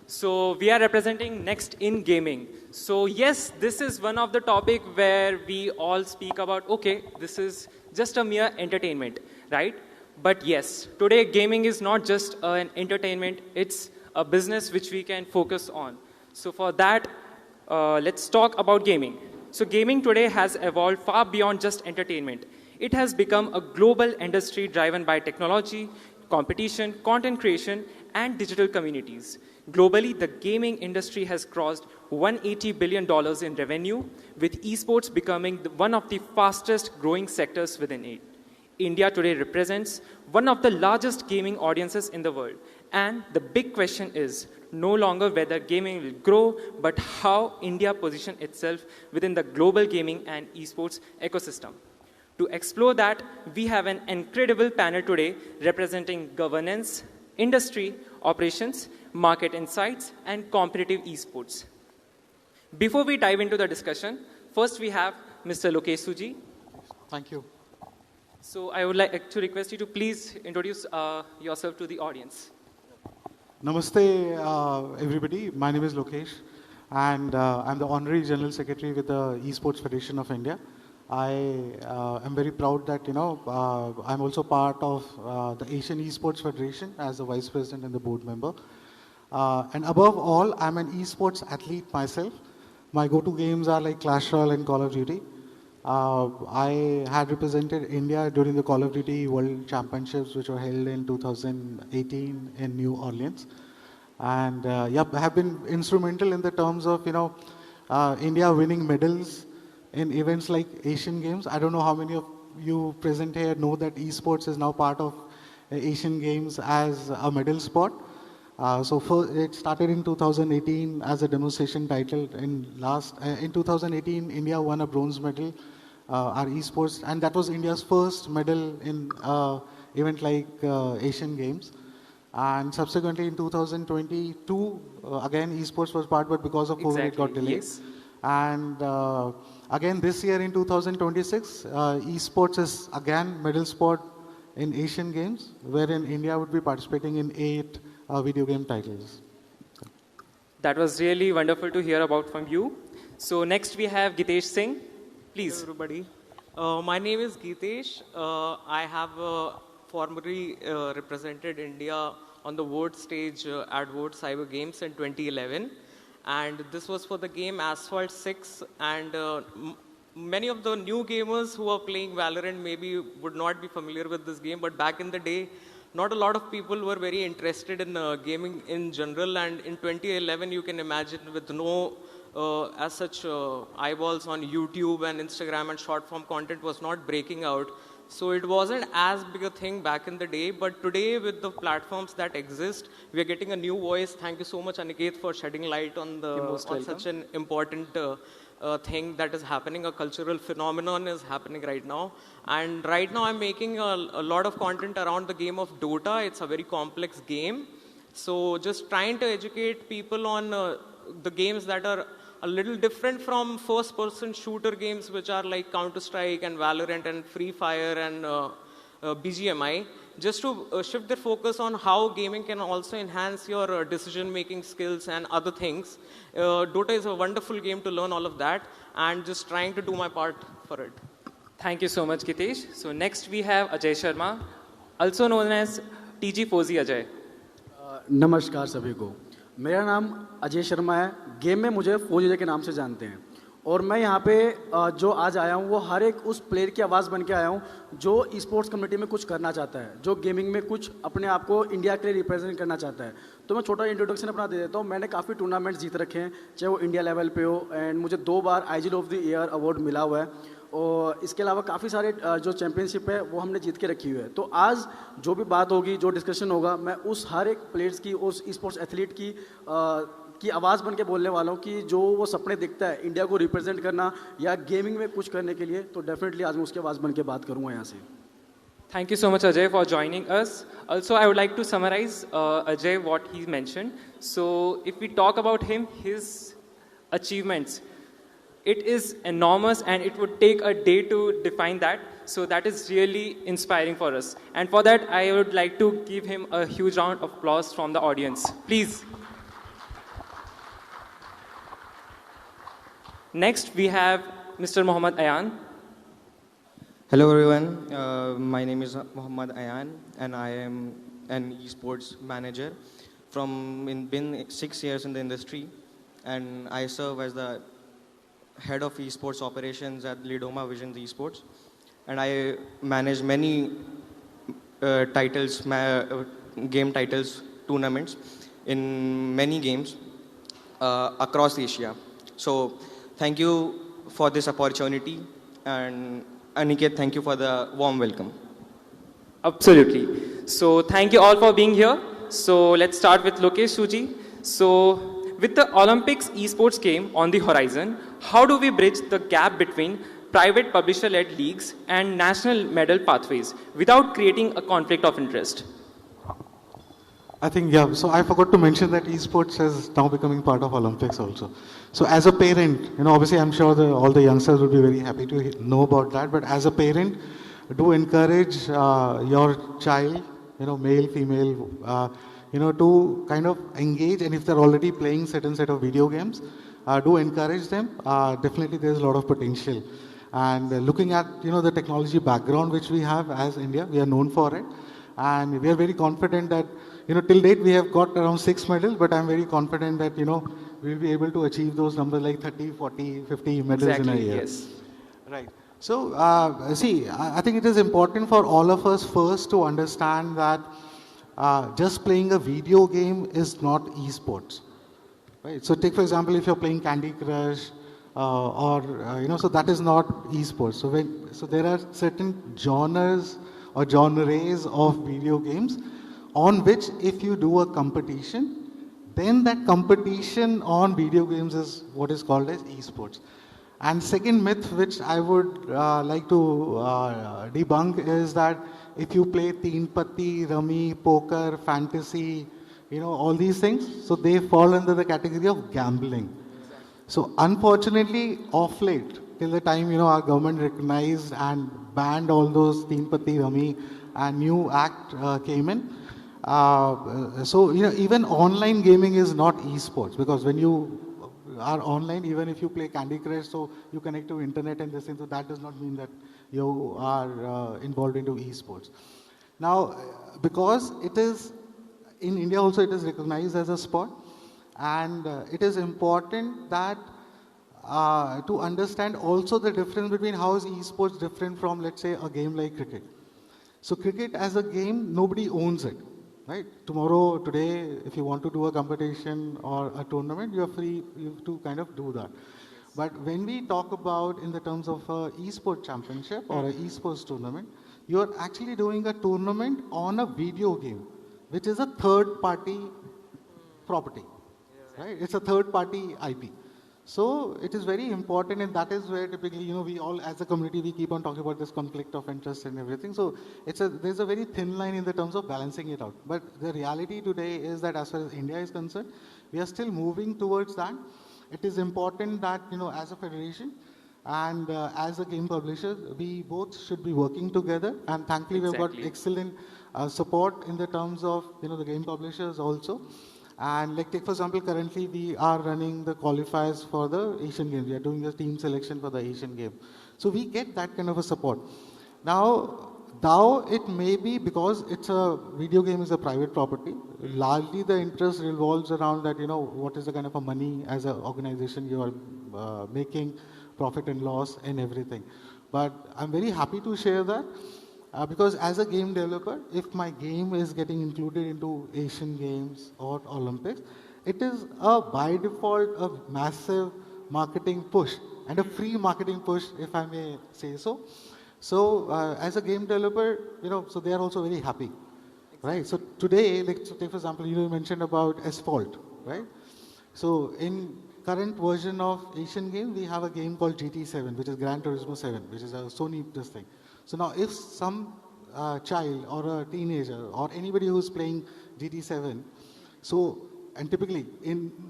So we are representing Next in Gaming. So yes, this is one of the topic where we all speak about, okay, this is just a mere entertainment, right? But yes, today gaming is not just an entertainment, it's a business which we can focus on. So for that, let's talk about gaming. So gaming today has evolved far beyond just entertainment. It has become a global industry driven by technology, competition, content creation, and digital communities. Globally, the gaming industry has crossed $180 billion in revenue, with esports becoming one of the fastest growing sectors within it. India today represents one of the largest gaming audiences in the world. And the big question is no longer whether gaming will grow, but how India positions itself within the global gaming and esports ecosystem. To explore that, we have an incredible panel today representing governance, industry, operations, market insights, and competitive esports. Before we dive into the discussion, first we have Mr. Lokesh Suji. Thank you. So I would like to request you to please introduce yourself to the audience. Namaste, everybody. My name is Lokesh, and I'm the Honorary General Secretary with the Esports Federation of India. I am very proud that, I'm also part of the Asian Esports Federation as the Vice President and the Board Member. And above all, I'm an esports athlete myself. My go-to games are like Clash Royale and Call of Duty. I had represented India during the Call of Duty World Championships, which were held in 2018 in New Orleans. And I have been instrumental in the terms of, India winning medals in events like Asian Games. I don't know how many of you present here know that esports is now part of Asian Games as a medal sport. It started in 2018 as a demonstration title. In 2018, India won a bronze medal, our esports, and that was India's first medal in event like Asian Games. And subsequently in 2022, again esports was part, but because of COVID it got delayed. Yes. And again this year in 2026, esports is again medal sport in Asian Games, wherein India would be participating in 8 video game titles. That was really wonderful to hear about from you. So next we have Gitesh Singh. Please. Hello everybody. My name is Gitesh. I have formerly represented India on the world stage at World Cyber Games in 2011. And this was for the game Asphalt 6. And many of the new gamers who are playing Valorant maybe would not be familiar with this game. But back in the day, not a lot of people were very interested in gaming in general. And in 2011, you can imagine with no as such eyeballs on YouTube and Instagram, and short form content was not breaking out. So it wasn't as big a thing back in the day, but today with the platforms that exist, we are getting a new voice. Thank you so much, Aniket, for shedding light on such an important thing that is happening. A cultural phenomenon is happening right now. And right now I'm making a lot of content around the game of Dota. It's a very complex game. So just trying to educate people on the games that are a little different from first-person shooter games, which are like Counter-Strike and Valorant and Free Fire and BGMI, just to shift their focus on how gaming can also enhance your decision-making skills and other things. Dota is a wonderful game to learn all of that, and just trying to do my part for it. Thank you so much, Gitesh. So next we have Ajay Sharma, also known as TG Fozi Ajay. नमस्कार सभी को, मेरा नाम अजय शर्मा है। Game में मुझे फौजी अजय के नाम से जानते हैं, और मैं यहाँ पे जो आज आया हूँ वो हर एक उस प्लेयर की आवाज़ बन के आया हूँ जो स्पोर्ट्स कम्युनिटी में कुछ करना चाहता है, जो गेमिंग में कुछ अपने आप को इंडिया के लिए रिप्रेजेंट करना चाहता है। तो मैं छोटा इंट्रोडक्शन अपना दे देता हूँ। मैंने काफ़ी टूर्नामेंट्स जीत रखे हैं, चाहे वो इंडिया लेवल पे हो, एंड मुझे 2 बार IGL of the year award मिला हुआ है, और इसके अलावा काफ़ी सारे जो चैंपियनशिप है वो हमने जीत के रखी हुई है। तो आज जो भी बात होगी, जो डिस्कशन होगा, मैं उस हर एक प्लेयर्स की, उस स्पोर्ट्स एथलीट की आवाज़ बन के बोलने वाला हूँ कि जो वो सपने देखता है इंडिया को रिप्रेजेंट करना या गेमिंग में कुछ करने के लिए, तो डेफिनेटली आज मैं उसकी आवाज़ बन के बात करूँगा यहाँ से। Thank you so much, Ajay, for joining us. Also, I would like to summarize Ajay what he mentioned. So, if we talk about him, his achievements, it is enormous, and it would take a day to define that. So that is really inspiring for us. And for that, I would like to give him a huge round of applause from the audience. Please. Next, we have Mr. Mohammad Ayan. Hello everyone, my name is Mohammad Ayan and I am an esports manager been 6 years in the industry, and I serve as the head of esports operations at Lidoma Visions Esports, and I manage many titles, game titles, tournaments in many games across Asia. So thank you for this opportunity, and Aniket, thank you for the warm welcome. Absolutely. So thank you all for being here. So let's start with Lokesh Suji. So with the Olympics esports game on the horizon, how do we bridge the gap between private publisher-led leagues and national medal pathways without creating a conflict of interest? I think, yeah, so I forgot to mention that esports is now becoming part of Olympics also. So as a parent, obviously I'm sure all the youngsters would be very happy to know about that, but as a parent, do encourage your child, male, female, to kind of engage, and if they're already playing certain set of video games, do encourage them. Definitely there's a lot of potential. And looking at, the technology background which we have as India, we are known for it. And we are very confident that, till date we have got around 6 medals, but I'm very confident that, we'll be able to achieve those numbers like 30, 40, 50 medals in a year. Yes. Right. So, I think it is important for all of us first to understand that just playing a video game is not esports. Right? So take for example, if you're playing Candy Crush, so that is not esports. So there are certain genres or genres of video games on which if you do a competition, then that competition on video games is what is called as esports. And second myth which I would like to debunk is that if you play Teen Patti, Rummy, Poker, Fantasy, all these things, so they fall under the category of gambling. So unfortunately, off late, till the time, our government recognized and banned all those Teen Patti, Rummy, and new act came in. So, even online gaming is not esports, because when you are online, even if you play Candy Crush, so you connect to internet and this thing, so that does not mean that you are involved into esports. Now, because it is, in India also it is recognized as a sport, and it is important that to understand also the difference between how is esports different from, let's say, a game like cricket. So cricket as a game, nobody owns it. Right? Tomorrow, today, if you want to do a competition or a tournament, you are free to kind of do that. But when we talk about in the terms of a e-sport championship or an e-sports tournament, you are actually doing a tournament on a video game, which is a third-party property. Right? It's a third-party IP. So it is very important, and that is where typically, we all as a community, we keep on talking about this conflict of interest and everything. So there's a very thin line in the terms of balancing it out. But the reality today is that as far as India is concerned, we are still moving towards that. It is important that, as a federation and as a game publisher, we both should be working together. And thankfully, we've got excellent support in the terms of, the game publishers also. And like take for example, currently we are running the qualifiers for the Asian Games. We are doing the team selection for the Asian Games. So we get that kind of a support. Now it may be because it's a video game is a private property. Largely the interest revolves around that, what is the kind of a money as an organization you are making, profit and loss and everything. But I'm very happy to share that. Because as a game developer, if my game is getting included into Asian Games or Olympics, it is by default a massive marketing push and a free marketing push, if I may say so. So as a game developer, so they are also very happy, right? So today, like so take for example, you mentioned about Asphalt, right? So in current version of Asian Games, we have a game called GT7, which is Gran Turismo 7, which is a Sony this thing. So now if some child or a teenager or anybody who's playing GT7, so, and typically,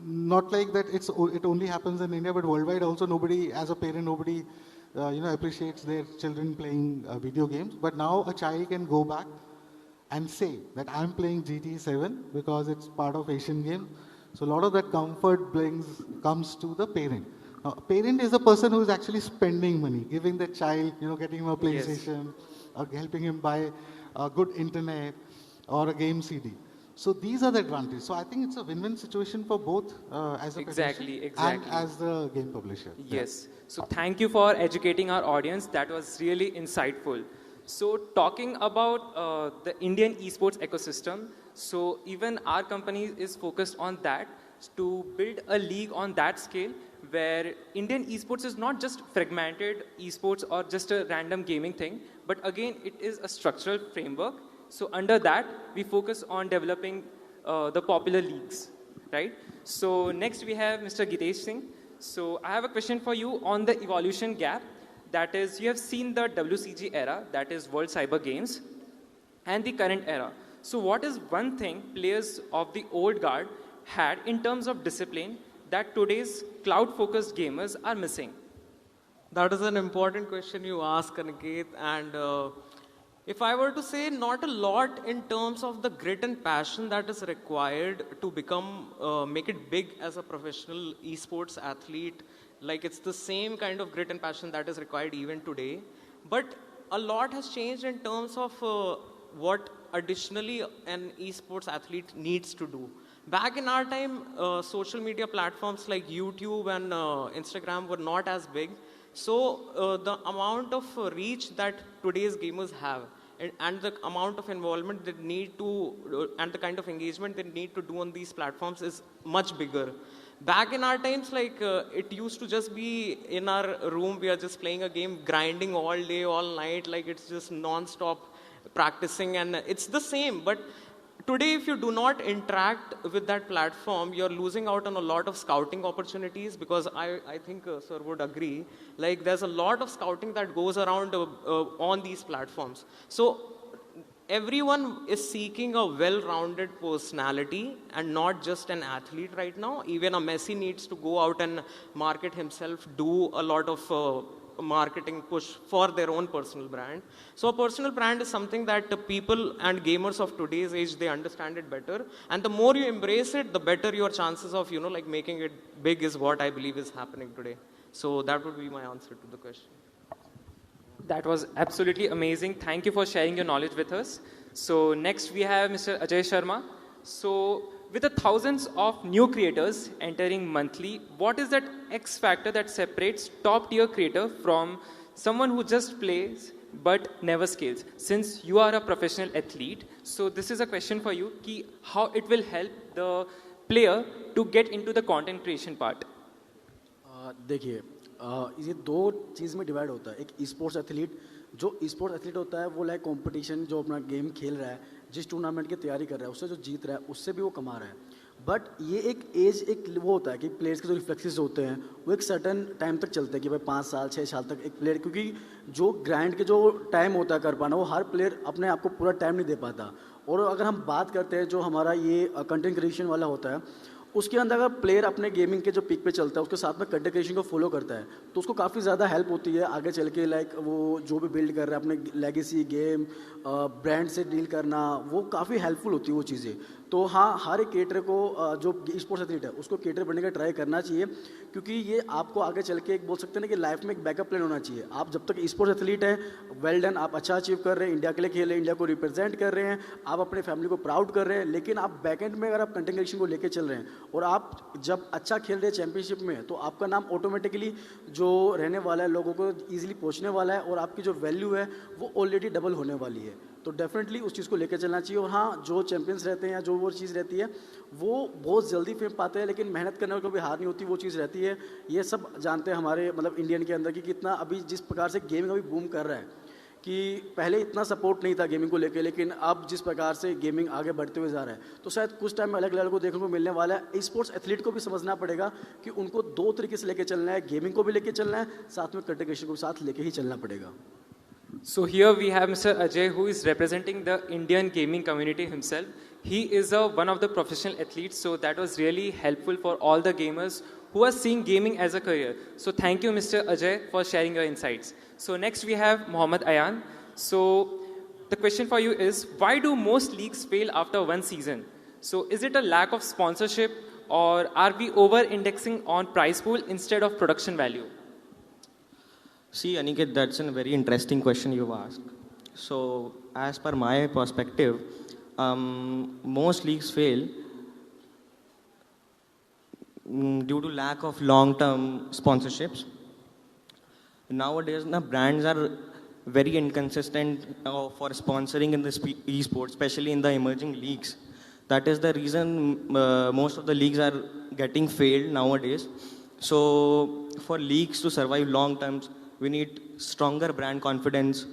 not like that it only happens in India, but worldwide also nobody, as a parent, nobody appreciates their children playing video games. But now a child can go back and say that I'm playing GT7 because it's part of Asian Games. So a lot of that comfort comes to the parent. Parent is a person who is actually spending money, giving the child, getting him a PlayStation, or helping him buy a good internet or a game CD. So these are the advantages. So I think it's a win-win situation for both as a Exactly. and as the game publisher. Yes. So thank you for educating our audience. That was really insightful. So talking about the Indian esports ecosystem, so even our company is focused on that to build a league on that scale where Indian esports is not just fragmented esports or just a random gaming thing, but again, it is a structural framework. So under that, we focus on developing the popular leagues, right? So next we have Mr. Gitesh Singh. So I have a question for you on the evolution gap. That is, you have seen the WCG era, that is World Cyber Games, and the current era. So what is one thing players of the old guard had in terms of discipline that today's cloud-focused gamers are missing? That is an important question you ask, Aniket. And if I were to say, not a lot in terms of the grit and passion that is required to make it big as a professional esports athlete. Like, it's the same kind of grit and passion that is required even today. But a lot has changed in terms of what additionally an esports athlete needs to do. Back in our time, social media platforms like YouTube and Instagram were not as big. So the amount of reach that today's gamers have and the amount of involvement they need to, and the kind of engagement they need to do on these platforms is much bigger. Back in our times, like it used to just be in our room, we are just playing a game, grinding all day, all night, like it's just non-stop practicing, and it's the same. But today, if you do not interact with that platform, you're losing out on a lot of scouting opportunities, because I think sir would agree, like there's a lot of scouting that goes around on these platforms. So everyone is seeking a well-rounded personality and not just an athlete right now. Even a Messi needs to go out and market himself, do a lot of marketing push for their own personal brand. So a personal brand is something that the people and gamers of today's age, they understand it better. And the more you embrace it, the better your chances of, like making it big is what I believe is happening today. So that would be my answer to the question. That was absolutely amazing. Thank you for sharing your knowledge with us. So next we have Mr. Ajay Sharma. So with the thousands of new creators entering monthly, what is that X factor that separates top tier creator from someone who just plays but never scales? Since you are a professional athlete, so this is a question for you, ki how it will help the player to get into the content creation part? देखिए ये दो चीज़ में divide होता है. एक sports athlete, जो sports athlete होता है वो लाइक कंपटीशन, जो अपना गेम खेल रहा है, जिस टूर्नामेंट की तैयारी कर रहा है, उससे जो जीत रहा है उससे भी वो कमा रहा है. बट ये एक एज, एक वो होता है कि प्लेयर्स के जो रिफ्लेक्सेस होते हैं वो एक सर्टन टाइम तक चलते हैं, कि भाई 5 साल 6 साल तक एक प्लेयर, क्योंकि जो ग्राइंड के जो टाइम होता है कर पाना, वो हर प्लेयर अपने आप को पूरा टाइम नहीं दे पाता. और अगर हम बात करते हैं जो हमारा ये कंटेंट क्रिएशन वाला होता है, उसके अंदर अगर प्लेयर अपने गेमिंग के जो पीक पे चलता है उसके साथ में कंटेंट क्रिएशन को फॉलो करता है, तो उसको काफ़ी ज़्यादा हेल्प होती है आगे चल के. लाइक वो जो भी बिल्ड कर रहा है अपने लेगेसी गेम, ब्रांड से डील करना, वो काफ़ी हेल्पफुल होती है वो चीज़ें. तो हाँ, हर एक क्रिएटर को जो स्पोर्ट्स एथलीट है उसको क्रिएटर बनने का ट्राई करना चाहिए, क्योंकि ये आपको आगे चल के एक बोल सकते हैं ना कि लाइफ में एक बैकअप प्लान होना चाहिए. आप जब तक स्पोर्ट्स एथलीट हैं, वेल डन, आप अच्छा अचीव कर रहे हैं, इंडिया के लिए खेल रहे हैं, इंडिया को रिप्रेजेंट कर रहे हैं, आप अपने फैमिली को प्राउड कर रहे हैं, लेकिन आप बैकएंड में अगर आप कंटेंट क्रिएशन को लेकर चल रहे हैं और आप जब अच्छा खेल रहे हैं चैंपियनशिप में, तो आपका नाम ऑटोमेटिकली जो रहने वाला है, लोगों को ईजिली पहुँचने वाला है, और आपकी जो वैल्यू है वो ऑलरेडी डबल होने वाली है. तो डेफिनेटली उस चीज़ को लेकर चलना चाहिए. और हाँ, जो चैंपियंस रहते हैं या जो वो चीज़ रहती है वो बहुत जल्दी फेम पाते हैं, लेकिन मेहनत करने को भी हार नहीं होती, वो चीज़ रहती है. ये सब जानते हैं हमारे मतलब इंडियन के अंदर कि कितना अभी जिस प्रकार से गेमिंग अभी बूम कर रहा है, कि पहले इतना सपोर्ट नहीं था गेमिंग को लेकर, लेकिन अब जिस प्रकार से गेमिंग आगे बढ़ते हुए जा रहा है, तो शायद कुछ टाइम में अलग लेवल को देखने को मिलने वाला है. स्पोर्ट्स एथलीट को भी समझना पड़ेगा कि उनको दो तरीके से लेकर चलना है, गेमिंग को भी लेकर चलना है, साथ में कंटेंट क्रिएशन को साथ लेकर ही चलना पड़ेगा. So here we have Mr. Ajay, who is representing the Indian gaming community himself. He is one of the professional athletes, so that was really helpful for all the gamers who are seeing gaming as a career. So thank you, Mr. Ajay, for sharing your insights. So next we have Mohammad Ayan. So the question for you is, why do most leagues fail after one season? So is it a lack of sponsorship, or are we over-indexing on price pool instead of production value? See, Aniket, that's a very interesting question you've asked. So, as per my perspective, most leagues fail due to lack of long-term sponsorships. Nowadays, the brands are very inconsistent for sponsoring in the esports, especially in the emerging leagues. That is the reason most of the leagues are getting failed nowadays. So, for leagues to survive long term, we need stronger brand confidence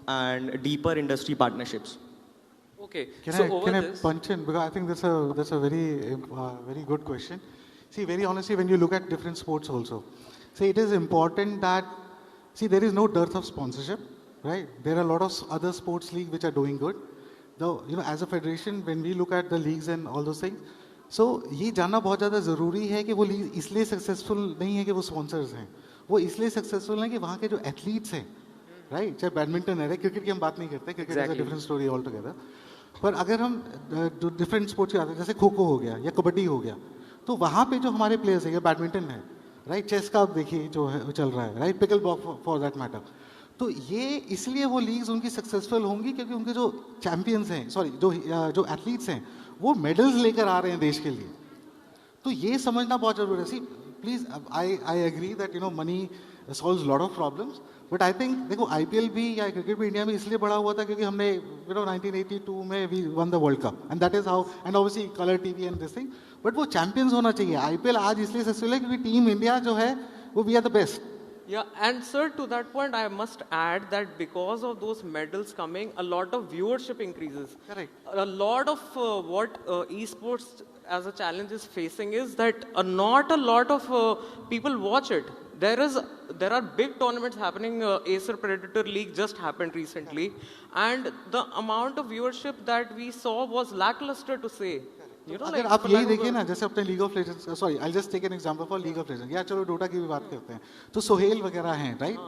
and deeper industry partnerships. Okay. Can I punch in? Because I think that's a very good question. See, very honestly, when you look at different sports also, see, it is important that, see, there is no dearth of sponsorship, right? There are a lot of other sports leagues which are doing good. Though, as a federation, when we look at the leagues and all those things, so ये जानना बहुत ज़्यादा ज़रूरी है कि वो league इसलिए successful नहीं है कि वो स्पॉन्सर्स हैं, वो इसलिए सक्सेसफुल हैं कि वहाँ के जो एथलीट्स हैं, राइट, चाहे बैडमिंटन है, क्रिकेट की हम बात नहीं करते, cricket is a different story all together, पर अगर हम डिफरेंट स्पोर्ट्स की बात करें, जैसे खो खो हो गया या कबड्डी हो गया, तो वहाँ पे जो हमारे प्लेयर्स है, या बैडमिंटन है, राइट, चेस का आप देखिए जो है चल रहा है, right, pickle ball for that matter, तो ये इसलिए वो लीग्स उनकी सक्सेसफुल होंगी क्योंकि उनके जो चैंपियंस हैं, सॉरी, जो एथलीट्स हैं, वो मेडल्स लेकर आ रहे हैं देश के लिए. तो ये समझना बहुत जरूरी है. See please, I agree that money solves lot of problems, but I think देखो आईपीएल भी या क्रिकेट भी इंडिया में इसलिए बड़ा हुआ था क्योंकि हमने 1982 में we won the world cup, and that is how, and obviously colour TV and this thing, but वो चैंपियंस होना चाहिए. आईपीएल आज इसलिए सक्सेसफुल है क्योंकि टीम इंडिया जो है वो we are the best. Yeah, and sir, to that point, I must add that because of those medals coming, a lot of viewership increases. Correct. A lot of what esports as a challenge is facing is that not a lot of people watch it. There are big tournaments happening. Acer Predator League just happened recently, and the amount of viewership that we saw was lackluster, to say. अगर आप यही देखिए ना, जैसे अपने League of Legends, sorry, I just take an example for League of Legends, या चलो Dota की भी बात करते हैं, तो सोहेल वगैरह हैं, राइट.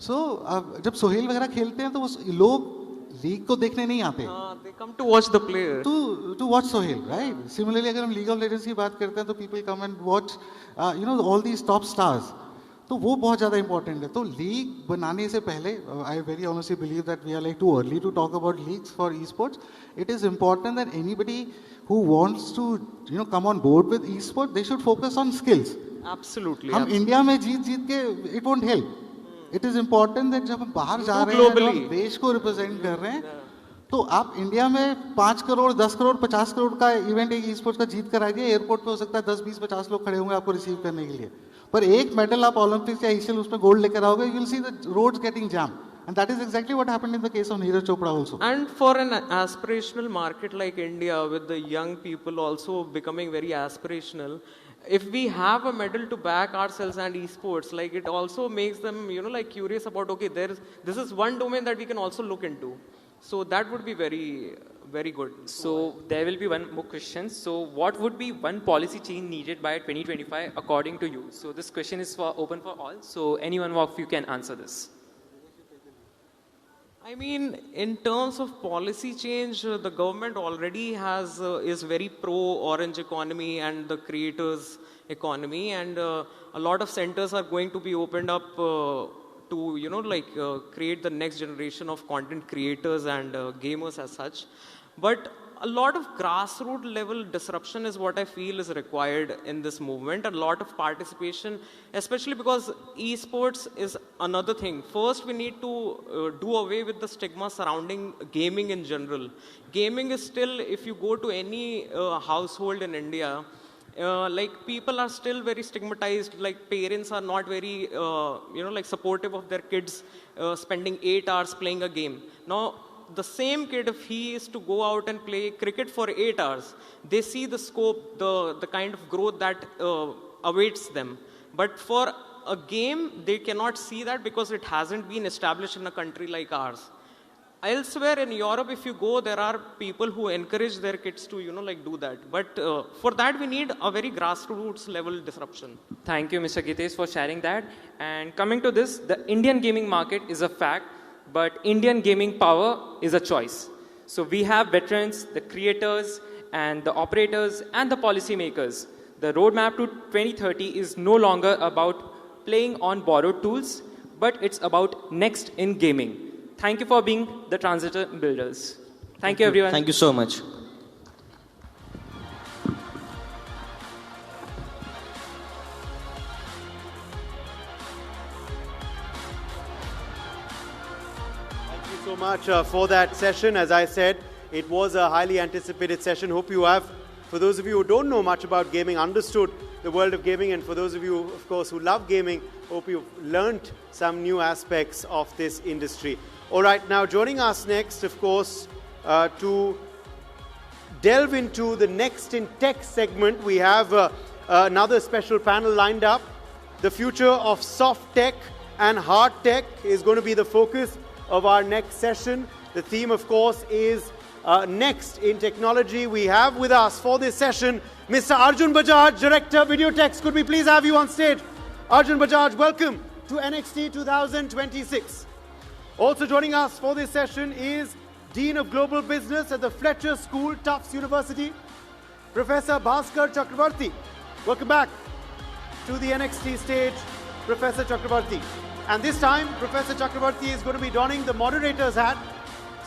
सो जब सोहेल वगैरह खेलते हैं तो वो लोग लीग को देखने नहीं आते, they come to watch the player, to watch Sohail, right. Similarly अगर हम लीग ऑफ लेजेंड्स की बात करते हैं तो people come and watch all these top stars, तो वो बहुत ज़्यादा इंपॉर्टेंट है. तो लीग बनाने से पहले, I very honestly believe that we are like too early to talk about leagues for esports. It is important that anybody who wants to come on board with esports, they should focus on skills. Absolutely. हम India में जीत के it won't help. It is important that जब हम बाहर जा रहे हैं, जब हम देश को रिप्रेजेंट कर रहे हैं, तो आप इंडिया में 5 करोड़ 10 करोड़ 50 करोड़ का इवेंट एक esports का जीत कर आइए, एयरपोर्ट पे हो सकता है 10 20 50 लोग खड़े होंगे आपको रिसीव करने के लिए, पर एक मेडल आप ओलंपिक्स या एशियन उसमें गोल्ड लेकर आओगे, you will see the roads getting jammed. And that is exactly what happened in the case of Neeraj Chopra also. And for an aspirational market like India, with the young people also becoming very aspirational, if we have a medal to back ourselves and esports, like, it also makes them, like, curious about, okay, this is one domain that we can also look into. So that would be very, very good. So there will be one more question. So what would be one policy change needed by 2025 according to you? So this question is open for all. So anyone of you can answer this. I mean, in terms of policy change, the government already is very pro-orange economy and the creators economy, and a lot of centers are going to be opened up to, create the next generation of content creators and gamers as such. But a lot of grassroots level disruption is what I feel is required in this movement. A lot of participation, especially because esports is another thing. First, we need to do away with the stigma surrounding gaming in general. Gaming is still, if you go to any household in India, like, people are still very stigmatized. Like, parents are not very, supportive of their kids spending 8 hours playing a game. Now, the same kid, if he is to go out and play cricket for 8 hours, they see the scope, the kind of growth that awaits them. But for a game, they cannot see that because it hasn't been established in a country like ours. Elsewhere in Europe, if you go, there are people who encourage their kids to, do that. But for that, we need a very grassroots level disruption. Thank you, Mr. Gitesh, for sharing that. And coming to this, the Indian gaming market is a fact, but Indian gaming power is a choice. So we have veterans, the creators, and the operators, and the policymakers. The roadmap to 2030 is no longer about playing on borrowed tools, but it's about next in gaming. Thank you for being the transitor builders. Thank you, everyone. Thank you so much. So much for that session. As I said, it was a highly anticipated session. Hope you have, for those of you who don't know much about gaming, understood the world of gaming, and for those of you, of course, who love gaming, hope you've learnt some new aspects of this industry. All right, now joining us next, of course, to delve into the Next in Tech segment, we have another special panel lined up. The future of soft tech and hard tech is going to be the focus of our next session. The theme, of course, is Next in Technology. We have with us for this session Mr. Arjun Bajaj, Director, Videotex. Could we please have you on stage? Arjun Bajaj, welcome to NXT 2026. Also joining us for this session is Dean of Global Business at the Fletcher School, Tufts University, Professor Bhaskar Chakravarti. Welcome back to the NXT stage, Professor Chakravarti. And this time, Professor Chakravarti is going to be donning the moderator's hat.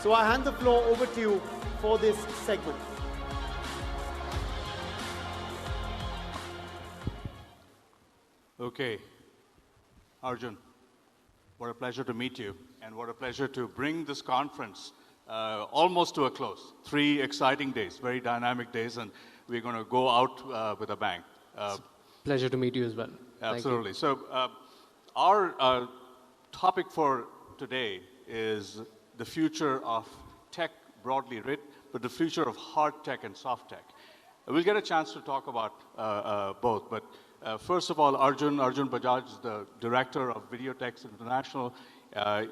So I hand the floor over to you for this segment. Okay. Arjun, what a pleasure to meet you, and what a pleasure to bring this conference almost to a close. 3 exciting days, very dynamic days, and we're going to go out with a bang. Pleasure to meet you as well. Absolutely. So our topic for today is the future of tech broadly writ, but the future of hard tech and soft tech. We'll get a chance to talk about both, but first of all, Arjun Bajaj is the Director of Videotex International.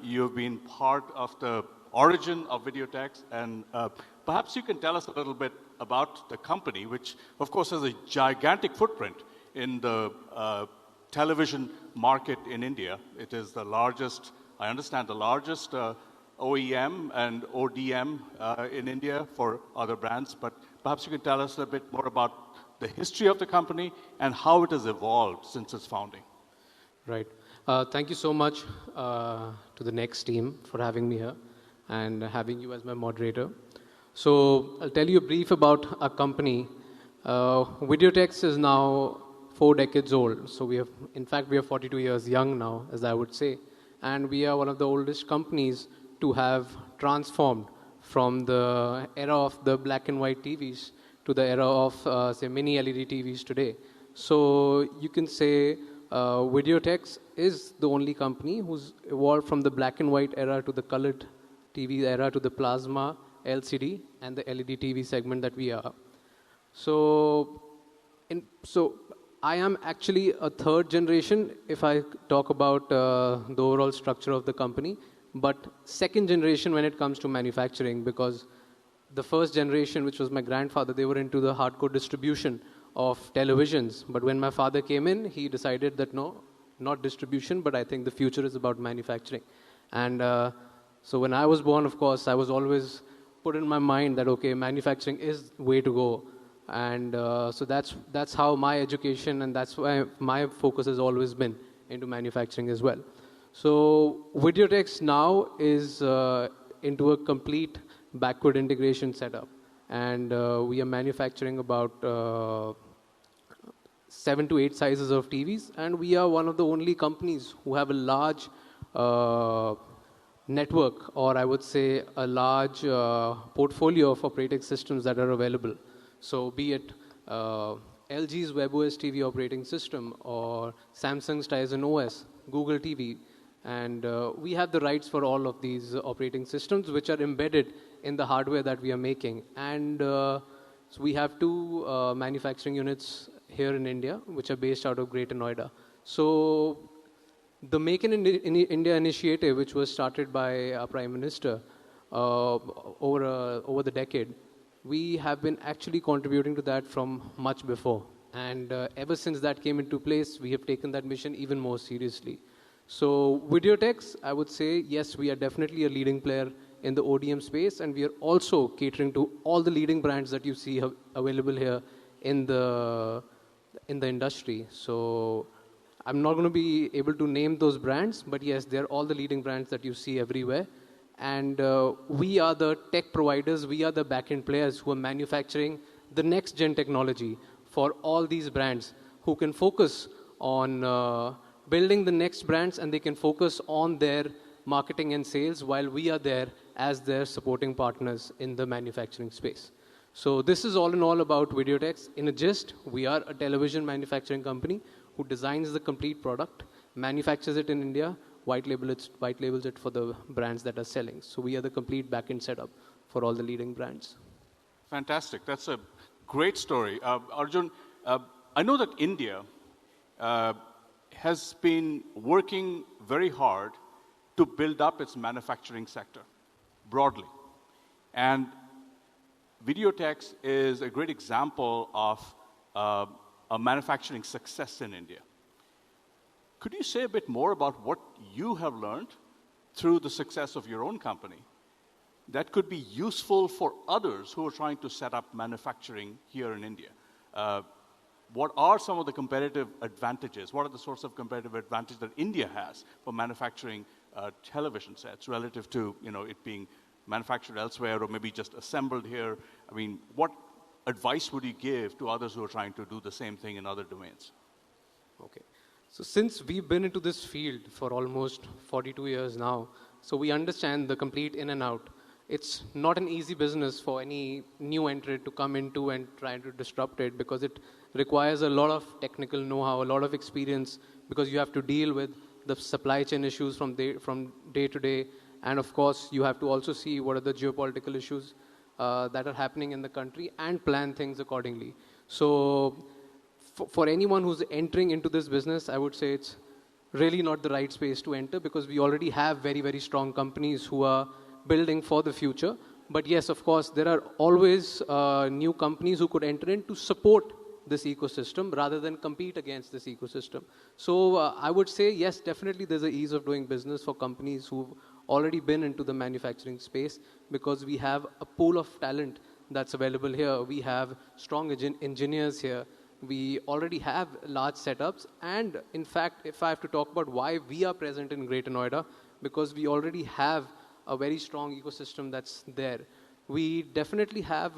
You've been part of the origin of Videotex, and perhaps you can tell us a little bit about the company, which of course has a gigantic footprint in the television market in India. It is the largest, I understand, the largest OEM and ODM in India for other brands, but perhaps you can tell us a bit more about the history of the company and how it has evolved since its founding. Right. Thank you so much to the Next team for having me here and having you as my moderator. So I'll tell you a brief about our company. Videotex is now 4 decades old. So we are 42 years young now, as I would say. And we are one of the oldest companies to have transformed from the era of the black and white TVs to the era of, say, mini LED TVs today. So you can say Videotex is the only company who's evolved from the black and white era to the colored TV era to the plasma, LCD, and the LED TV segment that we are. So I am actually a 3rd generation if I talk about the overall structure of the company, but 2nd generation when it comes to manufacturing, because the 1st generation, which was my grandfather, they were into the hardcore distribution of televisions. But when my father came in, he decided that no, not distribution, but I think the future is about manufacturing. And so when I was born, of course, I was always put in my mind that, okay, manufacturing is the way to go. And so that's how my education, and that's why my focus has always been into manufacturing as well. So Videotex now is into a complete backward integration setup, and we are manufacturing about 7 to 8 sizes of TVs, and we are one of the only companies who have a large network, or I would say a large portfolio of operating systems that are available. So be it LG's WebOS TV operating system or Samsung's Tizen OS, Google TV, and we have the rights for all of these operating systems which are embedded in the hardware that we are making. And so we have 2 manufacturing units here in India which are based out of Greater Noida. So the Make in India initiative, which was started by our Prime Minister over the decade, we have been actually contributing to that from much before. And ever since that came into place, we have taken that mission even more seriously. So Videotex, I would say, yes, we are definitely a leading player in the ODM space, and we are also catering to all the leading brands that you see available here in the in the industry. So I'm not going to be able to name those brands, but yes, they're all the leading brands that you see everywhere. And we are the tech providers, we are the back-end players who are manufacturing the next-gen technology for all these brands who can focus on building the next brands, and they can focus on their marketing and sales while we are there as their supporting partners in the manufacturing space. So this is all in all about Videotex. In a gist, we are a television manufacturing company who designs the complete product, manufactures it in India, white labels it for the brands that are selling. So we are the complete back-end setup for all the leading brands. Fantastic. That's a great story. Arjun, I know that India has been working very hard to build up its manufacturing sector broadly. And Videotex is a great example of a manufacturing success in India. Could you say a bit more about what you have learned through the success of your own company that could be useful for others who are trying to set up manufacturing here in India? What are some of the competitive advantages? What are the sorts of competitive advantages that India has for manufacturing television sets relative to it being manufactured elsewhere or maybe just assembled here? I mean, what advice would you give to others who are trying to do the same thing in other domains? Okay. So since we've been into this field for almost 42 years now, so we understand the complete in and out. It's not an easy business for any new entrant to come into and try to disrupt it, because it requires a lot of technical know-how, a lot of experience, because you have to deal with the supply chain issues from day to day. And of course, you have to also see what are the geopolitical issues that are happening in the country and plan things accordingly. So for anyone who's entering into this business, I would say it's really not the right space to enter, because we already have very, very strong companies who are building for the future. But yes, of course, there are always new companies who could enter in to support this ecosystem rather than compete against this ecosystem. So I would say, yes, definitely there's an ease of doing business for companies who've already been into the manufacturing space, because we have a pool of talent that's available here. We have strong engineers here. We already have large setups. And in fact, if I have to talk about why we are present in Greater Noida, because we already have a very strong ecosystem that's there. We definitely have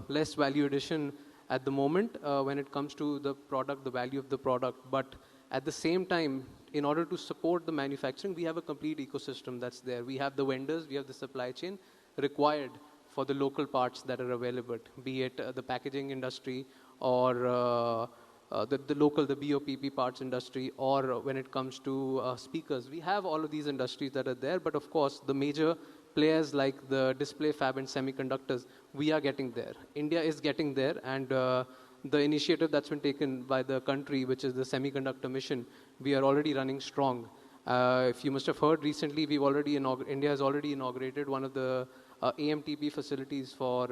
less value addition at the moment when it comes to the product, the value of the product. But at the same time, in order to support the manufacturing, we have a complete ecosystem that's there. We have the vendors, we have the supply chain required for the local parts that are available, be it the packaging industry or the local, the BOPP parts industry, or when it comes to speakers. We have all of these industries that are there, but of course, the major players like the display fab and semiconductors, we are getting there. India is getting there, and the initiative that's been taken by the country, which is the semiconductor mission, we are already running strong. If you must have heard recently, India has already inaugurated one of the AMTP facilities for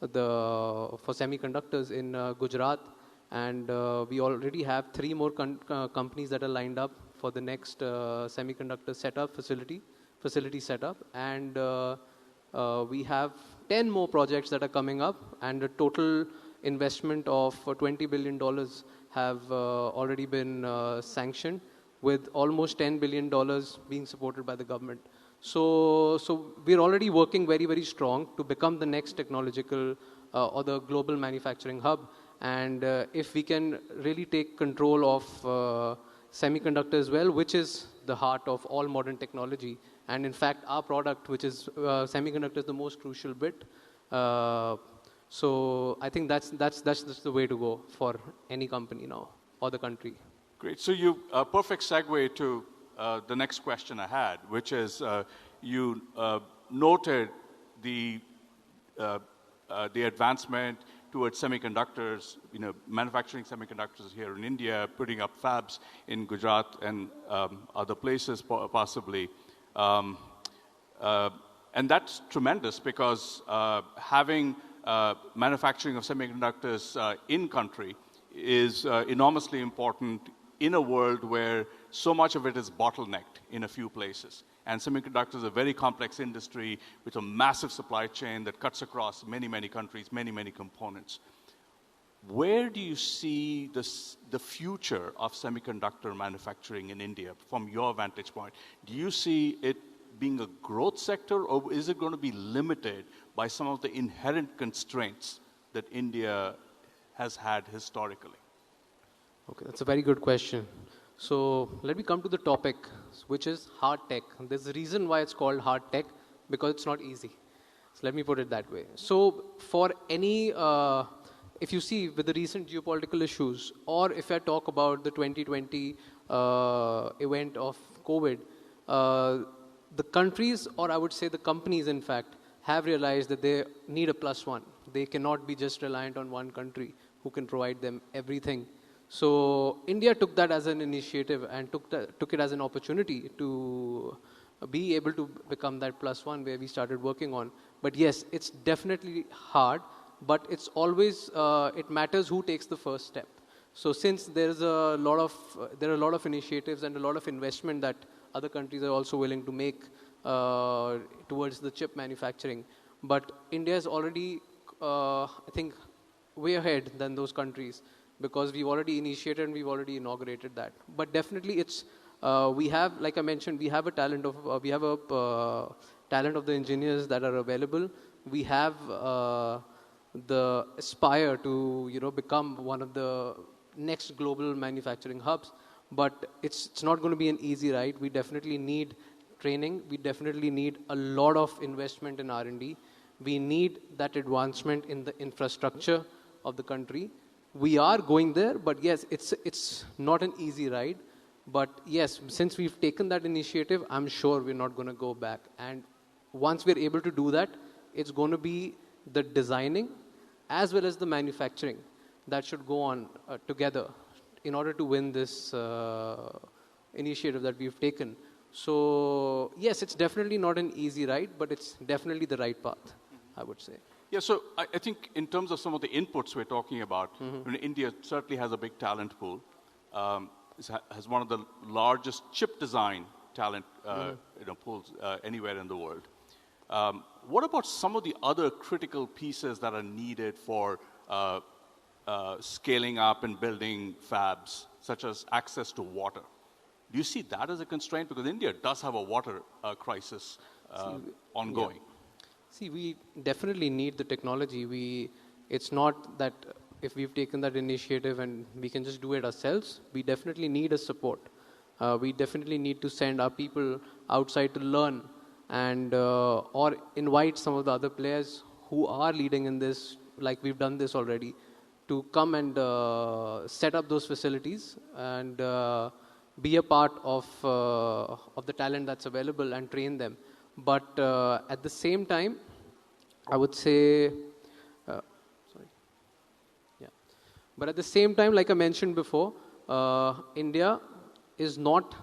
semiconductors in Gujarat, and we already have 3 more companies that are lined up for the next semiconductor facility setup, and we have 10 more projects that are coming up, and a total investment of $20 billion have already been sanctioned, with almost $10 billion being supported by the government. So we're already working very, very strong to become the next technological or the global manufacturing hub. And if we can really take control of semiconductor as well, which is the heart of all modern technology, and in fact, our product, which is semiconductor, is the most crucial bit. So I think that's the way to go for any company now or the country. Great. So you perfect segue to the next question I had, which is you noted the advancement towards semiconductors, manufacturing semiconductors here in India, putting up fabs in Gujarat and other places possibly. And that's tremendous, because having manufacturing of semiconductors in country is enormously important in a world where so much of it is bottlenecked in a few places. And semiconductors is a very complex industry with a massive supply chain that cuts across many, many countries, many, many components. where do you see the future of semiconductor manufacturing in India from your vantage point? Do you see it being a growth sector, or is it going to be limited by some of the inherent constraints that India has had historically? Okay, that's a very good question. So let me come to the topic, which is hard tech. There's a reason why it's called hard tech, because it's not easy. So let me put it that way. So for any, if you see with the recent geopolitical issues, or if I talk about the 2020 event of COVID, the countries, or I would say the companies, in fact, have realized that they need a plus one. They cannot be just reliant on one country who can provide them everything. So India took that as an initiative and took it as an opportunity to be able to become that plus one where we started working on. But yes, it's definitely hard, but it's always, it matters who takes the first step. So since there are a lot of initiatives and a lot of investment that other countries are also willing to make towards the chip manufacturing, but India is already, I think, way ahead than those countries, because we've already initiated and we've already inaugurated that. But definitely it's, we have, like I mentioned, we have a talent of, talent of the engineers that are available. We have the aspire to, become one of the next global manufacturing hubs. But it's not going to be an easy ride. We definitely need training. We definitely need a lot of investment in R&D. We need that advancement in the infrastructure of the country. We are going there, but yes, it's not an easy ride. But yes, since we've taken that initiative, I'm sure we're not going to go back. And once we're able to do that, it's going to be the designing as well as the manufacturing that should go on together in order to win this initiative that we've taken. So yes, it's definitely not an easy ride, but it's definitely the right path, I would say. Yeah, so I think in terms of some of the inputs we're talking about, India certainly has a big talent pool. Has one of the largest chip design talent pools anywhere in the world. What about some of the other critical pieces that are needed for scaling up and building fabs, such as access to water? Do you see that as a constraint? Because India does have a water crisis ongoing. Yeah. See, we definitely need the technology. It's not that if we've taken that initiative and we can just do it ourselves. We definitely need a support. We definitely need to send our people outside to learn and or invite some of the other players who are leading in this, like we've done this already, to come and set up those facilities and be a part of the talent that's available and train them. But at the same time, I would say, but at the same time, like I mentioned before, India is not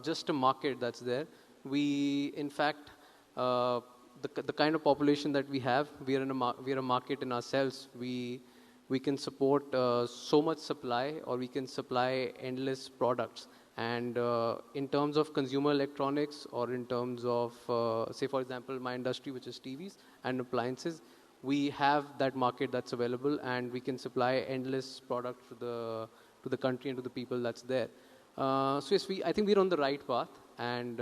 just a market that's there. We, in fact, the kind of population that we have, we are a market in ourselves. We can support so much supply, or we can supply endless products. And in terms of consumer electronics, or in terms of, say, for example, my industry, which is TVs and appliances, we have that market that's available, and we can supply endless products to the country and to the people that's there. So yes, I think we're on the right path, and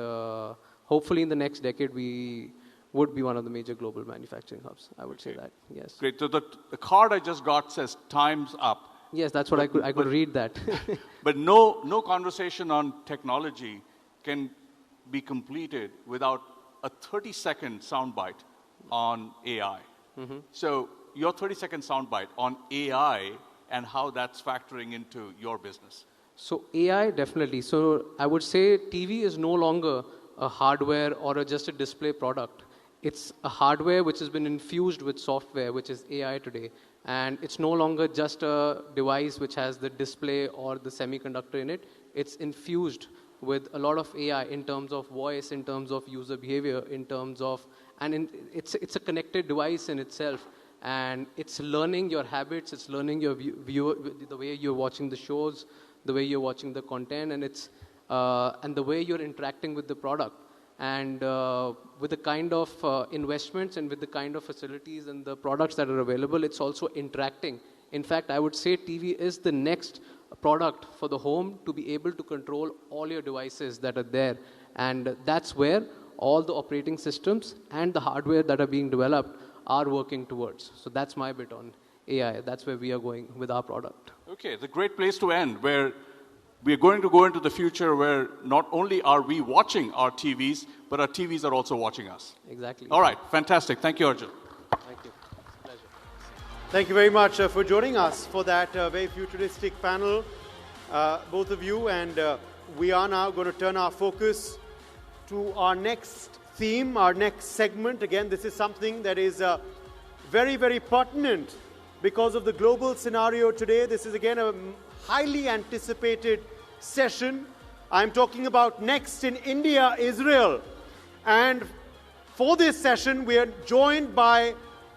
hopefully in the next decade we would be one of the major global manufacturing hubs. I would say that, yes. Great. So the card I just got says time's up. Yes, that's what I could read that. But no conversation on technology can be completed without a 30-second soundbite on AI. So your 30-second soundbite on AI and how that's factoring into your business. So AI, definitely. So I would say TV is no longer a hardware or just a display product. It's a hardware which has been infused with software, which is AI today. And it's no longer just a device which has the display or the semiconductor in it. It's infused with a lot of AI in terms of voice, in terms of user behavior, in terms of, it's a connected device in itself. And it's learning your habits, it's learning your the way you're watching the shows, the way you're watching the content, and and the way you're interacting with the product. And with the kind of investments and with the kind of facilities and the products that are available, it's also interacting In fact, I would say TV is the next product for the home to be able to control all your devices that are there. And that's where all the operating systems and the hardware that are being developed are working towards. So that's my bit on AI. That's where we are going with our product. Okay, it's a great place to end, where we're going to go into the future where not only are we watching our TVs, but our TVs are also watching us. Exactly. All right, fantastic. Thank you, Arjun. Thank you. Pleasure. Thank you very much for joining us for that very futuristic panel, both of you. And we are now going to turn our focus to our next theme, our next segment. Again, this is something that is very, very pertinent because of the global scenario today. This is again a highly anticipated session. I'm talking about Next in India, Israel. And for this session, we are joined by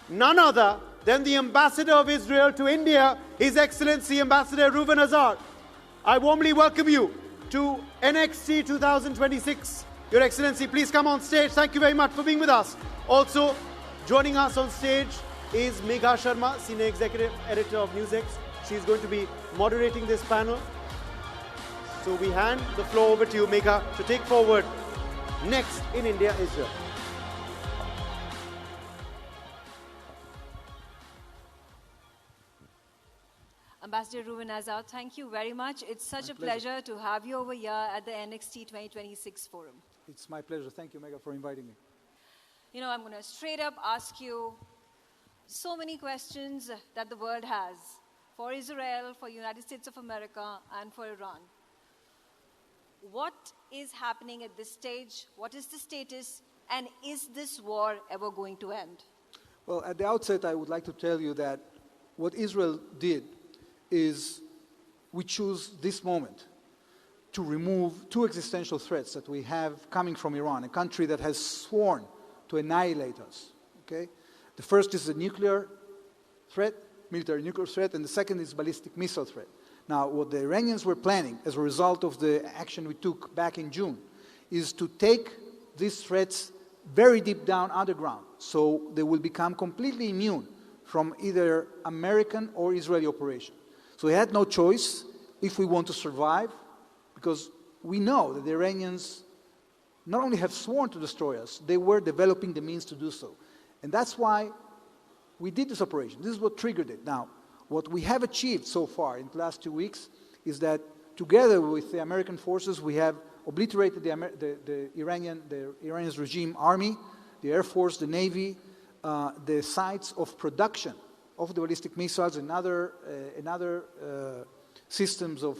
none other than the Ambassador of Israel to India, His Excellency Ambassador Reuven Azar. I warmly welcome you to NXT 2026. Your Excellency, please come on stage. Thank you very much for being with us. Also, joining us on stage is Megha Sharma, Senior Executive Editor of NewsX. She's going to be moderating this panel. So we hand the floor over to you, Megha, to take forward Next in India, Israel. Ambassador Reuven Azar, thank you very much. It's such a pleasure to have you over here at the NXT 2026 forum. It's my pleasure. Thank you, Megha, for inviting me. You know, I'm going to straight up ask you so many questions that the world has for Israel, for United States of America, and for Iran. What is happening at this stage? What is the status? And is this war ever going to end? Well, at the outset, I would like to tell you that what Israel did is we choose this moment to remove two existential threats that we have coming from Iran, a country that has sworn to annihilate us. Okay? The first is the nuclear threat, military nuclear threat, and the second is ballistic missile threat. Now, what the Iranians were planning as a result of the action we took back in June is to take these threats very deep down underground, so they will become completely immune from either American or Israeli operation. So we had no choice if we want to survive, because we know that the Iranians not only have sworn to destroy us, they were developing the means to do so. And that's why we did this operation. This is what triggered it. Now, what we have achieved so far in the last 2 weeks is that together with the American forces, we have obliterated the Iranian regime army, the Air Force, the Navy, the sites of production of the ballistic missiles and other systems of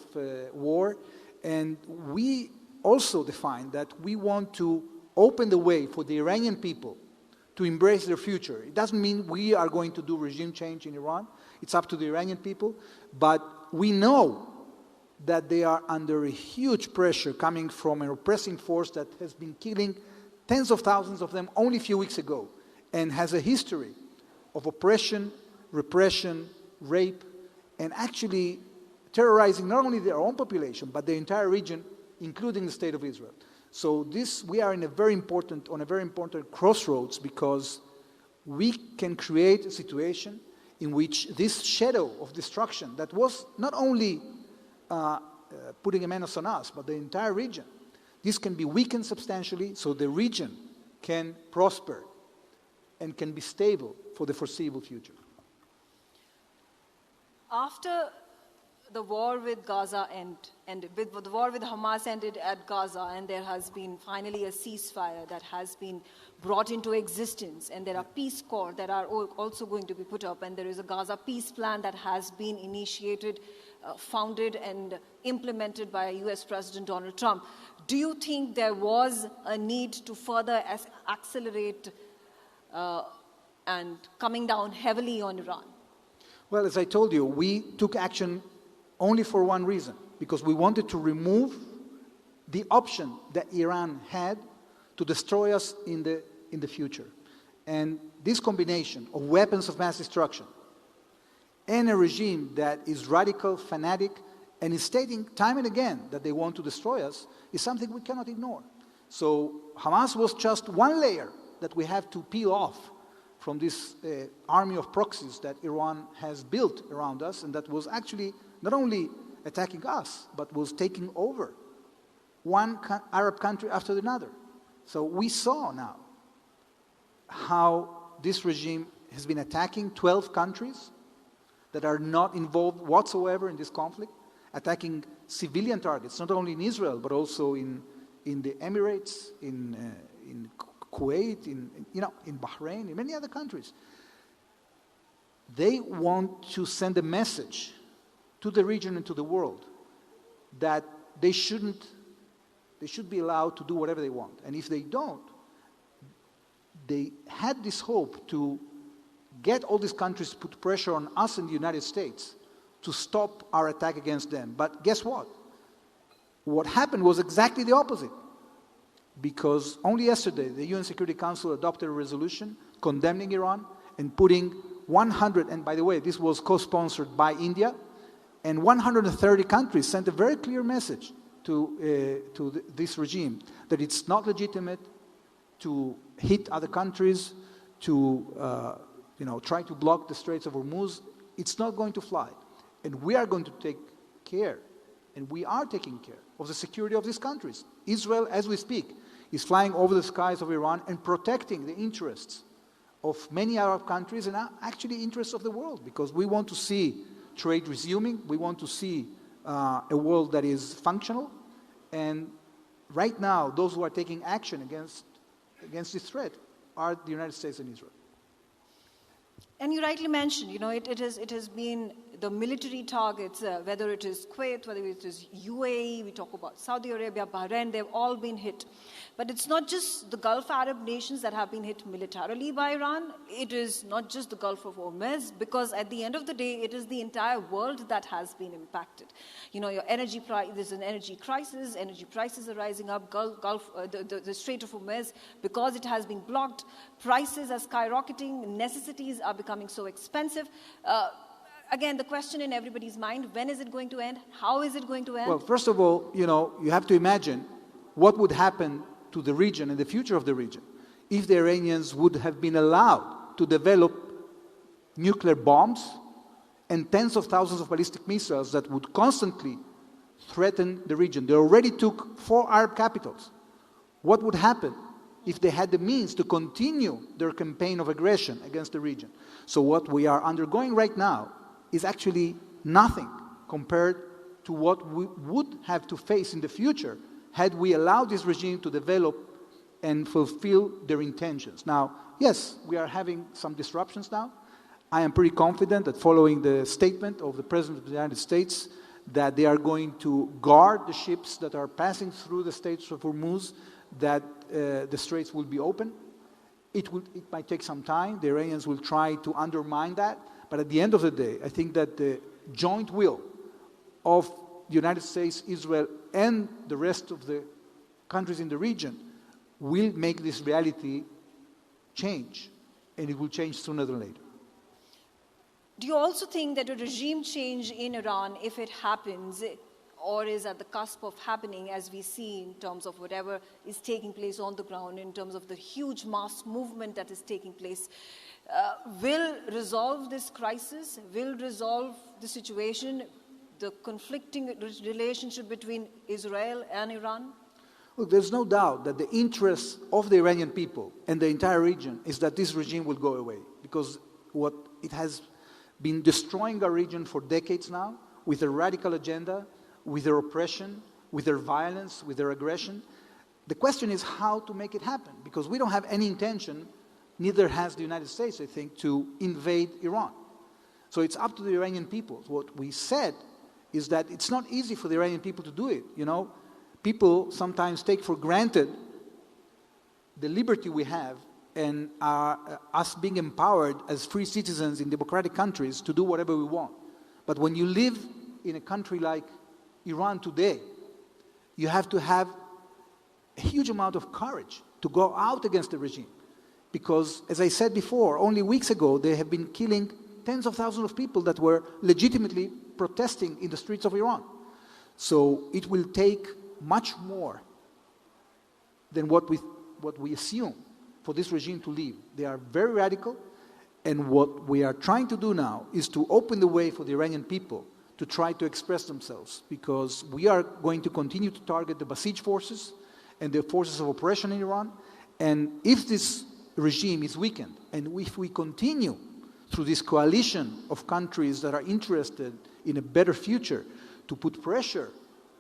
war. And we also defined that we want to open the way for the Iranian people to embrace their future. It doesn't mean we are going to do regime change in Iran. It's up to the Iranian people. But we know that they are under a huge pressure coming from an oppressing force that has been killing tens of thousands of them only a few weeks ago and has a history of oppression, repression, rape, and actually terrorizing not only their own population, but the entire region, including the state of Israel. So we are on a very important crossroads, because we can create a situation in which this shadow of destruction that was not only putting a menace on us, but the entire region, this can be weakened substantially so the region can prosper and can be stable for the foreseeable future. After the war with Gaza ended, the war with Hamas ended at Gaza, and there has been finally a ceasefire that has been brought into existence, and there are peace corps that are also going to be put up, and there is a Gaza peace plan that has been initiated, founded and implemented by US President Donald Trump. Do you think there was a need to further accelerate and coming down heavily on Iran? Well, as I told you, we took action only for one reason, because we wanted to remove the option that Iran had to destroy us in the future. And this combination of weapons of mass destruction and a regime that is radical, fanatic, and is stating time and again that they want to destroy us is something we cannot ignore. So Hamas was just one layer that we have to peel off from this army of proxies that Iran has built around us, and that was actually not only attacking us, but was taking over one Arab country after another. So we saw now how this regime has been attacking 12 countries that are not involved whatsoever in this conflict, attacking civilian targets, not only in Israel, but also in the Emirates, in Kuwait, in Bahrain, in many other countries. They want to send a message to the region and to the world that they should be allowed to do whatever they want. And if they don't, they had this hope to get all these countries to put pressure on us in the United States to stop our attack against them. But guess what? What happened was exactly the opposite. Because only yesterday, the UN Security Council adopted a resolution condemning Iran and putting 100, and by the way, this was co-sponsored by India, and 130 countries sent a very clear message to this regime that it's not legitimate to hit other countries, to try to block the Straits of Hormuz. It's not going to fly. And we are going to take care, and we are taking care of the security of these countries. Israel, as we speak, is flying over the skies of Iran and protecting the interests of many Arab countries and actually interests of the world, because we want to see trade resuming. We want to see a world that is functional. And right now, those who are taking action against this threat are the United States and Israel. And you rightly mentioned, it has been the military targets, whether it is Kuwait, whether it is UAE, we talk about Saudi Arabia, Bahrain, they've all been hit. But it's not just the Gulf Arab nations that have been hit militarily by Iran. It is not just the Gulf of Hormuz, because at the end of the day, it is the entire world that has been impacted. Your energy price, there's an energy crisis, energy prices are rising up, the Strait of Hormuz, because it has been blocked, prices are skyrocketing, necessities are becoming so expensive. Again, the question in everybody's mind, when is it going to end? How is it going to end? Well, first of all, you have to imagine what would happen to the region and the future of the region if the Iranians would have been allowed to develop nuclear bombs and tens of thousands of ballistic missiles that would constantly threaten the region. They already took 4 Arab capitals. What would happen if they had the means to continue their campaign of aggression against the region? So what we are undergoing right now is actually nothing compared to what we would have to face in the future had we allowed this regime to develop and fulfill their intentions. Now, yes, we are having some disruptions now. I am pretty confident that following the statement of the President of the United States that they are going to guard the ships that are passing through the Straits of Hormuz, that the straits will be open. It might take some time. The Iranians will try to undermine that. But at the end of the day, I think that the joint will of the United States, Israel, and the rest of the countries in the region will make this reality change. And it will change sooner than later. Do you also think that a regime change in Iran, if it happens, or is at the cusp of happening, as we see in terms of whatever is taking place on the ground, in terms of the huge mass movement that is taking place, will resolve this crisis, will resolve the situation, the conflicting relationship between Israel and Iran? Look, there's no doubt that the interest of the Iranian people and the entire region is that this regime will go away, because what it has been destroying our region for decades now with a radical agenda, with their oppression, with their violence, with their aggression. The question is how to make it happen, because we don't have any intention, neither has the United States, I think, to invade Iran. So it's up to the Iranian people. What we said is that it's not easy for the Iranian people to do it. People sometimes take for granted the liberty we have and us being empowered as free citizens in democratic countries to do whatever we want. But when you live in a country like Iran today, you have to have a huge amount of courage to go out against the regime. Because, as I said before, only weeks ago, they have been killing tens of thousands of people that were legitimately protesting in the streets of Iran. So it will take much more than what we assume for this regime to leave. They are very radical. And what we are trying to do now is to open the way for the Iranian people to try to express themselves, because we are going to continue to target the Basij forces and the forces of oppression in Iran. And if this regime is weakened, and if we continue through this coalition of countries that are interested in a better future to put pressure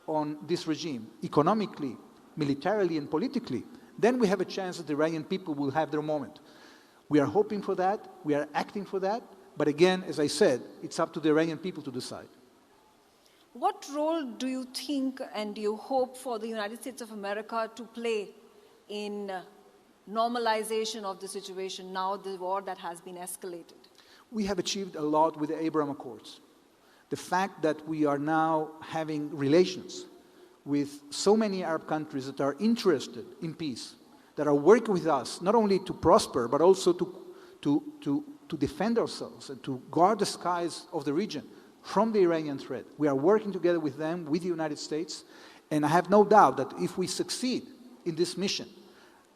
on this regime economically, militarily, and politically, then we have a chance that the Iranian people will have their moment. We are hoping for that, we are acting for that, but again, as I said, it's up to the Iranian people to decide. What role do you think and do you hope for the United States of America to play in normalization of the situation now, the war that has been escalated? We have achieved a lot with the Abraham Accords. The fact that we are now having relations with so many Arab countries that are interested in peace, that are working with us, not only to prosper, but also to defend ourselves and to guard the skies of the region from the Iranian threat. We are working together with them, with the United States, and I have no doubt that if we succeed in this mission,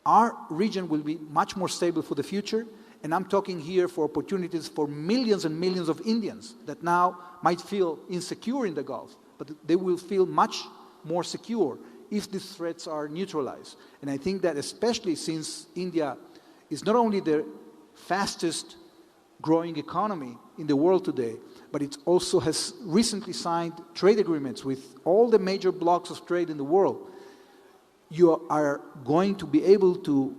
our region will be much more stable for the future. And I'm talking here for opportunities for millions and millions of Indians that now might feel insecure in the Gulf, but they will feel much more secure if these threats are neutralized. And I think that especially since India is not only the fastest growing economy in the world today, but it also has recently signed trade agreements with all the major blocks of trade in the world. You are going to be able to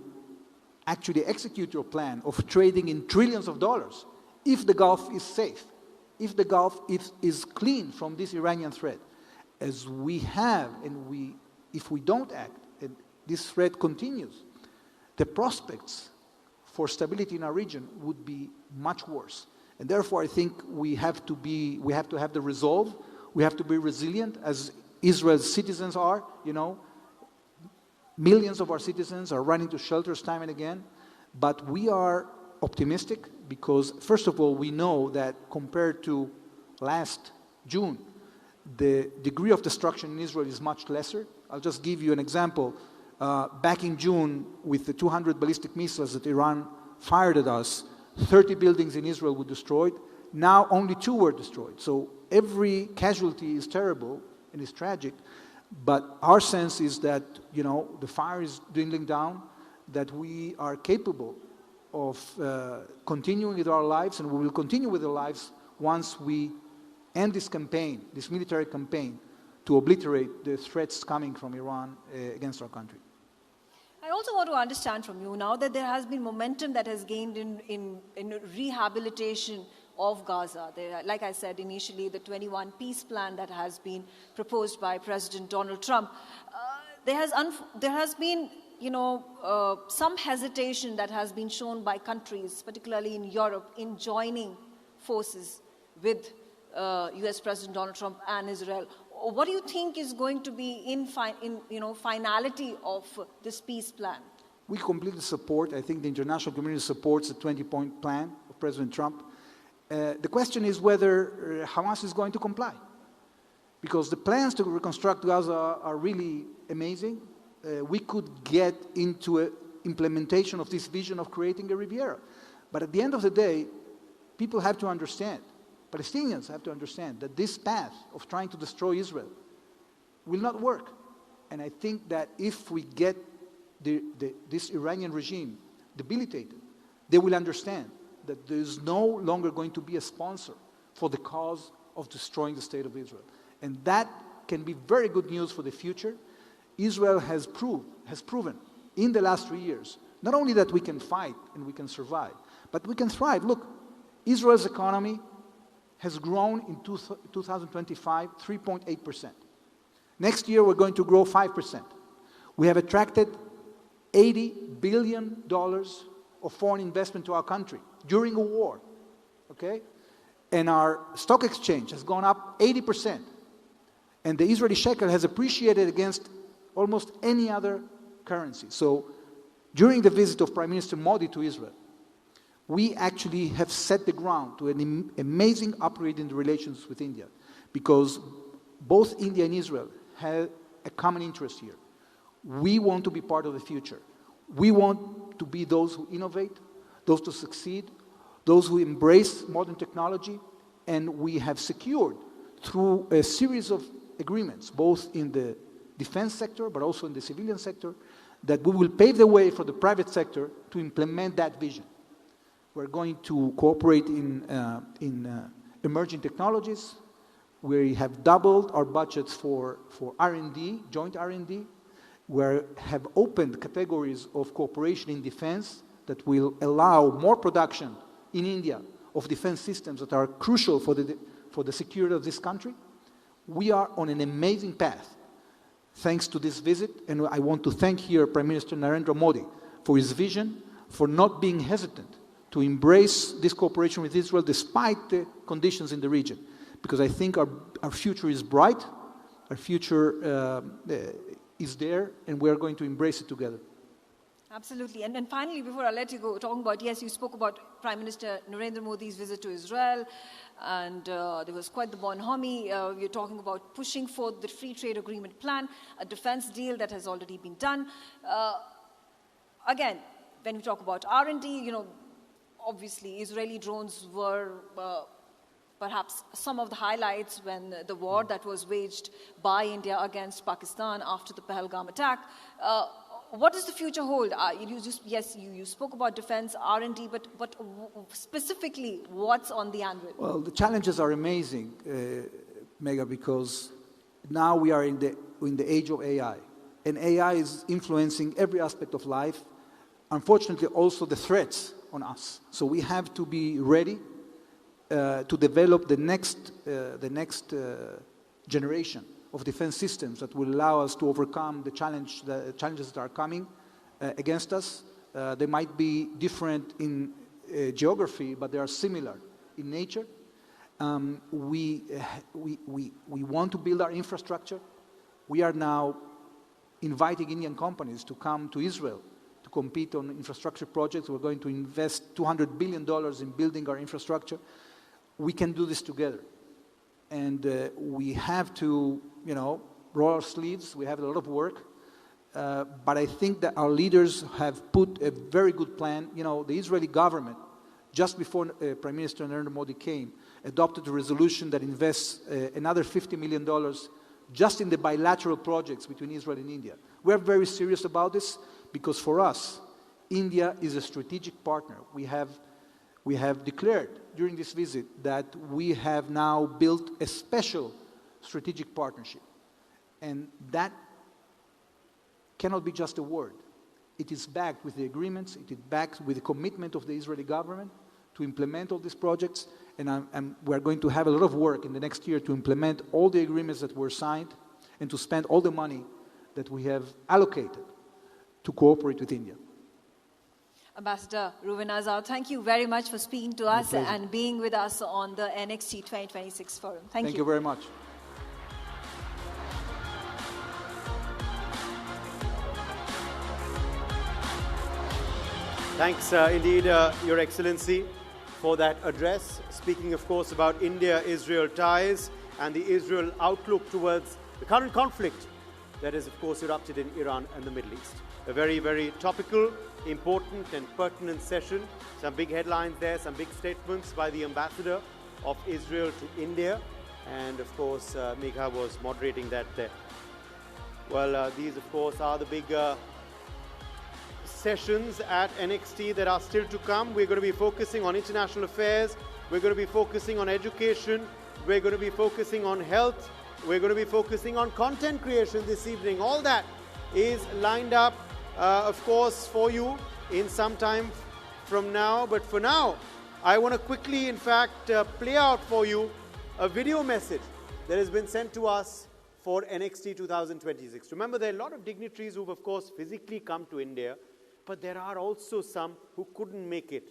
actually execute your plan of trading in trillions of dollars if the Gulf is safe, if the Gulf is clean from this Iranian threat. As we have, and if we don't act, and this threat continues, the prospects for stability in our region would be much worse. And therefore, I think we have to have the resolve, we have to be resilient, as Israel's citizens are, you know. Millions of our citizens are running to shelters time and again, but we are optimistic because, first of all, we know that compared to last June, the degree of destruction in Israel is much lesser. I'll just give you an example. Back in June, with the 200 ballistic missiles that Iran fired at us, 30 buildings in Israel were destroyed. Now only 2 were destroyed. So every casualty is terrible and is tragic. But our sense is that, you know, the fire is dwindling down, that we are capable of continuing with our lives, and we will continue with our lives once we end this campaign, this military campaign, to obliterate the threats coming from Iran against our country. I also want to understand from you now that there has been momentum that has gained in rehabilitation of Gaza. Like I said initially, the 21 peace plan that has been proposed by President Donald Trump, there has been, you know, some hesitation that has been shown by countries, particularly in Europe, in joining forces with U.S. President Donald Trump and Israel. What do you think is going to be in finality of this peace plan? We completely support. I think the international community supports the 20-point plan of President Trump. The question is whether Hamas is going to comply, because the plans to reconstruct Gaza are really amazing. We could get into an implementation of this vision of creating a Riviera. But at the end of the day, people have to understand, Palestinians have to understand that this path of trying to destroy Israel will not work. And I think that if we get this Iranian regime debilitated, they will understand that there is no longer going to be a sponsor for the cause of destroying the state of Israel. And that can be very good news for the future. Israel has proven in the last 3 years, not only that we can fight and we can survive, but we can thrive. Look, Israel's economy has grown in 2025 3.8%. Next year, we're going to grow 5%. We have attracted $80 billion of foreign investment to our country during a war, okay? And our stock exchange has gone up 80%. And the Israeli shekel has appreciated against almost any other currency. So during the visit of Prime Minister Modi to Israel, we actually have set the ground to an amazing upgrade in the relations with India, because both India and Israel have a common interest here. We want to be part of the future. We want to be those who innovate, those to succeed, those who embrace modern technology, and we have secured through a series of agreements, both in the defense sector but also in the civilian sector, that we will pave the way for the private sector to implement that vision. We're going to cooperate in emerging technologies. We have doubled our budgets for R&D, joint R&D. We have opened categories of cooperation in defense that will allow more production in India of defense systems that are crucial for the security of this country. We are on an amazing path thanks to this visit, and I want to thank here Prime Minister Narendra Modi for his vision, for not being hesitant to embrace this cooperation with Israel despite the conditions in the region, because I think our future is bright, our future is there, and we are going to embrace it together. Absolutely. And then finally, before I let you go, talking about, yes, you spoke about Prime Minister Narendra Modi's visit to Israel, and there was quite the bonhomie. We're talking about pushing for the free trade agreement plan, a defense deal that has already been done. Again, when we talk about R&D, obviously Israeli drones were perhaps some of the highlights when the war that was waged by India against Pakistan after the Pahalgam attack. What does the future hold? You spoke about defense, R&D, but specifically, what's on the anvil? Well, the challenges are amazing, Mega, because now we are in the age of AI. And AI is influencing every aspect of life. Unfortunately, also the threats on us. So we have to be ready to develop the next generation of defense systems that will allow us to overcome the challenges that are coming against us. They might be different in geography, but they are similar in nature. We want to build our infrastructure. We are now inviting Indian companies to come to Israel to compete on infrastructure projects. We're going to invest $200 billion in building our infrastructure. We can do this together. And we have to, roll our sleeves. We have a lot of work. But I think that our leaders have put a very good plan. The Israeli government, just before Prime Minister Narendra Modi came, adopted a resolution that invests another $50 million just in the bilateral projects between Israel and India. We're very serious about this because for us, India is a strategic partner. We have declared during this visit that we have now built a special strategic partnership. And that cannot be just a word. It is backed with the agreements, it is backed with the commitment of the Israeli government to implement all these projects. And we're going to have a lot of work in the next year to implement all the agreements that were signed and to spend all the money that we have allocated to cooperate with India. Ambassador Reuven Azar, thank you very much for speaking to us and being with us on the NXT 2026 Forum. Thank you. Thank you very much. Thanks indeed, Your Excellency, for that address. Speaking, of course, about India-Israel ties and the Israel outlook towards the current conflict that has, of course, erupted in Iran and the Middle East. A very, very topical, important and pertinent session. Some big headlines there, some big statements by the ambassador of Israel to India. And, of course, Megha was moderating that there. Well, these, of course, are the big sessions at NXT that are still to come. We're going to be focusing on international affairs. We're going to be focusing on education. We're going to be focusing on health. We're going to be focusing on content creation this evening. All that is lined up, of course, for you in some time from now. But for now, I want to quickly, in fact, play out for you a video message that has been sent to us for NXT 2026. Remember, there are a lot of dignitaries who've, of course, physically come to India, but there are also some who couldn't make it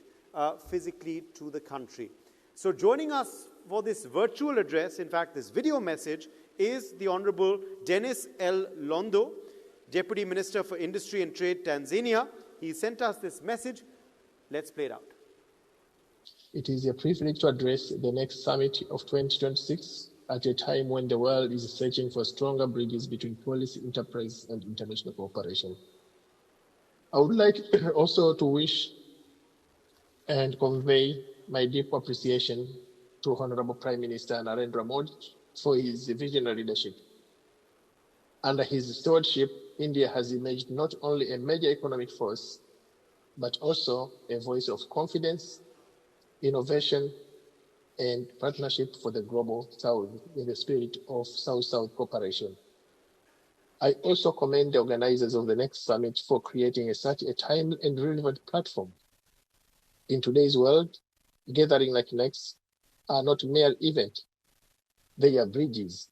physically to the country. So joining us for this virtual address, in fact, this video message, is the Honorable Dennis L. Londo, Deputy Minister for Industry and Trade, Tanzania. He sent us this message. Let's play it out. It is a privilege to address the next summit of 2026 at a time when the world is searching for stronger bridges between policy, enterprise, and international cooperation. I would like also to wish and convey my deep appreciation to Honorable Prime Minister Narendra Modi for his visionary leadership. Under his stewardship, India has emerged not only a major economic force, but also a voice of confidence, innovation, and partnership for the global South in the spirit of South-South cooperation. I also commend the organizers of the next summit for creating such a timely and relevant platform. In today's world, gatherings like next are not mere events. They are bridges.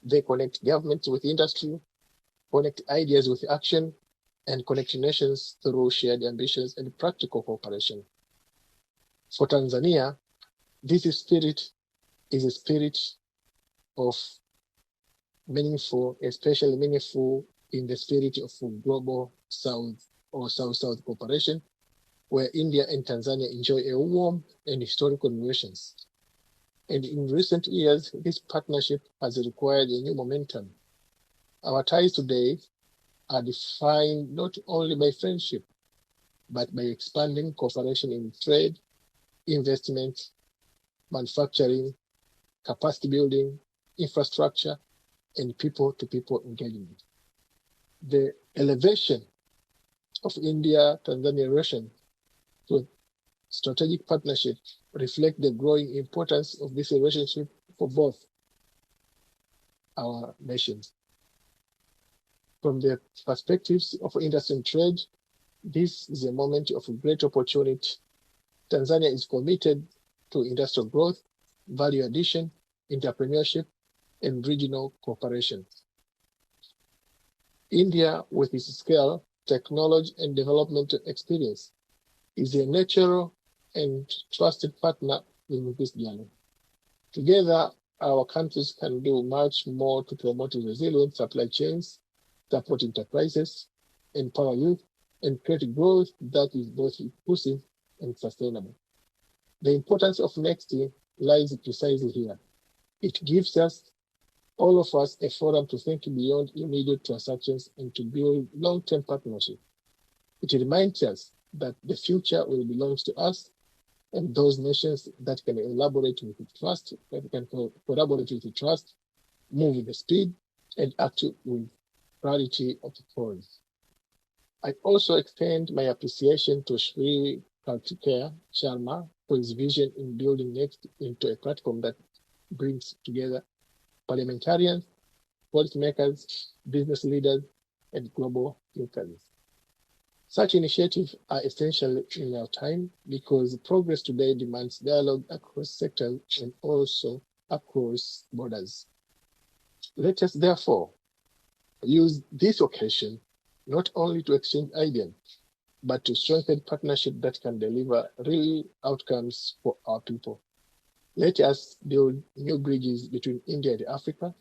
They connect governments with industry, connect ideas with action, and connect nations through shared ambitions and practical cooperation. For Tanzania, this spirit is a spirit of meaningful, especially meaningful in the spirit of global South or South-South cooperation, where India and Tanzania enjoy a warm and historical relations. And in recent years, this partnership has required a new momentum. Our ties today are defined not only by friendship, but by expanding cooperation in trade, investment, manufacturing, capacity building, infrastructure, and people-to-people engagement. The elevation of India-Tanzania relations to strategic partnership reflect the growing importance of this relationship for both our nations. From the perspectives of industry and trade, this is a moment of great opportunity. Tanzania is committed to industrial growth, value addition, entrepreneurship, and regional cooperation. India, with its scale, technology, and development experience, is a natural and trusted partner in this journey. Together, our countries can do much more to promote resilient supply chains, support enterprises, empower youth, and create growth that is both inclusive and sustainable. The importance of Next lies precisely here. It gives us, all of us, a forum to think beyond immediate transactions and to build long-term partnership. It reminds us that the future will belong to us and those nations that can elaborate with trust, that can collaborate with trust, move with the speed, and act with clarity of purpose. I also extend my appreciation to Sri Kartikeya Sharma for his vision in building Next into a platform that brings together parliamentarians, policymakers, business leaders, and global thinkers. Such initiatives are essential in our time because progress today demands dialogue across sectors and also across borders. Let us therefore use this occasion not only to exchange ideas, but to strengthen partnership that can deliver real outcomes for our people. Let us build new bridges between India and Africa,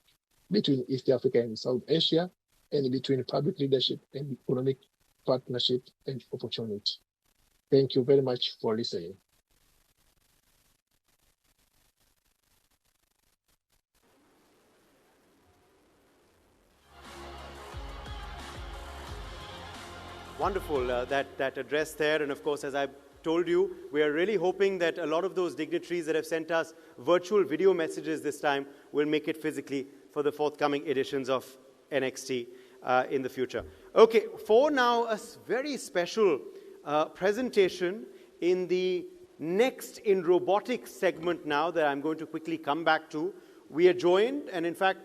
between East Africa and South Asia, and between public leadership and economic partnership and opportunity. Thank you very much for listening. Wonderful, that address there. And of course, as I told you, we are really hoping that a lot of those dignitaries that have sent us virtual video messages this time will make it physically for the forthcoming editions of NXT in the future. Okay, for now, a very special presentation in the next in robotics segment now that I'm going to quickly come back to. We are joined, and in fact,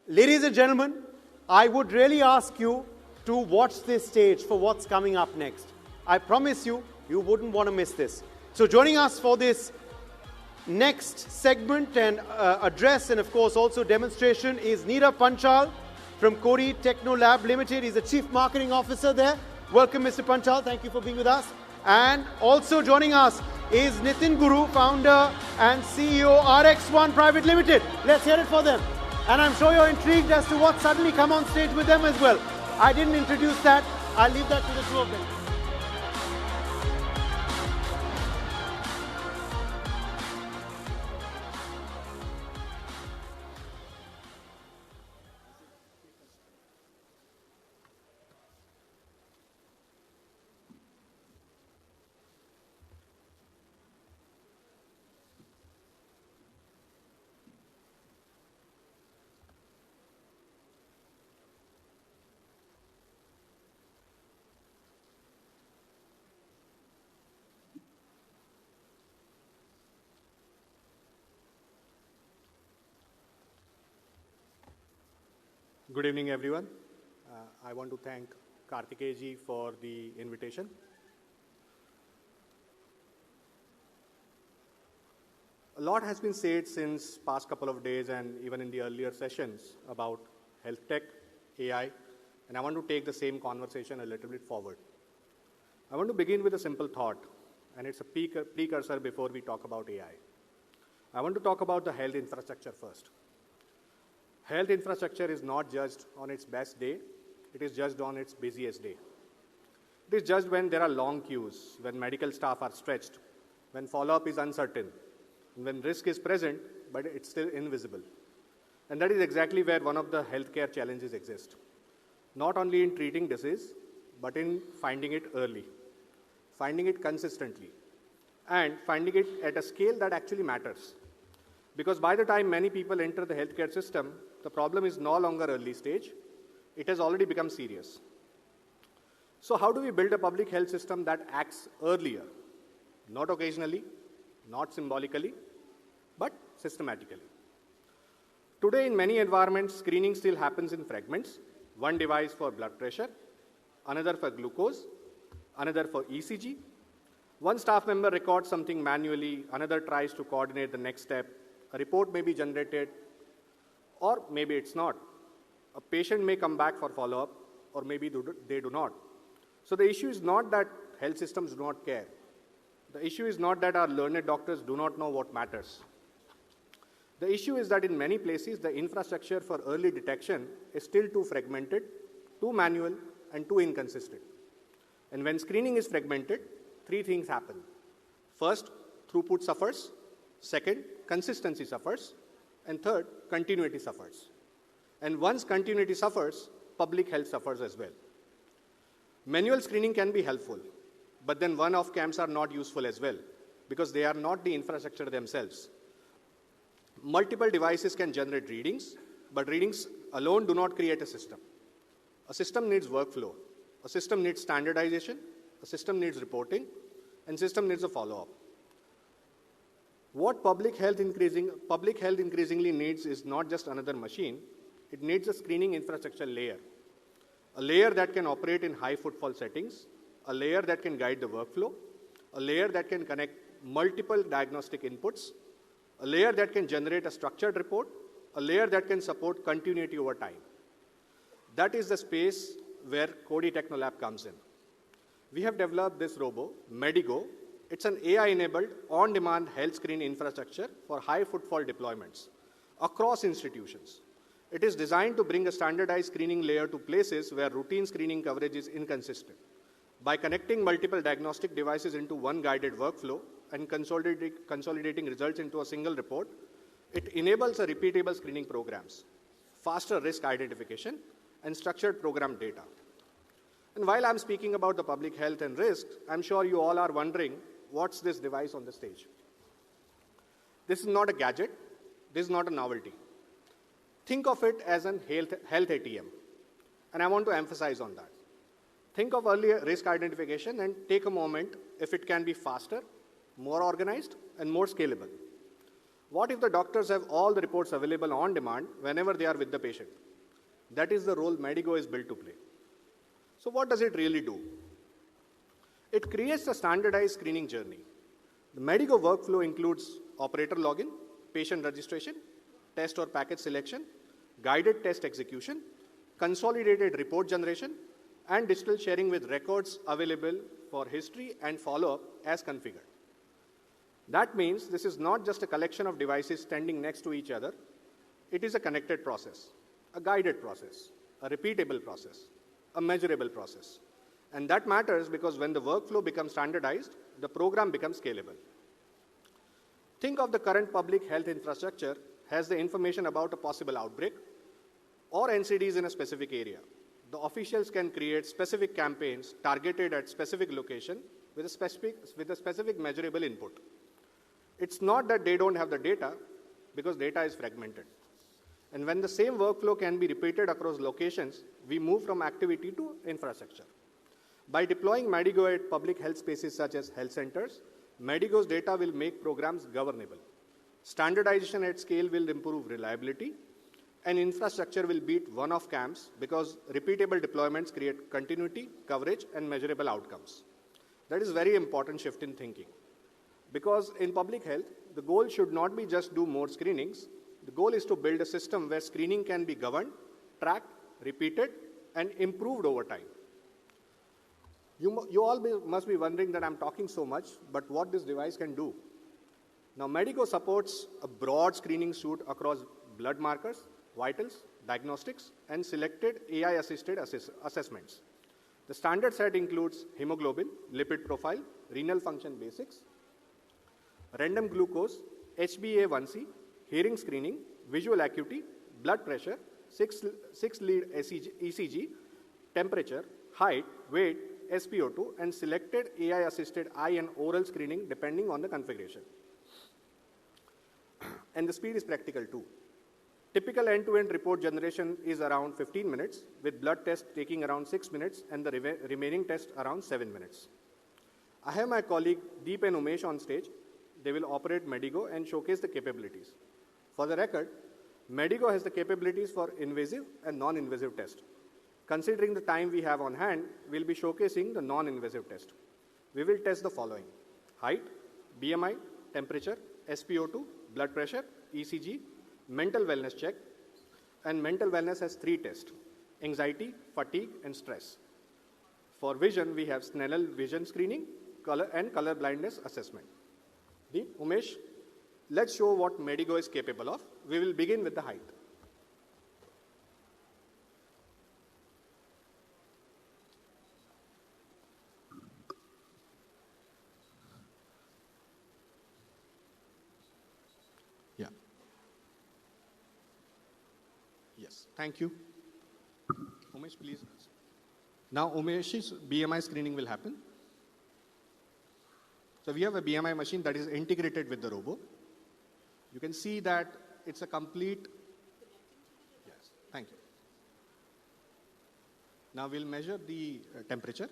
ladies and gentlemen, I would really ask you to watch this stage for what's coming up next. I promise you, you wouldn't want to miss this. So joining us for this next segment and address and of course also demonstration is Neerav Panchal from Kori Techno Lab Limited. He's the Chief Marketing Officer there. Welcome, Mr. Panchal. Thank you for being with us. And also joining us is Nitin Guru, founder and CEO RX1 Private Limited. Let's hear it for them. And I'm sure you're intrigued as to what suddenly come on stage with them as well. I didn't introduce that. I'll leave that to the two of them. Good evening, everyone. I want to thank Kartikeji for the invitation. A lot has been said since past couple of days and even in the earlier sessions about health tech, AI, and I want to take the same conversation a little bit forward. I want to begin with a simple thought, and it's a precursor before we talk about AI. I want to talk about the health infrastructure first. Health infrastructure is not judged on its best day, it is judged on its busiest day. It is judged when there are long queues, when medical staff are stretched, when follow-up is uncertain, when risk is present, but it's still invisible. And that is exactly where one of the healthcare challenges exist. Not only in treating disease, but in finding it early, finding it consistently, and finding it at a scale that actually matters. Because by the time many people enter the healthcare system, the problem is no longer early stage, it has already become serious. So how do we build a public health system that acts earlier? Not occasionally, not symbolically, but systematically. Today in many environments, screening still happens in fragments. One device for blood pressure, another for glucose, another for ECG. One staff member records something manually, another tries to coordinate the next step. A report may be generated, or maybe it's not. A patient may come back for follow-up, or maybe they do not. So the issue is not that health systems do not care. The issue is not that our learned doctors do not know what matters. The issue is that in many places, the infrastructure for early detection is still too fragmented, too manual, and too inconsistent. And when screening is fragmented, three things happen. First, throughput suffers. Second, consistency suffers. And third, continuity suffers. And once continuity suffers, public health suffers as well. Manual screening can be helpful, but then one-off camps are not useful as well, because they are not the infrastructure themselves. Multiple devices can generate readings, but readings alone do not create a system. A system needs workflow. A system needs standardization. A system needs reporting. And system needs a follow-up. What public health increasingly needs is not just another machine. It needs a screening infrastructure layer. A layer that can operate in high footfall settings. A layer that can guide the workflow. A layer that can connect multiple diagnostic inputs. A layer that can generate a structured report, a layer that can support continuity over time. That is the space where Coady Technolab comes in. We have developed this robo, Medigo. It's an AI-enabled, on-demand health screen infrastructure for high footfall deployments across institutions. It is designed to bring a standardized screening layer to places where routine screening coverage is inconsistent. By connecting multiple diagnostic devices into one guided workflow, and consolidating results into a single report, it enables a repeatable screening programs, faster risk identification, and structured program data. And while I'm speaking about the public health and risk, I'm sure you all are wondering, what's this device on the stage? This is not a gadget. This is not a novelty. Think of it as a health ATM. And I want to emphasize on that. Think of early risk identification and take a moment if it can be faster, more organized, and more scalable. What if the doctors have all the reports available on demand whenever they are with the patient? That is the role Medigo is built to play. So what does it really do? It creates a standardized screening journey. The Medigo workflow includes operator login, patient registration, test or package selection, guided test execution, consolidated report generation, and digital sharing with records available for history and follow-up as configured. That means this is not just a collection of devices standing next to each other. It is a connected process, a guided process, a repeatable process, a measurable process. And that matters because when the workflow becomes standardized, the program becomes scalable. Think of the current public health infrastructure has the information about a possible outbreak or NCDs in a specific area. The officials can create specific campaigns targeted at specific location with a specific measurable input. It's not that they don't have the data, because data is fragmented. And when the same workflow can be repeated across locations, we move from activity to infrastructure. By deploying Medigo at public health spaces such as health centers, Medigo's data will make programs governable. Standardization at scale will improve reliability, and infrastructure will beat one-off camps because repeatable deployments create continuity, coverage, and measurable outcomes. That is a very important shift in thinking. Because in public health, the goal should not be just do more screenings. The goal is to build a system where screening can be governed, tracked, repeated, and improved over time. You all must be wondering that I'm talking so much, but what this device can do. Now, Medigo supports a broad screening suite across blood markers, vitals, diagnostics, and selected AI-assisted assessments. The standard set includes hemoglobin, lipid profile, renal function basics, random glucose, HbA1c, hearing screening, visual acuity, blood pressure, 6-lead ECG, temperature, height, weight, SpO2, and selected AI-assisted eye and oral screening depending on the configuration. And the speed is practical too. Typical end-to-end report generation is around 15 minutes, with blood tests taking around 6 minutes and the remaining tests around 7 minutes. I have my colleague Deep and Umesh on stage. They will operate Medigo and showcase the capabilities. For the record, Medigo has the capabilities for invasive and non-invasive tests. Considering the time we have on hand, we'll be showcasing the non-invasive test. We will test the following: height, BMI, temperature, SpO2, blood pressure, ECG, mental wellness check, and mental wellness has 3 tests: anxiety, fatigue, and stress. For vision, we have Snellen vision screening, color blindness assessment. Deep, Umesh, let's show what Medigo is capable of. We will begin with the height. Yeah. Yes, thank you. Umesh, please. Now, Umesh's BMI screening will happen. So we have a BMI machine that is integrated with the robo. You can see that it's a complete, yes, thank you. Now we'll measure the temperature.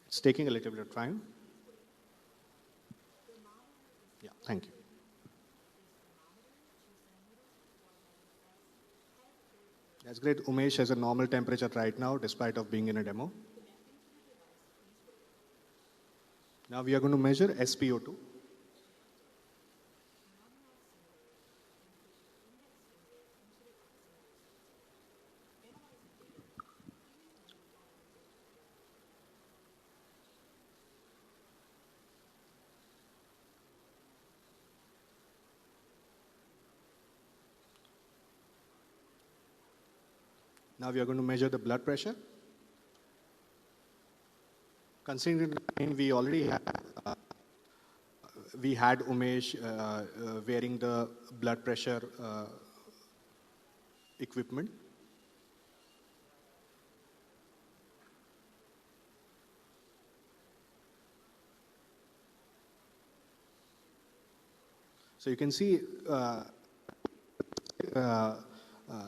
It's taking a little bit of time. Yeah, thank you. That's great. Umesh has a normal temperature right now, despite of being in a demo. Now we are going to measure SpO2. Now we are going to measure the blood pressure. Considering the time we already have, we had Umesh wearing the blood pressure equipment. So you can see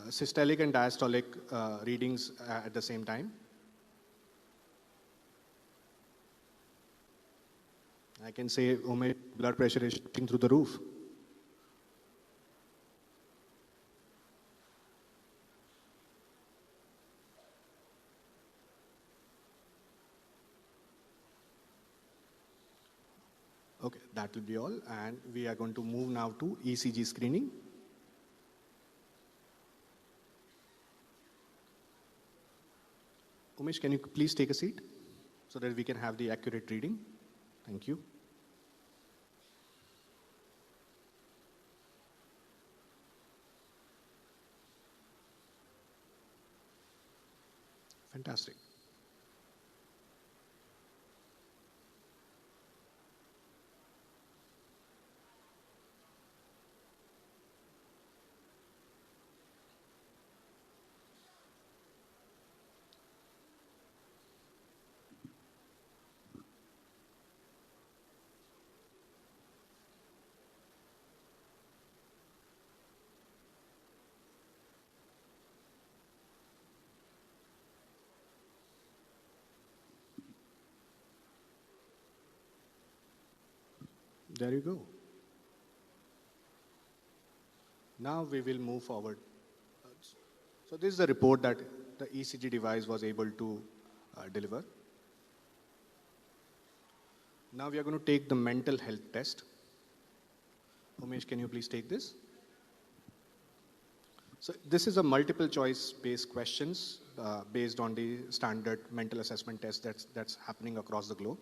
systolic and diastolic readings at the same time. I can say, oh, my blood pressure is shooting through the roof. Okay, that will be all. And we are going to move now to ECG screening. Umesh, can you please take a seat so that we can have the accurate reading? Thank you. Fantastic. There you go. Now we will move forward. So this is the report that the ECG device was able to deliver. Now we are going to take the mental health test. Umesh, can you please take this? So this is a multiple choice based questions based on the standard mental assessment test that's happening across the globe.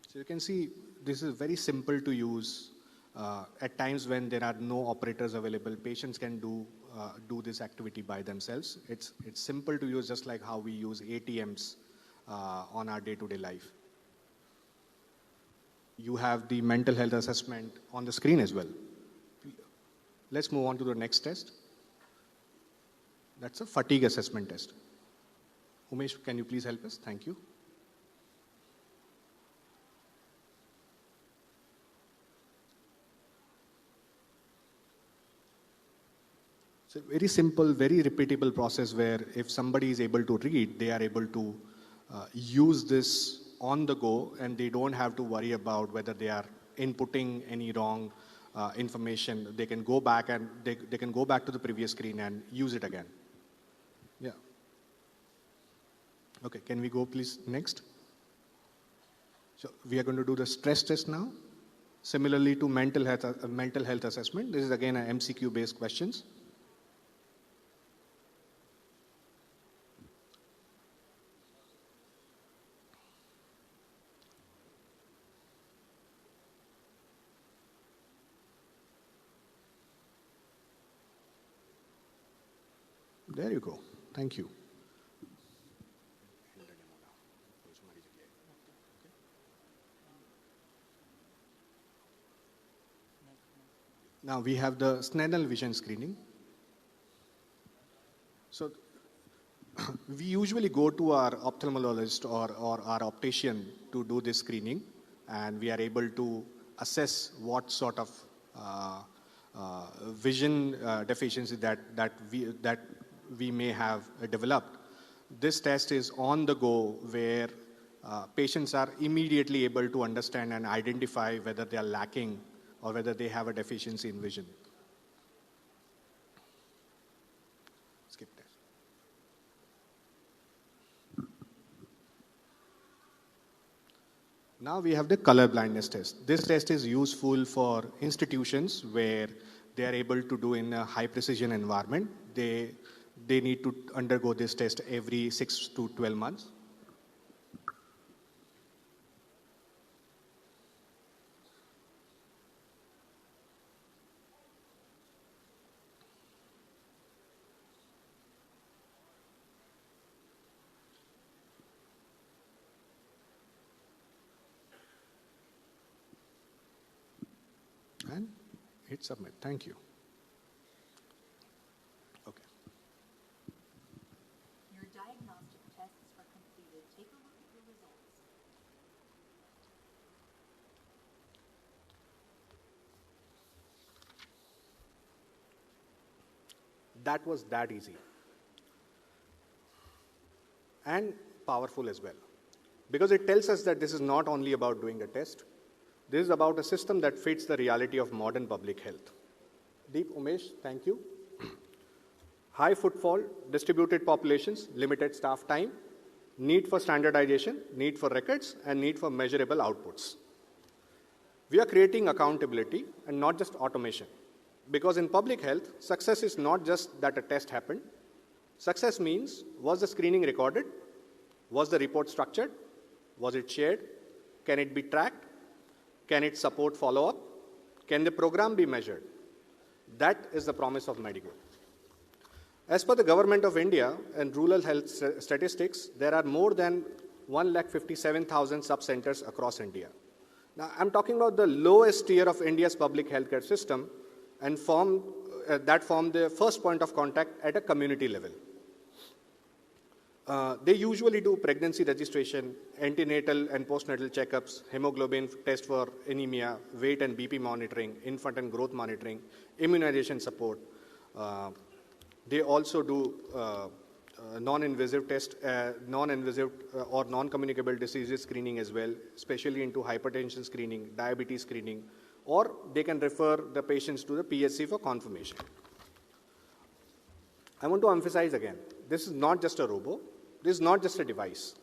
So you can see this is very simple to use. At times when there are no operators available, patients can do this activity by themselves. It's simple to use, just like how we use ATMs on our day-to-day life. You have the mental health assessment on the screen as well. Let's move on to the next test. That's a fatigue assessment test. Umesh, can you please help us? Thank you. So very simple, very repeatable process where if somebody is able to read, they are able to use this on the go, and they don't have to worry about whether they are inputting any wrong information. They can go back and they can go back to the previous screen and use it again. Yeah. Okay, can we go please next? So we are going to do the stress test now. Similarly to mental health assessment, this is again a MCQ based questions. There you go. Thank you. Now we have the Snellen vision screening. So we usually go to our ophthalmologist or our optician to do this screening, and we are able to assess what sort of vision deficiency that we may have developed. This test is on the go, where patients are immediately able to understand and identify whether they are lacking or whether they have a deficiency in vision. Skip that. Now we have the color blindness test. This test is useful for institutions where they are able to do in a high precision environment. They need to undergo this test every 6 to 12 months. And hit submit. Thank you. That was that easy. And powerful as well. Because it tells us that this is not only about doing a test, this is about a system that fits the reality of modern public health. Deep, Umesh, thank you. High footfall, distributed populations, limited staff time, need for standardization, need for records, and need for measurable outputs. We are creating accountability and not just automation. Because in public health, success is not just that a test happened. Success means, was the screening recorded? Was the report structured? Was it shared? Can it be tracked? Can it support follow-up? Can the program be measured? That is the promise of Medigo. As per the Government of India and rural health statistics, there are more than 157,000 sub-centers across India. Now, I'm talking about the lowest tier of India's public healthcare system and that form the first point of contact at a community level. They usually do pregnancy registration, antenatal and postnatal checkups, hemoglobin test for anemia, weight and BP monitoring, infant and growth monitoring, immunization support. They also do non-invasive test, non-invasive or non-communicable diseases screening as well, especially into hypertension screening, diabetes screening, or they can refer the patients to the PSC for confirmation. I want to emphasize again, this is not just a robo, this is not just a device,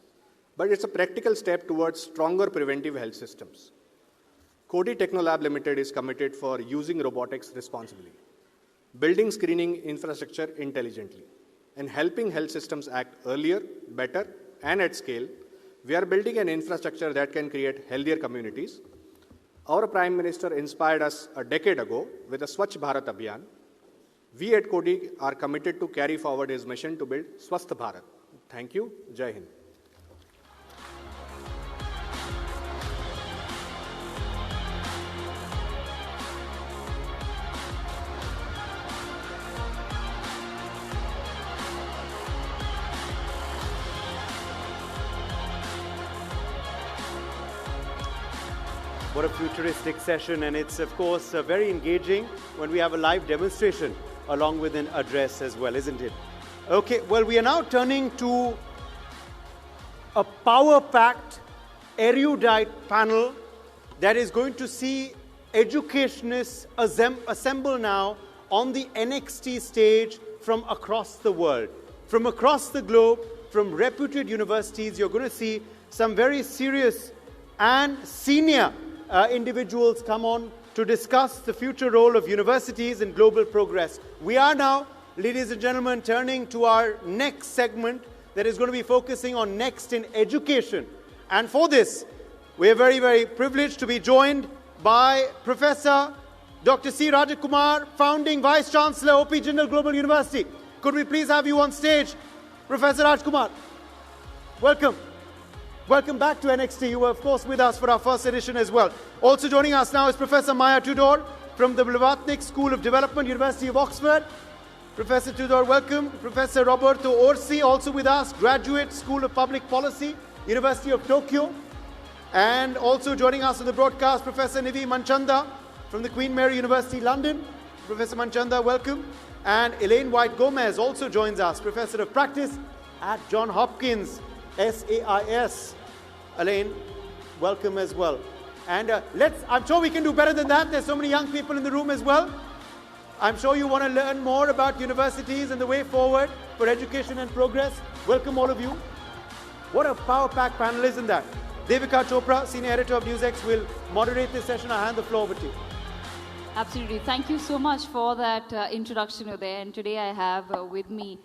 but it's a practical step towards stronger preventive health systems. Coady Technolab Limited is committed for using robotics responsibly, building screening infrastructure intelligently, and helping health systems act earlier, better, and at scale. We are building an infrastructure that can create healthier communities. Our Prime Minister inspired us a decade ago with the Swachh Bharat Abhiyan. We at Coady are committed to carry forward his mission to build Swasth Bharat. Thank you. Jai Hind. What a futuristic session, and it's, of course, very engaging when we have a live demonstration along with an address as well, isn't it? Okay, well, we are now turning to a power-packed, erudite panel that is going to see educationists assemble now on the NXT stage from across the world. From across the globe, from reputed universities, you're going to see some very serious and senior individuals come on to discuss the future role of universities in global progress. We are now, ladies and gentlemen, turning to our next segment that is going to be focusing on next in education. And for this, we are very, very privileged to be joined by Professor Dr. C. Rajakumar, founding Vice Chancellor, OP Jindal Global University. Could we please have you on stage, Professor Rajkumar? Welcome. Welcome back to NXT. You were, of course, with us for our first edition as well. Also joining us now is Professor Maya Tudor from the Blavatnik School of Development, University of Oxford. Professor Tudor, welcome. Professor Roberto Orsi, also with us, Graduate School of Public Policy, University of Tokyo. And also joining us on the broadcast, Professor Nivi Manchanda from the Queen Mary University, London. Professor Manchanda, welcome. And Elaine White-Gomez also joins us, Professor of Practice at Johns Hopkins, SAIS. Elaine, welcome as well. And I'm sure we can do better than that. There's so many young people in the room as well. I'm sure you want to learn more about universities and the way forward for education and progress. Welcome all of you. What a power-packed panel, isn't that? Devika Chopra, Senior Editor of NewsX, will moderate this session. I'll hand the floor over to you. Absolutely. Thank you so much for that introduction, Uday. And today I have with me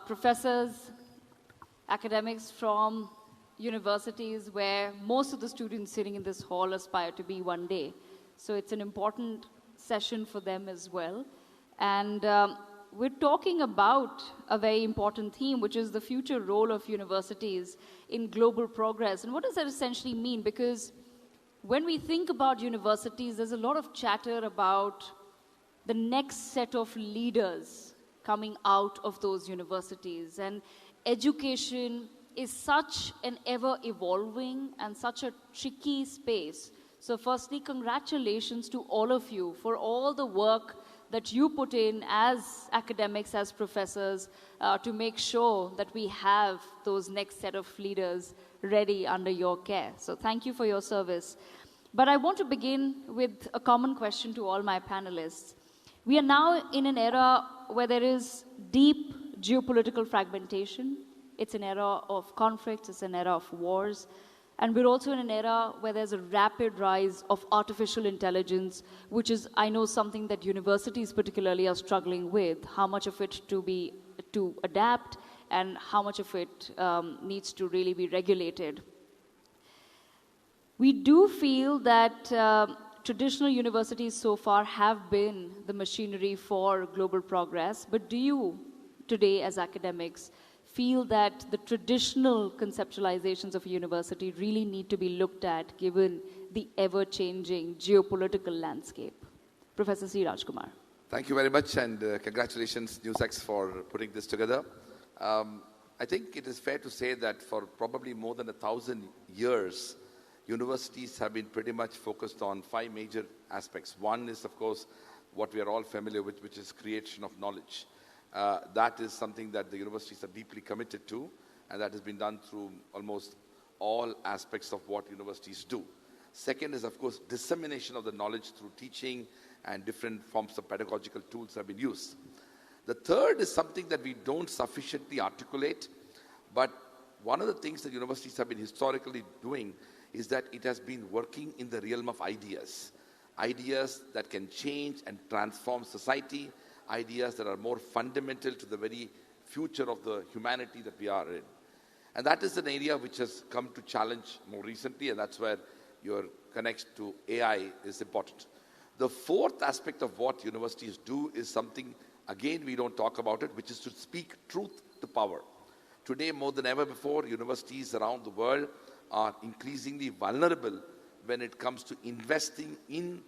professors, academics from universities where most of the students sitting in this hall aspire to be one day. So it's an important session for them as well. And we're talking about a very important theme, which is the future role of universities in global progress. And what does that essentially mean? Because when we think about universities, there's a lot of chatter about the next set of leaders coming out of those universities. And education is such an ever-evolving and such a tricky space. So firstly, congratulations to all of you for all the work that you put in as academics, as professors, to make sure that we have those next set of leaders ready under your care. So thank you for your service. But I want to begin with a common question to all my panelists. We are now in an era where there is deep geopolitical fragmentation. It's an era of conflicts, it's an era of wars. And we're also in an era where there's a rapid rise of artificial intelligence, which is, I know, something that universities particularly are struggling with, how much of it to adapt and how much of it needs to really be regulated. We do feel that traditional universities so far have been the machinery for global progress, but do you today as academics feel that the traditional conceptualizations of a university really need to be looked at given the ever-changing geopolitical landscape? Professor C. Rajkumar. Thank you very much, and congratulations, NewsX, for putting this together. I think it is fair to say that for probably more than 1,000 years, universities have been pretty much focused on 5 major aspects. One is, of course, what we are all familiar with, which is creation of knowledge. That is something that the universities are deeply committed to, and that has been done through almost all aspects of what universities do. Second is, of course, dissemination of the knowledge through teaching, and different forms of pedagogical tools have been used. The third is something that we don't sufficiently articulate, but one of the things that universities have been historically doing is that it has been working in the realm of ideas. Ideas that can change and transform society, ideas that are more fundamental to the very future of the humanity that we are in. And that is an area which has come to challenge more recently, and that's where your connection to AI is important. The fourth aspect of what universities do is something, again, we don't talk about it, which is to speak truth to power. Today, more than ever before, universities around the world are increasingly vulnerable when it comes to investing in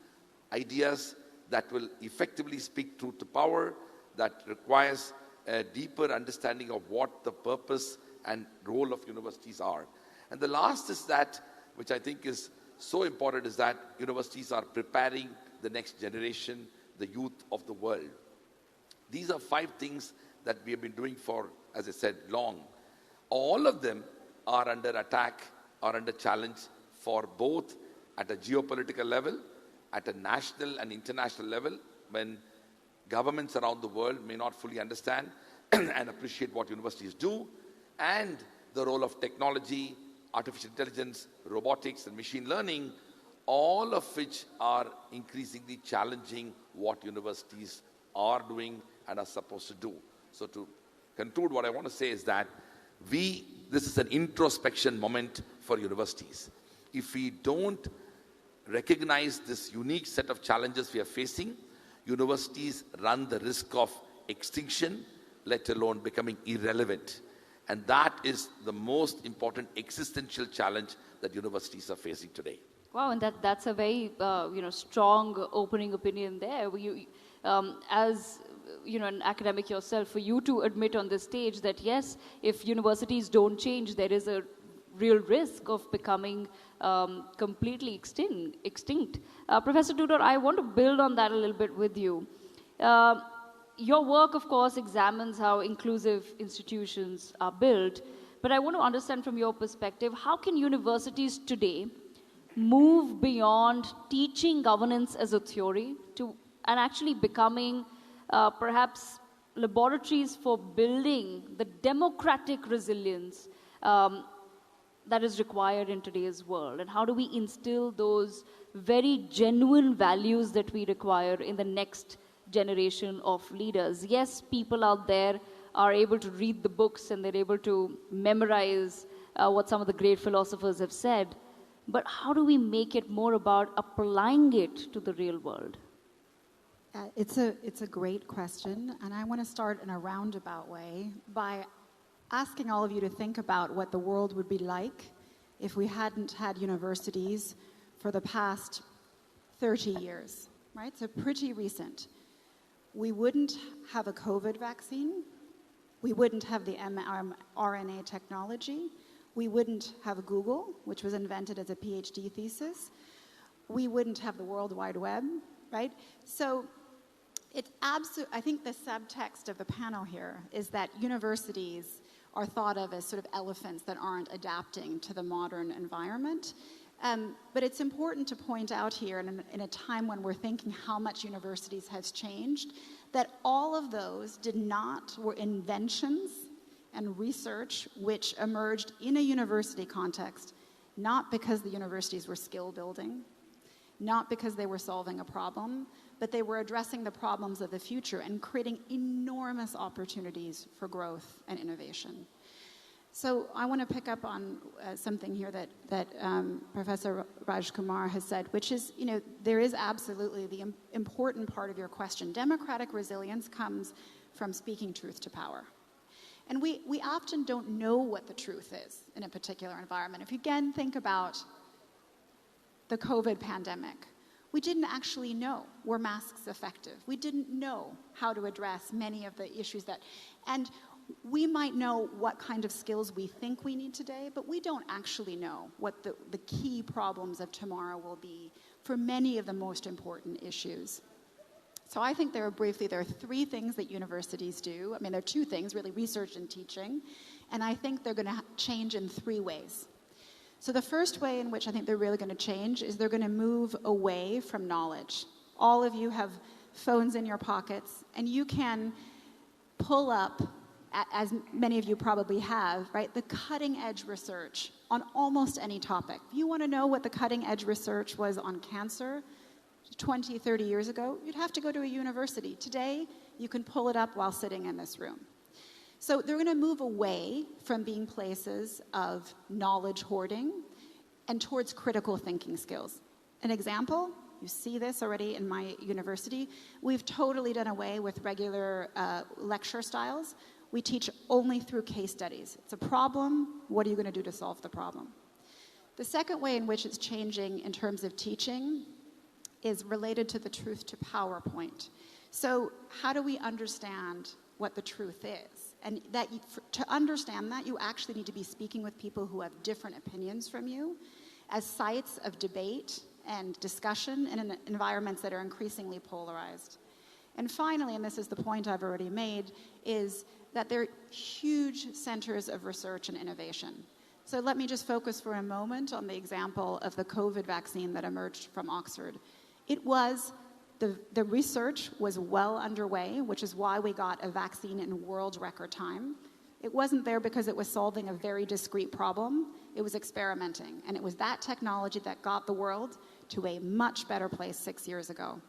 ideas that will effectively speak truth to power, that requires a deeper understanding of what the purpose and role of universities are. And the last is that, which I think is so important, is that universities are preparing the next generation, the youth of the world. These are 5 things that we have been doing for, as I said, long. All of them are under attack, are under challenge for both at a geopolitical level, at a national and international level, when governments around the world may not fully understand and appreciate what universities do, and the role of technology, artificial intelligence, robotics, and machine learning, all of which are increasingly challenging what universities are doing and are supposed to do. So to conclude, what I want to say is that this is an introspection moment for universities. If we don't recognize this unique set of challenges we are facing, universities run the risk of extinction, let alone becoming irrelevant. And that is the most important existential challenge that universities are facing today. Wow, and that's a very strong opening opinion there. As an academic yourself, for you to admit on this stage that yes, if universities don't change, there is a real risk of becoming completely extinct. Professor Tudor, I want to build on that a little bit with you. Your work, of course, examines how inclusive institutions are built, but I want to understand from your perspective, how can universities today move beyond teaching governance as a theory and actually becoming perhaps laboratories for building the democratic resilience that is required in today's world? And how do we instill those very genuine values that we require in the next generation of leaders? Yes, people out there are able to read the books and they're able to memorize what some of the great philosophers have said, but how do we make it more about applying it to the real world? It's a great question, and I want to start in a roundabout way by asking all of you to think about what the world would be like if we hadn't had universities for the past 30 years, right? So pretty recent. We wouldn't have a COVID vaccine. We wouldn't have the mRNA technology. We wouldn't have Google, which was invented as a PhD thesis. We wouldn't have the World Wide Web, right? So it's I think the subtext of the panel here is that universities are thought of as sort of elephants that aren't adapting to the modern environment. But it's important to point out here, in a time when we're thinking how much universities has changed, that all of those were inventions and research which emerged in a university context, not because the universities were skill building, not because they were solving a problem, but they were addressing the problems of the future and creating enormous opportunities for growth and innovation. So I want to pick up on something here that Professor Rajkumar has said, which is, there is absolutely the important part of your question. Democratic resilience comes from speaking truth to power. And we often don't know what the truth is in a particular environment. If you again think about the COVID pandemic, we didn't actually know, were masks effective? We didn't know how to address many of the issues and we might know what kind of skills we think we need today, but we don't actually know what the key problems of tomorrow will be for many of the most important issues. So I think there are three things that universities do. I mean, there are two things, really, research and teaching. And I think they're going to change in three ways. So the first way in which I think they're really going to change is they're going to move away from knowledge. All of you have phones in your pockets, and you can pull up, as many of you probably have, right, the cutting edge research on almost any topic. If you want to know what the cutting edge research was on cancer 20, 30 years ago, you'd have to go to a university. Today, you can pull it up while sitting in this room. So they're going to move away from being places of knowledge hoarding and towards critical thinking skills. An example, you see this already in my university, we've totally done away with regular lecture styles. We teach only through case studies. It's a problem, what are you going to do to solve the problem? The second way in which it's changing in terms of teaching is related to the truth to power point. So how do we understand what the truth is? And to understand that, you actually need to be speaking with people who have different opinions from you as sites of debate and discussion in environments that are increasingly polarized. And finally, and this is the point I've already made, is that they're huge centers of research and innovation. So let me just focus for a moment on the example of the COVID vaccine that emerged from Oxford. The research was well underway, which is why we got a vaccine in world record time. It wasn't there because it was solving a very discrete problem. It was experimenting. And it was that technology that got the world to a much better place 6 years ago,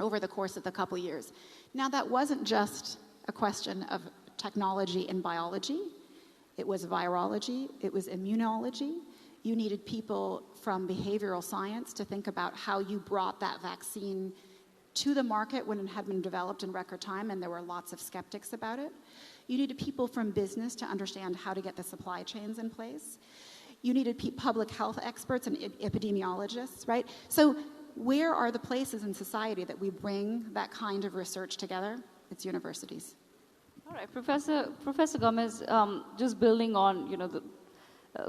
over the course of the couple years. Now, that wasn't just a question of technology in biology. It was virology. It was immunology. You needed people from behavioral science to think about how you brought that vaccine to the market when it had been developed in record time, and there were lots of skeptics about it. You needed people from business to understand how to get the supply chains in place. You needed public health experts and epidemiologists, right? So where are the places in society that we bring that kind of research together? It's universities. All right, Professor Gomez, just building on,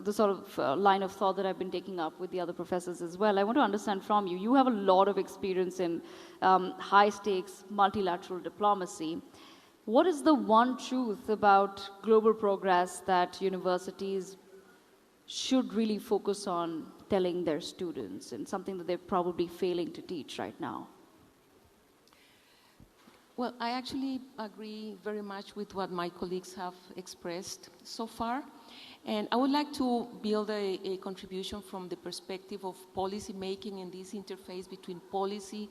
the sort of line of thought that I've been taking up with the other professors as well. I want to understand from you, you have a lot of experience in high-stakes multilateral diplomacy. What is the one truth about global progress that universities should really focus on telling their students, and something that they're probably failing to teach right now? Well, I actually agree very much with what my colleagues have expressed so far. And I would like to build a contribution from the perspective of policy making and this interface between policy,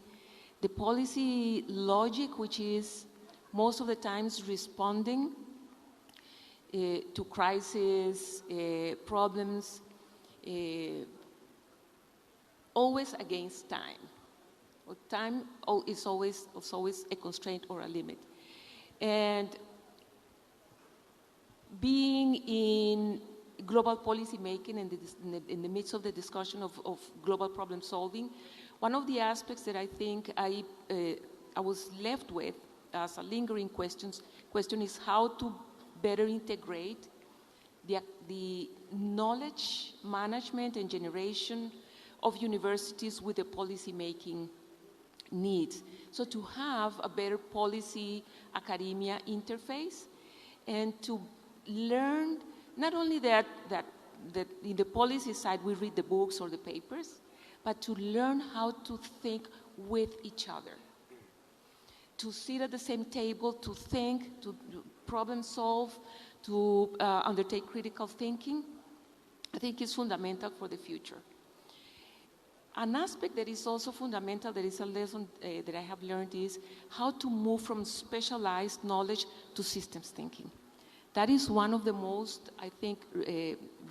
the policy logic, which is most of the times responding to crises, problems, always against time. Time is always a constraint or a limit. And being in global policy making and in the midst of the discussion of global problem solving, one of the aspects that I think I was left with as a lingering question is how to better integrate the knowledge management and generation of universities with the policy making needs. So to have a better policy academia interface and to learn not only that in the policy side we read the books or the papers, but to learn how to think with each other, to sit at the same table, to think, to problem solve, to undertake critical thinking, I think is fundamental for the future. An aspect that is also fundamental, that is a lesson that I have learned, is how to move from specialized knowledge to systems thinking. That is one of the most, I think,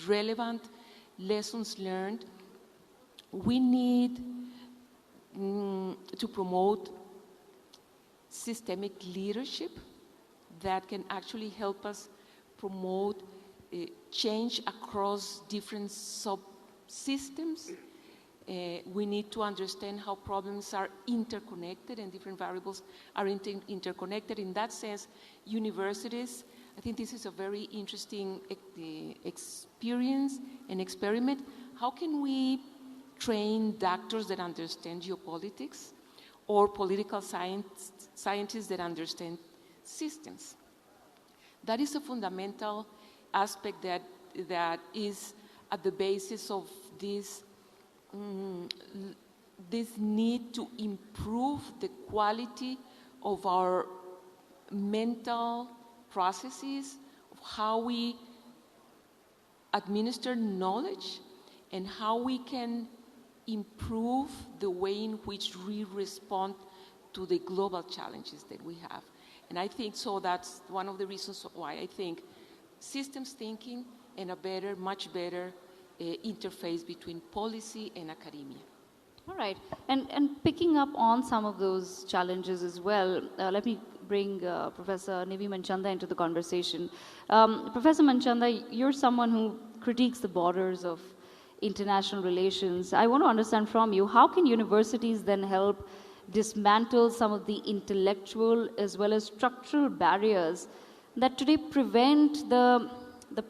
relevant lessons learned. We need to promote systemic leadership that can actually help us promote change across different subsystems. We need to understand how problems are interconnected and different variables are interconnected. In that sense, universities, I think this is a very interesting experience and experiment. How can we train doctors that understand geopolitics or political scientists that understand systems? That is a fundamental aspect that is at the basis of this need to improve the quality of our mental processes, of how we administer knowledge, and how we can improve the way in which we respond to the global challenges that we have. And I think so that's one of the reasons why I think systems thinking and a better, much better interface between policy and academia. All right. And picking up on some of those challenges as well, let me bring Professor Nivi Manchanda into the conversation. Professor Manchanda, you're someone who critiques the borders of international relations. I want to understand from you, how can universities then help dismantle some of the intellectual as well as structural barriers that today prevent the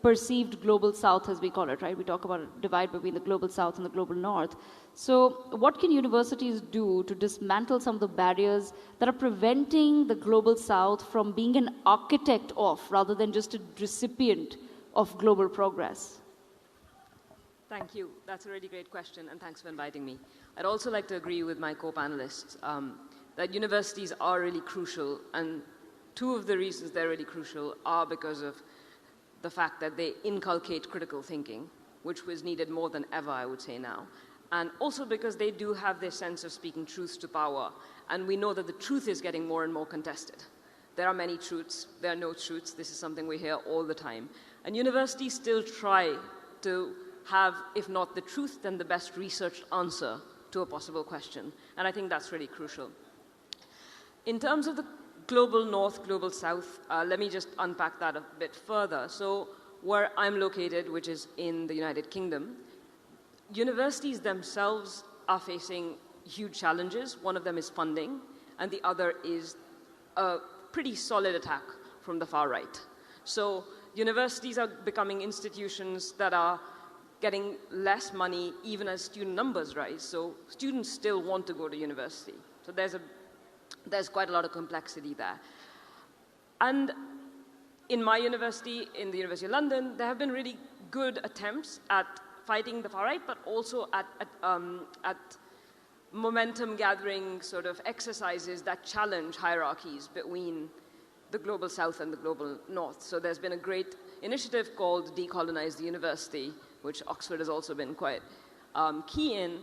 perceived global south, as we call it, right? We talk about a divide between the global south and the global north. So what can universities do to dismantle some of the barriers that are preventing the global south from being an architect of, rather than just a recipient of global progress? Thank you. That's a really great question, and thanks for inviting me. I'd also like to agree with my co-panelists that universities are really crucial, and two of the reasons they're really crucial are because of the fact that they inculcate critical thinking, which was needed more than ever, I would say now, and also because they do have this sense of speaking truth to power, and we know that the truth is getting more and more contested. There are many truths, there are no truths. This is something we hear all the time. And universities still try to have, if not the truth, then the best researched answer to a possible question. And I think that's really crucial. In terms of the global north, global south, let me just unpack that a bit further. So where I'm located, which is in the United Kingdom, universities themselves are facing huge challenges. One of them is funding, and the other is a pretty solid attack from the far right. So universities are becoming institutions that are getting less money even as student numbers rise. So students still want to go to university. So there's quite a lot of complexity there. And in my university, in the University of London, there have been really good attempts at fighting the far right, but also at momentum gathering sort of exercises that challenge hierarchies between the global south and the global north. So there's been a great initiative called Decolonize the University, which Oxford has also been quite key in.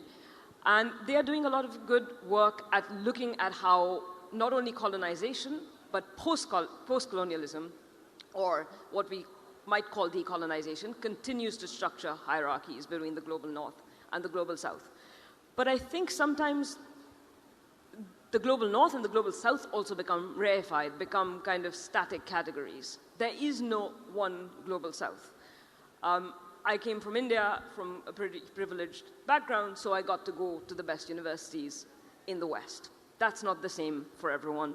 And they are doing a lot of good work at looking at how not only colonization, but post-colonialism, or what we might call decolonization, continues to structure hierarchies between the global north and the global south. But I think sometimes the global north and the global south also become reified, become kind of static categories. There is no one global south. I came from India, from a pretty privileged background, so I got to go to the best universities in the West. That's not the same for everyone.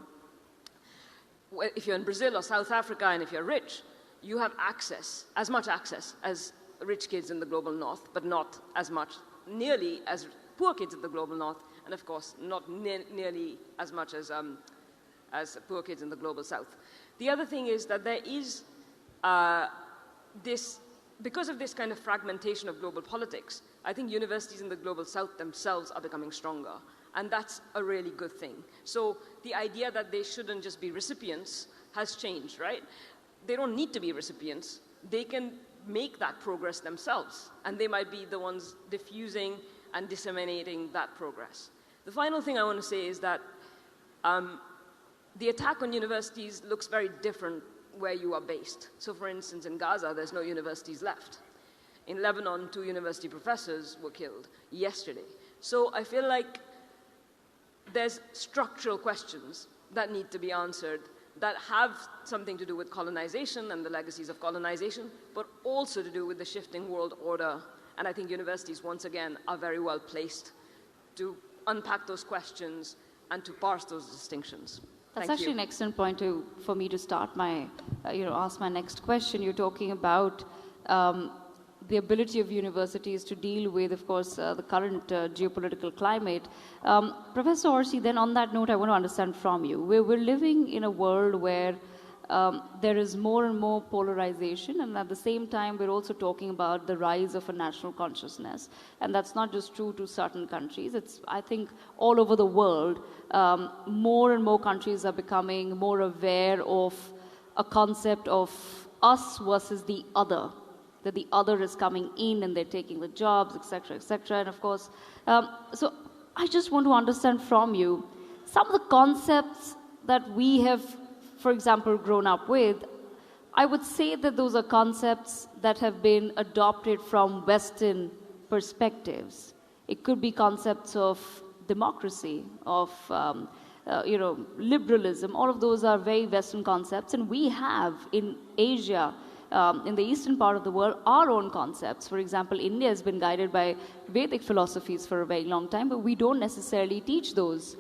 If you're in Brazil or South Africa, and if you're rich, you have access, as much access as rich kids in the global north, but not as much, nearly as poor kids in the global north, and of course, not nearly as much as poor kids in the global south. The other thing is that there is because of this kind of fragmentation of global politics, I think universities in the global south themselves are becoming stronger. And that's a really good thing. So the idea that they shouldn't just be recipients has changed, right? They don't need to be recipients. They can make that progress themselves. And they might be the ones diffusing and disseminating that progress. The final thing I want to say is that the attack on universities looks very different where you are based. So for instance, in Gaza, there's no universities left. In Lebanon, 2 university professors were killed yesterday. So I feel like there's structural questions that need to be answered that have something to do with colonization and the legacies of colonization, but also to do with the shifting world order. And I think universities, once again, are very well placed to unpack those questions and to parse those distinctions. That's Thank actually you. an excellent point for me to start my, ask my next question. You're talking about the ability of universities to deal with, of course, the current geopolitical climate. Professor Orsi, then on that note, I want to understand from you. We're living in a world where there is more and more polarization, and at the same time, we're also talking about the rise of a national consciousness. And that's not just true to certain countries. It's, I think, all over the world, more and more countries are becoming more aware of a concept of us versus the other, that the other is coming in and they're taking the jobs, etc., etc. And of course, so I just want to understand from you some of the concepts that we have, for example, grown up with. I would say that those are concepts that have been adopted from Western perspectives. It could be concepts of democracy, of liberalism. All of those are very Western concepts, and we have in Asia, in the eastern part of the world, our own concepts. For example, India has been guided by Vedic philosophies for a very long time, but we don't necessarily teach those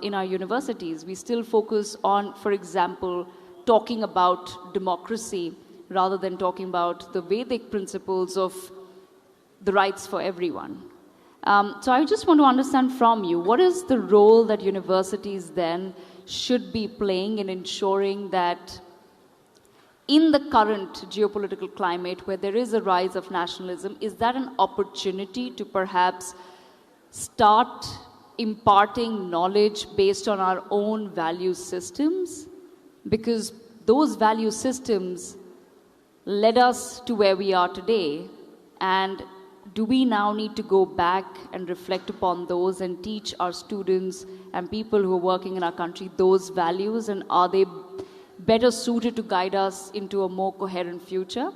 in our universities. We still focus on, for example, talking about democracy rather than talking about the Vedic principles of the rights for everyone. So I just want to understand from you, what is the role that universities then should be playing in ensuring that in the current geopolitical climate where there is a rise of nationalism, is that an opportunity to perhaps start imparting knowledge based on our own value systems? Because those value systems led us to where we are today. And do we now need to go back and reflect upon those and teach our students and people who are working in our country those values? And are they better suited to guide us into a more coherent future?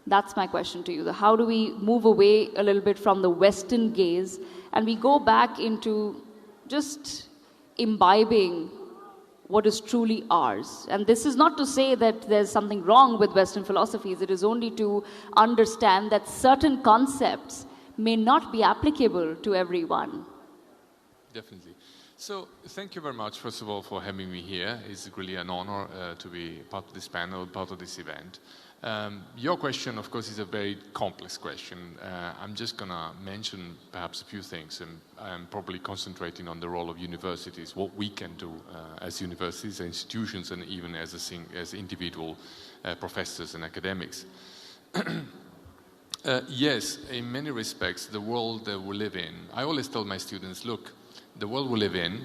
That's my question to you. How do we move away a little bit from the Western gaze and we go back into just imbibing what is truly ours? And this is not to say that there's something wrong with Western philosophies. It is only to understand that certain concepts may not be applicable to everyone. Definitely. So thank you very much, first of all, for having me here. It's really an honor to be part of this panel, part of this event. Your question, of course, is a very complex question. I'm just going to mention perhaps a few things, and I'm probably concentrating on the role of universities, what we can do as universities, institutions, and even as individual professors and academics. Yes, in many respects, the world that we live in, I always tell my students, look, the world we live in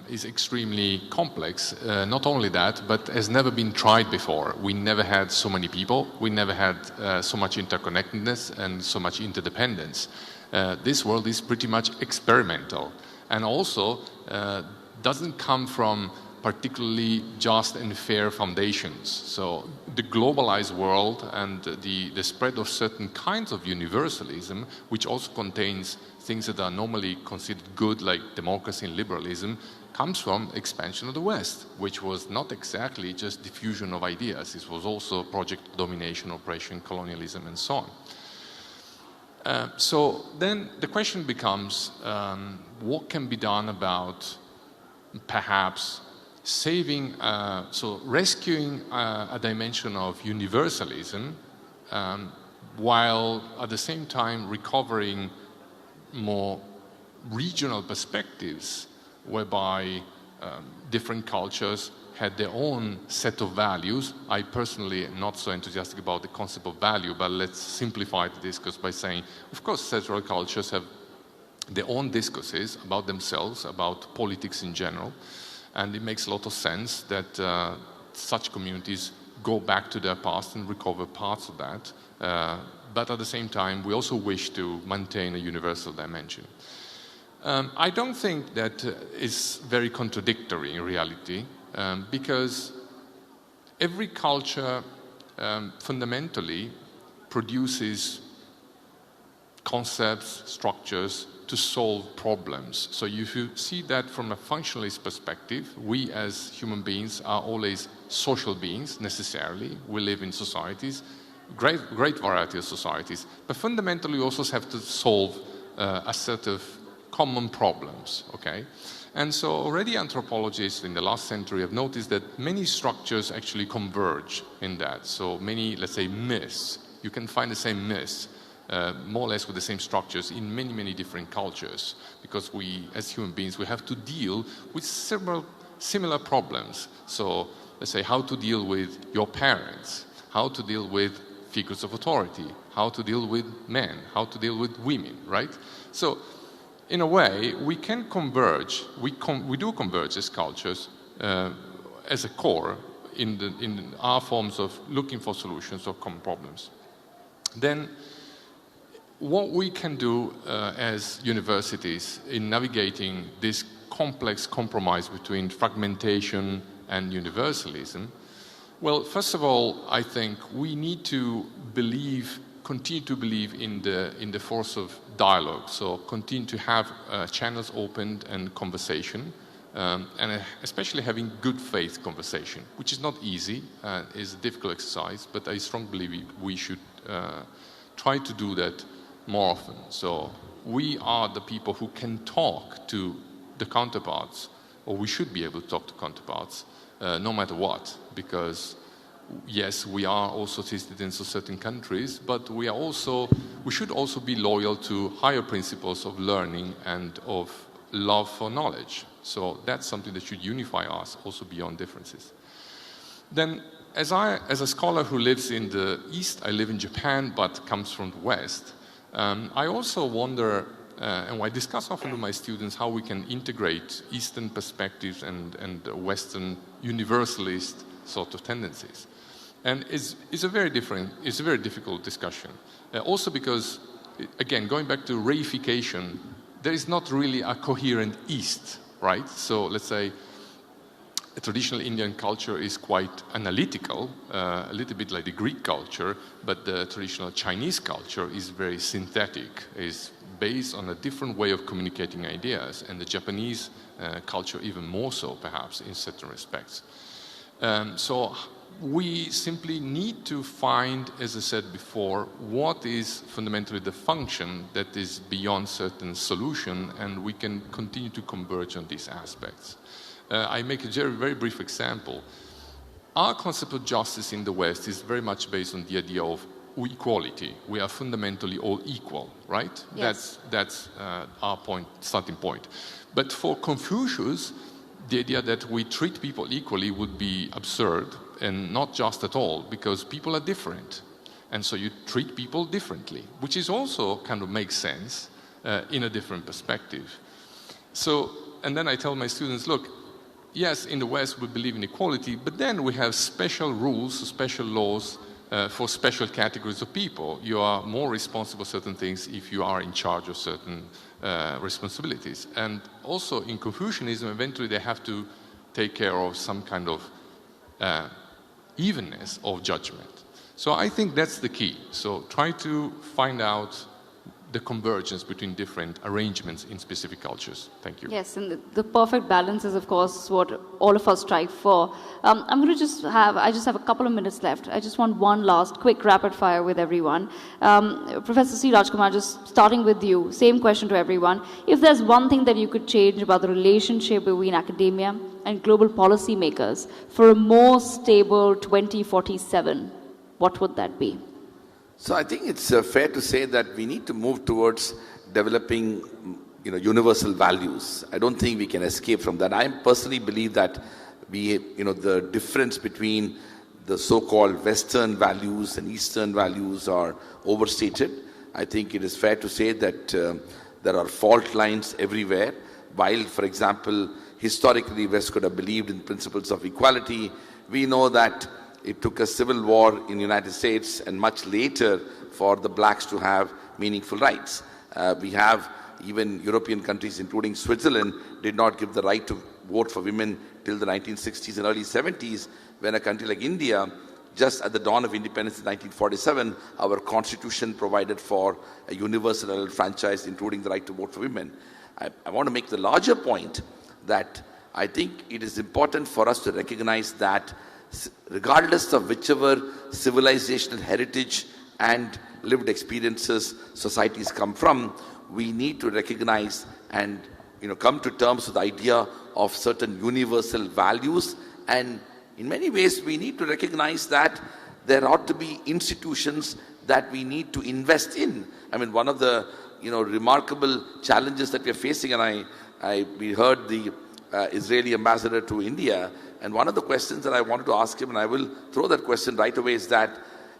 is extremely complex. Not only that, but has never been tried before. We never had so many people. We never had so much interconnectedness and so much interdependence. This world is pretty much experimental, and also doesn't come from particularly just and fair foundations. So the globalized world and the spread of certain kinds of universalism, which also contains things that are normally considered good, like democracy and liberalism, comes from expansion of the West, which was not exactly just diffusion of ideas. It was also project domination, oppression, colonialism, and so on. So then the question becomes, what can be done about perhaps saving, so rescuing a dimension of universalism, while at the same time recovering more regional perspectives, whereby different cultures had their own set of values. I personally am not so enthusiastic about the concept of value, but let's simplify the discourse by saying, of course, several cultures have their own discourses about themselves, about politics in general, and it makes a lot of sense that such communities go back to their past and recover parts of that. But at the same time, we also wish to maintain a universal dimension. I don't think that is very contradictory in reality, because every culture fundamentally produces concepts, structures, to solve problems. So if you see that from a functionalist perspective, we as human beings are always social beings, necessarily. We live in societies, great variety of societies, but fundamentally we also have to solve a set of common problems, okay? And so already anthropologists in the last century have noticed that many structures actually converge in that. So many, let's say, myths, you can find the same myths, more or less with the same structures in many, many different cultures, because we, as human beings, we have to deal with several similar problems. So let's say how to deal with your parents, how to deal with figures of authority, how to deal with men, how to deal with women, right? So in a way, we can converge, we do converge as cultures as a core in our forms of looking for solutions of common problems. Then what we can do as universities in navigating this complex compromise between fragmentation and universalism, well, first of all, I think we need to continue to believe in the force of dialogue. So continue to have channels opened and conversation, and especially having good faith conversation, which is not easy, is a difficult exercise, but I strongly believe we should try to do that more often. So we are the people who can talk to the counterparts, or we should be able to talk to counterparts, no matter what, because yes, we are also citizens of certain countries, but we should also be loyal to higher principles of learning and of love for knowledge. So that's something that should unify us also beyond differences. Then, as a scholar who lives in the East, I live in Japan, but comes from the West, I also wonder, and I discuss often with my students, how we can integrate Eastern perspectives and Western universalist sort of tendencies. And it's a very difficult discussion. Also because, again, going back to reification, there is not really a coherent East, right? So let's say a traditional Indian culture is quite analytical, a little bit like the Greek culture, but the traditional Chinese culture is very synthetic, is based on a different way of communicating ideas, and the Japanese culture even more so, perhaps, in certain respects. So we simply need to find, as I said before, what is fundamentally the function that is beyond certain solution, and we can continue to converge on these aspects. I make a very brief example. Our concept of justice in the West is very much based on the idea of equality. We are fundamentally all equal, right? Yes. That's our starting point. But for Confucius, the idea that we treat people equally would be absurd, and not just at all, because people are different. And so you treat people differently, which is also kind of makes sense in a different perspective. So, and then I tell my students, look, yes, in the West we believe in equality, but then we have special rules, special laws for special categories of people. You are more responsible for certain things if you are in charge of certain responsibilities. And also in Confucianism, eventually they have to take care of some kind of evenness of judgment. So I think that's the key. So try to find out the convergence between different arrangements in specific cultures. Thank you. Yes, and the perfect balance is, of course, what all of us strive for. I'm going to I just have a couple of minutes left. I just want one last quick rapid fire with everyone. Professor C. Rajkumar, just starting with you, same question to everyone. If there's one thing that you could change about the relationship between academia and global policymakers for a more stable 2047, what would that be? So I think it's fair to say that we need to move towards developing, universal values. I don't think we can escape from that. I personally believe that the difference between the so-called Western values and Eastern values are overstated. I think it is fair to say that there are fault lines everywhere. While, for example, historically West could have believed in principles of equality, we know that it took a civil war in the United States and much later for the blacks to have meaningful rights. We have even European countries, including Switzerland, did not give the right to vote for women till the 1960s and early 70s, when a country like India just at the dawn of independence in 1947, our constitution provided for a universal adult franchise, including the right to vote for women. I want to make the larger point that I think it is important for us to recognize that regardless of whichever civilizational heritage and lived experiences societies come from, we need to recognize and come to terms with the idea of certain universal values. And in many ways, we need to recognize that there ought to be institutions that we need to invest in. I mean, one of the remarkable challenges that we are facing, and we heard the Israeli ambassador to India, and one of the questions that I wanted to ask him, and I will throw that question right away, is that,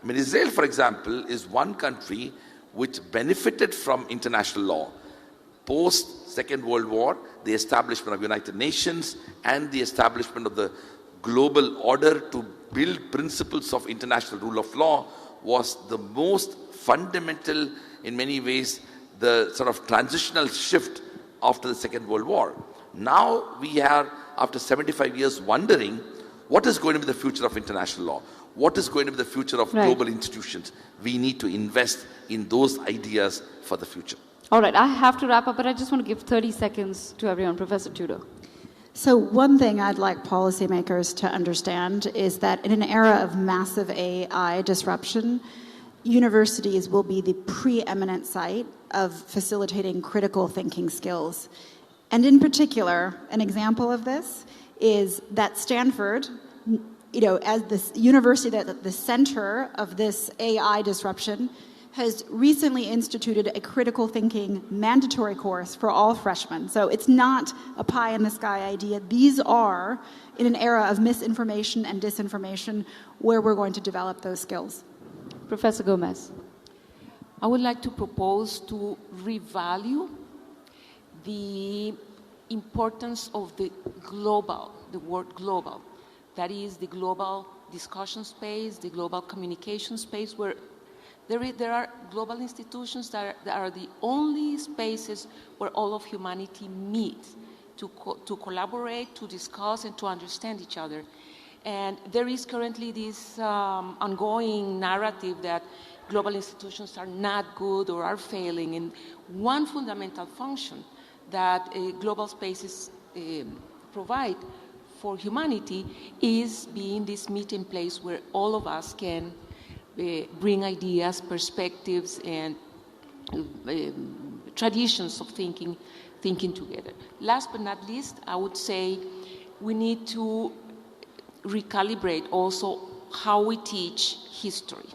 I mean, Israel, for example, is one country which benefited from international law. Post Second World War, the establishment of United Nations and the establishment of the global order to build principles of international rule of law was the most fundamental, in many ways, the sort of transitional shift after the Second World War. Now we are, after 75 years, wondering what is going to be the future of international law? What is going to be the future of global institutions? We need to invest in those ideas for the future. All right, I have to wrap up, but I just want to give 30 seconds to everyone. Professor Tudor. So one thing I'd like policymakers to understand is that in an era of massive AI disruption, universities will be the preeminent site of facilitating critical thinking skills. And in particular, an example of this is that Stanford, as this university that's at the center of this AI disruption, has recently instituted a critical thinking mandatory course for all freshmen. So it's not a pie-in-the-sky idea. These are, in an era of misinformation and disinformation, where we're going to develop those skills. Professor Gomez. I would like to propose to revalue the importance of the word global. That is the global discussion space, the global communication space, where there are global institutions that are the only spaces where all of humanity meets to collaborate, to discuss, and to understand each other. And there is currently this ongoing narrative that global institutions are not good or are failing. And one fundamental function that global spaces provide for humanity is being this meeting place where all of us can bring ideas, perspectives, and traditions of thinking together. Last but not least, I would say we need to recalibrate also how we teach history.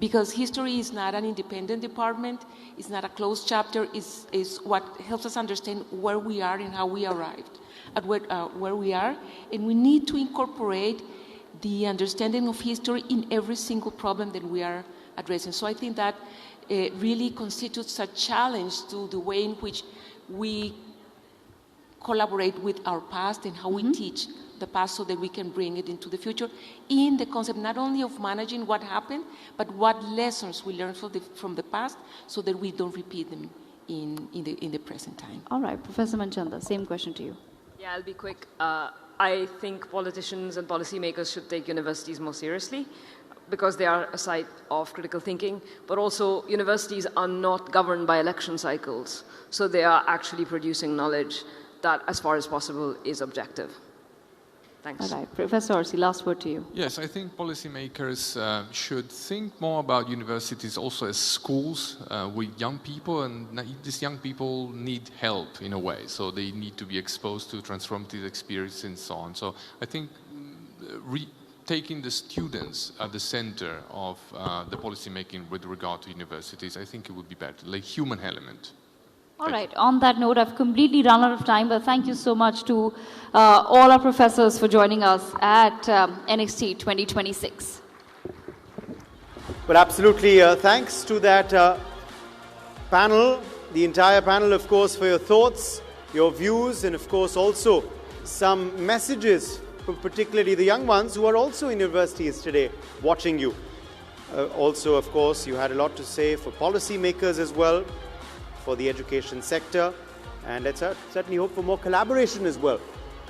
Because history is not an independent department, it's not a closed chapter, is what helps us understand where we are and how we arrived at where we are. And we need to incorporate the understanding of history in every single problem that we are addressing. So I think that really constitutes a challenge to the way in which we collaborate with our past and how we teach the past so that we can bring it into the future in the concept not only of managing what happened, but what lessons we learned from the past so that we don't repeat them in the present time. All right, Professor Manchanda, same question to you. Yeah, I'll be quick. I think politicians and policymakers should take universities more seriously because they are a site of critical thinking, but also universities are not governed by election cycles. So they are actually producing knowledge that, as far as possible, is objective. Thanks. All right, Professor Orsi, last word to you. Yes, I think policymakers should think more about universities also as schools with young people, and these young people need help in a way, so they need to be exposed to transformative experience and so on. So I think taking the students at the center of the policymaking with regard to universities, I think it would be better, like human element. All right, on that note, I've completely run out of time, but thank you so much to all our professors for joining us at NXT 2026. Well, absolutely. Thanks to that panel, the entire panel, of course, for your thoughts, your views, and of course also some messages for particularly the young ones who are also in universities today watching you. Also, of course, you had a lot to say for policymakers as well, for the education sector, and let's certainly hope for more collaboration as well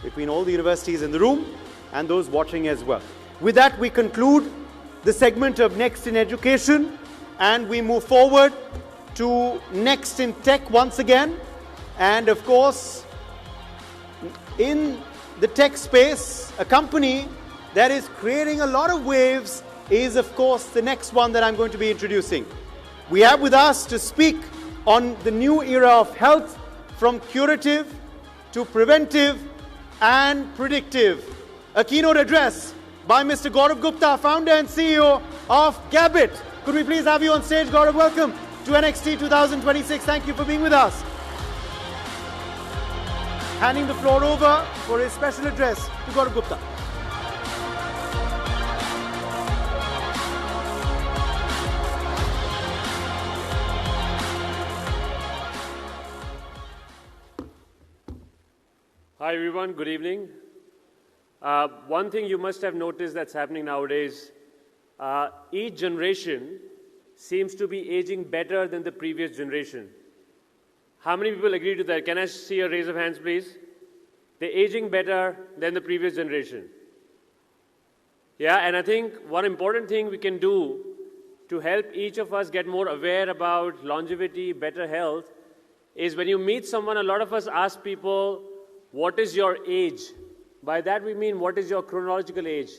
between all the universities in the room and those watching as well. With that, we conclude the segment of Next in Education, and we move forward to Next in Tech once again. And of course, in the tech space, a company that is creating a lot of waves is, of course, the next one that I'm going to be introducing. We have with us to speak on the new era of health, from curative to preventive and predictive. A keynote address by Mr. Gaurav Gupta, founder and CEO of Gabit. Could we please have you on stage, Gaurav? Welcome to NXT 2026. Thank you for being with us. Handing the floor over for his special address to Gaurav Gupta. Hi everyone, good evening. One thing you must have noticed that's happening nowadays, each generation seems to be aging better than the previous generation. How many people agree to that? Can I see a raise of hands, please? They're aging better than the previous generation. Yeah, and I think one important thing we can do to help each of us get more aware about longevity, better health, is when you meet someone, a lot of us ask people, what is your age? By that we mean, what is your chronological age?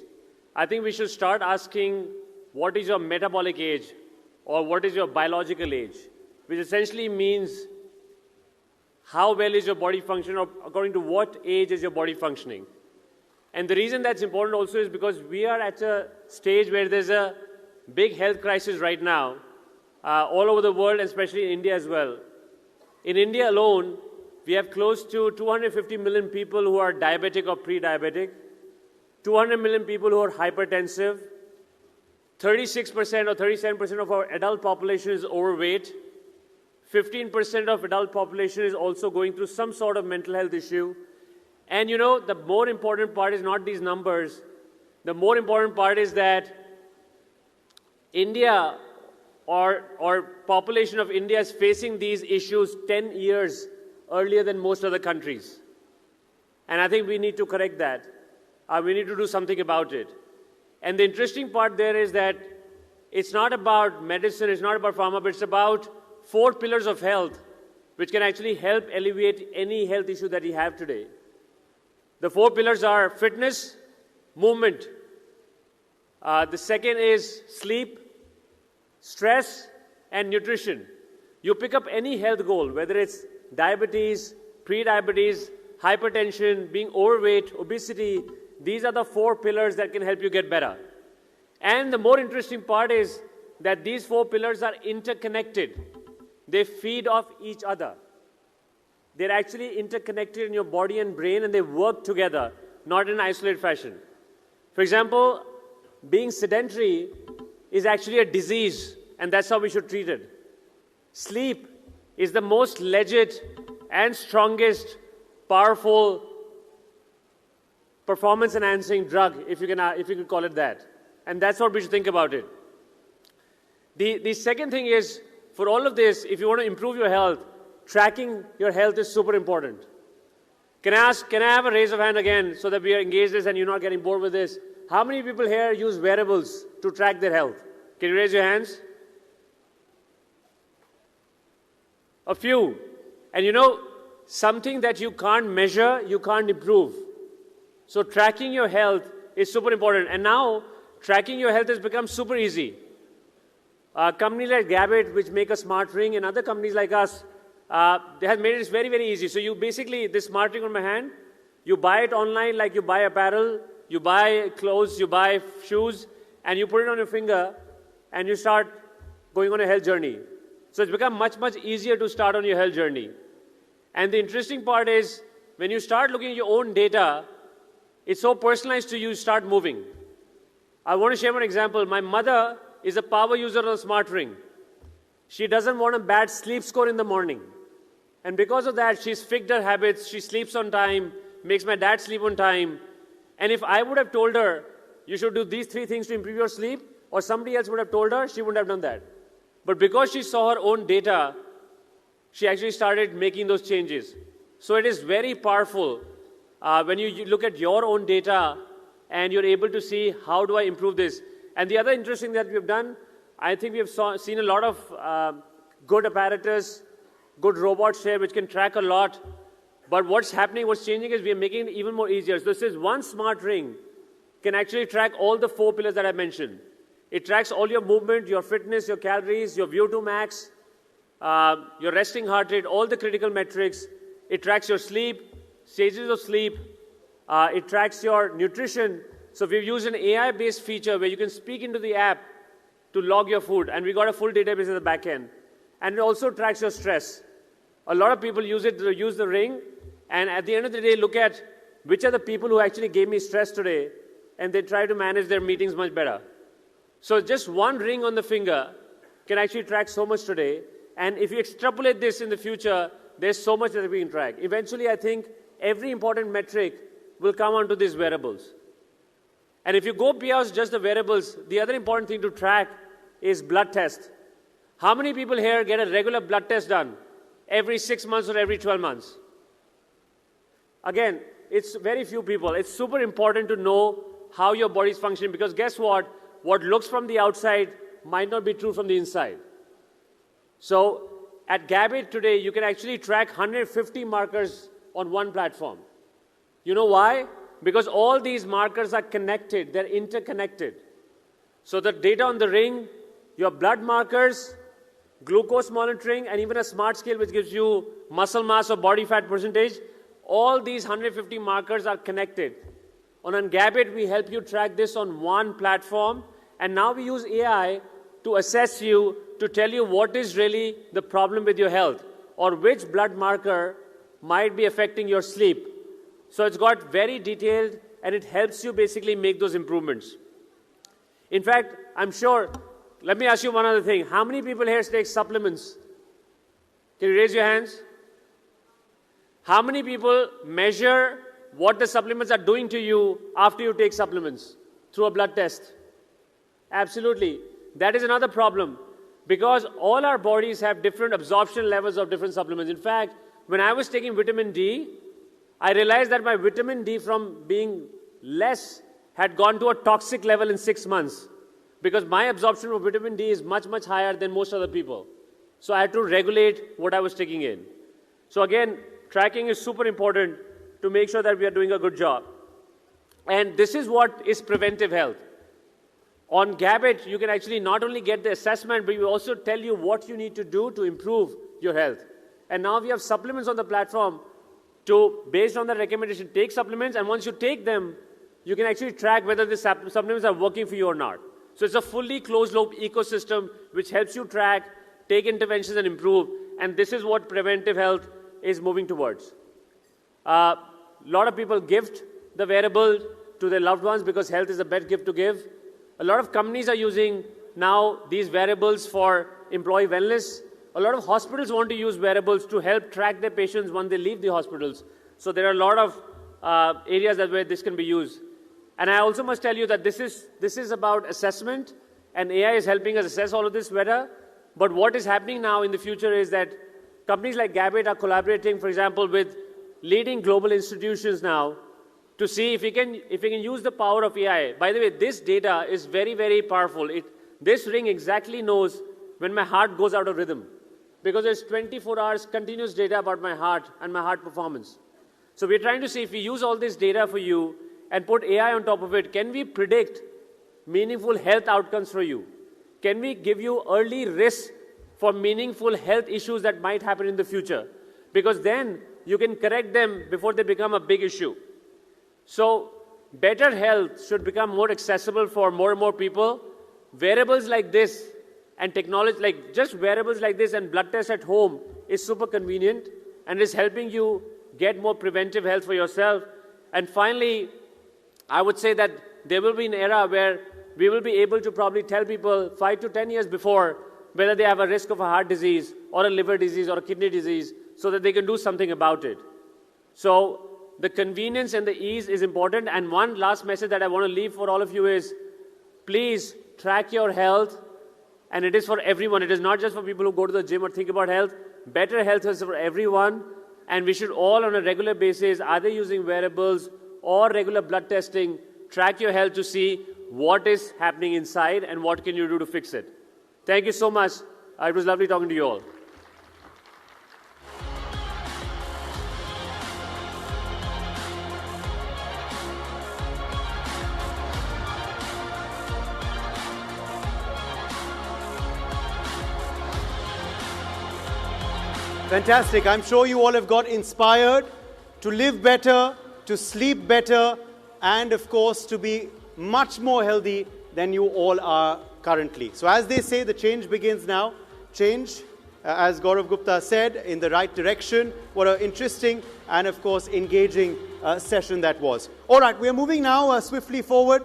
I think we should start asking, what is your metabolic age? Or what is your biological age? Which essentially means, how well is your body functioning, or according to what age is your body functioning? And the reason that's important also is because we are at a stage where there's a big health crisis right now, all over the world, especially in India as well. In India alone, we have close to 250 million people who are diabetic or pre-diabetic, 200 million people who are hypertensive, 36% or 37% of our adult population is overweight, 15% of adult population is also going through some sort of mental health issue. And you know, the more important part is not these numbers. The more important part is that India or population of India is facing these issues 10 years earlier than most other countries. And I think we need to correct that. We need to do something about it. And the interesting part there is that it's not about medicine, it's not about pharma, but it's about 4 pillars of health, which can actually help alleviate any health issue that you have today. The 4 pillars are fitness, movement. The second is sleep, stress, and nutrition. You pick up any health goal, whether it's diabetes, pre-diabetes, hypertension, being overweight, obesity, these are the 4 pillars that can help you get better. And the more interesting part is that these 4 pillars are interconnected. They feed off each other. They're actually interconnected in your body and brain, and they work together, not in an isolated fashion. For example, being sedentary is actually a disease, and that's how we should treat it. Sleep is the most legit and strongest, powerful, performance-enhancing drug, if you can call it that. And that's what we should think about it. The second thing is, for all of this, if you want to improve your health, tracking your health is super important. Can I have a raise of hand again so that we are engaged in this and you're not getting bored with this? How many people here use wearables to track their health? Can you raise your hands? A few. And you know, something that you can't measure, you can't improve. So tracking your health is super important. And now, tracking your health has become super easy. Companies like Gabit, which make a smart ring, and other companies like us, they have made it very, very easy. So you basically, this smart ring on my hand, you buy it online like you buy apparel, you buy clothes, you buy shoes, and you put it on your finger, and you start going on a health journey. So it's become much, much easier to start on your health journey. And the interesting part is, when you start looking at your own data, it's so personalized to you, start moving. I want to share one example. My mother is a power user of a smart ring. She doesn't want a bad sleep score in the morning. And because of that, she's fixed her habits, she sleeps on time, makes my dad sleep on time. And if I would have told her, you should do these 3 things to improve your sleep, or somebody else would have told her, she wouldn't have done that. But because she saw her own data, she actually started making those changes. So it is very powerful when you look at your own data and you're able to see how do I improve this. And the other interesting that we've done, I think we've seen a lot of good apparatus, good robots here which can track a lot. But what's happening, what's changing is we are making it even more easier. So this is one smart ring can actually track all the 4 pillars that I mentioned. It tracks all your movement, your fitness, your calories, your VO2 max, your resting heart rate, all the critical metrics. It tracks your sleep, stages of sleep. It tracks your nutrition. So we've used an AI-based feature where you can speak into the app to log your food. And we got a full database at the back end. And it also tracks your stress. A lot of people use it to use the ring. And at the end of the day, look at which are the people who actually gave me stress today. And they try to manage their meetings much better. So just one ring on the finger can actually track so much today. And if you extrapolate this in the future, there's so much that we can track. Eventually, I think every important metric will come onto these wearables. And if you go beyond just the wearables, the other important thing to track is blood test. How many people here get a regular blood test done every 6 months or every 12 months? Again, it's very few people. It's super important to know how your body is functioning, because guess what? What looks from the outside might not be true from the inside. So at Gabbit today, you can actually track 150 markers on one platform. You know why? Because all these markers are connected. They're interconnected. So the data on the ring, your blood markers, glucose monitoring, and even a smart scale which gives you muscle mass or body fat percentage, all these 150 markers are connected. On Gabbit, we help you track this on one platform. And now we use AI to assess you, to tell you what is really the problem with your health, or which blood marker might be affecting your sleep. So it's got very detailed, and it helps you basically make those improvements. In fact, I'm sure, let me ask you one other thing. How many people here take supplements? Can you raise your hands? How many people measure what the supplements are doing to you after you take supplements through a blood test? Absolutely. That is another problem, because all our bodies have different absorption levels of different supplements. In fact, when I was taking vitamin D, I realized that my vitamin D from being less had gone to a toxic level in 6 months, because my absorption of vitamin D is much, much higher than most other people. So I had to regulate what I was taking in. So again, tracking is super important to make sure that we are doing a good job. And this is what is preventive health. On Gabbit, you can actually not only get the assessment, but we also tell you what you need to do to improve your health. And now we have supplements on the platform to, based on the recommendation, take supplements. And once you take them, you can actually track whether the supplements are working for you or not. So it's a fully closed-loop ecosystem which helps you track, take interventions, and improve. And this is what preventive health is moving towards. A lot of people gift the wearable to their loved ones because health is the best gift to give. A lot of companies are using now these wearables for employee wellness. A lot of hospitals want to use wearables to help track their patients when they leave the hospitals. So there are a lot of areas where this can be used. And I also must tell you that this is about assessment, and AI is helping us assess all of this better. But what is happening now in the future is that companies like Gabbit are collaborating, for example, with leading global institutions now to see if we can use the power of AI. By the way, this data is very, very powerful. This ring exactly knows when my heart goes out of rhythm, because there's 24 hours continuous data about my heart and my heart performance. So we're trying to see if we use all this data for you and put AI on top of it, can we predict meaningful health outcomes for you? Can we give you early risks for meaningful health issues that might happen in the future? Because then you can correct them before they become a big issue. So better health should become more accessible for more and more people. Wearables like this and technology, like just wearables like this and blood tests at home is super convenient and is helping you get more preventive health for yourself. And finally, I would say that there will be an era where we will be able to probably tell people 5 to 10 years before whether they have a risk of a heart disease or a liver disease or a kidney disease, so that they can do something about it. So the convenience and the ease is important. And one last message that I want to leave for all of you is, please track your health. And it is for everyone. It is not just for people who go to the gym or think about health. Better health is for everyone. And we should all on a regular basis, either using wearables or regular blood testing, track your health to see what is happening inside and what can you do to fix it. Thank you so much. It was lovely talking to you all. Fantastic. I'm sure you all have got inspired to live better, to sleep better, and of course to be much more healthy than you all are currently. So as they say, the change begins now. Change, as Gaurav Gupta said, in the right direction. What an interesting and of course engaging session that was. All right, we are moving now swiftly forward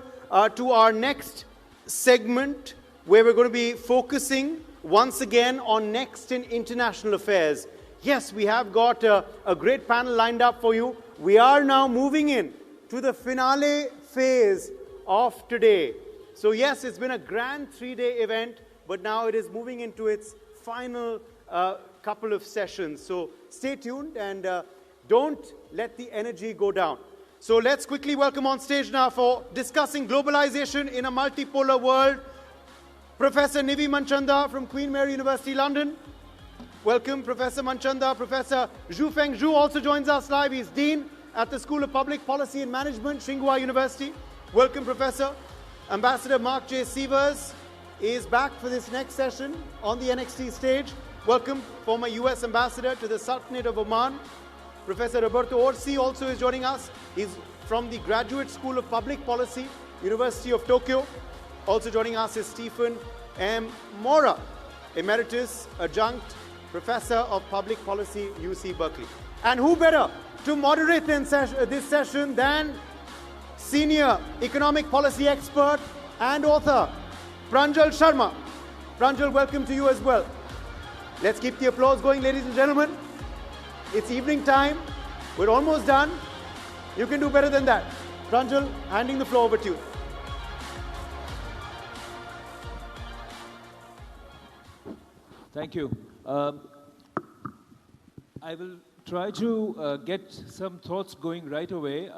to our next segment, where we're going to be focusing once again on Next in International Affairs. Yes, we have got a great panel lined up for you. We are now moving in to the finale phase of today. So yes, it's been a grand 3-day event, but now it is moving into its final couple of sessions. So stay tuned and don't let the energy go down. So let's quickly welcome on stage now for discussing globalization in a multipolar world, Professor Nivi Manchanda from Queen Mary University, London. Welcome, Professor Manchanda. Professor Zhu Feng Zhu also joins us live. He's Dean at the School of Public Policy and Management, Tsinghua University. Welcome, Professor. Ambassador Mark J. Sievers is back for this next session on the NXT stage. Welcome, former US Ambassador to the Sultanate of Oman. Professor Roberto Orsi also is joining us. He's from the Graduate School of Public Policy, University of Tokyo. Also joining us is Stephen M. Mora, Emeritus Adjunct Professor of Public Policy, UC Berkeley. And who better to moderate this session than Senior Economic Policy Expert and author, Pranjal Sharma. Pranjal, welcome to you as well. Let's keep the applause going, ladies and gentlemen. It's evening time. We're almost done. You can do better than that. Pranjal, handing the floor over to you. Thank you. I will try to get some thoughts going right away.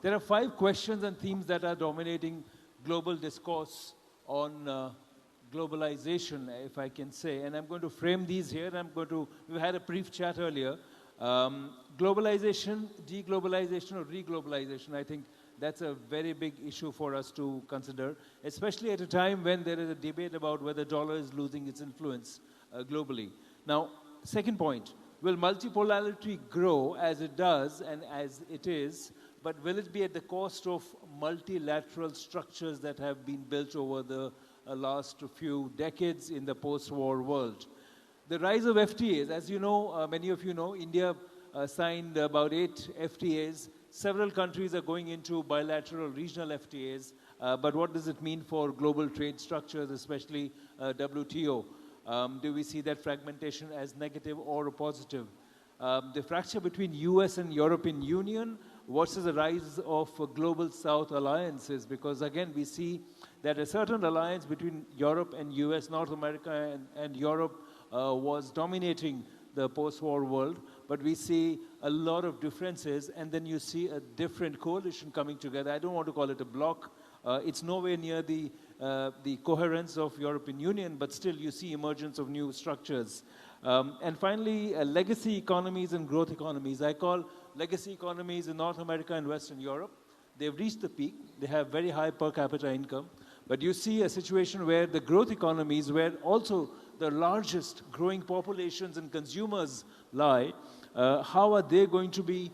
There are 5 questions and themes that are dominating global discourse on globalization, if I can say. And I'm going to frame these here. We had a brief chat earlier. Globalization, deglobalization, or reglobalization, I think that's a very big issue for us to consider, especially at a time when there is a debate about whether dollar is losing its influence globally. Now, second point, will multipolarity grow as it does and as it is, but will it be at the cost of multilateral structures that have been built over the last few decades in the post-war world? The rise of FTAs, as you know, many of you know, India signed about 8 FTAs. Several countries are going into bilateral regional FTAs, but what does it mean for global trade structures, especially WTO? Do we see that fragmentation as negative or positive? The fracture between US and European Union versus the rise of global South alliances, because again, we see that a certain alliance between Europe and US, North America and Europe was dominating the post-war world, but we see a lot of differences, and then you see a different coalition coming together. I don't want to call it a bloc. It's nowhere near the coherence of European Union, but still you see emergence of new structures. And finally, legacy economies and growth economies. I call legacy economies in North America and Western Europe. They've reached the peak. They have very high per capita income. But you see a situation where the growth economies, where also the largest growing populations and consumers lie, how are they going to be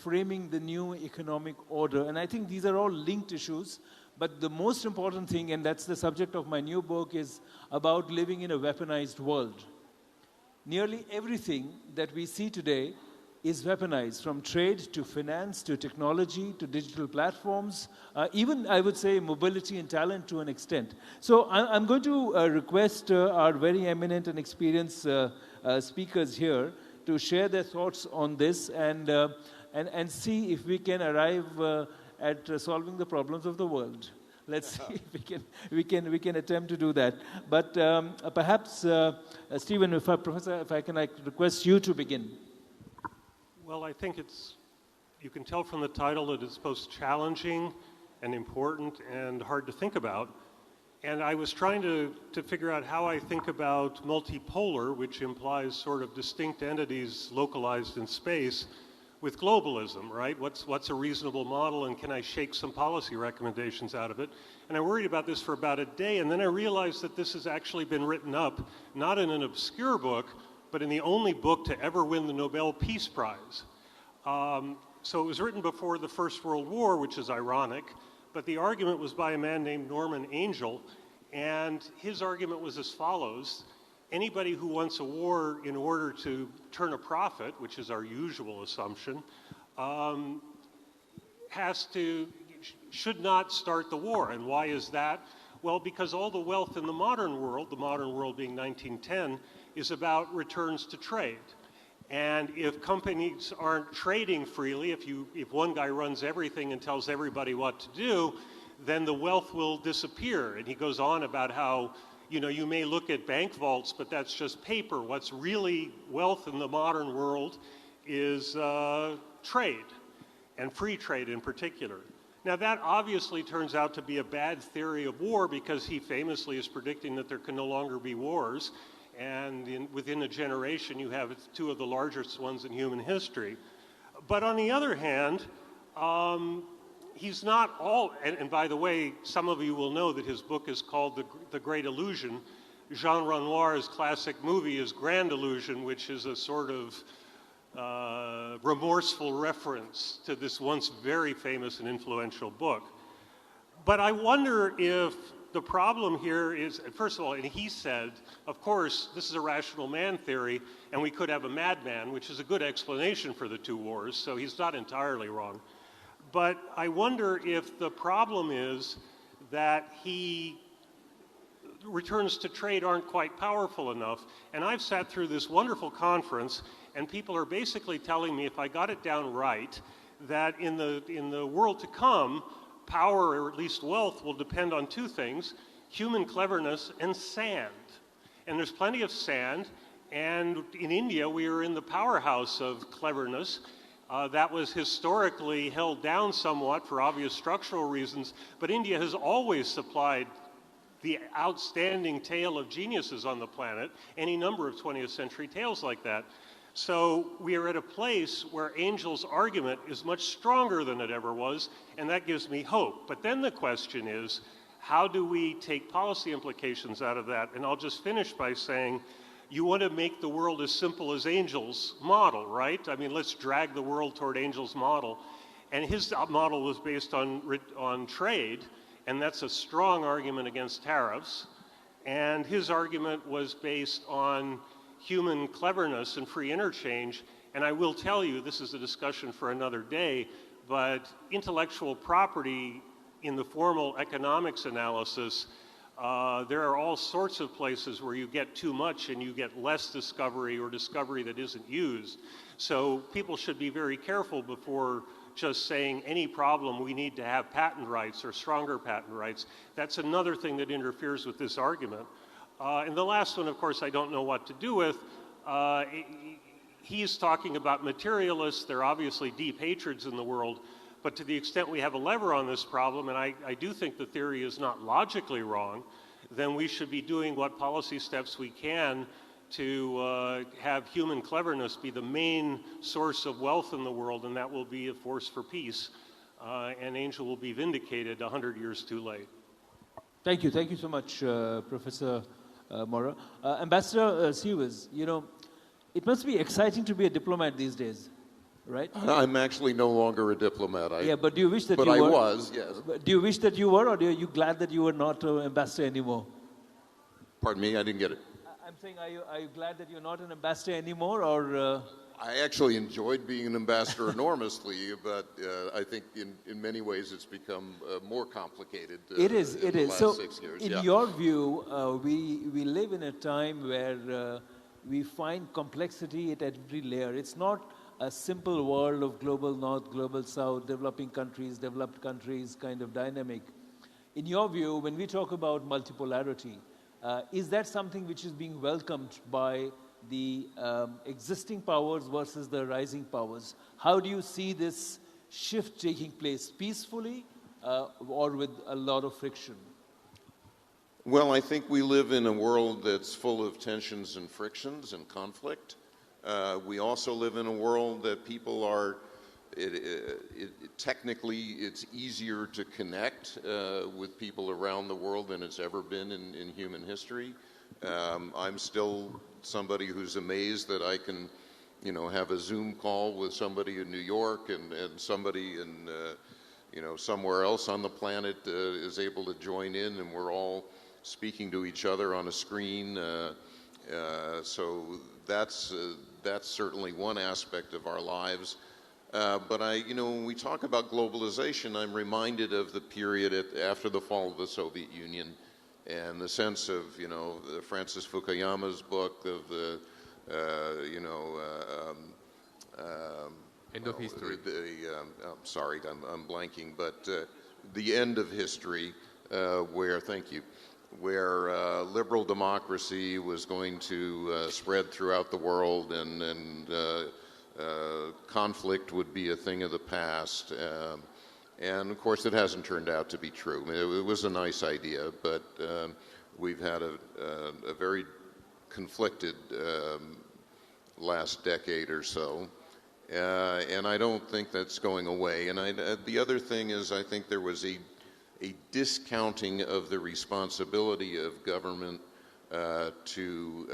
framing the new economic order? And I think these are all linked issues. But the most important thing, and that's the subject of my new book, is about living in a weaponized world. Nearly everything that we see today is weaponized, from trade to finance to technology to digital platforms, even, I would say, mobility and talent to an extent. So I'm going to request our very eminent and experienced speakers here to share their thoughts on this and see if we can arrive at solving the problems of the world. Let's see if we can attempt to do that. But perhaps, Stephen, Professor, if I can request you to begin. Well, I think you can tell from the title that it's both challenging and important and hard to think about. And I was trying to figure out how I think about multipolar, which implies sort of distinct entities localized in space, with globalism, right? What's a reasonable model, and can I shake some policy recommendations out of it? And I worried about this for about a day, and then I realized that this has actually been written up, not in an obscure book, but in the only book to ever win the Nobel Peace Prize. So it was written before the First World War, which is ironic, but the argument was by a man named Norman Angell, and his argument was as follows. Anybody who wants a war in order to turn a profit, which is our usual assumption, should not start the war. And why is that? Well, because all the wealth in the modern world being 1910, is about returns to trade. And if companies aren't trading freely, if one guy runs everything and tells everybody what to do, then the wealth will disappear. And he goes on about how, you may look at bank vaults, but that's just paper. What's really wealth in the modern world is trade, and free trade in particular. Now that obviously turns out to be a bad theory of war, because he famously is predicting that there can no longer be wars. And within a generation, you have two of the largest ones in human history. But on the other hand, he's not all, and by the way, some of you will know that his book is called The Great Illusion. Jean Renoir's classic movie is Grand Illusion, which is a sort of remorseful reference to this once very famous and influential book. But I wonder if the problem here is, first of all, and he said, of course, this is a rational man theory, and we could have a madman, which is a good explanation for the two wars, so he's not entirely wrong. But I wonder if the problem is that returns to trade aren't quite powerful enough. And I've sat through this wonderful conference, and people are basically telling me, if I got it down right, that in the world to come, power, or at least wealth, will depend on two things: human cleverness and sand. And there's plenty of sand, and in India we are in the powerhouse of cleverness. That was historically held down somewhat for obvious structural reasons, but India has always supplied the outstanding tale of geniuses on the planet, any number of 20th century tales like that. So we are at a place where Angell's argument is much stronger than it ever was, and that gives me hope. But then the question is, how do we take policy implications out of that? And I'll just finish by saying, you want to make the world as simple as Angell's model, right? I mean, let's drag the world toward Angell's model. And his model was based on trade, and that's a strong argument against tariffs. And his argument was based on human cleverness and free interchange. And I will tell you, this is a discussion for another day, but intellectual property in the formal economics analysis, there are all sorts of places where you get too much and you get less discovery, or discovery that isn't used. So people should be very careful before just saying any problem we need to have patent rights or stronger patent rights. That's another thing that interferes with this argument. And the last one, of course, I don't know what to do with. He's talking about materialists. There are obviously deep hatreds in the world, but to the extent we have a lever on this problem, and I do think the theory is not logically wrong, then we should be doing what policy steps we can to have human cleverness be the main source of wealth in the world, and that will be a force for peace. And Angell will be vindicated 100 years too late. Thank you so much, Professor Mora. Ambassador Sievers, it must be exciting to be a diplomat these days, right? I'm actually no longer a diplomat. But do you wish that you were? But I was, yes. Do you wish that you were, or are you glad that you were not an ambassador anymore? Pardon me, I didn't get it. I'm saying, are you glad that you're not an ambassador anymore, or? I actually enjoyed being an ambassador enormously, but I think in many ways it's become more complicated. It is. In the last so, 6 years. In your view, we live in a time where we find complexity at every layer. It's not a simple world of global north, global south, developing countries, developed countries kind of dynamic. In your view, when we talk about multipolarity, is that something which is being welcomed by the existing powers versus the rising powers? How do you see this shift taking place? Peacefully, or with a lot of friction? Well, I think we live in a world that's full of tensions and frictions and conflict. We also live in a world that people are, technically, it's easier to connect with people around the world than it's ever been in human history. I'm still somebody who's amazed that I can, have a Zoom call with somebody in New York and somebody in, somewhere else on the planet is able to join in, and we're all speaking to each other on a screen. So that's certainly one aspect of our lives. But when we talk about globalization, I'm reminded of the period after the fall of the Soviet Union, and the sense of, Francis Fukuyama's book of the, end of history. I'm sorry, I'm blanking, but the end of history, where liberal democracy was going to spread throughout the world, and conflict would be a thing of the past. And of course, it hasn't turned out to be true. It was a nice idea, but we've had a very conflicted last decade or so. And I don't think that's going away. And the other thing is, I think there was a discounting of the responsibility of government to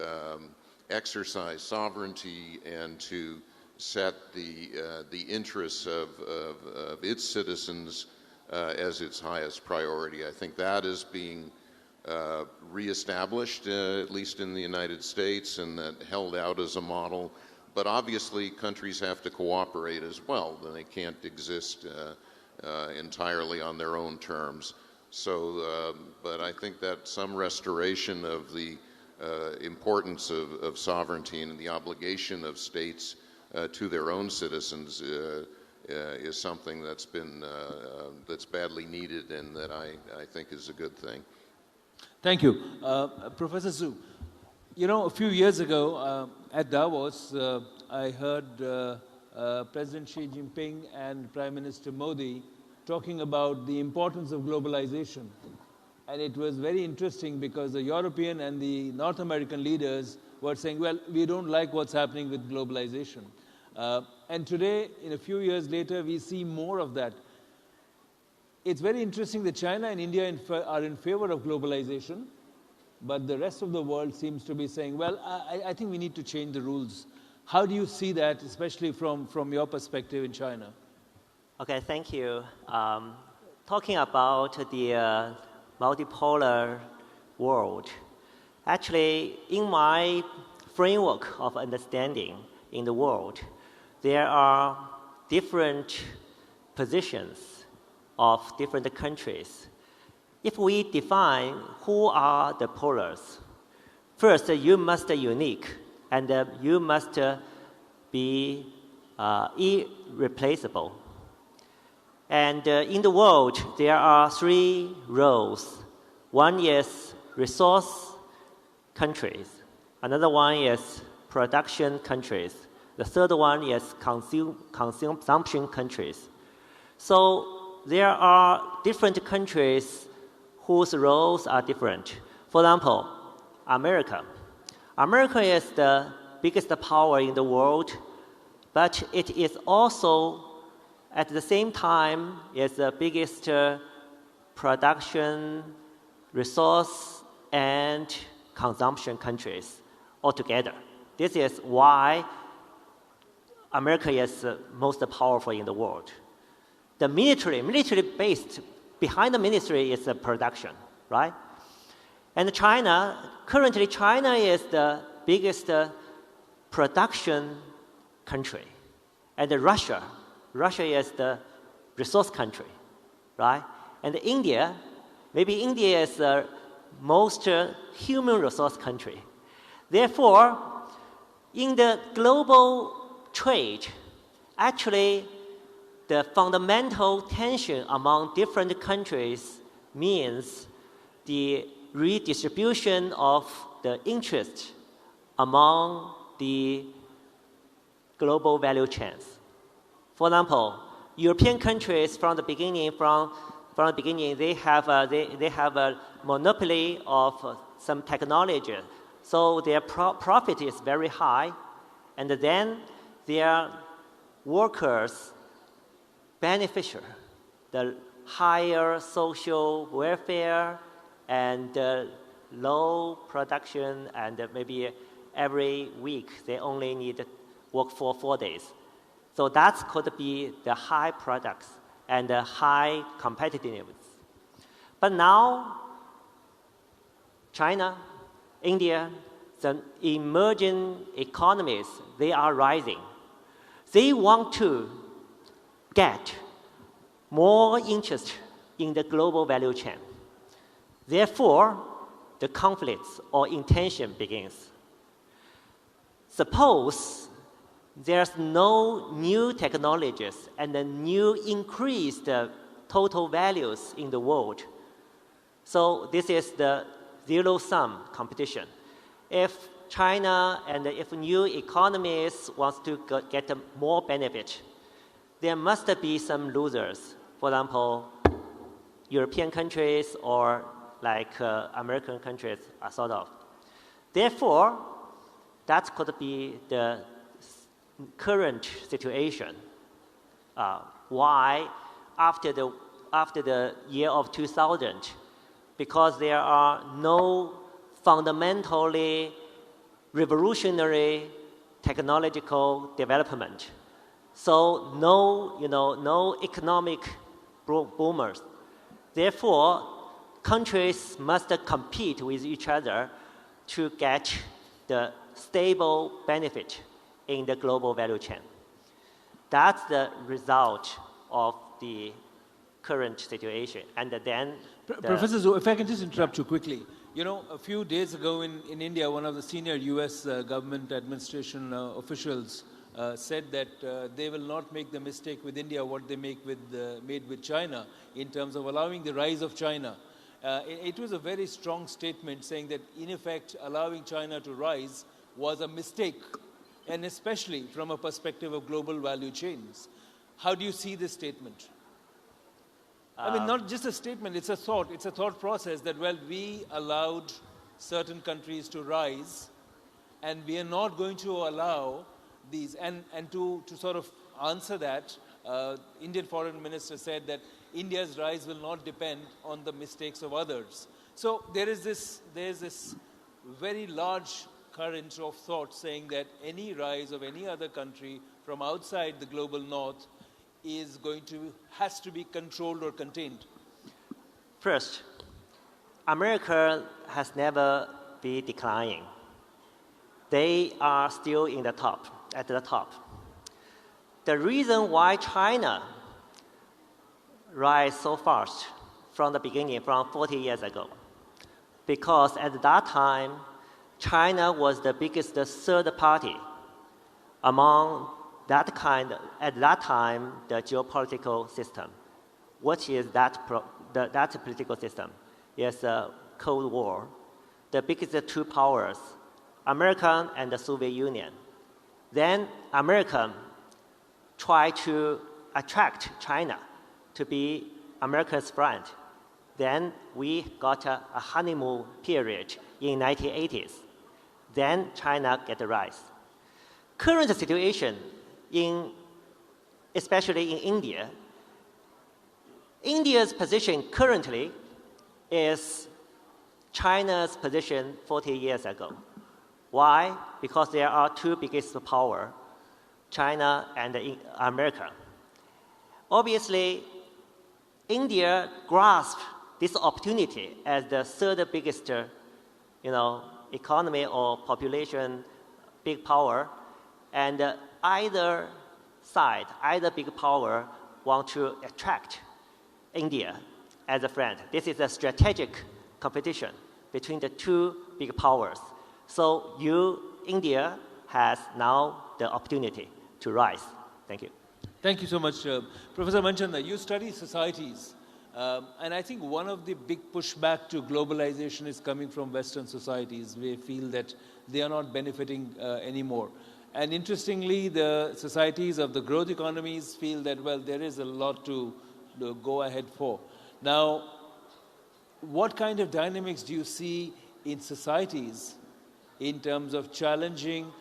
exercise sovereignty and to set the interests of its citizens as its highest priority. I think that is being reestablished, at least in the United States, and that held out as a model. But obviously, countries have to cooperate as well. They can't exist entirely on their own terms. So, but I think that some restoration of the importance of sovereignty and the obligation of states to their own citizens is something that's been that's badly needed, and that I think is a good thing. Thank you. Professor Su, a few years ago at Davos, I heard President Xi Jinping and Prime Minister Modi talking about the importance of globalization. And it was very interesting because the European and the North American leaders were saying, well, we don't like what's happening with globalization. And today, in a few years later, we see more of that. It's very interesting that China and India are in favor of globalization, but the rest of the world seems to be saying, well, I think we need to change the rules. How do you see that, especially from your perspective in China? Okay, thank you. Talking about the multipolar world, actually, in my framework of understanding in the world, there are different positions of different countries. If we define who are the polars, first you must be unique, and you must be irreplaceable. And in the world, there are three roles. One is resource countries. Another one is production countries. The third one is consumption countries. So there are different countries whose roles are different. For example, America. America is the biggest power in the world, but it is also, at the same time, is the biggest production, resource, and consumption countries altogether. This is why America is most powerful in the world. The military-based, behind the military is the production, right? And currently China is the biggest production country. And Russia is the resource country, right? And India, maybe India is the most human resource country. Therefore, in the global trade, actually, the fundamental tension among different countries means the redistribution of the interest among the global value chains. For example, European countries from the beginning, from from the beginning, they have a monopoly of some technology. So their profit is very high, and then their workers beneficial, the higher social welfare and low production, and maybe every week they only need to work for 4 days. So that could be the high products and the high competitiveness. But now, China, India, the emerging economies, they are rising. They want to get more interest in the global value chain. Therefore, the conflicts or intention begins. Suppose there's no new technologies and a new increased total values in the world. So this is the zero-sum competition. If China and if new economies want to get more benefit, there must be some losers. For example, European countries or like American countries are sort of. Therefore, that could be the current situation. Why after the year of 2000? Because there are no fundamentally revolutionary technological development. So no economic boomers. Therefore, countries must compete with each other to get the stable benefit in the global value chain. That's the result of the current situation. And then Professor Zhou, if I can just interrupt you quickly. You know, a few days ago in India, one of the senior US government administration officials said that they will not make the mistake with India what they made with China in terms of allowing the rise of China. It was a very strong statement saying that, in effect, allowing China to rise was a mistake, and especially from a perspective of global value chains. How do you see this statement? I mean, not just a statement, it's a thought process that, well, we allowed certain countries to rise, and we are not going to allow these. And to sort of answer that, Indian Foreign Minister said that India's rise will not depend on the mistakes of others. So there's this very large current of thought saying that any rise of any other country from outside the global north has to be controlled or contained. First, America has never been declining. They are still at the top. The reason why China rise so fast from the beginning, from 40 years ago, because at that time, China was the biggest third party among that kind, at that time, the geopolitical system. What is that political system? Yes, Cold War. The biggest two powers, America and the Soviet Union. Then America tried to attract China to be America's friend. Then we got a honeymoon period in 1980s. Then China get a rise. Current situation especially in India, India's position currently is China's position 40 years ago. Why? Because there are two biggest powers, China and America. Obviously, India grasped this opportunity as the third biggest, economy or population, big power, and either big power want to attract India as a friend. This is a strategic competition between the two big powers. So India has now the opportunity to rise. Thank you. Thank you so much. Professor Manchanda, you study societies. And I think one of the big pushback to globalization is coming from Western societies. We feel that they are not benefiting anymore. And interestingly, the societies of the growth economies feel that, well, there is a lot to go ahead for. Now, what kind of dynamics do you see in societies in terms of challenging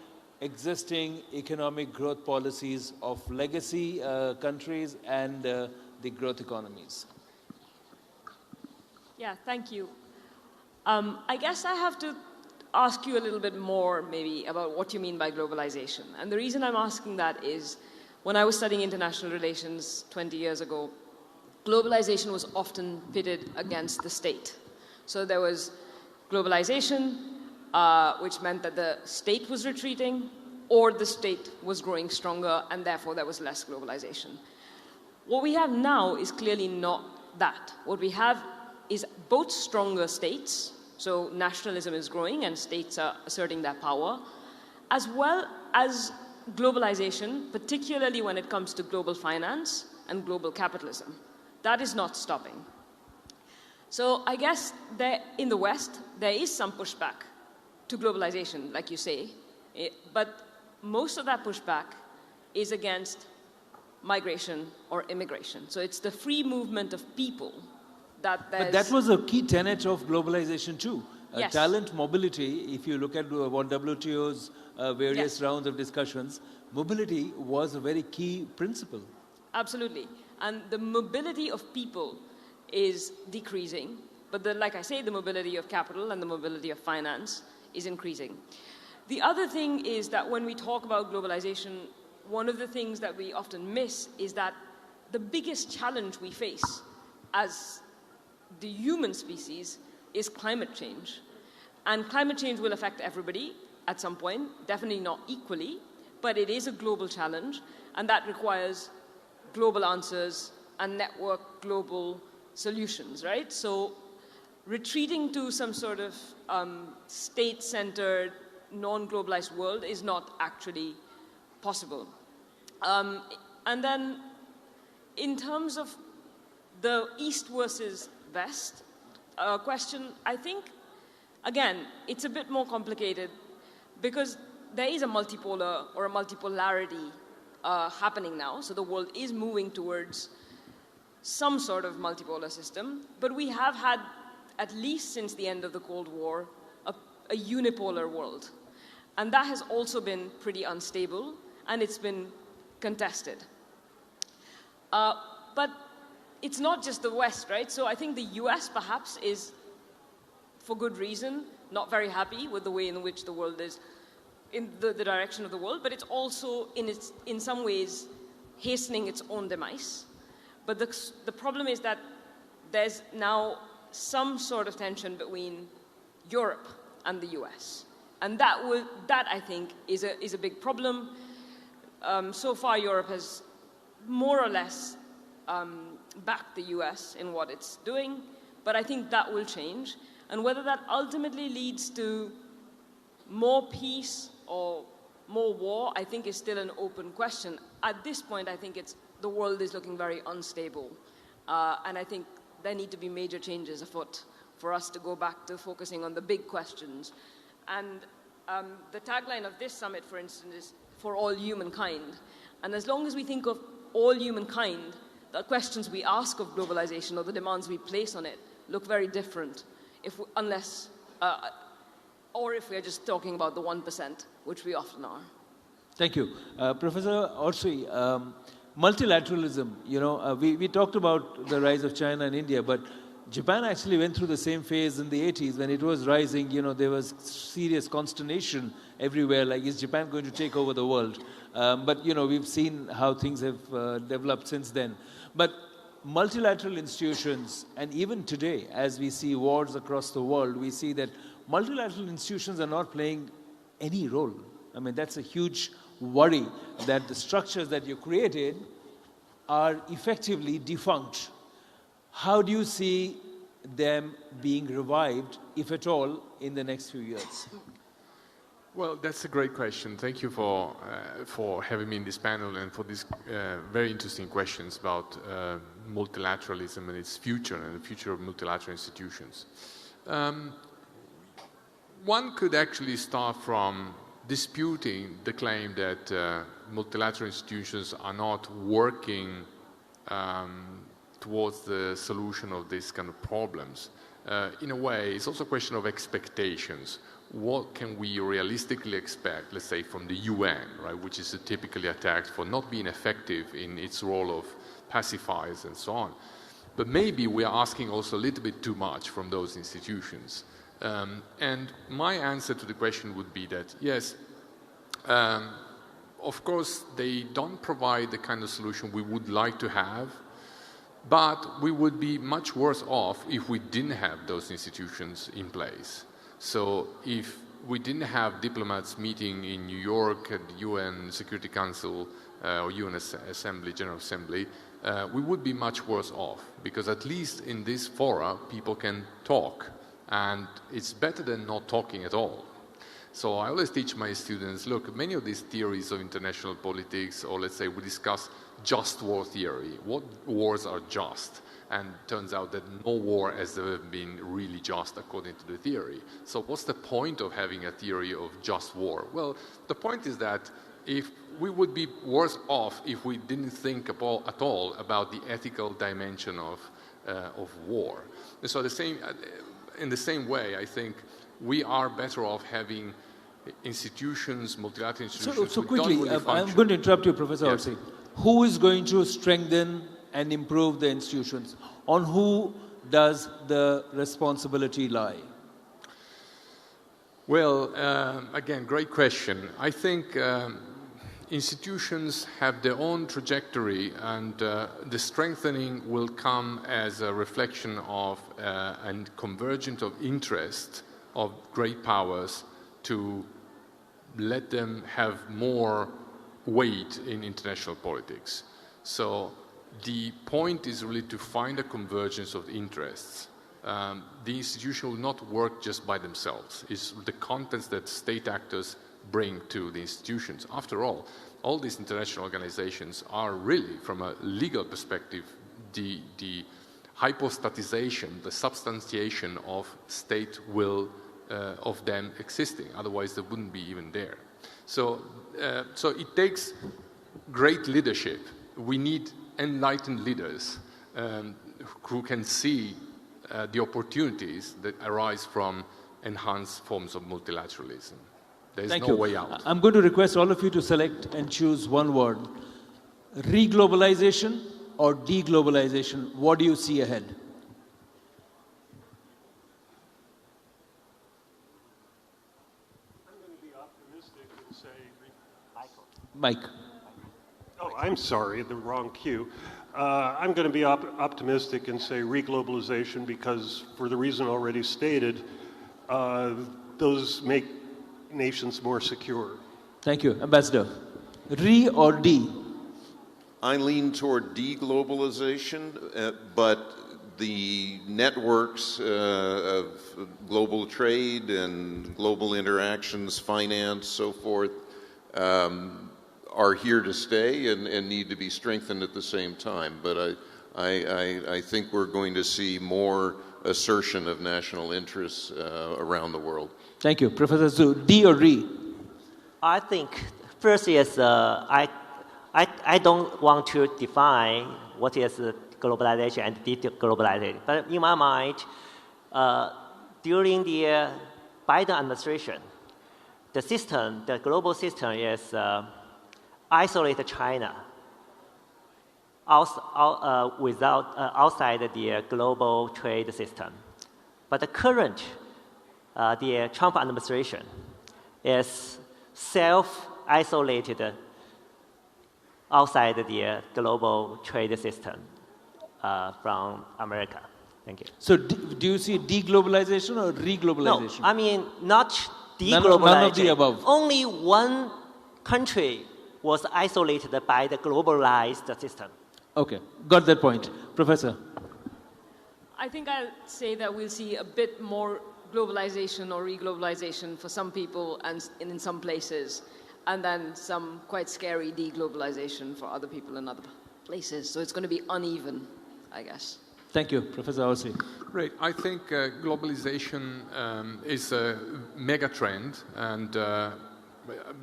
existing economic growth policies of legacy countries and the growth economies? Yeah, thank you. I guess I have to ask you a little bit more maybe about what you mean by globalization. And the reason I'm asking that is when I was studying international relations 20 years ago, globalization was often pitted against the state. So there was globalization, which meant that the state was retreating or the state was growing stronger and therefore there was less globalization. What we have now is clearly not that. What we have is both stronger states, so nationalism is growing and states are asserting their power, as well as globalization, particularly when it comes to global finance and global capitalism. That is not stopping. So I guess in the West, there is some pushback to globalization, like you say, but most of that pushback is against migration or immigration. So it's the free movement of people that there's... But that was a key tenet of globalization too. Yes. Talent mobility, if you look at what WTO's various rounds of discussions, mobility was a very key principle. Absolutely. And the mobility of people is decreasing, but like I say, the mobility of capital and the mobility of finance is increasing. The other thing is that when we talk about globalization, one of the things that we often miss is that the biggest challenge we face as the human species is climate change. And climate change will affect everybody at some point, definitely not equally, but it is a global challenge, and that requires global answers and network global solutions, right? So retreating to some sort of state-centered, non-globalized world is not actually possible. And then in terms of the East versus West question, I think, again, it's a bit more complicated because there is a multipolar or a multipolarity happening now. So the world is moving towards some sort of multipolar system, but we have had, at least since the end of the Cold War, a unipolar world. And that has also been pretty unstable, and it's been contested. But it's not just the West, right? So I think the US perhaps is, for good reason, not very happy with the way in which the world is, in the direction of the world, but it's also, in some ways, hastening its own demise. But the problem is that there's now some sort of tension between Europe and the US. And that, I think, is a big problem. So far, Europe has more or less backed the US in what it's doing, but I think that will change. And whether that ultimately leads to more peace or more war, I think is still an open question. At this point, I think the world is looking very unstable. And I think there need to be major changes afoot for us to go back to focusing on the big questions. And the tagline of this summit, for instance, is for all humankind. And as long as we think of all humankind, the questions we ask of globalization or the demands we place on it look very different, if we are just talking about the 1%, which we often are. Thank you. Professor Orsui, multilateralism, we talked about the rise of China and India, but Japan actually went through the same phase in the 80s when it was rising. There was serious consternation everywhere, like, is Japan going to take over the world? But, we've seen how things have developed since then. But multilateral institutions, and even today, as we see wars across the world, we see that multilateral institutions are not playing any role. I mean, that's a huge worry that the structures that you created are effectively defunct. How do you see them being revived, if at all, in the next few years? Well, that's a great question. Thank you for having me in this panel and for these very interesting questions about multilateralism and its future and the future of multilateral institutions. One could actually start from disputing the claim that multilateral institutions are not working towards the solution of these kind of problems. In a way, it's also a question of expectations. What can we realistically expect, let's say, from the UN, right, which is typically attacked for not being effective in its role of pacifiers and so on. But maybe we are asking also a little bit too much from those institutions. And my answer to the question would be that, yes, of course, they don't provide the kind of solution we would like to have, but we would be much worse off if we didn't have those institutions in place. So if we didn't have diplomats meeting in New York at the UN Security Council or UN Assembly, General Assembly, we would be much worse off, because at least in this fora people can talk, and it's better than not talking at all. So I always teach my students, look, many of these theories of international politics, or let's say we discuss just war theory, what wars are just? And it turns out that no war has ever been really just according to the theory. So what's the point of having a theory of just war? Well, the point is that if we would be worse off if we didn't think at all about the ethical dimension of war. And so in the same way, I think we are better off having institutions, multilateral institutions. So quickly, I'm going to interrupt you, Professor Orsi. Who is going to strengthen and improve the institutions? On who does the responsibility lie? Well, again, great question. I think institutions have their own trajectory, and the strengthening will come as a reflection of and convergence of interest of great powers to let them have more weight in international politics. So the point is really to find a convergence of interests. The institution will not work just by themselves. It's the contents that state actors bring to the institutions. After all these international organizations are really, from a legal perspective, the hypostatization, the substantiation of state will of them existing. Otherwise, they wouldn't be even there. So it takes great leadership. We need enlightened leaders who can see the opportunities that arise from enhanced forms of multilateralism. There's no way out. I'm going to request all of you to select and choose one word. Reglobalization or deglobalization? What do you see ahead? I'm going to be optimistic and say... Mike. Oh, I'm sorry, the wrong cue. I'm going to be optimistic and say reglobalization because, for the reason already stated, those make nations more secure. Thank you. Ambassador. Re or D? I lean toward deglobalization, but the networks of global trade and global interactions, finance, so forth, are here to stay and need to be strengthened at the same time. But I think we're going to see more assertion of national interests around the world. Thank you. Professor Zhu, D or Re? I think first is I don't want to define what is globalization and deglobalization. But in my mind, during the Biden administration, the global system is isolate China outside the global trade system. But the current, the Trump administration is self-isolated outside the global trade system from America. Thank you. So do you see deglobalization or reglobalization? No, I mean not deglobalization. None of the above. Only one country was isolated by the globalized system. Okay, got that point. Professor? I think I'll say that we'll see a bit more globalization or reglobalization for some people and in some places, and then some quite scary deglobalization for other people in other places. So it's going to be uneven, I guess. Thank you, Professor Orsi. Right. I think globalization is a mega trend, and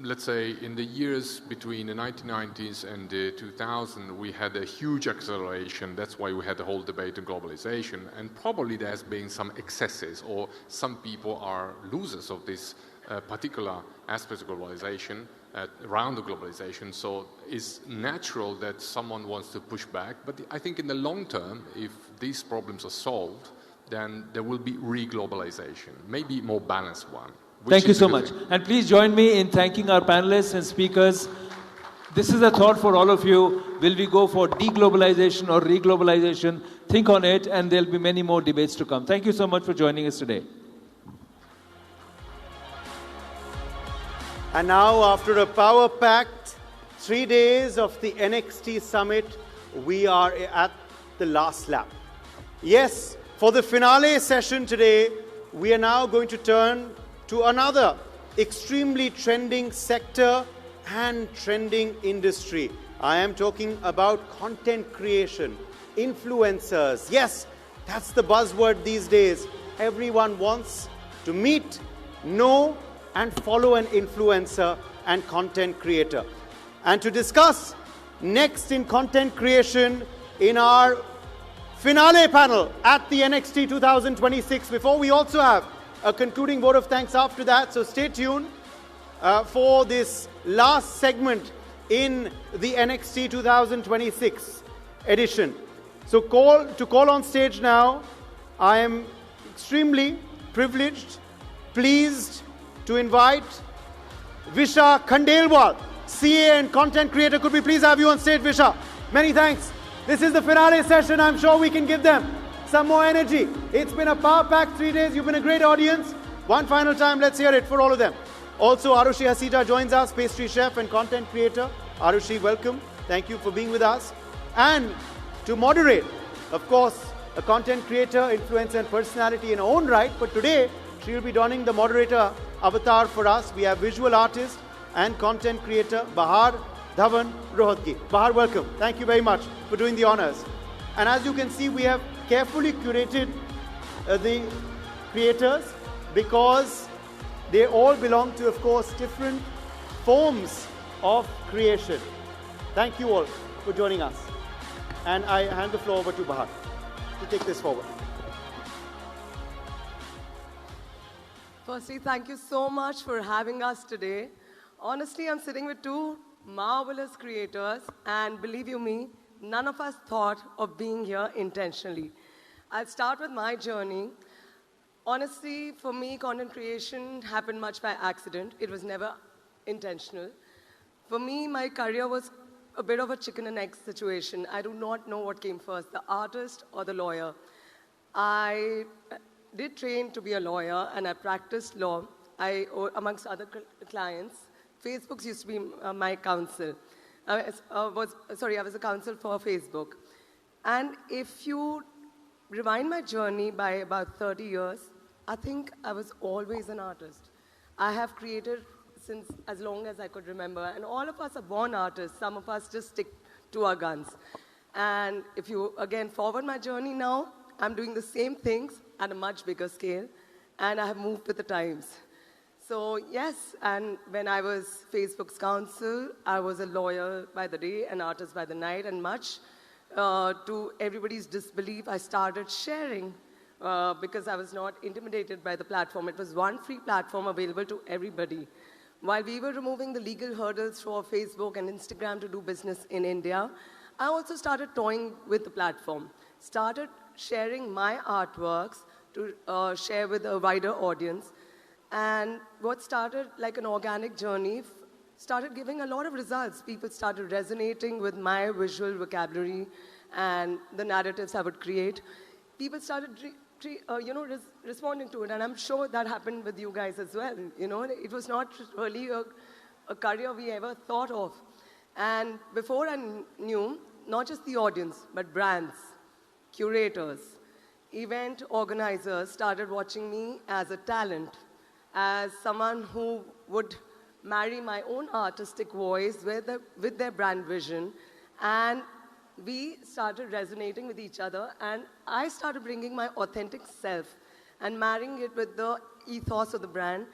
let's say in the years between the 1990s and the 2000, we had a huge acceleration. That's why we had the whole debate on globalization. And probably there's been some excesses, or some people are losers of this particular aspect of globalization, around the globalization. So it's natural that someone wants to push back. But I think in the long term, if these problems are solved, then there will be re-globalization, maybe a more balanced one. Thank you so much. And please join me in thanking our panelists and speakers. This is a thought for all of you. Will we go for deglobalization or reglobalization? Think on it, and there'll be many more debates to come. Thank you so much for joining us today. And now, after a power-packed 3 days of the NXT Summit, we are at the last lap. Yes, for the finale session today, we are now going to turn to another extremely trending sector and trending industry. I am talking about content creation, influencers. Yes, that's the buzzword these days. Everyone wants to meet, know, and follow an influencer and content creator. And to discuss next in content creation in our finale panel at the NXT 2026, before we also have a concluding vote of thanks after that. So stay tuned for this last segment in the NXT 2026 edition. So to call on stage now, I am extremely privileged, pleased to invite Visha Khandelwal, CA and content creator. Could we please have you on stage, Visha? Many thanks. This is the finale session. I'm sure we can give them some more energy. It's been a power-packed 3 days. You've been a great audience. One final time, let's hear it for all of them. Also, Arushi Hasita joins us, pastry chef and content creator. Arushi, welcome. Thank you for being with us. And to moderate, of course, a content creator, influencer and personality in her own right. But today, she will be donning the moderator avatar for us. We have visual artist and content creator, Bahar Dhawan Rohatgi. Bahar, welcome. Thank you very much for doing the honors. And as you can see, we have carefully curated the creators because they all belong to, of course, different forms of creation. Thank you all for joining us. And I hand the floor over to Bahar to take this forward. Firstly, thank you so much for having us today. Honestly, I'm sitting with two marvelous creators, and believe you me, none of us thought of being here intentionally. I'll start with my journey. Honestly, for me, content creation happened much by accident. It was never intentional. For me, my career was a bit of a chicken and egg situation. I do not know what came first, the artist or the lawyer. I did train to be a lawyer, and I practiced law. Amongst other clients, Facebook used to be my counsel. I was a counsel for Facebook. And if you rewind my journey by about 30 years, I think I was always an artist. I have created since as long as I could remember. And all of us are born artists. Some of us just stick to our guns. And if you, again, forward my journey now, I'm doing the same things at a much bigger scale. And I have moved with the times. So yes, and when I was Facebook's counsel, I was a lawyer by the day, an artist by the night, and much to everybody's disbelief, I started sharing because I was not intimidated by the platform. It was one free platform available to everybody. While we were removing the legal hurdles for Facebook and Instagram to do business in India, I also started toying with the platform, started sharing my artworks to share with a wider audience. And what started like an organic journey started giving a lot of results. People started resonating with my visual vocabulary and the narratives I would create. People started responding to it, and I'm sure that happened with you guys as well. It was not really a career we ever thought of. And before I knew, not just the audience, but brands, curators, event organizers started watching me as a talent, as someone who would marry my own artistic voice with their brand vision. And we started resonating with each other, and I started bringing my authentic self and marrying it with the ethos of the brand.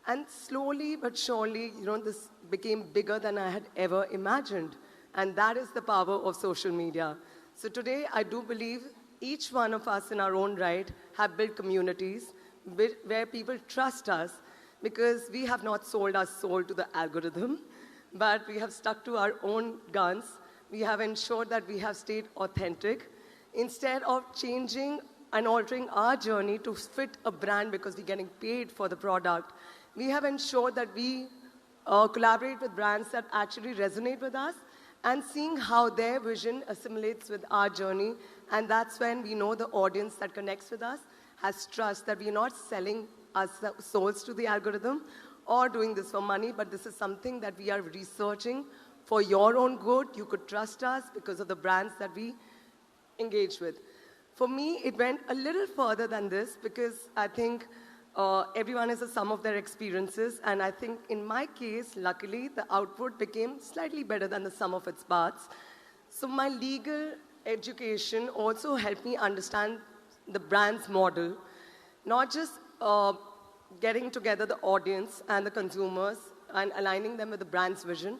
And slowly but surely, this became bigger than I had ever imagined. And that is the power of social media. So today, I do believe each one of us in our own right have built communities where people trust us because we have not sold our soul to the algorithm, but we have stuck to our own guns. We have ensured that we have stayed authentic. Instead of changing and altering our journey to fit a brand because we're getting paid for the product, we have ensured that we collaborate with brands that actually resonate with us and seeing how their vision assimilates with our journey. And that's when we know the audience that connects with us has trust that we're not selling our souls to the algorithm or doing this for money, but this is something that we are researching for your own good. You could trust us because of the brands that we engage with. For me, it went a little further than this because I think everyone is a sum of their experiences. And I think in my case, luckily, the output became slightly better than the sum of its parts. So my legal education also helped me understand the brand's model, not just getting together the audience and the consumers and aligning them with the brand's vision.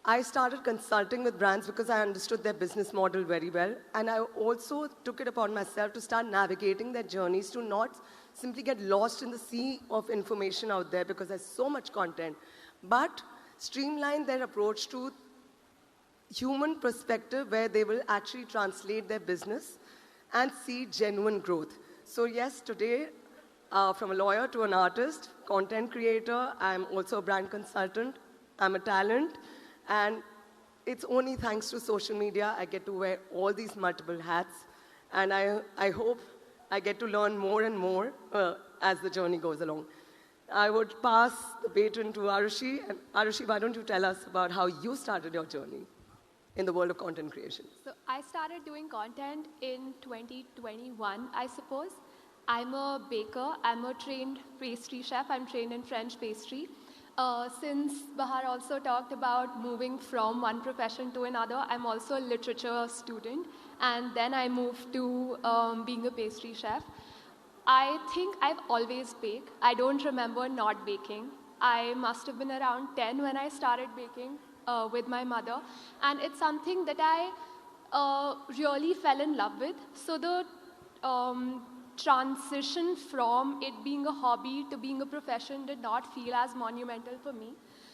I started consulting with brands because I understood their business model very well. And I also took it upon myself to start navigating their journeys to not simply get lost in the sea of information out there because there's so much content, but streamline their approach to human perspective where they will actually translate their business and see genuine growth. So yes, today, from a lawyer to an artist, content creator, I'm also a brand consultant, I'm a talent, and it's only thanks to social media I get to wear all these multiple hats, and I hope I get to learn more and more as the journey goes along. I would pass the baton to Arushi, and Arushi, why don't you tell us about how you started your journey in the world of content creation? So I started doing content in 2021, I suppose. I'm a baker, I'm a trained pastry chef, I'm trained in French pastry. Since Bahar also talked about moving from one profession to another, I'm also a literature student, and then I moved to being a pastry chef. I think I've always baked. I don't remember not baking. I must have been around 10 when I started baking with my mother, and it's something that I really fell in love with. So the transition from it being a hobby to being a profession did not feel as monumental for me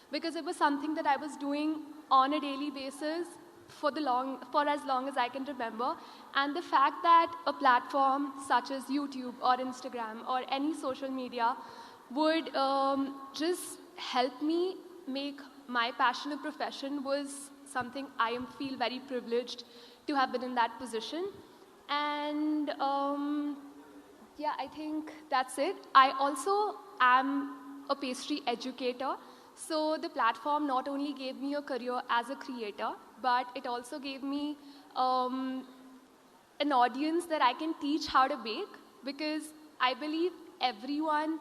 because it was something that I was doing on a daily basis for as long as I can remember. And the fact that a platform such as YouTube or Instagram or any social media would just help me make my passion a profession was something I feel very privileged to have been in that position. And yeah, I think that's it. I also am a pastry educator. So the platform not only gave me a career as a creator, but it also gave me an audience that I can teach how to bake, because I believe everyone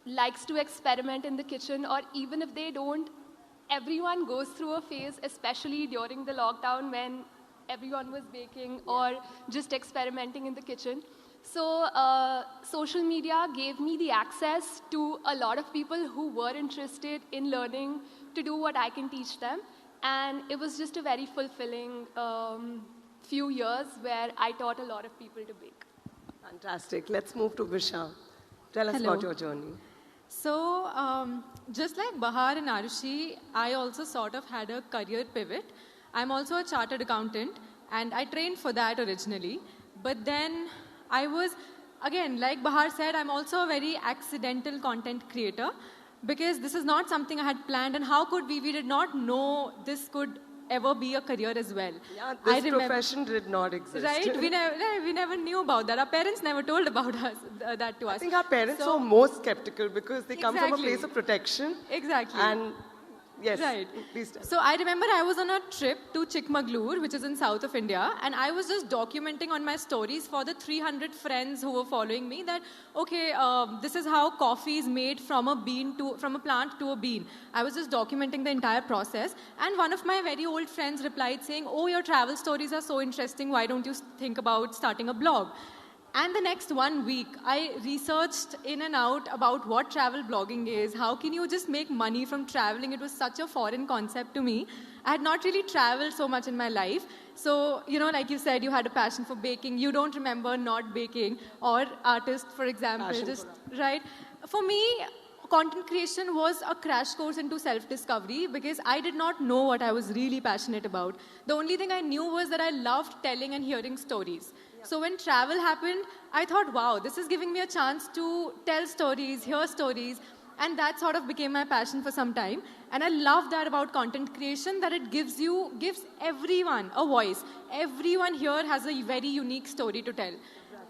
likes to experiment in the kitchen, or even if they don't, everyone goes through a phase, especially during the lockdown when everyone was baking or just experimenting in the kitchen. So social media gave me the access to a lot of people who were interested in learning to do what I can teach them. And it was just a very fulfilling few years where I taught a lot of people to bake. Fantastic. Let's move to Visha. Tell us Hello. about your journey. So, just like Bahar and Arushi, I also sort of had a career pivot. I'm also a chartered accountant, and I trained for that originally. But then I was, again, like Bahar said, I'm also a very accidental content creator, because this is not something I had planned, and how could we did not know this could ever be a career as well. Yeah, this profession did not exist. Right? We never knew about that. Our parents never told about us, that to us. I think our parents were more skeptical because they come from a place of protection. Exactly. And yes, right. Please tell. So I remember I was on a trip to Chikmagalur, which is in south of India, and I was just documenting on my stories for the 300 friends who were following me that, okay, this is how coffee is made from a plant to a bean. I was just documenting the entire process, and one of my very old friends replied saying, oh, your travel stories are so interesting, why don't you think about starting a blog? And the next 1 week, I researched in and out about what travel blogging is. How can you just make money from traveling? It was such a foreign concept to me. I had not really traveled so much in my life. So, like you said, you had a passion for baking. You don't remember not baking. Or artist, for example, right? For me, content creation was a crash course into self-discovery because I did not know what I was really passionate about. The only thing I knew was that I loved telling and hearing stories. So when travel happened, I thought, wow, this is giving me a chance to tell stories, hear stories, and that sort of became my passion for some time. And I love that about content creation, that it gives everyone a voice. Everyone here has a very unique story to tell.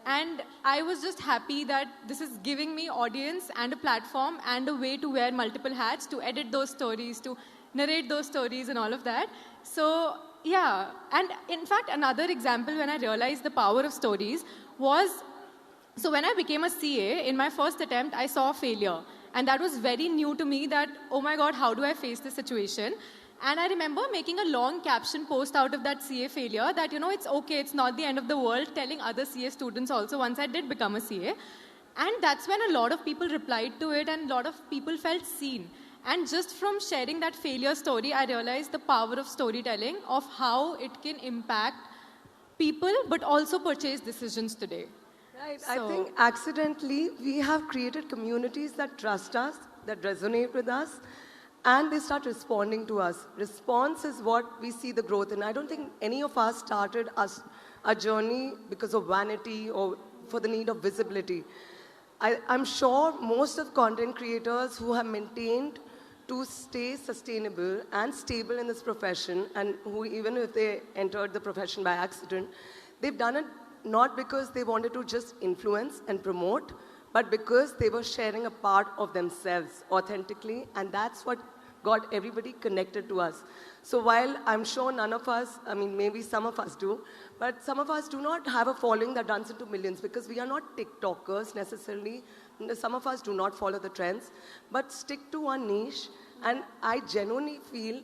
And I was just happy that this is giving me audience and a platform and a way to wear multiple hats, to edit those stories, to narrate those stories and all of that. So, yeah. And in fact, another example when I realized the power of stories was, so when I became a CA, in my first attempt, I saw failure. And that was very new to me that, oh my God, how do I face this situation? And I remember making a long caption post out of that CA failure that, it's okay, it's not the end of the world, telling other CA students also once I did become a CA. And that's when a lot of people replied to it and a lot of people felt seen. And just from sharing that failure story, I realized the power of storytelling, of how it can impact people, but also purchase decisions today. Right. So, I think accidentally we have created communities that trust us, that resonate with us, and they start responding to us. Response is what we see the growth in. I don't think any of us started a journey because of vanity or for the need of visibility. I'm sure most of content creators who have maintained to stay sustainable and stable in this profession, and who, even if they entered the profession by accident, they've done it not because they wanted to just influence and promote, but because they were sharing a part of themselves authentically, and that's what got everybody connected to us. So while I'm sure none of us, maybe some of us do, but some of us do not have a following that runs into millions because we are not TikTokers necessarily. Some of us do not follow the trends, but stick to one niche. And I genuinely feel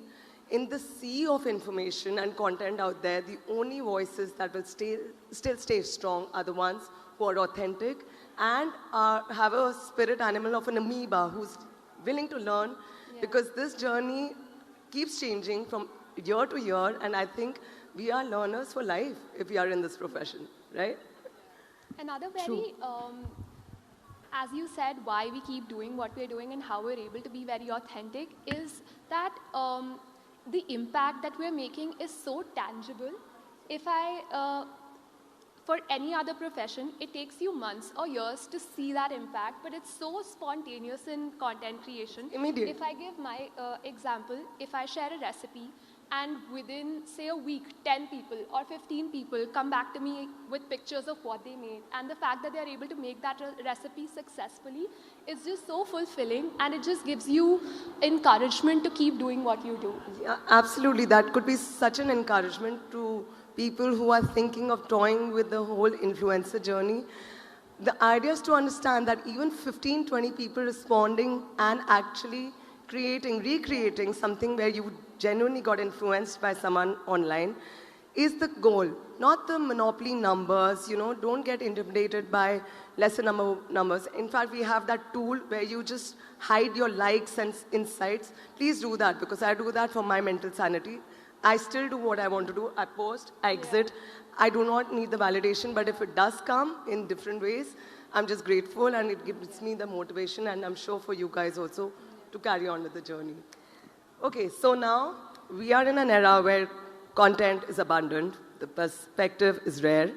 in the sea of information and content out there, the only voices that will still stay strong are the ones who are authentic and have a spirit animal of an amoeba who's willing to learn, because this journey keeps changing from year to year, and I think we are learners for life if we are in this profession, right? Another very, as you said, why we keep doing what we're doing and how we're able to be very authentic is that the impact that we're making is so tangible. If for any other profession, it takes you months or years to see that impact, but it's so spontaneous in content creation. Immediate. If I give my example, if I share a recipe and within, say, a week, 10 people or 15 people come back to me with pictures of what they made, and the fact that they're able to make that recipe successfully is just so fulfilling, and it just gives you encouragement to keep doing what you do. Yeah, absolutely. That could be such an encouragement to people who are thinking of toying with the whole influencer journey. The idea is to understand that even 15, 20 people responding and actually recreating something where you genuinely got influenced by someone online is the goal, not the monopoly numbers. Don't get intimidated by lesser numbers. In fact, we have that tool where you just hide your likes and insights. Please do that, because I do that for my mental sanity. I still do what I want to do. I post, I exit. I do not need the validation, but if it does come in different ways, I'm just grateful, and it gives me the motivation, and I'm sure for you guys also, to carry on with the journey. Okay, so now we are in an era where content is abundant, the perspective is rare.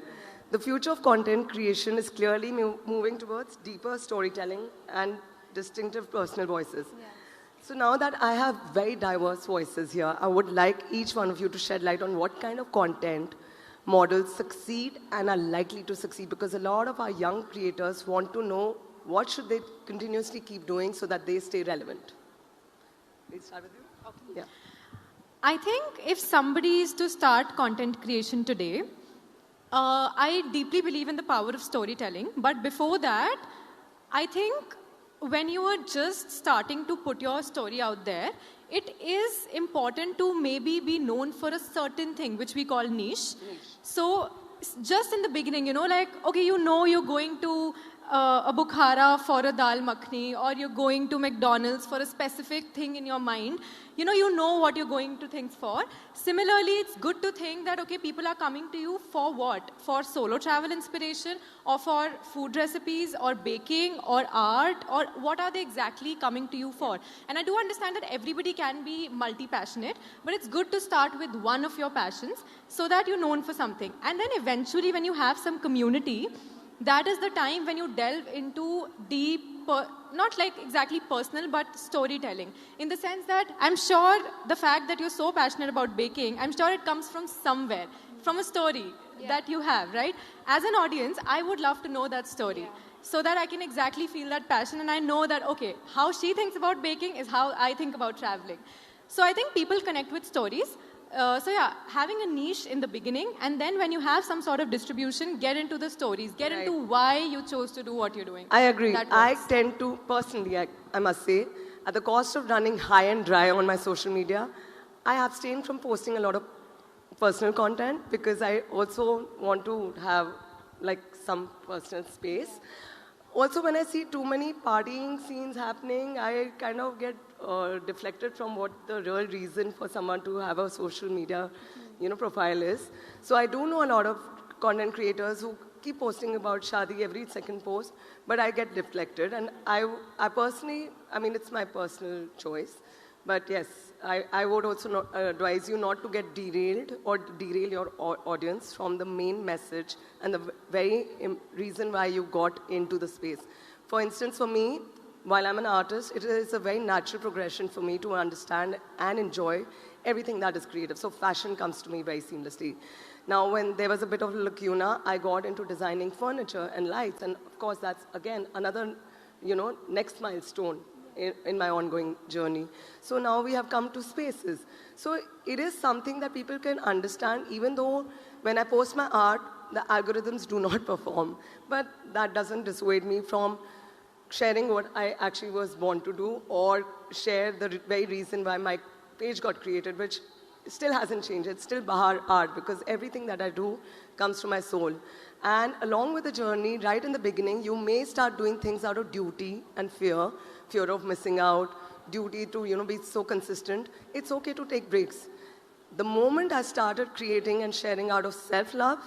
The future of content creation is clearly moving towards deeper storytelling and distinctive personal voices. Yeah. So now that I have very diverse voices here, I would like each one of you to shed light on what kind of content models succeed and are likely to succeed, because a lot of our young creators want to know what should they continuously keep doing so that they stay relevant. Let's start with you. Okay. Yeah. I think if somebody is to start content creation today, I deeply believe in the power of storytelling. But before that, I think when you are just starting to put your story out there, it is important to maybe be known for a certain thing, which we call niche. So just in the beginning, like, okay, you're going to a Bukhara for a dal makhni, or you're going to McDonald's for a specific thing in your mind. You know what you're going to think for. Similarly, it's good to think that, okay, people are coming to you for what? For solo travel inspiration, or for food recipes, or baking, or art, or what are they exactly coming to you for? And I do understand that everybody can be multi-passionate, but it's good to start with one of your passions so that you're known for something. And then eventually, when you have some community, that is the time when you delve into deep, not like exactly personal, but storytelling. In the sense that I'm sure the fact that you're so passionate about baking, I'm sure it comes from somewhere, from a story that you have, right? As an audience, I would love to know that story so that I can exactly feel that passion, and I know that, okay, how she thinks about baking is how I think about traveling. So I think people connect with stories. So yeah, having a niche in the beginning, and then when you have some sort of distribution, get into the stories, get into why you chose to do what you're doing. I agree. That I works. tend to, personally, I must say, at the cost of running high and dry on my social media, I abstain from posting a lot of personal content because I also want to have like some personal space. Also, when I see too many partying scenes happening, I kind of get deflected from what the real reason for someone to have a social media, profile is. So I do know a lot of content creators who keep posting about Shadi every second post, but I get deflected. And I personally, it's my personal choice. But yes, I would also advise you not to get derailed or derail your audience from the main message and the very reason why you got into the space. For instance, for me, while I'm an artist, it is a very natural progression for me to understand and enjoy everything that is creative. So fashion comes to me very seamlessly. Now, when there was a bit of a lacuna, I got into designing furniture and lights. And of course, that's, again, another, next milestone in my ongoing journey. So now we have come to spaces. So it is something that people can understand, even though when I post my art, the algorithms do not perform. But that doesn't dissuade me from sharing what I actually was born to do, or share the very reason why my page got created, which still hasn't changed. It's still Bahar art, because everything that I do comes from my soul. And along with the journey, right in the beginning, you may start doing things out of duty and fear of missing out, duty to be so consistent. It's okay to take breaks. The moment I started creating and sharing out of self-love,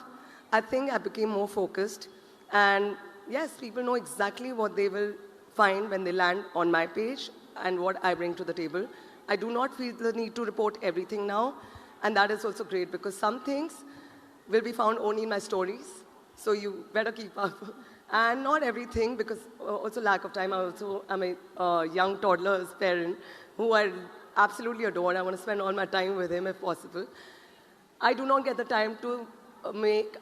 I think I became more focused. And yes, people know exactly what they will find when they land on my page and what I bring to the table. I do not feel the need to report everything now, and that is also great because some things will be found only in my stories, so you better keep up. And not everything, because also lack of time. I'm a young toddler's parent who I absolutely adore. I want to spend all my time with him if possible. I do not get the time to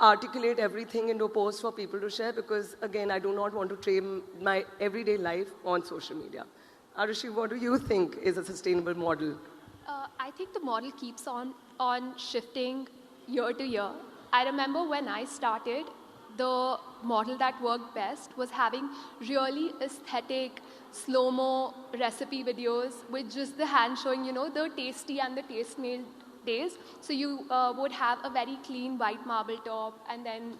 articulate everything into a post for people to share because, again, I do not want to trade my everyday life on social media. Arushi, what do you think is a sustainable model? I think the model keeps on shifting year to year. I remember when I started, the model that worked best was having really aesthetic, slow-mo recipe videos with just the hand showing, the tasty and the taste-nailed days. So you would have a very clean white marble top and then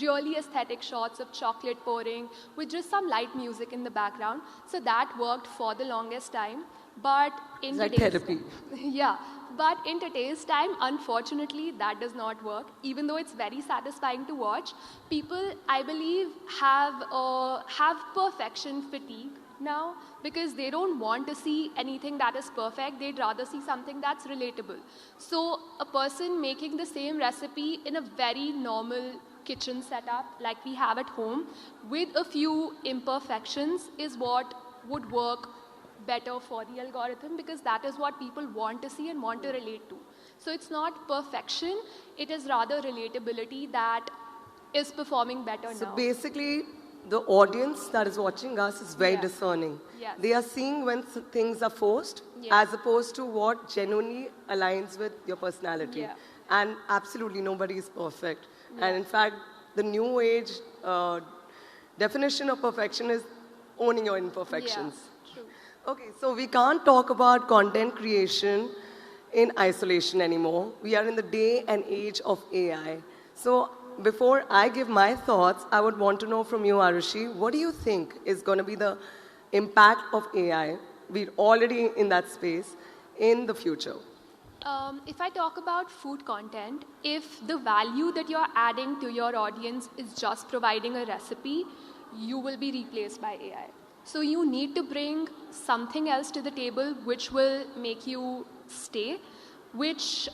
really aesthetic shots of chocolate pouring with just some light music in the background. So that worked for the longest time. But in like today's therapy. But in today's time, unfortunately, that does not work. Even though it's very satisfying to watch, people, I believe, have perfection fatigue now because they don't want to see anything that is perfect. They'd rather see something that's relatable. So a person making the same recipe in a very normal kitchen setup like we have at home with a few imperfections is what would work better for the algorithm because that is what people want to see and want to relate to. So it's not perfection, it is rather relatability that is performing better now. So basically, the audience that is watching us is very discerning. Yes. They are seeing when things are forced as opposed to what genuinely aligns with your personality. Yeah. And absolutely nobody is perfect. And in fact, the new age definition of perfection is owning your imperfections. True. Okay, so we can't talk about content creation in isolation anymore. We are in the day and age of AI. So before I give my thoughts, I would want to know from you, Arushi, what do you think is going to be the impact of AI? We're already in that space in the future. If I talk about food content, if the value that you're adding to your audience is just providing a recipe, you will be replaced by AI. So you need to bring something else to the table which will make you stay, which,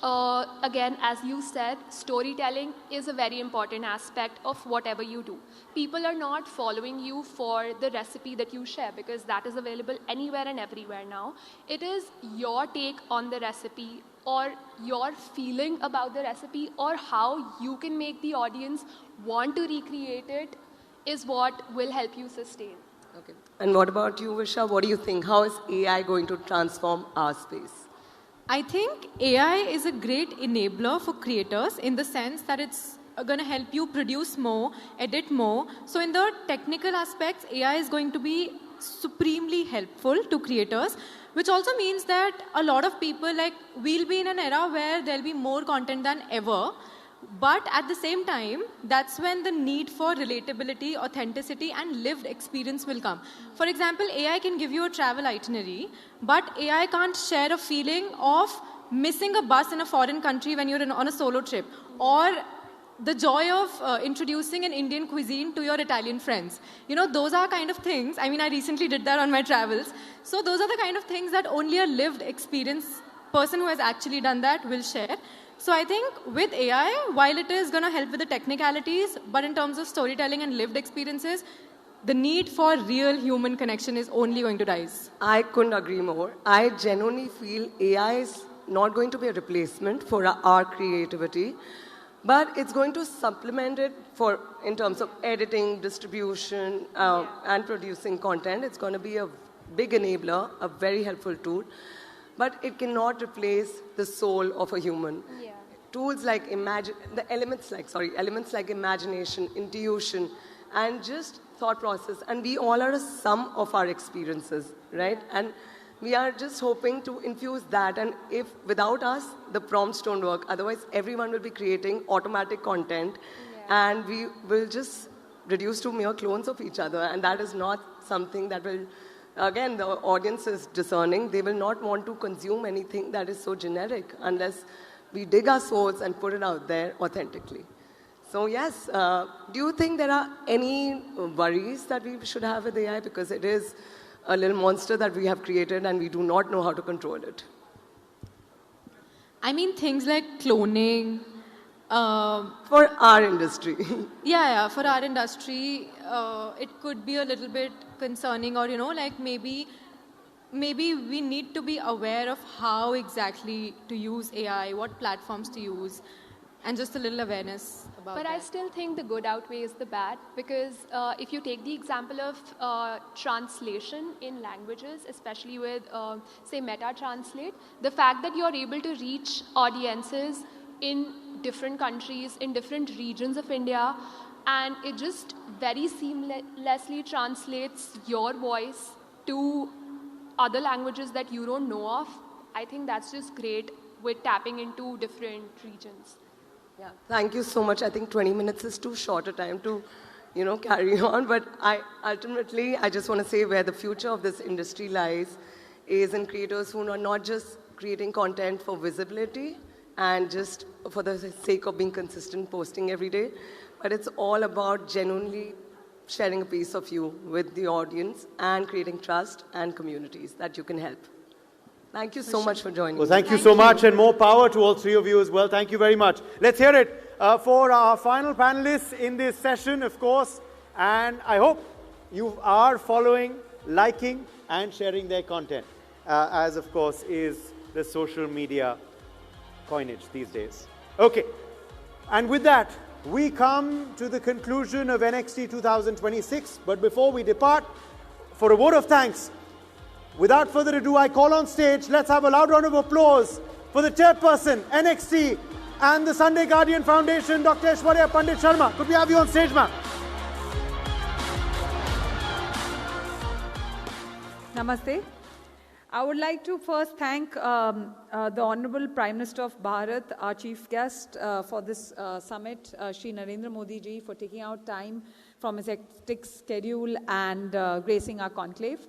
again, as you said, storytelling is a very important aspect of whatever you do. People are not following you for the recipe that you share because that is available anywhere and everywhere now. It is your take on the recipe or your feeling about the recipe or how you can make the audience want to recreate it is what will help you sustain. Okay. And what about you, Visha? What do you think? How is AI going to transform our space? I think AI is a great enabler for creators in the sense that it's going to help you produce more, edit more. So in the technical aspects, AI is going to be supremely helpful to creators, which also means that a lot of people, like, we'll be in an era where there'll be more content than ever. But at the same time, that's when the need for relatability, authenticity, and lived experience will come. For example, AI can give you a travel itinerary, but AI can't share a feeling of missing a bus in a foreign country when you're on a solo trip, or the joy of introducing an Indian cuisine to your Italian friends. You know, those are kind of things. I mean, I recently did that on my travels. So those are the kind of things that only a lived experience person who has actually done that will share. So I think with AI, while it is going to help with the technicalities, but in terms of storytelling and lived experiences, the need for real human connection is only going to rise. I couldn't agree more. I genuinely feel AI is not going to be a replacement for our creativity, but it's going to supplement it in terms of editing, distribution, and producing content. It's going to be a big enabler, a very helpful tool. But it cannot replace the soul of a human. Yeah. Tools like elements like imagination, intuition, and just thought process. And we all are a sum of our experiences, right? Yeah. And we are just hoping to infuse that. And if without us, the prompts don't work. Otherwise, everyone will be creating automatic content, and we will just reduce to mere clones of each other. And that is not something that will. Again, the audience is discerning. They will not want to consume anything that is so generic unless we dig our souls and put it out there authentically. So yes, do you think there are any worries that we should have with AI? Because it is a little monster that we have created and we do not know how to control it. I mean, things like cloning. For our industry. Yeah, for our industry, it could be a little bit concerning, or, you know, like maybe we need to be aware of how exactly to use AI, what platforms to use, and just a little awareness about that. But I still think the good outweighs the bad, because if you take the example of translation in languages, especially with, say, Meta Translate, the fact that you're able to reach audiences in different countries, in different regions of India, and it just very seamlessly translates your voice to other languages that you don't know of. I think that's just great with tapping into different regions. Yeah, thank you so much. I think 20 minutes is too short a time to, carry on. But ultimately, I just want to say where the future of this industry lies is in creators who are not just creating content for visibility and just for the sake of being consistent, posting every day, but it's all about genuinely sharing a piece of you with the audience and creating trust and communities that you can help. Thank you so much for joining. Well, thank you so much, and more power to all three of you as well. Thank you very much. Let's hear it for our final panelists in this session, of course. And I hope you are following, liking, and sharing their content, as, of course, is the social media coinage these days. Okay. And with that, we come to the conclusion of NXT 2026. But before we depart, for a vote of thanks, without further ado, I call on stage, let's have a loud round of applause for the chairperson, NXT, and the Sunday Guardian Foundation, Dr. Aishwarya Pandit Sharma. Could we have you on stage, ma'am? Namaste. I would like to first thank the Honorable Prime Minister of Bharat, our chief guest for this summit, Shri Narendra Modi ji, for taking out time from his hectic schedule and gracing our conclave.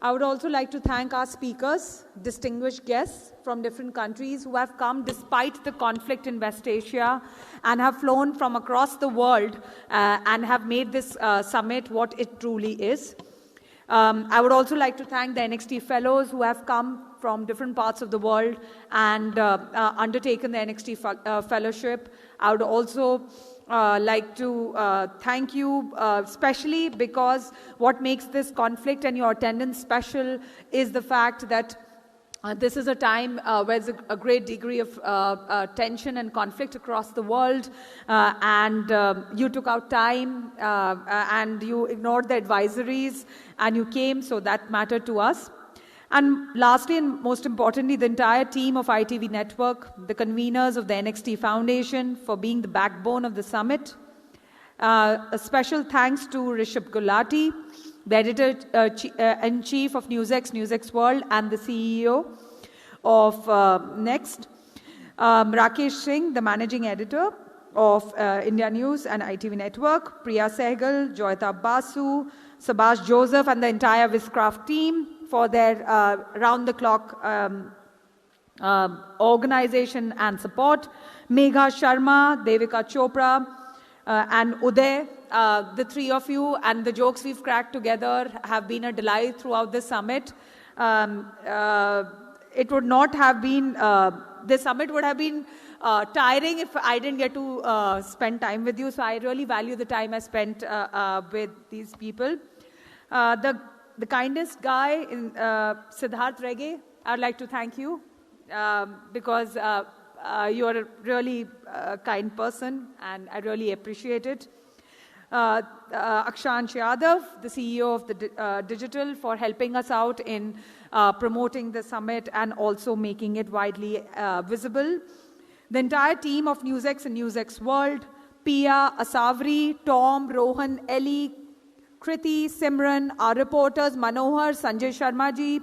I would also like to thank our speakers, distinguished guests from different countries who have come despite the conflict in West Asia and have flown from across the world and have made this summit what it truly is. I would also like to thank the NXT fellows who have come from different parts of the world and undertaken the NXT fellowship. I would also like to thank you, especially because what makes this conflict and your attendance special is the fact that this is a time where there's a great degree of tension and conflict across the world, and you took out time and you ignored the advisories and you came, so that mattered to us. And lastly and most importantly, the entire team of ITV Network, the conveners of the NXT Foundation for being the backbone of the summit. A special thanks to Rishabh Gulati, the editor-in-chief of NewsX World and the CEO of Next. Rakesh Singh, the managing editor of India News and ITV Network. Priya Sehgal, Joyita Basu, Subhash Joseph and the entire Viscraft team for their round-the-clock organization and support. Megha Sharma, Devika Chopra, and Uday, the three of you and the jokes we've cracked together have been a delight throughout the summit. It would not have been, this summit would have been tiring if I didn't get to spend time with you. So I really value the time I spent with these people. The kindest guy, in Siddharth Rege, I'd like to thank you because you are a really kind person and I really appreciate it. Akshansh Yadav, the CEO of the Digital, for helping us out in promoting the summit and also making it widely visible. The entire team of NewsX and NewsX World, Pia, Asavri, Tom, Rohan, Ellie, Kriti, Simran, our reporters, Manohar, Sanjay Sharma ji,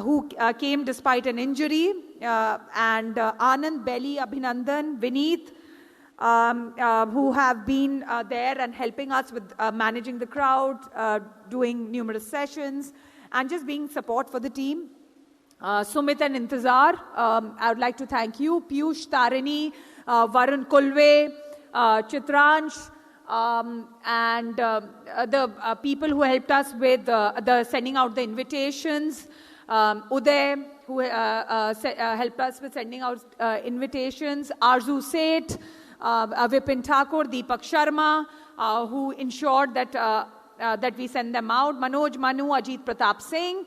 who came despite an injury, and Anand, Belly, Abhinandan, Vineet, who have been there and helping us with managing the crowd, doing numerous sessions, and just being support for the team. Sumit and Intizar, I would like to thank you. Piyush, Tarini, Varun Kulve, Chitransh, and the people who helped us with the sending out the invitations. Uday, who helped us with sending out invitations. Arzu Seth, Vipin Thakur, Deepak Sharma, who ensured that, that we send them out. Manoj, Manu, Ajit Pratap Singh,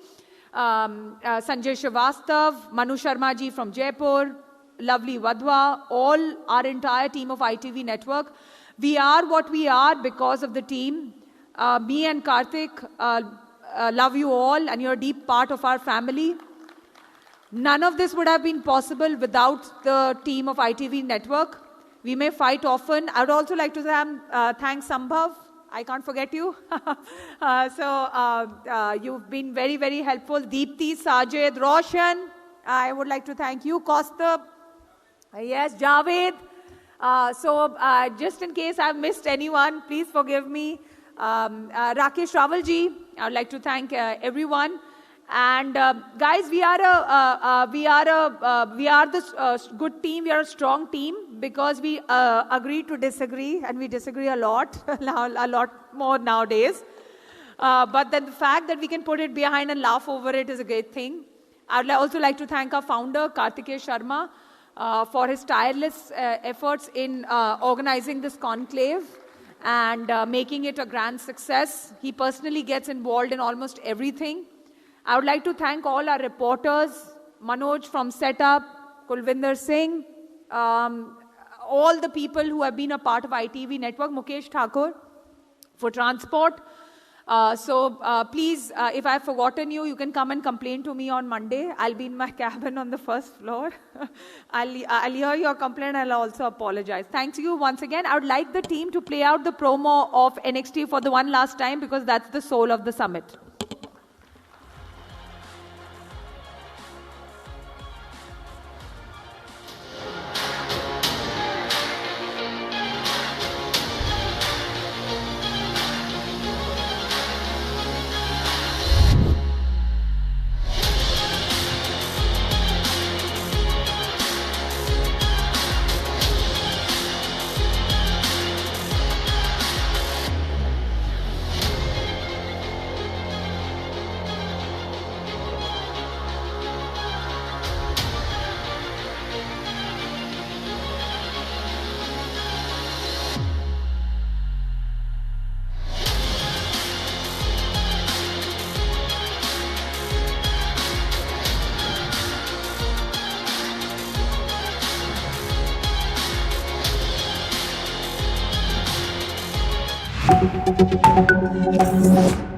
Sanjay Srivastav, Manu Sharma ji from Jaipur, lovely Wadhwa, all our entire team of ITV Network. We are what we are because of the team. Me and Karthik love you all and you're a deep part of our family. None of this would have been possible without the team of ITV Network. We may fight often. I would also like to thank Sambhav. I can't forget you. You've been very, very helpful. Deepthi, Sajid, Roshan. I would like to thank you. Kaustubh. Yes, Javed. Just in case I've missed anyone, please forgive me. Rakesh Ravalji, I would like to thank everyone. And guys, we are this good team. We are a strong team because we agree to disagree, and we disagree a lot, a lot more nowadays. But then the fact that we can put it behind and laugh over it is a great thing. I would also like to thank our founder, Karthikeya Sharma, for his tireless efforts in organizing this conclave and making it a grand success. He personally gets involved in almost everything. I would like to thank all our reporters, Manoj from Setup, Kulvinder Singh, all the people who have been a part of ITV Network, Mukesh Thakur for transport. Please, if I've forgotten you, you can come and complain to me on Monday. I'll be in my cabin on the first floor. I'll hear your complaint and I'll also apologize. Thanks to you once again. I would like the team to play out the promo of NXT for the one last time because that's the soul of the summit. you.